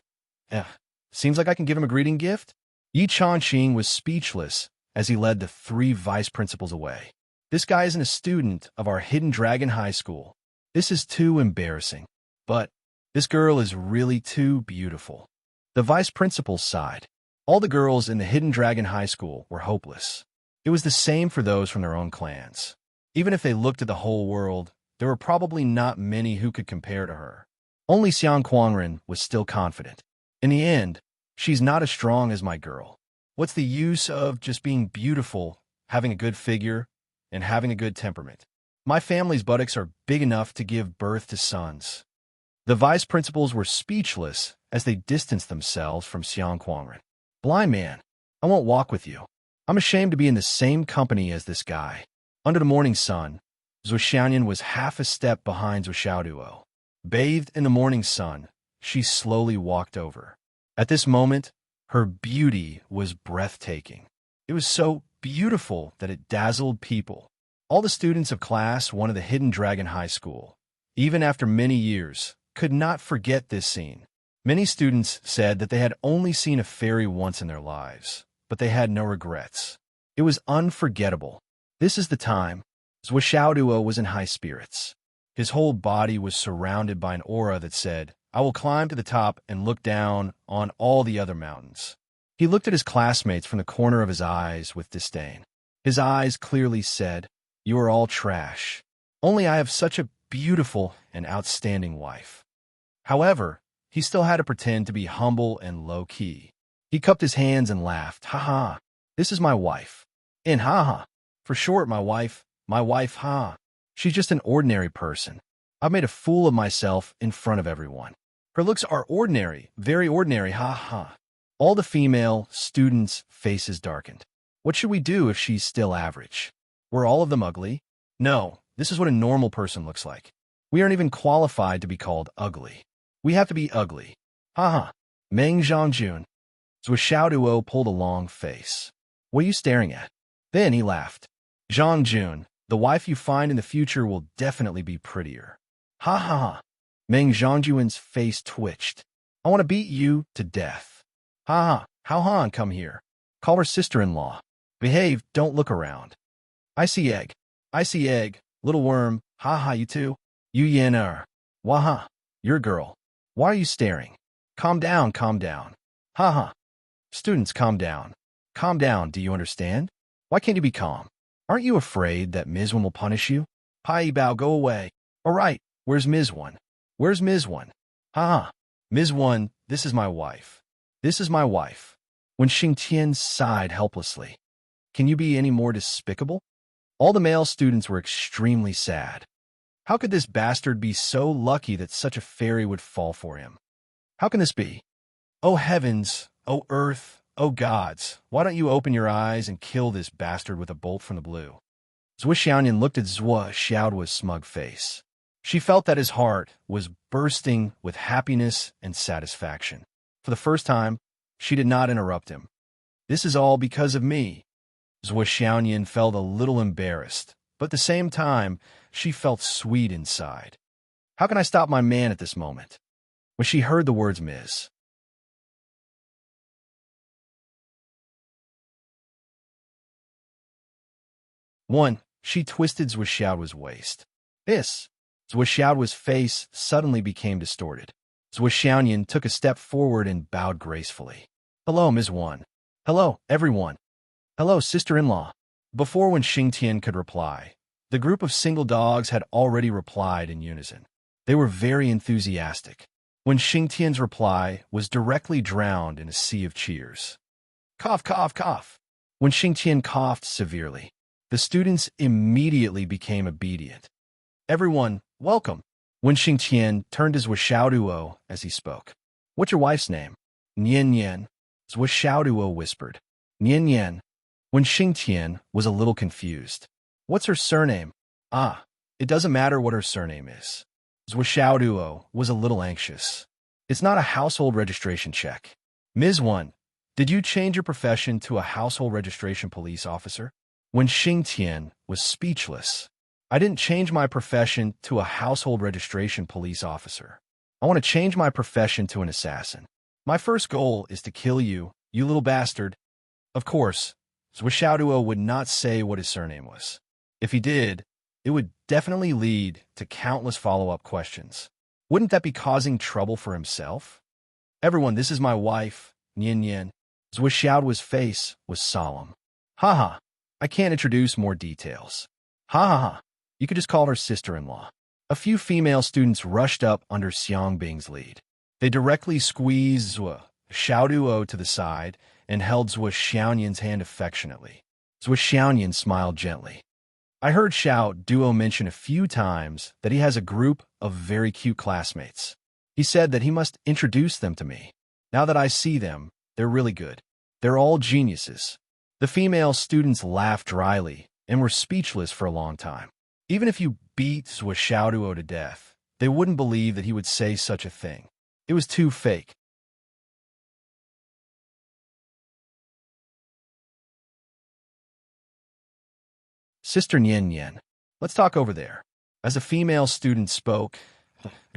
Seems like I can give him a greeting gift? Yi Changqing was speechless as he led the 3 vice principals away. This guy isn't a student of our Hidden Dragon High School. This is too embarrassing. But this girl is really too beautiful. The vice principals sighed. All the girls in the Hidden Dragon High School were hopeless. It was the same for those from their own clans. Even if they looked at the whole world, there were probably not many who could compare to her. Only Xiang Quangren was still confident. In the end, she's not as strong as my girl. What's the use of just being beautiful, having a good figure, and having a good temperament? My family's buttocks are big enough to give birth to sons. The vice principals were speechless as they distanced themselves from Xiang Quangren. Blind man, I won't walk with you. I'm ashamed to be in the same company as this guy. Under the morning sun, Zhuo Xianyan was half a step behind Zhuo Xiaoduo. Bathed in the morning sun, she slowly walked over. At this moment, her beauty was breathtaking. It was so beautiful that it dazzled people. All the students of Class 1 of the Hidden Dragon High School, even after many years, could not forget this scene. Many students said that they had only seen a fairy once in their lives, but they had no regrets. It was unforgettable. This is the time. Zhuo Xiaoduo was in high spirits. His whole body was surrounded by an aura that said, I will climb to the top and look down on all the other mountains. He looked at his classmates from the corner of his eyes with disdain. His eyes clearly said, You are all trash. Only I have such a beautiful and outstanding wife. However, he still had to pretend to be humble and low-key. He cupped his hands and laughed. Ha ha, this is my wife. And ha ha, for short, my wife, ha. She's just an ordinary person. I've made a fool of myself in front of everyone. Her looks are ordinary, very ordinary, ha ha. All the female students' faces darkened. What should we do if she's still average? Were all of them ugly? No, this is what a normal person looks like. We aren't even qualified to be called ugly. We have to be ugly. Ha ha. Meng Zhangjun. Zhou Xiaoduo pulled a long face. What are you staring at? Then he laughed. Zhangjun, the wife you find in the future will definitely be prettier. Ha ha ha. Meng Zhangjun's face twitched. I want to beat you to death. Ha ha. How Han, come here. Call her sister-in-law. Behave, don't look around. I see egg. I see egg. Little worm. Ha ha, you too. You yin er. Waha. You're a girl. Why are you staring? Calm down, calm down. Ha ha. Students, calm down. Calm down, do you understand? Why can't you be calm? Aren't you afraid that Ms. One will punish you? Pai Bao, go away. All right, where's Ms. One? Where's Ms. One? Ha ha. Ms. One, this is my wife. This is my wife. When Xingtian sighed helplessly. Can you be any more despicable? All the male students were extremely sad. How could this bastard be so lucky that such a fairy would fall for him? How can this be? Oh heavens, oh earth, oh gods, why don't you open your eyes and kill this bastard with a bolt from the blue? Zhou Xiaoyan looked at Zhou Xiaoduo's smug face. She felt that his heart was bursting with happiness and satisfaction. For the first time, she did not interrupt him. This is all because of me. Zhou Xiaoyan felt a little embarrassed, but at the same time, she felt sweet inside. How can I stop my man at this moment? When she heard the words Ms. One, she twisted Zhou Xiaoduo's waist. This. Zhou Xiaoduo's face suddenly became distorted. Zhou Xiaoyan took a step forward and bowed gracefully. Hello, Ms. One. Hello, everyone. Hello, sister-in-law. Before when Xingtian could reply, the group of single dogs had already replied in unison. They were very enthusiastic. When Xingtian's reply was directly drowned in a sea of cheers. Cough, cough, cough. When Xingtian coughed severely, the students immediately became obedient. Everyone, welcome. When Xingtian turned to Zhou Xiaoduo as he spoke. What's your wife's name? Nian Nian. Zhou Xiaoduo whispered. Nian Nian. When Xingtian was a little confused. What's her surname? Ah, it doesn't matter what her surname is. Zhou Xiaoduo was a little anxious. It's not a household registration check. Ms. One, did you change your profession to a household registration police officer? When Xingtian was speechless. I didn't change my profession to a household registration police officer. I want to change my profession to an assassin. My first goal is to kill you, you little bastard. Of course, Zhou Xiaoduo would not say what his surname was. If he did, it would definitely lead to countless follow-up questions. Wouldn't that be causing trouble for himself? Everyone, this is my wife, Nian Nian. Zhou Xiaoduo's face was solemn. Ha ha, I can't introduce more details. Ha ha ha, you could just call her sister-in-law. A few female students rushed up under Xiang Bing's lead. They directly squeezed Zhou Xiaoduo to the side and held Zhou Xiaoyan's hand affectionately. Zhou Xiaoyan smiled gently. I heard Xiaoduo mention a few times that he has a group of very cute classmates. He said that he must introduce them to me. Now that I see them, they're really good. They're all geniuses. The female students laughed dryly and were speechless for a long time. Even if you beat Zhou Xiaoduo to death, they wouldn't believe that he would say such a thing. It was too fake. Sister Nian Nian, let's talk over there. As a female student spoke,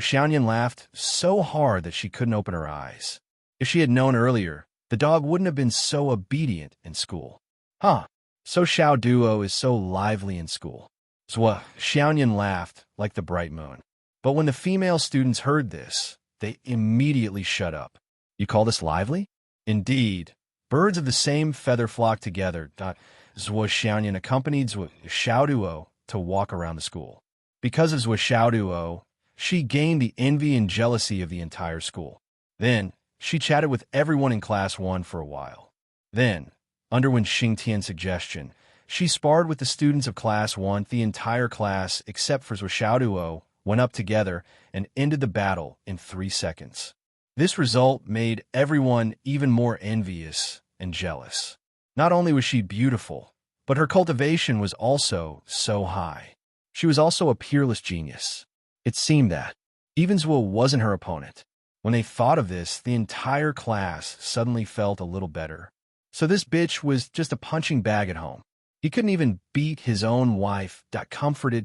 Xiaoyan laughed so hard that she couldn't open her eyes. If she had known earlier, the dog wouldn't have been so obedient in school. Huh, so Xiaoduo is so lively in school. Zhou Xiaoyan laughed like the bright moon. But when the female students heard this, they immediately shut up. You call this lively? Indeed, birds of the same feather flock together. Zhou Xiaoyan accompanied Zhou Xiaoduo to walk around the school. Because of Zhou Xiaoduo, she gained the envy and jealousy of the entire school. Then, she chatted with everyone in Class 1 for a while. Then, under Wen Xingtian's suggestion, she sparred with the students of Class 1. The entire class, except for Zhou Xiaoduo, went up together and ended the battle in 3 seconds. This result made everyone even more envious and jealous. Not only was she beautiful, but her cultivation was also so high. She was also a peerless genius. It seemed that even Zhou wasn't her opponent. When they thought of this, the entire class suddenly felt a little better. So this bitch was just a punching bag at home. He couldn't even beat his own wife. Comforted.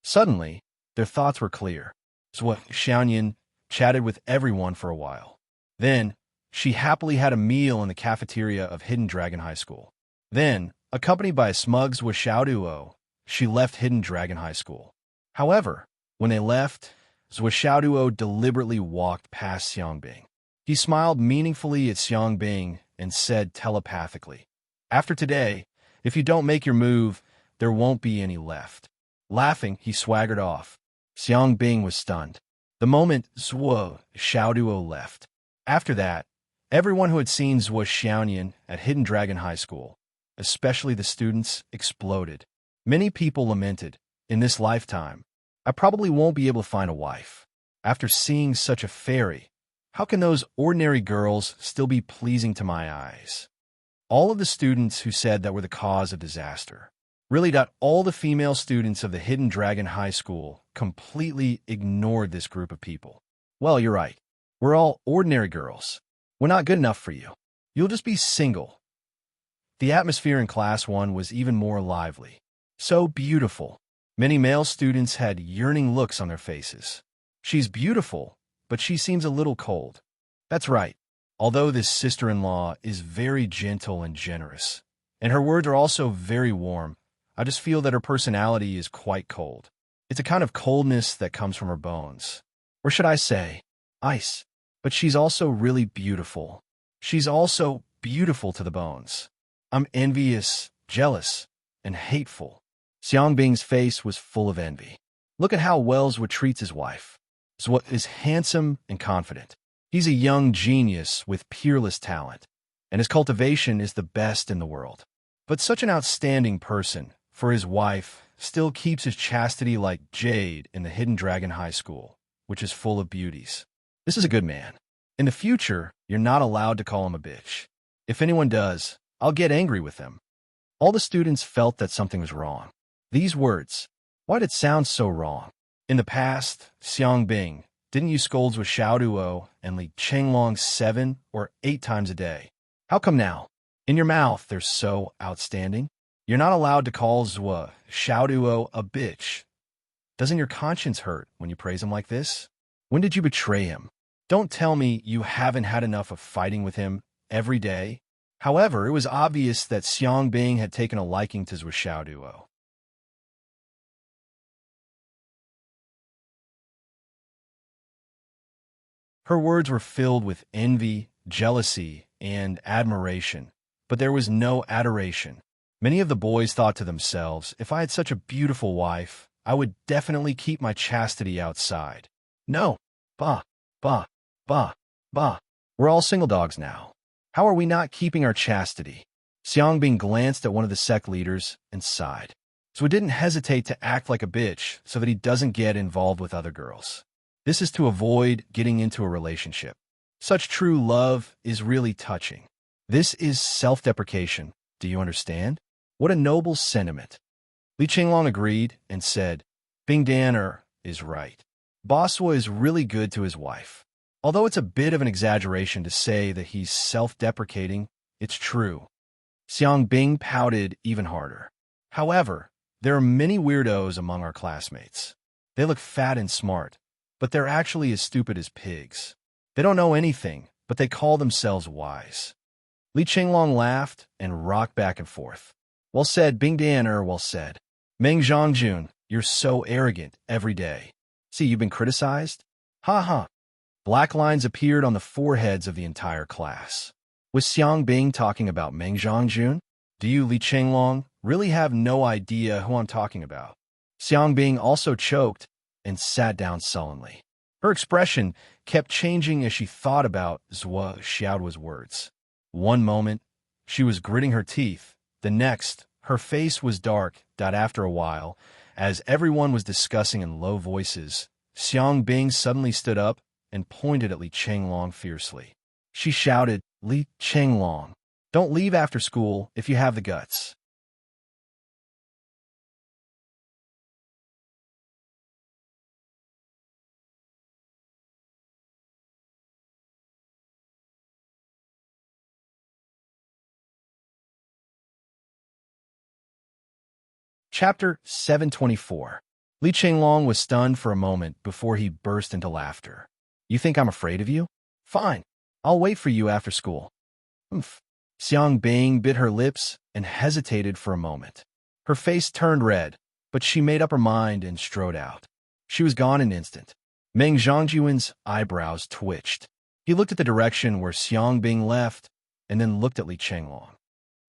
Suddenly, their thoughts were clear. So Xiaoyan chatted with everyone for a while. Then, she happily had a meal in the cafeteria of Hidden Dragon High School. Then, accompanied by a smug Zhuo Xiaoduo, she left Hidden Dragon High School. However, when they left, Zhuo Xiaoduo deliberately walked past Xiangbing. He smiled meaningfully at Xiangbing and said telepathically, "After today, if you don't make your move, there won't be any left." Laughing, he swaggered off. Xiangbing was stunned. The moment Zhuo Xiaoduo left. After that, everyone who had seen Zhuo Xiaoyan at Hidden Dragon High School, especially the students, exploded. Many people lamented, "In this lifetime, I probably won't be able to find a wife. After seeing such a fairy, how can those ordinary girls still be pleasing to my eyes?" All of the students who said that were the cause of disaster. Really, all the female students of the Hidden Dragon High School completely ignored this group of people. "Well, you're right. We're all ordinary girls. We're not good enough for you. You'll just be single." The atmosphere in Class 1 was even more lively. So beautiful. Many male students had yearning looks on their faces. "She's beautiful, but she seems a little cold." That's right. Although this sister-in-law is very gentle and generous, and her words are also very warm, I just feel that her personality is quite cold. It's a kind of coldness that comes from her bones. Or should I say, ice. But she's also really beautiful. She's also beautiful to the bones. I'm envious, jealous, and hateful. Xiangbing's face was full of envy. Look at how well Zhuo treats his wife. Zhuo is handsome and confident. He's a young genius with peerless talent, and his cultivation is the best in the world. But such an outstanding person, for his wife, still keeps his chastity like jade in the Hidden Dragon High School, which is full of beauties. This is a good man. In the future, you're not allowed to call him a bitch. If anyone does, I'll get angry with them. All the students felt that something was wrong. These words, why did it sound so wrong? In the past, Xiangbing, didn't you scold with Xiaoduo and Li Chenglong 7 or 8 times a day? How come now? In your mouth, they're so outstanding. You're not allowed to call Zhuo Xiaoduo a bitch. Doesn't your conscience hurt when you praise him like this? When did you betray him? Don't tell me you haven't had enough of fighting with him every day. However, it was obvious that Xiangbing had taken a liking to Zhuo Xiaoduo. Her words were filled with envy, jealousy, and admiration, but there was no adoration. Many of the boys thought to themselves, if I had such a beautiful wife, I would definitely keep my chastity outside. No. Bah, bah, bah, bah. We're all single dogs now. How are we not keeping our chastity? Xiangbing glanced at one of the sect leaders and sighed. So he didn't hesitate to act like a bitch so that he doesn't get involved with other girls. This is to avoid getting into a relationship. Such true love is really touching. This is self-deprecation. Do you understand? What a noble sentiment. Li Chenglong agreed and said, Bing Dan is right. Boswa is really good to his wife. Although it's a bit of an exaggeration to say that he's self-deprecating, it's true. Xiangbing pouted even harder. However, there are many weirdos among our classmates. They look fat and smart, but they're actually as stupid as pigs. They don't know anything, but they call themselves wise. Li Chenglong laughed and rocked back and forth. Well said, Bing Dan, well said. Meng Zhongjun, you're so arrogant every day. See, you've been criticized? Ha ha. Black lines appeared on the foreheads of the entire class. Was Xiangbing talking about Meng Zhongjun? Do you, Li Chenglong, really have no idea who I'm talking about? Xiangbing also choked and sat down sullenly. Her expression kept changing as she thought about Zhuo Xiaoduo's words. One moment, she was gritting her teeth. The next, her face was dark. After a while, as everyone was discussing in low voices, Xiangbing suddenly stood up and pointed at Li Chenglong fiercely. She shouted, Li Chenglong, don't leave after school if you have the guts. Chapter 724. Li Chenglong was stunned for a moment before he burst into laughter. You think I'm afraid of you? Fine. I'll wait for you after school. Oomph. Xiang Bing bit her lips and hesitated for a moment. Her face turned red, but she made up her mind and strode out. She was gone in an instant. Meng Zhangjiwen's eyebrows twitched. He looked at the direction where Xiang Bing left and then looked at Li Chenglong.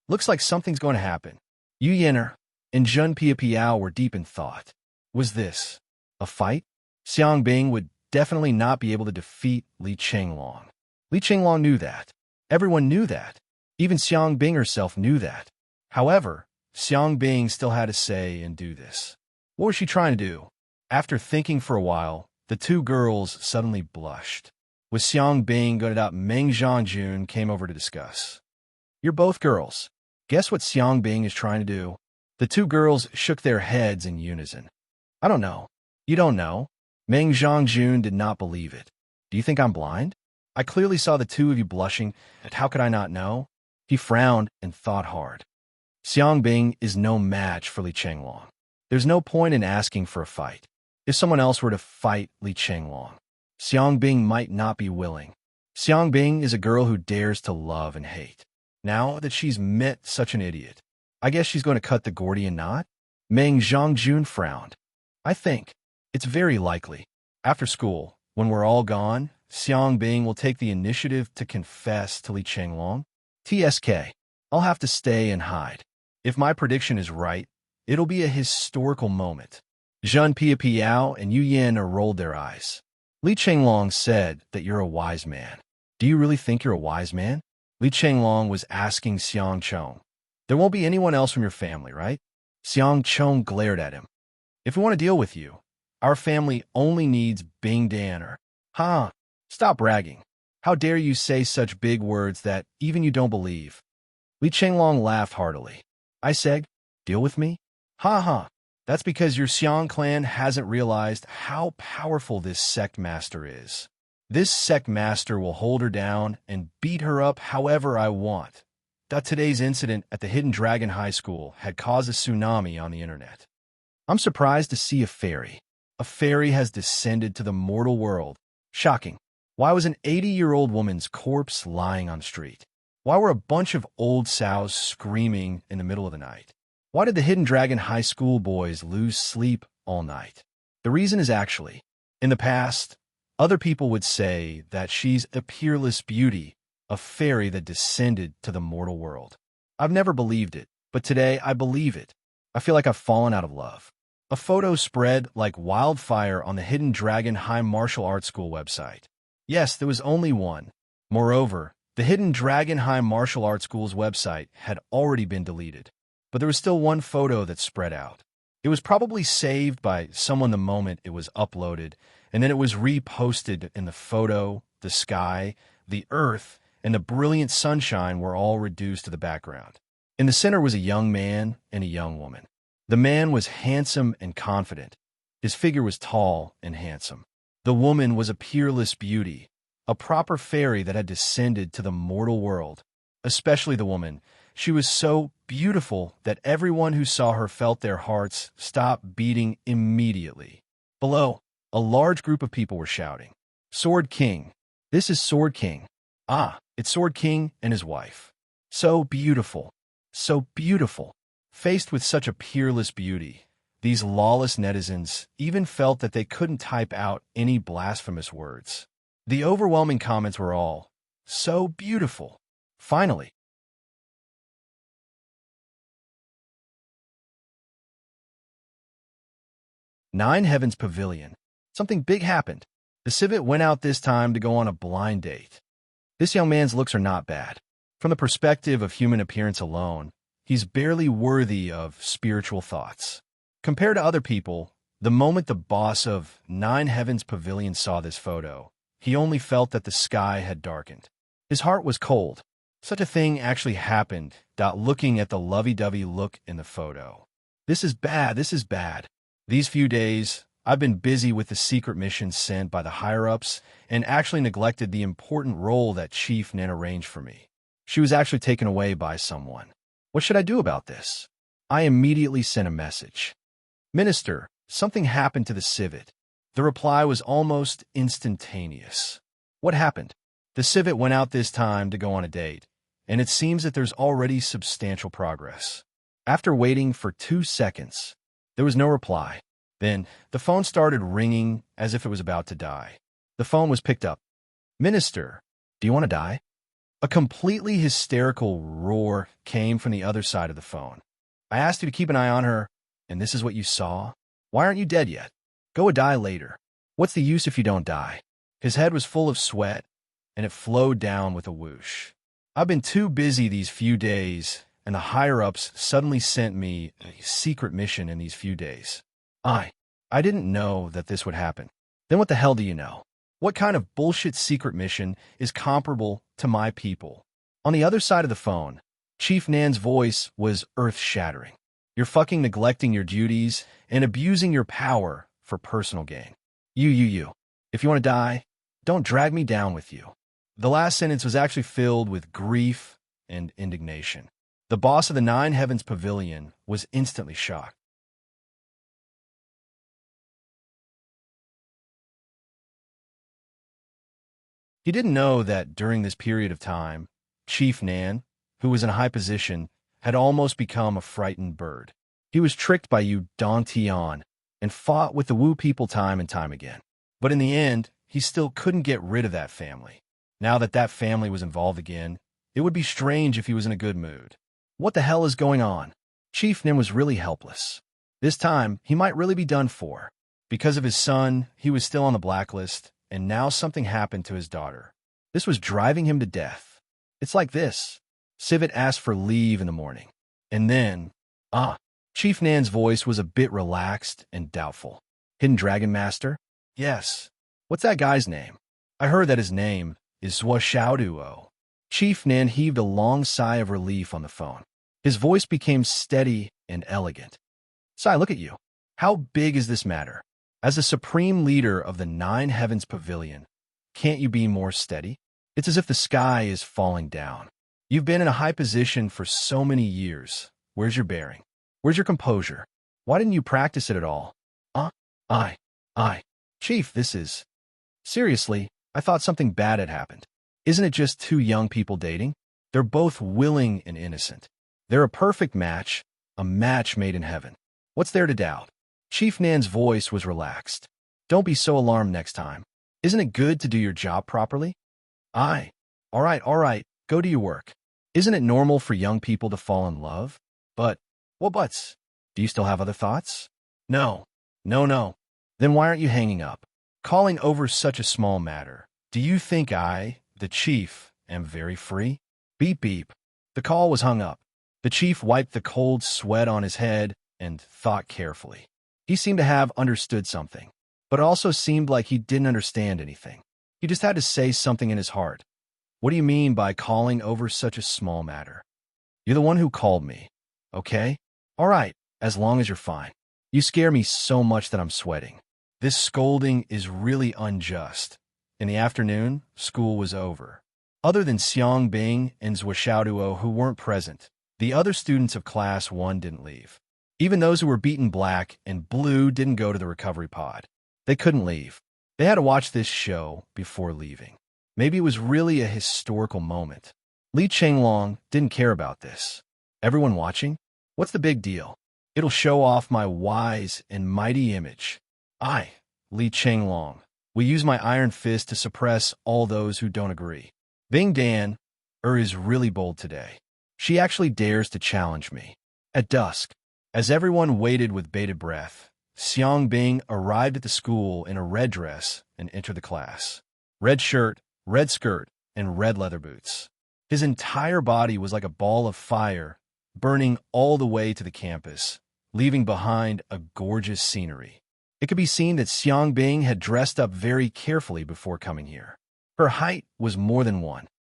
Looks like something's going to happen. Yu Yan'er and Zhen Piapiao were deep in thought. Was this a fight? Xiang Bing would definitely not be able to defeat Li Chenglong. Li Chenglong knew that. Everyone knew that. Even Xiang Bing herself knew that. However, Xiang Bing still had to say and do this. What was she trying to do? After thinking for a while, the two girls suddenly blushed. With Xiang Bing gutted out, Meng Zhangjun came over to discuss. You're both girls. Guess what Xiang Bing is trying to do? The two girls shook their heads in unison. I don't know. You don't know? Meng Zhangjun did not believe it. Do you think I'm blind? I clearly saw the two of you blushing, and how could I not know? He frowned and thought hard. Xiang Bing is no match for Li Chenglong. There's no point in asking for a fight. If someone else were to fight Li Chenglong, Xiang Bing might not be willing. Xiang Bing is a girl who dares to love and hate. Now that she's met such an idiot, I guess she's going to cut the Gordian knot? Meng Zhangjun frowned. I think it's very likely. After school, when we're all gone, Xiang Bing will take the initiative to confess to Li Chenglong. TSK, I'll have to stay and hide. If my prediction is right, it'll be a historical moment. Zhen Piapiao and Yu Yan'er rolled their eyes. Li Chenglong said that you're a wise man. Do you really think you're a wise man? Li Chenglong was asking Xiang Chong. There won't be anyone else from your family, right? Xiang Chong glared at him. If we want to deal with you, our family only needs Bing Danner. Ha! Stop bragging. How dare you say such big words that even you don't believe? Li Chenglong laughed heartily. I said, deal with me? Ha ha! That's because your Xiang clan hasn't realized how powerful this sect master is. This sect master will hold her down and beat her up however I want. That today's incident at the Hidden Dragon High School had caused a tsunami on the internet. I'm surprised to see a fairy. A fairy has descended to the mortal world. Shocking. Why was an 80-year-old woman's corpse lying on the street? Why were a bunch of old sows screaming in the middle of the night? Why did the Hidden Dragon High School boys lose sleep all night? The reason is actually, in the past, other people would say that she's a peerless beauty, a fairy that descended to the mortal world. I've never believed it, but today I believe it. I feel like I've fallen out of love. A photo spread like wildfire on the Hidden Dragon High Martial Arts School website. Yes, there was only one. Moreover, the Hidden Dragon High Martial Arts School's website had already been deleted, but there was still one photo that spread out. It was probably saved by someone the moment it was uploaded, and then it was reposted, and the photo, the sky, the earth, and the brilliant sunshine were all reduced to the background. In the center was a young man and a young woman. The man was handsome and confident. His figure was tall and handsome. The woman was a peerless beauty, a proper fairy that had descended to the mortal world. Especially the woman. She was so beautiful that everyone who saw her felt their hearts stop beating immediately. Below, a large group of people were shouting, Sword King! This is Sword King! Ah, it's Sword King and his wife. So beautiful. So beautiful. Faced with such a peerless beauty, these lawless netizens even felt that they couldn't type out any blasphemous words. The overwhelming comments were all, so beautiful. Finally, Nine Heavens Pavilion. Something big happened. The civet went out this time to go on a blind date. This young man's looks are not bad. From the perspective of human appearance alone, he's barely worthy of spiritual thoughts. Compared to other people, the moment the boss of Nine Heavens Pavilion saw this photo, he only felt that the sky had darkened. His heart was cold. Such a thing actually happened, looking at the lovey-dovey look in the photo. This is bad, this is bad. These few days, I've been busy with the secret missions sent by the higher-ups and actually neglected the important role that Chief Nin arranged for me. She was actually taken away by someone. What should I do about this? I immediately sent a message. Minister, something happened to the civet. The reply was almost instantaneous. What happened? The civet went out this time to go on a date, and it seems that there's already substantial progress. After waiting for 2 seconds, there was no reply. Then, the phone started ringing as if it was about to die. The phone was picked up. Minister, do you want to die? A completely hysterical roar came from the other side of the phone. I asked you to keep an eye on her, and this is what you saw? Why aren't you dead yet? Go a die later. What's the use if you don't die? His head was full of sweat, and it flowed down with a whoosh. I've been too busy these few days, and the higher-ups suddenly sent me a secret mission in these few days. I didn't know that this would happen. Then what the hell do you know? What kind of bullshit secret mission is comparable to my people? On the other side of the phone, Chief Nan's voice was earth-shattering. You're fucking neglecting your duties and abusing your power for personal gain. You. If you want to die, don't drag me down with you. The last sentence was actually filled with grief and indignation. The boss of the Nine Heavens Pavilion was instantly shocked. He didn't know that during this period of time, Chief Nan, who was in a high position, had almost become a frightened bird. He was tricked by you Don Tion and fought with the Wu people time and time again. But in the end, he still couldn't get rid of that family. Now that that family was involved again, it would be strange if he was in a good mood. What the hell is going on? Chief Nin was really helpless. This time, he might really be done for. Because of his son, he was still on the blacklist, and now something happened to his daughter. This was driving him to death. It's like this. Civet asked for leave in the morning. And then, Chief Nan's voice was a bit relaxed and doubtful. Hidden Dragon Master? Yes. What's that guy's name? I heard that his name is Swashauduo. Chief Nan heaved a long sigh of relief on the phone. His voice became steady and elegant. Sai, look at you. How big is this matter? As the supreme leader of the Nine Heavens Pavilion, can't you be more steady? It's as if the sky is falling down. You've been in a high position for so many years. Where's your bearing? Where's your composure? Why didn't you practice it at all? Chief, this is... Seriously, I thought something bad had happened. Isn't it just two young people dating? They're both willing and innocent. They're a perfect match, a match made in heaven. What's there to doubt? Chief Nan's voice was relaxed. Don't be so alarmed next time. Isn't it good to do your job properly? All right, go do your work. Isn't it normal for young people to fall in love? But, what buts? Do you still have other thoughts? No. Then why aren't you hanging up? Calling over such a small matter. Do you think I, the chief, am very free? Beep beep. The call was hung up. The chief wiped the cold sweat on his head and thought carefully. He seemed to have understood something, but it also seemed like he didn't understand anything. He just had to say something in his heart. What do you mean by calling over such a small matter? You're the one who called me, okay? All right, as long as you're fine. You scare me so much that I'm sweating. This scolding is really unjust. In the afternoon, school was over. Other than Xiang Bing and Zhuoxiaoduo who weren't present, the other students of Class 1 didn't leave. Even those who were beaten black and blue didn't go to the recovery pod. They couldn't leave. They had to watch this show before leaving. Maybe it was really a historical moment. Li Chenglong didn't care about this. Everyone watching? What's the big deal? It'll show off my wise and mighty image. I, Li Chenglong, will use my iron fist to suppress all those who don't agree. Bing Dan, is really bold today. She actually dares to challenge me. At dusk, as everyone waited with bated breath, Xiang Bing arrived at the school in a red dress and entered the class. Red shirt, red skirt, and red leather boots. His entire body was like a ball of fire, burning all the way to the campus, leaving behind a gorgeous scenery. It could be seen that Xiang Bing had dressed up very carefully before coming here. Her height was more than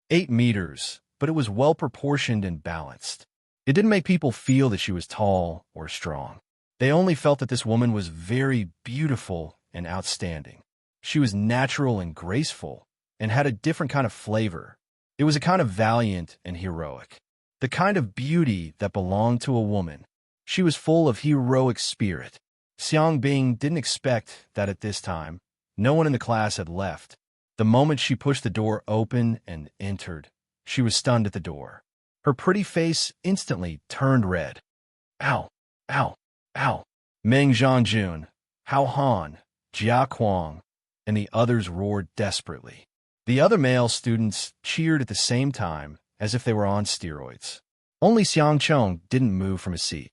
8 meters, but it was well-proportioned and balanced. It didn't make people feel that she was tall or strong. They only felt that this woman was very beautiful and outstanding. She was natural and graceful, and had a different kind of flavor. It was a kind of valiant and heroic. The kind of beauty that belonged to a woman. She was full of heroic spirit. Xiang Bing didn't expect that at this time. No one in the class had left. The moment she pushed the door open and entered, she was stunned at the door. Her pretty face instantly turned red. Ow! Ow! Ow! Meng Zhangjun, Hao Han, Jia Kuang, and the others roared desperately. The other male students cheered at the same time, as if they were on steroids. Only Xiang Chong didn't move from his seat.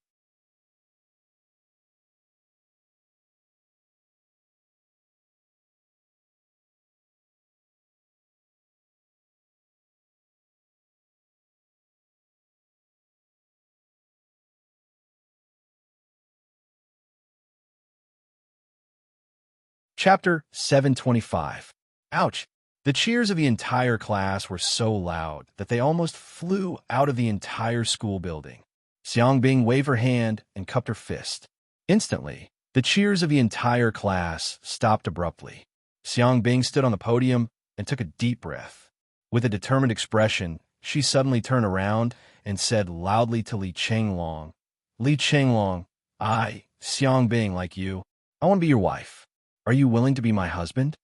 Chapter 725. Ouch! The cheers of the entire class were so loud that they almost flew out of the entire school building. Xiang Bing waved her hand and cupped her fist. Instantly, the cheers of the entire class stopped abruptly. Xiang Bing stood on the podium and took a deep breath. With a determined expression, she suddenly turned around and said loudly to Li Chenglong, Li Chenglong, I, Xiang Bing, like you, I want to be your wife. Are you willing to be my husband?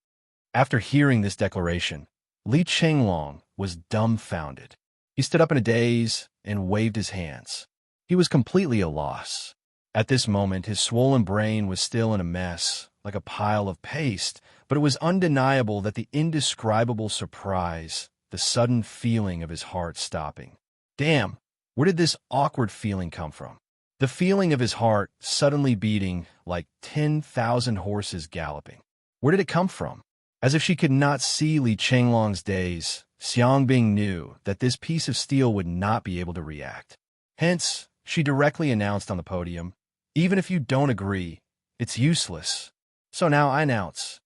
After hearing this declaration, Li Chenglong was dumbfounded. He stood up in a daze and waved his hands. He was completely at a loss. At this moment, his swollen brain was still in a mess, like a pile of paste, but it was undeniable that the indescribable surprise, the sudden feeling of his heart stopping. Damn, where did this awkward feeling come from? The feeling of his heart suddenly beating like 10,000 horses galloping. Where did it come from? As if she could not see Li Chenglong's daze, Xiang Bing knew that this piece of steel would not be able to react. Hence, she directly announced on the podium, even if you don't agree, it's useless. So now I announce,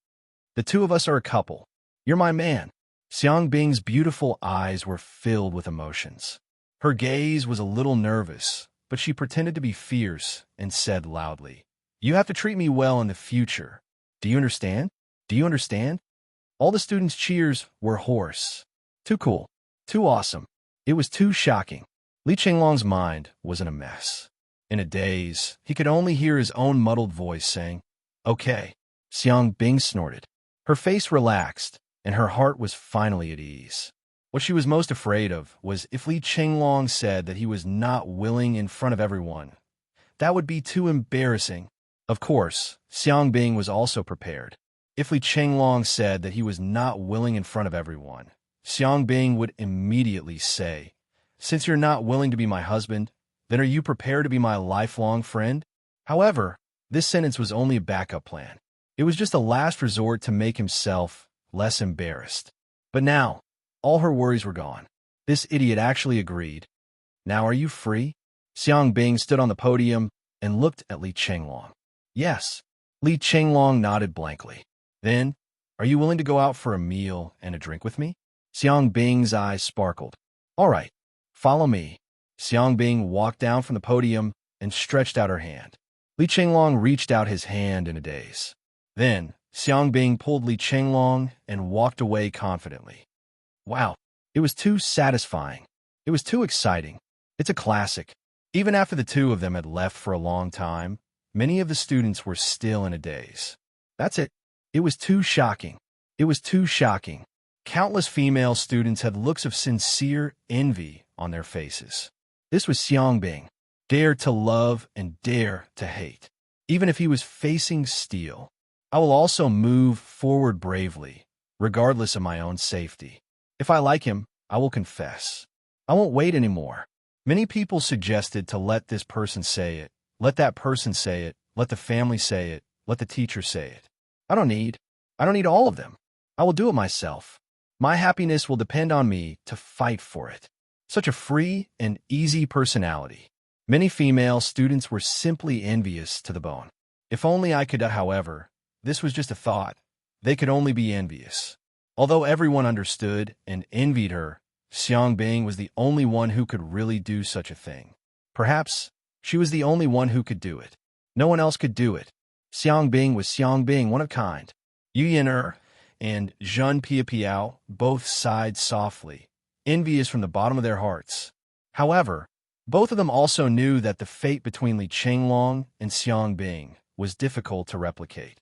the two of us are a couple. You're my man. Xiang Bing's beautiful eyes were filled with emotions. Her gaze was a little nervous, but she pretended to be fierce and said loudly, you have to treat me well in the future. Do you understand? Do you understand? All the students' cheers were hoarse. Too cool. Too awesome. It was too shocking. Li Chenglong's mind was in a mess. In a daze, he could only hear his own muddled voice saying, okay. Xiang Bing snorted. Her face relaxed, and her heart was finally at ease. What she was most afraid of was if Li Chenglong said that he was not willing in front of everyone. That would be too embarrassing. Of course, Xiang Bing was also prepared. If Li Chenglong said that he was not willing in front of everyone, Xiang Bing would immediately say, since you're not willing to be my husband, then are you prepared to be my lifelong friend? However, this sentence was only a backup plan. It was just a last resort to make himself less embarrassed. But now, all her worries were gone. This idiot actually agreed. Now are you free? Xiang Bing stood on the podium and looked at Li Chenglong. Yes. Li Chenglong nodded blankly. Then, are you willing to go out for a meal and a drink with me? Xiang Bing's eyes sparkled. All right, follow me. Xiang Bing walked down from the podium and stretched out her hand. Li Chenglong reached out his hand in a daze. Then, Xiang Bing pulled Li Chenglong and walked away confidently. Wow, it was too satisfying. It was too exciting. It's a classic. Even after the two of them had left for a long time, many of the students were still in a daze. That's it. It was too shocking. It was too shocking. Countless female students had looks of sincere envy on their faces. This was Xiang Bing, dare to love and dare to hate. Even if he was facing steel, I will also move forward bravely, regardless of my own safety. If I like him, I will confess. I won't wait anymore. Many people suggested to let this person say it, let that person say it, let the family say it, let the teacher say it. I don't need all of them. I will do it myself. My happiness will depend on me to fight for it. Such a free and easy personality. Many female students were simply envious to the bone. If only I could, however, this was just a thought. They could only be envious. Although everyone understood and envied her, Xiang Bing was the only one who could really do such a thing. Perhaps she was the only one who could do it. No one else could do it. Xiang Bing was Xiang Bing, one of a kind. Yu Yin and Zhen Piapiao both sighed softly, envious from the bottom of their hearts. However, Both of them also knew that the fate between Li Chenglong and Xiang Bing was difficult to replicate.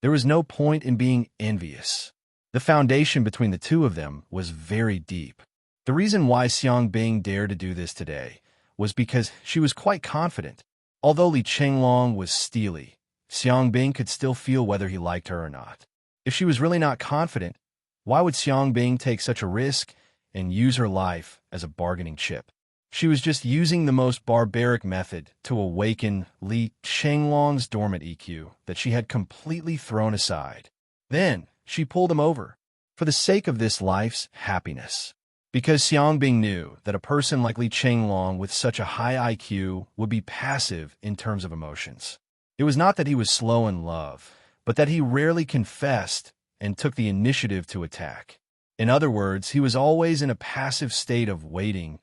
There was no point in being envious. The foundation between the two of them was very deep. The reason why Xiang Bing dared to do this today was because she was quite confident. Although Li Chenglong was steely, Xiang Bing could still feel whether he liked her or not. If she was really not confident, why would Xiang Bing take such a risk and use her life as a bargaining chip? She was just using the most barbaric method to awaken Li Chenglong's dormant EQ that she had completely thrown aside. Then she pulled him over for the sake of this life's happiness. Because Xiang Bing knew that a person like Li Chenglong with such a high IQ would be passive in terms of emotions. It was not that he was slow in love, but that he rarely confessed and took the initiative to attack. In other words, he was always in a passive state of waiting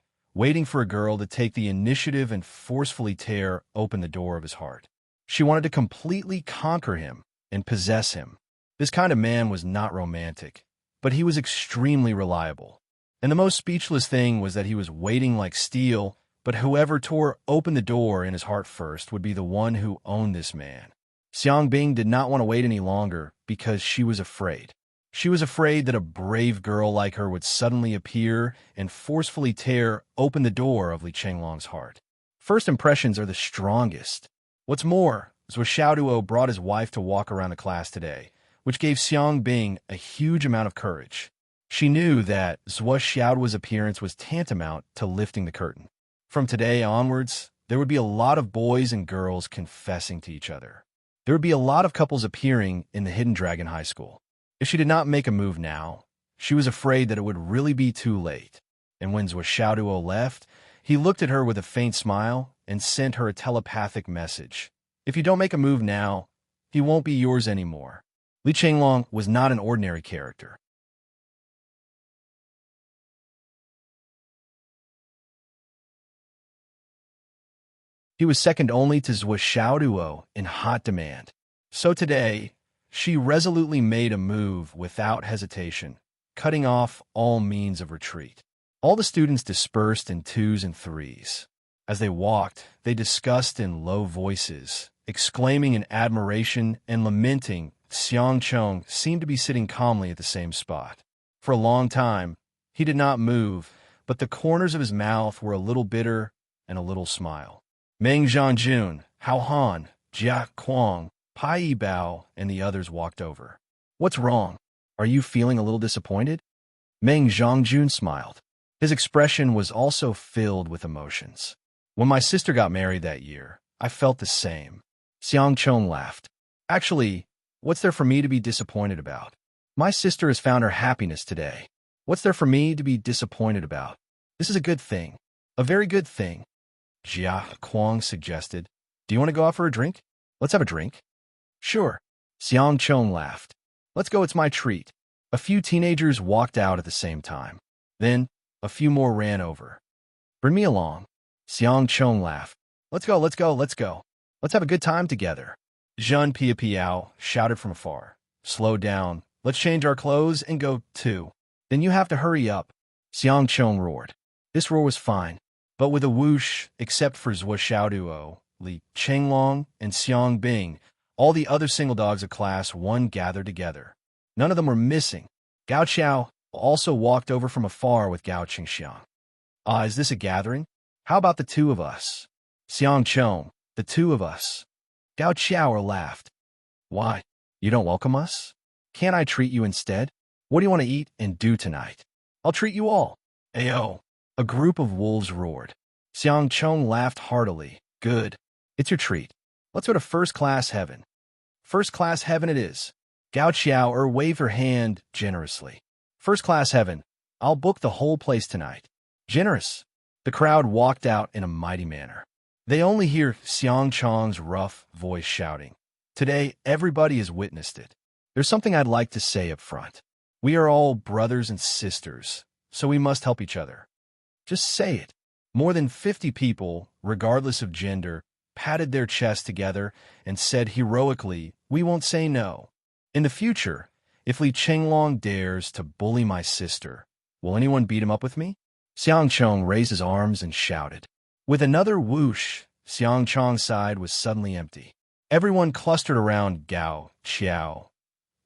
for a girl to take the initiative and forcefully tear open the door of his heart. She wanted to completely conquer him and possess him. This kind of man was not romantic, but he was extremely reliable. And the most speechless thing was that he was waiting like steel, but whoever tore open the door in his heart first would be the one who owned this man. Xiang Bing did not want to wait any longer because she was afraid. She was afraid that a brave girl like her would suddenly appear and forcefully tear open the door of Li Chenglong's heart. First impressions are the strongest. What's more, Zhuo Xiaoduo brought his wife to walk around the class today, which gave Xiang Bing a huge amount of courage. She knew that Zhuo Xiaoduo's appearance was tantamount to lifting the curtain. From today onwards, there would be a lot of boys and girls confessing to each other. There would be a lot of couples appearing in the Hidden Dragon High School. If she did not make a move now, she was afraid that it would really be too late. And when Zhuo Xiaoduo left, he looked at her with a faint smile and sent her a telepathic message. If you don't make a move now, he won't be yours anymore. Li Chenglong was not an ordinary character. He was second only to Zhuo Xiaoduo in hot demand. So today, she resolutely made a move without hesitation, cutting off all means of retreat. All the students dispersed in twos and threes. As they walked, they discussed in low voices, exclaiming in admiration and lamenting. Xiang Chong seemed to be sitting calmly at the same spot. For a long time, he did not move, but the corners of his mouth were a little bitter and a little smile. Meng Zhangjun, Hao Han, Jia Kuang, Pai Yibao, and the others walked over. What's wrong? Are you feeling a little disappointed? Meng Zhangjun smiled. His expression was also filled with emotions. When my sister got married that year, I felt the same. Xiang Chong laughed. Actually, what's there for me to be disappointed about? My sister has found her happiness today. What's there for me to be disappointed about? This is a good thing. A very good thing. Jia Kuang suggested. Do you want to go out for a drink? Let's have a drink. Sure. Xiang Chong laughed. Let's go, it's my treat. A few teenagers walked out at the same time. Then, a few more ran over. Bring me along. Xiang Chong laughed. Let's go, let's go, let's go. Let's have a good time together. Zhen Piapiao shouted from afar. Slow down. Let's change our clothes and go too. Then you have to hurry up. Xiang Chong roared. This roar was fine, but with a whoosh, except for Zhuo Xiaoduo, Li Chenglong, and Xiang Bing, all the other single dogs of Class 1 gathered together. None of them were missing. Gao Qiao also walked over from afar with Gao Qingxiang. Ah, is this a gathering? How about the two of us? Xiang Chong, the two of us. Gao Qiao laughed. Why? You don't welcome us? Can't I treat you instead? What do you want to eat and do tonight? I'll treat you all. Ayo. A group of wolves roared. Xiang Chong laughed heartily. Good. It's your treat. Let's go to first-class heaven. First-class heaven it is. Gao Qiao waved her hand generously. First-class heaven. I'll book the whole place tonight. Generous. The crowd walked out in a mighty manner. They only hear Xiang Chong's rough voice shouting. Today, everybody has witnessed it. There's something I'd like to say up front. We are all brothers and sisters, so we must help each other. Just say it. More than 50 people, regardless of gender, patted their chests together and said heroically, we won't say no. In the future, If Li Qinglong dares to bully my sister, will anyone beat him up with me? Xiang Chong raised his arms and shouted. With another whoosh, Xiang Chong's side was suddenly empty. Everyone clustered around Gao, Qiao,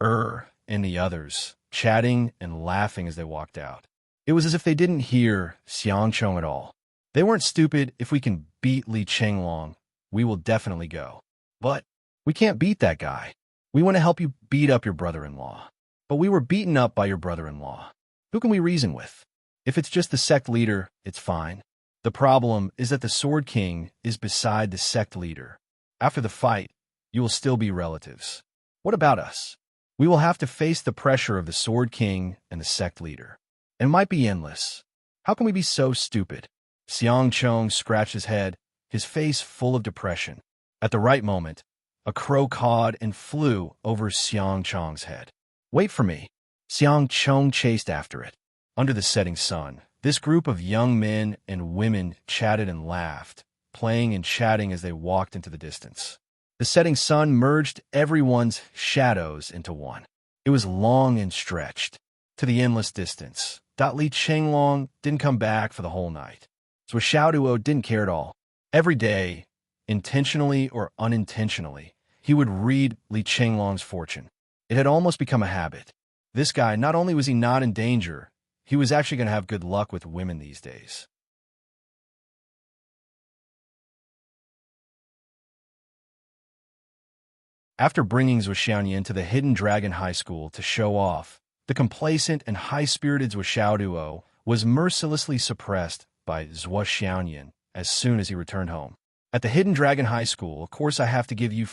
and the others, chatting and laughing as they walked out. It was as if they didn't hear Xiang Chong at all. They weren't stupid. If we can beat Li Qinglong, we will definitely go. But we can't beat that guy. We want to help you beat up your brother-in-law. But we were beaten up by your brother-in-law. Who can we reason with? If it's just the sect leader, it's fine. The problem is that the Sword King is beside the sect leader. After the fight, you will still be relatives. What about us? We will have to face the pressure of the Sword King and the sect leader. It might be endless. How can we be so stupid? Xiang Chong scratched his head, his face full of depression. At the right moment, a crow cawed and flew over Xiang Chong's head. Wait for me. Xiang Chong chased after it. Under the setting sun, this group of young men and women chatted and laughed, playing and chatting as they walked into the distance. The setting sun merged everyone's shadows into one. It was long and stretched to the endless distance. Li Qinglong didn't come back for the whole night. So Xiao Duo didn't care at all. Every day, intentionally or unintentionally, he would read Li Qinglong's fortune. It had almost become a habit. This guy, not only was he not in danger, he was actually going to have good luck with women these days. After bringing Zhuo Xiaoyan to the Hidden Dragon High School to show off, the complacent and high-spirited Zhuo Xiaoduo was mercilessly suppressed by Zhuo Xiaoyan as soon as he returned home. At the Hidden Dragon High School, of course I have to give you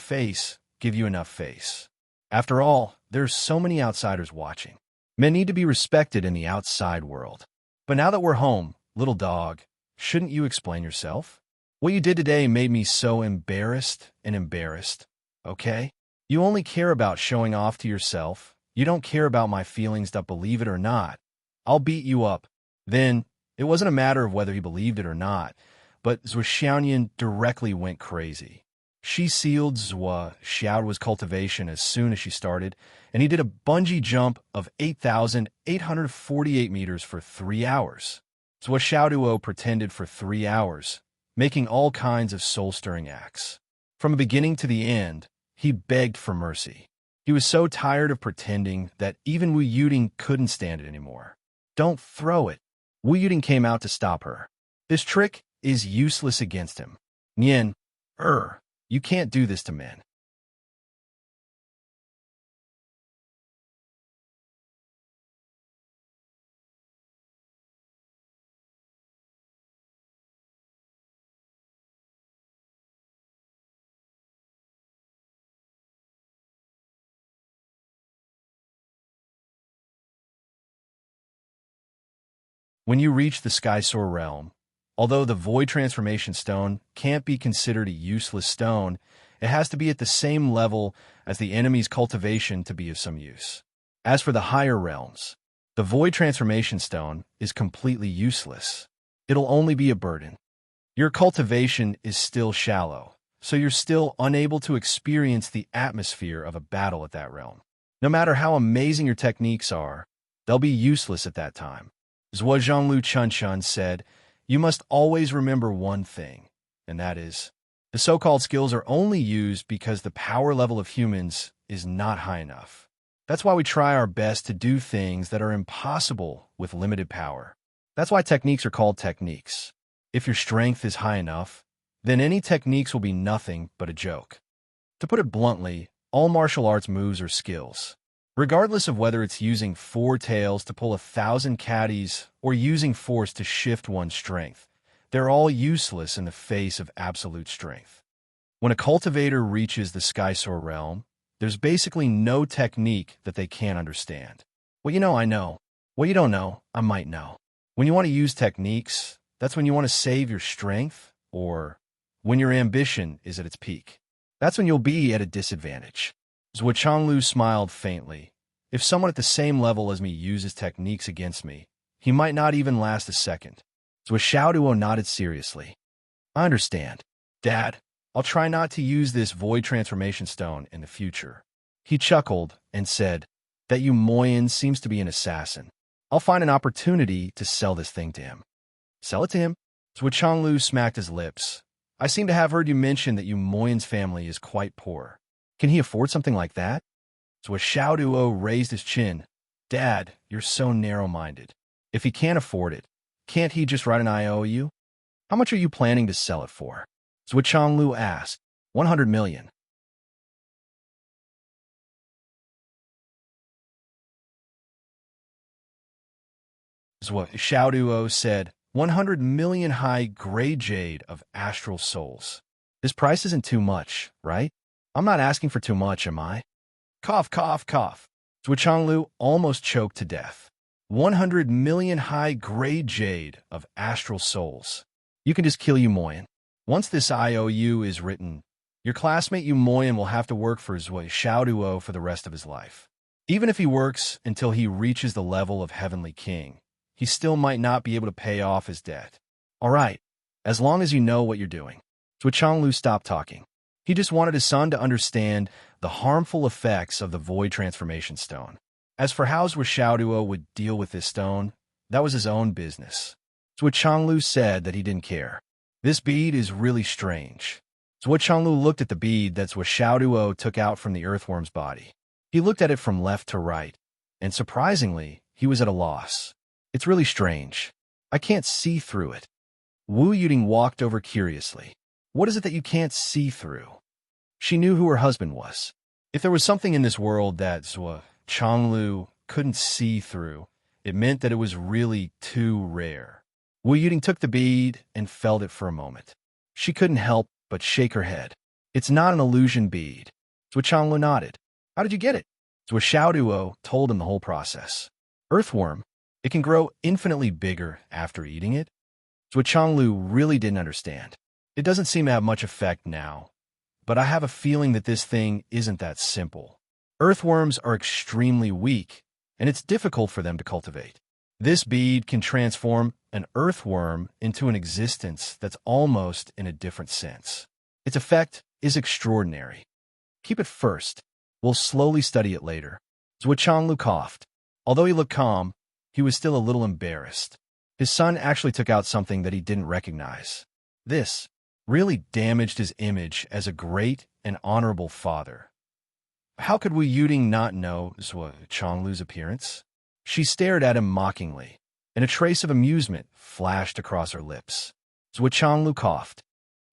enough face. After all, there's so many outsiders watching. Men need to be respected in the outside world. But now that we're home, little dog, shouldn't you explain yourself? What you did today made me so embarrassed, okay? You only care about showing off to yourself. You don't care about my feelings, believe it or not. I'll beat you up. Then, it wasn't a matter of whether he believed it or not, but Zhuo Xiaoyan directly went crazy. She sealed Zhuo Xiaoduo's cultivation as soon as she started, and he did a bungee jump of 8,848 meters for 3 hours. Zhuo Xiaoduo pretended for 3 hours, making all kinds of soul-stirring acts. From the beginning to the end, he begged for mercy. He was so tired of pretending that even Wu Yuding couldn't stand it anymore. Don't throw it. Wu Yuding came out to stop her. This trick is useless against him. Nian, you can't do this to men. When you reach the Sky Soar realm, although the Void Transformation Stone can't be considered a useless stone, it has to be at the same level as the enemy's cultivation to be of some use. As for the higher realms, the Void Transformation Stone is completely useless. It'll only be a burden. Your cultivation is still shallow, so you're still unable to experience the atmosphere of a battle at that realm. No matter how amazing your techniques are, they'll be useless at that time. Zhuo Zhonglu Chunchun said, "You must always remember one thing, and that is, the so-called skills are only used because the power level of humans is not high enough. That's why we try our best to do things that are impossible with limited power. That's why techniques are called techniques. If your strength is high enough, then any techniques will be nothing but a joke. To put it bluntly, all martial arts moves are skills. Regardless of whether it's using 4 tails to pull 1,000 caddies or using force to shift one's strength, they're all useless in the face of absolute strength. When a cultivator reaches the Sky Soar realm, there's basically no technique that they can't understand. What you know, I know. What you don't know, I might know. When you want to use techniques, that's when you want to save your strength, or when your ambition is at its peak. That's when you'll be at a disadvantage." Zhuo Chonglu smiled faintly. If someone at the same level as me uses techniques against me, he might not even last a second. Zhuo Xiaoduo nodded seriously. "I understand. Dad, I'll try not to use this Void Transformation Stone in the future." He chuckled and said, That Yu Moyen seems to be an assassin. I'll find an opportunity to sell this thing to him. Sell it to him? Zhuo Changlu smacked his lips. I seem to have heard you mention that Yu Moyen's family is quite poor. Can he afford something like that? Zhuo Xiaoduo raised his chin. Dad, you're so narrow-minded. If he can't afford it, can't he just write an IOU? How much are you planning to sell it for? Zhuo Changlu asked. 100 million. Zhuo Xiaoduo said, 100 million high-grade jade of astral souls. This price isn't too much, right? I'm not asking for too much, am I? Cough, cough, cough. Zhuo Changlu almost choked to death. 100 million high-grade jade of astral souls. You can just kill Yu Moyen. Once this IOU is written, your classmate Yu Moyen will have to work for Zhuo Xiaoduo for the rest of his life. Even if he works until he reaches the level of Heavenly King, he still might not be able to pay off his debt. All right, as long as you know what you're doing. Zhuo Changlu stopped talking. He just wanted his son to understand the harmful effects of the Void Transformation Stone. As for how Zhuo Xiaoduo would deal with this stone, that was his own business. Zhuo Changlu said that he didn't care. This bead is really strange. Zhuo Changlu looked at the bead that Zhuo Xiaoduo took out from the earthworm's body. He looked at it from left to right, and surprisingly, he was at a loss. It's really strange. I can't see through it. Wu Yuding walked over curiously. What is it that you can't see through? She knew who her husband was. If there was something in this world that Zhuo Changlu couldn't see through, it meant that it was really too rare. Wu Yuding took the bead and felt it for a moment. She couldn't help but shake her head. It's not an illusion bead. Zhuo Changlu nodded. How did you get it? Zhuo Xiaoduo told him the whole process. Earthworm, it can grow infinitely bigger after eating it. Zhuo Changlu really didn't understand. It doesn't seem to have much effect now, but I have a feeling that this thing isn't that simple. Earthworms are extremely weak, and it's difficult for them to cultivate. This bead can transform an earthworm into an existence that's almost in a different sense. Its effect is extraordinary. Keep it first. We'll slowly study it later. Zhuo Changlu coughed. Although he looked calm, he was still a little embarrassed. His son actually took out something that he didn't recognize. This really damaged his image as a great and honorable father. How could Wu Yuding not know Zhuo Changlu's appearance? She stared at him mockingly, and a trace of amusement flashed across her lips. Zhuo Changlu coughed.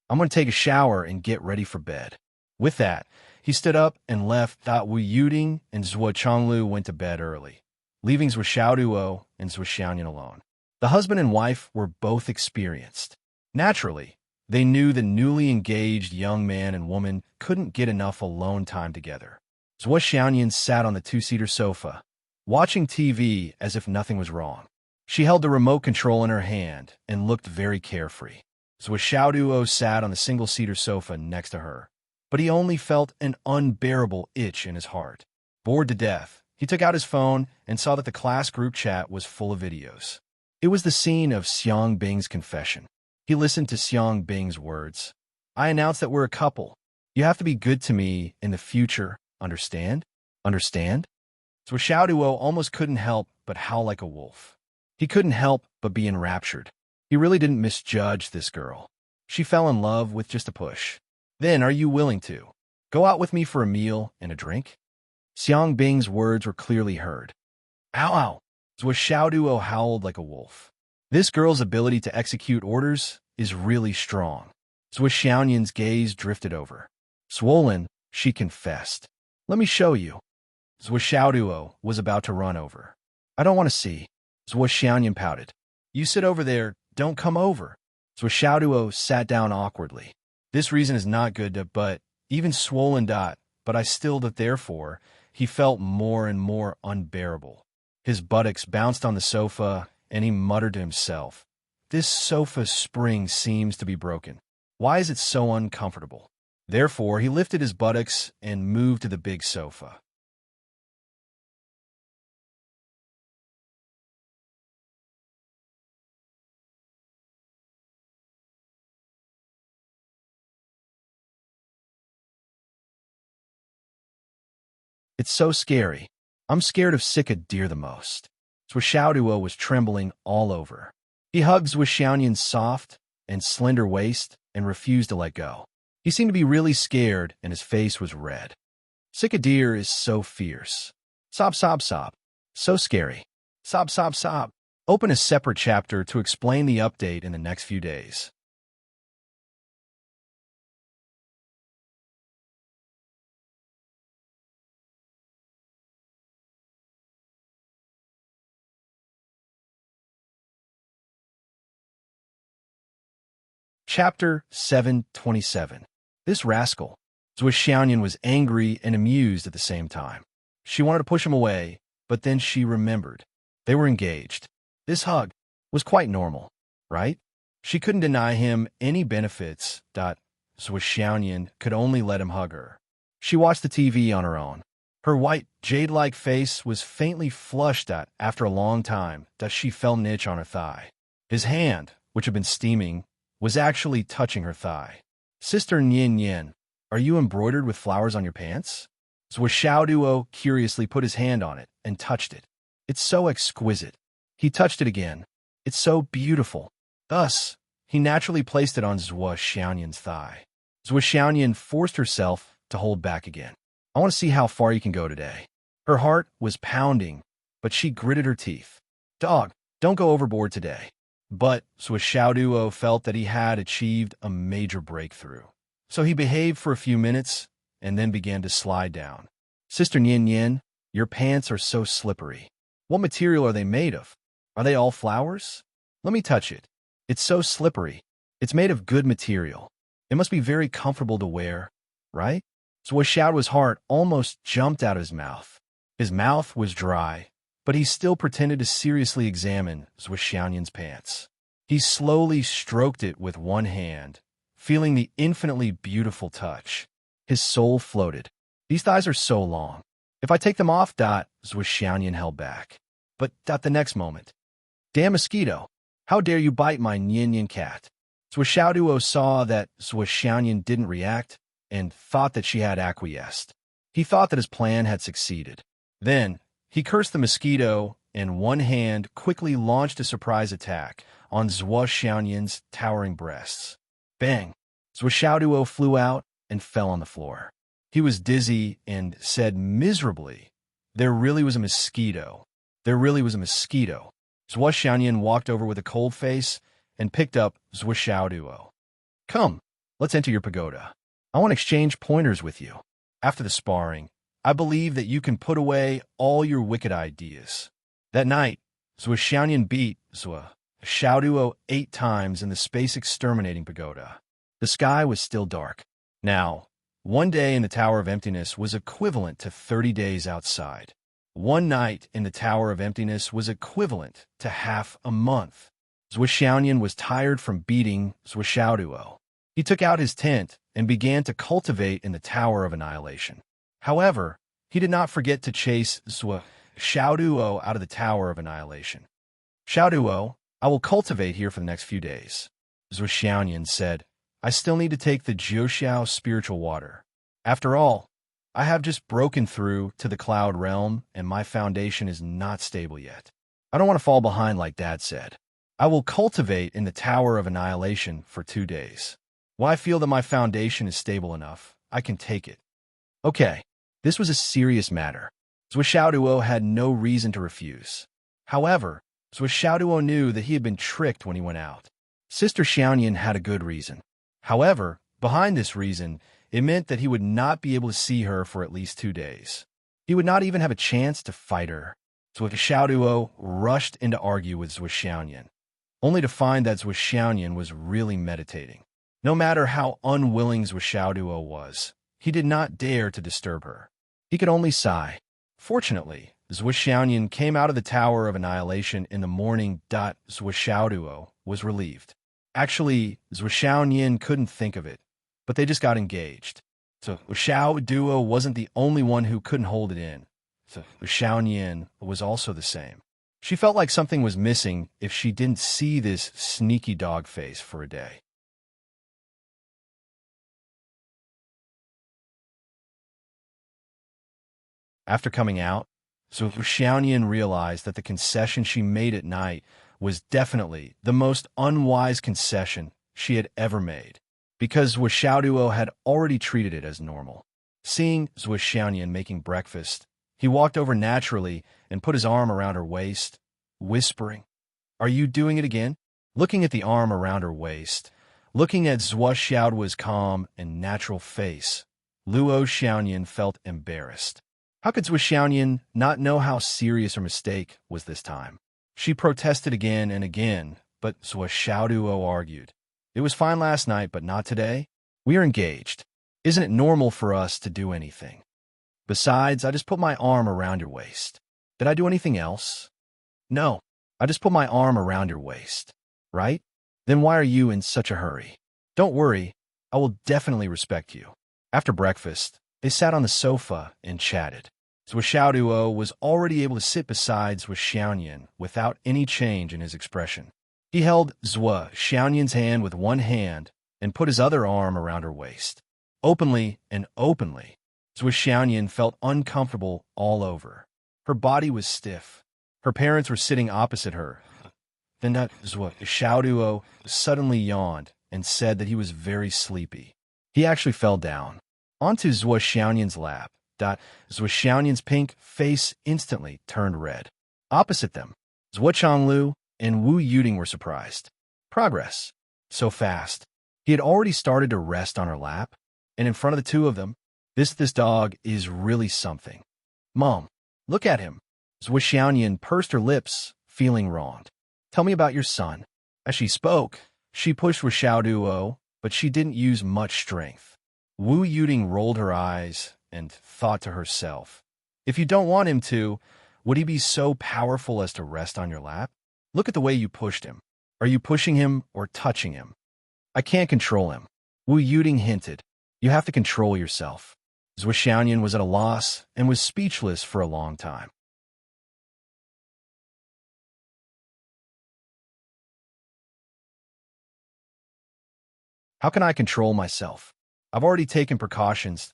I'm going to take a shower and get ready for bed. With that, he stood up and left. Wu Yuding and Zhuo Changlu went to bed early, leaving Zhuo Xiaoduo and Zhuo Xiaoyan alone. The husband and wife were both experienced. Naturally, they knew the newly engaged young man and woman couldn't get enough alone time together. Zhuo Xiaoyan sat on the two-seater sofa, watching TV as if nothing was wrong. She held the remote control in her hand and looked very carefree. Zhuo Xiaoduo sat on the single-seater sofa next to her, but he only felt an unbearable itch in his heart. Bored to death, he took out his phone and saw that the class group chat was full of videos. It was the scene of Xiang Bing's confession. He listened to Xiang Bing's words. I announced that we're a couple. You have to be good to me in the future, understand? Understand? So Xiaoduo almost couldn't help but howl like a wolf. He couldn't help but be enraptured. He really didn't misjudge this girl. She fell in love with just a push. Then, are you willing to go out with me for a meal and a drink? Xiang Bing's words were clearly heard. Ow, ow. Zhuo Xiaoduo howled like a wolf. This girl's ability to execute orders is really strong. Zhuo Xiaoyan's gaze drifted over. Swollen, she confessed. Let me show you. Zhuo Xiaoduo was about to run over. I don't want to see. Zhuo Xiaoyan pouted. You sit over there, don't come over. Zhuo Xiaoduo sat down awkwardly. This reason is not good to, but even swollen dot, but I still that therefore, he felt more and more unbearable. His buttocks bounced on the sofa, and he muttered to himself, this sofa spring seems to be broken. Why is it so uncomfortable? Therefore, he lifted his buttocks and moved to the big sofa. It's so scary. I'm scared of Sika Deer the most. Zhuo was trembling all over. He hugged Zhu Xiaoyan's soft and slender waist and refused to let go. He seemed to be really scared, and his face was red. Sika Deer is so fierce. Sob, sob, sob. So scary. Sob, sob, sob. Open a separate chapter to explain the update in the next few days. Chapter 727. This rascal. Zhu Xiaoyan was angry and amused at the same time. She wanted to push him away, but then she remembered. They were engaged. This hug was quite normal, right? She couldn't deny him any benefits. Zhu Xiaoyan could only let him hug her. She watched the TV on her own. Her white, jade-like face was faintly flushed after a long time that she felt an itch on her thigh. His hand, which had been steaming, was actually touching her thigh. Sister Nian Nian, are you embroidered with flowers on your pants? Xiaoduo curiously put his hand on it and touched it. It's so exquisite. He touched it again. It's so beautiful. Thus, he naturally placed it on Zhu Xiaoyan's thigh. Zhu Xiaoyan forced herself to hold back again. I want to see how far you can go today. Her heart was pounding, but she gritted her teeth. Dog, don't go overboard today. But Xiaoduo felt that he had achieved a major breakthrough. So he behaved for a few minutes and then began to slide down. Sister Nian Nian, your pants are so slippery. What material are they made of? Are they all flowers? Let me touch it. It's so slippery. It's made of good material. It must be very comfortable to wear, right? Xiaoduo's heart almost jumped out of his mouth. His mouth was dry, but he still pretended to seriously examine Zhu Xiaoyan's pants. He slowly stroked it with one hand, feeling the infinitely beautiful touch. His soul floated. These thighs are so long. If I take them off, Zhu Xiaoyan held back. But the next moment. Damn mosquito! How dare you bite my Nian Nian cat? Xiaoduo saw that Zhu Xiaoyan didn't react and thought that she had acquiesced. He thought that his plan had succeeded. Then, he cursed the mosquito and one hand quickly launched a surprise attack on Zhu Xiaoyan's towering breasts. Bang! Xiaoduo flew out and fell on the floor. He was dizzy and said miserably, there really was a mosquito. There really was a mosquito. Zhu Xiaoyan walked over with a cold face and picked up Zhu Xiaoduo. Come, let's enter your pagoda. I want to exchange pointers with you. After the sparring, I believe that you can put away all your wicked ideas. That night, Zhu Xiaoyan beat Zhu Xiaoduo 8 times in the space exterminating pagoda. The sky was still dark. Now, one day in the Tower of Emptiness was equivalent to 30 days outside. One night in the Tower of Emptiness was equivalent to half a month. Zhu Xiaoyan was tired from beating Zhu Xiaoduo. He took out his tent and began to cultivate in the Tower of Annihilation. However, he did not forget to chase Zhu Xiaoduo out of the Tower of Annihilation. Xiaoduo, I will cultivate here for the next few days. Zhu Xiaoyan said, I still need to take the Jiuxiao spiritual water. After all, I have just broken through to the cloud realm and my foundation is not stable yet. I don't want to fall behind like Dad said. I will cultivate in the Tower of Annihilation for 2 days. When I feel that my foundation is stable enough, I can take it. Okay, this was a serious matter. Zhu Xiaoduo had no reason to refuse. However, Zhu Xiaoduo knew that he had been tricked when he went out. Sister Xiaoyan had a good reason. However, behind this reason, it meant that he would not be able to see her for at least 2 days. He would not even have a chance to fight her. Zhu Xiaoduo rushed in to argue with Zhu Xiaoyan, only to find that Zhu Xiaoyan was really meditating. No matter how unwilling Zhu Xiaoduo was, he did not dare to disturb her. He could only sigh. Fortunately, Zhu Xiaoyan came out of the Tower of Annihilation in the morning. Zhu Xiaoduo was relieved. Actually, Zhu Xiaoyan couldn't think of it, but they just got engaged. So Xiaoduo wasn't the only one who couldn't hold it in. So Xiaoyan was also the same. She felt like something was missing if she didn't see this sneaky dog face for a day. After coming out, So Xiaonian realized that the concession she made at night was definitely the most unwise concession she had ever made, because Zhuo Xiaoduo had already treated it as normal. Seeing Zhuo Xiaonian making breakfast, he walked over naturally and put his arm around her waist, whispering, "Are you doing it again?" Looking at the arm around her waist, looking at Zhuo Xiaoduo's calm and natural face, Luo Xiaonian felt embarrassed. How could Zhuo Xiaonian not know how serious her mistake was this time? She protested again and again, but Zhuo Xiaoduo argued, "It was fine last night, but not today. We are engaged. Isn't it normal for us to do anything? Besides, I just put my arm around your waist. Did I do anything else? No, I just put my arm around your waist, right? Then why are you in such a hurry? Don't worry, I will definitely respect you." After breakfast, they sat on the sofa and chatted. Zhuo Xiaoduo was already able to sit beside Zhuo Xiaonian without any change in his expression. He held Zhuo Xiaonian's hand with one hand and put his other arm around her waist. Openly and openly, Zhuo Xiaonian felt uncomfortable all over. Her body was stiff. Her parents were sitting opposite her. Then Zhuo Xiaoduo suddenly yawned and said that he was very sleepy. He actually fell down onto Zhuo Xiaonian's lap. Zhuo Xiaonian's pink face instantly turned red. Opposite them, Zhuo Changlu and Wu Yuding were surprised. Progress. So fast. He had already started to rest on her lap, and in front of the two of them, this dog is really something. Mom, look at him. Zhuo Xiaonian pursed her lips, feeling wronged. Tell me about your son. As she spoke, she pushed with Xiaoduo, but she didn't use much strength. Wu Yuding rolled her eyes and thought to herself, if you don't want him to, would he be so powerful as to rest on your lap? Look at the way you pushed him. Are you pushing him or touching him? I can't control him. Wu Yuding hinted. You have to control yourself. Zhuo Xiaonian was at a loss and was speechless for a long time. How can I control myself? I've already taken precautions,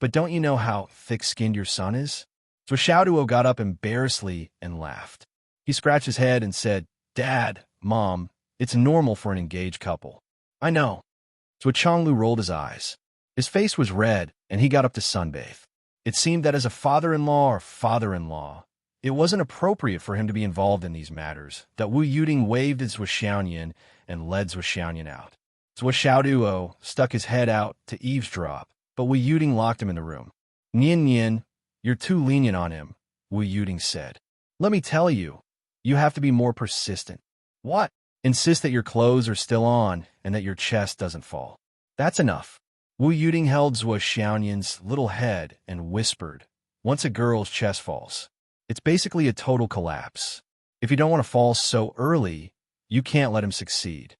but don't you know how thick-skinned your son is? So Xiaoduo got up embarrassedly and laughed. He scratched his head and said, Dad, Mom, it's normal for an engaged couple. I know. So Changlu rolled his eyes. His face was red, and he got up to sunbathe. It seemed that as a father-in-law or father-in-law, it wasn't appropriate for him to be involved in these matters, that Wu Yuding waved at Zhuo Xiaonian and led Zhuo Xiaonian out. Zhuo Xiaoduo stuck his head out to eavesdrop, but Wu Yuding locked him in the room. Nian Nian, you're too lenient on him, Wu Yuding said. Let me tell you, you have to be more persistent. What? Insist that your clothes are still on and that your chest doesn't fall. That's enough. Wu Yuding held Zhuo Xiaonian's little head and whispered, once a girl's chest falls, it's basically a total collapse. If you don't want to fall so early, you can't let him succeed.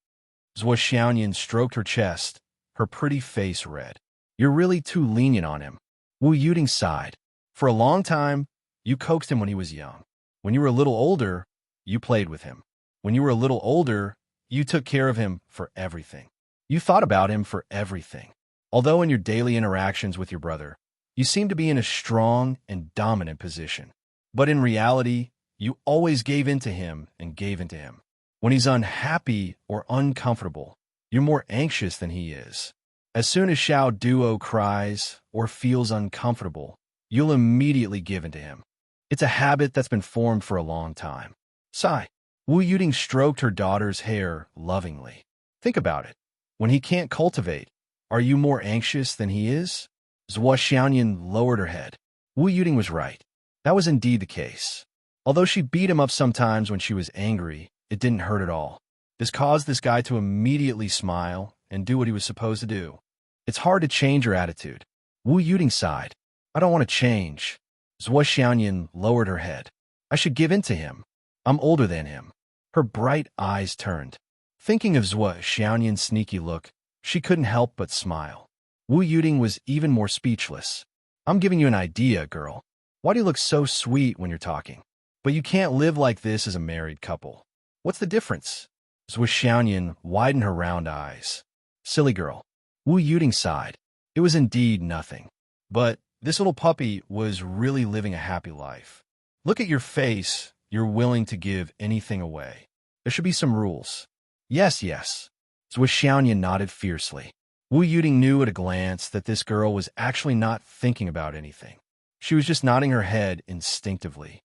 Zhuo Xiaonian stroked her chest, her pretty face red. You're really too lenient on him. Wu Yuding sighed. For a long time, you coaxed him when he was young. When you were a little older, you played with him. When you were a little older, you took care of him for everything. You thought about him for everything. Although in your daily interactions with your brother, you seem to be in a strong and dominant position. But in reality, you always gave in to him and gave in to him. When he's unhappy or uncomfortable, you're more anxious than he is. As soon as Xiao Duo cries or feels uncomfortable, you'll immediately give in to him. It's a habit that's been formed for a long time. Sigh. Wu Yuding stroked her daughter's hair lovingly. Think about it. When he can't cultivate, are you more anxious than he is? Zhuo Xiaonian lowered her head. Wu Yuding was right. That was indeed the case. Although she beat him up sometimes when she was angry, it didn't hurt at all. This caused this guy to immediately smile and do what he was supposed to do. It's hard to change your attitude. Wu Yuding sighed. I don't want to change. Zhuo Xiaonian lowered her head. I should give in to him. I'm older than him. Her bright eyes turned. Thinking of Zhuo Xiaonian's sneaky look, she couldn't help but smile. Wu Yuding was even more speechless. I'm giving you an idea, girl. Why do you look so sweet when you're talking? But you can't live like this as a married couple. What's the difference? Zhuo Xiaonian widened her round eyes. Silly girl. Wu Yuding sighed. It was indeed nothing. But this little puppy was really living a happy life. Look at your face. You're willing to give anything away. There should be some rules. Yes, yes. Zhuo Xiaoyan nodded fiercely. Wu Yuting knew at a glance that this girl was actually not thinking about anything. She was just nodding her head instinctively.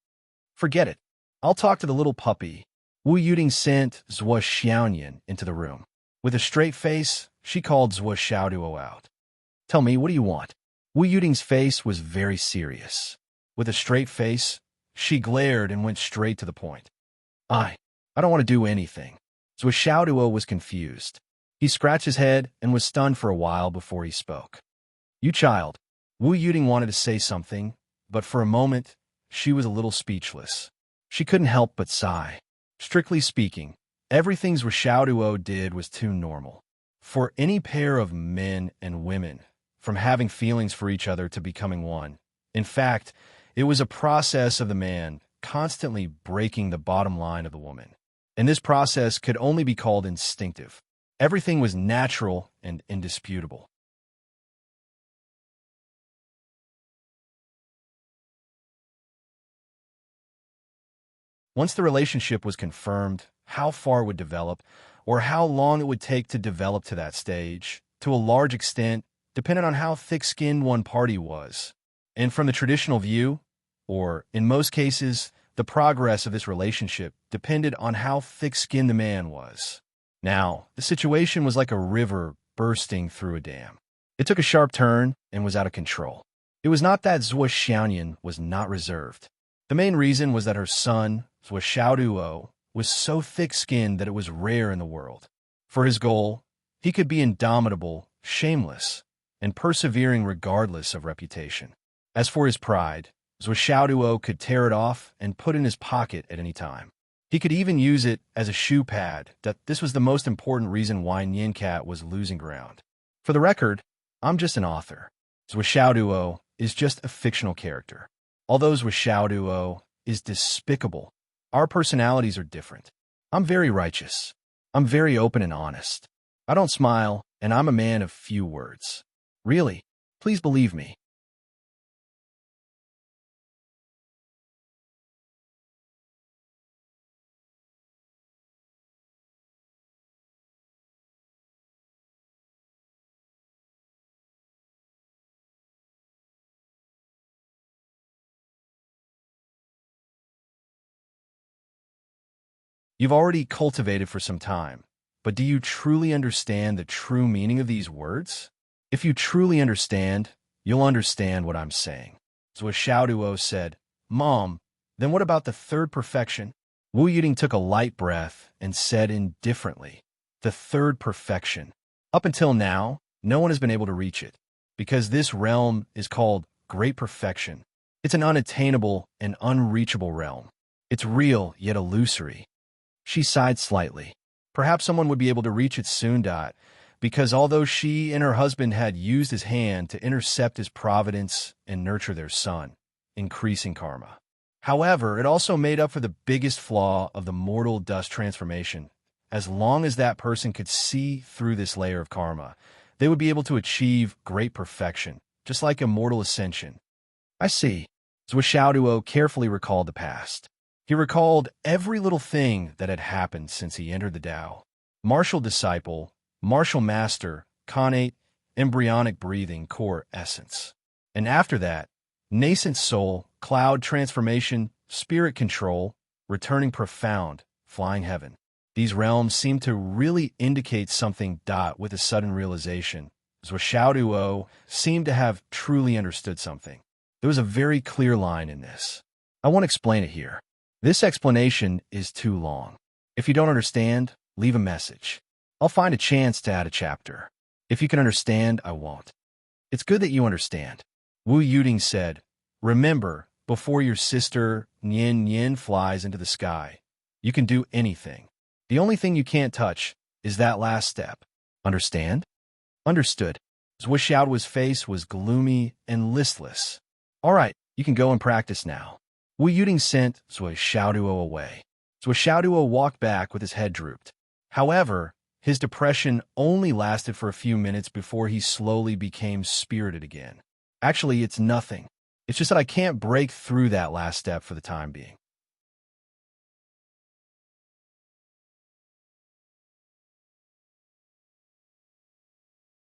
Forget it. I'll talk to the little puppy. Wu Yuting sent Zhuo Xiaoyan into the room. With a straight face, she called Zhuo Xiaoduo out. Tell me, what do you want? Wu Yuting's face was very serious. With a straight face, she glared and went straight to the point. I don't want to do anything. Zhuo Xiaoduo was confused. He scratched his head and was stunned for a while before he spoke. You child. Wu Yuting wanted to say something, but for a moment, she was a little speechless. She couldn't help but sigh. Strictly speaking, everything Zhuo Xiaoduo did was too normal. For any pair of men and women, from having feelings for each other to becoming one. In fact, it was a process of the man constantly breaking the bottom line of the woman. And this process could only be called instinctive. Everything was natural and indisputable. Once the relationship was confirmed, how far it would develop, or how long it would take to develop to that stage, to a large extent, depended on how thick-skinned one party was. And from the traditional view, or in most cases, the progress of this relationship depended on how thick-skinned the man was. Now, the situation was like a river bursting through a dam. It took a sharp turn and was out of control. It was not that Zhuo Xiaoyan was not reserved. The main reason was that her son, Zhuo Xiaoduo, was so thick-skinned that it was rare in the world. For his goal, he could be indomitable, shameless, and persevering regardless of reputation. As for his pride, Zhuo Xiaoduo could tear it off and put it in his pocket at any time. He could even use it as a shoe pad. That this was the most important reason why Niancat was losing ground. For the record, I'm just an author. Zhuo Xiaoduo is just a fictional character. Although Zhuo Xiaoduo is despicable, our personalities are different. I'm very righteous. I'm very open and honest. I don't smile, and I'm a man of few words. Really, please believe me. You've already cultivated for some time, but do you truly understand the true meaning of these words? If you truly understand, you'll understand what I'm saying. So as Xiaoduo said, Mom, then what about the third perfection? Wu Yuting took a light breath and said indifferently, the third perfection. Up until now, no one has been able to reach it, because this realm is called great perfection. It's an unattainable and unreachable realm. It's real, yet illusory. She sighed slightly. Perhaps someone would be able to reach it soon, because although she and her husband had used his hand to intercept his providence and nurture their son, increasing karma. However, it also made up for the biggest flaw of the mortal dust transformation. As long as that person could see through this layer of karma, they would be able to achieve great perfection, just like immortal ascension. I see. Zhuo Xiaoduo carefully recalled the past. He recalled every little thing that had happened since he entered the Tao. Martial disciple, martial master, Khanate, embryonic breathing, core essence. And after that, nascent soul, cloud transformation, spirit control, returning profound, flying heaven. These realms seem to really indicate something. With a sudden realization, Zhuo Xiaoduo seemed to have truly understood something. There was a very clear line in this. I won't explain it here. This explanation is too long. If you don't understand, leave a message. I'll find a chance to add a chapter. If you can understand, I won't. It's good that you understand. Wu Yuting said, remember, before your sister Nian flies into the sky, you can do anything. The only thing you can't touch is that last step. Understand? Understood. Zhuo Xiaoduo's face was gloomy and listless. All right, you can go and practice now. Wu Yuting sent Zhuo Xiaoduo away. Zhuo Xiaoduo walked back with his head drooped. However, his depression only lasted for a few minutes before he slowly became spirited again. Actually, it's nothing. It's just that I can't break through that last step for the time being.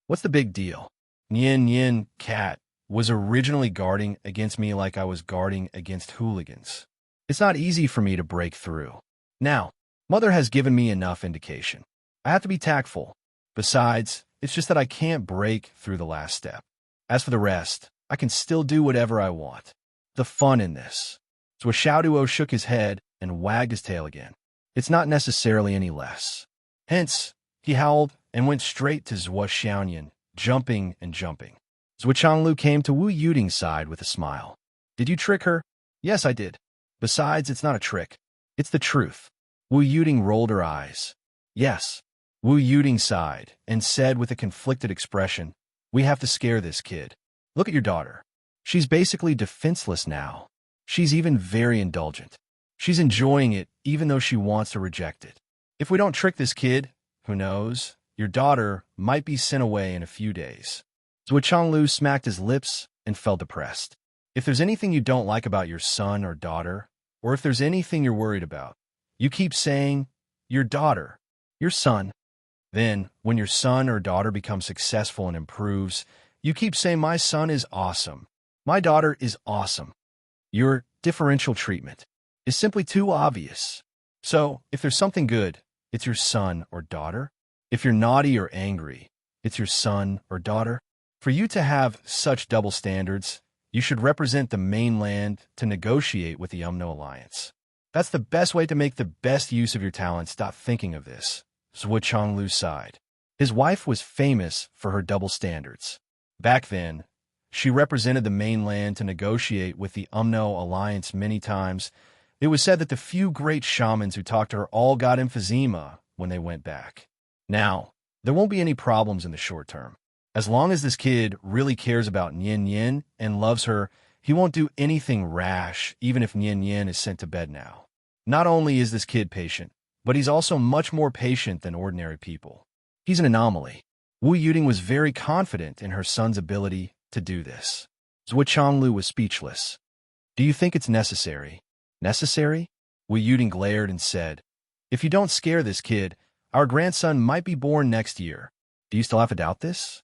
What's the big deal? Nyin Yin Cat was originally guarding against me like I was guarding against hooligans. It's not easy for me to break through. Now, Mother has given me enough indication. I have to be tactful. Besides, it's just that I can't break through the last step. As for the rest, I can still do whatever I want. The fun in this. So Xiaoduo shook his head and wagged his tail again. It's not necessarily any less. Hence, he howled and went straight to Zhuo Xiaoyan, jumping and jumping. Zhuo Changlu came to Wu Yuting's side with a smile. Did you trick her? Yes, I did. Besides, it's not a trick. It's the truth. Wu Yuting rolled her eyes. Yes. Wu Yuting sighed and said with a conflicted expression, we have to scare this kid. Look at your daughter. She's basically defenseless now. She's even very indulgent. She's enjoying it even though she wants to reject it. If we don't trick this kid, who knows, your daughter might be sent away in a few days. Zhuo Changlu smacked his lips and felt depressed. If there's anything you don't like about your son or daughter, or if there's anything you're worried about, you keep saying, your daughter, your son. Then, when your son or daughter becomes successful and improves, you keep saying, my son is awesome. My daughter is awesome. Your differential treatment is simply too obvious. So, if there's something good, it's your son or daughter. If you're naughty or angry, it's your son or daughter. For you to have such double standards, you should represent the mainland to negotiate with the UMNO alliance. That's the best way to make the best use of your talent. Stop thinking of this. Zhuo Changlu sighed. His wife was famous for her double standards. Back then, she represented the mainland to negotiate with the UMNO alliance many times. It was said that the few great shamans who talked to her all got emphysema when they went back. Now, there won't be any problems in the short term. As long as this kid really cares about Nian Yin and loves her, he won't do anything rash, even if Nian Yin is sent to bed now. Not only is this kid patient, but he's also much more patient than ordinary people. He's an anomaly. Wu Yuting was very confident in her son's ability to do this. Zhuo Changlu was speechless. Do you think it's necessary? Necessary? Wu Yuting glared and said, if you don't scare this kid, our grandson might be born next year. Do you still have to doubt this?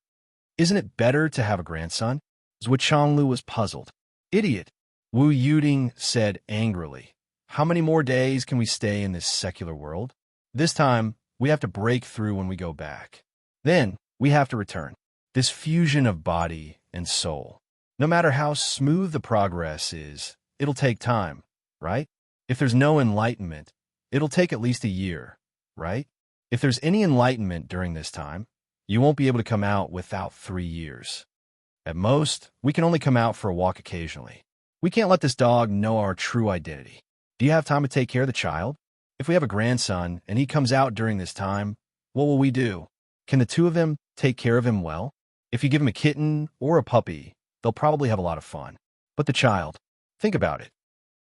Isn't it better to have a grandson? Zhuo Changlu was puzzled. Idiot, Wu Yuting said angrily. How many more days can we stay in this secular world? This time, we have to break through when we go back. Then, we have to return. This fusion of body and soul. No matter how smooth the progress is, it'll take time, right? If there's no enlightenment, it'll take at least a year, right? If there's any enlightenment during this time, you won't be able to come out without 3 years. At most, we can only come out for a walk occasionally. We can't let this dog know our true identity. Do you have time to take care of the child? If we have a grandson and he comes out during this time, what will we do? Can the two of them take care of him well? If you give him a kitten or a puppy, they'll probably have a lot of fun. But the child, think about it.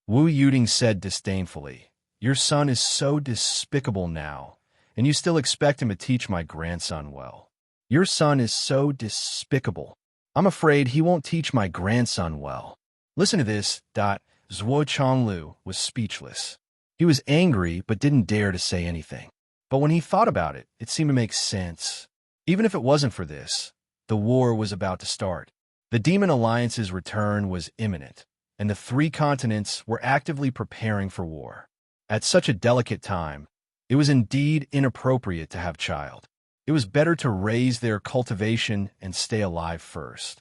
Wu Yuting said disdainfully, your son is so despicable now, and you still expect him to teach my grandson well. Your son is so despicable. I'm afraid he won't teach my grandson well. Listen to this. Zhuo Changlu was speechless. He was angry but didn't dare to say anything. But when he thought about it, it seemed to make sense. Even if it wasn't for this, the war was about to start. The Demon Alliance's return was imminent, and the 3 continents were actively preparing for war. At such a delicate time, it was indeed inappropriate to have child. It was better to raise their cultivation and stay alive first.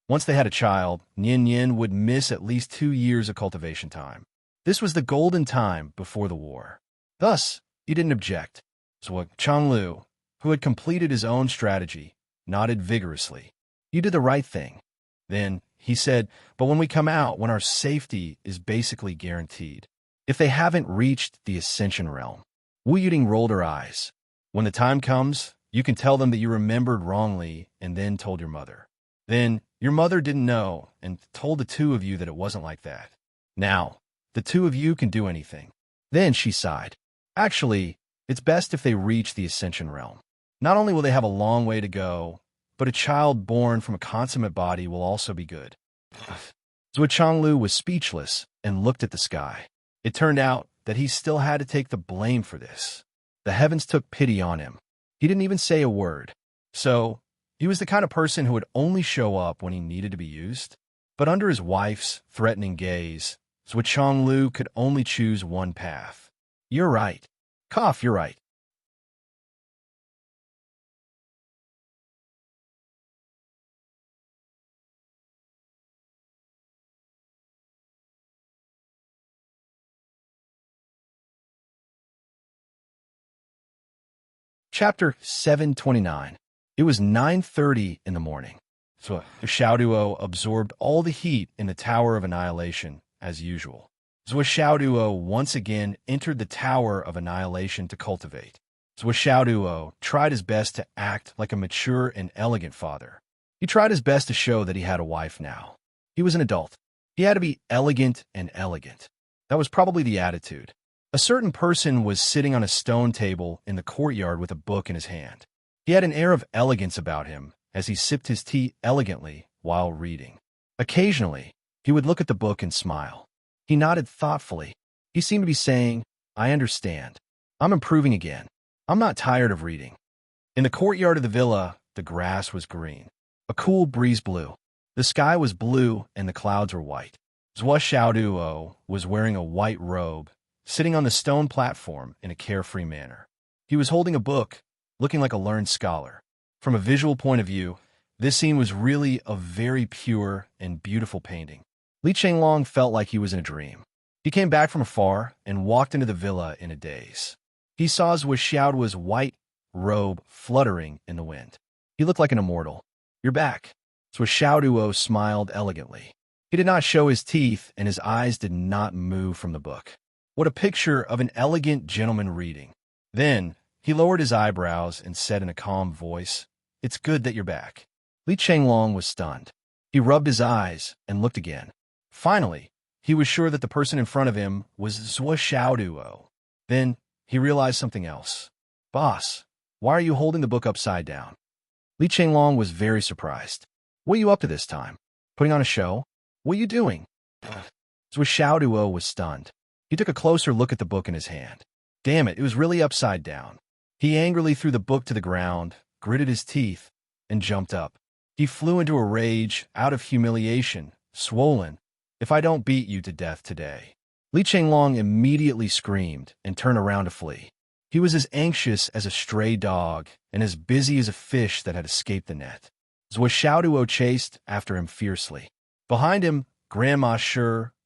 Once they had a child, Nian Yin would miss at least 2 years of cultivation time. This was the golden time before the war. Thus, he didn't object. So Changlu, who had completed his own strategy, nodded vigorously. You did the right thing. Then, he said, but when we come out, when our safety is basically guaranteed, if they haven't reached the Ascension realm. Wu Yuting rolled her eyes. When the time comes, you can tell them that you remembered wrongly and then told your mother. Then, your mother didn't know and told the 2 of you that it wasn't like that. Now, the 2 of you can do anything. Then she sighed. Actually, It's best if they reach the Ascension realm. Not only will they have a long way to go, but a child born from a consummate body will also be good. Zhuo Changlu was speechless and looked at the sky. It turned out that he still had to take the blame for this. The heavens took pity on him. He didn't even say a word. So, he was the kind of person who would only show up when he needed to be used. But under his wife's threatening gaze, Zhuo Changlu could only choose one path. You're right. Cough, you're right. Chapter 729. It was 9:30 in the morning. So Xiaoduo absorbed all the heat in the Tower of Annihilation, as usual. Zhuo Xiaoduo once again entered the Tower of Annihilation to cultivate. Zhuo Xiaoduo tried his best to act like a mature and elegant father. He tried his best to show that he had a wife now. He was an adult. He had to be elegant and elegant. That was probably the attitude. A certain person was sitting on a stone table in the courtyard with a book in his hand. He had an air of elegance about him as he sipped his tea elegantly while reading. Occasionally, he would look at the book and smile. He nodded thoughtfully. He seemed to be saying, I understand. I'm improving again. I'm not tired of reading. In the courtyard of the villa, the grass was green. A cool breeze blew. The sky was blue and the clouds were white. Zhuo Xiaoduo was wearing a white robe, sitting on the stone platform in a carefree manner. He was holding a book, looking like a learned scholar. From a visual point of view, this scene was really a very pure and beautiful painting. Li Chenglong felt like he was in a dream. He came back from afar and walked into the villa in a daze. He saw Zhuo Xiaoduo's white robe fluttering in the wind. He looked like an immortal. You're back. Zhuo Xiaoduo smiled elegantly. He did not show his teeth, and his eyes did not move from the book. What a picture of an elegant gentleman reading. Then, he lowered his eyebrows and said in a calm voice, It's good that you're back. Li Chenglong was stunned. He rubbed his eyes and looked again. Finally, he was sure that the person in front of him was Zhuo Xiaoduo. Then, he realized something else. Boss, why are you holding the book upside down? Li Chenglong was very surprised. What are you up to this time? Putting on a show? What are you doing? Zhuo Xiaoduo was stunned. He took a closer look at the book in his hand. Damn it was really upside down. He angrily threw the book to the ground, gritted his teeth, and jumped up. He flew into a rage, out of humiliation, swollen. If I don't beat you to death today. Li Chenglong immediately screamed and turned around to flee. He was as anxious as a stray dog and as busy as a fish that had escaped the net. Zhuo Xiaoduo chased after him fiercely. Behind him, Grandma Shi,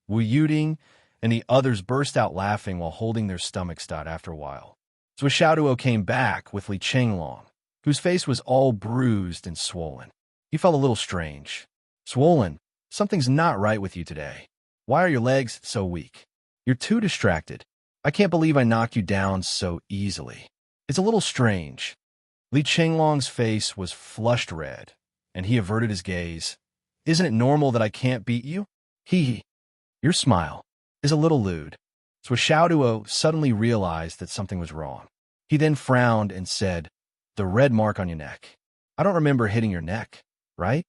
Wu Yuding, and the others burst out laughing while holding their stomachs taut after a while. Zhuo Xiaoduo came back with Li Chenglong, whose face was all bruised and swollen. He felt a little strange. Swollen, something's not right with you today. Why are your legs so weak? You're too distracted. I can't believe I knocked you down so easily. It's a little strange. Li Chenglong's face was flushed red, and he averted his gaze. Isn't it normal that I can't beat you? Your smile is a little lewd. So Xiaoduo suddenly realized that something was wrong. He then frowned and said, The red mark on your neck. I don't remember hitting your neck, right?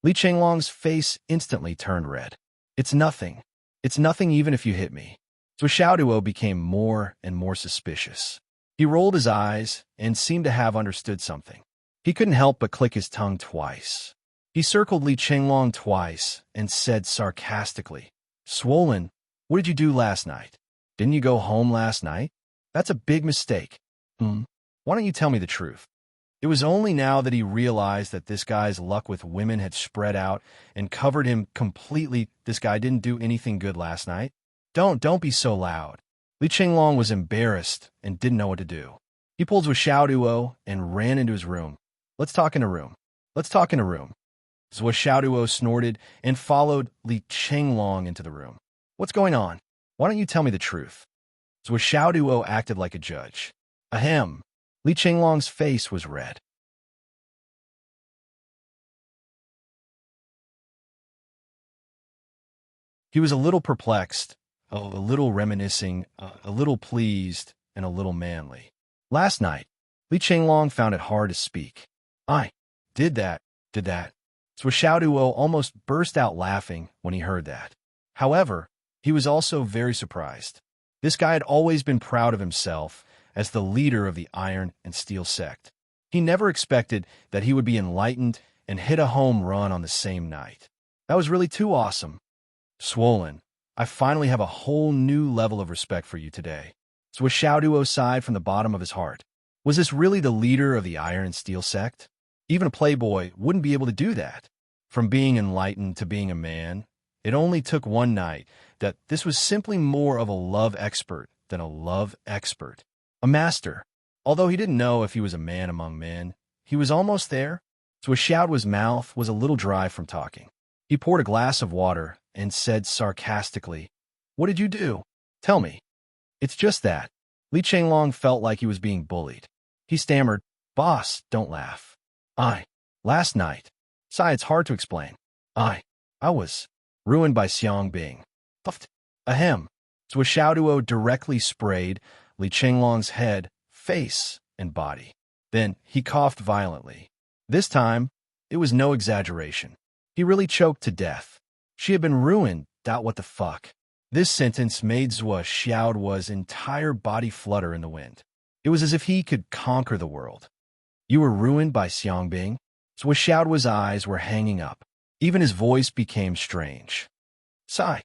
Li Chenglong's face instantly turned red. It's nothing. It's nothing even if you hit me. So Xiaoduo became more and more suspicious. He rolled his eyes and seemed to have understood something. He couldn't help but click his tongue twice. He circled Li Chenglong twice and said sarcastically, Swollen, what did you do last night? Didn't you go home last night? That's a big mistake. Why don't you tell me the truth? It was only now that he realized that this guy's luck with women had spread out and covered him completely. This guy didn't do anything good last night. Don't be so loud. Li Chenglong was embarrassed and didn't know what to do. He pulled Zhuo Xiaoduo and ran into his room. Let's talk in a room. Let's talk in a room. Zhuo Xiaoduo snorted and followed Li Chenglong into the room. What's going on? Why don't you tell me the truth? Zhuo Xiaoduo acted like a judge. Ahem. Li Chenglong's face was red. He was a little perplexed, a little reminiscing, a little pleased, and a little manly. Last night, Li Chenglong found it hard to speak. I did that, did that. Xiaoduo almost burst out laughing when he heard that. However, he was also very surprised. This guy had always been proud of himself as the leader of the Iron and Steel sect. He never expected that he would be enlightened and hit a home run on the same night. That was really too awesome. Swollen, I finally have a whole new level of respect for you today. Xiaoduo sighed from the bottom of his heart. Was this really the leader of the Iron and Steel sect? Even a playboy wouldn't be able to do that. From being enlightened to being a man, it only took one night that this was simply more of a love expert than a love expert. A master. Although he didn't know if he was a man among men, he was almost there. Xiaoduo's mouth was a little dry from talking. He poured a glass of water and said sarcastically, "What did you do? Tell me." "It's just that." Li Chenglong felt like he was being bullied. He stammered, "Boss, don't laugh. Last night. Sigh, it's hard to explain. I was ruined by Xiang Bing. Puffed. Ahem." Xiaoduo directly sprayed Li Chenglong's head, face, and body. Then he coughed violently. This time, it was no exaggeration. He really choked to death. She had been ruined. What the fuck? This sentence made Xiaoduo's entire body flutter in the wind. It was as if he could conquer the world. "You were ruined by Xiang Bing?" Xiaoduo's eyes were hanging up. Even his voice became strange. "Sigh.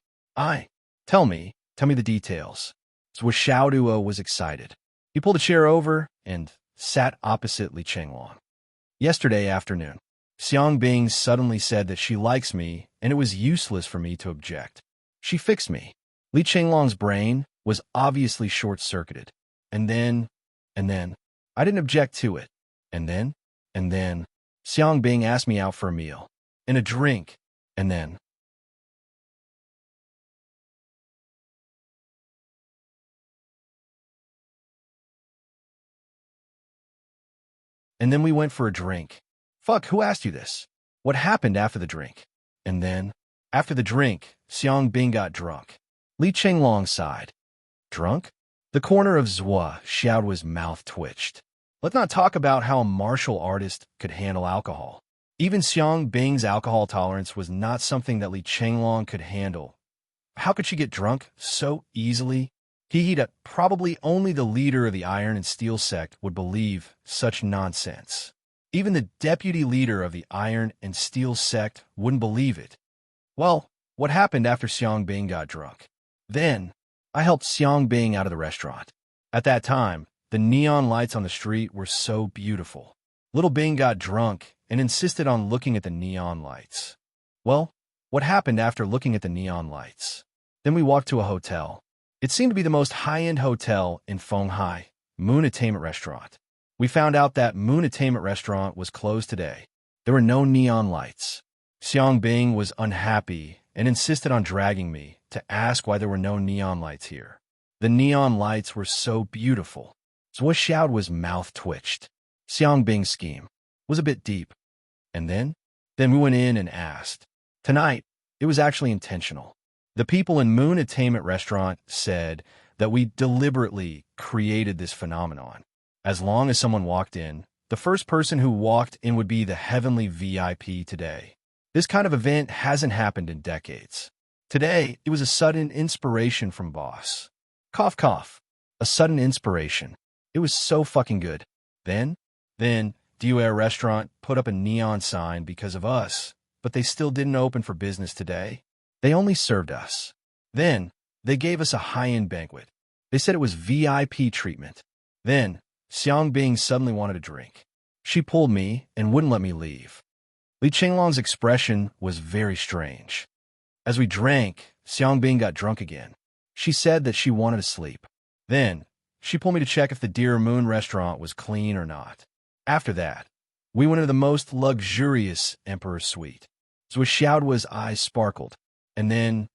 Tell me the details." Xiaoduo was excited. He pulled a chair over and sat opposite Li Chenglong. "Yesterday afternoon, Xiang Bing suddenly said that she likes me and it was useless for me to object. She fixed me." Li Chenglong's brain was obviously short-circuited. And then, I didn't object to it. And then, Xiang Bing asked me out for a meal and a drink, and then we went for a drink. Fuck, who asked you this? What happened after the drink? And then, after the drink, Xiang Bing got drunk. Li Chenglong sighed. Drunk? The corner of Xiaoduo's mouth twitched. Let's not talk about how a martial artist could handle alcohol. Even Xiang Bing's alcohol tolerance was not something that Li Chenglong could handle. How could she get drunk so easily? That probably only the leader of the Iron and Steel sect would believe such nonsense. Even the deputy leader of the Iron and Steel sect wouldn't believe it. Well, what happened after Xiang Bing got drunk? Then, I helped Xiang Bing out of the restaurant. At that time, the neon lights on the street were so beautiful. Little Bing got drunk and insisted on looking at the neon lights. Well, what happened after looking at the neon lights? Then we walked to a hotel. It seemed to be the most high-end hotel in Fenghai, Moon Attainment Restaurant. We found out that Moon Attainment Restaurant was closed today. There were no neon lights. Xiang Bing was unhappy and insisted on dragging me to ask why there were no neon lights here. The neon lights were so beautiful. Xiaoduo's mouth twitched. Xiang Bing's scheme was a bit deep. And then we went in and asked. Tonight, it was actually intentional. The people in Moon Attainment Restaurant said that we deliberately created this phenomenon. As long as someone walked in, the first person who walked in would be the heavenly VIP today. This kind of event hasn't happened in decades. Today, it was a sudden inspiration from boss. Cough, cough. A sudden inspiration. It was so fucking good. Then, DUAir Restaurant put up a neon sign because of us, but they still didn't open for business today. They only served us. Then, they gave us a high-end banquet. They said it was VIP treatment. Then, Xiang Bing suddenly wanted a drink. She pulled me and wouldn't let me leave. Li Chenglong's expression was very strange. As we drank, Xiang Bing got drunk again. She said that she wanted to sleep. Then, she pulled me to check if the Deer Moon restaurant was clean or not. After that, we went into the most luxurious Emperor suite. Xiaoduo's eyes sparkled. And then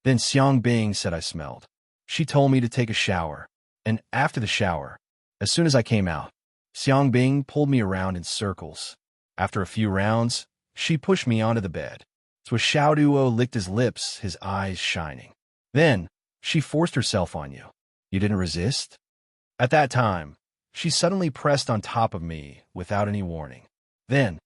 Xiang Bing said I smelled. She told me to take a shower. And after the shower, as soon as I came out, Xiang Bing pulled me around in circles. After a few rounds, she pushed me onto the bed. Xiaoduo licked his lips, his eyes shining. Then, she forced herself on you. You didn't resist? At that time, She suddenly pressed on top of me without any warning. Then,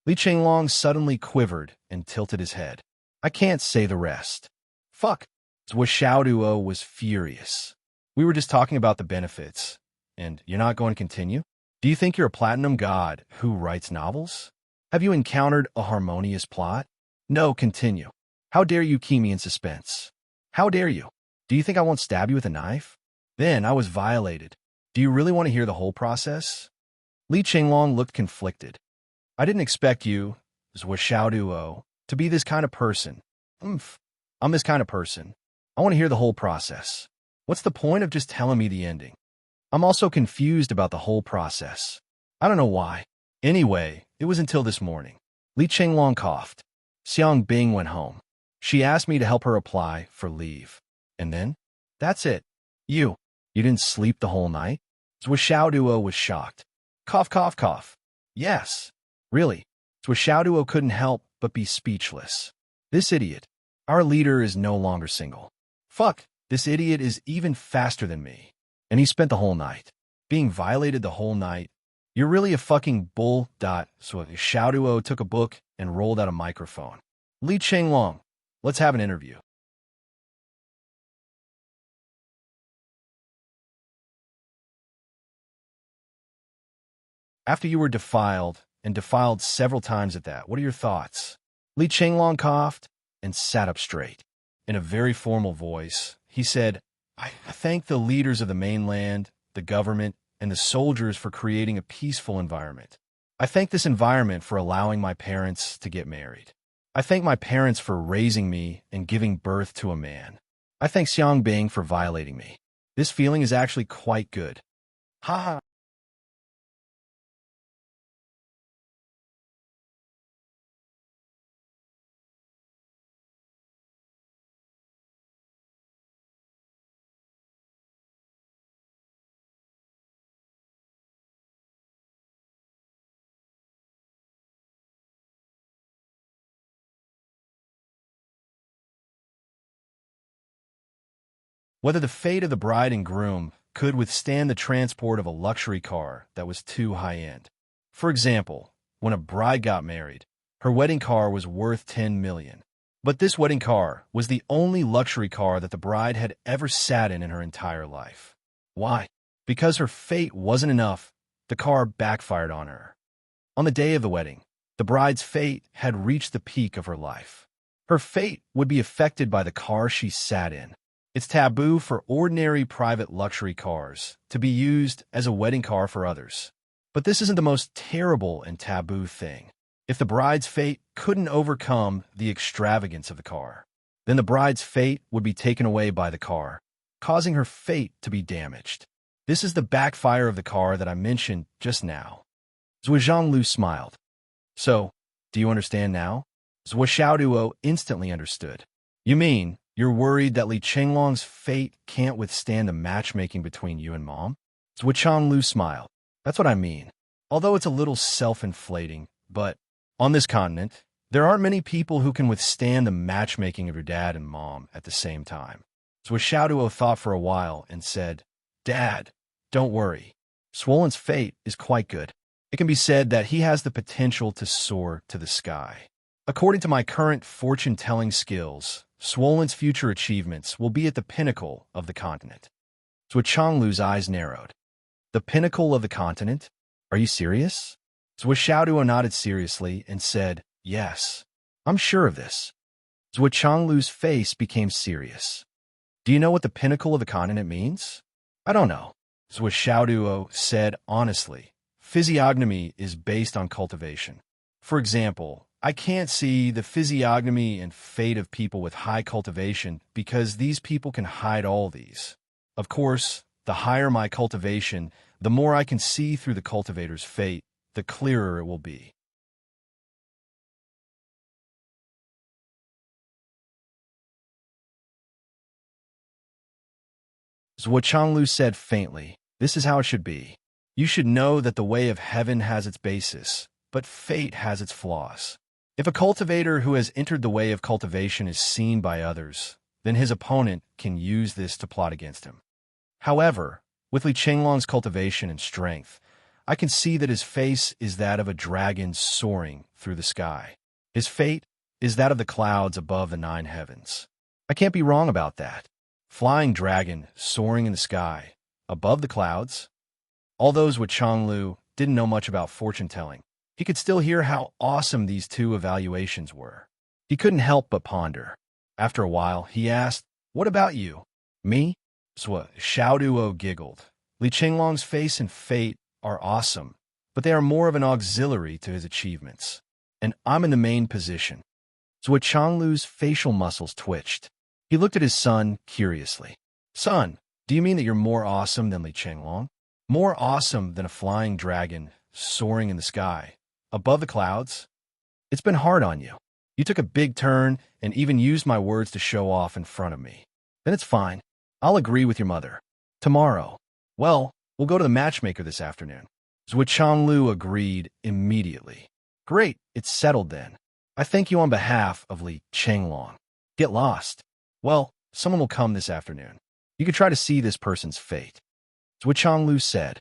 Li Chenglong suddenly quivered and tilted his head. I can't say the rest. Fuck. Zhou Xiaoduo was furious. We were just talking about the benefits, and you're not going to continue? Do you think you're a platinum god who writes novels? Have you encountered a harmonious plot? No, continue. How dare you keep me in suspense? How dare you? Do you think I won't stab you with a knife? Then I was violated. Do you really want to hear the whole process? Li Chenglong looked conflicted. I didn't expect you, Zhou Xiaoduo, to be this kind of person. I'm this kind of person. I want to hear the whole process. What's the point of just telling me the ending? I'm also confused about the whole process. I don't know why. Anyway, it was until this morning. Li Chenglong coughed. Xiang Bing went home. She asked me to help her apply for leave. And then? That's it. You didn't sleep the whole night? Zhou Xiaoduo was shocked. Cough, cough, cough. Yes. Really. Zhou Xiaoduo couldn't help but be speechless. This idiot. Our leader is no longer single. Fuck. This idiot is even faster than me. And he spent the whole night. Being violated the whole night. You're really a fucking bull. Zhou Xiaoduo took a book and rolled out a microphone. Li Chenglong, let's have an interview. After you were defiled, and defiled several times at that, what are your thoughts? Li Chenglong coughed and sat up straight. In a very formal voice, he said, I thank the leaders of the mainland, the government, and the soldiers for creating a peaceful environment. I thank this environment for allowing my parents to get married. I thank my parents for raising me and giving birth to a man. I thank Xiang Bing for violating me. This feeling is actually quite good. Ha ha. Whether the fate of the bride and groom could withstand the transport of a luxury car that was too high-end. For example, when a bride got married, her wedding car was worth $10 million. But this wedding car was the only luxury car that the bride had ever sat in her entire life. Why? Because her fate wasn't enough, the car backfired on her. On the day of the wedding, the bride's fate had reached the peak of her life. Her fate would be affected by the car she sat in. It's taboo for ordinary private luxury cars to be used as a wedding car for others. But this isn't the most terrible and taboo thing. If the bride's fate couldn't overcome the extravagance of the car, then the bride's fate would be taken away by the car, causing her fate to be damaged. This is the backfire of the car that I mentioned just now. Zhou Zhonglu smiled. So, do you understand now? Zhou Xiaoduo instantly understood. You mean, you're worried that Li Chenglong's fate can't withstand the matchmaking between you and Mom? Zhou Changlu smiled. That's what I mean. Although it's a little self-inflating, but on this continent, there aren't many people who can withstand the matchmaking of your dad and mom at the same time. Zhou Xiaoduo thought for a while and said, Dad, don't worry. Swollen's fate is quite good. It can be said that he has the potential to soar to the sky. According to my current fortune-telling skills, Swollen's future achievements will be at the pinnacle of the continent. Zhou Changlu's eyes narrowed. The pinnacle of the continent? Are you serious? Zhou Xiaoduo nodded seriously and said, Yes, I'm sure of this. Zhou Changlu's face became serious. Do you know what the pinnacle of the continent means? I don't know. Zhou Xiaoduo said honestly. Physiognomy is based on cultivation. For example, I can't see the physiognomy and fate of people with high cultivation because these people can hide all these. Of course, the higher my cultivation, the more I can see through the cultivator's fate, the clearer it will be. Zhou Changlu said faintly, This is how it should be. You should know that the way of heaven has its basis, but fate has its flaws. If a cultivator who has entered the way of cultivation is seen by others, then his opponent can use this to plot against him. However, With Li Qinglong's cultivation and strength, I can see that his face is that of a dragon soaring through the sky. His fate is that of the clouds above the 9 heavens. I can't be wrong about that. Flying dragon soaring in the sky, above the clouds. All those with Changlu didn't know much about fortune-telling. He could still hear how awesome these 2 evaluations were. He couldn't help but ponder. After a while, he asked, "What about you?" "Me?" Xiao Duo giggled. Li Qinglong's face and fate are awesome, but they are more of an auxiliary to his achievements. And I'm in the main position. Zhuo Changlu's facial muscles twitched. He looked at his son curiously. "Son, do you mean that you're more awesome than Li Qinglong? More awesome than a flying dragon soaring in the sky, above the clouds? It's been hard on you. You took a big turn and even used my words to show off in front of me. Then it's fine. I'll agree with your mother. Tomorrow. Well, we'll go to the matchmaker this afternoon." Zhuo Changlu agreed immediately. "Great, it's settled then. I thank you on behalf of Li Qinglong. Get lost. Well, someone will come this afternoon. You could try to see this person's fate." Zhuo Changlu said,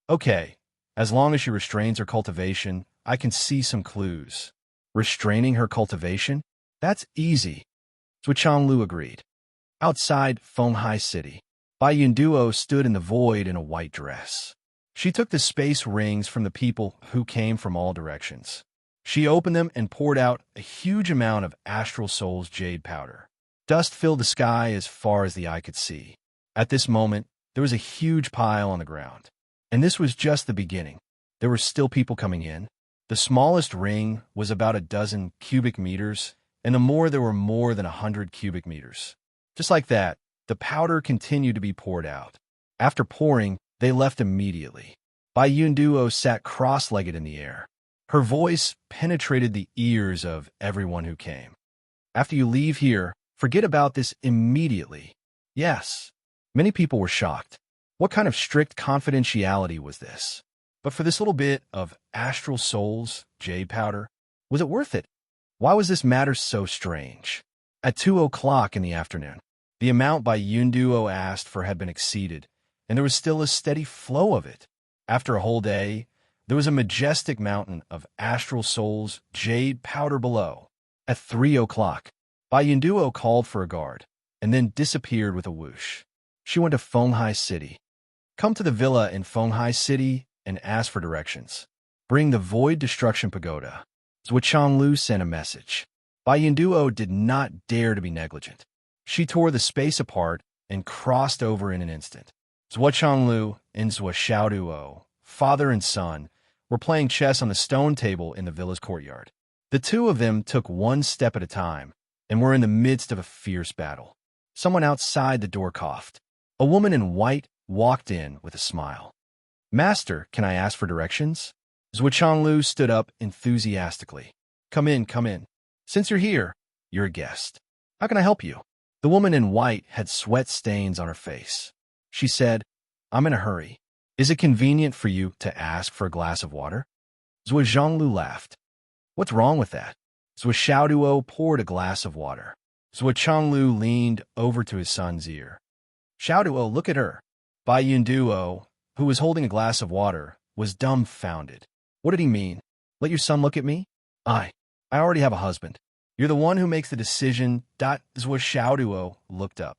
"Okay, as long as she restrains her cultivation, I can see some clues." "Restraining her cultivation? That's easy." Zhuo Changlu agreed. Outside Fenghai City, Bai Yunduo stood in the void in a white dress. She took the space rings from the people who came from all directions. She opened them and poured out a huge amount of Astral Soul's jade powder. Dust filled the sky as far as the eye could see. At this moment, there was a huge pile on the ground. And this was just the beginning. There were still people coming in. The smallest ring was about a dozen cubic meters, and the more there were more than 100 cubic meters. Just like that, the powder continued to be poured out. After pouring, they left immediately. Bai Yunduo sat cross-legged in the air. Her voice penetrated the ears of everyone who came. "After you leave here, forget about this immediately." Yes. Many people were shocked. What kind of strict confidentiality was this? But for this little bit of Astral Soul's jade powder, was it worth it? Why was this matter so strange? At 2 o'clock in the afternoon, the amount Bai Yunduo asked for had been exceeded, and there was still a steady flow of it. After a whole day, there was a majestic mountain of Astral Soul's jade powder below. At 3 o'clock, Bai Yunduo called for a guard, and then disappeared with a whoosh. She went to Fenghai City. "Come to the villa in Fenghai City and ask for directions. Bring the Void Destruction Pagoda." Zhuo Changlu sent a message. Bai Yunduo did not dare to be negligent. She tore the space apart and crossed over in an instant. Zhuo Changlu and Zhuo Xiaoduo, father and son, were playing chess on the stone table in the villa's courtyard. The 2 of them took one step at a time and were in the midst of a fierce battle. Someone outside the door coughed. A woman in white walked in with a smile. "Master, can I ask for directions?" Zhuo Changlu stood up enthusiastically. Come in. Since you're here, you're a guest. How can I help you?" The woman in white had sweat stains on her face. She said, "I'm in a hurry. Is it convenient for you to ask for a glass of water?" Zhuo Zhonglu laughed. "What's wrong with that?" Zhuo Xiaoduo poured a glass of water. Zhuo Changlu leaned over to his son's ear. "Xiaoduo, look at her." Bai Yunduo, who was holding a glass of water, was dumbfounded. What did he mean? "Let your son look at me?" I already have a husband. You're the one who makes the decision. Zhuo Xiaoduo looked up.